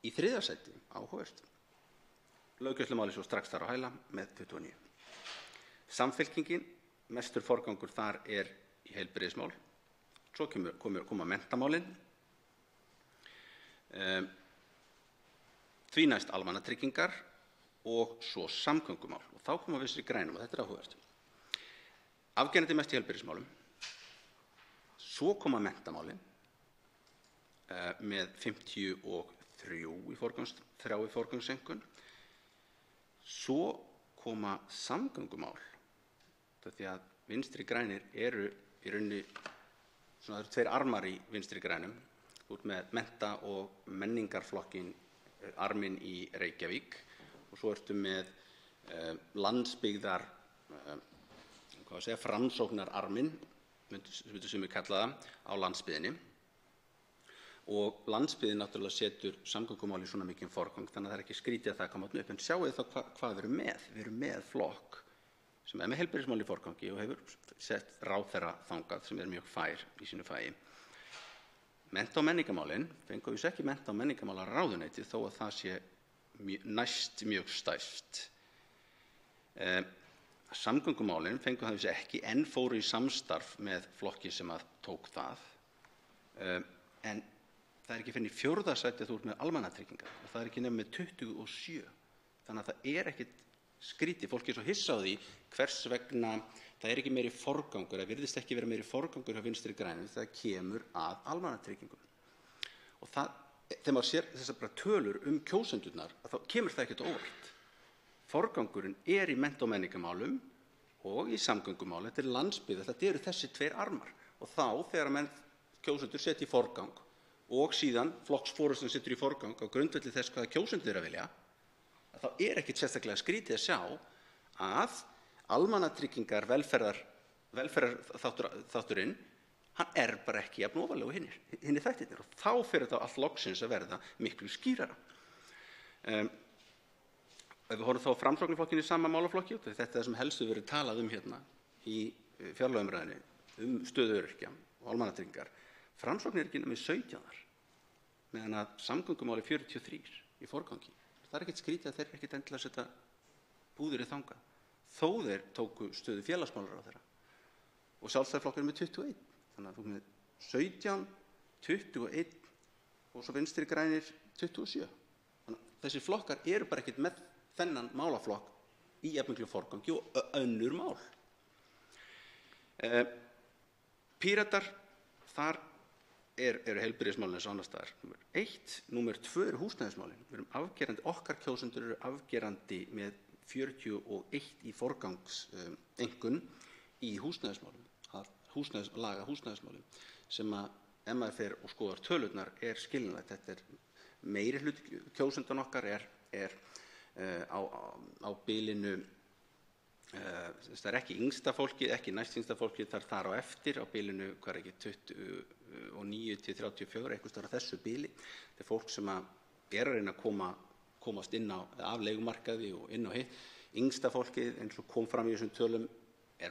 Í þriðja sæti, áhugavert, löggæslumáli svo strax þar á hæla með 29. Samfylkingin, mestur forgangur þar er í heilbrigðismál. Svo koma menntamálin. Því næst almannatryggingar og svo samgöngumál. Og þá koma Vinstri grænum og þetta er áhugavert. Afgerandi mest í heilbrigðismálum. Svo koma menntamálin með 53 í forgangseinkun. Svo koma samgöngumál, því að Vinstri grænir eru í rauninni, það eru 2 armar í Vinstri grænum, út með mennta- og menningarflokkinn arminn í Reykjavík og svo ertu með landsbyggðar, framsóknararminn, myndu sem við kalla það, á landsbyggðinni. Og landsbyggðin náttúrulega setur samgöngumál í svona mikinn forgang, þannig að það er ekki skrítið að það koma upp. En sjáu þið þá hvað við erum með. Við erum með flokk sem er með heilbrigðismál í forgangi og hefur sett ráðherra þangað sem er mjög fær í sínu fagi. Mennta- og menningarmálin fengu við ekki mennta- og menningarmálaráðuneytið þó að það sé næst mjög stærst. Samgöngumálin fengu það við ekki en fóru í samstarf með flokki sem að tók það. En það er ekki fyrir í 4. sæti að þú ert með almannatryggingar og það er ekki nefn með 27. Þannig að það er ekkit skrítið. Fólk er svo hissa á því hvers vegna það er ekki meiri forgangur, það virðist ekki vera meiri forgangur hjá Vinstri grænum þegar það kemur að almannatryggingum. Og þegar maður sér þessar bara tölur kjósendurnar, þá kemur það ekkert óvart. Forgangurinn er í mennta- og menningarmálum og í samgöngumálum. Þetta er landsbyggð, þetta eru þessi 2 armar. Og þá þegar kjósendur setja í forgang og síðan flokksforystan setur í forgang á grundvelli þess hvaða kjósendur eru að vilja, þá er ekkert sérstaklega skrítið að sjá að Almannatryggingar, velferðarþátturinn, hann bara ekki jafn ofarlega og hinir þættirnir og þá fer þetta allt loksins að verða miklu skýrara. Ef við horfum þá á Framsóknarflokkinn í sama málaflokki, þetta er það sem helst hefur verið talað hérna í fjárlagaumræðunni stöðu öryrkja og almannatryggingar. Framsókn ekki nema 17 meðan að samgöngumál 43 í forgangi. Það ekkert skrítið að þeir ekkert endilega setja búðir í þangað. Þó þeir tóku stöðu félagsmálaráðherra og Sjálfstæðisflokkurinn með 21. Þannig að þú með 17, 21 og svo Vinstri grænir 27. Þannig að þessir flokkar bara ekkert með þennan málaflokk í jafnmiklu forgangi og önnur mál. Píratar, þar eru heilbrigðismálin eins og annars staðar. Númer 1. Númer 2 eru húsnæðismálin. Við erum afgerandi, okkar kjósendur eru afgerandi með 41 í forgangseinkunn í húsnæðismálum, laga húsnæðismálum, sem að ef maður fer og skoðar tölurnar skiljanlegt. Þetta meiri hluti kjósendan okkar á bilinu, það er ekki yngsta fólkið, ekki næst yngsta fólkið, það þar á eftir á bilinu, 29 til 34, eitthvað staðar á þessu bili. Þetta fólk sem að reyna að komast inn af leigumarkaði og inn á hitt. Yngsta fólkið, eins og kom fram í þessum tölum,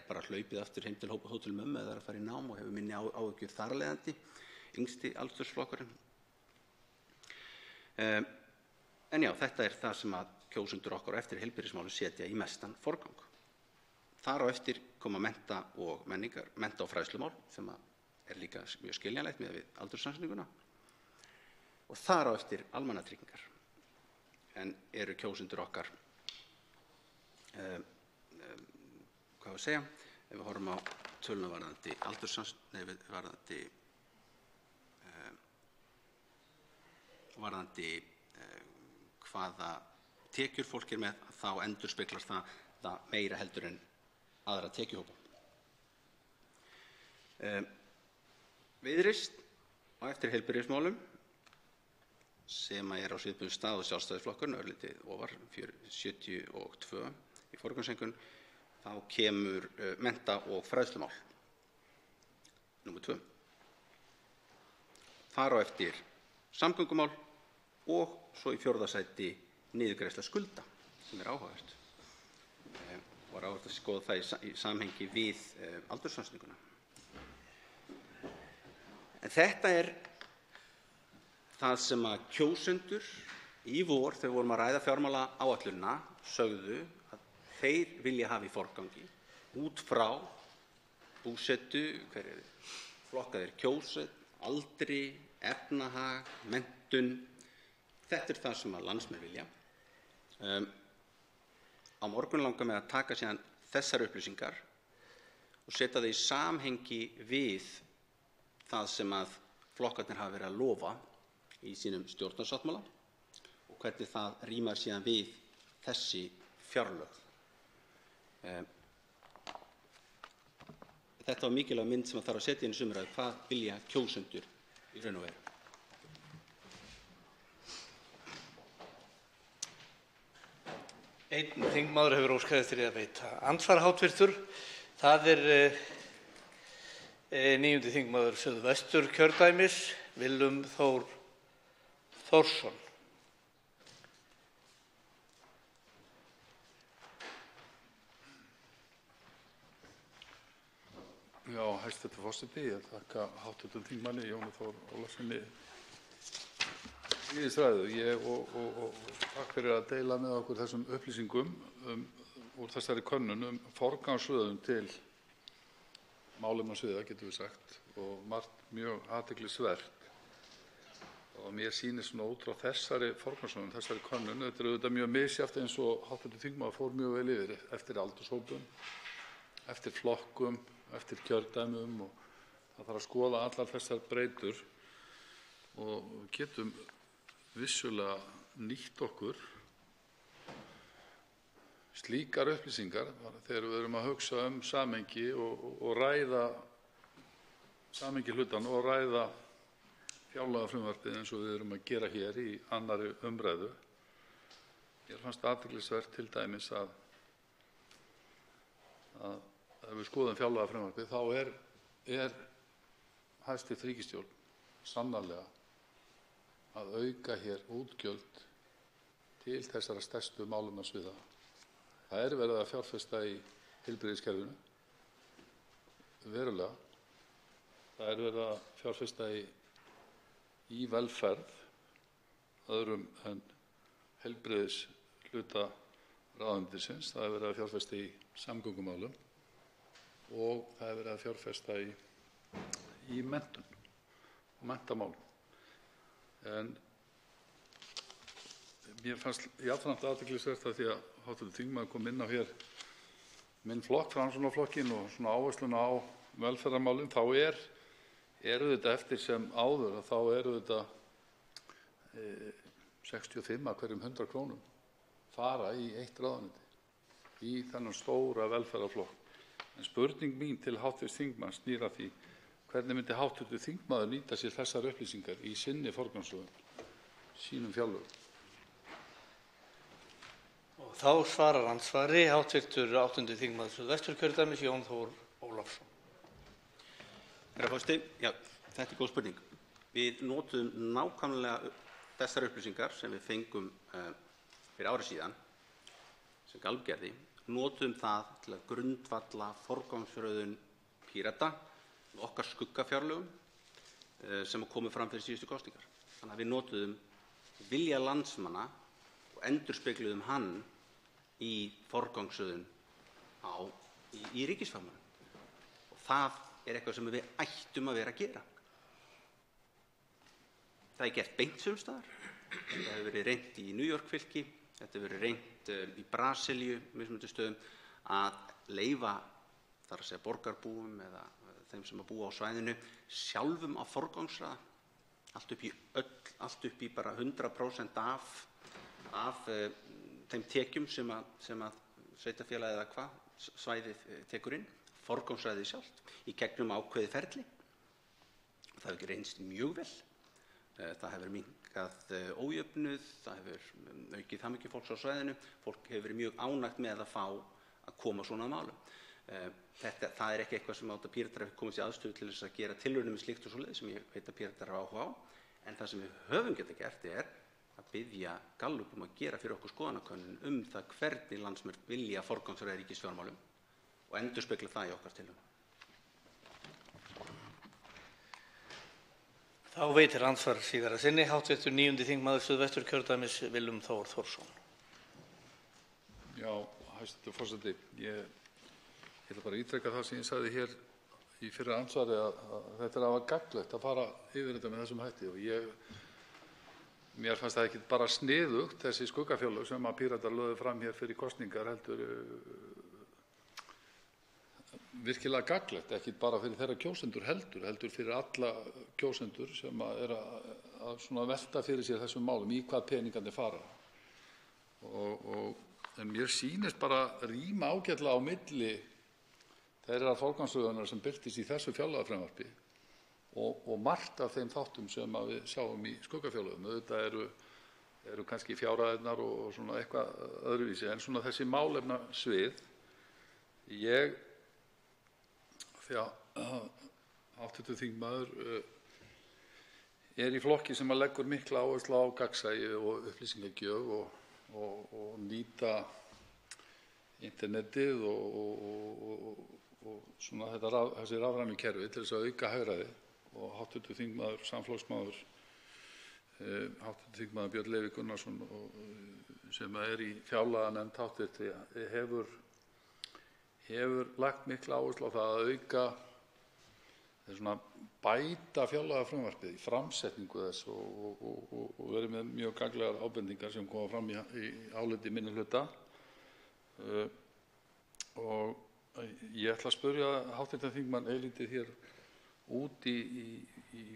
bara hlaupið aftur heim til hótelmömmu eða að fara í nám og hefur minni áhyggjur þar af leiðandi, yngsti aldursflokkurinn. En já, þetta það sem að kjósendur okkar á eftir heilbrigðismálum setja í mestan forgang. Þar á eftir koma mennta og fræðslumál sem líka mjög skiljanlegt miðað við aldurssamsetninguna og þar á eftir almannatryggingar. En eru kjósendur okkar hvað að segja, ef við horfum á töluna varðandi hvaða tekjur fólk með, þá endurspeglar það meira heldur en aðra tekjuhópa. Viðreisn á eftir heilbrigðismálum sem á svipuðum stað og Sjálfstæðisflokkurinn, örlítið ofar, 72 í forgangseinkunn, þá kemur mennta- og fræðslumál, númer 2. Þar á eftir samgöngumál og svo í 4. sæti niðurgreiðsla skulda, sem áhugavert. Var áhugavert að skoða það í samhengi við aldurssamsetninguna. En þetta það sem að kjósendur í vor, þegar við vorum að ræða fjármálaáætlunina, sögðu að þeir vilja hafa í forgangi út frá búsetu, hverjir flokkaðir kjósa, aldri, efnahag, menntun. Þetta það sem að landsmenn vilja. Á morgun langar mig að taka síðan þessar upplýsingar og setja það í samhengi við það sem að flokkarnir hafa verið að lofa í sínum stjórnarsáttmála og hvernig það rímar síðan við þessi fjárlög. Þetta var mikilvæg mynd sem þarf að setja inn í umræðu. Hvað vilja kjósendur í raun og veru? Einn þingmaður hefur óskað eftir að veita andsvar háttvirtur. Það 9. þingmaður Suðvesturkjördæmis, Willum Þór Þórsson. Já, hæstv. Forseti, ég þakka hv. þingmanni Jóni Þór Ólafssyni ræðu. Og takk fyrir að deila með okkur þessum upplýsingum úr þessari könnun forgangsröðun til málefnasviða, getum við sagt, og margt mjög athyglisvert. Og mér sýnist út frá þessari forgangsröðun, þessari könnun, þetta auðvitað mjög misjafnt eins og hv. þingmaður fór mjög vel yfir, eftir aldurshópum, eftir flokkum, eftir kjördæmum, og það þarf að skoða allar þessar breytur og getum vissulega nýtt okkur slíkar upplýsingar þegar við erum að hugsa samhengi og ræða samhengi hlutanna og ræða fjárlagafrumvarpið eins og við erum að gera hér í annarri umræðu. Mér fannst athyglisvert til dæmis að að ef við skoðum fjárlagafrumvarpið þá er hæstv. Ríkisstjórn sannarlega að auka hér útgjöld til þessara stærstu málefnasviða. Það er verið að fjárfesta í heilbrigðiskerfinu verulega. Það er verið að fjárfesta í velferð öðrum en heilbrigðishluta ráðuneytisins. Það er verið að fjárfesta í samgöngumálum og það er verið að fjárfesta í menntun og menntamálum. En mér fannst jafnframt athyglisvert að því að hv. þingmaður kom inn á hér minn flokk, Framsóknarflokkinn, og svona áhersluna á velferðarmálum, þá eru þetta eftir sem áður að þá eru þetta 65 af hverjum 100 krónum fara í eitt ráðuneyti í þennan stóra velferðarflokk. En spurning mín til hv. þingmanns snýr að því hvernig myndi hv. þingmaður nýta sér þessar upplýsingar í sinni forgangsröðun, sínum fjárlögum? Og þá svarar andsvari hv. 8. þingmaður Suðvesturkjördæmis, Jón Þór Ólafsson. Herra forseti, já, þetta góð spurning. Við notuðum nákvæmlega þessar upplýsingar sem við fengum fyrir ári síðan, sem Gallup gerði, notuðum það til að grundvalla forgangsröðun Pírata og okkar skuggafjárlögum sem komu fram fyrir síðustu kosningar. Þannig að við notuðum vilja landsmanna og endurspegluðum hann í forgangsröðun í ríkisfjármálum. Og það er eitthvað sem við ættum að vera að gera. Það er gert beint sums staðar. Þetta hefur verið reynt í New York fylki, þetta hefur verið reynt í Brasilíu, mismunandi stöðum, að leyfa, þar að segja borgarbúum eða þeim sem að búa á svæðinu, sjálfum að forgangsraða allt upp í bara 100% af þeim tekjum sem að sveitarfélagið eða hvað svæðið tekur inn, forgangsraðið sjálft í gegnum ákveðið ferli. Það hefur ekki reynst mjög vel. Það hefur minnkað ójöfnuð, það hefur aukið það mikið fólks á svæðinu, fólk hefur verið mjög ánægt með að fá að koma svona að málum. Það er ekki eitthvað sem Píratar hafa komist í aðstöðu til þess að gera tilraunir með slíkt og svoleiðis sem ég veit að Píratar hafa áhuga á, en það sem við höfum getað gert er að biðja Gallup að gera fyrir okkur skoðanakönnun það hvernig landsmenn vilja forgangsraða í ríkisfjármálum og endurspegla það í okkar tillögum. Þá veitir andsvar síðara sinni hv. 9. þingmaður Suðvesturkjördæmis, Willum Þór Þórsson. Já, hæstv. forseti, ég ætla bara að ítreka það sem ég sagði hér í fyrra andsvari að þetta er afar gagnlegt að fara yfir þetta með þessum hætti og mér fannst það ekki bara sniðugt þessi skuggafjárlög sem að Píratar lögðu fram hér fyrir kosningar heldur virkilega gagnlegt, ekki bara fyrir þeirra kjósendur heldur fyrir alla kjósendur sem að svona velta fyrir sér þessum málum í hvað peningarnir fara. En mér sýnist bara rýma ágætlega á milli þeirra forgangsröðunar sem birtist í þessu fjárlagafrumvarpi og margt af þeim þáttum sem að við sjáum í skuggafjárlögum. Auðvitað eru kannski fjárhæðirnar og svona eitthvað öðruvísi, en svona þessi málefnasvið, hv. þingmaður er í flokki sem að leggur mikla áherslu á gagnsæi og upplýsingagjöf og nýta internetið og svona þessi rafrænu kerfi til þess að auka hagræði. Og hv. þingmaður, samflokksmaður, hv. þingmaður Björn Leví Gunnarsson, sem er í fjárlaganefnd hv. hefur lagt mikla áherslu á það að auka, svona bæta fjárlagafrumvarpið í framsetningu þess og verið með mjög gagnlegar ábendingar sem koma fram í áliti minnihluta. Og ég ætla að spyrja hv. þingmann eilítið hér út í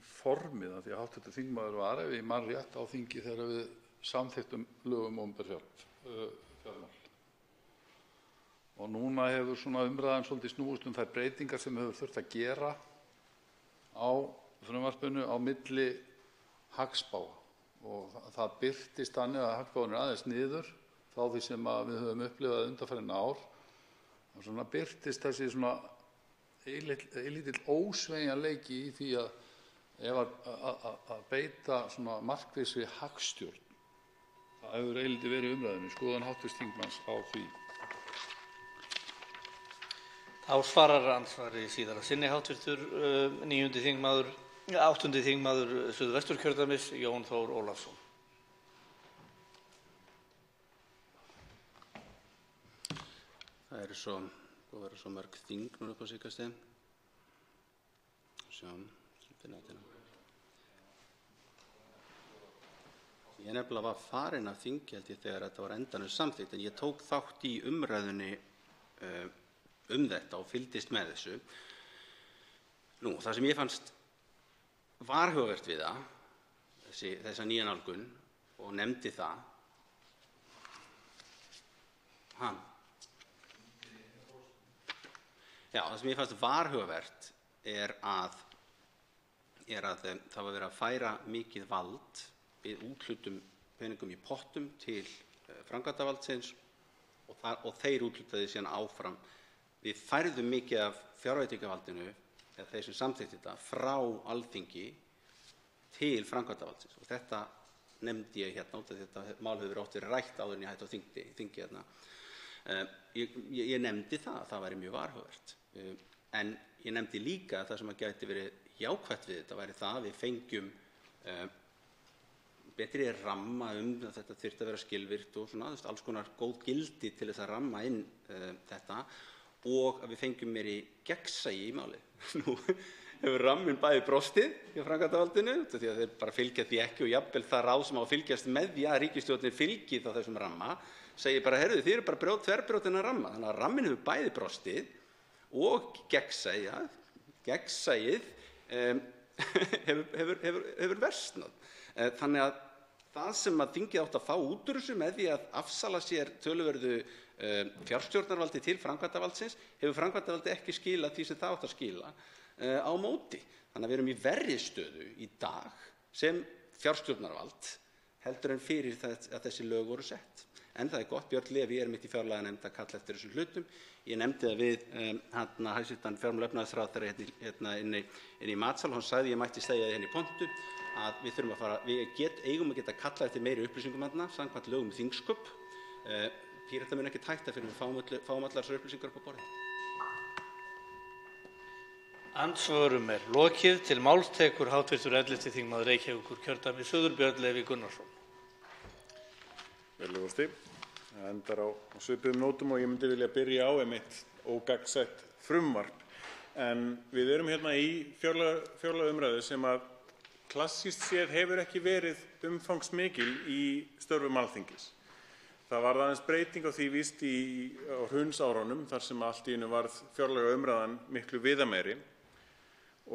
formið, af því að hv. þingmaður var, ef ég man rétt, á þingi þegar við samþykktum lög um opinber fjármál. Og núna hefur svona umræðan svolítið snúist þær breytingar sem hefur þurft að gera á frumvarpinu á milli hagspáa. Og það birtist þannig að hagspáin aðeins niður frá því sem við höfum upplifað undanfarin ár, svona birtist þessi svona lítill ósveigjanleiki í því að ef að beita svona markvissri hagstjórn. Það hefur eilítið verið í umræðunni. Skoðun hv. þingmanns á því. Þá svarar andsvari síðar að sinni hv. 8. þingmaður Suðvesturkjördæmis, Jón Þór Ólafsson. Það eru svo, búið að vera svo mörg þing núna upp á síðkastið. Ég nefnilega var farinn af þingi held ég þegar þetta var endanlega samþykkt, en ég tók þátt í umræðunni þetta og fylgdist með þessu. Nú, það sem ég fannst varhugavert við það, þessa nýja nálgun, og nefndi það, það sem ég fannst varhugavert er að það var verið að færa mikið vald við úthlutum peningum í pottum til framkvæmdarvaldsins og þeir úthlutaði síðan áfram. Við færðum mikið af fjárveitingavaldinu, eða þeir sem samþykktu þetta, frá Alþingi til framkvæmdarvaldsins. Og þetta nefndi ég hérna, þetta mál hefur oft verið rætt áður en ég hætti á þingi hérna. Ég nefndi það væri mjög varhugavert. En ég nefndi líka að það sem gæti verið jákvætt við þetta væri það að við fengjum betri ramma að þetta þyrfti að vera skilvirkt og svona, alls konar góð gildi til þess að ramma inn þetta og að við fengjum meiri gegnsæi í máli. Nú hefur ramminn bæði brostið hjá framkvæmdarvaldinu því að þeir bara fylgja því ekki og jafnvel það ráð sem á að fylgjast með því að ríkisstjórnin fylgi þá þessum ramma segir bara, heyrðu, þið eru bara þverbrotin að ramma. Þannig að ramminn hefur bæði brostið og gegnsæið hefur versnað. Þannig að það sem að þingið átt að fá út úr þessu með því að afsala sér töluverðu fjárstjórnarvaldi til framkvæmdarvaldsins hefur framkvæmdarvaldi ekki skilað því sem það átt að skila á móti. Þannig að við erum í verri stöðu í dag sem fjárstjórnarvald heldur en fyrir að þessi lög voru sett. En það er gott, Björn Leví er mitt í fjárlaganefnd að kalla eftir þessum hlutum. Ég nefndi það við hæstv. Fjármála- og efnahagsráðherra inn í matsal, hann sagði ég mætti segja henni í pontu að við þurfum að fara, eigum að geta kallað eftir meiri upplýsingum þarna, samkvæmt lögum um þingsköp. Píratar mun ekki hætta fyrir við fáum allar þessar upplýsingar upp á borðið. Andsvörum er lokið. Til máls tekur hv. 11. þingmaður Reykjavíkurkjördæmis Suður, Björn Leví Gunnarsson. Virðulegur forseti. Það endar á svipuðum nótum og ég myndi vilja byrja á einmitt ógagnsætt frumvarp. En við erum hérna í fjárlagaumræðu sem að klassískt séð hefur ekki verið umfangsmikil í störfum Alþingis. Það varð aðeins breyting á því víst á hrunsárunum þar sem allt í einu varð fjárlagaumræðan miklu viðameiri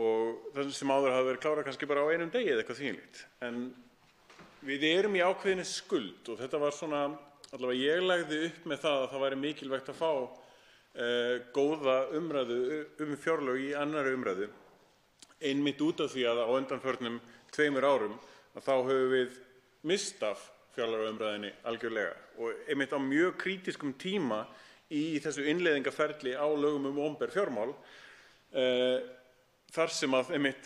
og það sem áður hafði verið klárað kannski bara á einum degi eða eitthvað þvíumlíkt. En við erum í ákveðinni skuld og þetta var svona, allavega ég lagði upp með það að það væri mikilvægt að fá góða umræðu fjárlög í annarri umræðu, einmitt út af því að á undanförnum 2 árum að þá höfum við misst af fjárlagaumræðunni algjörlega og einmitt á mjög krítiskum tíma í þessu innleiðingarferli á lögum um opinber fjármál þar sem að einmitt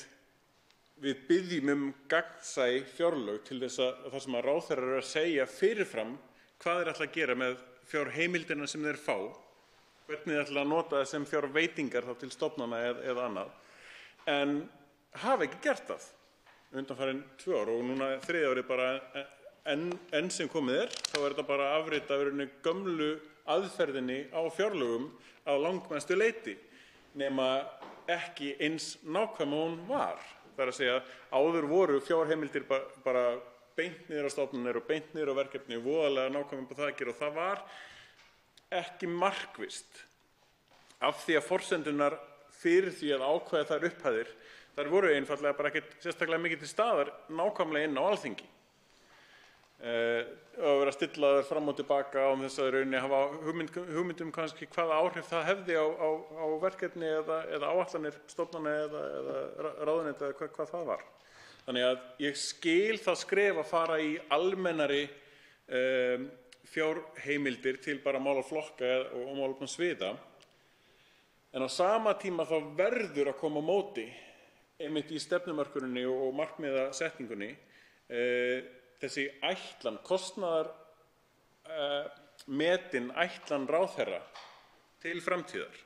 við biðjum gagnsæ fjárlög til þess að það sem að ráðherrar eru að segja fyrirfram hvað þeir ætla að gera með fjárheimildina sem þeir fá, hvernig þeir ætla að nota það sem fjárveitingar þá til stofnana eða annað, en hafa ekki gert það undanfarin 2 ár og núna 3. árið bara enn sem komið þá er þetta bara afrit af gömlu aðferðinni á fjárlögum að langmestu leyti, nema ekki eins nákvæm og hún var. Það er að segja, áður voru fjárheimildir bara beint niður á stofnanir og beint niður á verkefni, voðalega nákvæmlega upp á það að gera og það var ekki markvisst af því að forsendunar fyrir því að ákveða þær upphæðir, þær voru einfaldlega bara ekkert sérstaklega mikið til staðar nákvæmlega inn á Alþingi. Að vera að stilla þær fram og tilbaka á þess að rauninni hafa hugmyndum kannski hvaða áhrif það hefði á verkefni eða áætlanir stofnana eða ráðuneyta eða hvað það var. Þannig að ég skil það skref að fara í almennari fjárheimildir til bara málaflokka og málefnasviða En á sama tíma þá verður að koma á móti einmitt í stefnumörkuninni og markmiðasetningunni þessi ætlan, kostnaðarmetin ætlan ráðherra til framtíðar.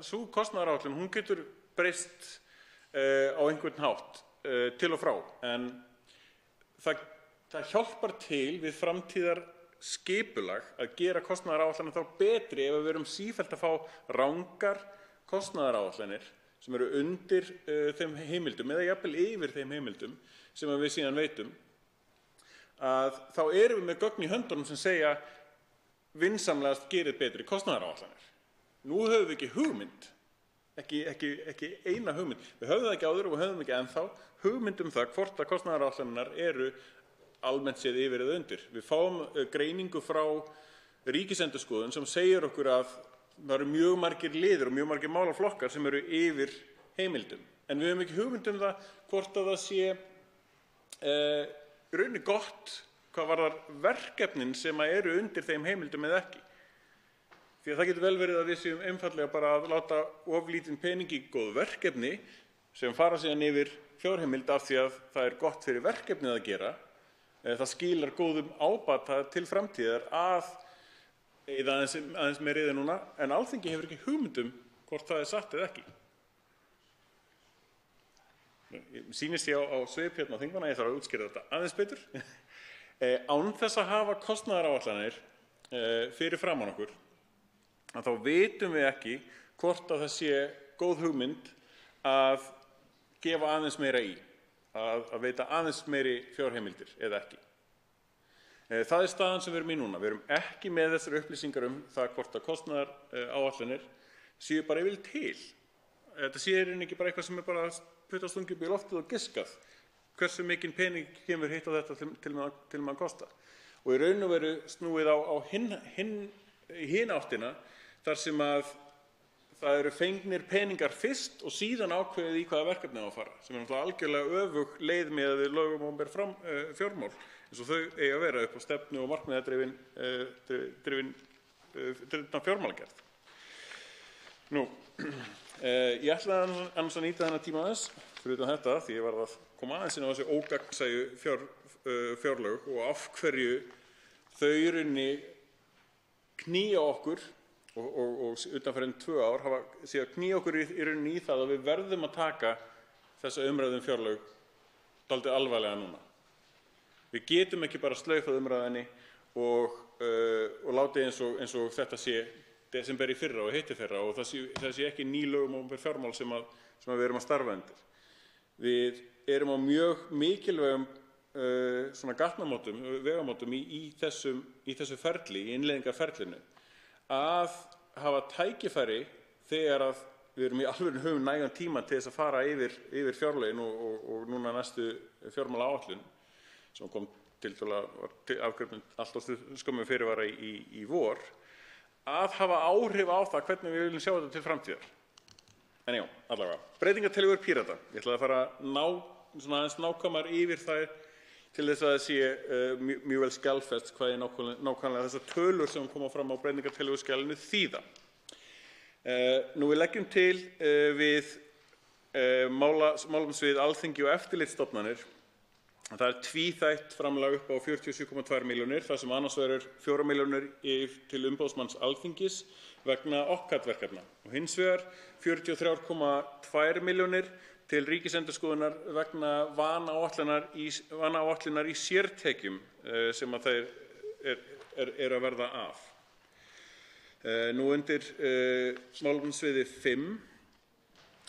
Sú kostnaðaráætlun, hún getur breyst á einhvern hátt til og frá, en það hjálpar til við framtíðarskipulag að gera kostnaðaráætlanir þá betri ef við erum sífellt að fá rangar kostnaðaráætlanir sem eru undir þeim heimildum eða jafnvel yfir þeim heimildum sem við síðan veitum, að þá erum við með gögn í höndunum sem segja vinsamlegast gerið betri kostnaðaráætlanir. Nú höfum við ekki hugmynd, ekki eina hugmynd. Við höfum það ekki áður og við höfum ekki ennþá hugmynd það hvort að kostnaðaráætlanirnar eru almennt séð yfir eða undir. Við fáum greiningu frá Ríkisendurskoðun sem segir okkur að það eru mjög margir liðir og mjög margir málaflokkar sem eru yfir heimildum. En við höfum ekki hugmynd það hvort að það sé rauninni gott hvað varðar verkefnin sem eru undir þeim heimildum eða ekki. Því að það getur vel verið að við séum einfaldlega bara að láta of lítinn pening í góð verkefni sem fara síðan yfir fjárheimild af því að það er gott fyrir verkefnið að gera. Það skilar góðum ábata til framtíðar að eða aðeins með riði núna, en Alþingi hefur ekki hugmyndum hvort það er satt eða ekki. Sýnist ég á svip hérna á þingmanna, ég þarf að útskýra þetta aðeins betur. Án þess að hafa kostnaðaráætlanir fyrir framan okkur, þá vitum við ekki hvort að það sé góð hugmynd að gefa aðeins meira í, að veita aðeins meiri fjárheimildir eða ekki. Það er staðan sem við erum í núna. Við erum ekki með þessar upplýsingar það hvort að kostnaðaráætlanir séu bara yfir til. Þetta sé ekki bara eitthvað sem er bara puttast upp í loftið og giskað. Hversu mikinn pening kemur hitt á þetta til maður kosta. Og í raun og veru snúið á hin áttina þar sem að það eru fengnir peningar fyrst og síðan ákveðið í hvaða verkefni á að fara, sem er náttúrulega algjörlega öfug leið með að við lögum opinber fjármál, eins og þau eiga að vera upp á stefnu og markmiðadrifin fjármálagerð. Ég ætlaði annars að nýta þennan tíma aðeins, fyrir utan þetta, því ég var að koma aðeins inn á þessi ógagnsæju fjárlög og af hverju þau í rauninni knýja okkur og utanfyrir 2 ár hafa síðan knýja okkur í rauninni í það að við verðum að taka þessa umræðu fjárlög dálítið alvarlega núna. Við getum ekki bara slaufað umræðunni og látið eins og þetta sé desember í fyrra og hitt í fyrra og það sé ekki ný lög opinber fjármál sem við erum að starfa undir. Við erum á mjög mikilvægum svona gatnamótum, vegamótum í þessu ferli, í innleiðingarferlinu, að hafa tækifæri þegar að við erum í alveg höfum nægan tíma til þess að fara yfir fjárlögin og núna næstu fjármálaáætlun sem kom afgreidd allt á skömmum fyrirvara í vor, að hafa áhrif á það hvernig við viljum sjá þetta til framtíðar. En já, allavega, breytingartillögur Pírata. Ég ætla að fara aðeins nákvæmar yfir þær til þess að það sé mjög vel skjalfest hvað er nákvæmlega þessar tölur sem koma fram á breytingartillöguskjalinu þýða. Við leggjum til við málefnasvið Alþingi og eftirlitsstofnanir. Það er tvíþætt framlag upp á 47,2 milljónir, þar sem annars vegar 4 milljónir til umboðsmanns Alþingis vegna OCCAT-verkefna og hins vegar 43,2 milljónir til Ríkisendurskoðunar vegna vanáætlunar í sértekjum sem að þeir er að verða af. Nú undir málefnasviði 5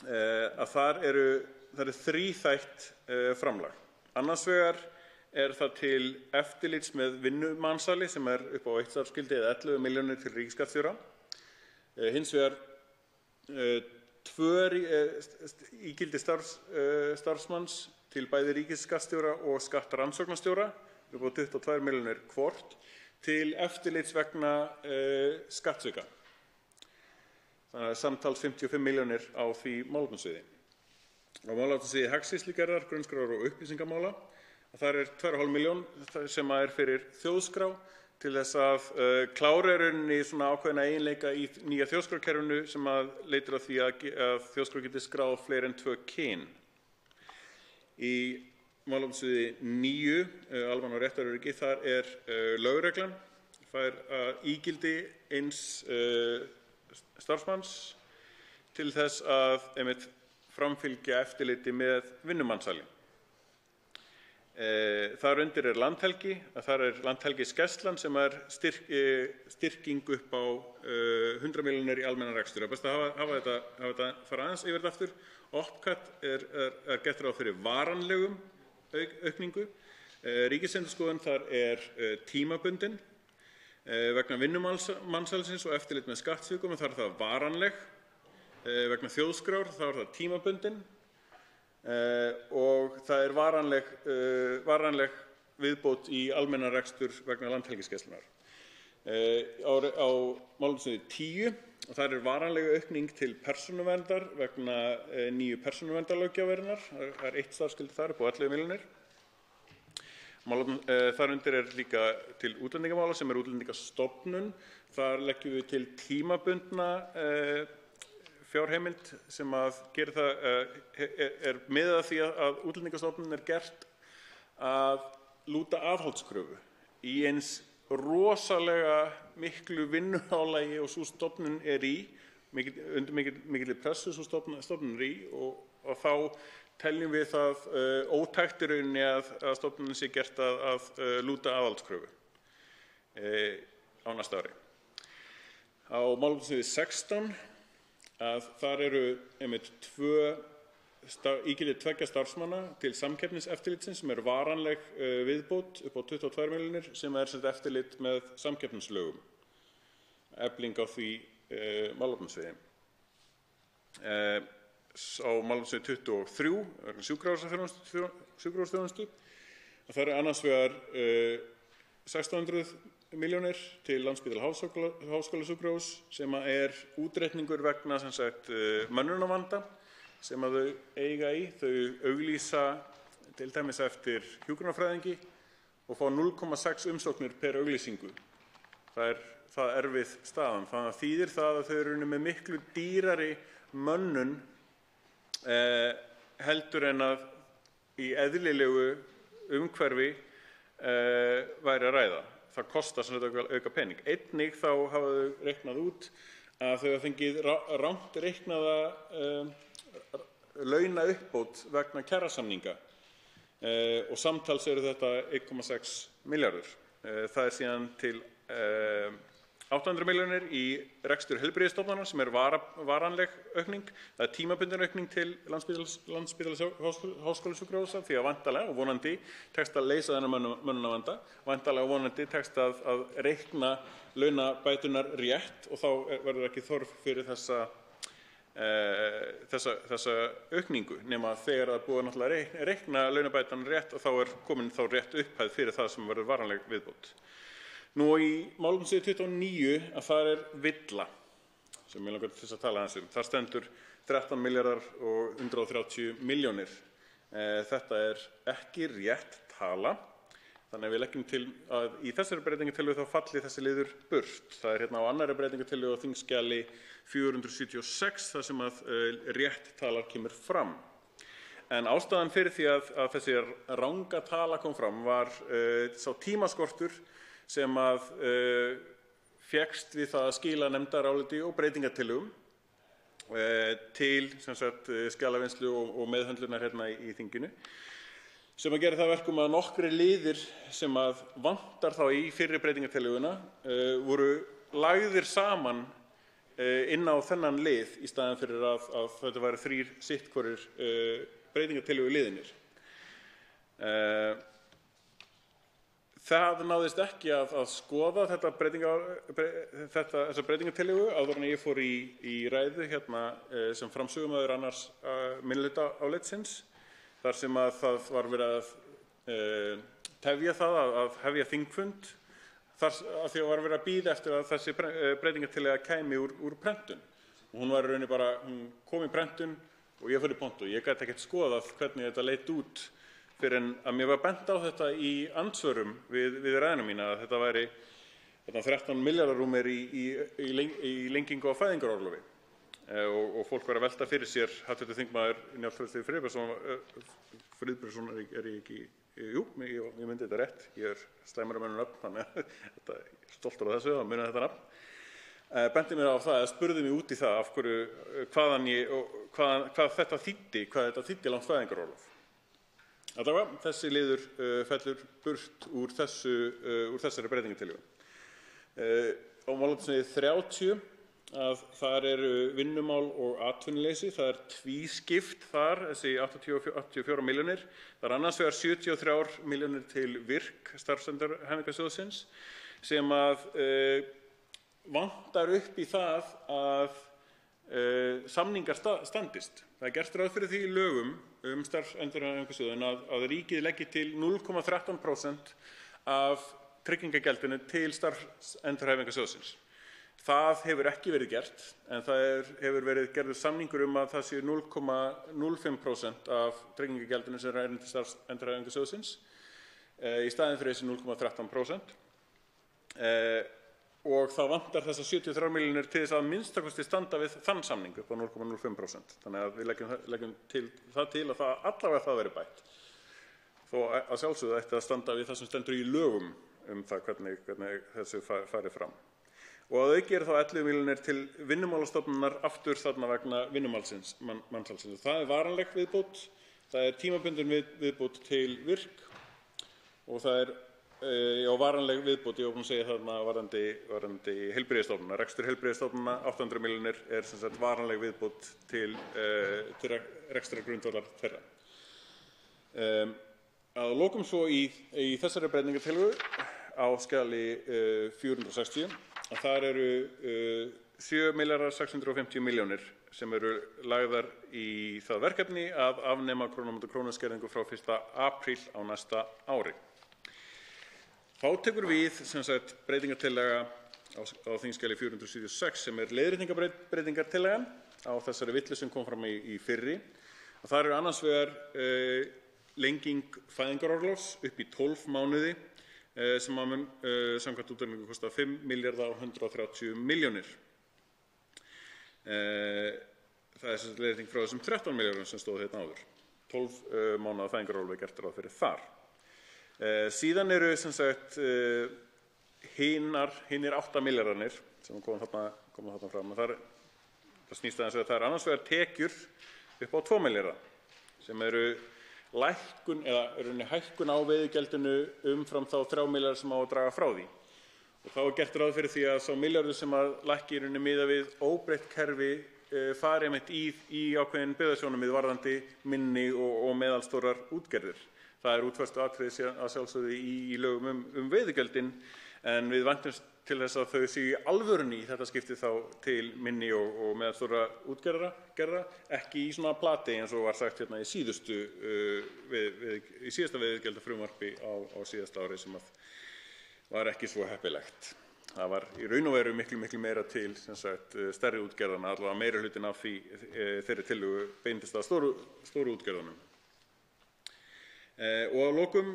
að þar eru þríþætt framlag. Annars vegar það til eftirlits með vinnumansali sem er upp á 1 starfsgildi eða 11 milljónir til ríkisskattstjóra. Hins vegar 2 ígildi starfsmanns til bæði ríkisskattstjóra og skattrannsóknarstjóra upp á 22 milljónir hvort til eftirlits vegna skattsvika. Þannig að samtals 55 milljónir á því málefnasviði. Á málefnasviði hagskýrslugerðar, grunnskrár og upplýsingamála. Það er 2,5 milljón sem er fyrir þjóðskrá til þess að klára í rauninni svona ákveðna eiginleika í nýja þjóðskrárkerfinu sem að leitir að því að þjóðskrá geti skráð fleiri en 2 kyn. Í málefnasviði 9, almanna- og réttaröryggi, þar lögreglan fær ígildi eins starfsmanns til þess að einmitt framfylgja eftirliti með vinnumansali. Þar undir landhelgi, þar Landhelgisgæslan sem styrking upp á 100 milljónir í almennan rekstur. Það er best að hafa þetta fara aðeins yfir þetta aftur. OPCAT er gert ráð fyrir varanlegum aukningu. Ríkisendurskoðun þar tímabundin vegna vinnumansalsins og eftirlit með skattsvikum, þar er það varanleg. Vegna þjóðskrár þá er það tímabundin og það er varanleg viðbót í almennan rekstur vegna Landhelgisgæslunnar. Á málefnasviði 10, þar varanleg aukning til persónuverndar vegna nýju persónuverndarlöggjafarinnar. Það er 1 starfsskildi þar upp á 11 milljónir. Þar undir líka til útlendingamála sem Útlendingastofnun. Þar leggjum við til tímabundna fjárheimild sem að gera það miðað að því að Útlendingastofnun gert að lúta aðhaldskröfu í eins rosalega miklu vinnuálagi og sú stofnun undir mikilli pressu sú stofnun í og þá teljum við það ótækt í rauninni að stofnunin sé gert að lúta aðhaldskröfu á næsta ári. Á málefnasviði 16 þar einmitt ígildi 2 starfsmanna til samkeppniseftirlitsins sem varanleg viðbót upp á 22 milljónir sem eftirlit með samkeppnislögum. Efling á því málefnasviði. Á málefnasviði 23 sjúkrahúsþjónustu. Það annars vegar 1600 milljónir til Landspítala háskólasjúkrahúss sem útreikningur vegna mönnunarvanda sem að þau eiga í. Þau auglýsa til dæmis eftir hjúkrunarfræðingi og fá 0,6 umsóknir per auglýsingu. Það erfið staðan. Þannig að þýðir það að þau eru með miklu dýrari mönnun heldur en að í eðlilegu umhverfi væri að ræða. Það kostar sem þetta auka pening. Einnig þá hafa þau reiknað út að þau hafa fengið rangt reiknaða launauppbót vegna kjarasamninga og samtals þetta 1,6 milljarður. Það síðan til 800 milljónir í rekstur heilbrigðisstofnana sem varanleg aukning. Það tímabundin aukning til Landspítala háskólasjúkrahússa því að væntanlega og vonandi tekst að leysa þennan mönnunarvanda. Væntanlega og vonandi tekst að reikna launabæturnar rétt og þá verður ekki þörf fyrir þessa aukningu nema þegar það búið náttúrulega að reikna launabæturnar rétt og þá komin þá rétt upphæð fyrir það sem verður varanleg viðbót. Nú í málefnasviði 29 að það villa sem ég langar til þess að tala aðeins um. Það stendur 13 milljarðar og 130 milljónir. Þetta ekki rétt tala. Þannig að við leggjum til að í þessari breytingartillögu þá falli þessi liður burt. Það á annarri breytingartillögu á þingskjali 476 þar sem að rétt talar kemur fram. En ástæðan fyrir því að þessi ranga tala kom fram var sá tímaskortur sem að fékkst við það að skila nefndaráliti og breytingartillögum til skjalavinnslu og meðhöndlunar í þinginu sem að gera það verkum að nokkrir liðir sem að vantar þá í fyrri breytingartillöguna voru lagðir saman inn á þennan lið í staðinn fyrir að þetta væru 3 sittvorir breytingartillögu liðinir. Það náðist ekki að skoða þessa breytingartillögu áður en ég fór í ræðu sem framsögumaður annars minnihlutaálitsins þar sem að það var verið að tefja það að hefja þingfund þar að því að var verið að bíða eftir að þessi breytingartillaga kæmi úr prentun. Og hún var í rauninni bara, hún kom í prentun og ég fór í pontu. Ég gat ekkert skoðað hvernig þetta leit út fyrir en að mér var bent á þetta í andsvörum við ræðuna mína að þetta væri 13 milljarðar rúm í lengingu á fæðingarorlofi. Og fólk var að velta fyrir sér, hv. þingmaður Njáll Trausti Friðbertsson, er ég ekki, jú, ég myndi þetta rétt, ég er slæmur að muna nafn, þannig að ég er stoltur á þessu að muna þetta nafn. Benti mér á það, spurði mig út í það af hverju, hvað þetta þýddi langt fæðingarorlof. Allavega, þessi liður fellur burt úr þessari breytingartillögu. Á málefnasviði 30 að þar eru vinnumál og atvinnuleysi, það er tvískipt þar, þessi 84 milljónir. Það er annars vegar 73 milljónir til VIRK starfsendurhæfingarsjóðsins sem að vantar upp í það að samningar standist. Það er gert ráð fyrir því í lögum starfsendurhæfingarsjóðinn að ríkið leggi til 0,13% af tryggingagjaldinu til starfsendurhæfingarsjóðsins. Það hefur ekki verið gert, en það hefur verið gerður samningur að það séu 0,05% af tryggingagjaldinu sem rennur til starfsendurhæfingarsjóðsins í staðinn fyrir þessi 0,13%. Og það vantar þessar 73 milljónir til þess að minnstakosti standa við þann samning upp á 0,05%. Þannig að við leggjum það til að allavega það verði bætt. Þó að sjálfsögðu ætti að standa við það sem stendur í lögum það hvernig þessu fari fram. Og að auki þá 11 milljónir til Vinnumálastofnunar aftur þarna vegna vinnumansalsins. Það er varanleg viðbót, það er tímabundin viðbót til VIRK og það er varanleg viðbót, ég var búinn að segja þarna varðandi heilbrigðisstofnana. Rekstur heilbrigðisstofnana 800 milljónir er sem sagt varanleg viðbót til rekstrargrundvallar þeirra. Að lokum svo í þessari breytingartillögu á skjali 460 að þar eru 7.650 milljónir sem eru lagðar í það verkefni að afnema krónu á krónu skerðingu frá 1. apríl á næsta ári. Þá tekur við sem sagt breytingartillaga á þingskjali 476 sem er leiðréttingarbreytingartillagan á þessari villu sem kom fram í fyrri. Og þar eru annars vegar lenging fæðingarorlofs upp í 12 mánuði sem mun samkvæmt útreikningi kosta 5.130 milljónir. Það er sem sagt leiðrétting frá þessum 13 milljörðum sem stóð hérna áður. 12 mánaða fæðingarorlof gert ráð fyrir þar. Síðan eru sem sagt hinir 8 milljarðarnir sem koma þarna fram. Það snýst aðeins að það er annars vegar tekjur upp á 2 milljarða sem eru lækkun eða hækkun á veiðigjaldinu umfram þá 3 milljarða sem á að draga frá því. Og þá er gert ráð fyrir því að sá milljarður sem að lækki miðað við óbreytt kerfi fari einmitt í ákveðin byggðasjónarmið varðandi minni og meðalstórar útgerðir. Það er útfærsluatriði að sjálfsögðu í lögum veiðigjöldin, en við væntumst til þess að þau séu í alvörunni í þetta skipti þá til minni og meðalstóra útgerða, ekki í svona plati eins og var sagt hérna í síðasta veiðigjaldafrumvarpi á síðasta ári sem var ekki svo heppilegt. Það var í raun og veru miklu meira til sem sagt stærri útgerðana, allavega meiri hlutin af þeirri tillögu beindist að stóru útgerðunum. Og að lokum,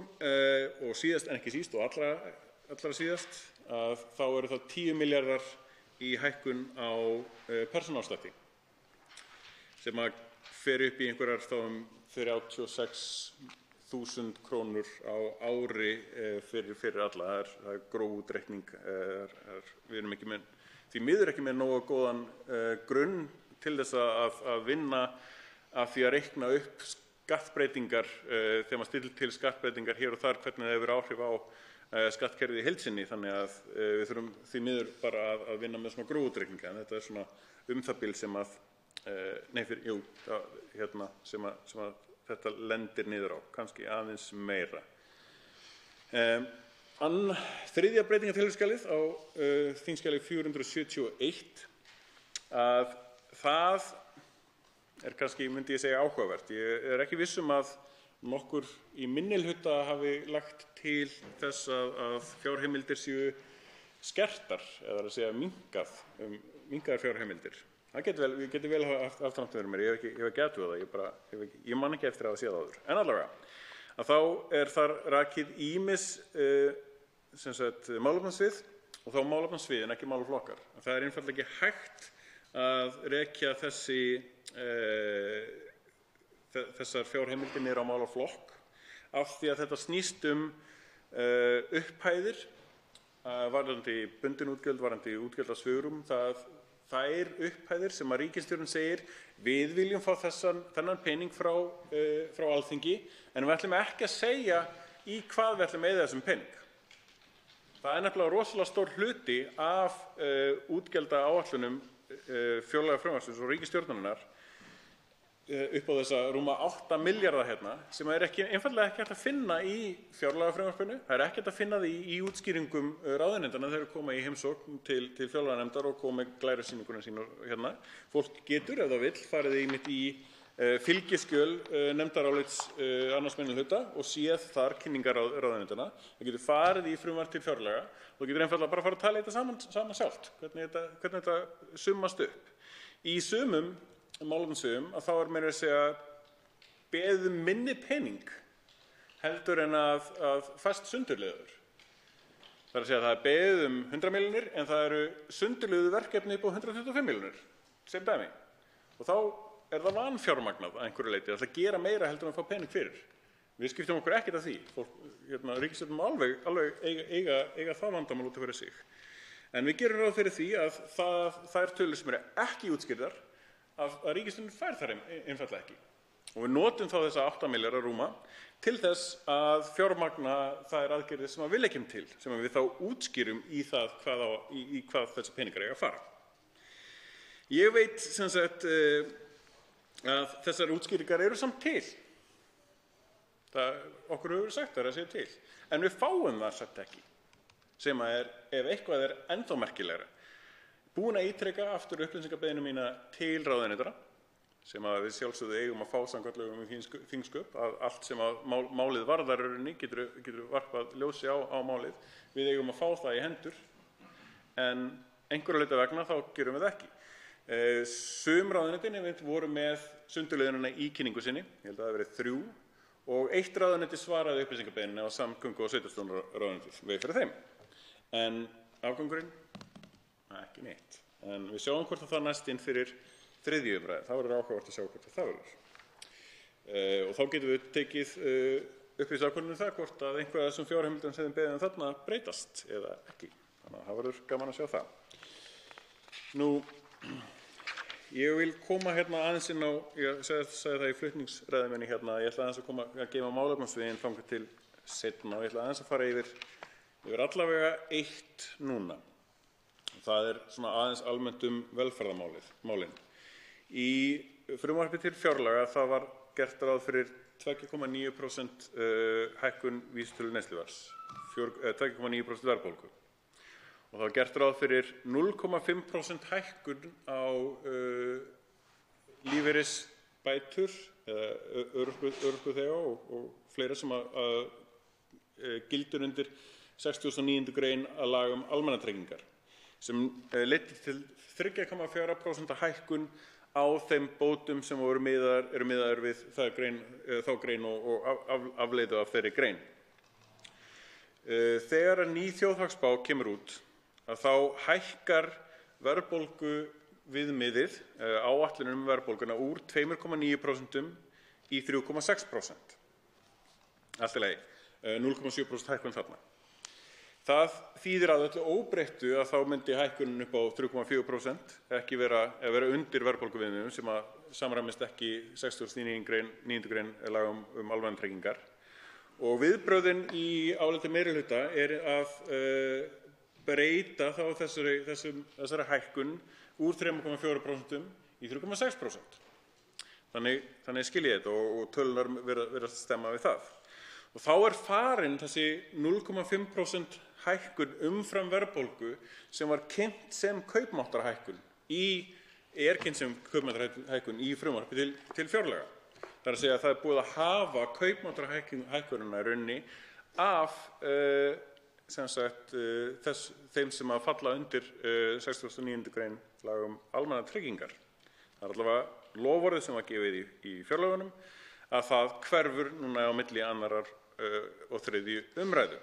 og síðast en ekki síst og allra síðast, að þá eru það 10 milljarðar í hækkun á persónuafslætti sem að fer upp í einhverjar þá 36.000 krónur á ári fyrir alla. Það er gróf útreikning. Við erum ekki með, því miður ekki með nógu góðan grunn til þess að vinna að því að reikna upp skattbreytingar þegar maður stillir til skattbreytingar hér og þar, hvernig það hefur áhrif á skattkerfið í heild sinni, þannig að við þurfum því miður bara að vinna með svona grófútreikninga, en þetta er svona það bil sem að sem að þetta lendir niður á, kannski aðeins meira. Þriðja breytingartillöguskjalið á þingskjali 471 að það er kannski, myndi ég segja, áhugavert. Ég er ekki viss að nokkur í minnihluta hafi lagt til þess að fjárheimildir séu skertar, eða að segja minnkaðar fjárheimildir. Það geti vel haft aftanáttu fyrir mér, ég hef ekki athugað það, ég man ekki eftir að hafa séð áður. En allavega, að þá er þar rakið ýmis málefnasvið og þá málefnasvið en ekki málaflokkar. Það einfaldlega ekki hægt að rekja þessar fjárheimildir niður á málaflokk af því að þetta snýst upphæðir varðandi bundin útgjöld, varðandi útgjaldasvigrúm. Þær upphæðir sem að ríkisstjórnin segir við viljum fá þennan pening frá Alþingi en við ætlum ekki að segja í hvað við ætlum að eyða þessum pening. Það nefnilega rosalega stór hluti af útgjaldaáætlunum fjárlagafrumvarpsins og ríkisstjórnarinnar upp á þessa rúma 8 milljarða hérna sem einfaldlega ekki hægt að finna í fjárlagafrumvarpinu. Það ekki hægt að finna því í útskýringum ráðuneytanna þegar þeir koma í heimsókn til fjárlaganefndar og koma með glærusýninguna sína hérna. Fólk getur, ef það vill, farið einmitt í fylgiskjöl nefndarálits annars minnihluta og séð þar kynningar ráðuneytanna. Það getur farið í frumvarp til fjárlaga og getur einfaldlega bara farið að tala þetta saman sjálft, hvernig þetta summast upp. Í sumum málefnasviðum að þá meira að segja beðið minni pening heldur en að fæst sundurliður. Það að segja að það beðið 100 milljónir en það eru sundurliðu verkefni upp á 125 milljónir sem dæmi. Og þá það vanfjármagnað að einhverju leyti, það gera meira heldur en að fá pening fyrir. Við skiptum okkur ekkert af því. Ríkisstjórnin má alveg eiga það vandamál út af fyrir sig. En við gerum ráð fyrir því að þær tölur sem eru ekki útskýrðar að ríkisstjórnin fær þar einfaldlega ekki. Og við notum þá þessa 8 milljarða rúma til þess að fjármagna þær aðgerðir sem við leggjum til, sem við þá útskýrum í hvað þessi peningar eiga að fara. Ég veit sem sagt að þessar útskýringar eru samt til. Okkur hefur verið sagt að segja til. En við fáum það samt ekki. Sem ef eitthvað ennþá merkilegra. Búin að ítreka aftur upplýsingarbeiðni mína til ráðuneytanna sem að við sjálfsögðu eigum að fá samkvæmt lögum um þingsköp að allt sem að málið varðar getur varpað ljósi á málið. Við eigum að fá það í hendur en einhverja leita vegna þá gerum við það ekki. Sum ráðuneytin voru með sundurliðunina í kynningu sinni, ég held að það verið 3 og 1 ráðuneyti svaraði upplýsingarbeiðninni á samgöngu- og sveitarstjórnarráðuneytið við fyrir þeim. En afgangurinn? Ekki neitt. En við sjáum hvort það næst inn fyrir 3. umræðu. Það verður áhugavert að sjá hvort það verður. Og þá getum við tekið upplýst ákvörðun það hvort að einhverja þessum fjárheimildum sem beðið þarna breytast eða ekki. Þannig að það verður gaman að sjá það. Ég vil koma hérna aðeins inn á, ég sagði það í flutningsræðu minni hérna, ég ætla aðeins að geyma málefnasviðin þangað til seinna og ég ætla aðeins að fara yfir allavega eitt núna. Það svona aðeins almennt velferðarmálin. Í frumvarpi til fjárlaga það var gert ráð fyrir 2,9% hækkun vísitölu neysluverðs, 2,9% verðbólgu. Og það var gert ráð fyrir 0,5% hækkun á lífeyrisbætur eða örorkuþega og fleira sem að gildur undir 69. grein að laga um almannatryggingar sem leiddi til 3,4% hækkun á þeim bótum sem eru miðaðir við þá grein og afleiðu af þeirri grein. Þegar ný þjóðhagsspá kemur út að þá hækkar verðbólguviðmiðið, áætlunin verðbólguna úr 2,9% í 3,6%. Allt í lagi, 0,7% hækkun þarna. Það þýðir að öllu óbreyttu að þá myndi hækkunin upp á 3,4% ekki vera undir verðbólguviðmiðum sem að samræmist ekki 69. grein laga um almannatryggingar. Og viðbrögðin í áliti meirihluta að breyta þá þessari hækkun úr 3,4% í 3,6%. Þannig skil ég þetta og tölunar virðast stemma við það. Og þá farin þessi 0,5% hækkun umfram verðbólgu sem var kynnt sem kaupmáttarhækkun kynnt sem kaupmáttarhækkun í frumvarpi til fjárlaga. Það að segja að það búið að hafa kaupmáttarhækkunina í rauninni af þeim sem að falla undir 69. grein laga um almannatryggingar. Það allavega loforðið sem var gefið í fjárlögunum að það hverfur núna á milli annarar og 3. umræðu.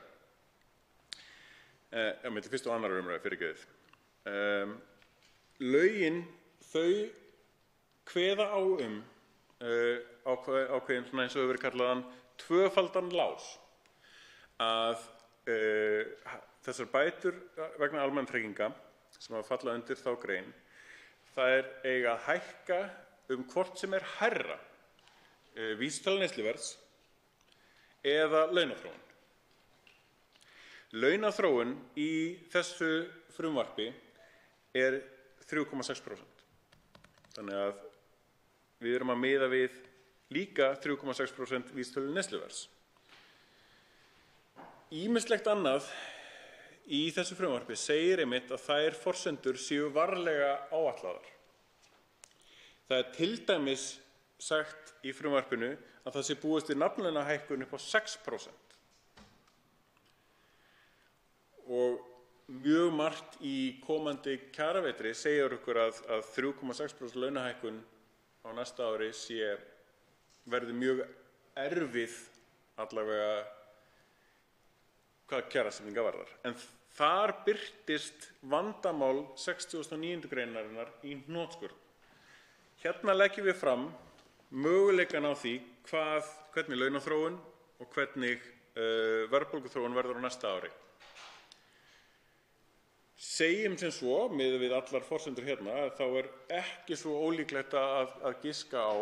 milli 1. og 2. umræðu, fyrirgefið. Lögin, þau kveða á ákveðin, svona eins og hefur verið kallaðan, tvöfaldan lás, að þessar bætur vegna almannatrygginga sem hafa fallað undir þá grein, þær eiga að hækka hvort sem hærra, vísitala neysluverðs eða launaþróun. Launaþróun í þessu frumvarpi 3,6%. Þannig að við erum að miða við líka 3,6% vísitölu neysluverðs. Ýmislegt annað í þessu frumvarpi segir einmitt að þær forsendur séu varlega áætlaðar. Það til dæmis sagt í frumvarpinu að það sé búist við nafnlaunahækkun upp á 6%. Og mjög margt í komandi kjaravetri segir okkur að 3,6% launahækkun á næsta ári verði mjög erfið allavega hvað kjarasamninga varðar. En þar birtist vandamál 69. greinarinnar í hnotskurn. Hérna leggjum við fram möguleikann á því hvernig launaþróun og hvernig verðbólguþróun verður á næsta ári. Segjum sem svo, miðað við allar forsendur hérna, að þá ekki svo ólíklegt að giska á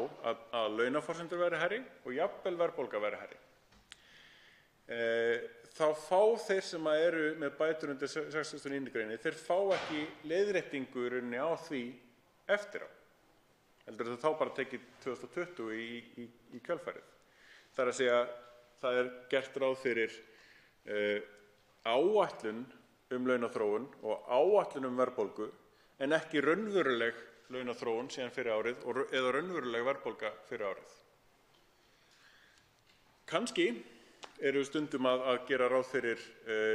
að launaforsendur verði hærri og jafnvel verðbólga verði hærri. Þá fá þeir sem eru með bætur undir 69. greini, þeir fá ekki leiðréttingu í rauninni á því eftir á. Heldur þá bara tekið 2020 í kjölfarið. Það að segja, það gert ráð fyrir áætlun launaþróun og áætlun verðbólgu en ekki raunveruleg launaþróun síðan fyrir árið eða raunveruleg verðbólga fyrir árið. Kannski erum við stundum að gera ráð fyrir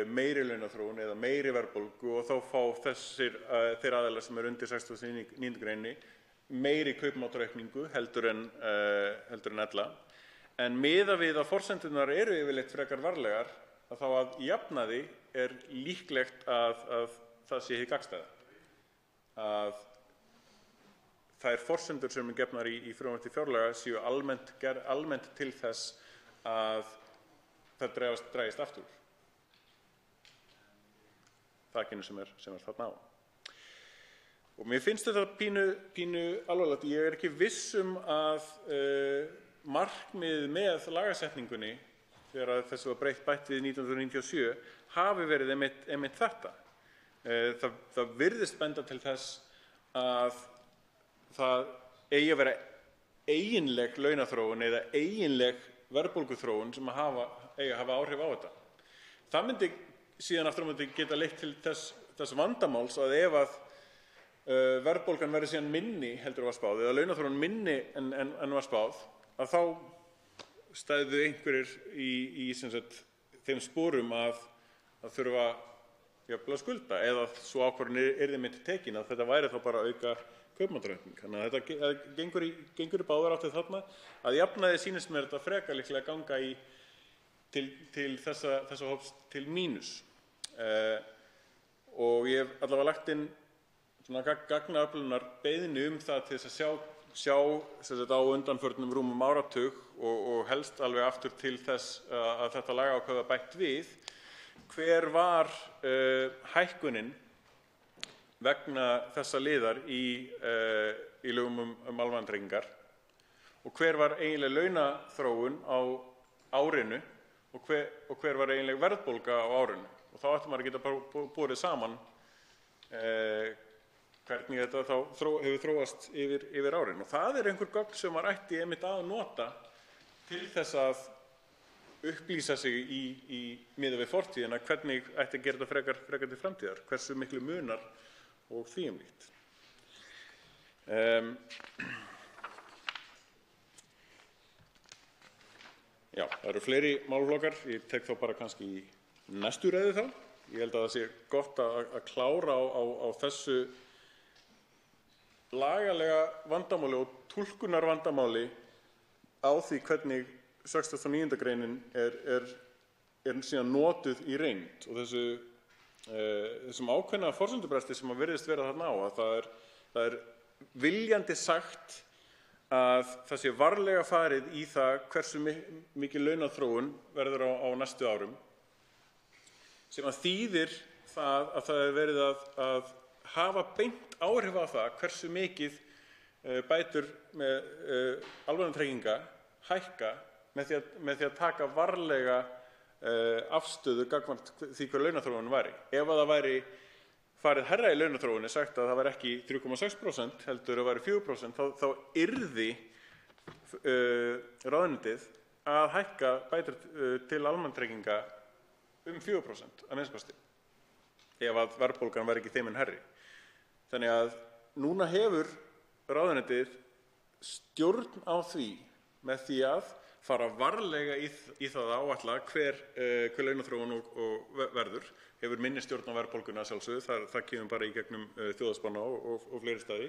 meiri launaþróun eða meiri verðbólgu og þá fá þeir aðilar sem undir 69. greini meiri kaupmáttaraukningu heldur en ella. En miðað við að forsendurnar eru yfirleitt frekar varlegar, að þá að jafnaði líklegt að það sé hið gagnstæða. Að þær forsendur sem gefnar í frumvarpi til fjárlaga séu almennt til þess að það dragist aftur. Þakinu sem þarna á. Og mér finnst þetta pínu alvarlegt. Ég ekki viss að markmið með lagasetningunni þegar þessu var bætt við 1997 hafi verið einmitt þetta. Það virðist benda til þess að það eigi að vera eiginleg launaþróun eða eiginleg verðbólguþróun sem eigi að hafa áhrif á þetta. Það myndi síðan aftur á móti geta leitt til þess vandamáls að ef að verðbólgan verði síðan minni heldur var spáð eða launaþróun minni en var spáð, að þá stæðu einhverjir í þeim sporum að þurfa jafnvel að skulda eða svo ákvörðun yrði mynd tekin að þetta væri þá bara auka kaupmáttaraukning. Þannig að þetta gengur í báðar áttið þarna. Að jafnaði sýnist mér þetta frekar líklega ganga til þessa hóps til mínus. Og ég hef allavega lagt inn svona gagnaöflunar beiðni það til þess að sjá á undanförnum rúmum áratug og helst alveg aftur til þess að þetta lagaákvæði var bætt við, hver var hækkunin vegna þessa liðar í lögum almannatryggingar og hver var eiginleg launaþróun á árinu og hver var eiginleg verðbólga á árinu. Og þá ætti maður að geta borið saman hvernig þetta þá hefur þróast yfir árin. Og það einhver gögn sem maður ætti einmitt að nota til þess að upplýsa sig í miðað við fortíðina, hvernig ætti að gera þetta frekar til framtíðar, hversu miklu munar og því líkt. Já, það eru fleiri málaflokkar, ég tek þá bara kannski í næstu ræðu þá. Ég held að það sé gott að klára á þessu lagalega vandamáli og túlkunar vandamáli á því hvernig 69. greinin er síðan notuð í reynd og þessu þessum ákveðna forsendubresti sem virðist vera þarna á, að það er viljandi sagt að það sé varlega farið í það hversu mikil launaþróun verður á næstu árum, sem að þýðir það að það er verið að hafa beint áhrif á það hversu mikið bætur með almannatrygginga hækka með því að taka varlega afstöðu gagnvart því hver launaþróun væri. Ef að það væri farið hærra í launaþróun, sagt að það væri ekki 3,6% heldur að væri 4%, þá yrði ráðuneytið að hækka bætur til almannatrygginga 4% að minnsta kosti, ef að verðbólgan væri ekki þeim en hærri. Þannig að núna hefur ráðuneytið stjórn á því með því að fara varlega í það að áætla hver launaþróun og verður, hefur minni stjórn á verðbólguna sjálfsögðu, það kemur bara í gegnum þjóðhagsspána og fleiri staði.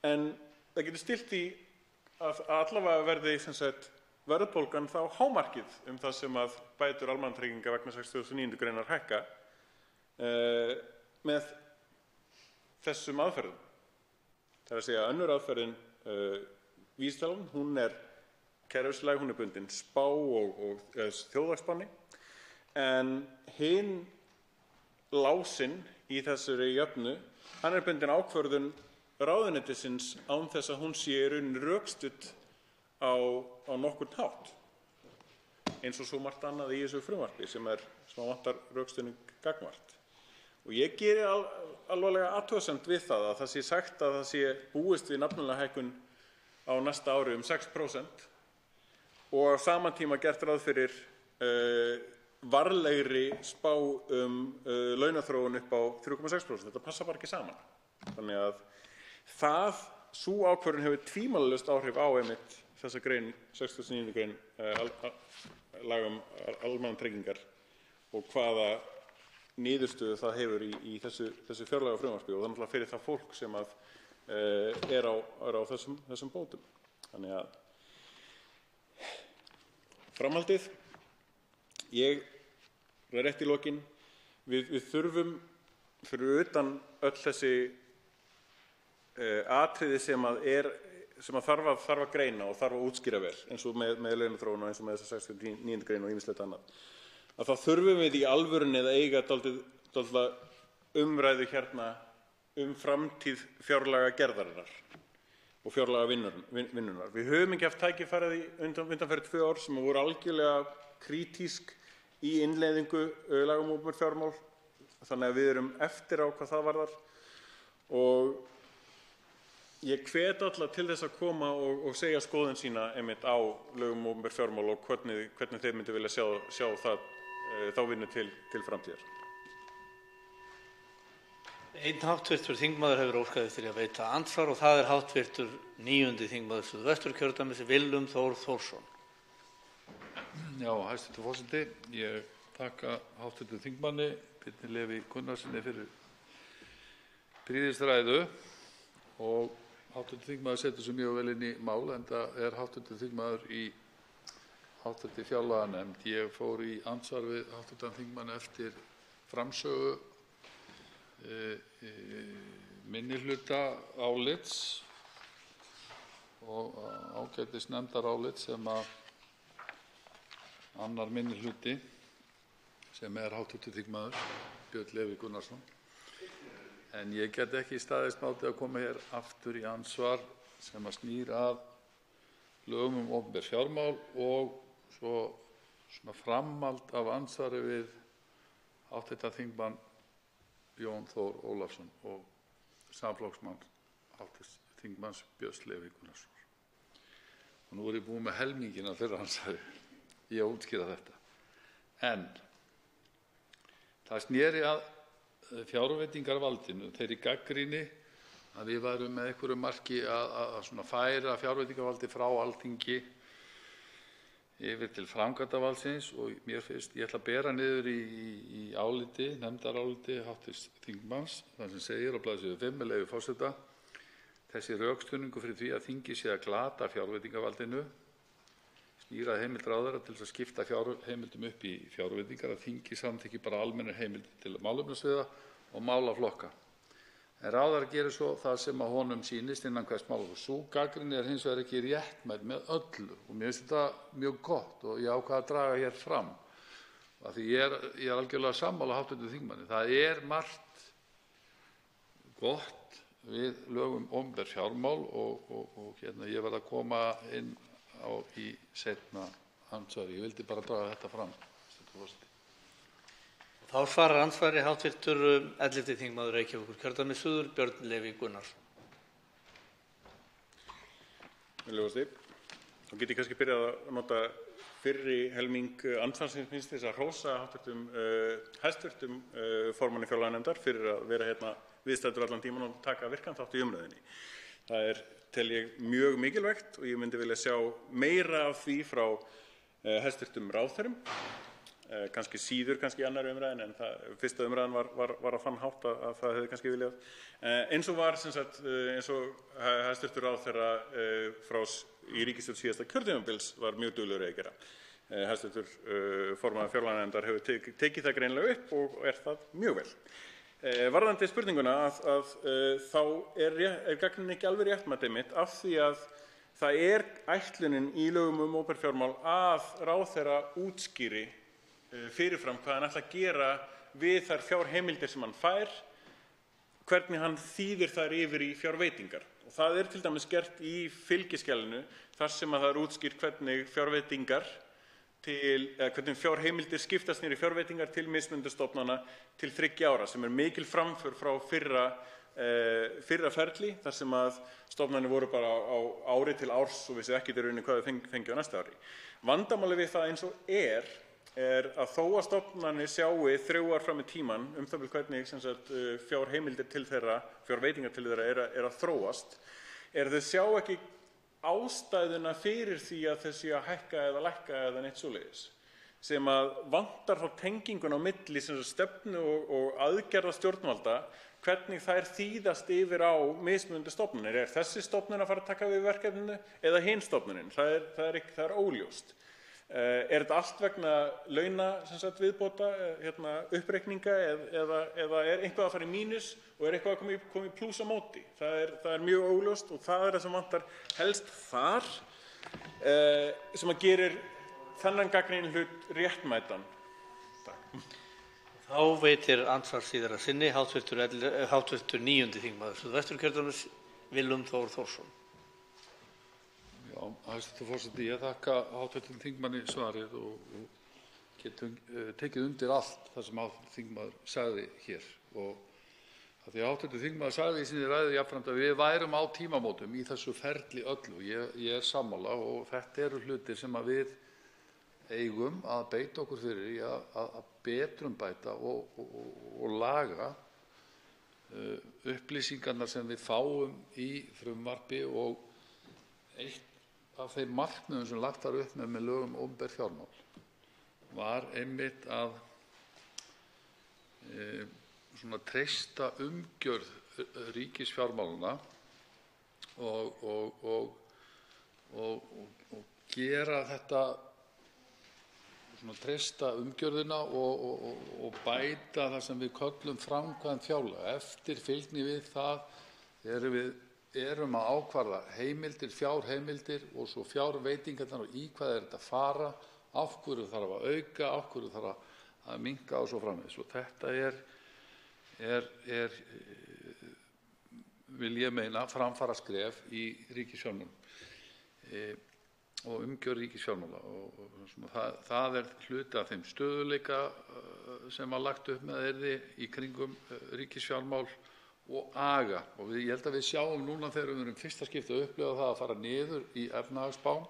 En það getur stillt í að allavega verði verðbólgan þá hámarkið það sem að bætur almannatrygginga vegna 69. greinar hækka með þessum aðferðum. Það er að segja önnur aðferðin vísitalan, hún er kerfislæg, hún er bundin spá og þjóðhagsspánni, en hinn lásinn í þessari jöfnu, hann er bundin ákvörðun ráðuneytisins án þess að hún sé í rauninni rökstudd á nokkurn hátt, eins og svo margt annað í þessu frumvarpi sem vantar rökstuðning gagnvart. Og ég geri alvarlega athugasemd við það að það sé sagt að það sé búist við nafnlega hækkun á næsta ári 6% og á sama tíma gert ráð fyrir varlegri spá launaþróun upp á 3,6%. Þetta passar bara ekki saman. Þannig að sú ákvörðun hefur tvímælalaust áhrif á einmitt þessa grein, 69. grein laga almannatryggingar og hvaða niðurstöðu það hefur í þessu fjárlagafrumvarpi og þannig fyrir það fólk sem er á þessum bótum. Þannig að framhaldið, ég rétt í lokin, við þurfum fyrir utan öll þessi atriði sem þarf að greina og þarf að útskýra vel, eins og með launaþróun og eins og með þessa 69. grein og ýmislegt annað, að þá þurfum við í alvörunni að eiga dálítið umræðu hérna framtíð fjárlagagerðarinnar og fjárlagavinnunnar. Við höfum ekki haft tækifærið undanfarin 2 ár sem voru algjörlega krítísk í innleiðingu laga um opinber fjármál, þannig að við erum eftir á hvað það varðar og ég hvet alla til þess að koma og segja skoðun sína einmitt á lögum um opinber fjármál og hvernig þeir myndu vilja sjá þá vinnu til framtíðar. Einn háttvirtur þingmaður hefur óskað eftir að veita andsvar og það er háttvirtur 9. þingmaður Suðvesturkjördæmis, Willum Þór Þórsson. Já, hæstv. Forseti, ég þakka háttvirtum þingmanni Birni Leví Gunnarsyni fyrir prýðisræðu og háttvirtur þingmaður setur sig mjög vel inn í mál enda er háttvirtur þingmaður í háttvirtri fjárlaganefnd. Ég fór í andsvar við háttvirtan þingmann eftir framsögu minnihluta álits og ágætis nefndarálits sem að annar minnihluti sem er háttvirtur þingmaður Björn Leví Gunnarsson. En ég get ekki staðist mátið að koma hér aftur í andsvar sem að snýr að lögum um opinber fjármál og svo svona framhald af andsvari við háttvirtan þingmann Jón Þór Ólafsson og samflokksmann háttvirts þingmanns Björns Leví Gunnarssonar. Og nú er ég búinn með helminginn af þeirra andsvari í að útskýra þetta. En það sneri að fjárveitingarvaldinu, þeirri gagnrýni að við værum með einhverju marki að svona færa fjárveitingarvaldi frá Alþingi yfir til framkvæmdarvaldsins og mér finnst, ég ætla að bera niður í áliti, nefndaráliti háttvirts þingmanns, þar sem segir á blaðsíðu 5 með leyfi forseta: þessi rökstuðningur fyrir því að þingið sé að glata fjárveitingavaldinu snýr að heimild ráðherra til þess að skipta fjárheimildum upp í fjárveitingar að þingið samþykki bara almennir heimildir til málefnasviða og málaflokka. En ráðherra gerir svo það sem að honum sýnist innan hvers málaflokks. Sú gagnrýni hins vegar ekki réttmæt með öllu og mér finnst þetta mjög gott og ég ákvað að draga hér fram. Af því ég er algjörlega sammála hv. þingmanni. Það er margt gott við lög opinber fjármál og ég verð að koma inn á í seinna andsvari. Ég vildi bara draga þetta fram. Þá svarar andsvari hv. 11. þingmaður Reykjavíkurkjördæmis suður, Björn Leví Gunnarsson. Þá get ég kannski byrjað að nota fyrri helming andsvarsins míns til þess að hrósa hæstv. Formanni fjárlaganefndar fyrir að vera hérna viðstaddur allan tímann og taka virkan þátt í umræðunni. Það tel ég mjög mikilvægt og ég myndi vilja sjá meira af því frá hæstv. Ráðherrum. Kannski síður kannski í annarri umræðin en fyrsta umræðan var að þann hátt að það hefði kannski viljað. Eins og var eins og hæstv. Ráðherra í ríkisstjórn síðasta kjörtímabils var mjög duglegur að gera. Hæstv. Formaður fjárlaganefndar hefur tekið það greinilega upp og það mjög vel. Varðandi spurninguna þá er gagnrýnin ekki alveg réttmæt einmitt af því að það ætlunin í lögum opinber fjármál að ráðherra útskýri fyrirfram hvað hann ætlar að gera við þær fjárheimildir sem hann fær, hvernig hann þýðir þær yfir í fjárveitingar. Og það til dæmis gert í fylgiskjalinu þar sem að það útskýrt hvernig hvernig fjárheimildir skiptast niður í fjárveitingar til mismunandi stofnana til 3 ára sem mikil framför frá fyrra ferli þar sem að stofnanir voru bara á ári til árs og vissu ekki í rauninni hvað þau fengju á næsta ári. Vandamálið við það eins og að þó að stofnanir sjáu 3 ár fram í tímann það hvernig fjárheimildir til þeirra, fjárveitingar til þeirra að þróast, þau sjá ekki ástæðuna fyrir því að þau séu að hækka eða lækka eða neitt svoleiðis. Sem að vantar þá tenginguna á milli stefnu og aðgerða stjórnvalda, hvernig þær þýðast yfir á mismunandi stofnanir. Þessi stofnun að fara að taka við verkefninu eða hin stofnunin? Það er óljóst. Þetta allt vegna launa viðbóta, uppreikninga eða eitthvað að fara í mínus og eitthvað að koma í plús á móti? Það er mjög óljóst og það það sem vantar helst þar sem að gerir þennan gagnrýninn hlut réttmætan. Þá veitir andsvar síðara sinni hv. 9. þingmaður Suðvesturkjördæmis Willum Þór Þórsson. Hæstv. forseti, ég þakka hv. þingmanni svarið og get tekið undir allt það sem hv. þingmaður sagði hér. Og af því að hv. þingmaður sagði í sinni ræðu jafnframt að við værum á tímamótum í þessu ferli öllu. Ég er sammála og þetta eru hlutir sem að við eigum að beita okkur fyrir í að betrumbæta og laga upplýsingarnar sem við fáum í frumvarpi og eitt af þeim markmiðum sem lagt var upp með lögum opinber fjármál var einmitt að treysta umgjörð ríkisfjármálanna og gera þetta treysta umgjörðina og bæta það sem við köllum framkvæmd fjárlaga. Eftirfylgni við það þegar við erum að ákvarða heimildir, fjárheimildir og svo fjárveitingarnar og í hvað þetta að fara, af hverju þarf að auka, af hverju þarf að minnka og svo framvegis. Og þetta vil ég meina, framfara skref í ríkisfjármálum og umgjörð ríkisfjármála. Það hluti af þeim stöðugleika sem var lagt upp með í kringum ríkisfjármál og aga. Og ég held að við sjáum núna þegar við erum fyrsta skipti að upplifa það að fara niður í efnahagsspám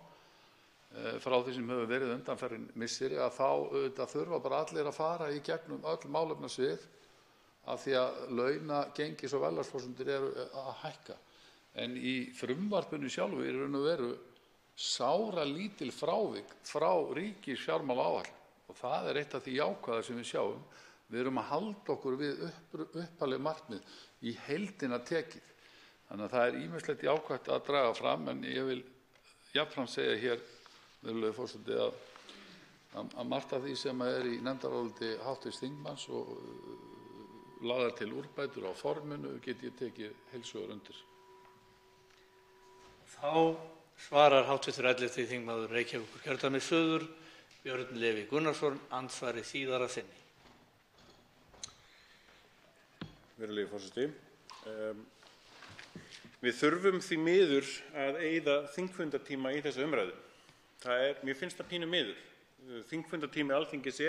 frá því sem hefur verið undanfarin misseri, að þá þurfa bara allir að fara í gegnum öll málefnasvið af því að launagengis- og verðlagsforsendur eru að hækka. En í frumvarpinu sjálfu í raun og veru sáralítil frávik frá ríkisfjármálaáætlun og það eitt af því jákvæða sem við sjáum. Við erum að halda okkur við upphafleg markmið í heildina tekið. Þannig að það ýmislegt jákvætt að draga fram en ég vil jafnframt segja hér virðulegi forseti, að margt af því sem í nefndaráliti hv. þingmanns og lagðar til úrbætur á forminu get ég tekið heils hugar undir. Þá svarar hv. 11. þingmaður Reykjavíkurkjördæmis suður, Björn Leví Gunnarsson, andsvari síðara sinni. Virðulegi forseti. Við þurfum því miður að eyða þingfundatíma í þessa umræðu. Mér finnst það pínu miður. Þingfundatími Alþingis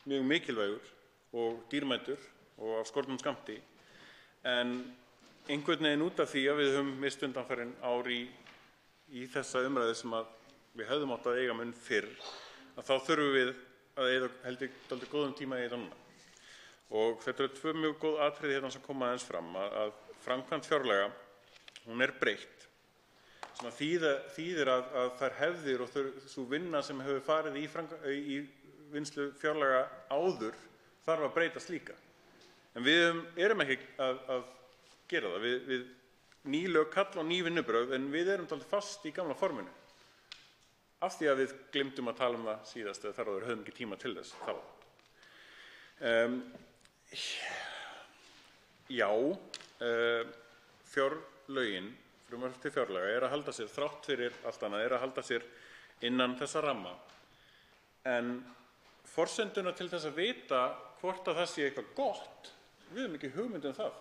mjög mikilvægur og dýrmætur og af skornum skammti, en einhvern veginn út af því að við höfum misst undanfarin ár í þessa umræðu sem við hefðum átt að eiga mun fyrr, að þá þurfum við að eyða held ég dálítið góðum tíma í þetta núna. Og þetta eru tvö mjög góð atriði hérna sem koma aðeins fram, að framkvæmd fjárlaga, hún breytt, sem þýðir að þær hefðir og sú vinna sem hefur farið í vinnslu fjárlaga áður þarf að breytast líka. En við erum ekki að gera það. Við ný lög kalla á ný vinnubrögð, en við erum dálítið fast í gamla forminu. Af því að við glemdum að tala það síðast eða þar áður, höfum ekki tíma til þess þá. Fjárlögin, frumvarp til fjárlaga, að halda sér, þrátt fyrir allt annað, að halda sér innan þessa ramma. En forsenduna til þess að vita hvort að það sé eitthvað gott, við höfum ekki hugmynd það.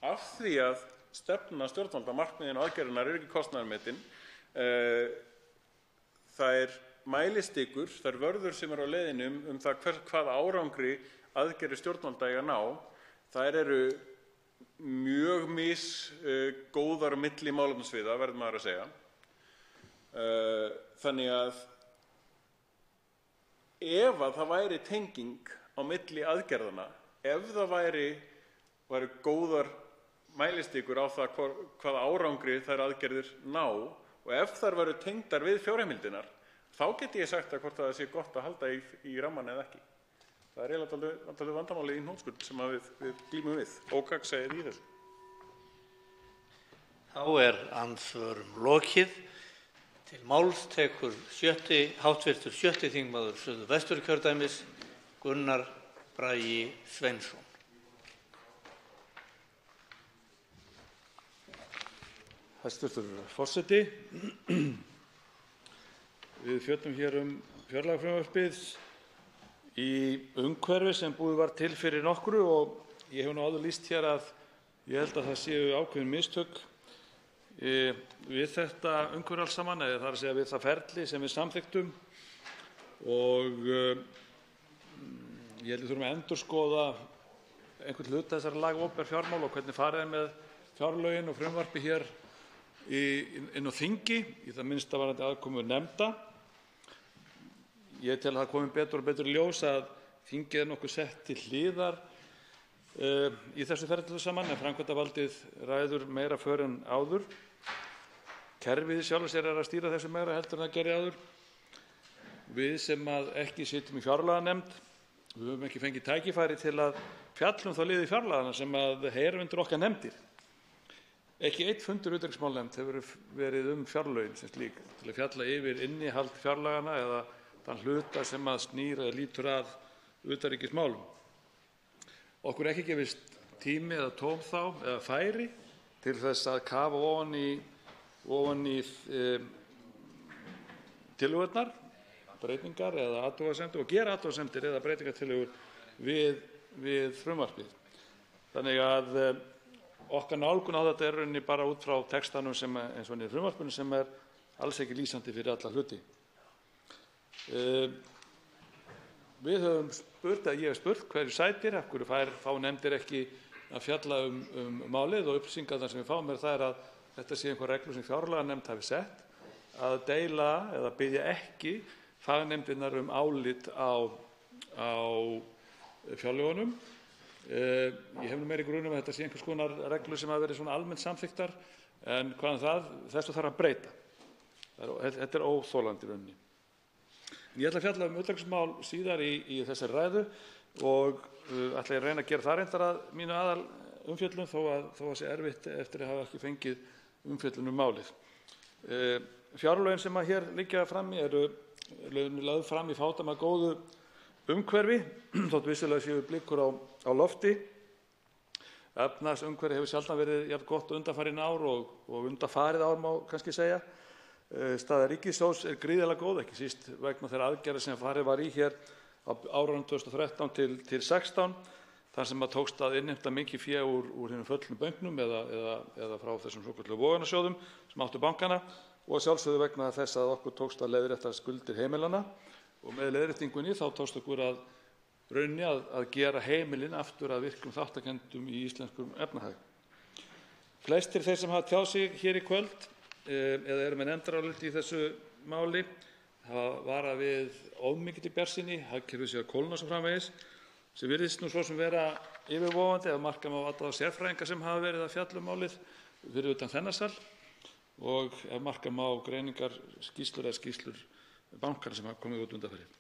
Af því að stefna stjórnvalda, markmiðin og aðgerðirnar ekki kostnaðarmetin, það mælistikur, það vörður sem á leiðinni það hvaða árangri aðgerðir stjórnvalda eiga að ná, þær eru mjög góðar á milli málefnasviða, verður maður að segja. Þannig að ef að það væri tenging á milli aðgerðanna, ef það væri góðar mælistikur á það hvaða árangri þær aðgerðir ná, og ef þær væru tengdar við fjárheimildirnar, þá get ég sagt hvort það sé gott að halda í ramman eða ekki. Það eiginlega vandamáli í hnotskurn sem við glímum við, ógagnsæið í þessu. Þá andsvörum lokið. Til máls tekur hv. 7. þingmaður Suðvesturkjördæmis, Gunnar Bragi Sveinsson. Hæstv. forseti. Við fjöllum hér fjárlagafrumvarpið í umhverfi sem búið var til fyrir nokkru, og ég hef nú áður lýst hér að ég held að það séu ákveðin mistök við þetta umhverfi alls saman, eða það að segja við það ferli sem við samþykktum, og ég held að við þurfum að endurskoða einhvern hluta þessara laga um opinber fjármál og hvernig farið með fjárlögin og frumvarpi hér inn á þingi, í það minnsta varðandi aðkomu nefnda. Ég tel að það komi betur og betur í ljós að þingið nokkuð sett til hliðar í þessu ferli saman, en framkvæmdarvaldið ræður meira för en áður. Kerfið sjálfu sér að stýra þessu meira heldur en það gerði áður. Við sem ekki sitjum í fjárlaganefnd, við höfum ekki fengið tækifæri til að fjalla þá liði fjárlagana sem heyra undir okkar nefndir. Ekki einn fundur utanríkismálanefnd hefur verið fjárlögin sem slík, til að fjalla yfir innihald fjárlagana eða þann hluta sem snýr eða lítur að utanríkismálum. Okkur ekki gefist tími eða tóm eða færi til þess að kafa ofan í tillögurnar, breytingar eða athugasemdir, og gera athugasemdir eða breytingartillögur við frumvarpið. Þannig að okkar nálgun á þetta rauninni bara út frá textanum sem eins og í frumvarpinu, sem alls ekki lýsandi fyrir alla hluti. Við höfum spurt, eða ég hef spurt, hverju sætir, af hverju fá nefndir ekki að fjalla málið, og upplýsingarnar sem við fáum það að þetta sé einhver reglur sem fjárlaganefnd hafi sett, að deila eða biðja ekki fagnefndirnar álit á fjárlögunum. Ég hef nú meiri grun að þetta sé einhvers konar reglur sem hafa verið svona almennt samþykktar, en þessu þarf að breyta. Þetta óþolandi í rauninni. Ég ætla að fjalla utanríkismál síðar í þessari ræðu, og ætla ég að reyna að gera það reyndar að mínu aðal umfjöllun, þó að sé erfitt eftir að hafa ekki fengið umfjöllun málið. fjárlögin sem hér liggja frammi eru lögð fram í fádæma góðu umhverfi, þótt vissulega séu blikur á lofti. Efnahagsumhverfi hefur sjaldan verið jafn gott undanfarin ár og undanfarið ár má kannski segja. Staða ríkissjóðs gríðarlega góð, ekki síst vegna þeirra aðgerða sem farið var í hér á árunum 2013 til 16, þar sem tókst að innheimta mikið fé úr hinum föllnu bönkum eða frá þessum svokölluðu vogunarsjóðum sem áttu bankana, og sjálfsögðu vegna þess að okkur tókst að leiðrétta skuldir heimilanna, og með leiðréttingunni þá tókst okkur að gera heimilin aftur að virkum þáttakendum í íslenskum efnahag. Flestir þeir sem hafa tjáð sig hér í kvöld eða eru með nefndarálit í þessu máli hafa varað við of mikilli bjartsýni, hagkerfið sé að kólna svo framvegis, sem virðist nú svo sem vera yfirvofandi ef marka má alla þá sérfræðinga sem hafa verið að fjalla um málið fyrir utan þennan sal, og ef marka má greiningar skýrslur bankana sem hafa komið út undanfarið.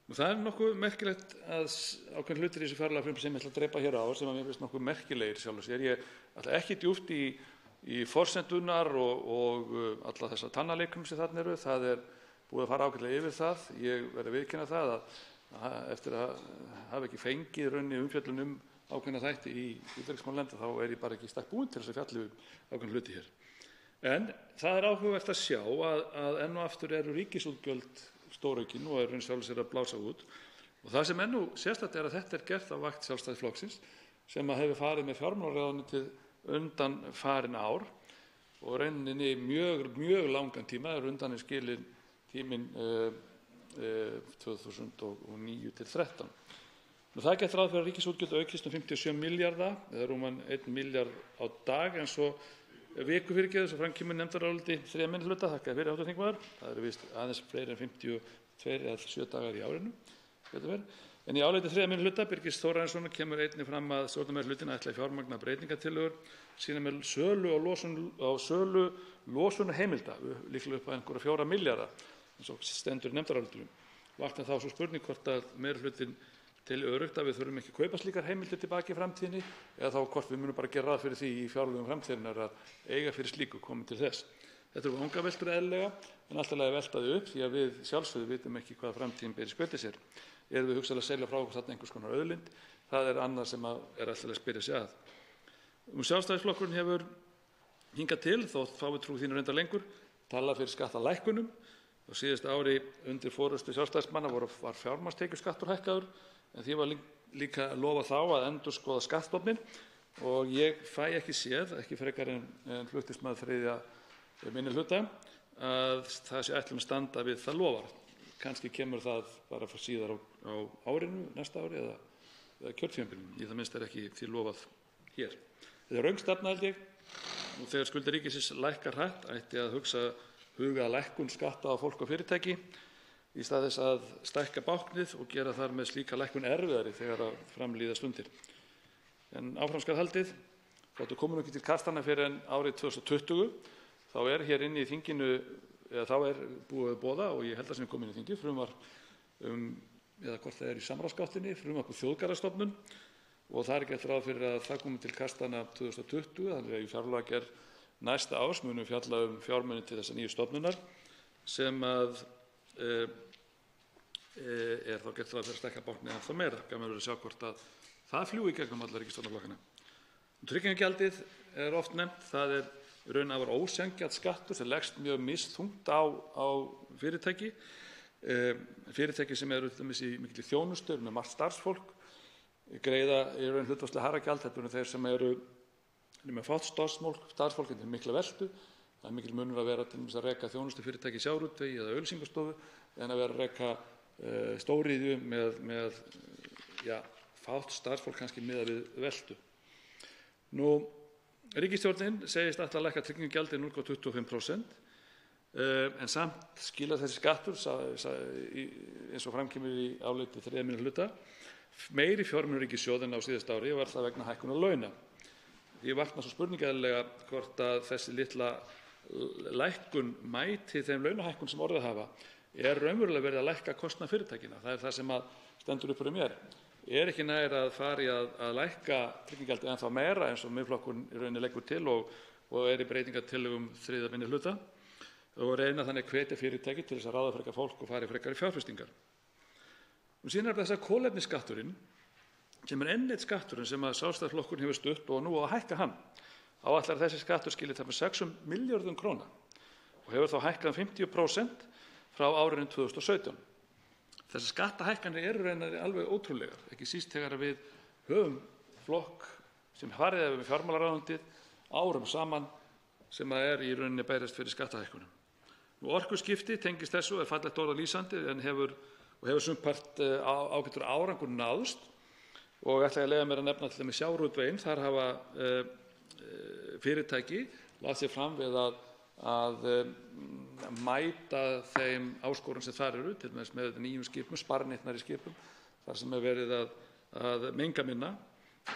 Það er nokkuð merkilegt að ákveðin hlutir í þessu fjárlagafrumvarpi sem ég ætla að drepa hér á, sem að mér finnst nokkuð merkilegir sjálfur sér. Ég ætla ekki djúpt í forsendunar og alla þessa tannaleiknum sem þarna eru. Það er búið að fara ágætlega yfir það. Ég verð að viðurkenna það að eftir að hafa ekki fengið raunni umfjöllun ákveðna þætti í utanríkismálanefnd, þá er ég bara ekki í stakk búinn til þess að fjalla ákveðin hluti hér. En það er áhugavert að sjá að enn og aftur eru ríkisútgjöld stóraukin og er raun sjálfur sér að blása út, og það sem enn sérstakt er að þetta er gert á vakt Sjálfstæðisflokksins sem að hefur farið með fjármálaráðuneytið undanfarin ár og rauninni mjög langan tíma, er undan skilinn tíminn 2009 til 13. Það er gert ráð fyrir að ríkisútgjöld aukist 57 milljarða eða rúman 1 milljarð á dag, en svo vikufyrirgefið sem framkemur nefndaráliti 3. minnihluta, þakkaði fyrir hv. þingmaður. Það eru víst aðeins fleiri en 52 eða 7 dagar í árinu. En í áliti 3. minnihluta Birgis Þórarinssonar kemur einnig fram að stjórnarmeirihlutin ætli að fjármagna breytingatillögur sína með sölu á sölu losunarheimilda, líklega upp á einhverja 4 milljarða, eins og stendur í nefndarálitinu. Vaknar þá svo spurning hvort að meirihlutin til öruggt að við þurfum ekki að kaupa slíkar heimildir tilbaki í framtíðinni, eða þá hvort við munum bara gera ráð fyrir því í fjárlögum framtíðarinnar að eiga fyrir slíku komið til þess. Þetta eru vangaveltur eðlilega, en alltaf að velta þau upp því að við sjálfsögðu vitum ekki hvað framtíðin ber í skauti sér. Erum við hugsanlega að selja frá okkur þarna einhvers konar auðlind? Það er annað sem er alltaf að spyrja sig að. Sjálfstæðisflokkurinn hefur hingað til, þótt fái trú þínu reyndar lengur, talað fyrir skattalækkunum. Á síðasta ári undir forystu Sjálfstæðismanna var fjármagnstekjuskattur hækkaður, en því var líka lofa þá að endurskoða skattstofninn, og ég fæ ekki séð, ekki frekar en flutningsmaður 3. minnihluta, að það sé ætlum að standa við það lofar. Kannski kemur það bara fyrir síðar á árinu, næsta ári eða kjörtímabilinu. Í það minnst er ekki því lofað hér. Þetta er röng stefna, held ég, og þegar skuldir ríkisins lækkar hratt ætti að huga að lækkun skatta á fólk og fyrirtæki í stað þess að stækka báknið og gera þar með slíka lækkun erfiðari þegar að framlíða stundir. En áfram skal haldið, þóttu komum ekki til kastana fyrir en árið 2020, þá er hér inni í þinginu, eða þá er búið að boða, og ég held að sem komin í þingi, frumvarp eða hvort það er í samráðsgáttinni, frumvarp þjóðgarðastofnun, og það er gert ráð fyrir að það komi til kastana 2020, þannig að í fjárlagagerð næsta árs munum fjalla fjármuni til þessa nýju stofnunar sem að er þá gert ráð fyrir að stækka báknið ennþá meira. Gaman verður að sjá hvort að það fljúgi í gegnum alla ríkisstjórnarflokkana. Tryggingagjaldið er oft nefnt. Það er í raun afar ósanngjarn skattur sem leggst mjög misþungt á fyrirtæki. Fyrirtæki sem eru til dæmis í mikilli þjónustu, með margt starfsfólk, greiða í raun hlutfallslega hærra gjald heldur en þeir sem eru með fátt starfsfólk til mikla veltu. Það er mikil munur að vera til dæmis að reka þjónustufyrirtæki í sjávarútvegi eða auglýsingastofu en að vera að reka stóriðju með fátt starfsfólk kannski miðað við veltu. Ríkisstjórnin segist ætla að lækka tryggingagjaldið 0,25%, en samt skilar þessi skattur, eins og framkemur í áliti 3. minnihluta, meiri fjármunum ríkissjóð en á síðasta ári og er það vegna hækkunar launa. Því vaknar svo spurningaðilega hvort að þessi litla lækkun mæti þeim launahækkun sem orðið hafa er raunverulega verið að lækka kostnað fyrirtækina. Það er það sem að stendur upp fyrir mér. Er ekki nær að fari að lækka tryggingagjaldið ennþá meira eins og Miðflokkurinn í rauninni leggur til og er í breytingartillögum 3. minnihluta. og reyna þannig að hvetja fyrirtæki til þess að ráða frekar fólk og fara í frekari fjárfestingar. Síðan er þess að kolefnisskatturinn, sem er enn eitt skatturinn sem að Sjálfstæðisflokkurinn hefur stutt og nú á að hækka hann. Áætlar þessi skattur skili tæpum 6 milljörðum króna og hefur þá hækkað um 50% frá árinu 2017. Þessar skattahækkanir eru raunar alveg ótrúlegar, ekki síst þegar við höfum flokk sem farið hefur með fjármálaráðuneytið árum saman sem er í rauninni berjast fyrir skattahækkunum. Orkuskipti tengist þessu, er fallegt orð og lýsandi, en hefur sumpart ágætur árangur náðst og ætla ég að leyfa mér að nefna til dæmis sjávarútveginn. Þar hafa fyrirtæki lagt sér fram við að mæta þeim áskorunum sem þar eru, til dæmis með nýjum skipum, sparneytnari skipum, þar sem er verið að menga minna.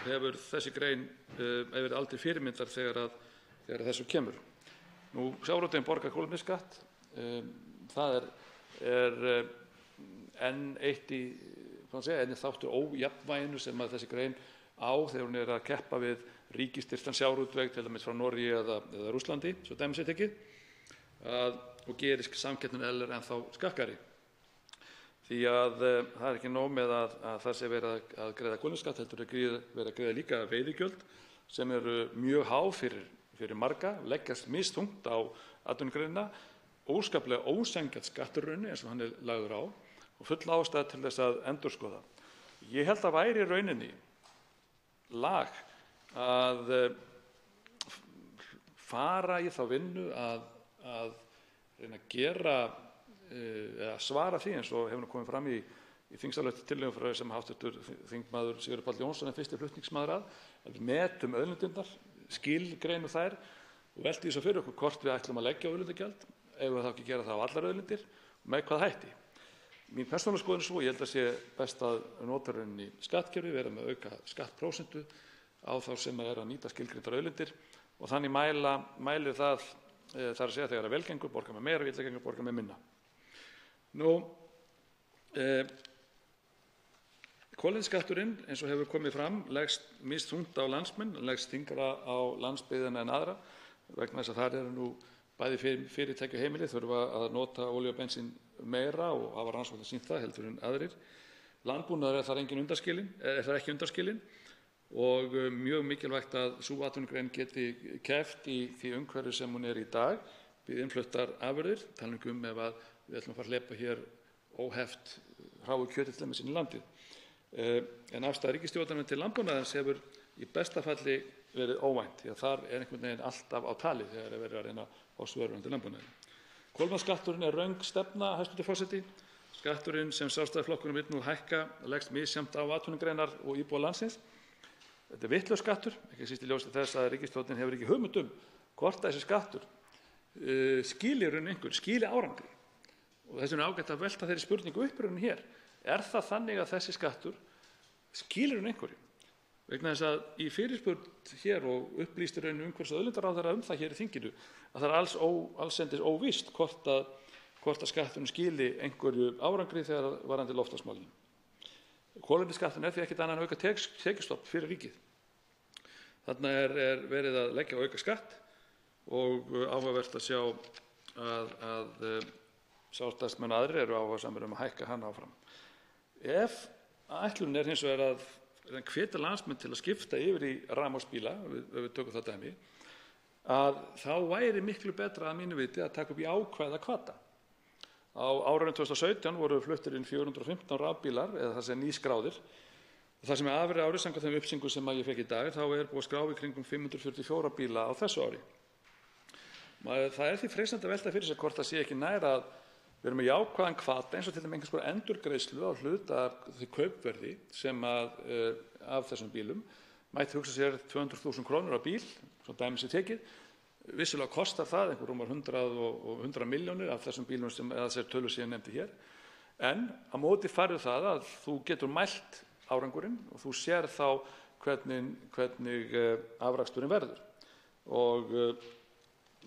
Hefur þessi grein verið aldrei fyrirmyndar þegar þessu kemur. Sjávarútveginn borgar kolefnisskatt. Það er enn eitt enn þáttur ójafnvæginu sem að þessi grein á þegar hún er að keppa við ríkisstyrktan sjávarútveg, til dæmis frá Noregi eða Rússlandi, svo dæmi sé tekið, og gerir samkeppnin ennþá skakkari. Því að það er ekki nóg með að það sé verið að greiða kolefnisskatt, heldur verið að greiða líka veiðigjöld sem eru mjög há fyrir marga, leggjast misþungt á atvinnugreinina, óskaplega ósanngjarn skattur í rauninni eins og hann er lagður á og full ástæða til þess að endurskoða. Ég held að væri í rauninni lag að fara í þá vinnu að reyna að gera eða svara því eins og hefur komið fram í þingsályktunartillögu sem hv. þingmaður Sigurður Páll Jónsson er fyrsti flutningsmaður að við metum auðlindirnar, skilgreinum þær og veltum því svo fyrir okkur hvort við ætlum að leggja á auðlindagjald, ef við þá ekki gera það á allar auðlindir og með hvað hætti. Mín persónulega skoðun er svo, ég held að sé best að nota rauninni skattkerfi, vera með auka skattprósentu á þá sem er að nýta skilgreindar auðlindir og þannig mælir það, þar að segja þegar að velgengur borga með meira, villagengur borga með minna. Kolefnisskatturinn, eins og hefur komið fram, leggst misþungt á landsmenn, leggst þyngra á landsbyggðina en aðra vegna þess að þar eru nú bæði fyrirtæki og heimili þurfa að nota olíu og bensín meira og hafa rannsóknir sýnt það heldur en aðrir. Landbúnaður er þar ekki undanskilinn og mjög mikilvægt að sú atvinnugrein geti keppt í því umhverfi sem hún er í dag við innfluttar afurðir, tala ekki ef að við ætlum að fara að hleypa hér óheft hráu kjöti til dæmis inn í landið. En afstaða ríkisstjórnarinnar til landbúnaðarins hefur í besta falli verið óvænt því að þar er einhvern veginn alltaf á tali þegar er verið að reyna á svörun til landbúnaðarins. Kolefnisskatturinn er röng stefna, hæstv. Forseti. Skatturinn sem Sjálfstæðisflokkurinn vill nú hækka leggst misjafnt á atvinnugreinar og íbúa landsins. Þetta er vitlaus skattur, ekki síst í ljósi þess að ríkisstjórnin hefur ekki hugmynd hvort þessi skattur skili árangri. Og þess vegna er ágætt að velta þeirri spurningu upp hér. Er það þannig að þessi skattur skilir einhverju? Vegna þess að í fyrirspurn hér og upplýsti umhverfis- og auðlindaráðherra það hér í þinginu að það er allsendis óvíst hvort að skatturinn skili einhverju árangri þegar varðandi loftslagsmálin. Kolefnisskatturinn er því ekkert annað en auka tekjustofn fyrir ríkið. Þarna er verið að leggja á auka skatt og áhugavert að sjá að Sjálfstæðismenn og aðrir eru áhugasamir að hækka hann áfram. Ef ætlunin er hins vegar að hvetja landsmenn til að skipta yfir í rafmagnsbíla, ef við tökum það dæmi, að þá væri miklu betra að mínu viti að taka upp í ákvæða hvata. Á árinu 2017 voru fluttir inn 415 rafbílar, eða það sem nýskráðir. Það sem er afri ári, samkvæmt þeim upplýsingum sem ég fékk í dag, þá er búið að skrá í kringum 544 bíla á þessu ári. Það er því freistandi að velta fyrir sig hvort það sé ekki nær að við erum með jákvæðan hvata eins og til dæmis einhvers konar endurgreiðslu á hluta af því kaupverði sem af þessum bílum mætti hugsa sér 200.000 krónur á bíl, svo dæmis er tekið. Vissulega kostar það einhver rúmar 100 milljónir af þessum bílum eða þessar tölur sem ég nefndi hér. En á móti færðu það að þú getur mælt árangurinn og þú sér þá hvernig afraksturinn verður. Og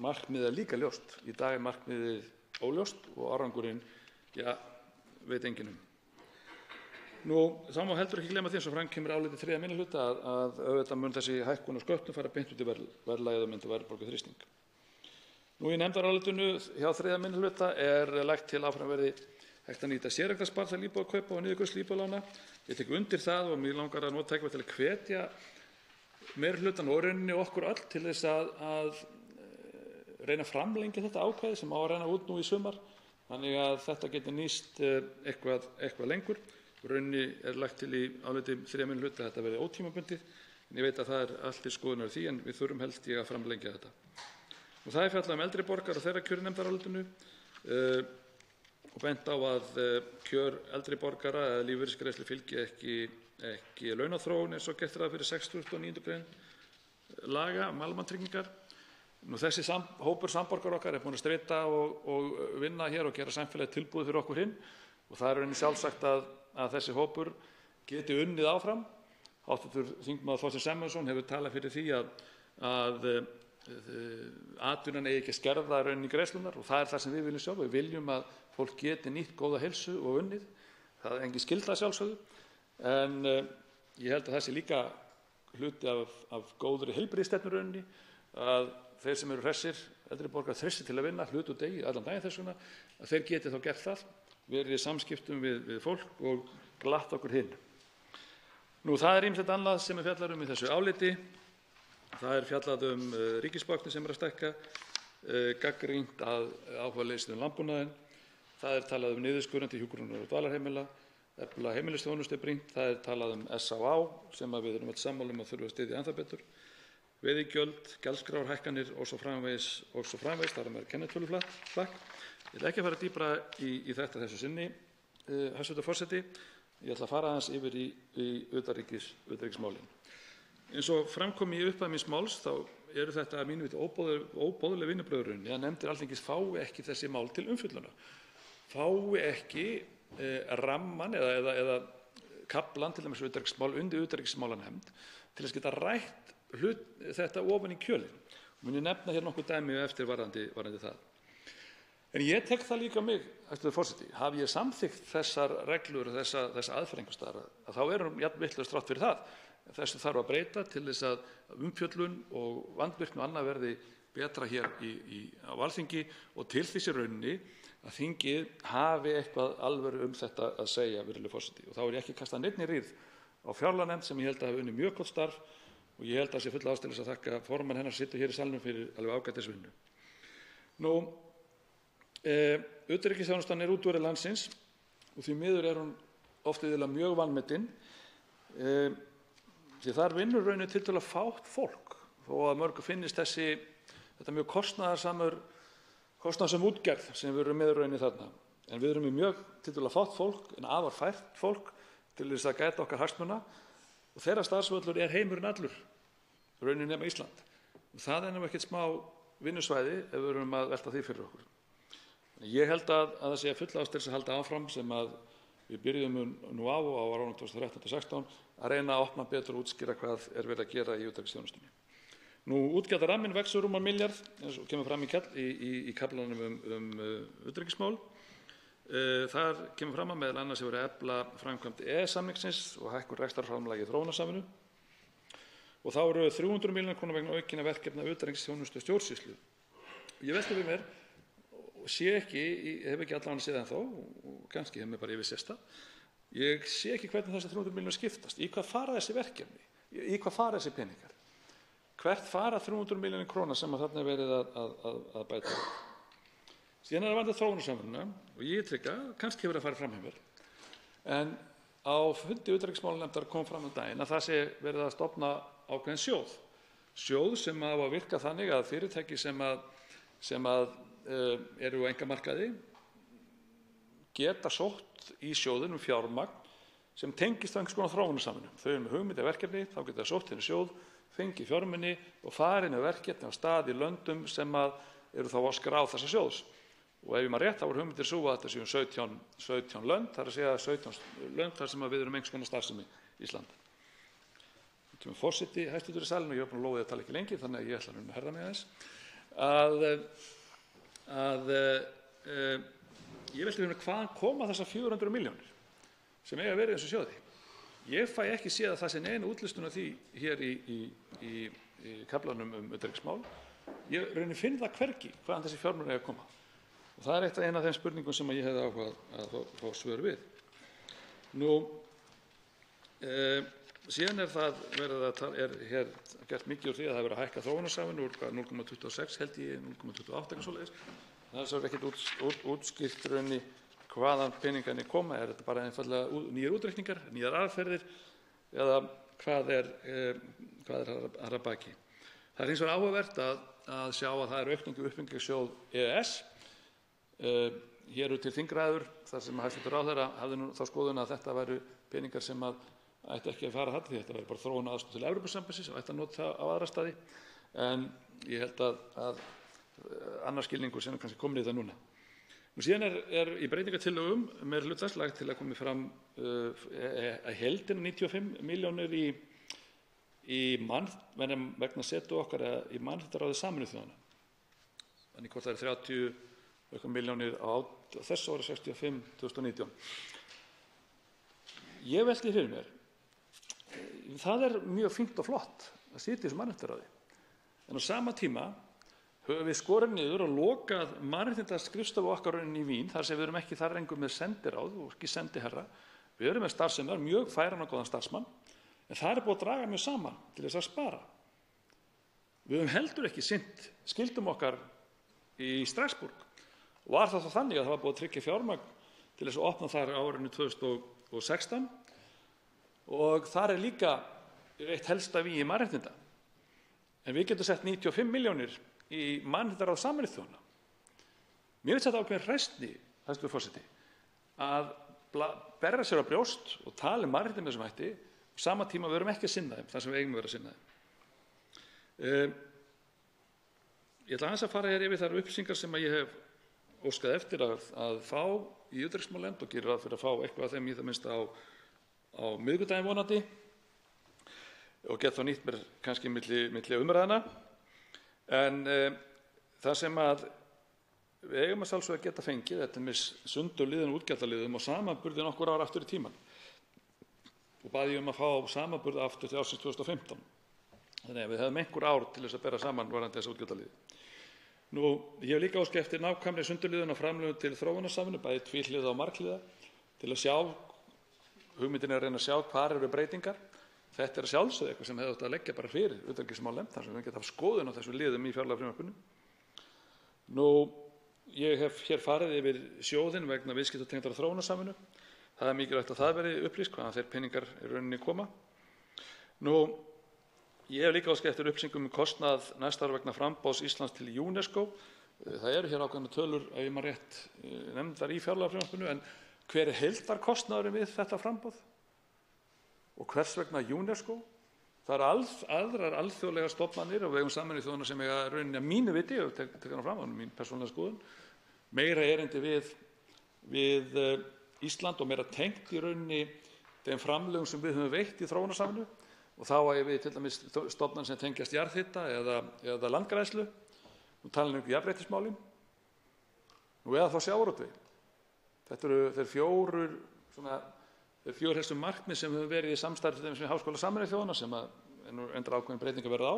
markmiðið er líka ljóst. Í dag er markmiðið óljóst og árangurinn, veit enginn Þá má heldur ekki gleyma því eins og fram kemur áliti 3. minnihluta að auðvitað mun þessi hækkun á sköttum fara beint út í verðlagið og myndi verðbólguþrýsting. Í nefndarálitinu hjá 3. minnihluta lagt til að áfram verði hægt að nýta séreignarsparnað til íbúðarkaupa og niðurgreiðslu íbúðalána. Ég tek undir það og mig langar að nota tækifærið til að hvetja meirihlutann og rauninni okkur öll til þess að reyna að framlengja þetta ákvæði sem á að renna út nú í sumar, þannig að þetta geti nýst eitthvað lengur. Rauninni lagt til í áliti 3. minnihluta að þetta verði ótímabundið, en ég veit að það allt til skoðunar því, en við þurfum held ég að framlengja þetta. Það fjallað eldri borgara og þeirra kjör í nefndarálitinu og bent á að kjör eldri borgara eða lífeyrisgreiðslur fylgi ekki launaþróun eins og gert ráð fyrir 69. grein laga um almannatryggingar. Þessi hópur samborgara okkar búinn að streita og vinna hér og gera samfélagið tilbúið fyrir okkur hinn, og það rauninni sjálfsagt að þessi hópur geti unnið áfram. Hv. þingmaður Þorsteinn Sæmundsson hefur talað fyrir því að atvinnan eigi ekki að skerða rauninni greiðslurnar, og það það sem við viljum sjá. Við viljum að fólk geti nýtt góða heilsu og unnið. Það engin skylda sjálfsögðu, en ég held að það sé líka hluti af góðri heilbrigðisstefnu rauninni, að þeir sem eru hressir, eldri borgarar þreyttir til að vinna hlut og degi allan daginn þess vegna, að þeir geti þá gert það, verið í samskiptum við fólk og glatt okkur hinn. Það ýmislegt annað sem fjallað í þessu áliti. Það fjallað ríkisbáknið sem að stækka, gagnrýnt að áhugaleysi landbúnaðinn. Það talað niðurskurð til hjúkrunar- og dvalarheimila, efla heimilisþjónustu brýnt. Það talað SÁÁ sem við erum öll sammála að þurfa að styðja enn það betur. Veiðigjöld, gjaldskrárhækkanir og svo framvegis, þar með kennitöluflakk. Ég ætla ekki að fara dýpra í þetta þessu sinni, hæstv. forseti. Ég ætla að fara aðeins yfir í utanríkismálin. Eins og fram kom í upphafi míns máls þá eru þetta að mínu viti óboðleg vinnubrögð að nefndir Alþingis fái ekki þessi mál til umfjöllunar, fái ekki rammann eða kaflann til dæmis utanríkismál undir utanríkismálanefnd til að geta rætt þetta ofan í kjölinn. Mun ég nefna hér nokkuð dæmi eftir varðandi það. En ég tek það líka mig, hæstv. forseti, hafi ég samþykkt þessar reglur og þessa aðferð einhvers staðar, að þá erum jafn vitlaust þrátt fyrir það. Þessu þarf að breyta til þess að umfjöllun og vandvirkni og annað verði betra hér á Alþingi, og til þessi rauninni að þingið hafi eitthvað alvöru þetta að segja, virðulegur forseti. Og þá ég ekki kastað neinni rýrð á fjárlaganefnd sem ég held að hafi unnið mjög gott starf, og ég held að sé full ástæða að þakka formann hennar situr hér í salnum fyrir alveg ágætisvinnu. Utanríkisþjónustan útvorið landsins og því miður hún oft iðulega mjög vanmetin, því þar vinnur rauninni tiltölulega fátt fólk, þó að mörgu finnist þetta mjög kostnaðarsöm útgerð sem við erum með rauninni þarna. En við erum með mjög tiltölulega fátt fólk en afar fært fólk til þess að gæta okkar hagsmuna, og þeirra starfsvöllur heimurinn allur, rauninni nema Ísland. Og það nú ekkert smá vinnusvæði ef við erum að velta því fyrir okkur. Ég held að það sé full ástæða að halda áfram sem að við byrjuðum nú á árunum 2013-16 að reyna að opna betur og útskýra hvað verið að gera í utanríkisþjónustunni. Útgjaldaramminn vex rúman milljarð, eins og kemur fram í kaflanum utanríkismál. Þar kemur fram að meðal annars hefur verið að efla framkvæmd EES-samningsins og hækkun rekstrarframlagi í þróunarsamvinnu. Og þá eru 300 milljónir króna vegna aukinna verkefna utanríkisþjónustu stjórnsýslu. Ég velti fyrir mér, og hef ekki allavega séð ennþá, og kannski hef mér bara yfirsést það, ég sé ekki hvernig þessar 300 milljónir skiptast. Í hvað fara þessi verkefni? Í hvað fara þessi peningar? Hvert fara 300 milljónir króna sem að þarna verið að bæta? Síðan að varðandi þróunarsamvinnuna, og ég trygga, kannski hefur að fara fram hjá mér, en á fundi utanríkismálanefndar kom fram daginn að það sé verið að stofna ákveðinn sjóð sem á að virka þannig að fyrirtæki sem eru á einkamarkaði geta sótt í sjóðinn fjármagn sem tengist einhvers konar þróunarsamvinnu. Þau eru með hugmynd verkefni, þá geta sótt henni sjóð, fengið fjármuni og farið með verkefni á stað í löndum sem eru þá að skrá þessa sjóðs. Og ef ég maður rétt, þá voru hugmyndir svo að þetta séu 17 lönd, það er að segja 17 lönd þar sem við erum einhvers konar starfsemi í Íslandi. Forseti, hæstv. í salnum, og ég var búinn að lofa að tala ekki lengi, þannig að ég ætla að herða mig aðeins, ég velti fyrir mér hvaðan koma þessar 400 milljónir sem eiga verið í þessu sjóði. Ég fæ ekki séð að það sé neina útlistun af því hér í kaflanum utanríkismál, Ég raunin finn það hvergi hvaðan þessi fjármunir eiga að koma. Og það er eina af þeim spurningum sem ég hefði áhuga að fá svör við. Síðan er hér gert mikið úr því að það verið að hækka þróunarsamvinnu úr 0,26 held ég 0,28 eitthvað svoleiðis. Það er ekkert útskýrt rauninni hvaðan peningarnir koma. Er þetta bara einfaldlega nýjar útreikningar, nýjar aðferðir eða hvað er að baki? Það er hins vegar áhugavert að sjá að það er aukning í uppbyggingarsjóð EES. Hér eru til þingræður þar sem hæstv. Ráðherra hafði nú þá skoðun að þetta væru peningar sem ætti ekki að fara þarna því þetta væri bara þróunaraðstoð til Evrópusambandsins og ætti að nota það á aðra staði. En ég held að annar skilningur sem er kannski komin í það núna. Síðan er í breytingartillögum meirihlutans lagt til að komi fram að heildina 95 milljónir vegna setu okkar í mannréttindaráði Sameinuðu þjóðanna. Þannig hvort það er 30 milljónir á þessu ári 65 2019. Ég velti fyrir mér, það er mjög fínt og flott að sitja í þessu mannréttindaráði. En á sama tíma höfum við skorið niður og lokað mannréttindaskrifstofu okkar í Vín, þar sem við erum ekki þar lengur með sendiráð og ekki sendiherra. Við erum með starfsemi, mjög færan og góðan starfsmann, en það er búið að draga mjög saman til þess að spara. Við höfum heldur ekki sinnt skyldum okkar í Strassburg og var það þá þannig að það var búið að tryggja fjármagn til þess að opna þar á árinu 2016 og þar er líka eitt helsta vígi mannréttinda. En við getum sett 95 milljónir í mannréttindaráð Sameinuðu þjóðanna. Mér finnst þetta ákveðin hræsni, hæstv. Forseti, að berja sér á brjóst og tala mannréttindi með þessum hætti og sama tíma við erum ekki að sinna þeim þar sem við eigum að vera að sinna þeim. Ég ætla aðeins að fara hér yfir þær upplýsingar sem ég hef óskað eftir að fá í utanríkismálanefnd og gerir ráð fyrir að fá eitthvað af þeim í það minnsta á miðvikudaginn vonandi og get þá nýtt mér kannski milli umræðna. En það sem við eigum að sjálfsögðu að geta fengið, þetta með sundurliðun og útgjaldaliðum og samanburði nokkur ára aftur í tímann. Og baði ég að fá samanburði aftur til ársins 2015. Þannig að við hefum einhver ár til þess að bera saman varðandi þessa útgjaldaliði. Ég hef líka óskað eftir nákvæmri sundurliðun og framlögum til þróunarsamvinnu, bæði tvíhliða og marghliða, til að sjá, hugmyndin er að reyna að sjá hvar eru breytingar. Þetta er að sjálfsögðu eitthvað sem hefði átt að leggja bara fyrir utanríkismálanefnd, þar sem við getum haft skoðun á þessu liðum í fjárlagafrumvarpinu. Ég hef hér farið yfir sjóðinn vegna viðskiptatengdrar þróunarsamvinnu. Það er mikilvægt að það verði upplýst hvaðan þeir peningar í rauninni koma. Ég hef líka óskað eftir upplýsingum kostnað næsta árs vegna framboðs Íslands til UNESCO. Það eru hér ákveðnar tölur, ef ég man rétt, nefndar í fjárlagafrumvarpinu, en hver er heildarkostnaðurinn við þetta framboð? Og hvers vegna UNESCO? Það eru aðrar alþjóðlegar stofnanir á vegum Sameinuðu þjóðanna sem eiga rauninni að mínu viti, og tek hana fram, það er mín persónulega skoðun, meira erindi við Ísland og meira tengt í rauninni þeim framlögum sem við höfum veitt í þróunarsamvinnu og þá á ég við til dæmis stofnanir sem tengjast jarðhita eða landgræðslu, nú tala um jafnréttismálin, eða þá sjávarútvegi. Þetta eru þeir fjórir helstu markmið sem hefur verið í samstarfi með Háskóla Sameinuðu þjóðanna sem endur ákveðin breytingar verða á,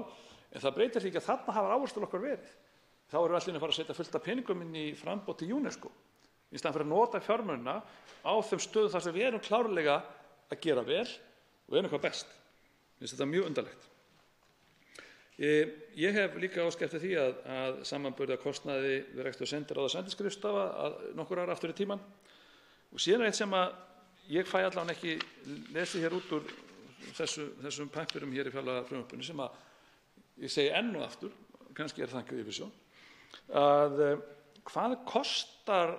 en það breytir því ekki að þarna hafa áherslur okkar verið. Þá erum við allir að fara að setja fullt af peningum inn í framboð til UNESCO í staðinn fyrir að nota fjármunina á þeim stöðum þar sem við erum klárlega að gera vel og erum hvað best. Mér finnst þetta mjög undarlegt. Ég hef líka óskað eftir því að samanburða kostnaði við rekstur sendiráða og sendiskrifstofa nokkur ára aftur í tímann. Og síðan er eitt sem að ég fæ allavega ekki lesið hér út úr þessum pappirum hér í fjárlagafrumvarpinu sem að ég segi enn og aftur, kannski er það ekki yfirsjón, að hvað kostar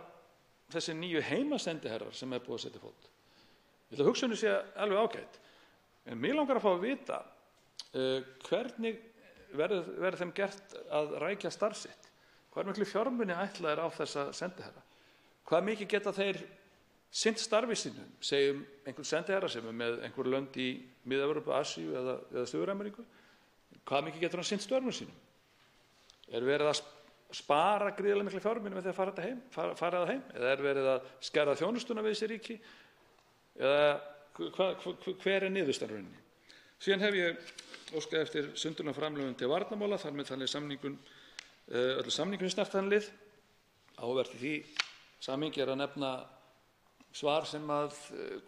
þessi nýju heimasendiherrar sem er búið að setja fót? Ég held að hugsunin sé alveg ágætt, en mig langar að fá að vita hvernig verður þeim gert að rækja starf sitt? Hvað miklu fjármuni ætlaðir á þessa sendiherra? Hvað mikið geta þeir sinnt starfi sínum, segjum einhvern sendiherra sem er með einhver lönd í Mið-Evrópu, Asíu eða Suður-Ameríku, hvað mikið getur hann sinnt störfum sínum? Er verið að spara gríðarlega miklu fjármuni með því að fara það heim? Eða er verið að skerða þjónustuna við þessi ríki? Eða hver er niðurstaðan rauninni? Síðan hef ég óskað eftir sundurlandsframlögum til varnarmála, þar með talið samningun öllu samningum sem snerta þennan lið. Áhugavert í því samhengi að nefna svar sem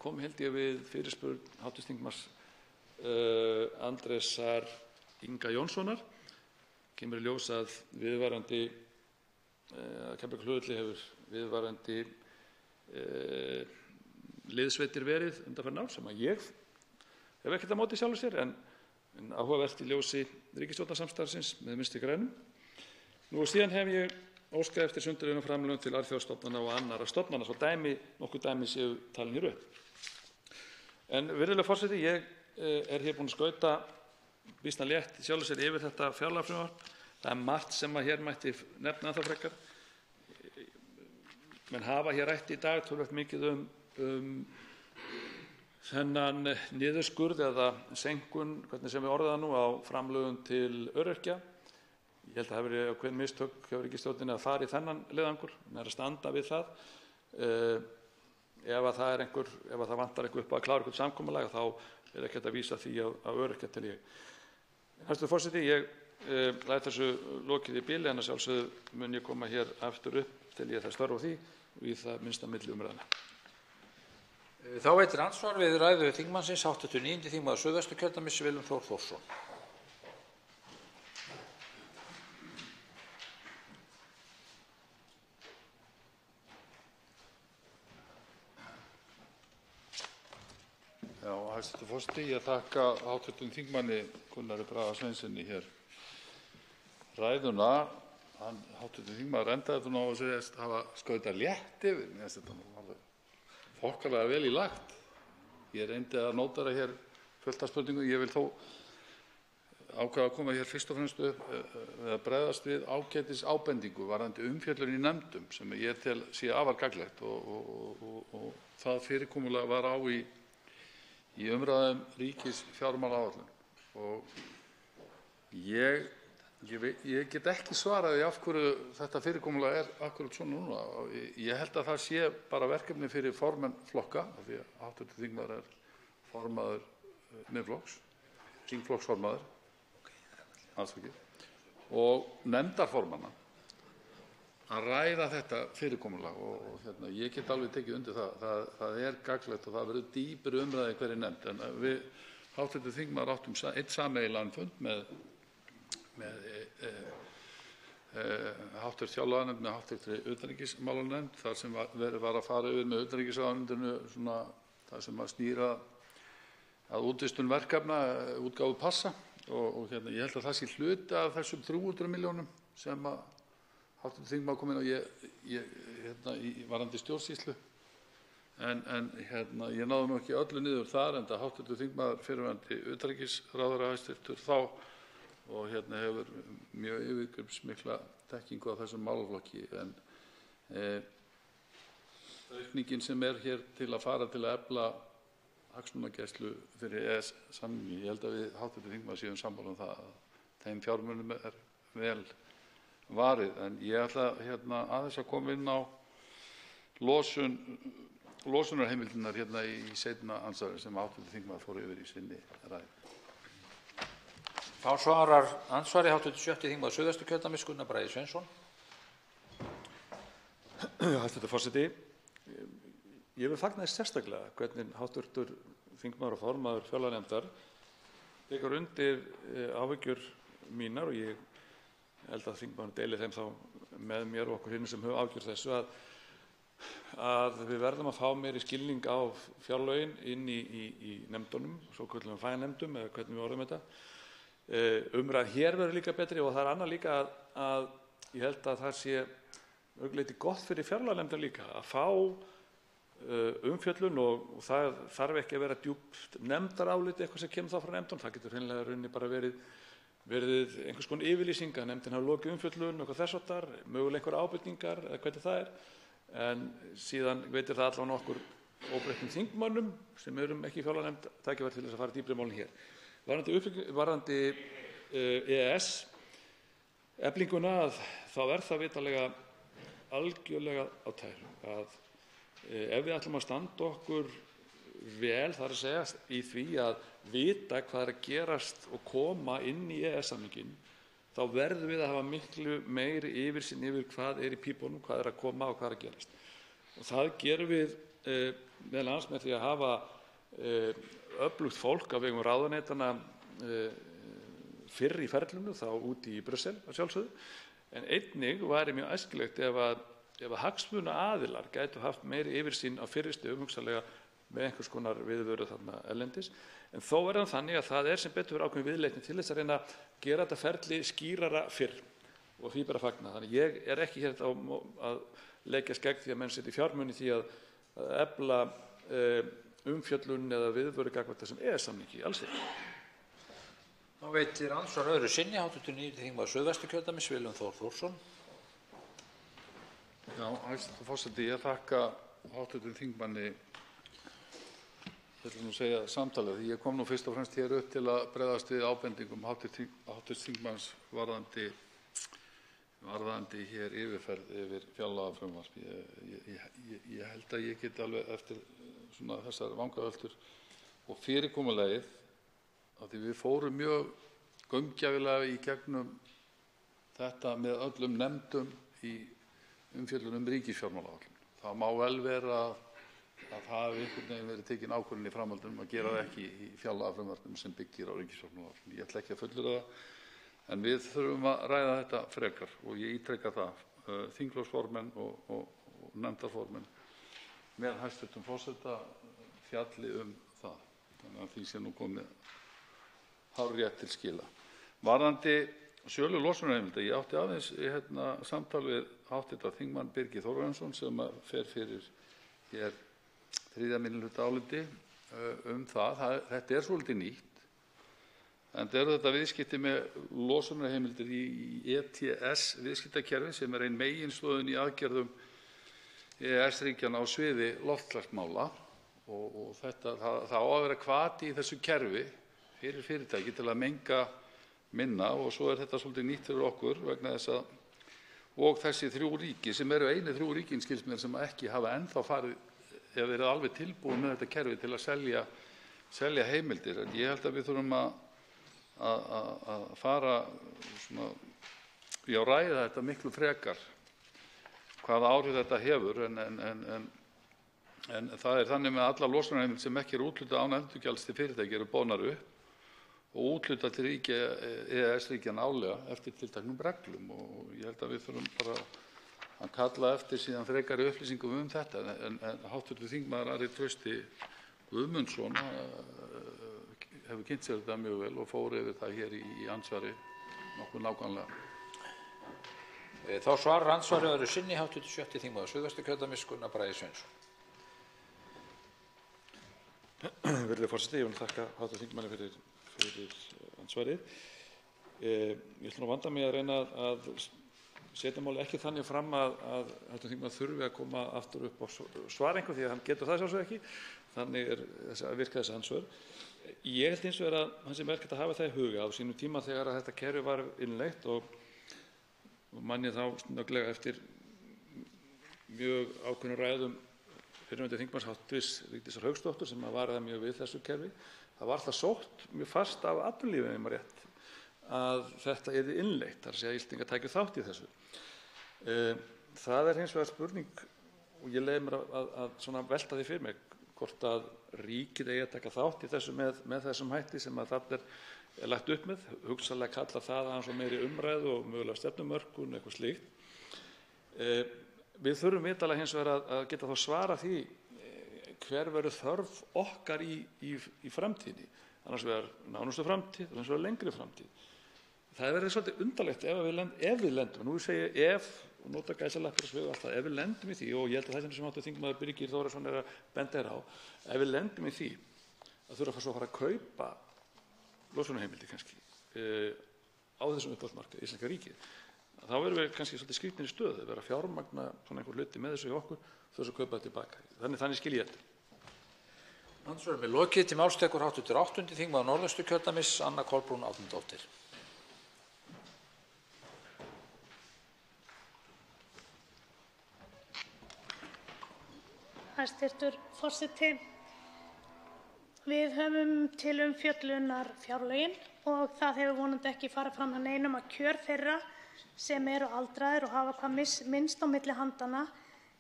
kom held ég við fyrirspurn hv. þingmanns Andrésar Inga Jónssonar. Kemur í ljós að viðvarandi Keflavíkurflugvelli hefur viðvarandi liðsveitir verið undanfarin ár sem að ég hef ekkert á móti sjálfu sér en áhugavert í ljósi ríkisstjórnarsamstarfsins með Vinstri grænum. Nú og síðan hef ég óskað eftir sundurliðnum framlögum til alþjóðastofnana og annarra stofnana svo nokkur dæmi séu talin hér upp. En virðulegur forseti, ég er hér búinn að skauta býsna létt sjálfu sér yfir þetta fjárlagafrumvarp. Það er margt sem að hér mætti nefna það frekar. Menn hafa hér rætt í dag töluvert mikið þennan niðurskurð eða seinkun, hvernig sem við orðum það nú, á framlögum til öryrkja. Ég held að það hafi verið ákveðin mistök hjá ríkisstjórninni að fara í þennan leiðangur, að standa við það. Ef það vantar eitthvað upp að klára eitthvað samkomulag þá er ekki hægt að vísa því á öryrkja til ég. Hæstvirtur forseti, ég læt þessu lokið í bili en að sjálfsögðu mun ég koma hér aftur upp til ég það störf á því og í það minnsta milli umræðna. Þá veitir andsvar við ræðu þingmannsins hv. 9. þingmaður Suðvesturkjördæmis Willum Þór Þórsson. Já, hæstvirtur forseti, ég þakka hv. þingmanni Gunnari Braga Sveinssyni hér ræðuna. Hv. þingmaður endaði þetta nú á að segjast hafa skautað létt yfir. Mér finnst þetta nú alveg þokkalega vel í lagt. Ég reyndi að nótara hér fullt af spurningum. Ég vil þó ákveða að koma hér fyrst og fremst upp við að bregðast við ágætis ábendingu varðandi umfjöllun í nefndum sem ég tel sé afar gagnlegt og það fyrirkomulag var á í umræðum ríkisfjármálaáætlun og ég get ekki svarað í af hverju þetta fyrirkomulag er akkúrat svona núna. Ég held að það sé bara verkefni fyrir formenn flokka af því að hv. þingmaður er formaður Miðflokks, þingflokksformaður og nefndarformanna að ræða þetta fyrirkomulag og ég get alveg tekið undir það. Það er gagnlegt og það verður dýpri umræða í hverri nefnd en við hv. þingmaður áttum einn sameiginlegan fund með hv. fjárlaganefnd með hv. utanríkismálanefnd þar sem verið var að fara yfir með utanríkisráðuneytinu það sem að snýra að útvistun verkefna, útgáfu passa og ég held að það sé hluti af þessum 300 milljónum sem að hv. þingmaður kom inn á varðandi stjórnsýslu en ég náði nú ekki öllu niður þar enda hv. þingmaður fyrrverandi utanríkisráðherra hæstvirtur þá og hefur mjög yfirgripsmikla þekkingu á þessum málaflokki en aukningin sem er hér til að fara til að efla hagsmunagæslu fyrir EES-samninginn, ég held að við hv. þingmaður séum sammála það að þeim fjármunum er vel varið en ég ætla aðeins að koma inn á losunarheimildirnar í seinna andsvari sem hv. þingmaður fór yfir í sinni ræðu. Þá svarar andsvari hv. 7. þingmaður Suðvesturkjördæmis Gunnar Bragi Sveinsson. Hæstvirtur forseti, ég vil fagna þess sérstaklega hvernig hv. þingmaður og formaður fjárlaganefndar tekur undir áhyggjur mínar og ég held að þingmaðurinn deili þeim þá með mér og okkur hinum sem höfum áhyggjur þessu að við verðum að fá meiri skilning á fjárlögin inn í nefndunum, svokölluðum fagnefndum eða hvernig við orðum þetta. Umræðan hér verður líka betri og það er annað líka að ég held að það sé auðvitað gott fyrir fjárlaganefndina líka að fá umfjöllun og það þarf ekki að vera djúpt nefndarálit eitthvað sem kemur þá frá nefndunum. Það getur hreinlega rauninni bara verið einhvers konar yfirlýsing að nefndin hafi lokið umfjöllun og þess háttar, mögulega einhverjar ábendingar eða hvernig það er. En síðan veitir það allavega okkur óbreyttum þingmönnum sem erum ekki í fjárlaganefnd tækifæri til þess að fara dýpri í málin hér. Varðandi EES eflinguna þá er það vitanlega algjörlega á tæru að ef við ætlum að standa okkur vel, það er að segja í því að vita hvað er að gerast og koma inn í EES-samninginn, þá verðum við að hafa miklu meiri yfirsýn yfir hvað í pípunum, hvað að koma og hvað að gerast. Og það gerum við meðal annars með því að hafa öflugt fólk á vegum ráðuneytanna fyrr í ferlinu, þá úti í Brussel að sjálfsögðu, en einnig væri mjög æskilegt ef hagsmunaaðilar gætu haft meiri yfirsýn á fyrri stigum, hugsanlega með einhvers konar viðveru þarna erlendis. En þó er það þannig að það sem betur ákveðin viðleitni til þess að reyna að gera þetta ferli skýrara fyrr og því bara fagna. Þannig ég er ekki hér að leggjast gegn því að menn setji fjármuni því að efla umfjöllun eða viðveru gagnvart þessum EES-samningi, alls ekki. Þá veitir andsvar öðru sinni hv. 9. þingmaður Suðvesturkjördæmis, Willum Þór Þórsson. Já, hæstv. forseti, ég þakka hv. þingmanni samtalið. Ég kom nú fyrst og fremst hér upp til að bregðast við ábendingum hv. þingmanns varðandi hér yfirferð yfir fjárlagafrumvarp. Ég held að ég geti alveg eftir svona þessar vangaveltur og fyrirkomulagið, af því við fórum mjög gaumgæfilega í gegnum þetta með öllum nefndum í umfjöllun ríkisfjármálaáætlun. Það má vel vera að það hafi einhvern veginn verið tekin ákvörðun í framhaldinu að gera það ekki í fjárlagafrumvarpinu sem byggir á ríkisfjármálaáætlun. Ég ætla ekki að fullyrða það, en við þurfum að ræða þetta frekar og ég ítreka það, þingflokksformenn og nefndarformenn með hæstv. forseta fjalli það. Þannig að því sé nú komið hárrétt til skila. Varðandi sölu losunarheimilda, ég átti aðeins samtal við hv. þingmann Birgi Þórarinsson sem fer fyrir hér 3. minnihlutaáliti það. Þetta svolítið nýtt, en þetta viðskipti með losunarheimildir í ETS viðskiptakerfi sem ein meginstoðin í aðgerðum EES-ríkjanna á sviði loftslagsmála og það á að vera hvati í þessu kerfi fyrir fyrirtæki til að menga minna og svo þetta svolítið nýtt fyrir okkur vegna þess að og þessi 3 ríki sem eru einu 3 ríkin skilst mér sem ekki hafa ennþá eða verið alveg tilbúin með þetta kerfi til að selja heimildir. En ég held að við þurfum að fara ræða þetta miklu frekar hvaða áhrif þetta hefur en það þannig með allar losunarheimildir sem ekki úthlutað án endurgjalds til fyrirtækja eru boðnar upp og úthlutað til EES-ríkjanna árlega eftir tilteknum reglum og ég held að við þurfum bara að kalla eftir síðan frekari upplýsingum þetta. En hv. þingmaður Ari Trausti Guðmundsson hefur kynnt sér þetta mjög vel og fór yfir það hér í andsvari nokkuð nákvæmlega. Þá svarar andsvari öðru sinni hv. 6. þingmaður Suðvesturkjördæmis, Gunnar Bragi Sveinsson. Virðulegur forseti, ég vil þakka hv. þingmanni fyrir andsvarið. Ég ætla nú að vanda mig að reyna að setja máli ekki þannig fram að hv. þingmaður þurfi að koma aftur upp og svara einhver því að hann getur það sjálfsögðu ekki. Þannig að virka þessi andsvör. Ég held hins vegar að það sé merkilegt að hafa það í huga á sínum tíma þegar að þetta kerfi var innleitt og man ég þá snögglega eftir mjög ákveðnum ræðum fyrrverandi þingmanns hv. Vigdísar Hauksdóttur sem varaði mjög við þessu kerfi. Það var það sótt mjög fast af atvinnulífinu, ef maður rétt, að þetta yrði innleitt, þar að segja Íslendingar tækju þátt í þessu. Það hins vegar spurning og ég leyfi mér að svona velta því fyrir mig hvort að ríkið eigi að taka þátt í þessu með þessum hætti sem að þarna er lagt upp með, hugsanlega kalla það aðeins og meiri umræðu og mögulega stefnumörkun, eitthvað slíkt. Við þurfum vitanlega hins vegar að geta þá svara því hver verður þörf okkar í framtíðinni, annars vegar nánustu framtíð og annars vegar lengri framtíð. Það verður svolítið undarlegt ef við lendum, nú segi ég ef, og nota gæsalappir og svegu alltaf, ef við lendum í því, og ég held að það sem hv. þingmaður Birgir Þórarinsson að benda á, ef við lendum í því að þurfa svo að fara að kaupa losunarheimildir kannski á þessum uppboðsmarkaði íslenska ríkið, þá verðum við kannski svolítið skrýtnir í stöðu, vera að fjármagna svona einhver hluti með þessu hjá okkur, þess að kaupa þetta tilbaka. Þannig skil ég þetta. Andsvörum er lokið. Til máls tekur hv. 8. þingmaður Norðausturkjördæmis, Anna Kolbrún Árnadóttir. Hæstv. forseti. Við höfum til umfjöllunar fjárlögin og það hefur vonandi ekki farið fram hjá neinum að kjör þeirra sem eru aldraðir og hafa hvað minnst á milli handanna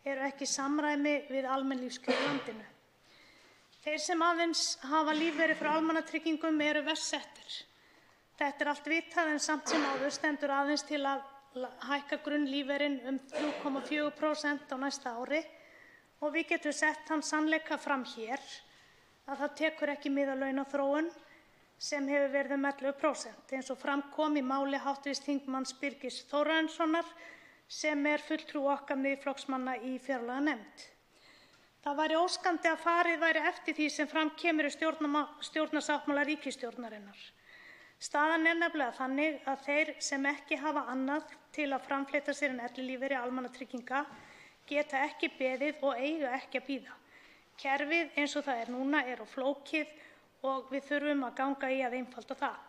eru ekki í samræmi við almenn lífskjör í landinu. Þeir sem aðeins hafa lífeyri frá almannatryggingum eru verst settir. Þetta er allt vitað en samt sem áður stendur aðeins til að hækka grunnlífeyrinn 3,4% á næsta ári og við getum sett þann sannleika fram hér að það tekur ekki mið af launaþróun sem hefur verið 11% eins og fram kom í máli hv. þingmanns Birgis Þórarinssonar sem er fulltrúi okkar Miðflokksmanna í fjárlaganefnd. Það væri óskandi að farið væri eftir því sem fram kemur í stjórnarsáttmála ríkisstjórnarinnar. Staðan er nefnilega þannig að þeir sem ekki hafa annað til að framfleyta sér en ellilífeyri almannatrygginga geta ekki beðið og eiga ekki að bíða. Kerfið eins og það er núna er of flókið og við þurfum að ganga í að einfalda það.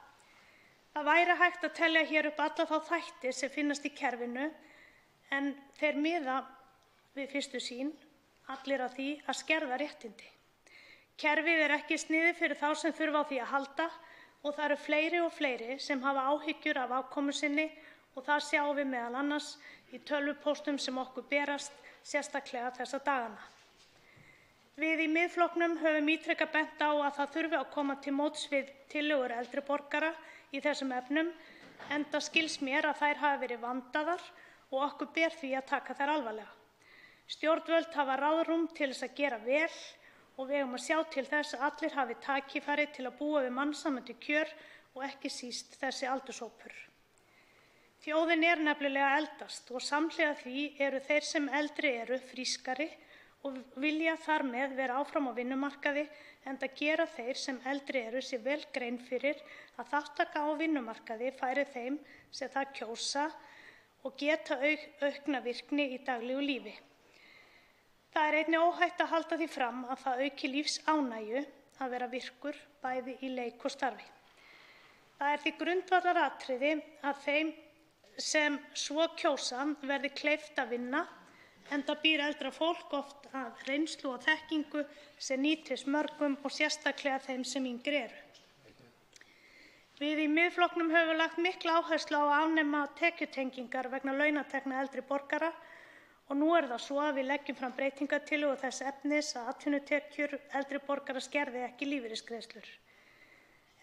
Það væri hægt að telja hér upp alla þá þætti sem finnast í kerfinu en þeir miða við fyrstu sýn allir að því að skerða réttindi. Kerfið er ekki sniðið fyrir þá sem þurfa á því að halda og það eru fleiri og fleiri sem hafa áhyggjur af afkomu sinni og það sjáum við meðal annars í tölvupóstum sem okkur berast sérstaklega þessa dagana. Við í Miðflokknum höfum ítrekað bent á að það þurfi að koma til móts við tillögur eldri borgara í þessum efnum enda skils mér að þær hafi verið vandaðar og okkur ber því að taka þær alvarlega. Stjórnvöld hafa ráðrúm til þess að gera vel og við eigum að sjá til þess að allir hafi tækifæri til að búa við mannsæmandi kjör og ekki síst þessi aldurshópur. Þjóðin er nefnilega að eldast og samhliða því eru þeir sem eldri eru frískari og vilja þar með vera áfram á vinnumarkaði enda gera þeir sem eldri eru sér vel grein fyrir að þátttaka á vinnumarkaði færi þeim sem það kjósa og geta aukna virkni í daglegu lífi. Það er einnig óhætt að halda því fram að það auki lífsánægju að vera virkur bæði í leik og starfi. Það er því grundvallaratriði að þeim sem svo kjósa verði kleift að vinna enda býr eldra fólk oft að reynslu og þekkingu sem nýtist mörgum og sérstaklega þeim sem yngri eru. Við í Miðflokknum höfum lagt mikla áherslu á að afnema tekjutengingar vegna launatekna eldri borgara og nú er það svo að við leggjum fram breytingartillögu þess efnis að atvinnutekjur eldri borgara skerði ekki lífeyrisgreiðslur.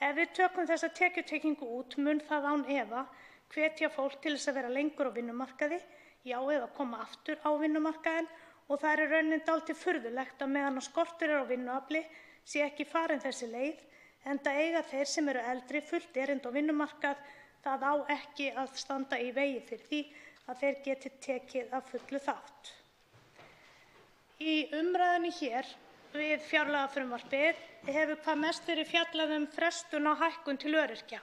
Ef við tökum þessa tekjutengingu út mun það án efa hvetja fólk til þess að vera lengur á vinnumarkaði, já eða koma aftur á vinnumarkaðinn og það er í rauninni dálítið furðulegt að meðan skortur er á vinnuafli sé ekki farin þessi leið enda eiga þeir sem eru eldri fullt erindi á vinnumarkað, það á ekki að standa í vegi fyrir því að þeir geti tekið af fullu þátt. Í umræðunni hér við fjárlagafrumvarpið hefur hvað mest verið fjallað frestun á hækkun til öryrkja.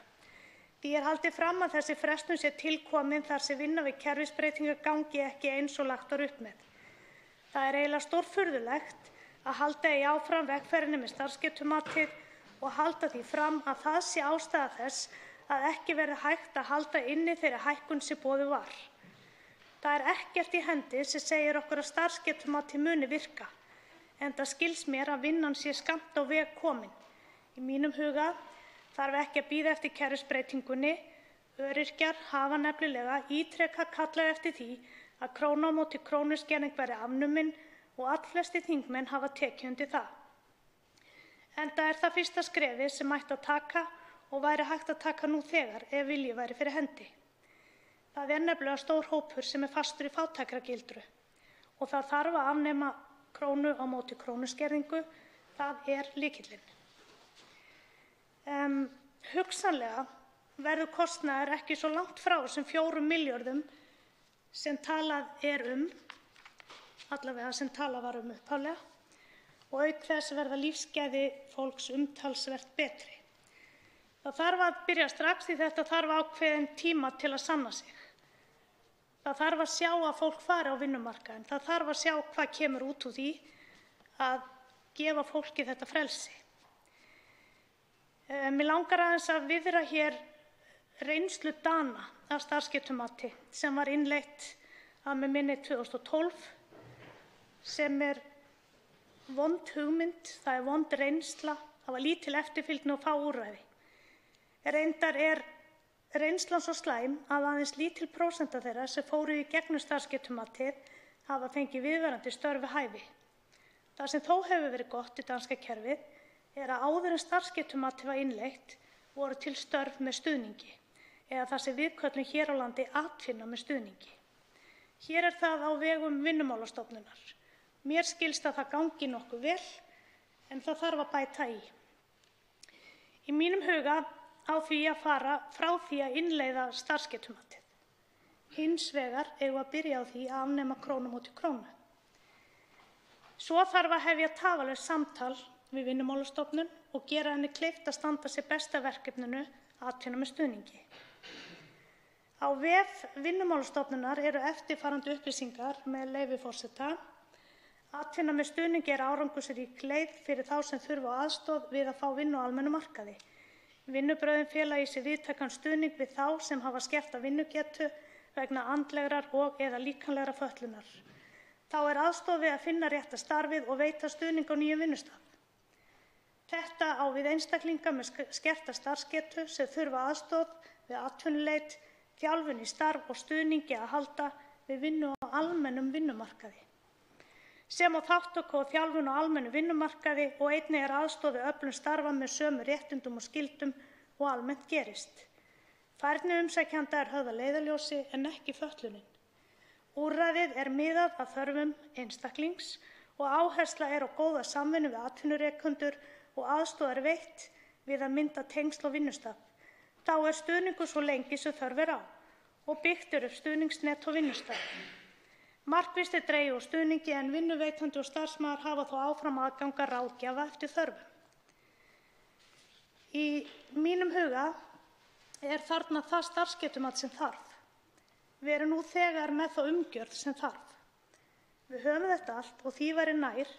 Því er haldið fram að þessi frestun sé tilkomin þar sem vinna við kerfisbreytingar gangi ekki eins og lagt var upp með. Það er eiginlega stórfurðulegt að halda í áfram vegferðinni með starfsgetumatið og halda því fram að það sé ástæða þess að ekki verði hægt að halda inni þeirri hækkun sem boðuð var. Það er ekkert í hendi sem segir okkur að starfsgetumatið muni virka, enda skils mér að vinnan sé skammt á veg komin. Í mínum huga þarf ekki að bíða eftir kerfisbreytingunni. Öryrkjar hafa nefnilega ítrekað kallað eftir því að krónu á móti krónu skerðing verði afnumin og allflestir þingmenn hafa tekið undir það. Enda er það fyrsta skrefið sem ætti að taka og væri hægt að taka nú þegar ef vilji væri fyrir hendi. Það er nefnilega stór hópur sem er fastur í fátækragildru og það þarf að afnema krónu á móti krónu skerðingu. Það er lykillinn. Hugsanlega verður kostnaður ekki svo langt frá sem 4 milljörðum sem talað er allavega sem talað var upphaflega og auk þess verða lífsgæði fólks umtalsvert betri. Það þarf að byrja strax því þetta þarf ákveðinn tíma til að sanna sig. Það þarf að sjá að fólk fari á vinnumarkaðinn. Það þarf að sjá hvað kemur út úr því að gefa fólki þetta frelsi. Mig langar aðeins að viðra hér reynslu Dana af starfsgetumati sem var innleitt að mig minni 2012 sem er vond hugmynd, það er vond reynsla, það var lítil eftirfylgni og fá úrræði. Reyndar er reynslan svo slæm að aðeins lítil prósenta þeirra sem fóru í gegnum starfsgetumatið hafa fengið viðvarandi störf við hæfi. Það sem þó hefur verið gott í danska kerfið er að áður en starfsgetumatið var innleitt voru til störf með stuðningi eða það sem við köllum hér á landi atvinna með stuðningi. Hér er það á vegum Vinnumálastofnunar. Mér skilst að það gangi nokkuð vel en það þarf að bæta í. Í mínum huga á því að fara frá því að innleiða starfsgetumatið. Hins vegar eigum við að byrja á því að afnema krónu móti krónu. Svo þarf að hefja tafarlaust samtal við Vinnumálastofnun og gera henni kleift að standa sig best að verkefninu atvinna með stuðningi. Á vef Vinnumálastofnunar eru eftirfarandi upplýsingar með leyfi forseta. Atvinna með stuðningi er árangursrík leið fyrir þá sem þurfa á aðstoð við að fá vinnu á almennum markaði. Vinnubrögðin fela í sig víðtækan stuðning við þá sem hafa skerta vinnugetu vegna andlegrar og eða líkamlegrar fötlunar. Þá er aðstoð við að finna rétta starfið og veita stuðning á nýjum vinnustað. Þetta á við einstaklinga með skerta starfsgetu sem þurfa aðstoð við atvinnuleit, þjálfun í starf og stuðningi að halda við vinnu á almennum vinnumarkaði. Sem á þátttöku og þjálfun á almennum vinnumarkaði og einnig er aðstoð við öflun starfa með sömu réttindum og skyldum og almennt gerist. Færni umsækjanda er höfð að leiðarljósi en ekki fötlunin. Úrræðið er miðað að þörfum einstaklings og áhersla er á góða samvinnu við atvinnurekendur og aðstoð er veitt við að mynda tengsl og vinnustað. Þá er stuðningur svo lengi sem þörf er á og byggt upp stuðningsnet og vinnustað. Markvisst er dregið úr stuðningi en vinnuveitandi og starfsmaður hafa þó áfram aðgang að ráðgjafa eftir þörfum. Í mínum huga er þarna það starfsgetumat sem þarf. Við erum nú þegar með þá umgjörð sem þarf. Við höfum þetta allt og því væri nær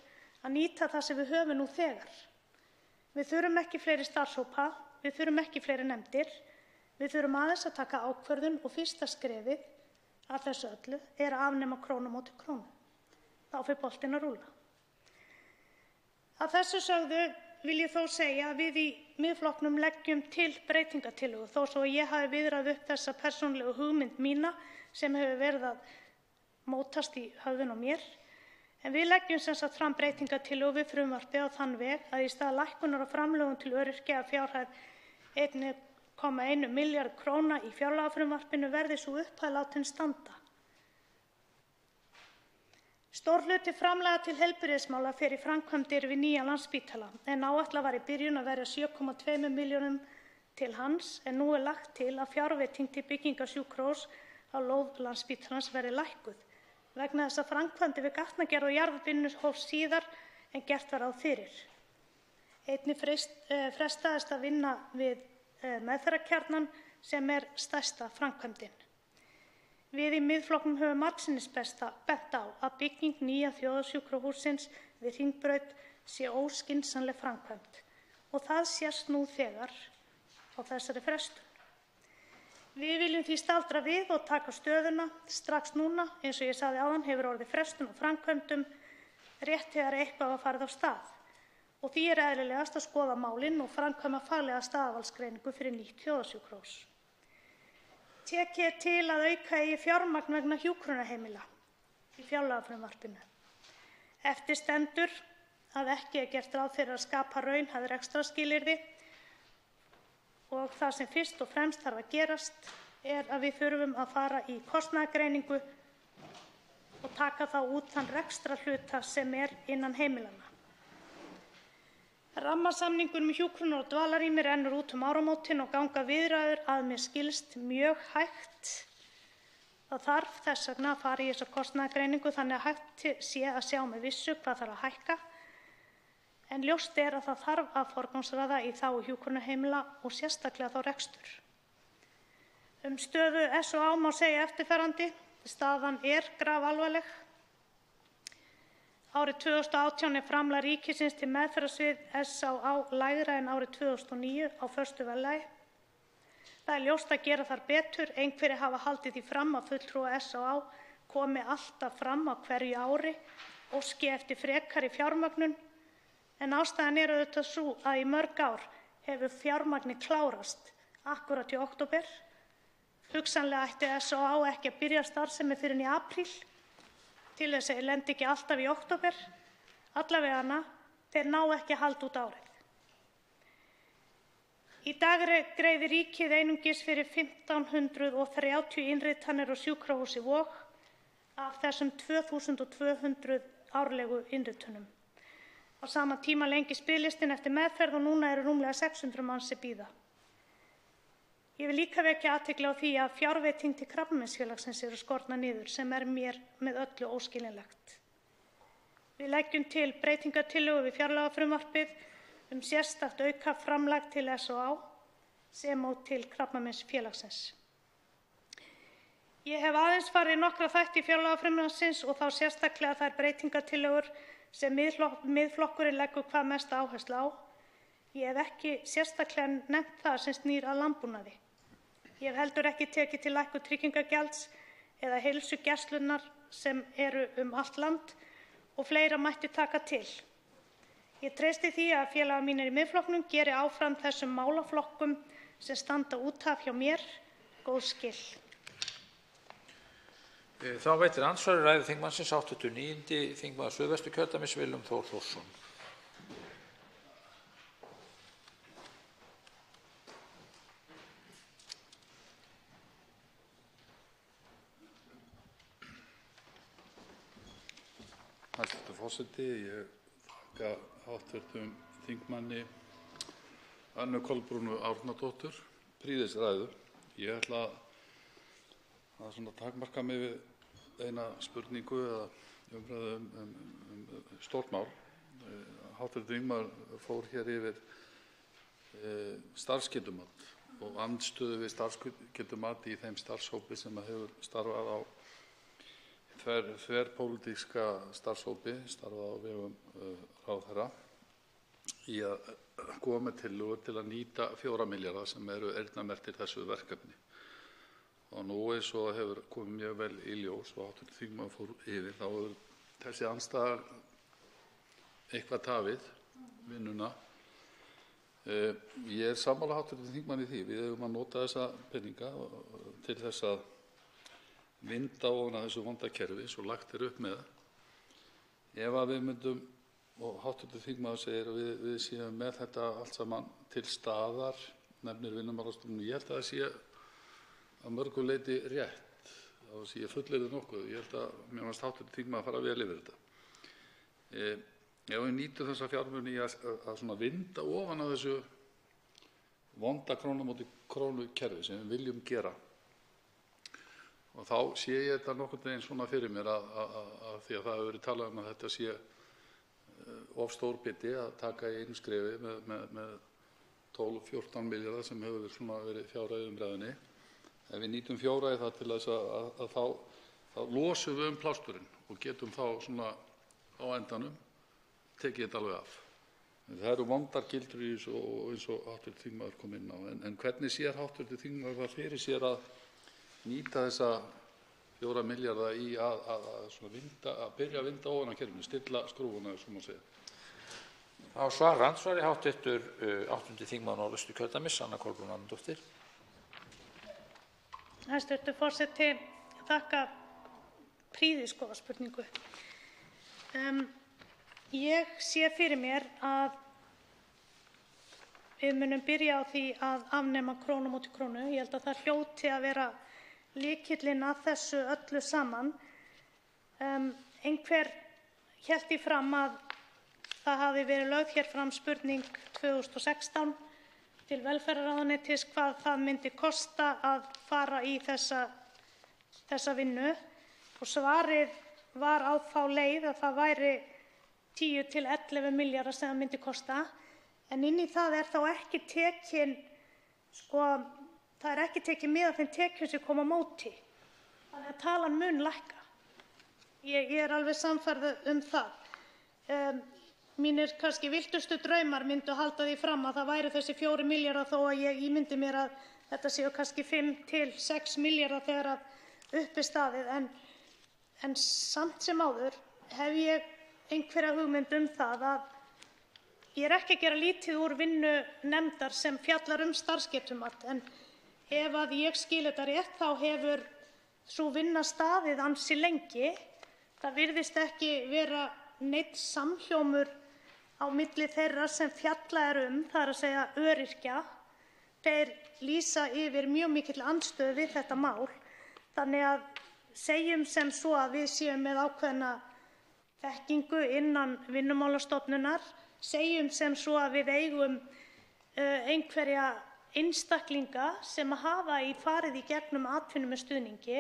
að nýta það sem við höfum nú þegar. Við þurfum ekki fleiri starfshópa, við þurfum ekki fleiri nefndir, við þurfum aðeins að taka ákvörðun og fyrsta skrefið að þessu öllu er að afnema krónu móti krónu. Þá fer boltinn að rúlla. Að þessu sögðu vil ég þó segja að við í Miðflokknum leggjum til breytingartillögu þó svo að ég hafi viðrað upp þessa persónulegu hugmynd mína sem hefur verið að mótast í höfðun á mér. En við leggjum sem sagt fram breytingartillögu við frumvarpið á þann veg að í stað lækkunar á framlögum til öryrkja að fjárhæð 1,1 milljarð króna í fjárlagafrumvarpinu verði sú upphæð látin standa. Stór hluti framlaga til heilbrigðismála fer í framkvæmdir við nýjan Landspítala en áætlað var í byrjun að verja 7,2 milljónum til hans en nú er lagt til að fjárveiting til byggingar sjúkrahúss á lóð Landspítalans verði lækkuð vegna þess að framkvæmdir við gatnagerð og jarðvinnu hófst síðar en gert var ráð fyrir. Einnig frestaðist að vinna við meðferðarkjarnann sem er stærsta framkvæmdin. Við í Miðflokknum höfum margsinnis bent á að bygging nýja þjóðarsjúkrahússins við Hringbraut sé óskynsamleg framkvæmd og það sést nú þegar á þessari frestun. Við viljum því staldra við og taka stöðuna strax núna, eins og ég sagði áðan hefur orðið frestun á framkvæmdum rétt þegar eitthvað var farið af stað og því er eðlilegast að skoða málin og framkvæma faglega staðarvalsgreiningu fyrir nýtt þjóðarsjúkrahús. Tekið er til að auka eigi fjármagn vegna hjúkrunarheimila í fjárlagafrumvarpinu. Eftir stendur að ekki er gert ráð fyrir að skapa raunhæf rekstrarskilyrði og það sem fyrst og fremst þarf að gerast er að við þurfum að fara í kostnaðargreiningu og taka þá út þann rekstrarhluta sem er innan heimilanna. Rammasamningur hjúkrunar- og dvalarrými rennur út áramótin og ganga viðræður að mér skilst mjög hægt. Það þarf þess vegna að fara í þessa kostnaðargreiningu þannig að hægt sé að sjá með vissu hvað þarf að hækka. En ljóst er að það þarf að forgangsraða í þágu hjúkrunarheimila og sérstaklega þá rekstur. Stöðu SÁÁ má segja eftirfarandi. Staðan er grafalvarleg. Árið 2018 er framlag ríkisins til meðferðarsvið SÁÁ lægra en árið 2009 á föstu verðlagi. Það er ljóst að gera þarf betur. Einhverjir hafa haldið því fram að fulltrúar SÁÁ komi alltaf fram á hverju ári, óski eftir frekari fjármögnun, en ástæðan er auðvitað sú að í mörg ár hefur fjármagnið klárast akkúrat í október. Hugsanlega ætti SÁÁ ekki að byrja starfsemi fyrr en í apríl til þess að þeir lendi ekki alltaf í október. Allavegana, þeir ná ekki að halda út árið. Í dag greiðir ríkið einungis fyrir 1.530 innritanir á sjúkrahúsi Vog af þessum 2.200 árlegu innritunum. Á sama tíma lengist biðlistinn eftir meðferð og núna eru rúmlega 600 manns sem bíða. Ég vil líka vekja athygli á því að fjárveiting til Krabbameinsfélagsins eru skornar niður sem mér með öllu óskiljanlegt. Við leggjum til breytingartillögu við fjárlagafrumvarpið sérstakt auka framlag til SÁÁ sem og til Krabbameinsfélagsins. Ég hef aðeins farið nokkra þætti fjárlagafrumvarpsins og þá sérstaklega þær breytingartillögur sem Miðflokkurinn leggur hvað mesta áherslu á. Ég hef ekki sérstaklega nefnt það sem snýr að landbúnaði. Ég hef heldur ekki tekið til lækkun tryggingagjalds eða heilsugæslunnar sem eru allt land og fleira mætti taka til. Ég treysti því að félagar mínir í Miðflokknum geri áfram þessum málaflokkum sem standa út af hjá mér góð skil. Þá veitir andsvar í ræðu þingmannsins 89. þingmaður Suðvesturkjördæmis Willum Þór Þórsson. Hæstvirtur forseti, ég þakka hv. þingmanni Önnu Kolbrúnu Árnadóttur prýðisræðu. Ég ætla að takmarka mig við eina spurningu eða umræðu stórmál. Hv. þingmaður fór hér yfir starfsgetumat og andstöðu við starfsgetumat í þeim starfshópi sem hefur starfað á þverpólitíska starfshópi, starfað á vegum ráðherra í að koma með tillögur til að nýta 4 milljarða sem eru eyrnamerktir þessu verkefni. Og nú eins og hefur komið mjög vel í ljós og hv. þingmaður fór yfir, þá hefur þessi andstaða eitthvað tafið vinnuna. Ég er sammála hv. þingmanni í því. Við eigum að nota þessa peninga til þess að vinda ofan af þessu vonda kerfi svo lagt upp með. Ef að við myndum, og hv. þingmaður segir að við séum með þetta allt saman til staðar, nefnir Vinnumálastofnun, ég held að það sé að mörgu leyti rétt, þá sé ég fullyrði nokkuð. Ég held að mér fannst hv. þingmaður að fara vel yfir þetta. Ef við nýtum þessa fjármuni í að vinda ofan af þessu vonda krónu móti krónu kerfi sem við viljum gera, og þá sé ég þetta nokkurn veginn svona fyrir mér að því að það hefur verið talað að þetta sé of stór biti að taka í einu skrefi með 12-14 milljarða sem hefur verið fjárhæð umræðunni. Ef við nýtum fjárhæð það til þess að þá losum við plásturinn og getum þá á endanum tekið þetta alveg af. Það eru vondar gildrur í þessu og eins og hv. þingmaður kom inn á. En hvernig sér hv. þingmaður það fyrir sér að nýta þessa 4 milljarða í að byrja að vinda ofan af kerfinu, stilla skrúfuna, ef svo má segja? Á andsvari hv. 8. þingmaður Norðausturkjördæmis, Anna Kolbrún Árnadóttir. Hæstv. forseti, þakka prýðisgóða spurningu. Ég sé fyrir mér að við munum byrja á því að afnema krónu móti krónu. Ég held að það hljóti að vera lykillinn að þessu öllu saman. Einhver hélt því fram að það hafi verið lögð hér fram spurning 2016 til velferðarráðuneytis hvað það myndi kosta að fara í þessa vinnu og svarið var á þá leið að það væri 10 til 11 milljarðar sem það myndi kosta, en inn í það er þá ekki tekin það er ekki tekið mið af þeim tekjum sem koma á móti. Þannig að talan mun lækka. Ég er alveg sannfærð það. Mínir kannski viltustu draumar myndu halda því fram að það væru þessi 4 milljarðar þó að ég ímyndi mér að þetta séu kannski 5 til 6 milljarðar þegar að upp er staðið. En samt sem áður hef ég einhverja hugmynd það að ég er ekki að gera lítið úr vinnu nefndar sem fjallar starfsgetumat, en ef að ég skil þetta rétt þá hefur sú vinna staðið ansi lengi. Það virðist ekki vera neinn samhljómur á milli þeirra sem fjallað það er að segja öryrkja. Þeir lýsa yfir mjög mikilli andstöðu við þetta mál. Þannig að segjum sem svo að við séum með ákveðna þekkingu innan Vinnumálastofnunar, segjum sem svo að við eigum einhverja einstaklinga sem hafa farið í gegnum atvinnu með stuðningi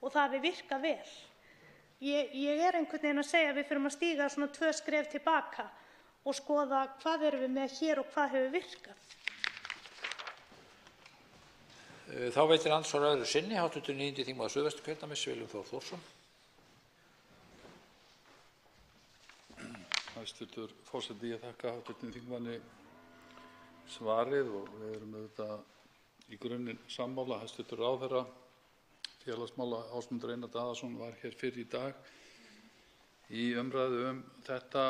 og það hafi virkað vel. Ég er einhvern veginn að segja að við þurfum að stíga svona 2 skref tilbaka og skoða hvað erum við með hér og hvað hefur virkað. Þá veitir andsvar öðru sinni hv. 9. þingmaður Suðvesturkjördæmis, Willum Þór Þórsson. Hæstv. forseti, ég þakka hv. þingmanni svarið og við erum auðvitað í grunninn sammála. Hæstv. ráðherra félagsmála Ásmundur Einar Daðason var hér fyrr í dag í umræðu þetta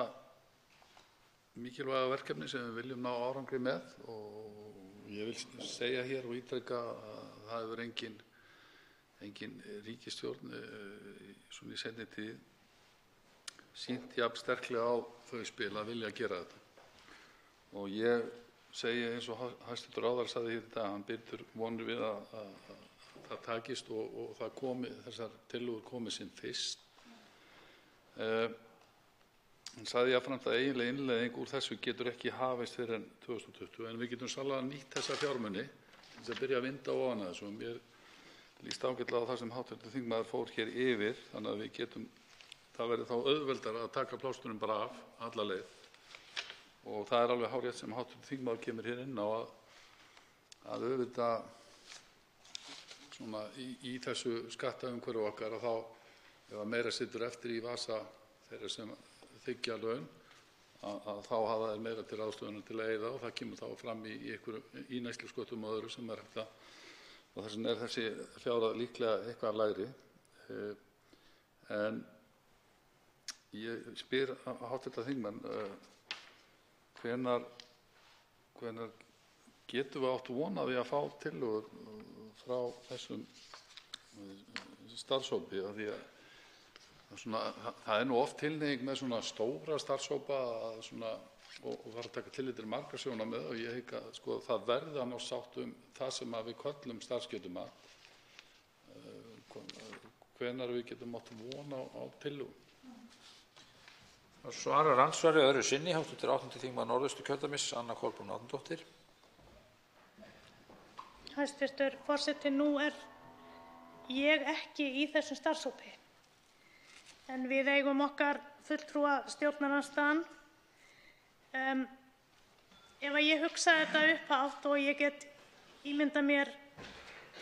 mikilvæga verkefni sem við viljum ná árangri með, og ég vil segja hér og ítreka að það hefur engin ríkisstjórn svona í seinni tíð sýnt jafn sterklega á þau spil að vilja gera þetta. Og ég segi eins og hæstv. ráðherra sagði hér í dag, hann bindur vonir við að það takist og þessar tillögur komi sem fyrst. Hann sagði jafnframt að eiginleg innleiðing úr þessu getur ekki hafist fyrr en 2020, en við getum sannarlega nýtt þessa fjármuni til þess að byrja að vinda ofan af þessu. Mér líst ágætlega á það sem hv. þingmaður fór hér yfir, þannig að við getum, það verður þá auðveldara að taka plásturinn bara af alla leið. Og það er alveg hárrétt sem hv. þingmaður kemur hér inn á að auðvitað svona í þessu skattaumhverfi okkar að þá ef að meira situr eftir í vasa þeirra sem þiggja laun að þá hafa þeir meira til ráðstöfunar til að eyða, og það kemur þá fram í neyslusköttum og öðru sem hægt að, og þess vegna þessi fjárhæð líklega eitthvað lægri. En ég spyr hv. þingmann, hvenær getum við átt von á því að fá tillögur frá þessum starfshópi, af því að það er nú oft tilhneiging með svona stóra starfshópa og þarf að taka tillit til margra sjónarmiða, og ég hygg að það verði að ná sátt það sem við köllum starfsgetumat, hvenær við getum átt von á tillögum. Svarar andsvari öðru sinni hv. 8. þingmaður Norðausturkjördæmis, Anna Kolbrún Árnadóttir. Hæstv. forseti, nú er ég ekki í þessum starfshópi, en við eigum okkar fulltrúa stjórnarandstaðan. Ef ég hugsa þetta upphátt og ég get ímyndað mér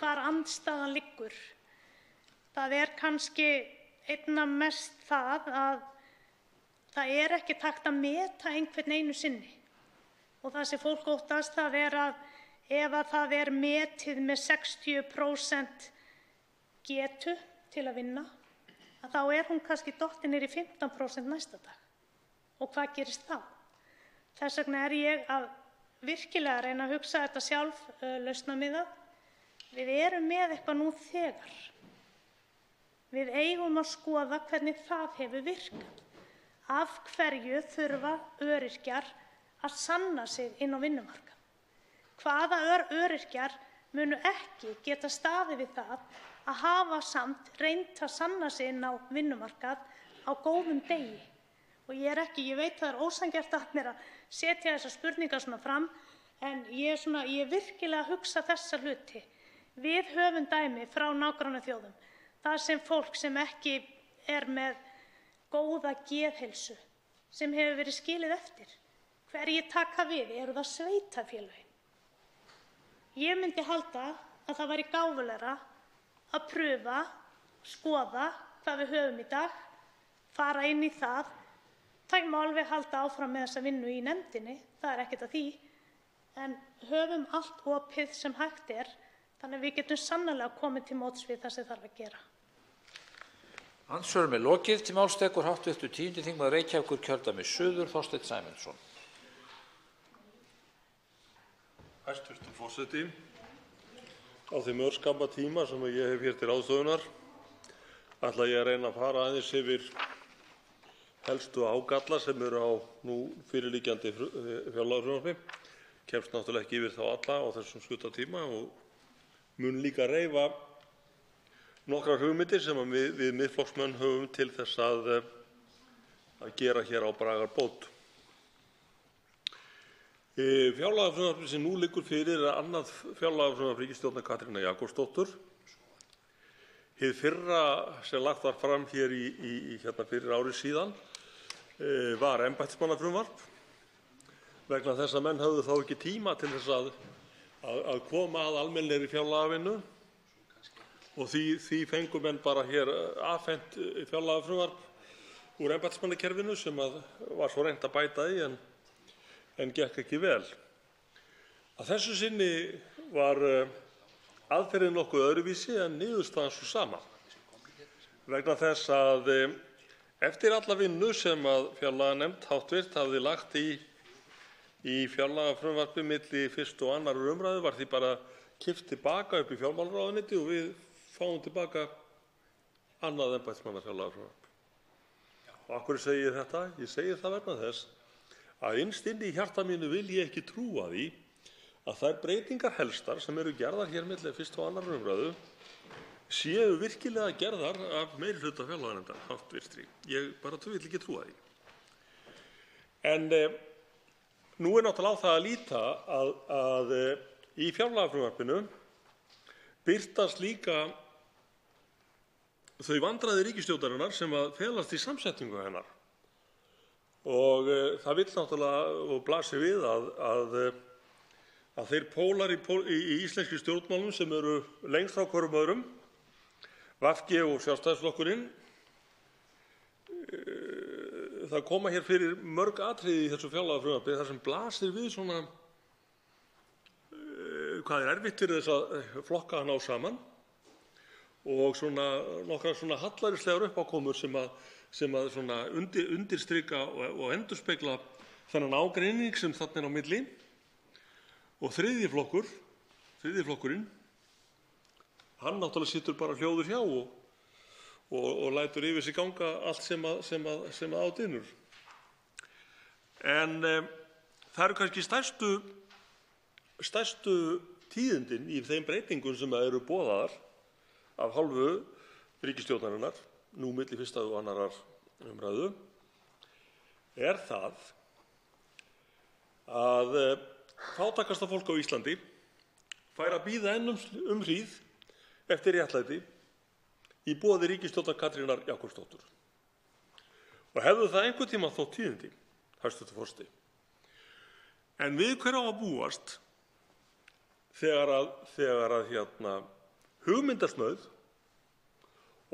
hvar andstaðan liggur, það er kannski einna mest það að það er ekki hægt að meta einhvern einu sinni, og það sem fólk óttast það er að ef að það er metið með 60% getu til að vinna, að þá er hún kannski dottin niður í 15% næsta dag. Og hvað gerist þá? Þess vegna er ég að virkilega reyna að hugsa þetta sjálf lausnamiðað. Við erum með eitthvað nú þegar. Við eigum að skoða hvernig það hefur virkað. Af hverju þurfa öryrkjar að sanna sig inn á vinnumarkað? Hvaða öryrkjar munu ekki geta staðið við það að hafa samt reynt að sanna sig inn á vinnumarkað á góðum degi? Og ég veit það er ósanngjarnt af mér að setja þessar spurningar svona fram, en ég virkilega hugsa þessa hluti. Við höfum dæmi frá nágrannaþjóðum þar sem fólk sem ekki er með góða geðheilsu sem hefur verið skilið eftir. Hverjir taka við? Eru það sveitarfélögin? Ég myndi halda að það væri gáfulegra að prufa, skoða hvað við höfum í dag, fara inn í það. Það má alveg halda áfram með þessa vinnu í nefndinni, það er ekkert að því, en höfum allt opið sem hægt er, þannig að við getum sannarlega komið til móts við það sem þarf að gera. Andsvörum er lokið. Til máls tekur hv. 10. þingmaður Reykjavíkurkjördæmis suður, Þorsteinn Sæmundsson. Hæstv. forseti. Á þeim örskamma tíma sem ég hef hér til ráðstöfunar ætla ég að reyna að fara aðeins yfir helstu ágalla sem eru á nú fyrirliggjandi fjárlagafrumvarpi. Kemst náttúrulega ekki yfir þá alla á þessum stutta tíma og mun líka reifa nokkrar hugmyndir sem við Miðflokksmenn höfum til þess að gera hér á bragarbót. Fjárlagafrumvarpið sem nú liggur fyrir er annað fjárlagafrumvarp ríkisstjórnar Katrínar Jakobsdóttur. Hið fyrra sem lagt var fram hér fyrir ári síðan var embættismannafrumvarp vegna þess að menn höfðu þá ekki tíma til þess að koma að almennilegri fjárlagavinnu og því fengu menn bara hér afhent fjárlagafrumvarp úr embættismannakerfinu sem var svo reynt að bæta í en gekk ekki vel. Að þessu sinni var aðferðin nokkuð öðruvísi en niðurstaðan sú sama. Vegna þess að eftir alla vinnu sem að fjárlaganefnd háttvirt hafði lagt í fjárlagafrumvarpi milli 1. og 2. umræðu var því bara kippt tilbaka upp í fjármálaráðuneyti og við fáum tilbaka annað embættismannafjárlagafrumvarp. Og af hverju segi ég þetta? Ég segi það vegna þess að innst inni í hjarta mínu vil ég ekki trúa því að þær breytingar helstar sem eru gerðar hér milli 1. og 2. umræðu séu virkilega gerðar af meirihluta fjárlaganefndar háttvirtri. Ég bara vil ekki trúa því. En nú er náttúrulega á það að líta að í fjárlagafrumvarpinu birtast líka þau vandræði ríkisstjórnarinnar sem að felast í samsetningu hennar. Og það vill náttúrulega og blasir við að þeir pólar í íslenskri stjórnmálum sem eru lengst frá hvorum öðrum, VG og Sjálfstæðisflokkurinn, það koma hér fyrir mörg atriði í þessu fjárlagafrumvarpi þar sem blasir við svona hvað erfitt fyrir þessa flokka að ná saman og svona nokkrar svona hallærislegar uppákomur sem að svona undirstrika og endurspegla þennan ágreining sem þarna er á milli. Og þriðji flokkurinn, hann náttúrulega situr bara hljóður hjá og lætur yfir sig ganga allt sem á dynur. En það eru kannski stærstu tíðindin í þeim breytingum sem eru boðaðar af hálfu ríkisstjórnarinnar, nú milli 1. og 2. umræðu, er það að fátækasta fólk á Íslandi fær að bíða enn um hríð eftir réttlæti í boði ríkisstjórnar Katrínar Jakobsdóttur. Og hefðu það einhvern tíma þótt tíðindi, hæstv. forseti. En við hverju á að búast þegar að hugmyndasnauð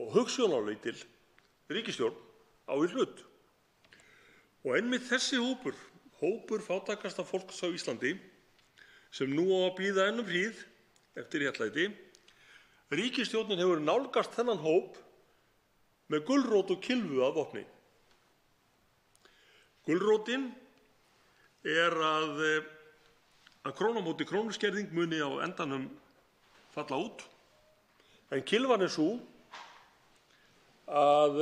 og hugsjónalítil ríkisstjórn á í hlut. Og einmitt þessi hópur fátækasta fólks á Íslandi sem nú á að bíða enn um hríð eftir réttlæti, ríkisstjórnin hefur nálgast þennan hóp með gulrót og kylfu að vopni. Gulrótin er að króna á móti krónuskerðing muni á endanum falla út, en kylfan er sú að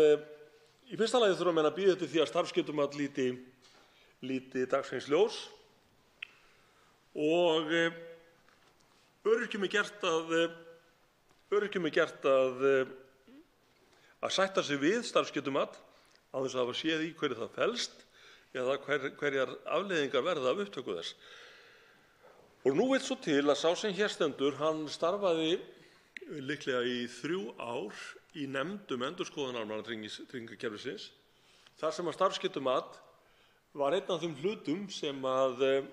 í fyrsta lagi þurfa menn að bíða eftir því að starfsgetumat líti dagsins ljós og öryrkjum er gert að sætta sig við starfsgetumat án þess að hafa séð í hverju það felst eða hverjar afleiðingar verða af upptöku þess. Og nú vill svo til að sá sem hér stendur, hann starfaði líklega í 3 ár í nefnd endurskoðun almannatryggingakerfisins, þar sem að starfsgetumat var einn af þeim hlutum sem að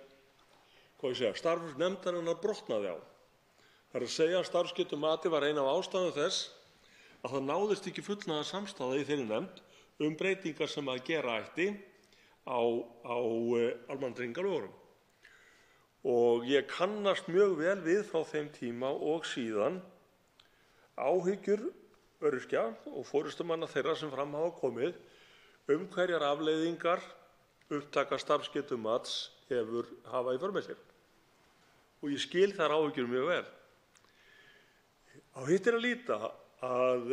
starf nefndarinnar brotnaði á. Það er að segja að starfsgetumati var ein af ástæðum þess að það náðist ekki fullnaðar samstaða í þeirri nefnd breytingar sem að gera ætti á almannatryggingalögunum. Og ég kannast mjög vel við frá þeim tíma og síðan áhyggjur öryrkja og forystumanna þeirra sem fram hafa komið hverjar afleiðingar upptaka starfsgetumats hafa í för með sér. og ég skil þær áhyggjur mjög vel. Á hitt að líta að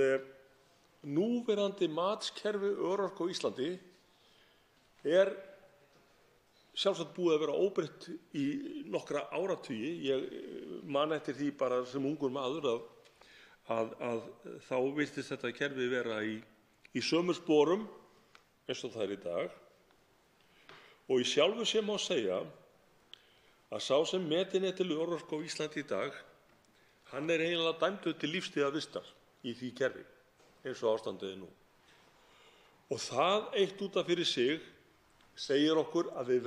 núverandi matskerfi örorku á Íslandi er sjálfsagt búið að vera óbreytt í nokkra áratugi. Ég man eftir því bara sem ungur maður að þá virtist þetta kerfi vera í sömu sporum eins og það er í dag. Og í sjálfu sér má segja að sá sem metinn er til örorku á Íslandi í dag, hann er eiginlega dæmdur til lífstíðarvistar í því kerfi eins og ástandið er nú. Og það eitt út af fyrir sig segir okkur að við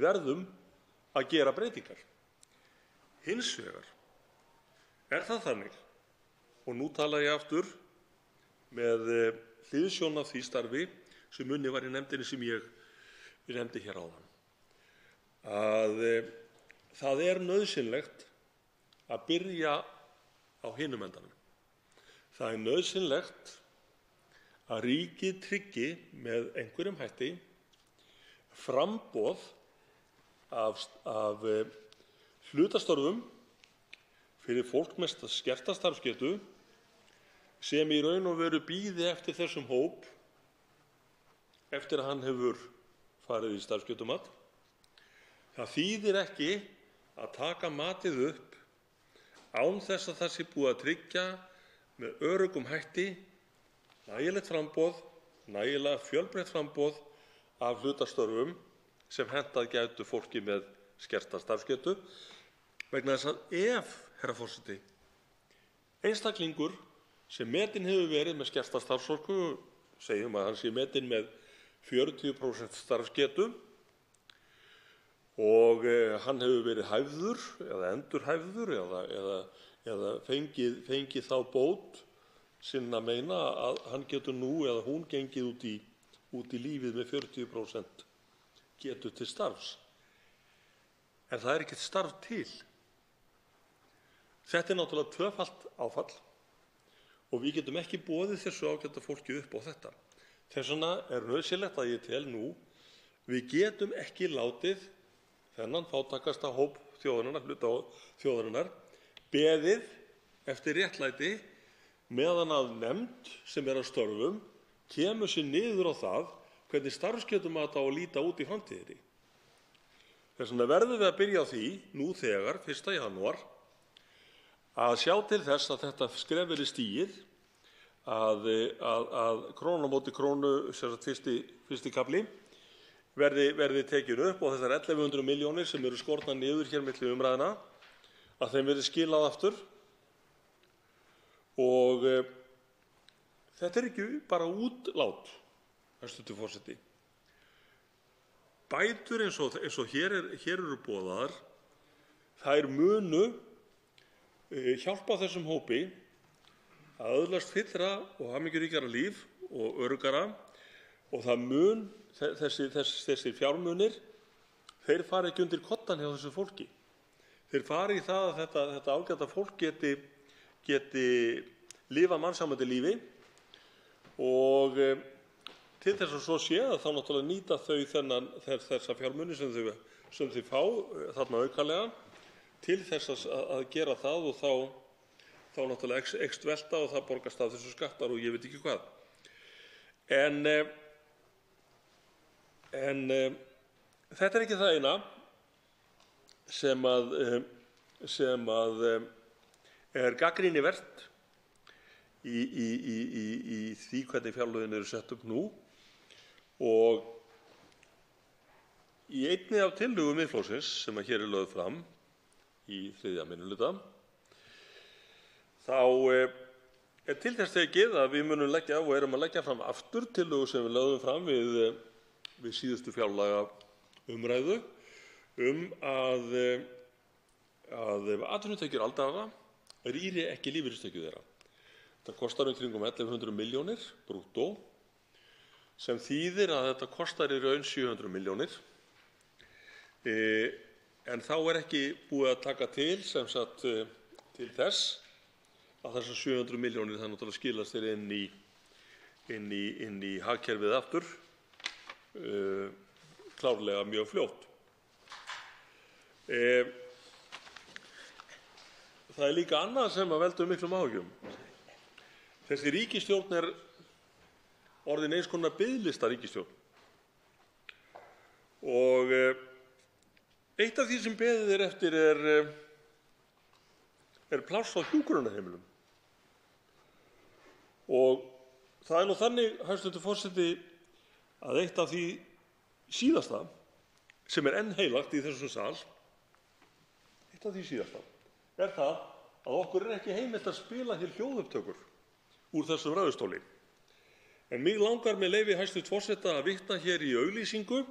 verðum að gera breytingar. Hins vegar er það þannig, og nú tala ég aftur með hliðsjón af því starfi sem unnið var í nefndinni sem ég nefndi hér áðan, að það er nauðsynlegt að byrja á hinum endanum. Það er nauðsynlegt að ríkið tryggi með einhverjum hætti framboð af hlutastörfum fyrir fólk með skerta starfsgetu sem í raun og veru bíði eftir þessum hóp eftir að hann hefur farið í starfsgetumat. Það þýðir ekki að taka matið upp án þess að það sé búið að tryggja með öruggum hætti nægilegt framboð, nægilega fjölbreytt framboð af hlutastörfum sem hentað gætu fólki með skerta starfsgetu. Vegna þess að ef, herra forseti, einstaklingur sem metinn hefur verið með skerta starfsorku, segjum að hann sé metinn með 40% starfsgetu og hann hefur verið hæfður eða endurhæfður eða fengið þá bót sinna meina að hann getur nú eða hún gengið út í lífið með 40% getu til starfs. En það er ekkert starf til. Þetta er náttúrulega tvöfalt áfall og við getum ekki boðið þessu ágæta fólki upp á þetta. Þess vegna er nauðsynlegt að ég tel nú, við getum ekki látið þennan fátækasta hóp þjóðarinnar, hluta þjóðarinnar, beðið eftir réttlæti meðan að nefnd sem er að störfum kemur sér niður á það hvernig starfsgetumat á að líta út í framtíðinni. Þess vegna verðum við að byrja á því nú þegar, 1. janúar, að sjá til þess að þetta skref verði stigið, að krónu á móti krónu, fyrsti kafli, verði tekin upp og þessar 1100 milljónir sem eru skornar niður hér milli umræðina, að þeim verði skilað aftur. Og þetta er ekki bara útlát, hæstv. Forseti. Bætur eins og hér eru boðaðar, þær munu hjálpa þessum hópi að öðlast fyllra og hamingjuríkara líf og öruggara og það mun, þessir fjármunir, þeir fara ekki undir koddann hjá þessu fólki. Þeir fara í það að þetta ágæta fólk geti lifað mannsæmandi lífi og til þess að svo sé að þá náttúrulega nýta þau þessa fjármuni sem þau fá þarna aukalega til þess að gera það og þá náttúrulega eykst velta og það borgast af þessu skattar og ég veit ekki hvað. En þetta er ekki það eina sem er gagnrýnivert í því hvernig fjárlögin eru sett upp nú og í einni af tillögum Miðflokksins sem hér er lögð fram í 3. minnihluta þá er til þess tekið að við munum leggja og erum að leggja fram aftur tillögu sem við lögðum fram við síðustu fjárlagaumræðu að atvinnutekjur aldraðra rýri ekki lífeyristekjur þeirra. Þetta kostar kringum 1100 milljónir brúttó sem þýðir að þetta kostar í raun 700 milljónir. En þá er ekki búið að taka til sem sagt til þess að þessar 700 milljónir það náttúrulega skilast þér inn í hagkerfið aftur klárlega mjög fljótt. Það er líka annað sem veldur miklum áhyggjum. Þessi ríkisstjórn er orðin eins konar biðlistaríkisstjórn. Og eitt af því sem beðið er eftir er pláss á hjúkrunarheimilum. Og það er nú þannig, hæstv. Forseti, að eitt af því síðasta sem er enn heilagt í þessum sal, eitt af því síðasta, er það að okkur er ekki heimilt að spila hér hljóðupptökur úr þessum ræðustóli. En mig langar með leyfi hæstv. Forseta að vitna hér í auglýsingu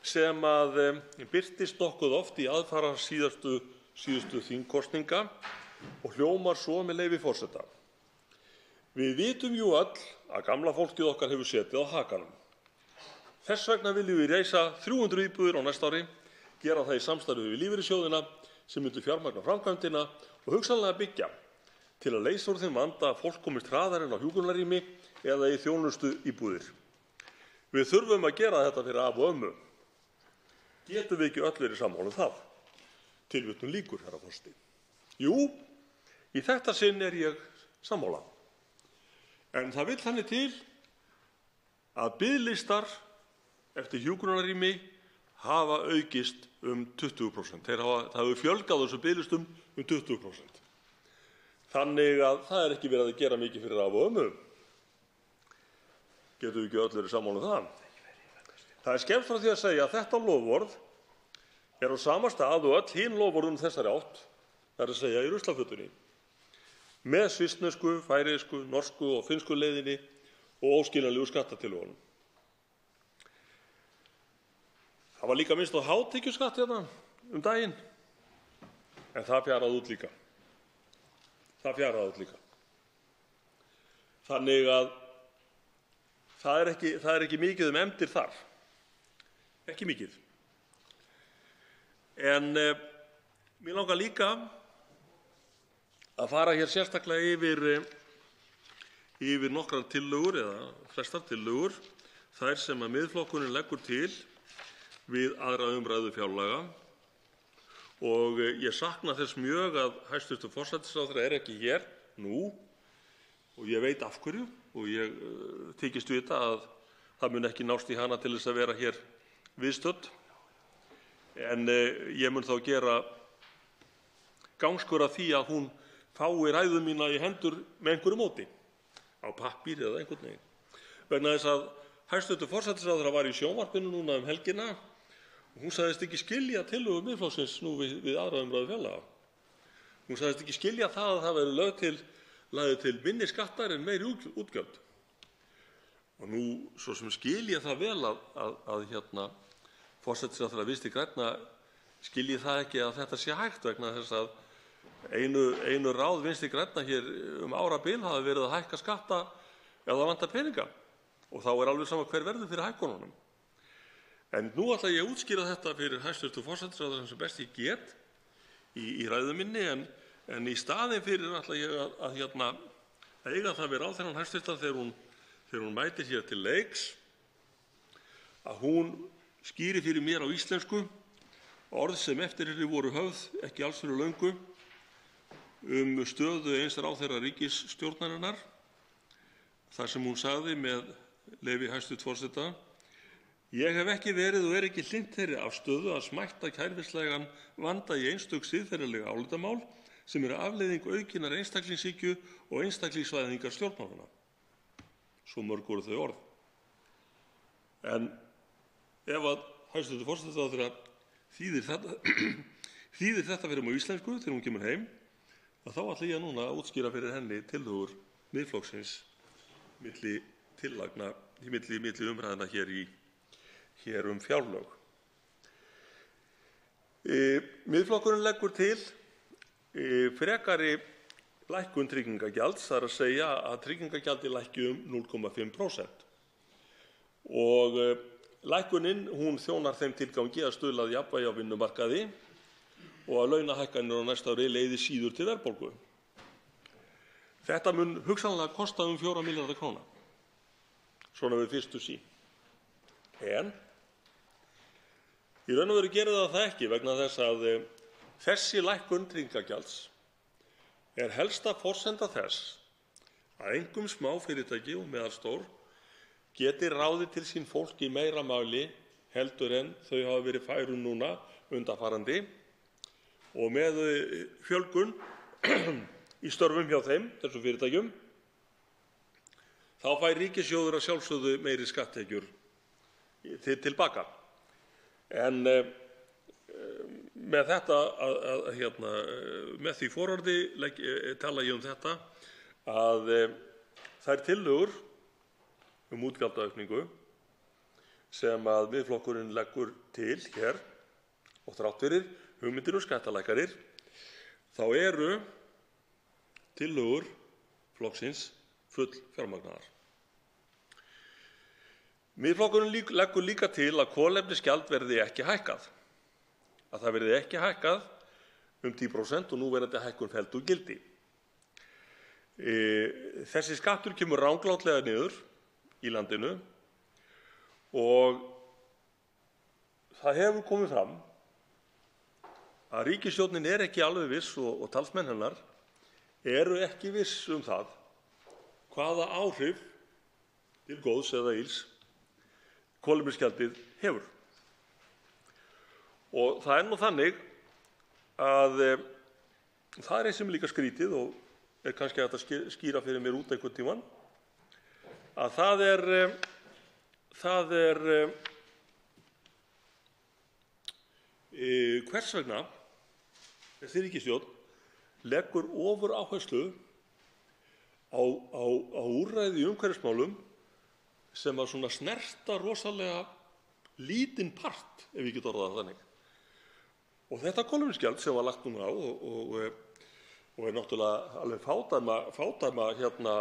sem að birtist nokkuð oft í aðfara síðustu þingkosninga og hljómar svo með leyfi forseta. Við vitum jú öll að gamla fólkið okkar hefur setið á hakanum. Þess vegna viljum við reisa 300 íbúðir á næsta ári, gera það í samstarfi við lífeyrissjóðina sem myndu fjármagna framkvæmdina og hugsanlega byggja til að leysa úr þeim vanda að fólk komist hraðar inn á hjúkrunarrými eða í þjónustu íbúðir. Við þurfum að gera þetta fyrir af og ömmu. Getum við ekki öll verið sammála um það? Tilvitnun lýkur, herra forseti. Jú, í þetta sinn er ég sammála. En það vill þannig til að biðlistar eftir hjúkrunarrými hafa aukist 20%. Það hefur fjölgað þessu biðlistum 20%. Þannig að það er ekki verið að gera mikið fyrir af og ömmu. Getum við ekki öll verið sammála um það? Það er skemmst frá því að segja að þetta loforð er á sama stað og öll hin loforðum þessari átt, það er að segja í ruslafötunni, með svissnesku, færeysku, norsku og finnsku leiðinni og óskiljanlegu skattatillögunum. Það var líka minnst á hátekjuskatt hérna daginn, en það fjaraði út líka. Þannig að það er ekki mikið efndir þar. Ekki mikið. En mér langar líka að fara hér sérstaklega yfir nokkrar tillögur eða flestar tillögur, þær sem að Miðflokkurinn leggur til við aðra umræðu fjárlaga. Og ég sakna þess mjög að hæstv. Forsætisráðherra er ekki hér nú og ég veit af hverju og ég þykist vita að það mun ekki nást í hana til þess að vera hér viðstödd. En ég mun þá gera gangskur að því að hún fái ræðu mína í hendur með einhverju móti, á pappír eða einhvern veginn. Vegna þess að hæstv. Forsætisráðherra var í sjónvarpinu núna helgina og hún sagðist ekki skilja tillögu Miðflokksins nú við aðra umræðu fjárlaga. Hún sagðist ekki skilja það að það væri lagðir til minni skattar en meiri útgjöld. Og nú svo sem skil ég það vel að forsætisráðherra Vinstri grænna skilji það ekki að þetta sé hægt vegna þess að einu ráð Vinstri grænna hér árabil hafi verið að hækka skatta ef það vantar peninga og þá er alveg sama hver verður fyrir hækkununum. En nú ætla ég að útskýra þetta fyrir hæstv. Forsætisráðherra sem best ég get í ræðu minni en í staðinn fyrir ætla ég að eiga það við ráðherrann hæstv. þegar hún mætir hér til leiks að hún skýri fyrir mér á íslensku orð sem eftirherri voru höfð ekki alls fyrir löngu stöðu eins ráðherra ríkisstjórnarinnar þar sem hún sagði með leyfi hæstv. Forseta: Ég hef ekki verið og ekki hlynnt þeirri afstöðu að smætta kærfislegan vanda í einstök siðferðileg álitamál sem eru afleiðing aukinnar einstaklingshyggju og einstaklingsvæðingar stjórnmálanna. Svo mörg voru þau orð. En ef að hæstv. Forsætisráðherra þýðir þetta fyrir mig á íslensku þegar hún kemur heim, þá ætla ég núna að útskýra fyrir henni tillögur Miðflokksins milli tillagna, milli umræðna hér fjárlög. Miðflokkurinn leggur til frekari lækkun tryggingagjalds, það er að segja að tryggingagjaldið lækki 0,5%. Og lækkunin hún þjónar þeim tilgangi að stuðla að jafnvægi á vinnumarkaði og að launahækkanir á næsta ári leiði síður til verðbólgu. Þetta mun hugsanlega kosta 4 milljarða króna, svona við fyrstu sýn. En Í raun og veru gerir það ekki vegna þess að þessi lækkun tryggingagjalds er helsta forsenda þess að einkum smáfyrirtæki og meðalstór geti ráðið til sín fólk í meira mæli heldur en þau hafa verið fær núna undanfarandi og með fjölgun í störfum hjá þeim, þessum fyrirtækjum, þá fær ríkissjóður að sjálfsögðu meiri skatttekjur tilbaka. En með þetta, með því fororði tala ég þetta að þær tillögur útgjaldaaukningu sem að Miðflokkurinn leggur til hér og þrátt fyrir hugmyndir skattalækkanir, þá eru tillögur flokksins full fjármagnaðar. Miðflokkurinn leggur líka til að kolefnisgjald verði ekki hækkað, að það verði ekki hækkað 10% og núverandi hækkun felld úr gildi. Þessi skattur kemur ranglátlega niður í landinu og það hefur komið fram að ríkisstjórnin er ekki alveg viss og talsmenn hennar eru ekki viss það hvaða áhrif til góðs eða ills kolefnisgjaldið hefur. Og það nú þannig að það er eitt sem líka skrítið og er kannski hægt að skýra fyrir mér út einhvern tímann, að það er hvers vegna þessi ríkisstjórn leggur ofur áherslu á úrræði í umhverfismálum sem að svona snerta rosalega lítinn part, ef ég get orðað það þannig. Og þetta kolefnisgjald sem var lagt núna á og er náttúrulega alveg fádæma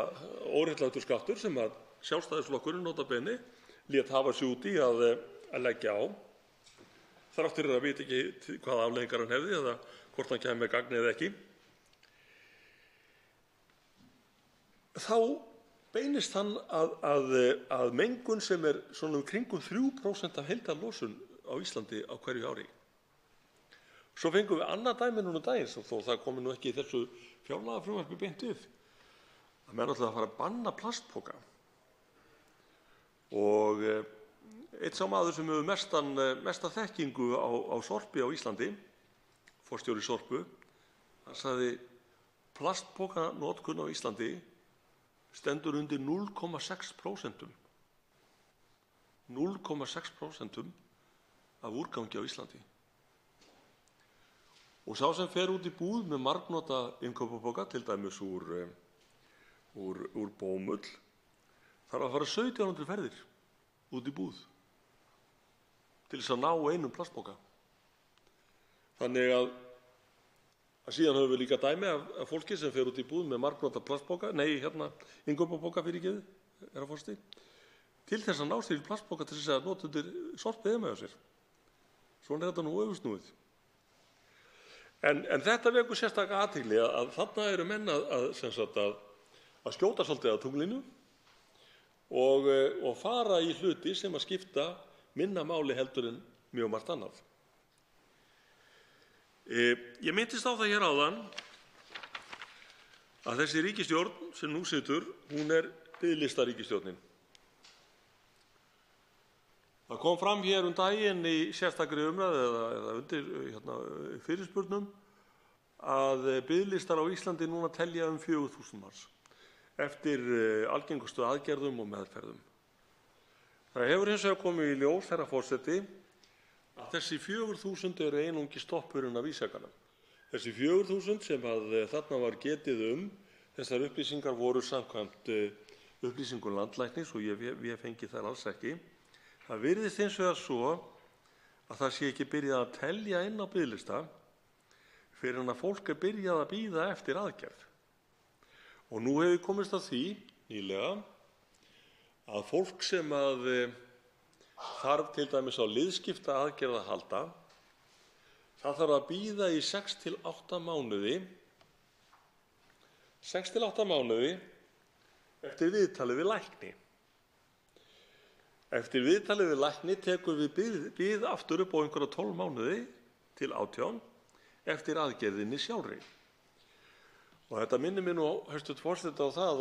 óréttlátur skattur sem að Sjálfstæðisflokkurinn nota bene lét hafa sig út í að leggja á, þrátt fyrir að vita ekki hvaða afleiðingar hann hefði eða hvort hann kæmi með gagn eða ekki. Þá beinist hann að mengun sem er svona kringum 3% af heildarlosun á Íslandi á hverju ári. Svo fengum við annað dæmi núna daginn, þó það komi nú ekki í þessu fjárlagafrumvarpi beint við, að menn ætla að fara að banna plastpoka. Og einn sá maður sem hefur mesta þekkingu á sorpi á Íslandi, forstjóri Sorpu, hann sagði plastpokanotkun á Íslandi stendur undir 0,6%. 0,6% af úrgangi á Íslandi. Og sá sem fer út í búð með margnota innkaupapoka, til dæmis úr bómull, þarf að fara 1700 ferðir út í búð til þess að ná einum plastpoka. Þannig að síðan höfum við líka dæmi af fólki sem fer út í búð með margnota plastpoka, innkaupapoka fyrirgefið, herra forseti, til þess að ná sér í plastpoka til þess að nota undir sorpið heima hjá sér. Svona er þetta nú öfugsnúið. En þetta vekur sérstaka athygli að þarna eru menn að skjóta svolítið á tunglinu og fara í hluti sem að skipta minna máli heldur en mjög margt annað. Ég minntist á það hér áðan að þessi ríkisstjórn sem nú situr, hún er biðlistaríkisstjórnin. Það kom fram hér daginn í sérstakri umræðu eða undir fyrirspurnum að biðlistar á Íslandi núna telja 4.000 manns eftir algengustu aðgerðum og meðferðum. Það hefur hins vegar komið í ljós, herra forseti, að þessi 4.000 eru einungis toppurinn af ísjakanum. Þessi 4.000 sem þarna var getið þessar upplýsingar voru samkvæmt upplýsingum landlæknis og ég fengi þær alls ekki. Það virðist hins vegar svo að það sé ekki byrjað að telja inn á biðlista fyrir en að fólk er byrjað að bíða eftir aðgerð. Og nú hefur komist að því nýlega að fólk sem þarf til dæmis á liðskipta aðgerð að halda, það þarf að bíða í 6 til 8 mánuði, 6 til 8 mánuði eftir viðtali við lækni. Eftir viðtalið við lækni tekur við bið aftur upp á einhverja 12 mánuði til 18 eftir aðgerðinni sjálfri. Og þetta minnir mig nú, hæstv. Forseti, á það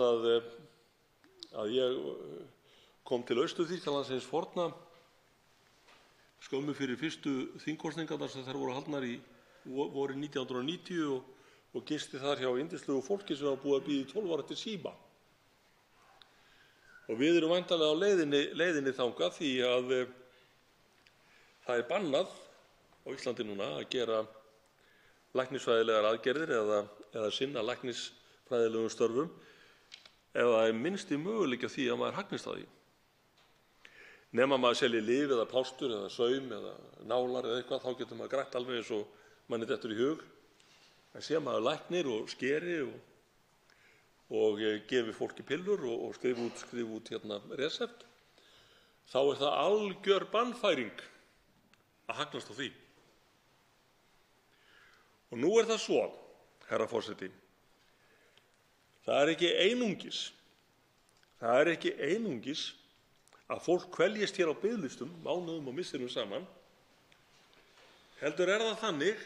að ég kom til Austur-Þýskalands hins forna skömmu fyrir fyrstu þingkosningarnar sem þær voru haldnar í vorið 1990 og gisti þar hjá yndislegu fólki sem var búið að bíða í 12 ára eftir síma. Og við erum væntanlega á leiðinni þangað því að það er bannað á Íslandi núna að gera læknisfræðilegar aðgerðir eða sinna læknisfræðilegum störfum ef það er minnsti möguleiki á því að maður hagnist á því. Nema maður selji lyf eða plástur eða saum eða nálar eða eitthvað, þá getur maður grætt alveg eins og manni dettur í hug. En sé maður læknir og skeri og gefi fólki pillur og skrifa út resept, þá er það algjör bannfæring að hagnast á því. Og nú er það svo, herra forseti, það er ekki einungis að fólk kveljist hér á biðlistum mánuðum og misserum saman, heldur er það þannig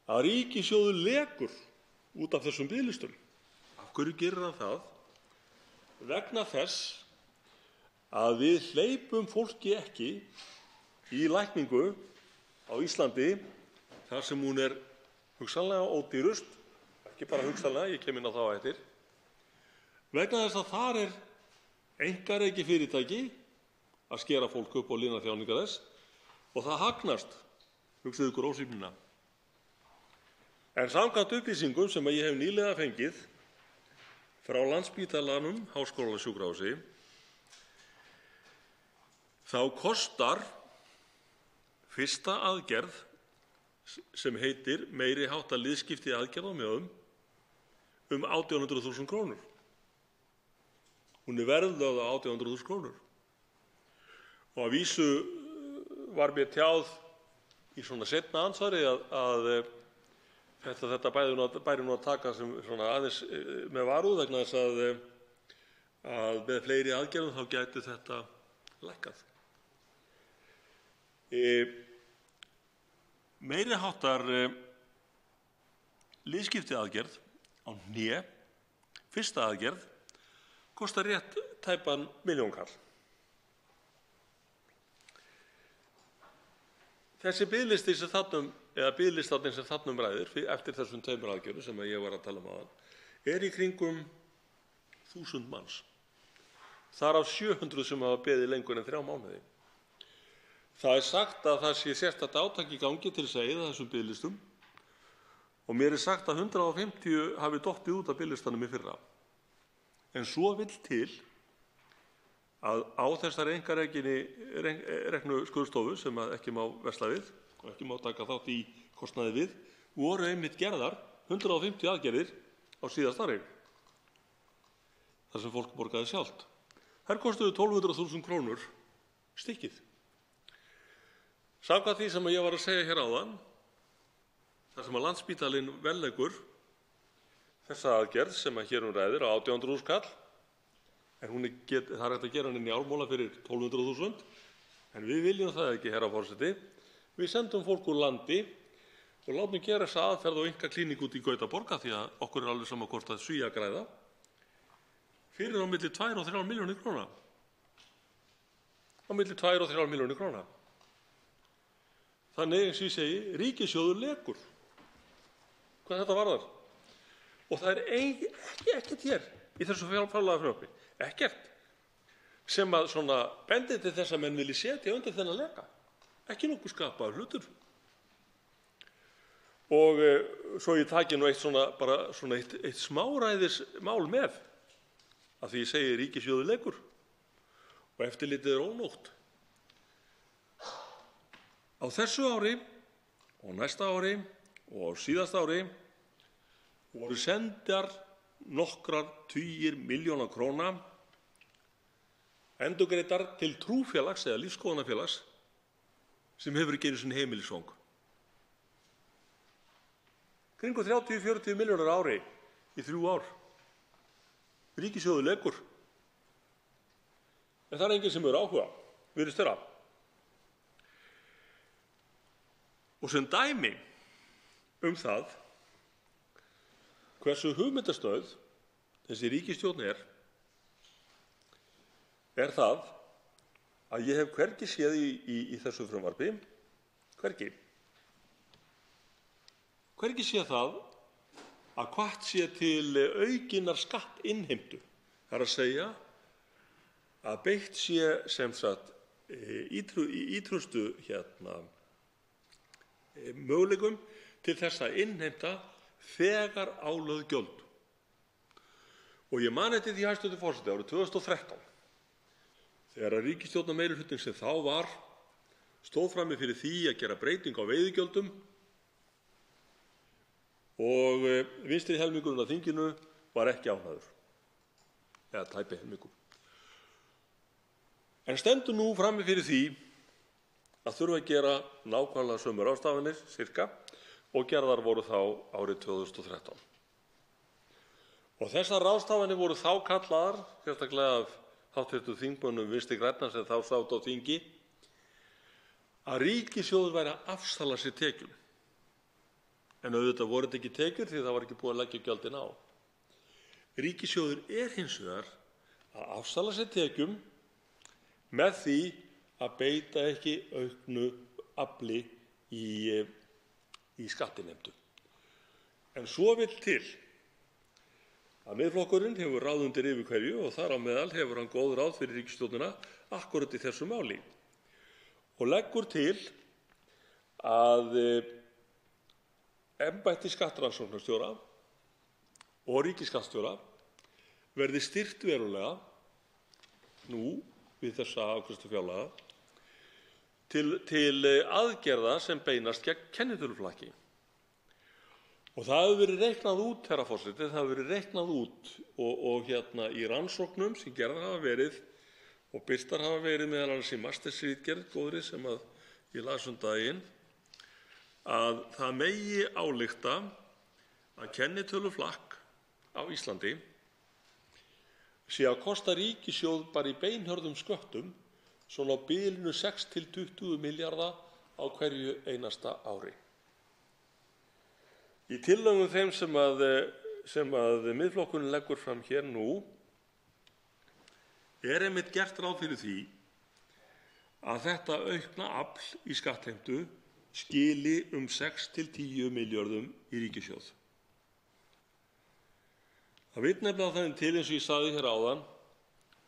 að ríkissjóður lekur út af þessum biðlistum. Af hverju gerir hann það? Vegna þess að við hleypum fólki ekki í lækningu á Íslandi þar sem hún er hugsanlega ódýrust, ekki bara hugsanlega, ég kem inn á það á eftir, vegna þess að þar er einkarekið fyrirtæki að skera fólk upp og lina þjáningar þess og það hagnast, hugsið ykkur ósvífnina. En samkvæmt upplýsingum sem ég hef nýlega fengið frá Landspítalanum Háskólasjúkrahúsi, þá kostar fyrsta aðgerð sem heitir meiri háttar liðskipti aðgerð á mjöðum 1800.000 krónur. Hún er verðlögð á 1800.000 krónur. Og að vísu var mér tjáð í svona seinna andsvari að þetta bæri nú að taka sem svona aðeins með varúð vegna þess að með fleiri aðgerðum þá gæti þetta lækkað. Meiri háttar liðskipti aðgerð á hné, fyrsta aðgerð, kostar rétt tæpan milljón kall. Þessi biðlisti sem þarna eða biðlistarnir sem þarna ræðir eftir þessum tveimur aðgerðum sem ég var að tala um áðan í kringum 1000 manns. Þar af 700 sem hafa beðið lengur en 3 mánuði. Það er sagt að það sé sérstakt átak í gangi til þess að eyða þessum biðlistum og mér er sagt að 150 hafi dottið út af biðlistanum í fyrra. En svo vill til að á þessari einkareknu skurðstofu sem ekki má versla við og ekki má taka þátt í kostnaði við, voru einmitt gerðar 150 aðgerðir á síðasta ári, þar sem fólk borgaði sjálft. Þær kostuðu 1200.000 krónur stykkið. Samkvæmt því sem ég var að segja hér áðan, þar sem að Landspítalinn velleggur þessa aðgerð sem að hér ræðir á 1800.000 kall, en það er hægt að gera hann inn í ármóla fyrir 1200.000, en við viljum það ekki, herra forseti. Við sendum fólk úr landi og látum gera þessa aðferð á einkaklíník út í Gautaborg því að okkur er alveg sama hvort að Svíar græða fyrir á milli 2 og 3 milljónir króna. Á milli 2 og 3 milljónir króna. Þannig, eins og ég segi, ríkissjóður lekur hvað þetta varðar. Og það er ekkert hér í þessu fjárlagafrumvarpi, ekkert sem að svona bendir til þess að menn vilji setja undir þennan leka. Ekki nokkuð skapaður hlutur. Og svo ég taki nú eitt smáræðismál með, að því ég segi ríkissjóður lekur og eftirlitið er ónógt. Á þessu ári og næsta ári og síðasta ári voru sendar nokkrar tugir milljóna króna endurgreiddar til trúfélags eða lífsskoðunarfélags sem hefur ekki einu sinni heimilisfang. Kringum 30-40 milljónir á ári í 3 ár. Ríkissjóður lekur. en það er enginn sem hefur áhuga, virðist vera. Og sem dæmi það hversu hugmyndasnauð þessi ríkisstjórn er það að ég hef hvergi séð í þessu frumvarpi, hvergi séð það að hvatt sé til aukinnar skattinnheimtu. Það er að segja að beitt sé sem sagt ítrustu möguleikum til þess að innheimta þegar álögð gjöld. Og ég man eftir því, hæstv. Forseti, árið 2013, þegar ríkisstjórnarmeirihlutinn sem þá var stóð frammi fyrir því að gera breytingu á veiðigjöldum og vinstri helmingurinn á þinginu var ekki ánægður, eða tæpi helmingur. En stendur nú frammi fyrir því að þurfa að gera nákvæmlega sömu ráðstafanir, og gerðar voru þá árið 2013. Og þessar ráðstafanir voru þá kallaðar, sérstaklega af hv. þingmönnum Vinstri grænna sem þá sátu á þingi, að ríkissjóður væri að afsala sér tekjum. En auðvitað voru þetta ekki tekjur því það var ekki búið að leggja gjöldin á. Ríkissjóður hins vegar að afsala sér tekjum með því að beita ekki auknu afli í skattinnheimtu. En svo vill til að Miðflokkurinn hefur ráð undir yfir hverju og þar á meðal hefur hann góð ráð fyrir ríkisstjórnina akkúrat í þessu máli og leggur til að embætti skattrannsóknarstjóra og ríkisskattstjóra verði styrkt verulega nú við þessa afgreiðslu fjárlaga til aðgerða sem beinast gegn kennitöluflakki. Og það hefur verið reiknað út, herra forseti, það hefur verið reiknað út og í rannsóknum sem gerðar hafa verið og birtar hafa verið meðal annars í mastersritgerð góðri sem að ég las daginn, að það megi álykta að kennitöluflakk á Íslandi sé að kosta ríkissjóð bara í beinhörðum sköttum svona á bilinu 6 til 20 milljarða á hverju einasta ári. Í tillögum þeim sem að Miðflokkurinn leggur fram hér nú einmitt gert ráð fyrir því að þetta aukna afl í skattheimtu skili 6 til 10 milljörðum í ríkissjóð. Það vill nefnilega þannig til, eins og ég sagði hér áðan,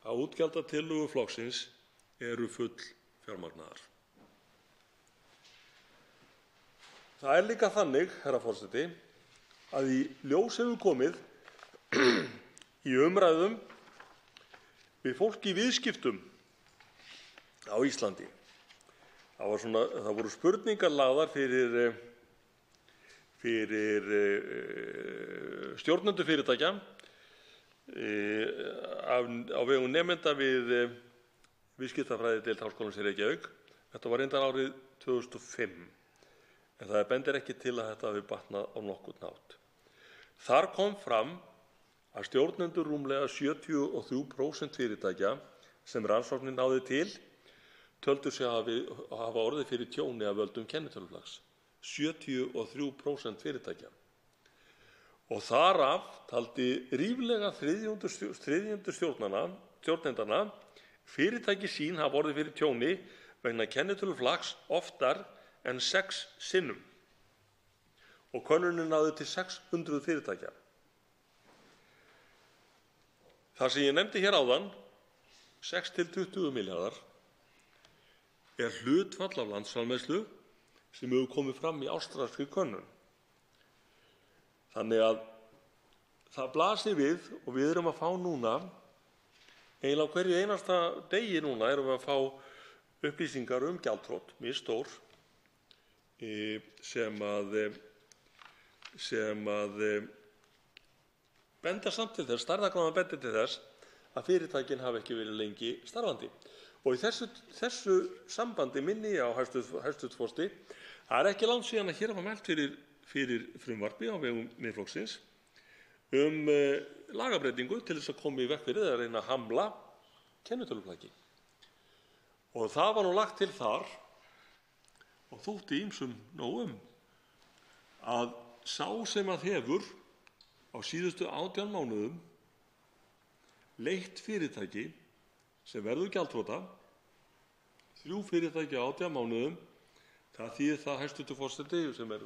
að útgjaldatillögur flokksins eru full fjármagnaðar. Það líka þannig, herra forseti, að í ljós hefur komið í umræðum við fólk í viðskiptum á Íslandi. Það voru spurningar lagðar fyrir stjórnendur fyrirtækja á vegum nemenda við viðskiptafræðideild Háskólans í Reykjavík. Þetta var reyndar árið 2005, en það bendir ekki til að þetta hafi batnað á nokkurn hátt. Þar kom fram að stjórnendur rúmlega 73% fyrirtækja sem rannsóknin náði til töldu sig hafa orðið fyrir tjóni af völdum kennitöluflakks. 73% fyrirtækja. Og þar af taldi ríflega þriðjungur stjórnendanna fyrirtæki sín hafa orðið fyrir tjóni vegna kennitöluflakks oftar en 6 sinnum. Og könnunin náði til 600 fyrirtækja. Það sem ég nefndi hér áðan, 6 til 20 milljarðar, hlutfall af landsframleiðslu sem hefur komið fram í ástralskri könnun. Þannig að það blasir við og við erum að fá núna, eiginlega hverju einasta degi núna erum við að fá upplýsingar gjaldþrot, misstór, sem að benda samt til þess, stærðargráðan bendir til þess að fyrirtækin hafi ekki verið lengi starfandi. Og í þessu sambandi minni ég á hæstv. Forseti, það ekki langt síðan að hér var mælt fyrir frumvarpi á vegum Miðflokksins lagabreytingu til þess að koma í veg fyrir eða reyna að hamla kennitöluflakki. Og það var nú lagt til þar og þótti ýmsum nóg að sá sem að hefur á síðustu 18 mánuðum leitt fyrirtæki sem verður gjaldþrota, 3 fyrirtæki á 18 mánuðum, það þýðir það, hæstv. Forseti, sem er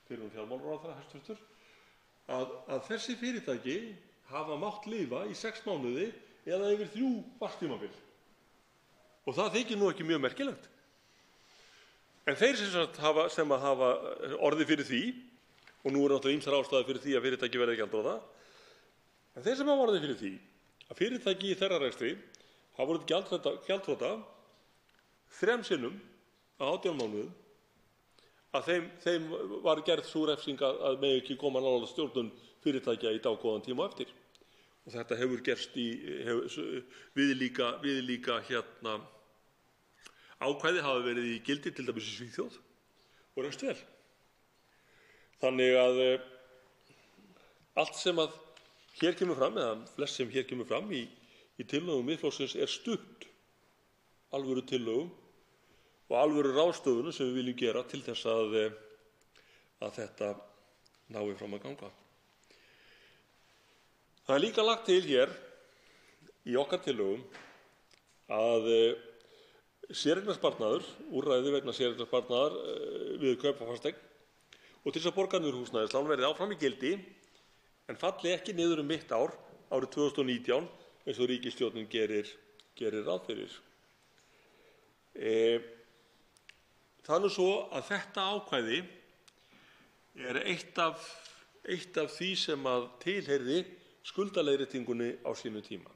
fyrrum fjármálaráðherra, hæstv., að þessi fyrirtæki hafa mátt lifa í 6 mánuði eða yfir 3 vaxtímabil. Og það þykir nú ekki mjög merkilegt. En þeir sem hafa orðið fyrir því, og nú er náttúrulega ýmsar ástæður fyrir því að fyrirtæki verði gjaldþrota, en þeir sem hafa orðið fyrir því að fyrirtæki í þeirra rekstri hafa orðið gjaldþrota 3 sinnum á 18 mánuðum, að þeim var gerð sú refsing að megi ekki koma nálægt stjórnun fyrirtækja í dágóðan tíma á eftir. Og þetta hefur gerst viðlíka ákvæði hafa verið í gildi til dæmis í Svíþjóð og reynst vel. Þannig að allt sem að hér kemur fram, eða flest sem hér kemur fram í tillögum Miðflokksins er stutt alvöru tillögum og alvöru ráðstöfunum sem við viljum gera til þess að þetta nái fram að ganga. Það er líka lagt til hér í okkar tillögum að séreignarsparnaður, úrræði vegna séreignarsparnaðar við kaup á fasteign og til þess að borga niður húsnæðislán verði áfram í gildi en falli ekki niður mitt ár, árið 2019, eins og ríkisstjórnin gerir ráð fyrir. Það er nú svo að þetta ákvæði er eitt af því sem að tilheyrði skuldaleiðréttingunni á sínu tíma.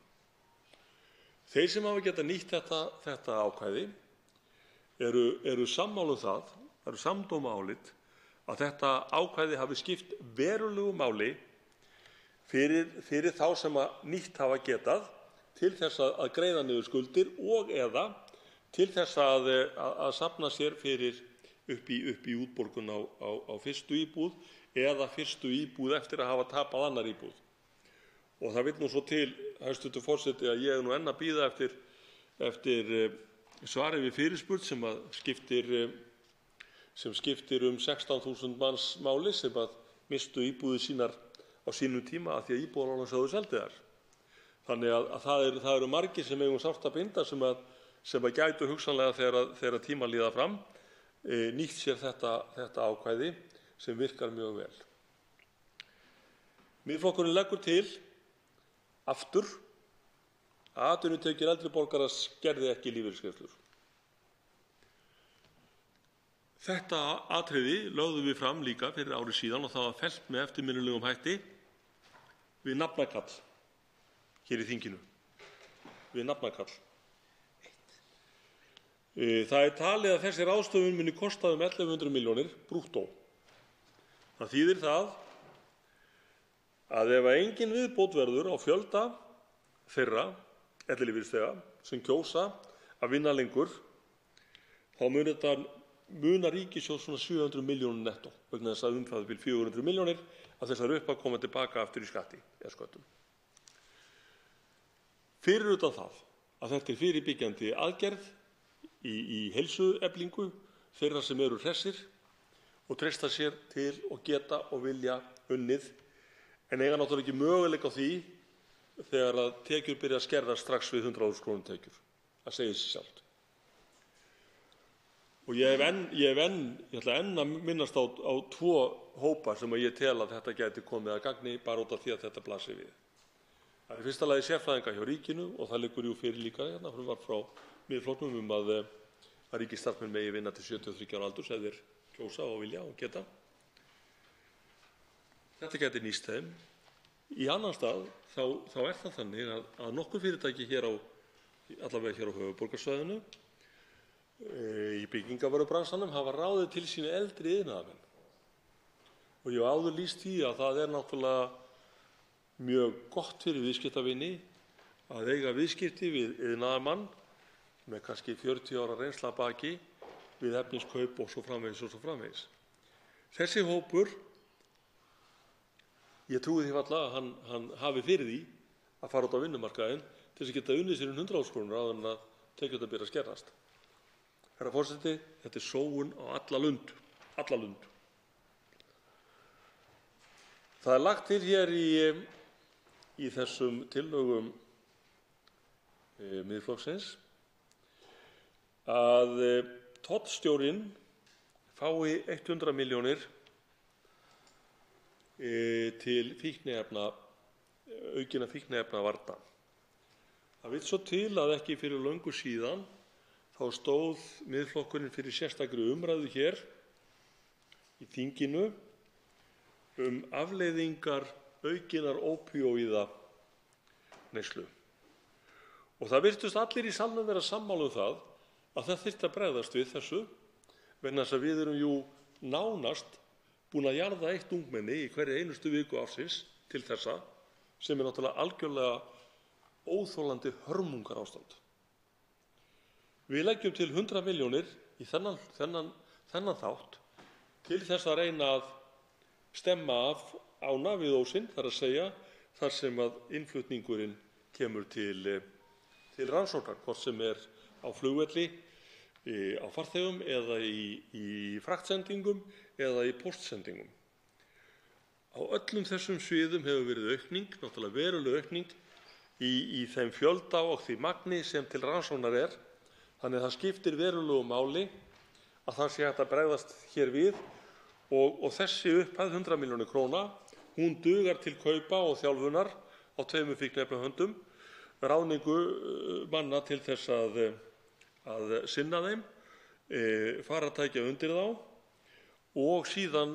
Þeir sem hafa getað nýtt þetta ákvæði eru sammála það, það eru samdóma álit, að þetta ákvæði hafi skipt verulegu máli fyrir þá sem að nýtt hafa getað til þess að greiða niður skuldir og eða til þess að safna sér fyrir upp í útborgun á fyrstu íbúð eða fyrstu íbúð eftir að hafa tapað annar íbúð. Og það vill nú svo til, hæstv. Forseti, að ég er nú enn að bíða eftir svari við fyrirspurn sem skiptir 16.000 manns máli sem að mistu íbúðir sínar á sínum tíma af því að Íbúðalánasjóður seldi þær. Þannig að það eru margir sem eigum sárt að binda sem að gætu hugsanlega þegar tíma líða fram nýtt sér þetta ákvæði sem virkar mjög vel. Miðflokkurinn leggur til aftur að atvinnutekjur eldri borgara skerði ekki lífeyrisgreiðslur. Þetta atriði lögðum við fram líka fyrir ári síðan og það var fellt með eftirminnilegum hætti við nafnakall hér í þinginu. Við nafnakall. Það er talið að þessi ráðstöfun muni kosta 1.100 milljónir brúttó. Það þýðir það að ef engin viðbót verður á fjölda þeirra ellilífeyrisþega sem kjósa að vinna lengur, þá munar ríkissjóð svona 700 milljónir nettó vegna þess að það vil 400 milljónir að þessar upphæð koma tilbaka aftur í skatti eða sköttum. Fyrir utan það að þetta er fyrirbyggjandi aðgerð í heilsueflingu þeirra sem eru hressir og treysta sér til og geta og vilja unnið en eiga náttúrulega ekki möguleika á því þegar að tekjur byrja að skerðast strax við 100.000 krónur tekjur. Það segir sig sjálft. Og ég ætla enn að minnast á 2 hópa sem að ég tel að þetta gæti komið að gagni bara út af því að þetta blasir við. Það er í fyrsta lagi sérfræðinga hjá ríkinu og það liggur fyrir líka frumvarp frá Miðflokknum að ríkisstarfsmenn megi vinna til 73 ára aldurs ef þeir kjósa og vilja og geta. Þetta gæti nýst þeim. Í annan stað þá er það þannig að nokkur fyrirtæki allavega hér á höfuðborgarsvæðinu í byggingarvörubransanum hafa ráðið til sín eldri iðnaðarmenn. Og ég hef áður lýst því að það er náttúrulega mjög gott fyrir viðskiptavini að eiga viðskipti við iðnaðarmann með kannski 40 ára reynsla að baki við efniskaup og svo framvegis. Þessi hópur, ég trúi því varla að hann hafi fyrir því að fara út á vinnumarkaðinn til þess að geta unnið sér 100.000 krónur áður en að tekjurnar byrja að skerðast. Herra forseti, þetta er sóun á alla lund. Það er lagt til hér í þessum tillögum Miðflokksins að tollstjórinn fái 100 milljónir til aukinna fíkniefnavarna. Það vill svo til að ekki fyrir löngu síðan þá stóð Miðflokkurinn fyrir sérstakri umræðu hér í þinginu afleiðingar aukinnar ópíóíða neyslu. Og það virtust allir í salnum vera sammála það að það þyrfti að bregðast við þessu vegna þess að við erum jú nánast búin að jarða eitt ungmenni í hverri einustu viku ársins til þessa sem er náttúrulega algjörlega óþolandi hörmungarástand. Við leggjum til 100 milljónir í þennan þátt til þess að reyna að stemma af ána við ósinn, þar að segja þar sem að innflutningurinn kemur til rannsóknar, hvort sem er á flugvelli, á farþegum eða í fraktsendingum eða í póstsendingum. Á öllum þessum sviðum hefur verið aukning, náttúrulega veruleg aukning í þeim fjölda og því magni sem til rannsóknar er. Þannig að það skiptir verulegu máli að það sé hægt að bregðast hér við og þessi upphæð 100 milljónir króna, hún dugar til kaupa og þjálfunar á 2 fíkniefnahöndum, ráðningu manna til þess að sinna þeim, farartækja undir þá og síðan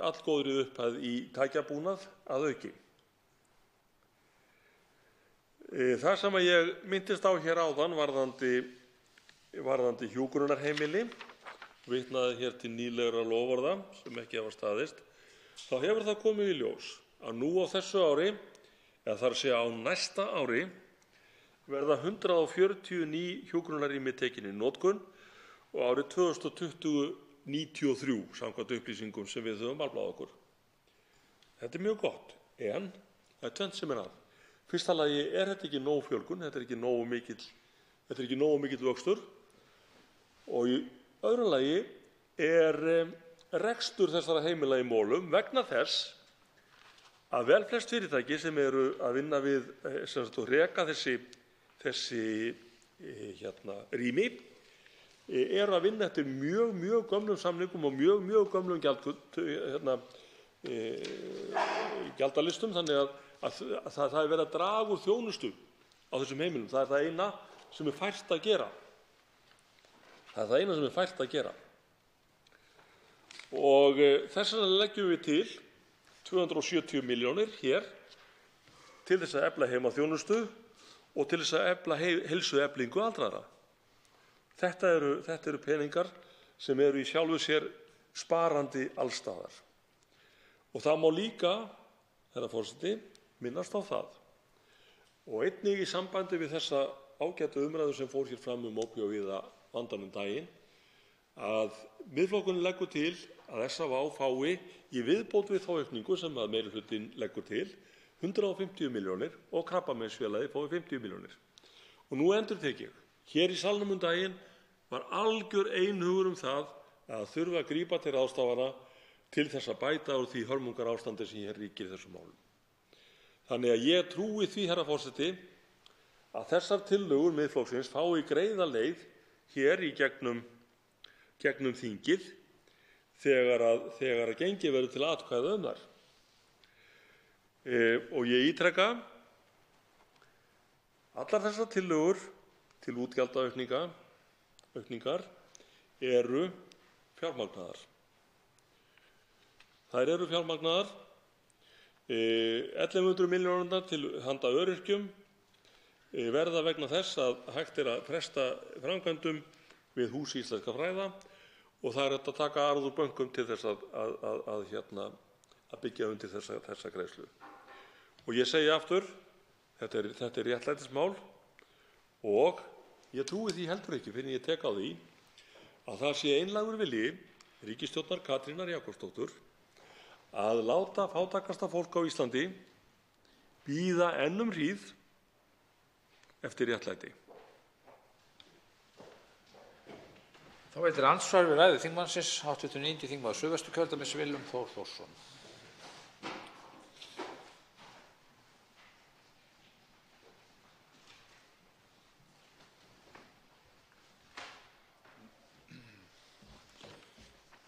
allgóðri upphæð í tækjabúnað að auki. Það sem ég minntist á hér áðan varðandi hjúkrunarheimili, vitnaði hér til nýlegra loforða sem ekki hafa staðist, þá hefur það komið í ljós að nú á þessu ári, eða þar að segja á næsta ári, verða 140 ný hjúkrunarrými tekin í notkun og árið 2020 93 samkvæmt upplýsingum sem við höfum aflað okkur. Þetta er mjög gott, en það er tvennt sem er að. Fyrsta lagi er þetta ekki nóg fjölgun, þetta er ekki nógu mikill vöxtur og í öðru lagi er rekstur þessara heimila í molum vegna þess að velflest fyrirtæki sem eru að vinna við og reka þessi rými eru að vinna eftir mjög gömlum samningum og mjög gömlum gjaldalistum, þannig að það er verið að draga úr þjónustu á þessum heimilum. Það er það eina sem er fært að gera. Og þess vegna leggjum við til 270 milljónir hér til þess að efla heimaþjónustu og til þess að efla heilsueflingu aldraðra. Þetta eru peningar sem eru í sjálfu sér sparandi alls staðar. Og það má líka, herra forseti, minnast á það. Og einnig í sambandi við þessa ágætu umræðu sem fór hér fram ópíóíða vandann daginn, að Miðflokkurinn leggur til að SÁÁ fái í viðbót við þá aukningu sem að meirihlutinn leggur til 150 milljónir og Krabbameinsfélagið fái 50 milljónir. Og nú endurtek ég, hér í salnum daginn var algjör einhugur það að þurfa að grípa til ráðstafana til þess að bæta úr því hörmungarástandi sem hér ríkir í þessum málum. Þannig að ég trúi því, herra forseti, að þessar tillögur Miðflokksins fái greiða leið hér í gegnum þingið þegar að gengið verður til atkvæða þær. Og ég ítreka, allar þessar tillögur til útgjaldaaukningar eru fjármagnaðar. Þær eru fjármagnaðar. 1100 milljónirnar til handa öryrkjum verða vegna þess að hægt er að fresta framkvæmdum við Hús íslenskra fræða og það er hægt að taka arð úr bönkum til þess að byggja undir þessa greiðslu. Og ég segi aftur, þetta er réttlætismál og ég trúi því heldur ekki fyrr en ég tek á því að það sé einlægur vilji ríkisstjórnar Katrínar Jakobsdóttur að láta fátækasta fólk á Íslandi bíða enn hríð eftir réttlæti. Þá veitir andsvar við ræðu þingmannsins hv. 9. þingmaður Suðvesturkjördæmis Willum Þór Þórsson.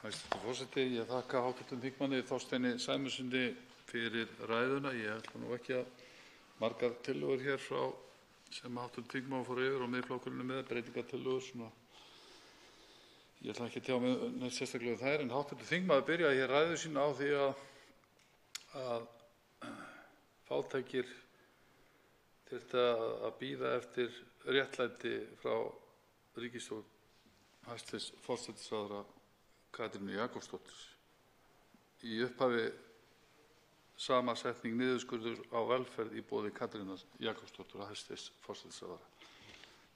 Hæstv. forseti. Ég þakka hv. þingmanni Þorsteini Sæmundssyni fyrir ræðuna. Ég ætla nú ekki að margar tillögur hér frá sem hv. þingmaður fór yfir og Miðflokkurinn er með breytingartillögur. Ég ætla ekki að tjá mig neitt sérstaklega um þær, en hv. þingmaður byrjaði hér ræðu sína á því að fátækir þyrftu að bíða eftir réttlæti frá ríkisstjórn hæstv. forsætisráðherra Katrínar Jakobsdóttur. Í upphafi sama setning niðurskurður á velferð í boði Katrínar Jakobsdóttur og hæstv. forsætisráðherra.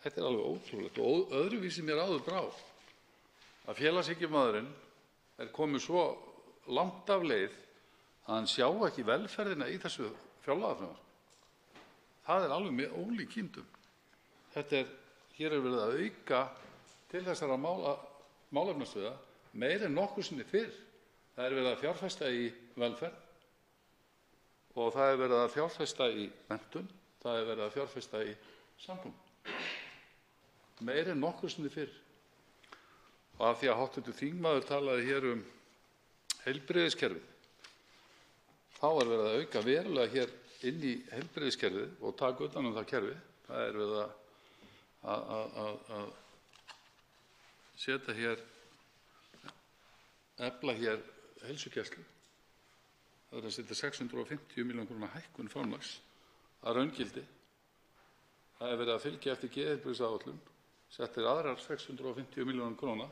Þetta er alveg ótrúlegt og öðruvísi mér áður brá að félagshyggjumaðurinn er kominn svo langt af leið að hann sjá ekki velferðina í þessu fjárlagafrumvarpi. Það er alveg með ólíkindum. Hér er verið að auka til þessara málefnasviða meira en nokkru sinni fyrr. Það er verið að fjárfesta í velferð og það er verið að fjárfesta í menntun, það er verið að fjárfesta í samgöngum. Meira en nokkru sinni fyrr. Og af því að hv. þingmaður talaði hér heilbrigðiskerfið, þá er verið að auka verulega hér inn í heilbrigðiskerfið og taka utan það kerfi. Það er verið að setja hér, efla hér heilsugæslu. Það er að setja 650 milljóna króna hækkun framlags að raungildi. Það er verið að fylgja eftir geðheilbrigðisáætlun, settir aðrar 650 milljóna króna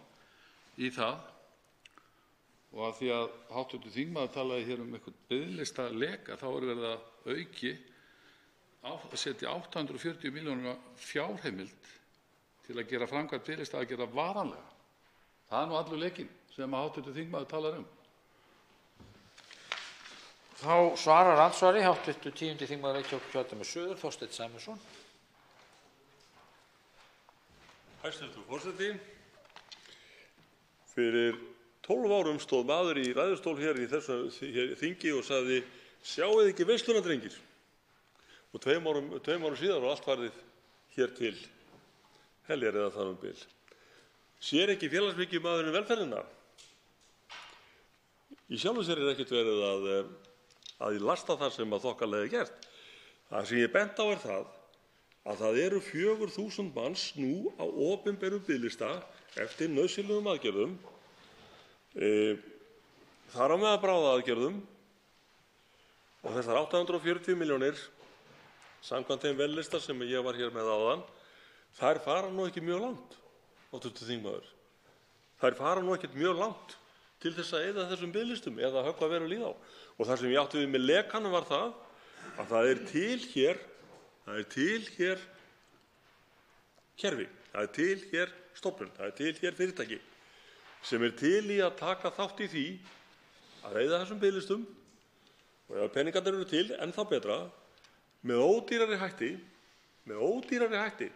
í það. Og af því að hv. þingmaður talaði hér einhvern biðlistaleka, þá er verið að setja 840 milljóna fjárheimild til að gera framkvæmd biðlistaaðgerða varanlega. Það er nú allur lekinn sem hv. þingmaður talar um. Þá svarar andsvari hv. 10. þingmaður Reykjavíkurkjördæmis suður, Þorsteinn Sæmundsson. Hæstv. forseti. Fyrir 12 árum stóð maður í ræðustól hér í þessu þingi og sagði: sjáið ekki veisluna, drengir. Og tveim árum síðar var allt farið hér til heljar eða þar bil. Sér ekki félagshyggjumaðurinn velferðina? Í sjálfu sér er ekkert verið að lasta það sem þokkalega er gert. Það sem ég bent á er að það eru 4.000 manns nú á opinberum biðlista eftir nauðsynlegum aðgerðum, þar á meðal bráðaaðgerðum, og þessar 840 milljónir, samkvæmt þeim vellista sem ég var hér með áðan, þær fara nú ekki mjög langt, hv. þingmaður. Þær fara nú ekkert mjög langt til þess að eyða þessum biðlistum eða höggva verulega á. Og það sem ég átti við með lekanum var það að það er til hér kerfi, það er til hér stofnun, það er til hér fyrirtæki sem er til í að taka þátt í því að eyða þessum biðlistum, og ef peningarnir eru til, ennþá betra, með ódýrari hætti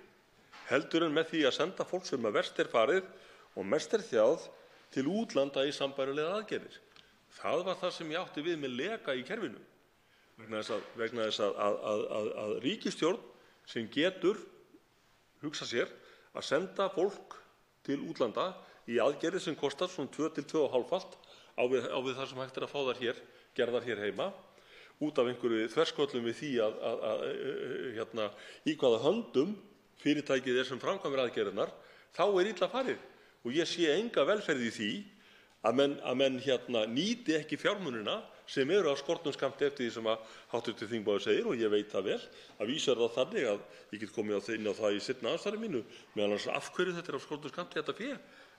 heldur en með því að senda fólk sem verst er farið og mest er þjáð til útlanda í sambærilegar aðgerðir. Það var það sem ég átti við með leka í kerfinu, vegna þess að ríkisstjórn sem getur hugsað sér að senda fólk til útlanda í aðgerðir sem kostar svona 2 til 2,5-falt á við það sem hægt er að fá þær hér, gerðar hér heima, út af einhverju þversköllum við því að í hvaða höndum fyrirtækið er sem framkvæmir aðgerðirnar, þá er illa farið. Og ég sé enga velferð í því að menn nýti ekki fjármunina sem eru á skornum skammti eftir því sem hv. þingmaður segir, og ég veit það vel. Að vísu er það þannig að ég get komið inn á það í seinna andsvari mínu, meðal annars af hverju þetta er á skornum skammti, þetta fé.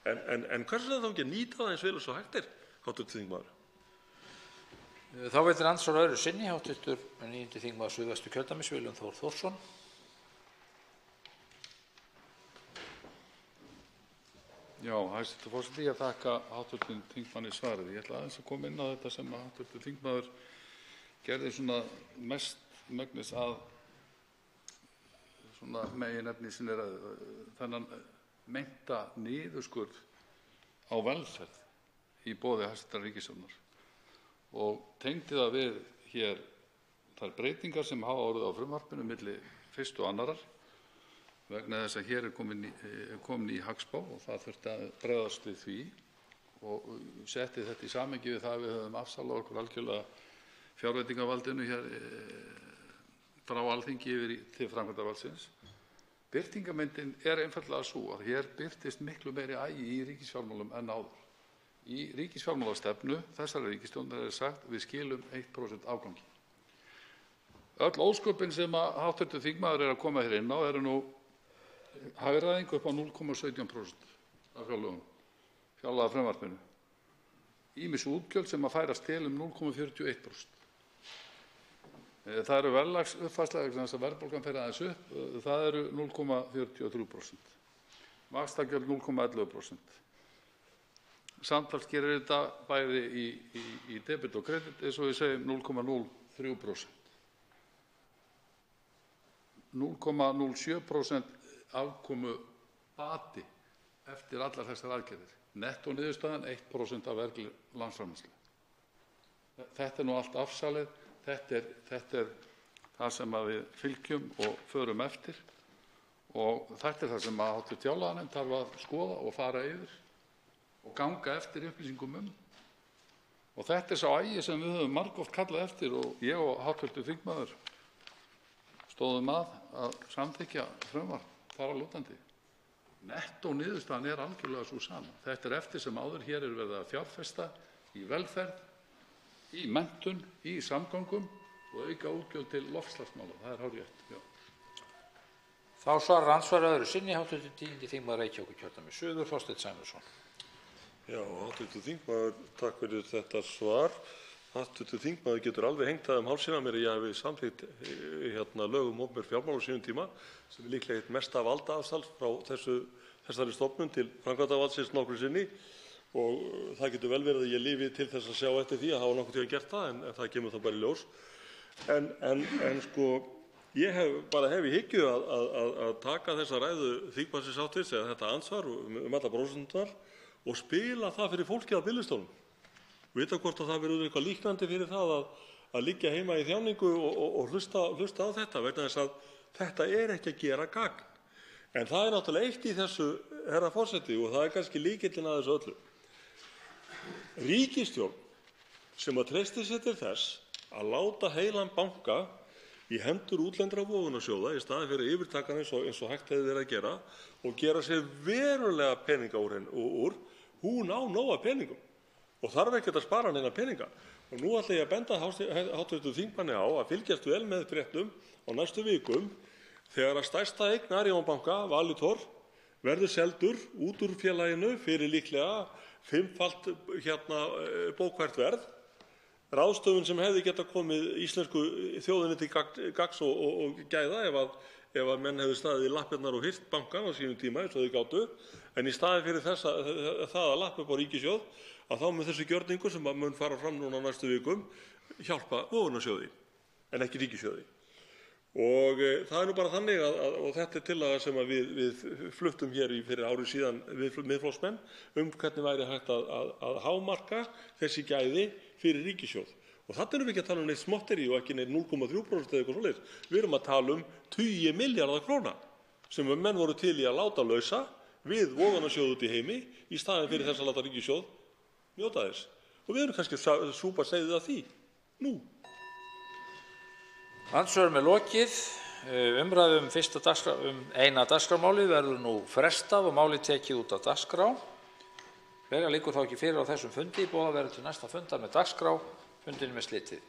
En hvers vegna þá ekki að nýta það eins vel og svo hægt er, hv. þingmaður? Þá veitir andsvar öðru sinni hv. 9. þingmaður Suðvesturkjördæmis Willum Þór Þórsson. Já, hæstv. forseti, ég þakka hv. þingmanni svarið. Ég ætla aðeins að koma inn á þetta sem hv. þingmaður gerði svona mestmegnis að meginefni sinni, þennan meinta niðurskurð á velferð í boði hæstv. Ríkisstjórnar og tengdi það við hér þær breytingar sem hafa orðið á frumvarpinu milli 1. og 2. vegna þess að hér komin í hagspá og það þurfti að bregðast við því og setti þetta í samhengi við það að við höfum afsalað okkur algjörlega fjárveitingavaldinu hér frá Alþingi yfir til framkvæmdarvaldsins. Birtingarmyndin er einfaldlega sú að hér birtist miklu meiri agi í ríkisfjármálum en áður. Í ríkisfjármálastefnu þessari ríkisstjórnar sagt við skilum 1% afgangi. Öll ósköpin sem hv. þingmaður að koma hér inn á eru nú hagræðing upp á 0,17% af fjárlagafrumvarpinu. Ýmis útgjöld sem færast til 0,41%. Það eru verðlagsuppfærsla vegna þess að verðbólgan fer aðeins upp, það eru 0,43%. Vaxtagjöld 0,11%. Samtals gerir þetta bæði í debit og kredit eins og við segjum 0,03%. 0,07% afkomu bati eftir allar þessar aðgerðir. Nettó niðurstaðan 1% af vergri landsframleiðslu. Þetta nú allt afsalið, þetta það sem við fylgjum og förum eftir og þetta það sem hv. fjárlaganefnd þarf að skoða og fara yfir og ganga eftir upplýsingum Og þetta sá agi sem við höfum margoft kallað eftir og ég og hv. þingmaður stóðum að samþykkja frumvarp þar að lútandi. Nettó niðurstaðan algjörlega sú sama. Þetta eftir sem áður hér verið að fjárfesta í velferð, í menntun, í samgöngum og auka útgjöld til loftslagsmála. Það hárrétt. Já. Þá svarar andsvar öðru sinni hv. 10. þingmaður Reykjavíkurkjördæmis suður, Þorsteinn Sæmundsson. Já, hv. þingmaður, takk fyrir þetta svar. Hv. þingmaður getur alveg hengt það hálsinn á mér að ég hafi samþykkt lög opinber fjármál á sínum tíma sem líklega eitt mesta valdaafsal frá þessari stofnun til framkvæmdarvaldsins nokkru sinni og það getur vel verið að ég lifi til þess að sjá eftir því að hafa nokkurn tímann gert það en það kemur þá bara í ljós. En sko, ég hef í hyggju að taka þessa ræðu þingmannsins háttvits eða þetta andsvar alla prósenturnar og spila það fyrir fólkið á biðlistunum. Vita hvort að það verður eitthvað líknandi fyrir það að liggja heima í þjáningu og hlusta á þetta vegna þess að þetta ekki að gera gagn. En það náttúrulega eitt í þessu, herra forseti, og það kannski lykillinn að þessu öllu. Ríkisstjórn sem að treysti sér til þess að láta heilan banka í hendur útlendra vogunarsjóða í staðinn fyrir yfirtakan eins og hægt hefði verið að gera og gera sér verulega peninga úr, hún á nóga peningum. Og þarf ekkert að spara neina peninga. Og nú ætla ég að benda hv. þingmanni á að fylgjast vel með fréttum á næstu vikum þegar að stærsta eign Arion banka, Valitor, verður seldur út úr félaginu fyrir líklega 5-falt bókfært verð. Ráðstöfun sem hefði getað komið íslensku þjóðinni til gagns og gæða ef að menn hefði staðið í lappirnar og hirt bankann á sínum tíma eins og þau gátu. En í staðinn fyrir það að lappa upp á ríkissjóð að þá með þessu gjörningu sem mun fara fram núna á næstu vikum hjálpa vogunarsjóði en ekki ríkissjóði. Og það nú bara þannig og þetta tillaga sem við fluttum hér fyrir ári síðan við Miðflokksmenn hvernig væri hægt að hámarka þessi gæði fyrir ríkissjóð. Og þarna erum við ekki að tala neitt smotteri og ekki neitt 0,3% eða eitthvað svoleiðis. Við erum að tala tugi milljarða króna sem menn voru til í að láta lausa við vogunarsjóð út í heimi í staðinn fyrir þess að láta ríkissjóð njóta þess. Og við erum kannski að súpa seiðið af því nú. Andsvörum lokið. Umræðu eina dagskrármálið verður nú frestað og málið tekið út af dagskrá. Fleira liggur þá ekki fyrir á þessum fundi. Boðað verður til næsta fundar með dagskrá. Fundinum slitið.